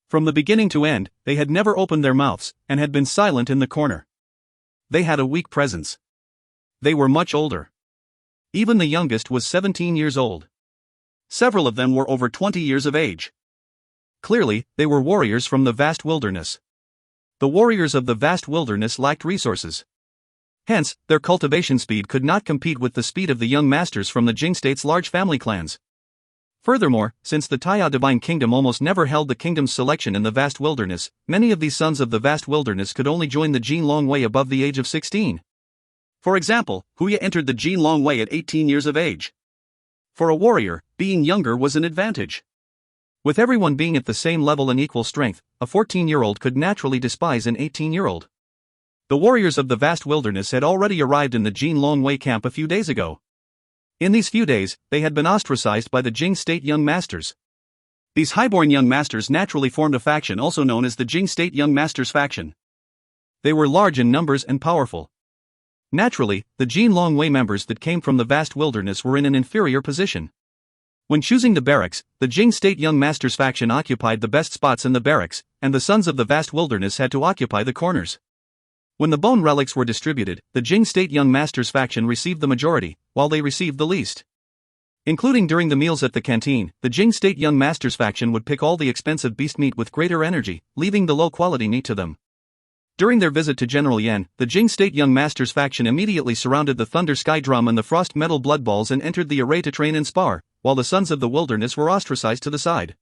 From the beginning to end, they had never opened their mouths, and had been silent in the corner. They had a weak presence. They were much older. Even the youngest was 17 years old. Several of them were over 20 years of age. Clearly, they were warriors from the vast wilderness. The warriors of the vast wilderness lacked resources. Hence, their cultivation speed could not compete with the speed of the young masters from the Jing state's large family clans. Furthermore, since the Taya Divine Kingdom almost never held the kingdom's selection in the vast wilderness, many of these sons of the vast wilderness could only join the Jin long way above the age of 16. For example, Huya entered the Jin long way at 18 years of age. For a warrior, being younger was an advantage. With everyone being at the same level and equal strength, a 14-year-old could naturally despise an 18-year-old. The warriors of the vast wilderness had already arrived in the Jin long way camp a few days ago. In these few days, they had been ostracized by the Jing State Young Masters. These highborn young masters naturally formed a faction also known as the Jing State Young Masters faction. They were large in numbers and powerful. Naturally, the Jin Long Way members that came from the vast wilderness were in an inferior position. When choosing the barracks, the Jing State Young Masters faction occupied the best spots in the barracks, and the sons of the vast wilderness had to occupy the corners. When the bone relics were distributed, the Jing State Young Masters faction received the majority, while they received the least. Including during the meals at the canteen, the Jing State Young Masters faction would pick all the expensive beast meat with greater energy, leaving the low-quality meat to them. During their visit to General Yan, the Jing State Young Masters faction immediately surrounded the Thunder Sky Drum and the Frost Metal Blood Balls and entered the array to train and spar, while the sons of the wilderness were ostracized to the side.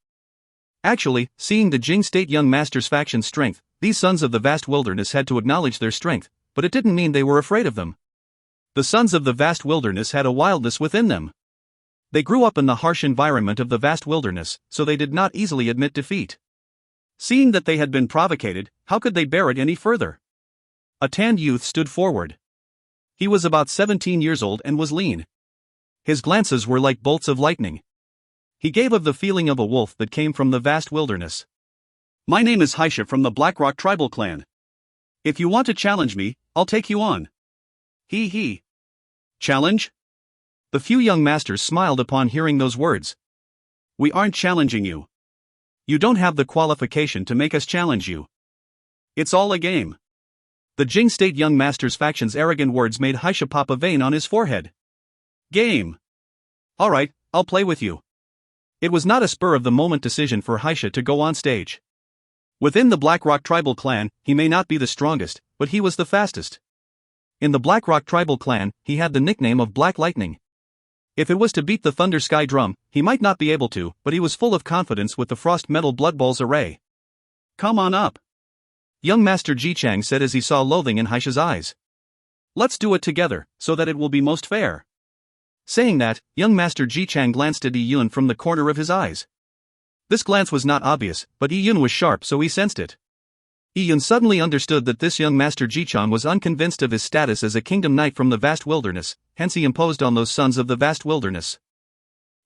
Actually, seeing the Jing State Young Masters faction's strength, these sons of the vast wilderness had to acknowledge their strength, but it didn't mean they were afraid of them. The sons of the vast wilderness had a wildness within them. They grew up in the harsh environment of the vast wilderness, so they did not easily admit defeat. Seeing that they had been provocated, how could they bear it any further? A tanned youth stood forward. He was about 17 years old and was lean. His glances were like bolts of lightning. He gave of the feeling of a wolf that came from the vast wilderness. My name is Haisha from the Blackrock tribal clan. If you want to challenge me, I'll take you on. He. Challenge? The few young masters smiled upon hearing those words. We aren't challenging you. You don't have the qualification to make us challenge you. It's all a game. The Jing State Young Masters faction's arrogant words made Haisha pop a vein on his forehead. Game. Alright, I'll play with you. It was not a spur-of-the-moment decision for Haisha to go on stage. Within the Blackrock tribal clan, he may not be the strongest, but he was the fastest. In the Blackrock tribal clan, he had the nickname of Black Lightning. If it was to beat the Thunder Sky Drum, he might not be able to, but he was full of confidence with the Frost Metal Blood Balls array. Come on up. Young Master Ji Chang said as he saw loathing in Haisha's eyes. Let's do it together, so that it will be most fair. Saying that, young Master Ji Chang glanced at Yi Yun from the corner of his eyes. This glance was not obvious, but Yi Yun was sharp so he sensed it. Yi Yun suddenly understood that this young Master Ji Chang was unconvinced of his status as a kingdom knight from the vast wilderness, hence he imposed on those sons of the vast wilderness.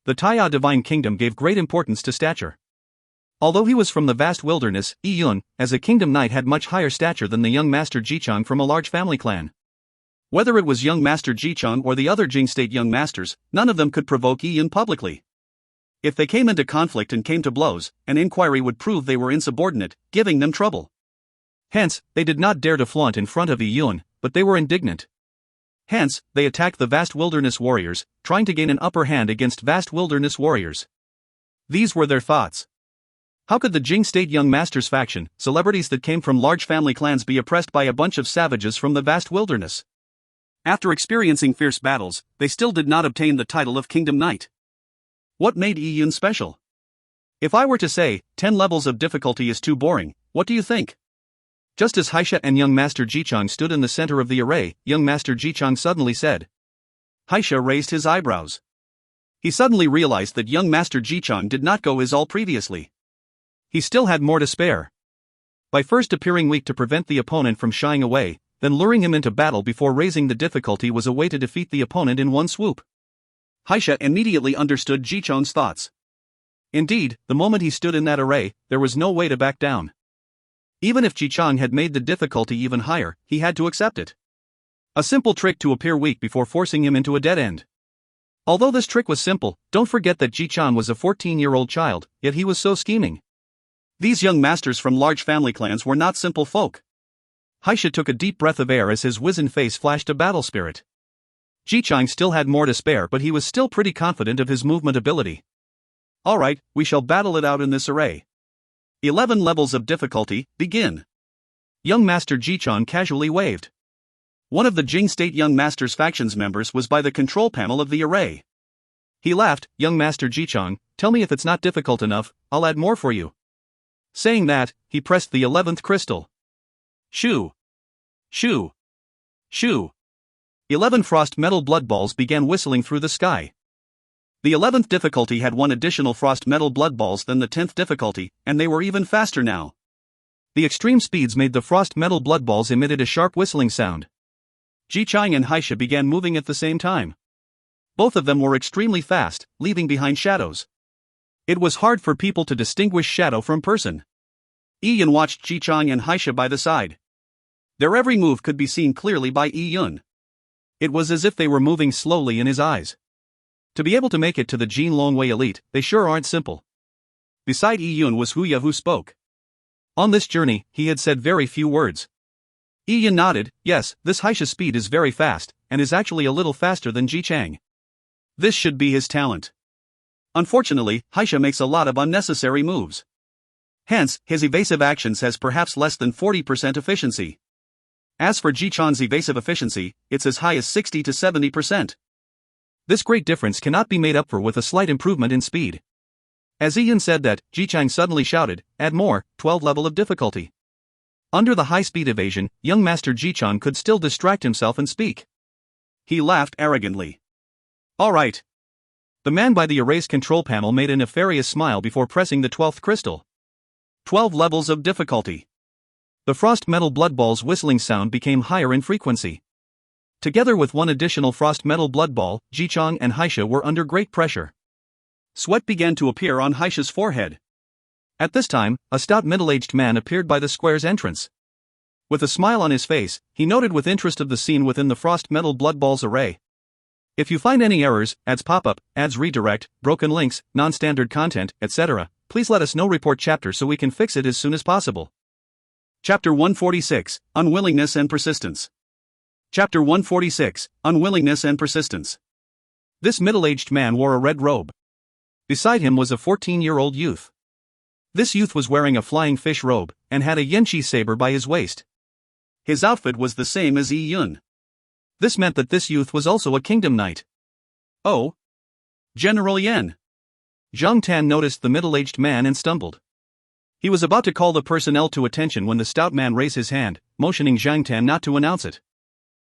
The Taya Divine Kingdom gave great importance to stature. Although he was from the vast wilderness, Yi Yun, as a kingdom knight, had much higher stature than the young Master Ji Chang from a large family clan. Whether it was young Master Ji Chang or the other Jing State young masters, none of them could provoke Yi Yun publicly. If they came into conflict and came to blows, an inquiry would prove they were insubordinate, giving them trouble. Hence, they did not dare to flaunt in front of Yi Yun, but they were indignant. Hence, they attacked the vast wilderness warriors, trying to gain an upper hand against vast wilderness warriors. These were their thoughts. How could the Jing State Young Masters faction, celebrities that came from large family clans, be oppressed by a bunch of savages from the vast wilderness? After experiencing fierce battles, they still did not obtain the title of Kingdom Knight. What made Yi Yun special? If I were to say, 10 levels of difficulty is too boring, what do you think? Just as Haisha and young Master Ji Chang stood in the center of the array, young Master Ji Chang suddenly said. Haisha raised his eyebrows. He suddenly realized that young Master Ji Chang did not go his all previously. He still had more to spare. By first appearing weak to prevent the opponent from shying away, then luring him into battle before raising the difficulty was a way to defeat the opponent in one swoop. Haisha immediately understood Ji Chang's thoughts. Indeed, the moment he stood in that array, there was no way to back down. Even if Ji Chang had made the difficulty even higher, he had to accept it. A simple trick to appear weak before forcing him into a dead end. Although this trick was simple, don't forget that Ji Chang was a 14-year-old child, yet he was so scheming. These young masters from large family clans were not simple folk. Haisha took a deep breath of air as his wizened face flashed a battle spirit. Ji Chang still had more to spare, but he was still pretty confident of his movement ability. Alright, we shall battle it out in this array. 11 levels of difficulty, begin. Young Master Ji Chang casually waved. One of the Jing State Young Masters factions members was by the control panel of the array. He laughed, "Young Master Ji Chang, tell me if it's not difficult enough, I'll add more for you." Saying that, he pressed the 11th crystal. Shoo! Shoo! Shoo! 11 frost metal blood balls began whistling through the sky. The 11th difficulty had 1 additional frost metal blood balls than the 10th difficulty, and they were even faster now. The extreme speeds made the frost metal blood balls emitted a sharp whistling sound. Ji Chang and Haisha began moving at the same time. Both of them were extremely fast, leaving behind shadows. It was hard for people to distinguish shadow from person. Yi Yun watched Ji Chang and Haisha by the side. Their every move could be seen clearly by Yi Yun. It was as if they were moving slowly in his eyes. To be able to make it to the Jin Longwei elite, they sure aren't simple. Beside Yi Yun was Huya, who spoke. On this journey, he had said very few words. Yi Yun nodded. Yes, this Haisha's speed is very fast, and is actually a little faster than Ji Chang. This should be his talent. Unfortunately, Haisha makes a lot of unnecessary moves. Hence, his evasive actions has perhaps less than 40% efficiency. As for Ji Chang's evasive efficiency, it's as high as 60 to 70%. This great difference cannot be made up for with a slight improvement in speed. As Yi Yun said that, Ji Chang suddenly shouted, "Add more, 12 level of difficulty." Under the high-speed evasion, young Master Ji Chang could still distract himself and speak. He laughed arrogantly. Alright. The man by the array's control panel made a nefarious smile before pressing the 12th crystal. 12 levels of difficulty. The frost metal blood ball's whistling sound became higher in frequency. Together with 1 additional frost metal blood ball, Ji Chang and Haisha were under great pressure. Sweat began to appear on Haisha's forehead. At this time, a stout middle-aged man appeared by the square's entrance. With a smile on his face, he noted with interest of the scene within the frost metal blood balls array. If you find any errors, ads pop-up, ads redirect, broken links, non-standard content, etc., please let us know. Report chapter so we can fix it as soon as possible. Chapter 146, Unwillingness and Persistence. Chapter 146, Unwillingness and Persistence. This middle-aged man wore a red robe. Beside him was a 14-year-old youth. This youth was wearing a flying fish robe, and had a Yanqi saber by his waist. His outfit was the same as Yi Yun. This meant that this youth was also a kingdom knight. Oh! General Yan. Zhang Tan noticed the middle-aged man and stumbled. He was about to call the personnel to attention when the stout man raised his hand, motioning Zhang Tan not to announce it.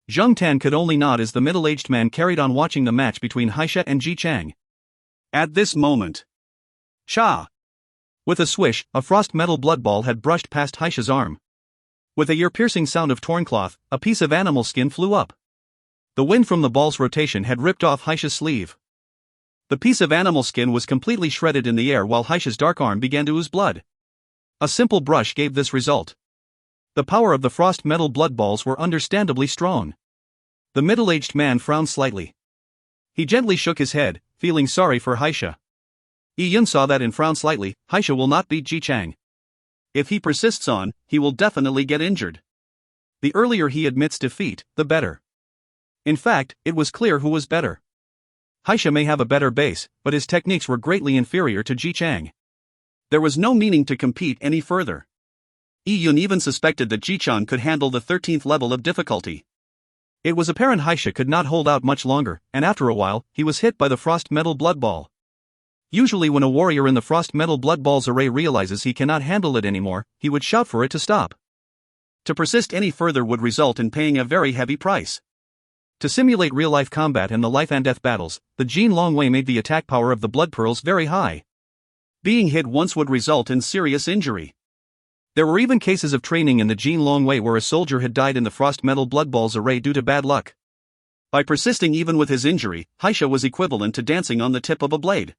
Zhang Tan could only nod as the middle-aged man carried on watching the match between Haisha and Ji Chang. At this moment, Cha! With a swish, a frost metal blood ball had brushed past Haisha's arm. With a ear-piercing sound of torn cloth, a piece of animal skin flew up. The wind from the ball's rotation had ripped off Haisha's sleeve. The piece of animal skin was completely shredded in the air while Haisha's dark arm began to ooze blood. A simple brush gave this result. The power of the frost metal blood balls were understandably strong. The middle-aged man frowned slightly. He gently shook his head, feeling sorry for Haisha. Yi Yun saw that and frowned slightly. Haisha will not beat Ji Chang. If he persists on, he will definitely get injured. The earlier he admits defeat, the better. In fact, it was clear who was better. Haisha may have a better base, but his techniques were greatly inferior to Ji Chang. There was no meaning to compete any further. Yi Yun even suspected that Ji Chang could handle the 13th level of difficulty. It was apparent Haisha could not hold out much longer, and after a while, he was hit by the frost metal blood ball. Usually when a warrior in the frost metal blood balls array realizes he cannot handle it anymore, he would shout for it to stop. To persist any further would result in paying a very heavy price. To simulate real-life combat and the life-and-death battles, the Jin Longwei made the attack power of the blood pearls very high. Being hit once would result in serious injury. There were even cases of training in the Jin Long Wei where a soldier had died in the frost metal blood balls array due to bad luck. By persisting even with his injury, Haisha was equivalent to dancing on the tip of a blade.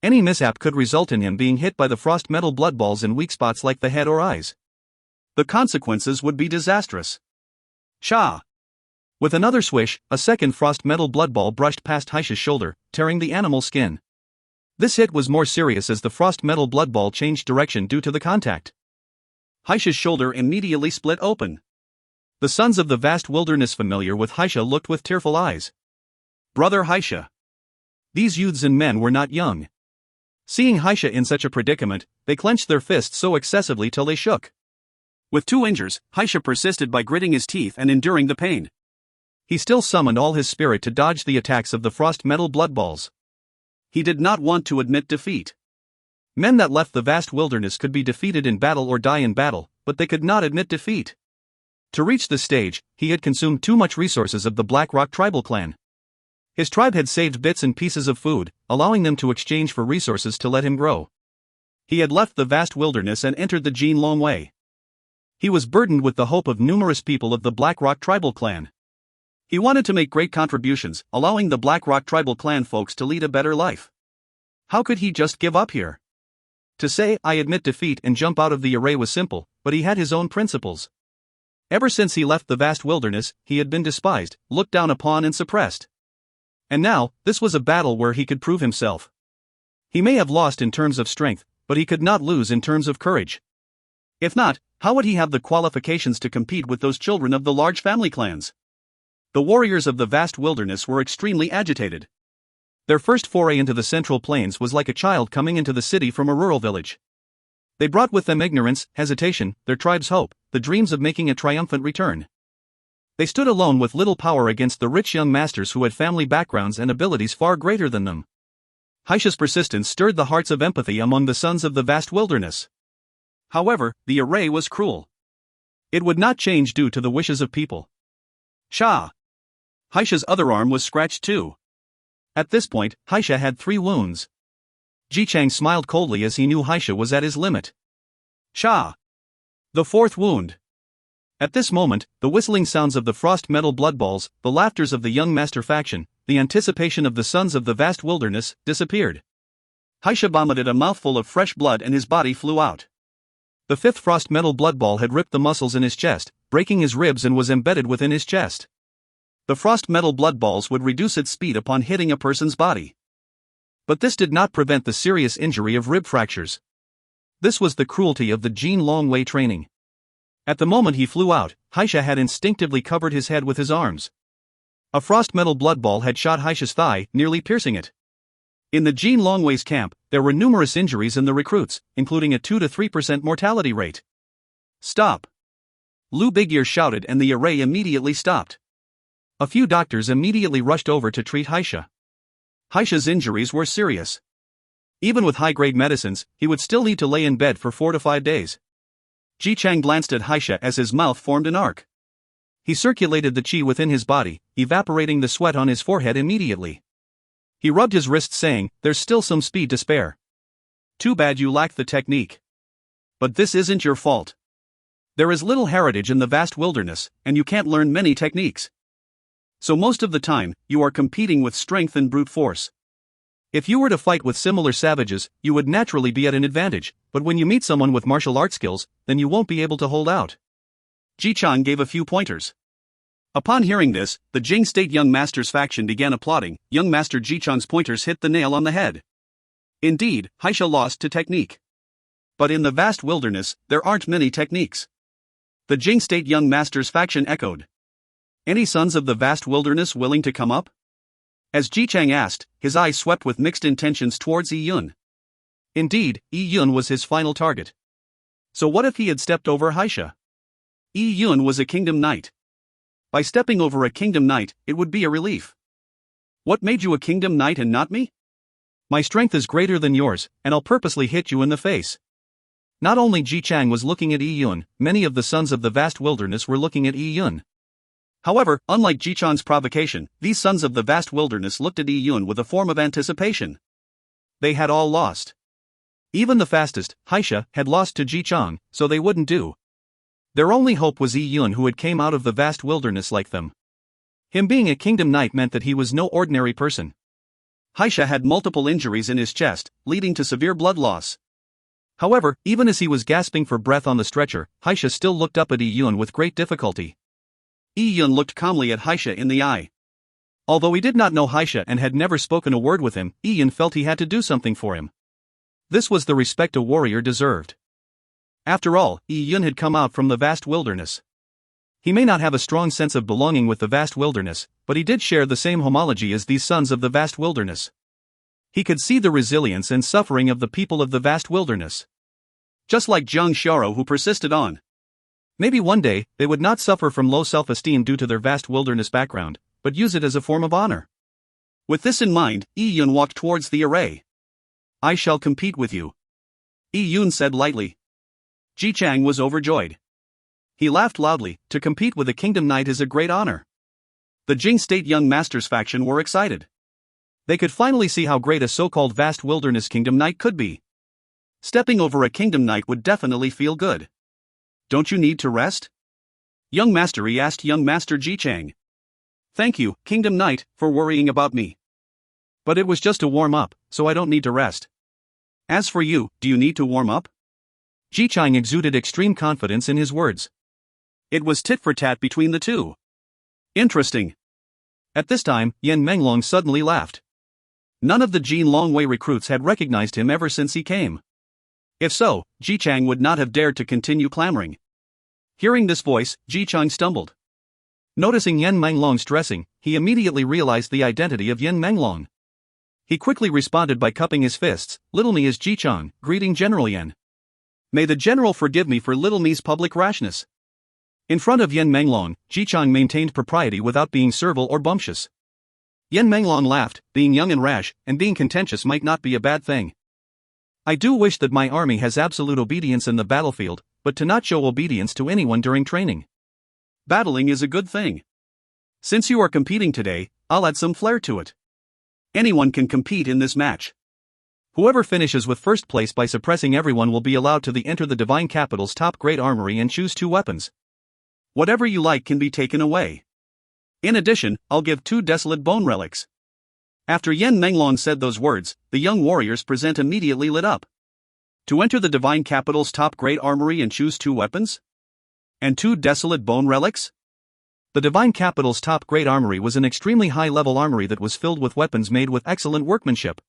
Any mishap could result in him being hit by the frost metal blood balls in weak spots like the head or eyes. The consequences would be disastrous. Cha! With another swish, a second frost metal blood ball brushed past Haisha's shoulder, tearing the animal's skin. This hit was more serious as the frost metal blood ball changed direction due to the contact. Haisha's shoulder immediately split open. The sons of the vast wilderness familiar with Haisha looked with tearful eyes. Brother Haisha. These youths and men were not young. Seeing Haisha in such a predicament, they clenched their fists so excessively till they shook. With 2 injuries, Haisha persisted by gritting his teeth and enduring the pain. He still summoned all his spirit to dodge the attacks of the frost metal blood balls. He did not want to admit defeat. Men that left the vast wilderness could be defeated in battle or die in battle, but they could not admit defeat. To reach this stage, he had consumed too much resources of the Black Rock tribal clan. His tribe had saved bits and pieces of food, allowing them to exchange for resources to let him grow. He had left the vast wilderness and entered the Jin Long Wei. He was burdened with the hope of numerous people of the Black Rock tribal clan. He wanted to make great contributions, allowing the Black Rock tribal clan folks to lead a better life. How could he just give up here? To say, "I admit defeat" and jump out of the array was simple, but he had his own principles. Ever since he left the vast wilderness, he had been despised, looked down upon and suppressed. And now, this was a battle where he could prove himself. He may have lost in terms of strength, but he could not lose in terms of courage. If not, how would he have the qualifications to compete with those children of the large family clans? The warriors of the vast wilderness were extremely agitated. Their first foray into the Central Plains was like a child coming into the city from a rural village. They brought with them ignorance, hesitation, their tribe's hope, the dreams of making a triumphant return. They stood alone with little power against the rich young masters who had family backgrounds and abilities far greater than them. Haisha's persistence stirred the hearts of empathy among the sons of the vast wilderness. However, the array was cruel. It would not change due to the wishes of people. Cha! Haisha's other arm was scratched too. At this point, Haisha had 3 wounds. Jichang smiled coldly as he knew Haisha was at his limit. Cha! The 4th wound. At this moment, the whistling sounds of the frost metal blood balls, the laughters of the young master faction, the anticipation of the sons of the vast wilderness, disappeared. Haisha vomited a mouthful of fresh blood and his body flew out. The 5th frost metal blood ball had ripped the muscles in his chest, breaking his ribs and was embedded within his chest. The frost metal blood balls would reduce its speed upon hitting a person's body. But this did not prevent the serious injury of rib fractures. This was the cruelty of the Jin Long Wei training. At the moment he flew out, Haisha had instinctively covered his head with his arms. A frost metal blood ball had shot Haisha's thigh, nearly piercing it. In the Jin Long Wei's camp, there were numerous injuries in the recruits, including a 2 to 3% mortality rate. Stop! Lu Bigear shouted and the array immediately stopped. A few doctors immediately rushed over to treat Haisha. Haisha's injuries were serious. Even with high-grade medicines, he would still need to lay in bed for 4 to 5 days. Jichang glanced at Haisha as his mouth formed an arc. He circulated the qi within his body, evaporating the sweat on his forehead immediately. He rubbed his wrist saying, "There's still some speed to spare. Too bad you lack the technique. But this isn't your fault. There is little heritage in the vast wilderness, and you can't learn many techniques. So most of the time, you are competing with strength and brute force. If you were to fight with similar savages, you would naturally be at an advantage, but when you meet someone with martial arts skills, then you won't be able to hold out." Jichang gave a few pointers. Upon hearing this, the Jing State Young Masters faction began applauding. Young Master Jichang's pointers hit the nail on the head. Indeed, Haisha lost to technique. But in the vast wilderness, there aren't many techniques. The Jing State Young Masters faction echoed. Any sons of the vast wilderness willing to come up? As Jichang asked, his eyes swept with mixed intentions towards Yi Yun. Indeed, Yi Yun was his final target. So what if he had stepped over Haisha? Yi Yun was a kingdom knight. By stepping over a kingdom knight, it would be a relief. What made you a kingdom knight and not me? My strength is greater than yours, and I'll purposely hit you in the face. Not only Jichang was looking at Yi Yun, many of the sons of the vast wilderness were looking at Yi Yun. However, unlike Jichang's provocation, these sons of the vast wilderness looked at Yi Yun with a form of anticipation. They had all lost. Even the fastest, Haisha, had lost to Ji Chang, so they wouldn't do. Their only hope was Yi Yun, who had came out of the vast wilderness like them. Him being a kingdom knight meant that he was no ordinary person. Haisha had multiple injuries in his chest, leading to severe blood loss. However, even as he was gasping for breath on the stretcher, Haisha still looked up at Yi Yun with great difficulty. Yi Yun looked calmly at Haisha in the eye. Although he did not know Haisha and had never spoken a word with him, Yi Yun felt he had to do something for him. This was the respect a warrior deserved. After all, Yi Yun had come out from the vast wilderness. He may not have a strong sense of belonging with the vast wilderness, but he did share the same homology as these sons of the vast wilderness. He could see the resilience and suffering of the people of the vast wilderness. Just like Jiang Xiaoro, who persisted on. Maybe one day, they would not suffer from low self-esteem due to their vast wilderness background, but use it as a form of honor. With this in mind, Yi Yun walked towards the array. "I shall compete with you," Yi Yun said lightly. Ji Chang was overjoyed. He laughed loudly. To compete with a kingdom knight is a great honor. The Jing State Young Masters faction were excited. They could finally see how great a so-called vast wilderness kingdom knight could be. Stepping over a kingdom knight would definitely feel good. "Don't you need to rest?" Young Master Yi asked Young Master Ji Chang. "Thank you, Kingdom Knight, for worrying about me. But it was just to warm up, so I don't need to rest. As for you, do you need to warm up?" Ji Chang exuded extreme confidence in his words. It was tit for tat between the two. Interesting. At this time, Yan Menglong suddenly laughed. None of the Jin Longwei recruits had recognized him ever since he came. If so, Ji Chang would not have dared to continue clamoring. Hearing this voice, Ji Chang stumbled. Noticing Yan Menglong's dressing, he immediately realized the identity of Yan Menglong. He quickly responded by cupping his fists. "Little me is Ji Chang, greeting General Yan. May the general forgive me for little me's public rashness." In front of Yan Menglong, Ji Chang maintained propriety without being servile or bumptious. Yan Menglong laughed. Being young and rash, and being contentious might not be a bad thing. "I do wish that my army has absolute obedience in the battlefield, but to not show obedience to anyone during training. Battling is a good thing. Since you are competing today, I'll add some flair to it. Anyone can compete in this match. Whoever finishes with first place by suppressing everyone will be allowed to enter the Divine Capital's top-grade armory and choose 2 weapons. Whatever you like can be taken away. In addition, I'll give 2 desolate bone relics." After Yan Menglong said those words, the young warrior's present immediately lit up. To enter the Divine Capital's top-grade armory and choose 2 weapons? And 2 desolate bone relics? The Divine Capital's top-grade armory was an extremely high-level armory that was filled with weapons made with excellent workmanship.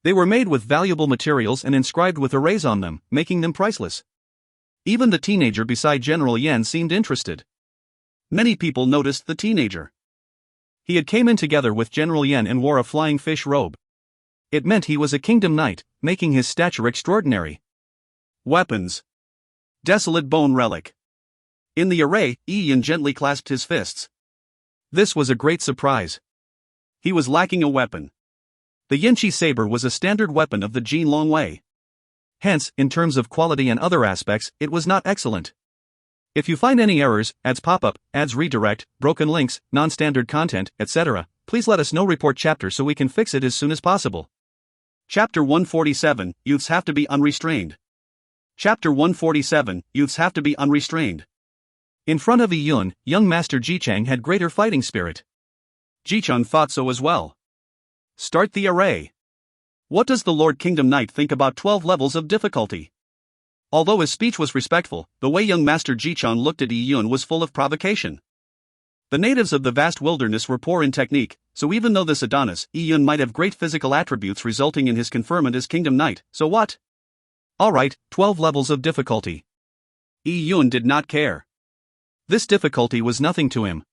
They were made with valuable materials and inscribed with arrays on them, making them priceless. Even the teenager beside General Yan seemed interested. Many people noticed the teenager. He had came in together with General Yan and wore a flying fish robe. It meant he was a kingdom knight, making his stature extraordinary. Weapons. Desolate bone relic. In the array, Yi Yun gently clasped his fists. This was a great surprise. He was lacking a weapon. The Yinchi saber was a standard weapon of the Jin Longwei. Hence, in terms of quality and other aspects, it was not excellent. If you find any errors, ads pop-up, ads redirect, broken links, non-standard content, etc., please let us know. Report chapter so we can fix it as soon as possible. Chapter 147, Youths Have to be Unrestrained. Chapter 147, Youths Have to be Unrestrained. In front of Yi Yun, young Master Ji Chang had greater fighting spirit. Ji Chang thought so as well. Start the array. What does the Lord Kingdom Knight think about 12 levels of difficulty? Although his speech was respectful, the way young Master Ji Chang looked at Yi Yun was full of provocation. The natives of the vast wilderness were poor in technique, so even though this Adonis, Yi Yun might have great physical attributes resulting in his conferment as Kingdom Knight, so what? Alright, 12 levels of difficulty. Yi Yun did not care. This difficulty was nothing to him.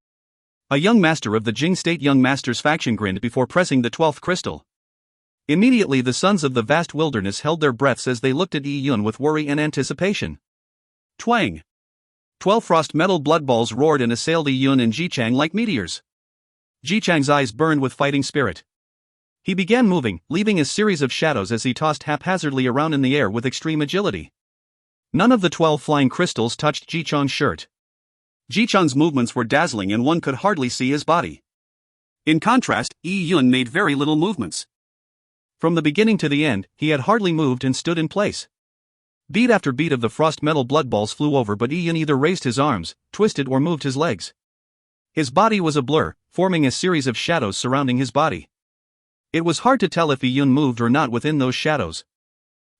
A young master of the Jing State Young Masters faction grinned before pressing the 12th crystal. Immediately the sons of the vast wilderness held their breaths as they looked at Yi Yun with worry and anticipation. Twang! 12 frost metal blood balls roared and assailed Yi Yun and Ji Chang like meteors. Ji Chang's eyes burned with fighting spirit. He began moving, leaving a series of shadows as he tossed haphazardly around in the air with extreme agility. None of the 12 flying crystals touched Ji Chang's shirt. Ji Chang's movements were dazzling and one could hardly see his body. In contrast, Yi Yun made very little movements. From the beginning to the end, he had hardly moved and stood in place. Beat after beat of the frost metal blood balls flew over, but Yi Yun either raised his arms, twisted, or moved his legs. His body was a blur, forming a series of shadows surrounding his body. It was hard to tell if Yi Yun moved or not within those shadows.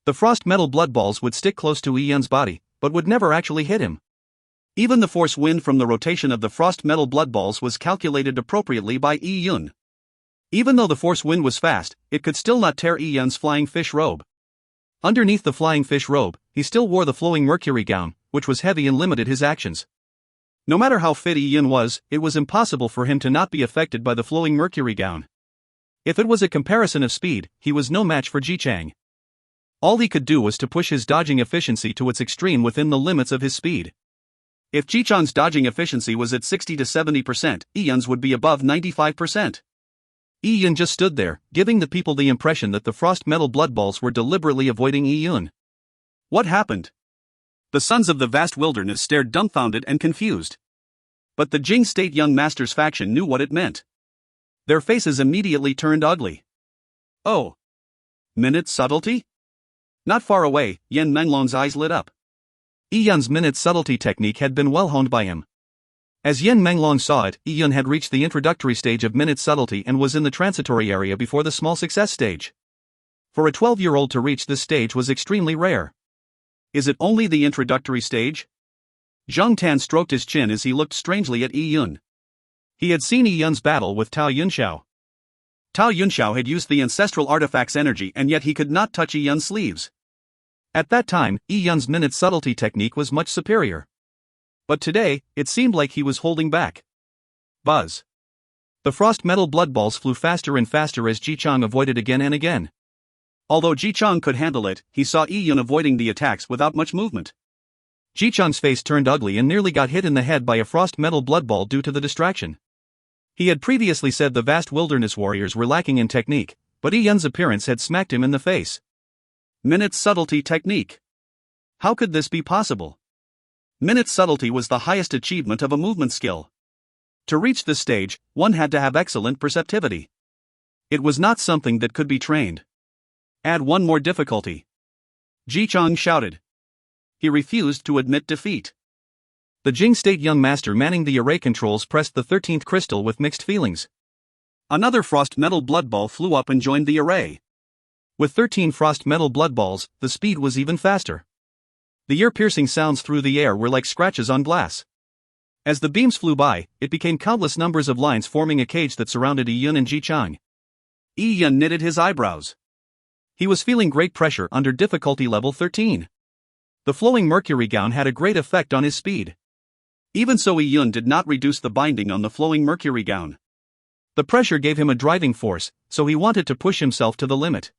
The frost metal blood balls would stick close to Yi Yun's body, but would never actually hit him. Even the force wind from the rotation of the frost metal blood balls was calculated appropriately by Yi Yun. Even though the force wind was fast, it could still not tear Yi Yun's flying fish robe. Underneath the flying fish robe, he still wore the flowing mercury gown, which was heavy and limited his actions. No matter how fit Yi Yun was, it was impossible for him to not be affected by the flowing mercury gown. If it was a comparison of speed, he was no match for Ji Chang. All he could do was to push his dodging efficiency to its extreme within the limits of his speed. If Ji Chang's dodging efficiency was at 60 to 70%, Yi Yun's would be above 95%. Yi Yun just stood there, giving the people the impression that the frost metal blood balls were deliberately avoiding Yi Yun. What happened? The sons of the vast wilderness stared dumbfounded and confused. But the Jing State Young Masters faction knew what it meant. Their faces immediately turned ugly. Oh. Minute subtlety? Not far away, Yen Menglong's eyes lit up. Yi Yun's minute subtlety technique had been well honed by him. As Yen Menglong saw it, Yi Yun had reached the introductory stage of minute subtlety and was in the transitory area before the small success stage. For a 12-year-old to reach this stage was extremely rare. Is it only the introductory stage? Zhang Tan stroked his chin as he looked strangely at Yi Yun. He had seen Yi Yun's battle with Tao Yunxiao. Tao Yunxiao had used the ancestral artifact's energy, and yet he could not touch Yi Yun's sleeves. At that time, Yi Yun's minute subtlety technique was much superior. But today, it seemed like he was holding back. Buzz. The frost metal blood balls flew faster and faster as Ji Chang avoided again and again. Although Ji Chang could handle it, he saw Yi Yun avoiding the attacks without much movement. Ji Chang's face turned ugly and nearly got hit in the head by a frost metal blood ball due to the distraction. He had previously said the vast wilderness warriors were lacking in technique, but Yi Yun's appearance had smacked him in the face. Minute subtlety technique. How could this be possible? Minute subtlety was the highest achievement of a movement skill. To reach this stage, one had to have excellent perceptivity. It was not something that could be trained. Add one more difficulty. Ji Chang shouted. He refused to admit defeat. The Jing State Young Master manning the array controls pressed the 13th crystal with mixed feelings. Another frost metal blood ball flew up and joined the array. With 13 frost metal blood balls, the speed was even faster. The ear-piercing sounds through the air were like scratches on glass. As the beams flew by, it became countless numbers of lines forming a cage that surrounded Yi Yun and Ji Chang. Yi Yun knitted his eyebrows. He was feeling great pressure under difficulty level 13. The flowing mercury gown had a great effect on his speed. Even so, Yi Yun did not reduce the binding on the flowing mercury gown. The pressure gave him a driving force, so he wanted to push himself to the limit.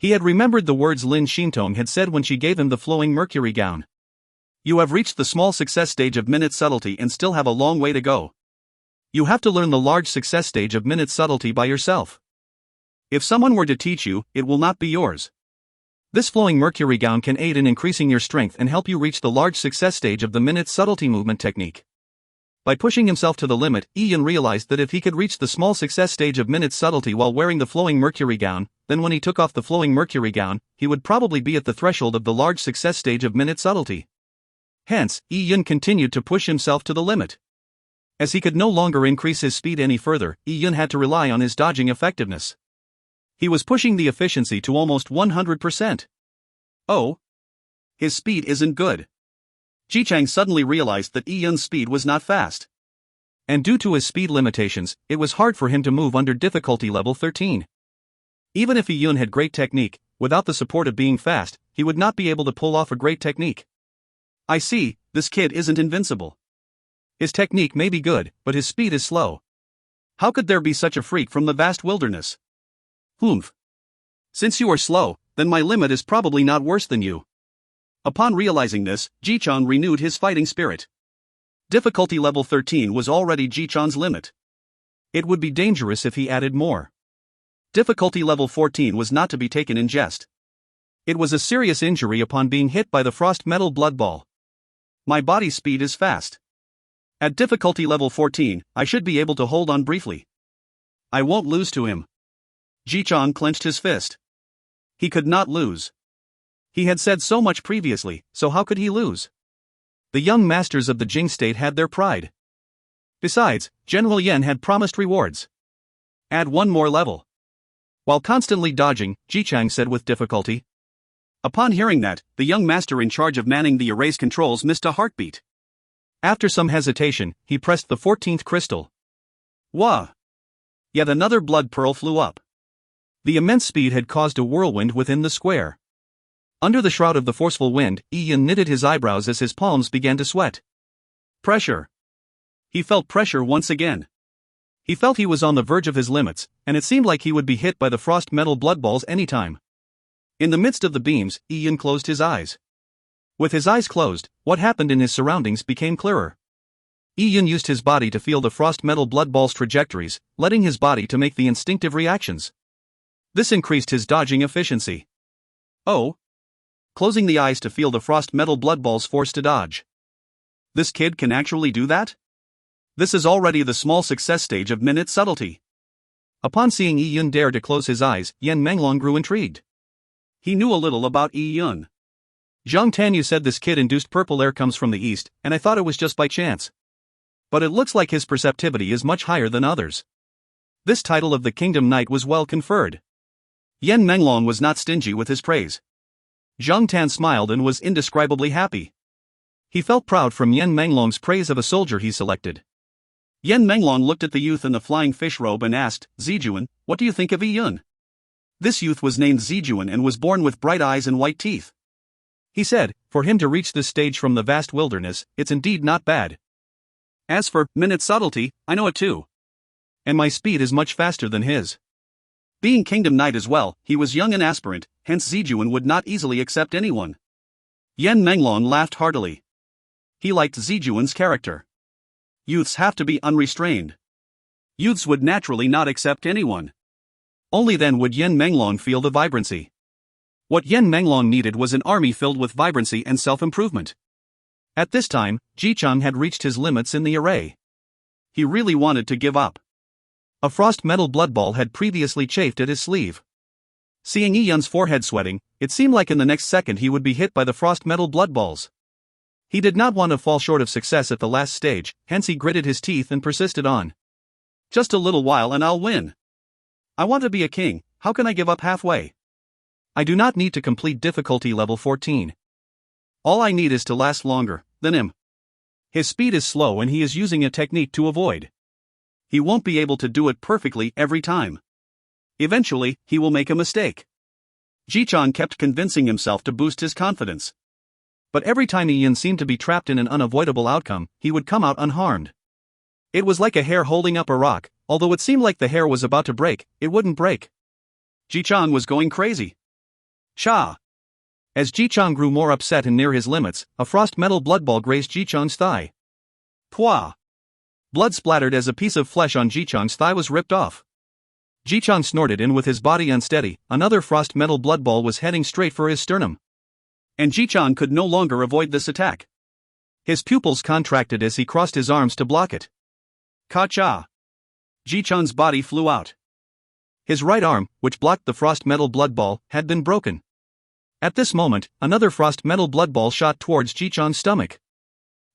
He had remembered the words Lin Xintong had said when she gave him the flowing mercury gown. You have reached the small success stage of minute subtlety and still have a long way to go. You have to learn the large success stage of minute subtlety by yourself. If someone were to teach you, it will not be yours. This flowing mercury gown can aid in increasing your strength and help you reach the large success stage of the minute subtlety movement technique. By pushing himself to the limit, Yi Yun realized that if he could reach the small success stage of minute subtlety while wearing the flowing mercury gown, then when he took off the flowing mercury gown, he would probably be at the threshold of the large success stage of minute subtlety. Hence, Yi Yun continued to push himself to the limit. As he could no longer increase his speed any further, Yi Yun had to rely on his dodging effectiveness. He was pushing the efficiency to almost 100%. Oh. His speed isn't good. Ji Chang suddenly realized that Yi Yun's speed was not fast. And due to his speed limitations, it was hard for him to move under difficulty level 13. Even if Yi Yun had great technique, without the support of being fast, he would not be able to pull off a great technique. I see, this kid isn't invincible. His technique may be good, but his speed is slow. How could there be such a freak from the vast wilderness? Humph. Since you are slow, then my limit is probably not worse than you. Upon realizing this, Ji Chang renewed his fighting spirit. Difficulty level 13 was already Ji Chang's limit. It would be dangerous if he added more. Difficulty level 14 was not to be taken in jest. It was a serious injury upon being hit by the frost metal blood ball. My body speed is fast. At difficulty level 14, I should be able to hold on briefly. I won't lose to him. Ji Chang clenched his fist. He could not lose. He had said so much previously, so how could he lose? The young masters of the Jing state had their pride. Besides, General Yen had promised rewards. Add one more level. While constantly dodging, Ji Chang said with difficulty. Upon hearing that, the young master in charge of manning the array's controls missed a heartbeat. After some hesitation, he pressed the 14th crystal. Wah! Yet another blood pearl flew up. The immense speed had caused a whirlwind within the square. Under the shroud of the forceful wind, Ian knitted his eyebrows as his palms began to sweat. Pressure. He felt pressure once again. He felt he was on the verge of his limits, and it seemed like he would be hit by the frost metal blood balls any time. In the midst of the beams, Ian closed his eyes. With his eyes closed, what happened in his surroundings became clearer. Ian used his body to feel the frost metal blood balls' trajectories, letting his body to make the instinctive reactions. This increased his dodging efficiency. Oh! Closing the eyes to feel the frost metal blood balls forced to dodge. This kid can actually do that? This is already the small success stage of minute subtlety. Upon seeing Yi Yun dare to close his eyes, Yen Menglong grew intrigued. He knew a little about Yi Yun. Zhang Tanyu said this kid-induced purple air comes from the east, and I thought it was just by chance. But it looks like his perceptivity is much higher than others. This title of the Kingdom Knight was well conferred. Yen Menglong was not stingy with his praise. Zhang Tan smiled and was indescribably happy. He felt proud from Yen Menglong's praise of a soldier he selected. Yen Menglong looked at the youth in the flying fish robe and asked, Zijuan, what do you think of Yi Yun? This youth was named Zijuan and was born with bright eyes and white teeth. He said, for him to reach this stage from the vast wilderness, it's indeed not bad. As for minute subtlety, I know it too. And my speed is much faster than his. Being Kingdom Knight as well, he was young and aspirant, hence Zijuan would not easily accept anyone. Yen Menglong laughed heartily. He liked Zijuan's character. Youths have to be unrestrained. Youths would naturally not accept anyone. Only then would Yen Menglong feel the vibrancy. What Yen Menglong needed was an army filled with vibrancy and self-improvement. At this time, Ji Chang had reached his limits in the array. He really wanted to give up. A frost metal blood ball had previously chafed at his sleeve. Seeing Yi Yun's forehead sweating, it seemed like in the next second he would be hit by the frost metal blood balls. He did not want to fall short of success at the last stage, hence he gritted his teeth and persisted on. Just a little while and I'll win. I want to be a king, how can I give up halfway? I do not need to complete difficulty level 14. All I need is to last longer than him. His speed is slow and he is using a technique to avoid. He won't be able to do it perfectly every time. Eventually, he will make a mistake. Ji Chang kept convincing himself to boost his confidence. But every time Ian seemed to be trapped in an unavoidable outcome, he would come out unharmed. It was like a hare holding up a rock, although it seemed like the hare was about to break, it wouldn't break. Ji Chang was going crazy. Cha! As Ji Chang grew more upset and near his limits, a frost metal blood ball grazed Ji Chang's thigh. Pwah! Blood splattered as a piece of flesh on Ji Chang's thigh was ripped off. Ji Chang snorted and with his body unsteady, another frost metal blood ball was heading straight for his sternum. And Ji Chang could no longer avoid this attack. His pupils contracted as he crossed his arms to block it. Ka-cha! Ji Chang's body flew out. His right arm, which blocked the frost metal blood ball, had been broken. At this moment, another frost metal blood ball shot towards Ji Chang's stomach.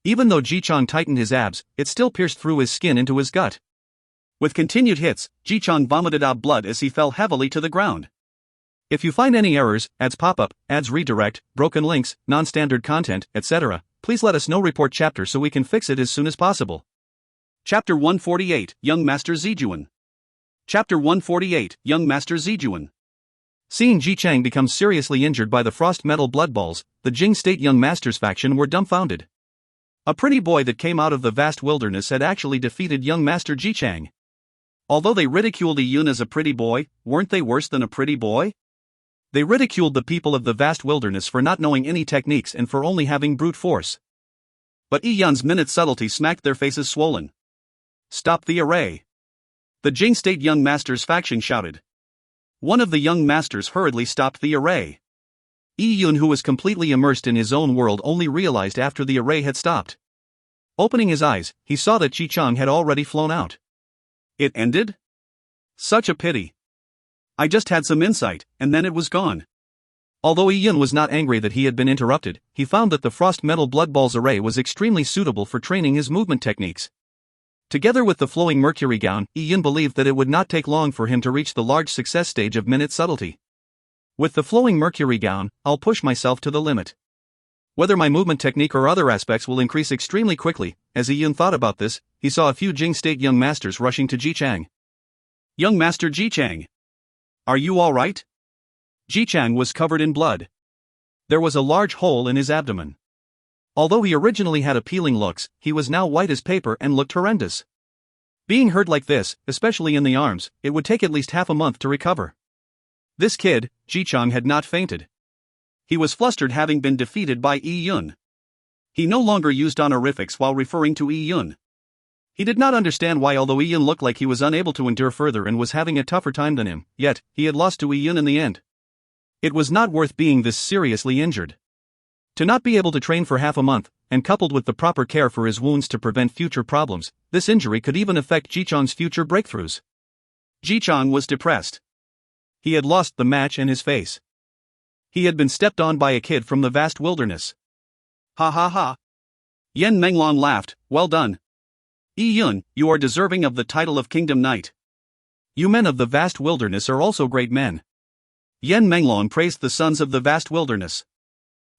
Even though Ji Chang tightened his abs, it still pierced through his skin into his gut. With continued hits, Ji Chang vomited out blood as he fell heavily to the ground. If you find any errors, ads pop up, ads redirect, broken links, non-standard content, etc., please let us know. Report chapter so we can fix it as soon as possible. Chapter 148, Young Master Zijuan. Chapter 148, Young Master Zijuan. Seeing Ji Chang become seriously injured by the frost metal blood balls, the Jing State Young Masters faction were dumbfounded. A pretty boy that came out of the vast wilderness had actually defeated young Master Ji Chang. Although they ridiculed Yi Yun as a pretty boy, weren't they worse than a pretty boy? They ridiculed the people of the vast wilderness for not knowing any techniques and for only having brute force. But Yi Yun's minute subtlety smacked their faces swollen. Stop the array! The Jing State Young Masters faction shouted. One of the young masters hurriedly stopped the array. Yi Yun, who was completely immersed in his own world, only realized after the array had stopped. Opening his eyes, he saw that Ji Chang had already flown out. It ended? Such a pity. I just had some insight, and then it was gone. Although Yi Yun was not angry that he had been interrupted, he found that the frost metal blood balls array was extremely suitable for training his movement techniques. Together with the flowing mercury gown, Yi Yun believed that it would not take long for him to reach the large success stage of minute subtlety. With the flowing mercury gown, I'll push myself to the limit. Whether my movement technique or other aspects will increase extremely quickly. As Yi Yun thought about this, he saw a few Jing State young masters rushing to Ji Chang. Young Master Ji Chang. Are you all right? Ji Chang was covered in blood. There was a large hole in his abdomen. Although he originally had appealing looks, he was now white as paper and looked horrendous. Being hurt like this, especially in the arms, it would take at least half a month to recover. This kid, Ji Chang, had not fainted. He was flustered having been defeated by Yi Yun. He no longer used honorifics while referring to Yi Yun. He did not understand why, although Yi Yun looked like he was unable to endure further and was having a tougher time than him, yet he had lost to Yi Yun in the end. It was not worth being this seriously injured. To not be able to train for half a month, and coupled with the proper care for his wounds to prevent future problems, this injury could even affect Ji Chang's future breakthroughs. Ji Chang was depressed. He had lost the match and his face. He had been stepped on by a kid from the vast wilderness. Ha ha ha. Yan Menglong laughed. Well done. Yi Yun, you are deserving of the title of Kingdom Knight. You men of the vast wilderness are also great men. Yan Menglong praised the sons of the vast wilderness.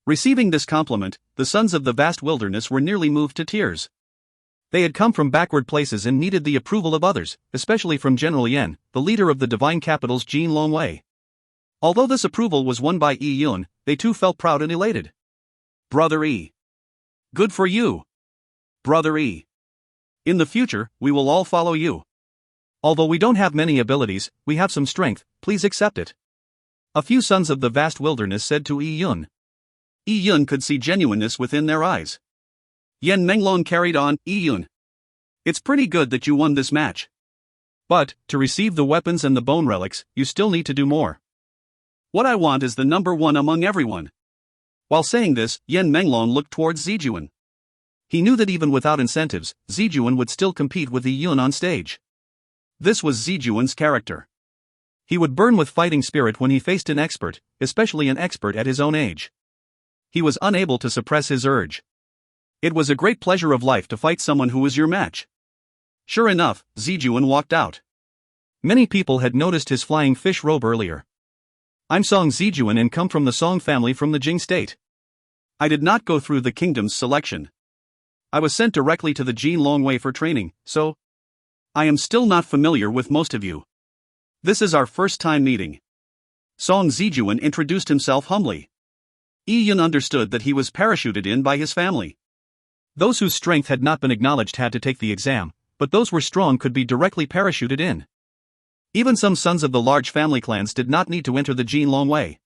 Receiving this compliment, the sons of the vast wilderness were nearly moved to tears. They had come from backward places and needed the approval of others, especially from General Yan, the leader of the divine capital's Jin Longwei. Although this approval was won by Yi Yun, they too felt proud and elated. Brother Yi. Good for you. Brother Yi. In the future, we will all follow you. Although we don't have many abilities, we have some strength, please accept it. A few sons of the vast wilderness said to Yi Yun. Yi Yun could see genuineness within their eyes. Yan Menglong carried on. Yi Yun. It's pretty good that you won this match. But, to receive the weapons and the bone relics, you still need to do more. What I want is the number one among everyone. While saying this, Yan Menglong looked towards Zijuan. He knew that even without incentives, Zijuan would still compete with Yi Yun on stage. This was Zijuan's character. He would burn with fighting spirit when he faced an expert, especially an expert at his own age. He was unable to suppress his urge. It was a great pleasure of life to fight someone who was your match. Sure enough, Zijuan walked out. Many people had noticed his flying fish robe earlier. I'm Song Zijuan and come from the Song family from the Jing state. I did not go through the kingdom's selection. I was sent directly to the Jin Longwei for training, so I am still not familiar with most of you. This is our first time meeting. Song Zijuan introduced himself humbly. Yi Yun understood that he was parachuted in by his family. Those whose strength had not been acknowledged had to take the exam, but those who were strong could be directly parachuted in. Even some sons of the large family clans did not need to enter the Jin Longwei.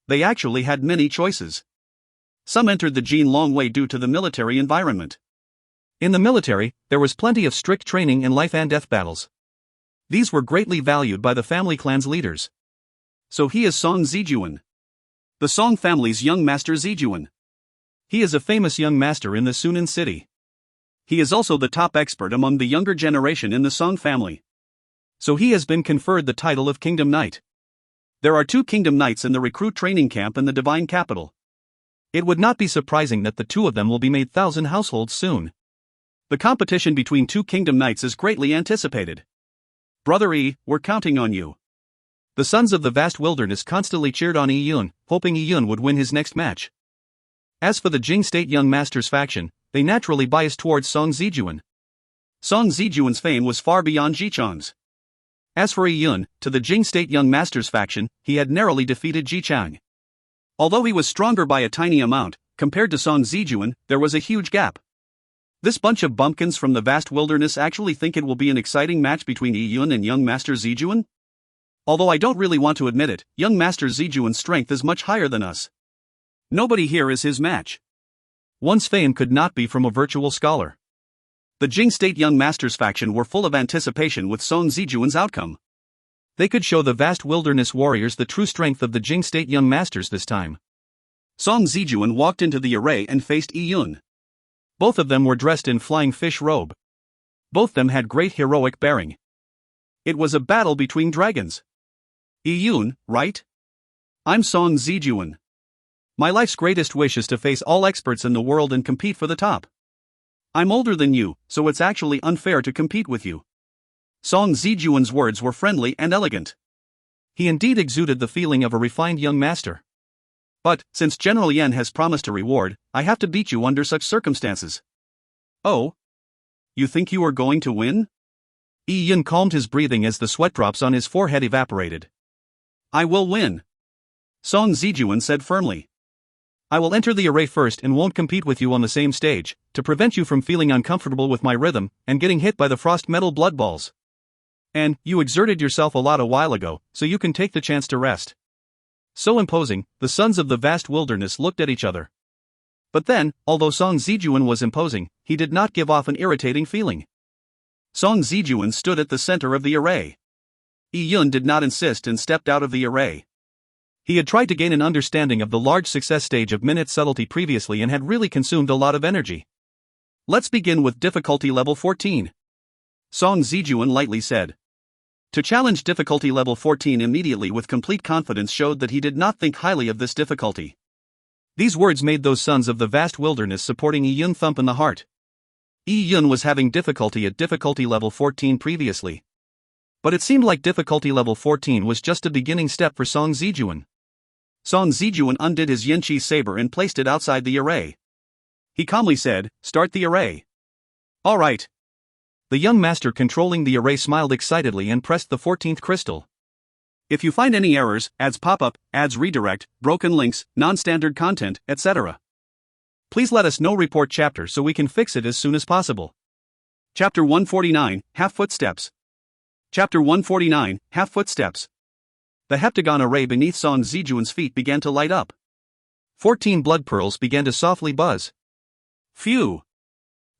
They actually had many choices. Some entered the Jin Longwei due to the military environment. In the military, there was plenty of strict training in life and death battles. These were greatly valued by the family clan's leaders. So he is Song Zijuan. The Song family's young master Zijuan. He is a famous young master in the Sunan city. He is also the top expert among the younger generation in the Song family. So he has been conferred the title of Kingdom Knight. There are 2 Kingdom Knights in the recruit training camp in the divine capital. It would not be surprising that the 2 of them will be made 1,000 households soon. The competition between 2 Kingdom Knights is greatly anticipated. Brother Yi, we're counting on you. The sons of the vast wilderness constantly cheered on Yi Yun, hoping Yi Yun would win his next match. As for the Jing State Young Masters faction, they naturally biased towards Song Zijuan. Song Zijuan's fame was far beyond Ji Chang's. As for Yi Yun, to the Jing State Young Masters faction, he had narrowly defeated Ji Chang. Although he was stronger by a tiny amount, compared to Song Zijuan, there was a huge gap. This bunch of bumpkins from the vast wilderness actually think it will be an exciting match between Yi Yun and young Master Zijuan? Although I don't really want to admit it, young Master Zijuan's strength is much higher than us. Nobody here is his match. One's fame could not be from a virtual scholar. The Jing State Young Masters faction were full of anticipation with Song Zijuan's outcome. They could show the vast wilderness warriors the true strength of the Jing State Young Masters this time. Song Zijuan walked into the array and faced Yi Yun. Both of them were dressed in flying fish robe. Both them had great heroic bearing. It was a battle between dragons. Yun, right? I'm Song Zijuan. My life's greatest wish is to face all experts in the world and compete for the top. I'm older than you, so it's actually unfair to compete with you. Song Zijuan's words were friendly and elegant. He indeed exuded the feeling of a refined young master. But, since General Yen has promised a reward, I have to beat you under such circumstances. Oh? You think you are going to win? Yun calmed his breathing as the sweat drops on his forehead evaporated. I will win. Song Zijuan said firmly. I will enter the array first and won't compete with you on the same stage, to prevent you from feeling uncomfortable with my rhythm and getting hit by the frost metal blood balls. And, you exerted yourself a lot a while ago, so you can take the chance to rest. So imposing, the sons of the vast wilderness looked at each other. But then, although Song Zijuan was imposing, he did not give off an irritating feeling. Song Zijuan stood at the center of the array. Yun did not insist and stepped out of the array. He had tried to gain an understanding of the large success stage of minute subtlety previously and had really consumed a lot of energy. Let's begin with difficulty level 14. Song Zijuan lightly said. To challenge difficulty level 14 immediately with complete confidence showed that he did not think highly of this difficulty. These words made those sons of the vast wilderness supporting Yun thump in the heart. Yun was having difficulty at difficulty level 14 previously. But it seemed like difficulty level 14 was just a beginning step for Song Zijuan. Song Zijuan undid his Yanqi saber and placed it outside the array. He calmly said, "Start the array." All right. The young master controlling the array smiled excitedly and pressed the 14th crystal. If you find any errors, ads pop up, ads redirect, broken links, non-standard content, etc., please let us know. Report chapter so we can fix it as soon as possible. Chapter 149, Half Footsteps. Chapter 149, Half Footsteps. The heptagon array beneath Song Zijuan's feet began to light up. 14 blood pearls began to softly buzz. Phew!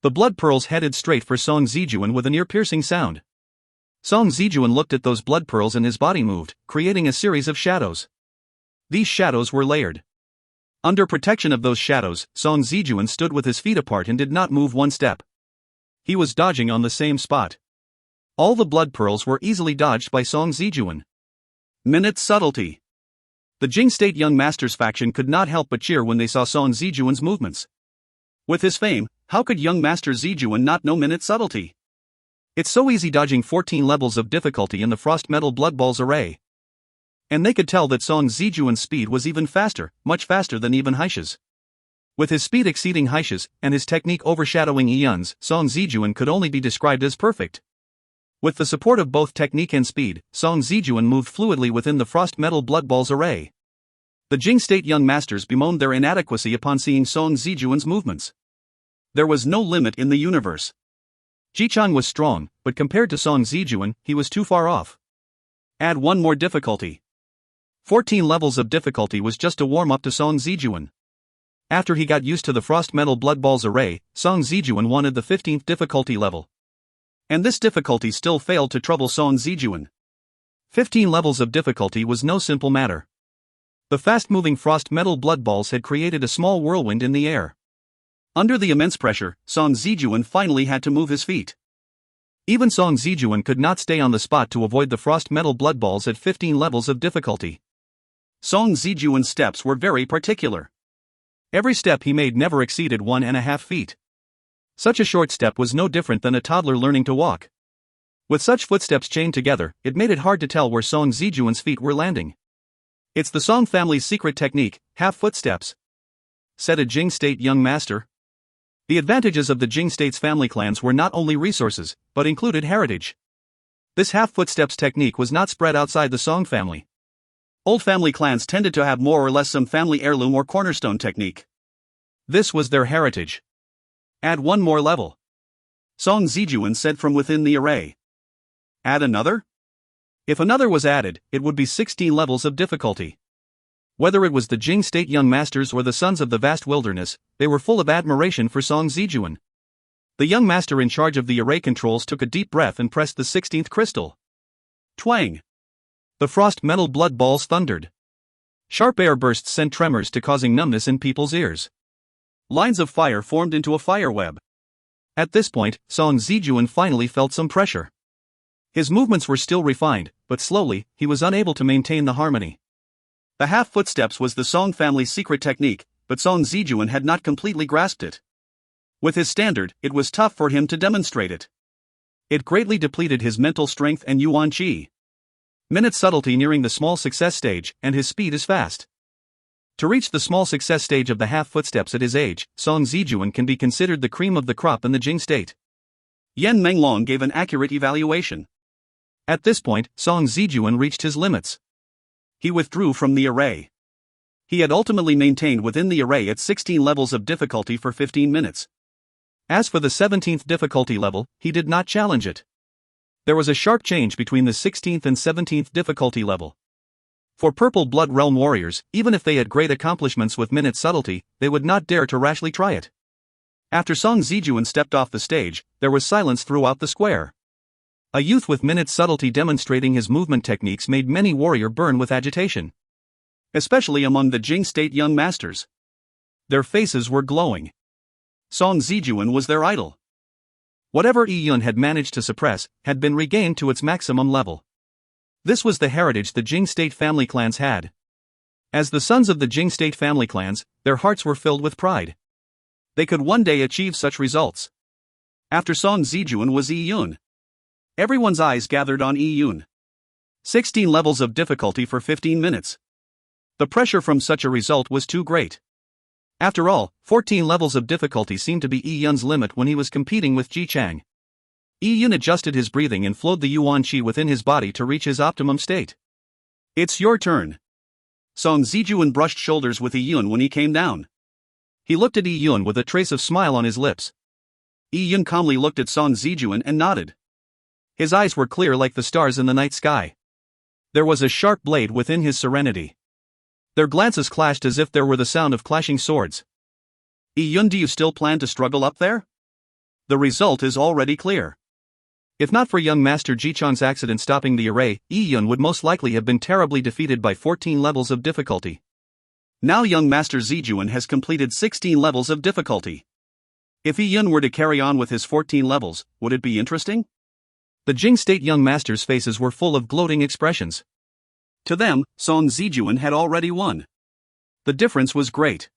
The blood pearls headed straight for Song Zijuan with an ear-piercing sound. Song Zijuan looked at those blood pearls and his body moved, creating a series of shadows. These shadows were layered. Under protection of those shadows, Song Zijuan stood with his feet apart and did not move one step. He was dodging on the same spot. All the blood pearls were easily dodged by Song Zijuan. Minute subtlety. The Jing State Young Masters faction could not help but cheer when they saw Song Zijuan's movements. With his fame, how could young Master Zijuan not know minute subtlety? It's so easy dodging 14 levels of difficulty in the Frost Metal Blood Balls array. And they could tell that Song Zijuan's speed was even faster, much faster than even Haisha's. With his speed exceeding Haisha's, and his technique overshadowing Yun's, Song Zijuan could only be described as perfect. With the support of both technique and speed, Song Zijuan moved fluidly within the Frost Metal Blood Balls array. The Jing State Young Masters bemoaned their inadequacy upon seeing Song Zijuan's movements. There was no limit in the universe. Jichang was strong, but compared to Song Zijuan, he was too far off. Add one more difficulty. 14 levels of difficulty was just a warm-up to Song Zijuan. After he got used to the Frost Metal Blood Balls array, Song Zijuan wanted the 15th difficulty level. And this difficulty still failed to trouble Song Zijuan. 15 levels of difficulty was no simple matter. The fast-moving Frost Metal Blood Balls had created a small whirlwind in the air. Under the immense pressure, Song Zijuan finally had to move his feet. Even Song Zijuan could not stay on the spot to avoid the Frost Metal Blood Balls at 15 levels of difficulty. Song Zijuan's steps were very particular. Every step he made never exceeded 1.5 feet. Such a short step was no different than a toddler learning to walk. With such footsteps chained together, it made it hard to tell where Song Zijuan's feet were landing. It's the Song family's secret technique, half footsteps, said a Jing State young master. The advantages of the Jing State's family clans were not only resources, but included heritage. This half footsteps technique was not spread outside the Song family. Old family clans tended to have more or less some family heirloom or cornerstone technique. This was their heritage. Add one more level. Song Zijuan said from within the array. Add another? If another was added, it would be 16 levels of difficulty. Whether it was the Jing State Young Masters or the Sons of the Vast Wilderness, they were full of admiration for Song Zijuan. The young master in charge of the array controls took a deep breath and pressed the 16th crystal. Twang! The Frost Metal Blood Balls thundered. Sharp air bursts sent tremors to causing numbness in people's ears. Lines of fire formed into a fire web. At this point, Song Zijuan finally felt some pressure. His movements were still refined, but slowly, he was unable to maintain the harmony. The half footsteps was the Song family's secret technique, but Song Zijuan had not completely grasped it. With his standard, it was tough for him to demonstrate it. It greatly depleted his mental strength and yuan qi. Minute subtlety nearing the small success stage, and his speed is fast. To reach the small success stage of the half footsteps at his age, Song Zijuan can be considered the cream of the crop in the Jing state. Yan Menglong gave an accurate evaluation. At this point, Song Zijuan reached his limits. He withdrew from the array. He had ultimately maintained within the array at 16 levels of difficulty for 15 minutes. As for the 17th difficulty level, he did not challenge it. There was a sharp change between the 16th and 17th difficulty level. For Purple Blood Realm warriors, even if they had great accomplishments with minute subtlety, they would not dare to rashly try it. After Song Zijuan stepped off the stage, there was silence throughout the square. A youth with minute subtlety demonstrating his movement techniques made many warriors burn with agitation. Especially among the Jing state young masters. Their faces were glowing. Song Zijuan was their idol. Whatever Yi Yun had managed to suppress, had been regained to its maximum level. This was the heritage the Jing state family clans had. As the sons of the Jing state family clans, their hearts were filled with pride. They could one day achieve such results. After Song Zijuan was Yi Yun. Everyone's eyes gathered on Yi Yun. 16 levels of difficulty for 15 minutes. The pressure from such a result was too great. After all, 14 levels of difficulty seemed to be Yi Yun's limit when he was competing with Ji Chang. Yi Yun adjusted his breathing and flowed the yuan qi within his body to reach his optimum state. It's your turn. Song Zijuan brushed shoulders with Yi Yun when he came down. He looked at Yi Yun with a trace of smile on his lips. Yi Yun calmly looked at Song Zijuan and nodded. His eyes were clear like the stars in the night sky. There was a sharp blade within his serenity. Their glances clashed as if there were the sound of clashing swords. Yi Yun, do you still plan to struggle up there? The result is already clear. If not for young Master Ji Chang's accident stopping the array, Yi Yun would most likely have been terribly defeated by 14 levels of difficulty. Now young Master Zijuan has completed 16 levels of difficulty. If Yi Yun were to carry on with his 14 levels, would it be interesting? The Jing state young masters' faces were full of gloating expressions. To them, Song Zijuan had already won. The difference was great.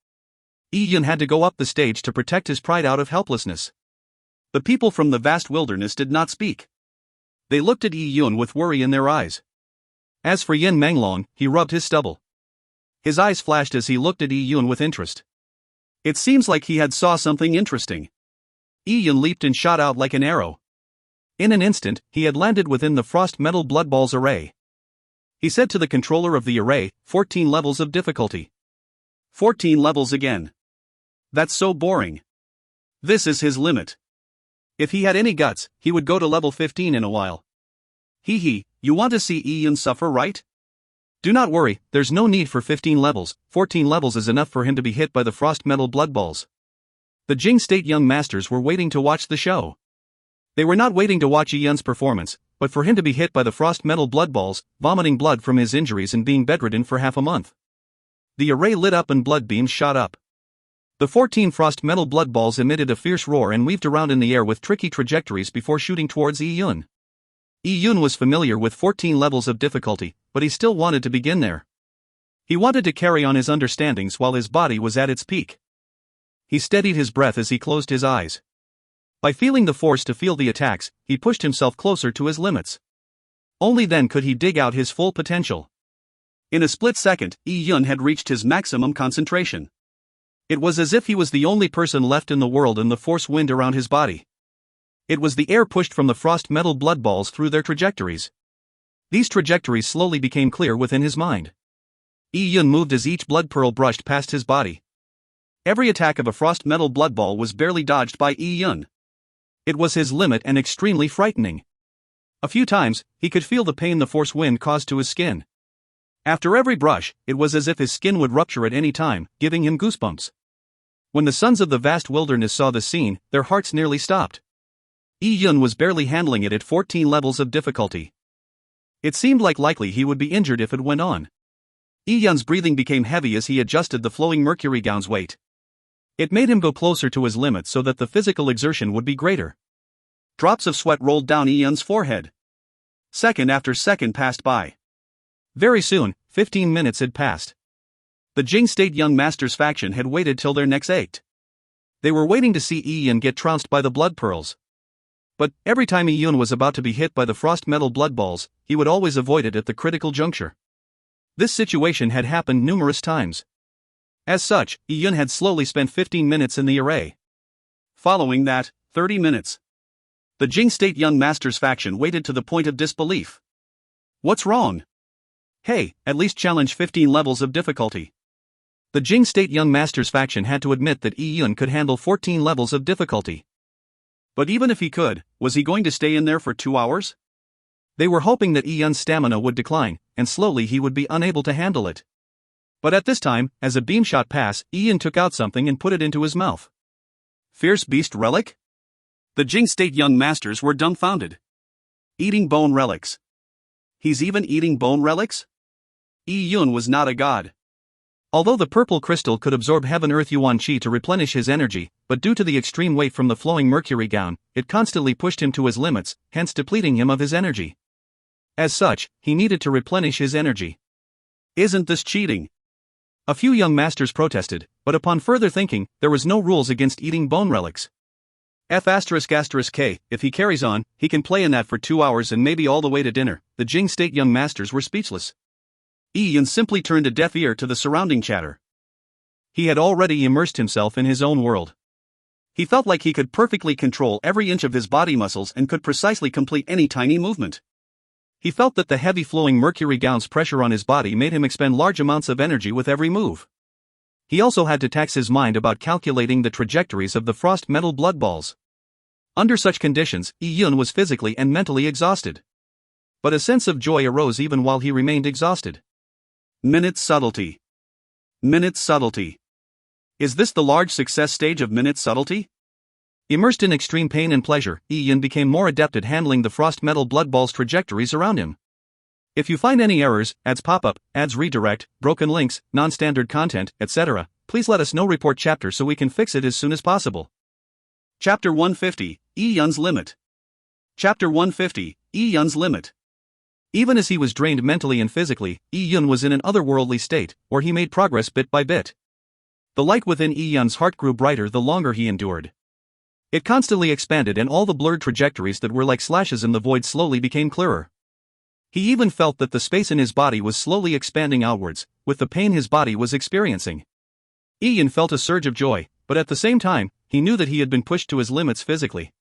Yi Yun had to go up the stage to protect his pride out of helplessness. The people from the vast wilderness did not speak. They looked at Yi Yun with worry in their eyes. As for Yin Menglong, he rubbed his stubble. His eyes flashed as he looked at Yi Yun with interest. It seems like he had saw something interesting. Yi Yun leaped and shot out like an arrow. In an instant, he had landed within the Frost Metal Blood Balls array. He said to the controller of the array, 14 levels of difficulty. 14 levels again. That's so boring. This is his limit. If he had any guts, he would go to level 15 in a while. Hee, you want to see Yi Yun suffer, right? Do not worry, there's no need for 15 levels, 14 levels is enough for him to be hit by the Frost Metal Blood Balls. The Jing state young masters were waiting to watch the show. They were not waiting to watch Yi Yun's performance, but for him to be hit by the Frost Metal Blood Balls, vomiting blood from his injuries and being bedridden for half a month. The array lit up and blood beams shot up. The 14 Frost Metal Blood Balls emitted a fierce roar and weaved around in the air with tricky trajectories before shooting towards Yi Yun. Yi Yun was familiar with 14 levels of difficulty, but he still wanted to begin there. He wanted to carry on his understandings while his body was at its peak. He steadied his breath as he closed his eyes. By feeling the force to feel the attacks, he pushed himself closer to his limits. Only then could he dig out his full potential. In a split second, Yi Yun had reached his maximum concentration. It was as if he was the only person left in the world in the force wind around his body. It was the air pushed from the Frost Metal Blood Balls through their trajectories. These trajectories slowly became clear within his mind. Yi Yun moved as each blood pearl brushed past his body. Every attack of a Frost Metal Blood Ball was barely dodged by Yi Yun. It was his limit and extremely frightening. A few times, he could feel the pain the force wind caused to his skin. After every brush, it was as if his skin would rupture at any time, giving him goosebumps. When the sons of the vast wilderness saw the scene, their hearts nearly stopped. Yi Yun was barely handling it at 14 levels of difficulty. It seemed likely he would be injured if it went on. Yi Yun's breathing became heavy as he adjusted the flowing mercury gown's weight. It made him go closer to his limit so that the physical exertion would be greater. Drops of sweat rolled down Yi Yun's forehead. Second after second passed by. Very soon, 15 minutes had passed. The Jing State Young Masters faction had waited till their necks ached. They were waiting to see Yi Yun get trounced by the blood pearls. But, every time Yi Yun was about to be hit by the frost metal blood balls, he would always avoid it at the critical juncture. This situation had happened numerous times. As such, Yi Yun had slowly spent 15 minutes in the array. Following that, 30 minutes. The Jing State Young Masters faction waited to the point of disbelief. What's wrong? Hey, at least challenge 15 levels of difficulty. The Jing State Young Masters faction had to admit that Yi Yun could handle 14 levels of difficulty. But even if he could, was he going to stay in there for 2 hours? They were hoping that Yi Yun's stamina would decline, and slowly he would be unable to handle it. But at this time, as a beam shot passed, Yi Yun took out something and put it into his mouth. Fierce Beast Relic? The Jing State Young Masters were dumbfounded. Eating bone relics. He's even eating bone relics? Yi Yun was not a god. Although the purple crystal could absorb Heaven Earth Yuan Qi to replenish his energy, but due to the extreme weight from the flowing mercury gown, it constantly pushed him to his limits, hence depleting him of his energy. As such, he needed to replenish his energy. Isn't this cheating? A few young masters protested, but upon further thinking, there was no rules against eating bone relics. F***K, if he carries on, he can play in that for 2 hours and maybe all the way to dinner. The Jing State Young Masters were speechless. Yi Yun simply turned a deaf ear to the surrounding chatter. He had already immersed himself in his own world. He felt like he could perfectly control every inch of his body muscles and could precisely complete any tiny movement. He felt that the heavy flowing mercury gown's pressure on his body made him expend large amounts of energy with every move. He also had to tax his mind about calculating the trajectories of the frost metal blood balls. Under such conditions, Yi Yun was physically and mentally exhausted. But a sense of joy arose even while he remained exhausted. Minute subtlety. Minute subtlety. Is this the large success stage of minute subtlety? Immersed in extreme pain and pleasure, Yi Yun became more adept at handling the frost metal blood balls' trajectories around him. If you find any errors, ads pop up, ads redirect, broken links, non-standard content, etc., please let us know. Report chapter so we can fix it as soon as possible. Chapter 150, Yi Yun's Limit. Chapter 150, Yi Yun's Limit. Even as he was drained mentally and physically, Yi Yun was in an otherworldly state, where he made progress bit by bit. The light within Yi Yun's heart grew brighter the longer he endured. It constantly expanded and all the blurred trajectories that were like slashes in the void slowly became clearer. He even felt that the space in his body was slowly expanding outwards, with the pain his body was experiencing. Yi Yun felt a surge of joy, but at the same time, he knew that he had been pushed to his limits physically.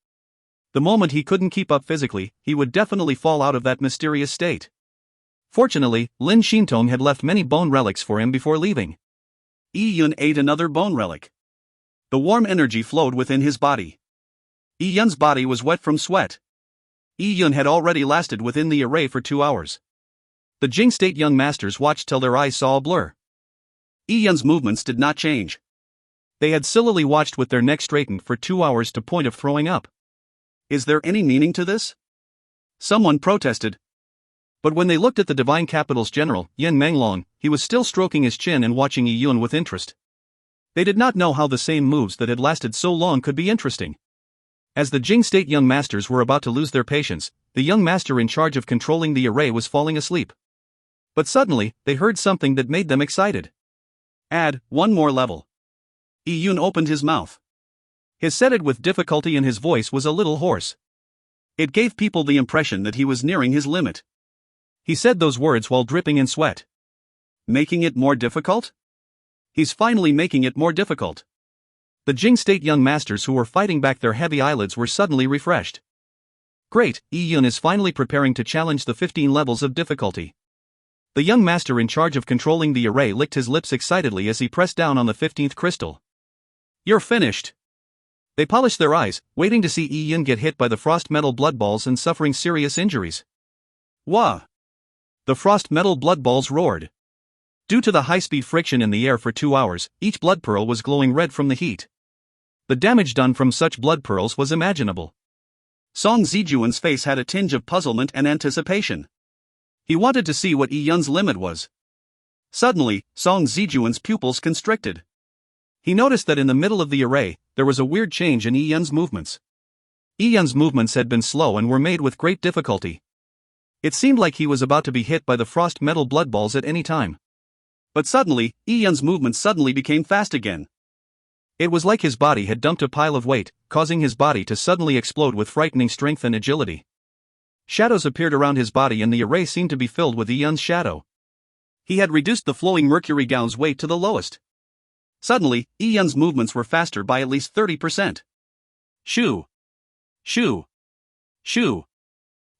The moment he couldn't keep up physically, he would definitely fall out of that mysterious state. Fortunately, Lin Xintong had left many bone relics for him before leaving. Yi Yun ate another bone relic. The warm energy flowed within his body. Yi Yun's body was wet from sweat. Yi Yun had already lasted within the array for 2 hours. The Jing State Young Masters watched till their eyes saw a blur. Yi Yun's movements did not change. They had sillily watched with their necks straightened for 2 hours to point of throwing up. Is there any meaning to this? Someone protested. But when they looked at the Divine Capital's general, Yen Menglong, he was still stroking his chin and watching Yi Yun with interest. They did not know how the same moves that had lasted so long could be interesting. As the Jing State Young Masters were about to lose their patience, the young master in charge of controlling the array was falling asleep. But suddenly, they heard something that made them excited. Add one more level. Yi Yun opened his mouth. He said it with difficulty and his voice was a little hoarse. It gave people the impression that he was nearing his limit. He said those words while dripping in sweat. Making it more difficult? He's finally making it more difficult. The Jing State Young Masters who were fighting back their heavy eyelids were suddenly refreshed. Great, Yi Yun is finally preparing to challenge the 15 levels of difficulty. The young master in charge of controlling the array licked his lips excitedly as he pressed down on the 15th crystal. You're finished. They polished their eyes, waiting to see Yi Yun get hit by the frost metal blood balls and suffering serious injuries. Wah! The frost metal blood balls roared. Due to the high-speed friction in the air for 2 hours, each blood pearl was glowing red from the heat. The damage done from such blood pearls was imaginable. Song Zijuan's face had a tinge of puzzlement and anticipation. He wanted to see what Yi Yun's limit was. Suddenly, Song Zijuan's pupils constricted. He noticed that in the middle of the array, there was a weird change in Yi Yun's movements. Yi Yun's movements had been slow and were made with great difficulty. It seemed like he was about to be hit by the frost metal blood balls at any time. But suddenly, Yun's movements suddenly became fast again. It was like his body had dumped a pile of weight, causing his body to suddenly explode with frightening strength and agility. Shadows appeared around his body and the array seemed to be filled with Yun's shadow. He had reduced the flowing mercury gown's weight to the lowest. Suddenly, Yun's movements were faster by at least 30%. Shoo! Shoo! Shoo!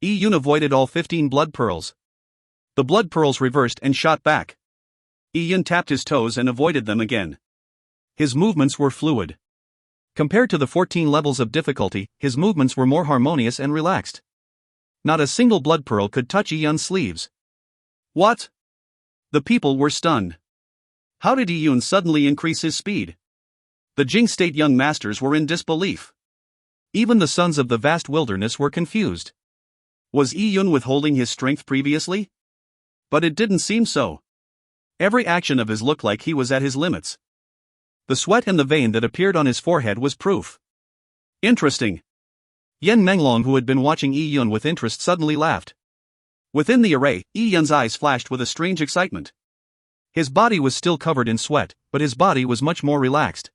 Yun avoided all 15 blood pearls. The blood pearls reversed and shot back. Yun tapped his toes and avoided them again. His movements were fluid. Compared to the 14 levels of difficulty, his movements were more harmonious and relaxed. Not a single blood pearl could touch Yun's sleeves. What? The people were stunned. How did Yun suddenly increase his speed? The Jing State young masters were in disbelief. Even the sons of the vast wilderness were confused. Was Yun withholding his strength previously? But it didn't seem so. Every action of his looked like he was at his limits. The sweat and the vein that appeared on his forehead was proof. Interesting. Yen Menglong, who had been watching Yun with interest, suddenly laughed. Within the array, Yun's eyes flashed with a strange excitement. His body was still covered in sweat, but his body was much more relaxed.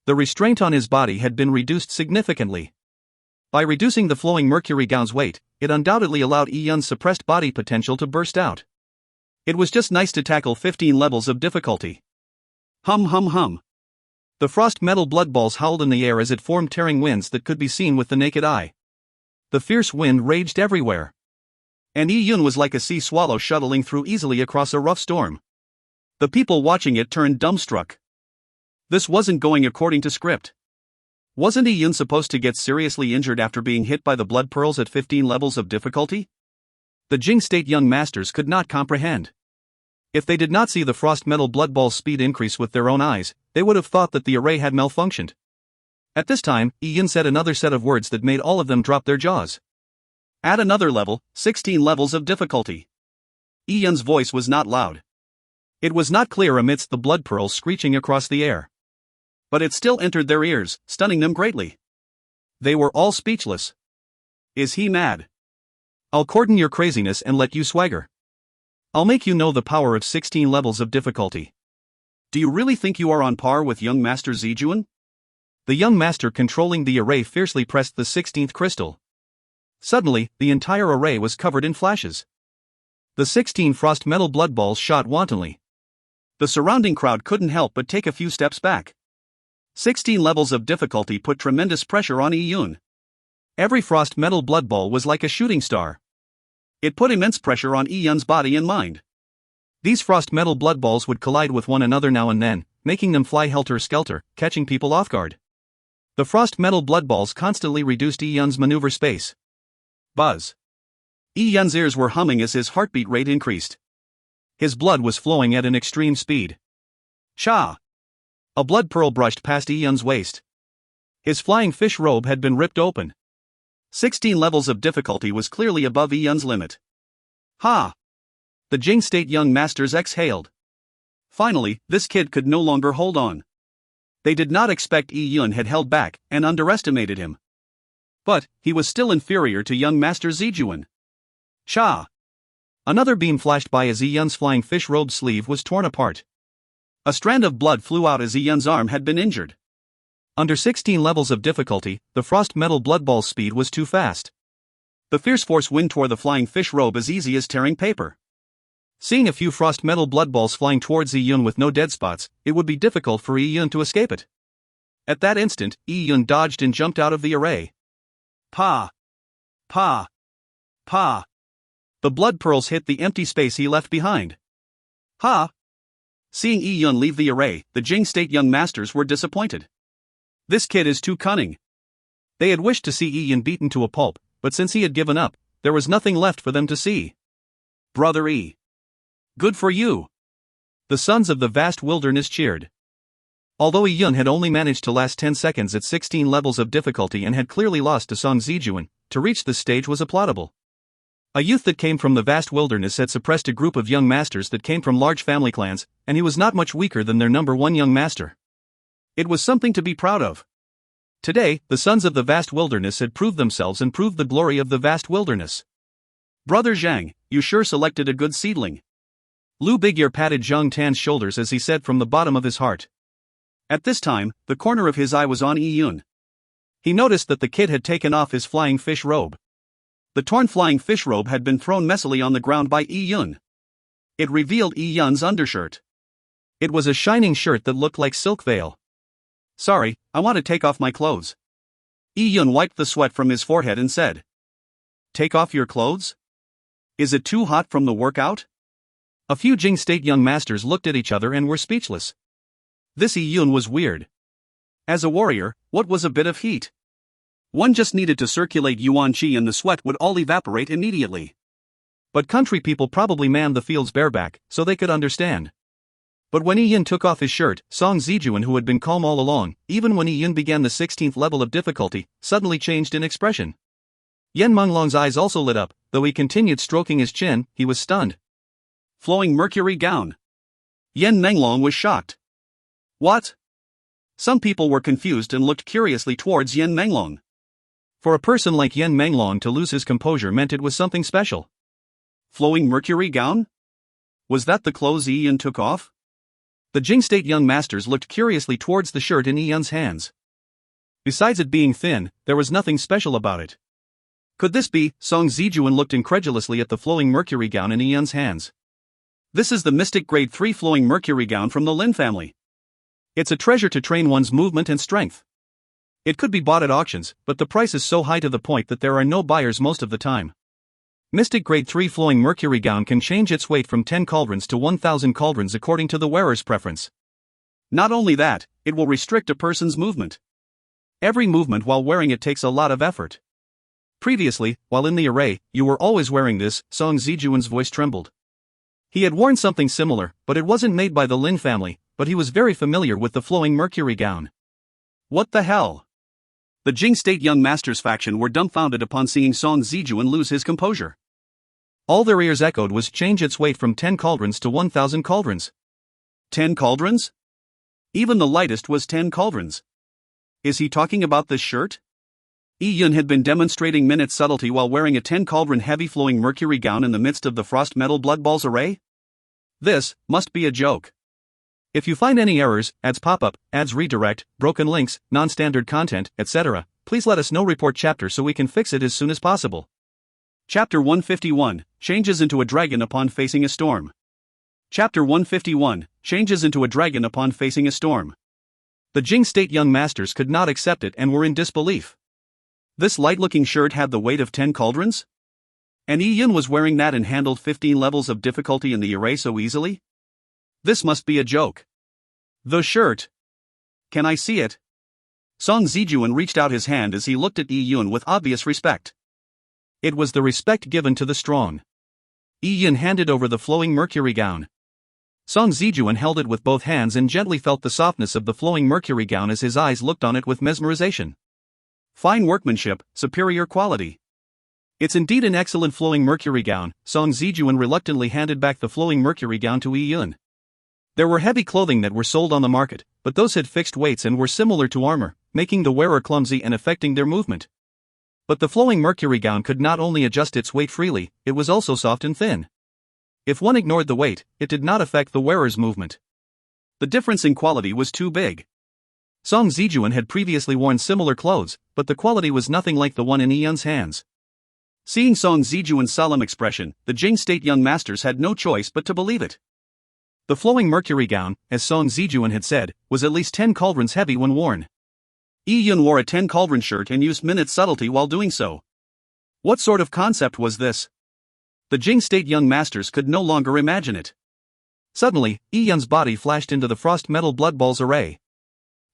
The restraint on his body had been reduced significantly. By reducing the flowing mercury gown's weight, it undoubtedly allowed Yun's suppressed body potential to burst out. It was just nice to tackle 15 levels of difficulty. Hum hum hum. The frost metal blood balls howled in the air as it formed tearing winds that could be seen with the naked eye. The fierce wind raged everywhere. And Yun was like a sea swallow shuttling through easily across a rough storm. The people watching it turned dumbstruck. This wasn't going according to script. Wasn't Yun supposed to get seriously injured after being hit by the blood pearls at 15 levels of difficulty? The Jing State young masters could not comprehend. If they did not see the frost metal blood ball's speed increase with their own eyes, they would have thought that the array had malfunctioned. At this time, Yun said another set of words that made all of them drop their jaws. Add another level, 16 levels of difficulty. Yun's voice was not loud. It was not clear amidst the blood pearls screeching across the air. But it still entered their ears, stunning them greatly. They were all speechless. Is he mad? I'll cordon your craziness and let you swagger. I'll make you know the power of 16 levels of difficulty. Do you really think you are on par with young Master Zijuan? The young master controlling the array fiercely pressed the 16th crystal. Suddenly, the entire array was covered in flashes. The 16 frost metal blood balls shot wantonly. The surrounding crowd couldn't help but take a few steps back. 16 levels of difficulty put tremendous pressure on Yun. Every frost metal blood ball was like a shooting star. It put immense pressure on Yun's body and mind. These frost metal blood balls would collide with one another now and then, making them fly helter-skelter, catching people off guard. The frost metal blood balls constantly reduced Yun's maneuver space. Buzz. Yun's ears were humming as his heartbeat rate increased. His blood was flowing at an extreme speed. Cha! A blood pearl brushed past Yun's waist. His flying fish robe had been ripped open. 16 levels of difficulty was clearly above Yun's limit. Ha! The Jing State young masters exhaled. Finally, this kid could no longer hold on. They did not expect Yun had held back and underestimated him. But he was still inferior to young Master Zijuan. Cha! Another beam flashed by as Yun's flying fish robe sleeve was torn apart. A strand of blood flew out as Yun's arm had been injured. Under 16 levels of difficulty, the frost metal blood ball's speed was too fast. The fierce force wind tore the flying fish robe as easy as tearing paper. Seeing a few frost metal blood balls flying towards Yun with no dead spots, it would be difficult for Yun to escape it. At that instant, Yun dodged and jumped out of the array. Pa! Pa! Pa! The blood pearls hit the empty space he left behind. Ha! Seeing Yun leave the array, the Jing State young masters were disappointed. This kid is too cunning. They had wished to see Yun beaten to a pulp, but since he had given up, there was nothing left for them to see. Brother E. Good for you! The sons of the vast wilderness cheered. Although Yun had only managed to last 10 seconds at 16 levels of difficulty and had clearly lost to Song Zijuan, to reach this stage was applaudable. A youth that came from the vast wilderness had suppressed a group of young masters that came from large family clans, and he was not much weaker than their number one young master. It was something to be proud of. Today, the sons of the vast wilderness had proved themselves and proved the glory of the vast wilderness. Brother Zhang, you sure selected a good seedling. Lu Bigyear patted Zhang Tan's shoulders as he said from the bottom of his heart. At this time, the corner of his eye was on Yi Yun. He noticed that the kid had taken off his flying fish robe. The torn flying fish robe had been thrown messily on the ground by Yi Yun. It revealed Yi Yun's undershirt. It was a shining shirt that looked like silk veil. Sorry, I want to take off my clothes. Yi Yun wiped the sweat from his forehead and said. Take off your clothes? Is it too hot from the workout? A few Jing State young masters looked at each other and were speechless. This Yi Yun was weird. As a warrior, what was a bit of heat? One just needed to circulate yuan qi and the sweat would all evaporate immediately. But country people probably manned the fields bareback, so they could understand. But when Yi Yun took off his shirt, Song Zijuan, who had been calm all along, even when Yi Yun began the 16th level of difficulty, suddenly changed in expression. Yan Menglong's eyes also lit up. Though he continued stroking his chin, he was stunned. Flowing mercury gown. Yan Menglong was shocked. What? Some people were confused and looked curiously towards Yan Menglong. For a person like Yan Menglong to lose his composure meant it was something special. Flowing mercury gown? Was that the clothes Yi Yun took off? The Jing State young masters looked curiously towards the shirt in Yi Yun's hands. Besides it being thin, there was nothing special about it. Could this be? Song Zijuan looked incredulously at the flowing mercury gown in Yi Yun's hands. This is the Mystic Grade 3 flowing mercury gown from the Lin family. It's a treasure to train one's movement and strength. It could be bought at auctions, but the price is so high to the point that there are no buyers most of the time. Mystic Grade 3 flowing mercury gown can change its weight from 10 cauldrons to 1,000 cauldrons according to the wearer's preference. Not only that, it will restrict a person's movement. Every movement while wearing it takes a lot of effort. Previously, while in the array, you were always wearing this. Song Zijuan's voice trembled. He had worn something similar, but it wasn't made by the Lin family, but he was very familiar with the flowing mercury gown. What the hell? The Jing State young masters faction were dumbfounded upon seeing Song Zijuan lose his composure. All their ears echoed was change its weight from 10 cauldrons to 1,000 cauldrons. 10 cauldrons? Even the lightest was 10 cauldrons. Is he talking about this shirt? Yi Yun had been demonstrating minute subtlety while wearing a 10 cauldron heavy flowing mercury gown in the midst of the frost metal blood balls array? This must be a joke. If you find any errors, ads pop up, ads redirect, broken links, non-standard content, etc., please let us know. Report chapter so we can fix it as soon as possible. Chapter 151, Changes into a Dragon Upon Facing a Storm. Chapter 151, Changes into a Dragon Upon Facing a Storm. The Jing State young masters could not accept it and were in disbelief. This light-looking shirt had the weight of 10 cauldrons? And Yi Yun was wearing that and handled 15 levels of difficulty in the array so easily? This must be a joke. The shirt. Can I see it? Song Zijuan reached out his hand as he looked at Yi Yun with obvious respect. It was the respect given to the strong. Yi Yun handed over the flowing mercury gown. Song Zijuan held it with both hands and gently felt the softness of the flowing mercury gown as his eyes looked on it with mesmerization. Fine workmanship, superior quality. It's indeed an excellent flowing mercury gown. Song Zijuan reluctantly handed back the flowing mercury gown to Yi Yun. There were heavy clothing that were sold on the market, but those had fixed weights and were similar to armor, making the wearer clumsy and affecting their movement. But the flowing mercury gown could not only adjust its weight freely, it was also soft and thin. If one ignored the weight, it did not affect the wearer's movement. The difference in quality was too big. Song Zijuan had previously worn similar clothes, but the quality was nothing like the one in Yi Yun's hands. Seeing Song Zijuan's solemn expression, the Jing State young masters had no choice but to believe it. The flowing mercury gown, as Song Zijuan had said, was at least 10 cauldrons heavy when worn. Yi Yun wore a 10 cauldron shirt and used minute subtlety while doing so. What sort of concept was this? The Jing State young masters could no longer imagine it. Suddenly, Yi Yun's body flashed into the frost metal blood balls array.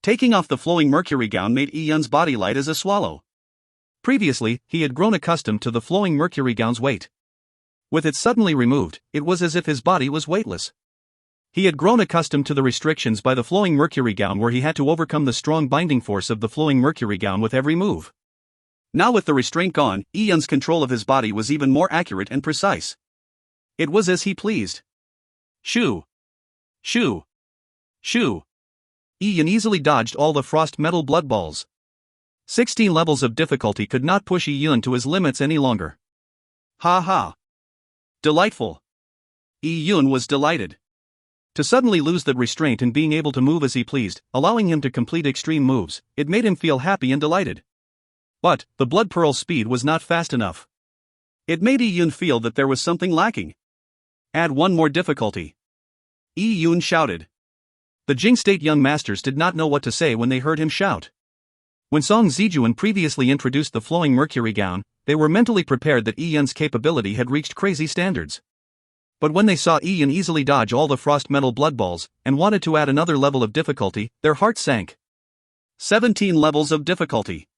Taking off the flowing mercury gown made Yi Yun's body light as a swallow. Previously, he had grown accustomed to the flowing mercury gown's weight. With it suddenly removed, it was as if his body was weightless. He had grown accustomed to the restrictions by the flowing mercury gown where he had to overcome the strong binding force of the flowing mercury gown with every move. Now with the restraint gone, Yi Yun's control of his body was even more accurate and precise. It was as he pleased. Shoo! Shoo! Shoo! Yi Yun easily dodged all the frost metal blood balls. 16 levels of difficulty could not push Yi Yun to his limits any longer. Ha ha! Delightful. Yi Yun was delighted. To suddenly lose that restraint and being able to move as he pleased, allowing him to complete extreme moves, it made him feel happy and delighted. But, the blood pearl's speed was not fast enough. It made Yi Yun feel that there was something lacking. Add one more difficulty. Yi Yun shouted. The Jing State young masters did not know what to say when they heard him shout. When Song Zijuan previously introduced the flowing mercury gown, they were mentally prepared that Yi Yun's capability had reached crazy standards. But when they saw Yi Yun easily dodge all the frost metal blood balls, and wanted to add another level of difficulty, their hearts sank. 17 levels of difficulty.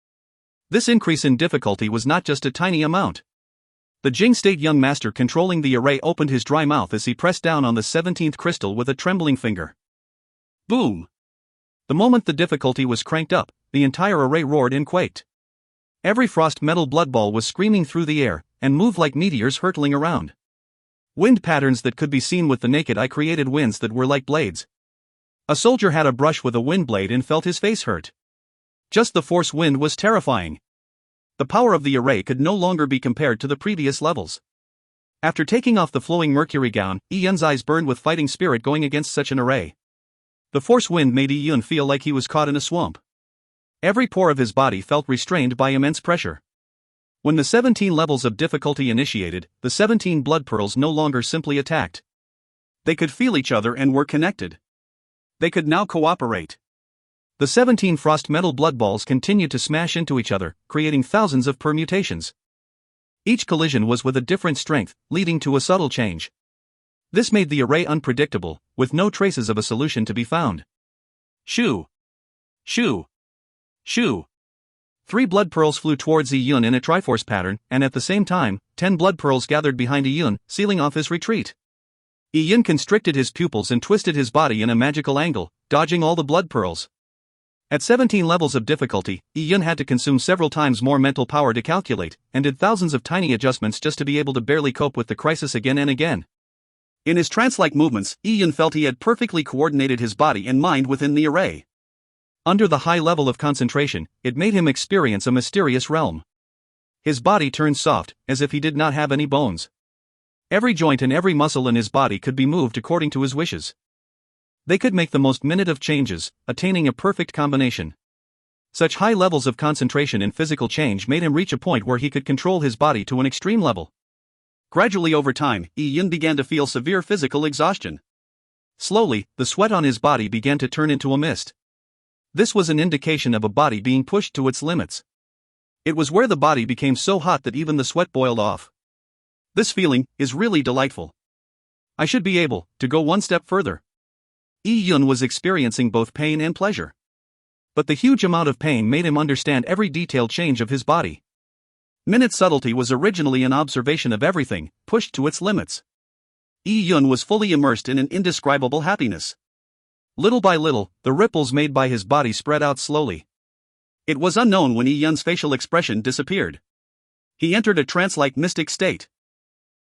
This increase in difficulty was not just a tiny amount. The Jing State young master controlling the array opened his dry mouth as he pressed down on the 17th crystal with a trembling finger. Boom! The moment the difficulty was cranked up, the entire array roared and quaked. Every frost metal blood ball was screaming through the air, and moved like meteors hurtling around. Wind patterns that could be seen with the naked eye created winds that were like blades. A soldier had a brush with a wind blade and felt his face hurt. Just the force wind was terrifying. The power of the array could no longer be compared to the previous levels. After taking off the flowing mercury gown, Yi Yun's eyes burned with fighting spirit going against such an array. The force wind made Yi Yun feel like he was caught in a swamp. Every pore of his body felt restrained by immense pressure. When the 17 levels of difficulty initiated, the 17 blood pearls no longer simply attacked. They could feel each other and were connected. They could now cooperate. The 17 frost metal blood balls continued to smash into each other, creating thousands of permutations. Each collision was with a different strength, leading to a subtle change. This made the array unpredictable, with no traces of a solution to be found. Shoo! Shoo! Shoo! 3 blood pearls flew towards Yi Yun in a triforce pattern, and at the same time, 10 blood pearls gathered behind Yi Yun, sealing off his retreat. Yi Yun constricted his pupils and twisted his body in a magical angle, dodging all the blood pearls. At 17 levels of difficulty, Yi Yun had to consume several times more mental power to calculate, and did thousands of tiny adjustments just to be able to barely cope with the crisis again and again. In his trance-like movements, Yi Yun felt he had perfectly coordinated his body and mind within the array. Under the high level of concentration, it made him experience a mysterious realm. His body turned soft, as if he did not have any bones. Every joint and every muscle in his body could be moved according to his wishes. They could make the most minute of changes, attaining a perfect combination. Such high levels of concentration and physical change made him reach a point where he could control his body to an extreme level. Gradually over time, Yi Yun began to feel severe physical exhaustion. Slowly, the sweat on his body began to turn into a mist. This was an indication of a body being pushed to its limits. It was where the body became so hot that even the sweat boiled off. This feeling is really delightful. I should be able to go one step further. Yi Yun was experiencing both pain and pleasure. But the huge amount of pain made him understand every detailed change of his body. Minute subtlety was originally an observation of everything, pushed to its limits. Yi Yun was fully immersed in an indescribable happiness. Little by little, the ripples made by his body spread out slowly. It was unknown when Yi Yun's facial expression disappeared. He entered a trance-like mystic state.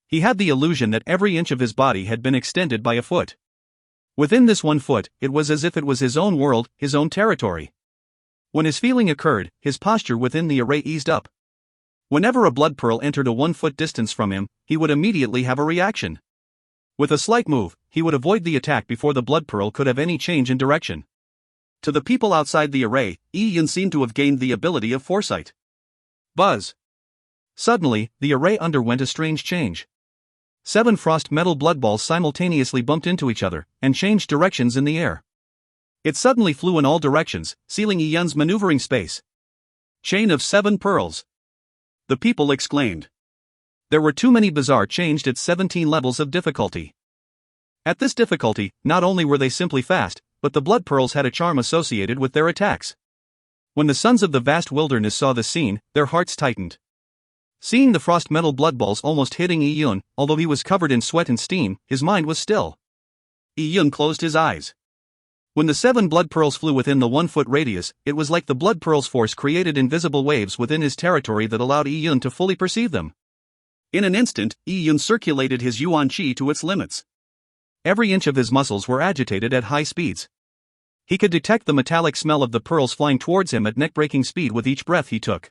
He had the illusion that every inch of his body had been extended by a foot. Within this 1 foot, it was as if it was his own world, his own territory. When his feeling occurred, his posture within the array eased up. Whenever a blood pearl entered a 1 foot distance from him, he would immediately have a reaction. With a slight move, he would avoid the attack before the blood pearl could have any change in direction. To the people outside the array, Yi Yun seemed to have gained the ability of foresight. Buzz! Suddenly, the array underwent a strange change. 7 frost metal blood balls simultaneously bumped into each other, and changed directions in the air. It suddenly flew in all directions, sealing Yi Yun's maneuvering space. Chain of 7 pearls! The people exclaimed. There were too many bizarre changed at 17 levels of difficulty. At this difficulty, not only were they simply fast, but the blood pearls had a charm associated with their attacks. When the sons of the vast wilderness saw the scene, their hearts tightened. Seeing the frost metal blood balls almost hitting Yi Yun, although he was covered in sweat and steam, his mind was still. Yi Yun closed his eyes. When the 7 blood pearls flew within the 1 foot radius, it was like the blood pearls' force created invisible waves within his territory that allowed Yi Yun to fully perceive them. In an instant, Yi Yun circulated his Yuan Qi to its limits. Every inch of his muscles were agitated at high speeds. He could detect the metallic smell of the pearls flying towards him at neck-breaking speed with each breath he took.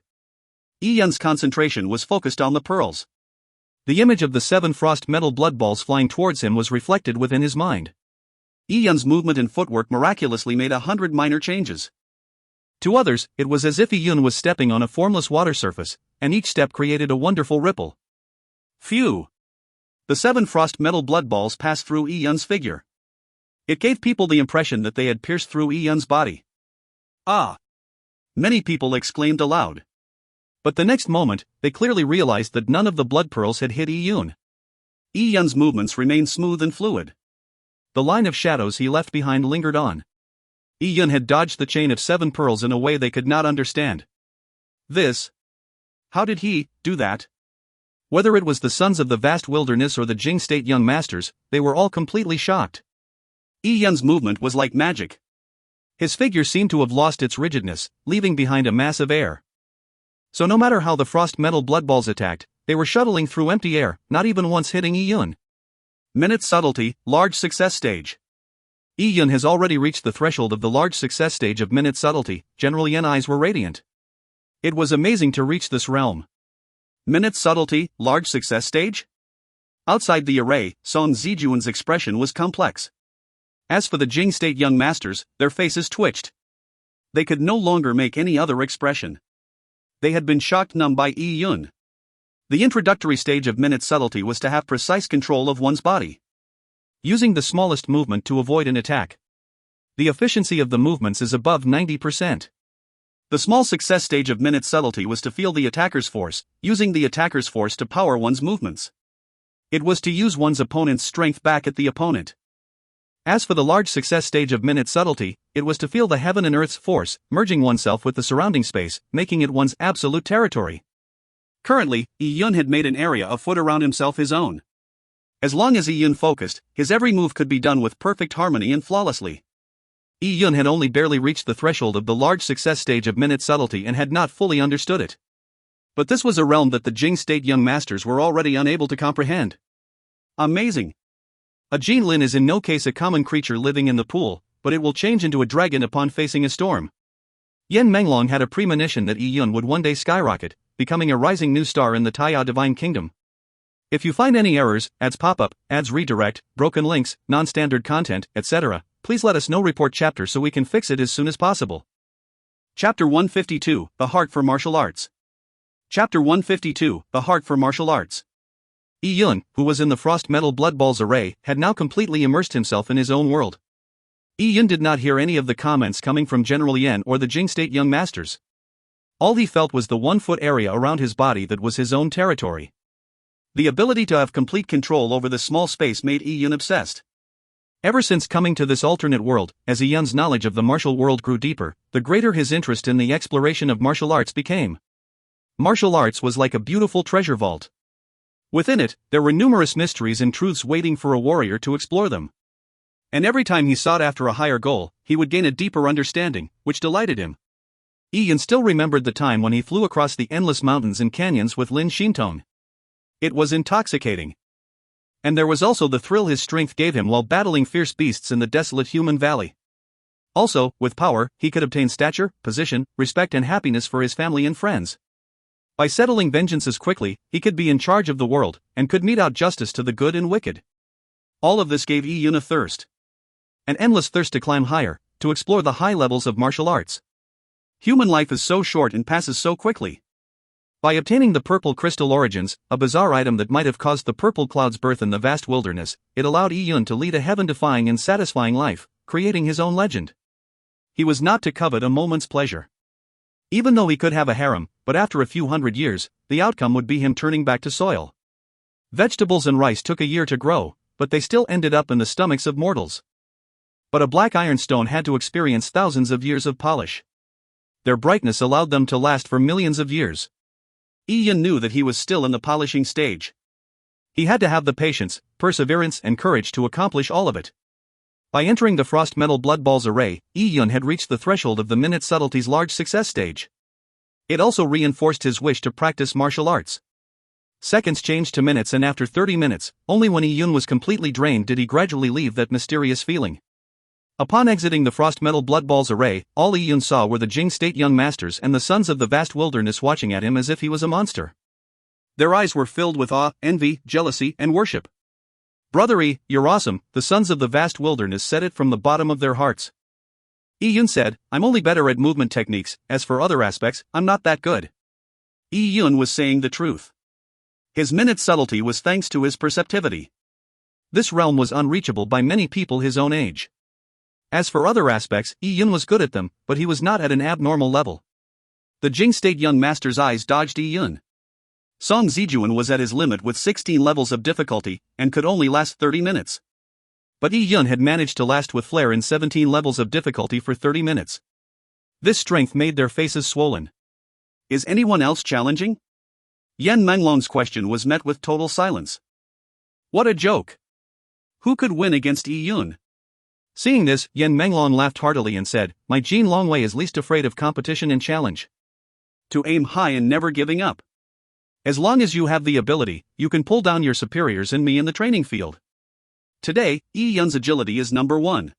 Yi Yun's concentration was focused on the pearls. The image of the 7 frost metal blood balls flying towards him was reflected within his mind. Yi Yun's movement and footwork miraculously made 100 minor changes. To others, it was as if Yi Yun was stepping on a formless water surface, and each step created a wonderful ripple. Phew! The 7 frost metal blood balls passed through Yi Yun's figure. It gave people the impression that they had pierced through Yi Yun's body. Ah! Many people exclaimed aloud. But the next moment, they clearly realized that none of the blood pearls had hit Yi Yun. Yi Yun's movements remained smooth and fluid. The line of shadows he left behind lingered on. Yi Yun had dodged the chain of 7 pearls in a way they could not understand. How did he do that? Whether it was the sons of the vast wilderness or the Jing State young masters, they were all completely shocked. Yi Yun's movement was like magic. His figure seemed to have lost its rigidness, leaving behind a mass of air. So no matter how the frost metal blood balls attacked, they were shuttling through empty air, not even once hitting Yi Yun. Minute subtlety, large success stage. Yi Yun has already reached the threshold of the large success stage of minute subtlety. General Yen's eyes were radiant. It was amazing to reach this realm. Minute subtlety, large success stage? Outside the array, Song Zijuan's expression was complex. As for the Jing State young masters, their faces twitched. They could no longer make any other expression. They had been shocked numb by Yi Yun. The introductory stage of minute subtlety was to have precise control of one's body, using the smallest movement to avoid an attack. The efficiency of the movements is above 90%. The small success stage of minute subtlety was to feel the attacker's force, using the attacker's force to power one's movements. It was to use one's opponent's strength back at the opponent. As for the large success stage of minute subtlety, it was to feel the heaven and earth's force, merging oneself with the surrounding space, making it one's absolute territory. Currently, Yi Yun had made an area a foot around himself his own. As long as Yi Yun focused, his every move could be done with perfect harmony and flawlessly. Yi Yun had only barely reached the threshold of the large success stage of minute subtlety and had not fully understood it. But this was a realm that the Jing State young masters were already unable to comprehend. Amazing! A Jin Lin is in no case a common creature living in the pool, but it will change into a dragon upon facing a storm. Yen Menglong had a premonition that Yi Yun would one day skyrocket, becoming a rising new star in the Taiya Divine Kingdom. If you find any errors, ads pop-up, ads redirect, broken links, non-standard content, etc., please let us know. Report chapter so we can fix it as soon as possible. Chapter 152, The Heart for Martial Arts. Chapter 152, The Heart for Martial Arts. Yi Yun, who was in the frost metal blood balls array, had now completely immersed himself in his own world. Yi Yun did not hear any of the comments coming from General Yen or the Jing State young masters. All he felt was the 1-foot area around his body that was his own territory. The ability to have complete control over this small space made Yi Yun obsessed. Ever since coming to this alternate world, as Yi Yun's knowledge of the martial world grew deeper, the greater his interest in the exploration of martial arts became. Martial arts was like a beautiful treasure vault. Within it, there were numerous mysteries and truths waiting for a warrior to explore them. And every time he sought after a higher goal, he would gain a deeper understanding, which delighted him. Yi Yun still remembered the time when he flew across the endless mountains and canyons with Lin Xintong. It was intoxicating. And there was also the thrill his strength gave him while battling fierce beasts in the desolate human valley. Also, with power, he could obtain stature, position, respect and happiness for his family and friends. By settling vengeances quickly, he could be in charge of the world, and could mete out justice to the good and wicked. All of this gave Yi Yun a thirst. An endless thirst to climb higher, to explore the high levels of martial arts. Human life is so short and passes so quickly. By obtaining the purple crystal origins, a bizarre item that might have caused the purple cloud's birth in the vast wilderness, it allowed Yi Yun to lead a heaven-defying and satisfying life, creating his own legend. He was not to covet a moment's pleasure. Even though he could have a harem, but after a few hundred years, the outcome would be him turning back to soil. Vegetables and rice took a year to grow, but they still ended up in the stomachs of mortals. But a black ironstone had to experience thousands of years of polish. Their brightness allowed them to last for millions of years. Yi Yun knew that he was still in the polishing stage. He had to have the patience, perseverance and courage to accomplish all of it. By entering the frost metal blood balls array, Yi Yun had reached the threshold of the minute subtlety's large success stage. It also reinforced his wish to practice martial arts. Seconds changed to minutes, and after 30 minutes, only when Yi Yun was completely drained did he gradually leave that mysterious feeling. Upon exiting the frost metal blood balls array, all Yi Yun saw were the Jing State young masters and the sons of the vast wilderness watching at him as if he was a monster. Their eyes were filled with awe, envy, jealousy, and worship. "Brother E, you're awesome," the sons of the vast wilderness said it from the bottom of their hearts. Yun said, "I'm only better at movement techniques, as for other aspects, I'm not that good." Yun was saying the truth. His minute subtlety was thanks to his perceptivity. This realm was unreachable by many people his own age. As for other aspects, Yun was good at them, but he was not at an abnormal level. The Jing State young master's eyes dodged Yun. Song Zijuan was at his limit with 16 levels of difficulty, and could only last 30 minutes. But Yun had managed to last with flair in 17 levels of difficulty for 30 minutes. This strength made their faces swollen. Is anyone else challenging? Yan Menglong's question was met with total silence. What a joke! Who could win against Yun? Seeing this, Yan Menglong laughed heartily and said, "My Jin Longwei is least afraid of competition and challenge. To aim high and never giving up. As long as you have the ability, you can pull down your superiors and me in the training field. Today, Yun's agility is number 1.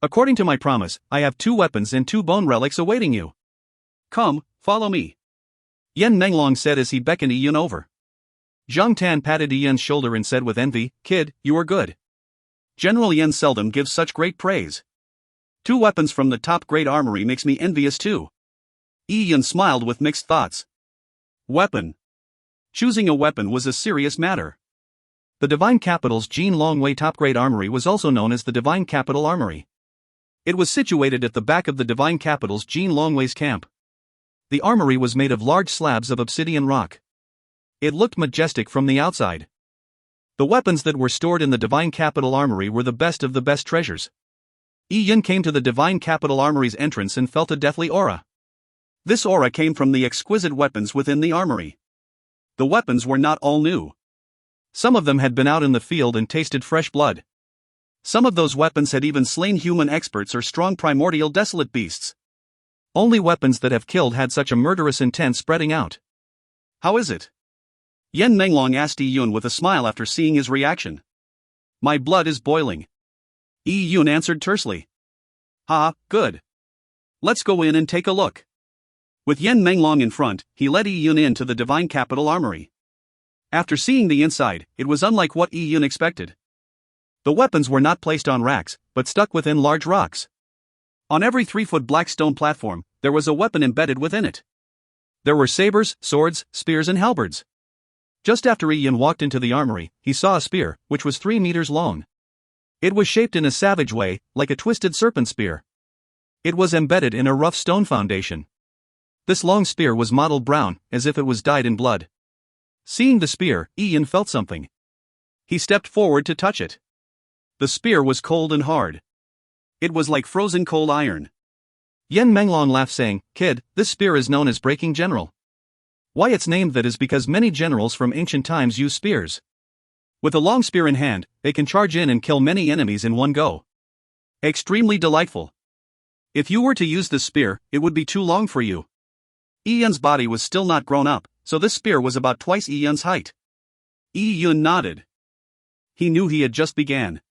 According to my promise, I have 2 weapons and 2 bone relics awaiting you. Come, follow me." Yan Menglong said as he beckoned Yun over. Zhang Tan patted Yun's shoulder and said with envy, "Kid, you are good. General Yan seldom gives such great praise. 2 weapons from the top-grade armory makes me envious too." Yun smiled with mixed thoughts. Weapon. Choosing a weapon was a serious matter. The Divine Capital's Jin Longwei top-grade armory was also known as the Divine Capital Armory. It was situated at the back of the Divine Capital's Jin Longwei's camp. The armory was made of large slabs of obsidian rock. It looked majestic from the outside. The weapons that were stored in the Divine Capital Armory were the best of the best treasures. Yun came to the Divine Capital Armory's entrance and felt a deathly aura. This aura came from the exquisite weapons within the armory. The weapons were not all new. Some of them had been out in the field and tasted fresh blood. Some of those weapons had even slain human experts or strong primordial desolate beasts. Only weapons that have killed had such a murderous intent spreading out. How is it? Yan Menglong asked Yun with a smile after seeing his reaction. My blood is boiling. Yun answered tersely. Ha, good. Let's go in and take a look. With Yan Menglong in front, he led Yun into the Divine Capital Armory. After seeing the inside, it was unlike what Yun expected. The weapons were not placed on racks, but stuck within large rocks. On every 3-foot black stone platform, there was a weapon embedded within it. There were sabers, swords, spears and halberds. Just after Yun walked into the armory, he saw a spear, which was 3 meters long. It was shaped in a savage way, like a twisted serpent spear. It was embedded in a rough stone foundation. This long spear was mottled brown, as if it was dyed in blood. Seeing the spear, Yun felt something. He stepped forward to touch it. The spear was cold and hard. It was like frozen cold iron. Yan Menglong laughed saying, "Kid, this spear is known as Breaking General. Why it's named that is because many generals from ancient times used spears. With a long spear in hand, they can charge in and kill many enemies in one go. Extremely delightful. If you were to use this spear, it would be too long for you." Yun's body was still not grown up, so this spear was about twice Yun's height. Yun nodded. He knew he had just began.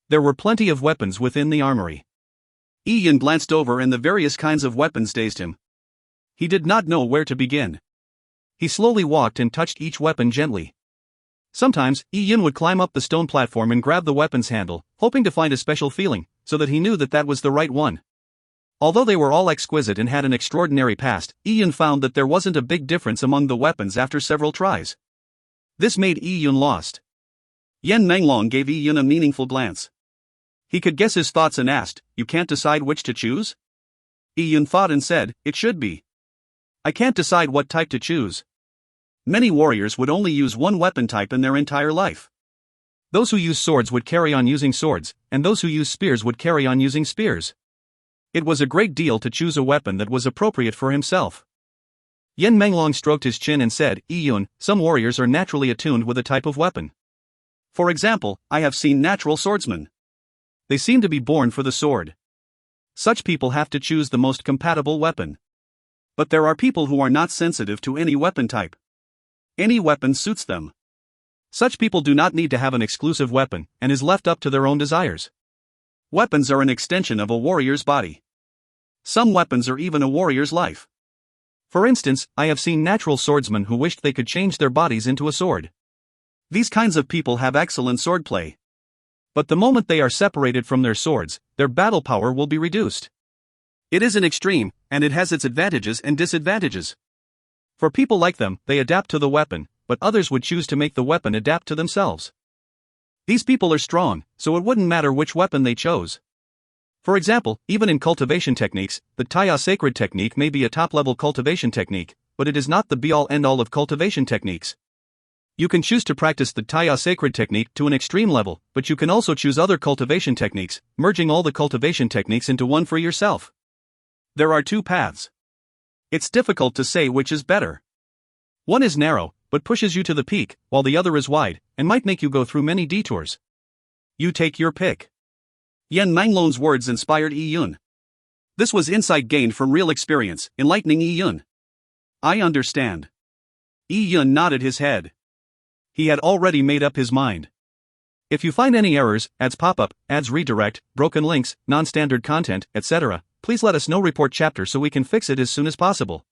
There were plenty of weapons within the armory. Yun glanced over and the various kinds of weapons dazed him. He did not know where to begin. He slowly walked and touched each weapon gently. Sometimes, Yun would climb up the stone platform and grab the weapon's handle, hoping to find a special feeling, so that he knew that was the right one. Although they were all exquisite and had an extraordinary past, Yun found that there wasn't a big difference among the weapons after several tries. This made Yun lost. Yan Menglong gave Yun a meaningful glance. He could guess his thoughts and asked, "You can't decide which to choose?" Yun thought and said, "It should be. I can't decide what type to choose. Many warriors would only use one weapon type in their entire life. Those who use swords would carry on using swords, and those who use spears would carry on using spears. It was a great deal to choose a weapon that was appropriate for himself." Yan Menglong stroked his chin and said, "Yun, some warriors are naturally attuned with a type of weapon. For example, I have seen natural swordsmen. They seem to be born for the sword. Such people have to choose the most compatible weapon. But there are people who are not sensitive to any weapon type. Any weapon suits them. Such people do not need to have an exclusive weapon, and is left up to their own desires. Weapons are an extension of a warrior's body. Some weapons are even a warrior's life. For instance, I have seen natural swordsmen who wished they could change their bodies into a sword. These kinds of people have excellent swordplay. But the moment they are separated from their swords, their battle power will be reduced. It is an extreme, and it has its advantages and disadvantages. For people like them, they adapt to the weapon, but others would choose to make the weapon adapt to themselves. These people are strong, so it wouldn't matter which weapon they chose. For example, even in cultivation techniques, the Taya sacred technique may be a top-level cultivation technique, but it is not the be-all end-all of cultivation techniques. You can choose to practice the Taya sacred technique to an extreme level, but you can also choose other cultivation techniques, merging all the cultivation techniques into one for yourself. There are two paths. It's difficult to say which is better. One is narrow, but pushes you to the peak, while the other is wide, and might make you go through many detours. You take your pick. Yen Manglon's words inspired Yi Yun. This was insight gained from real experience, enlightening Yi Yun. I understand. Yi Yun nodded his head. He had already made up his mind. If you find any errors, ads pop up, ads redirect, broken links, non-standard content, etc., please let us know. Report chapter so we can fix it as soon as possible.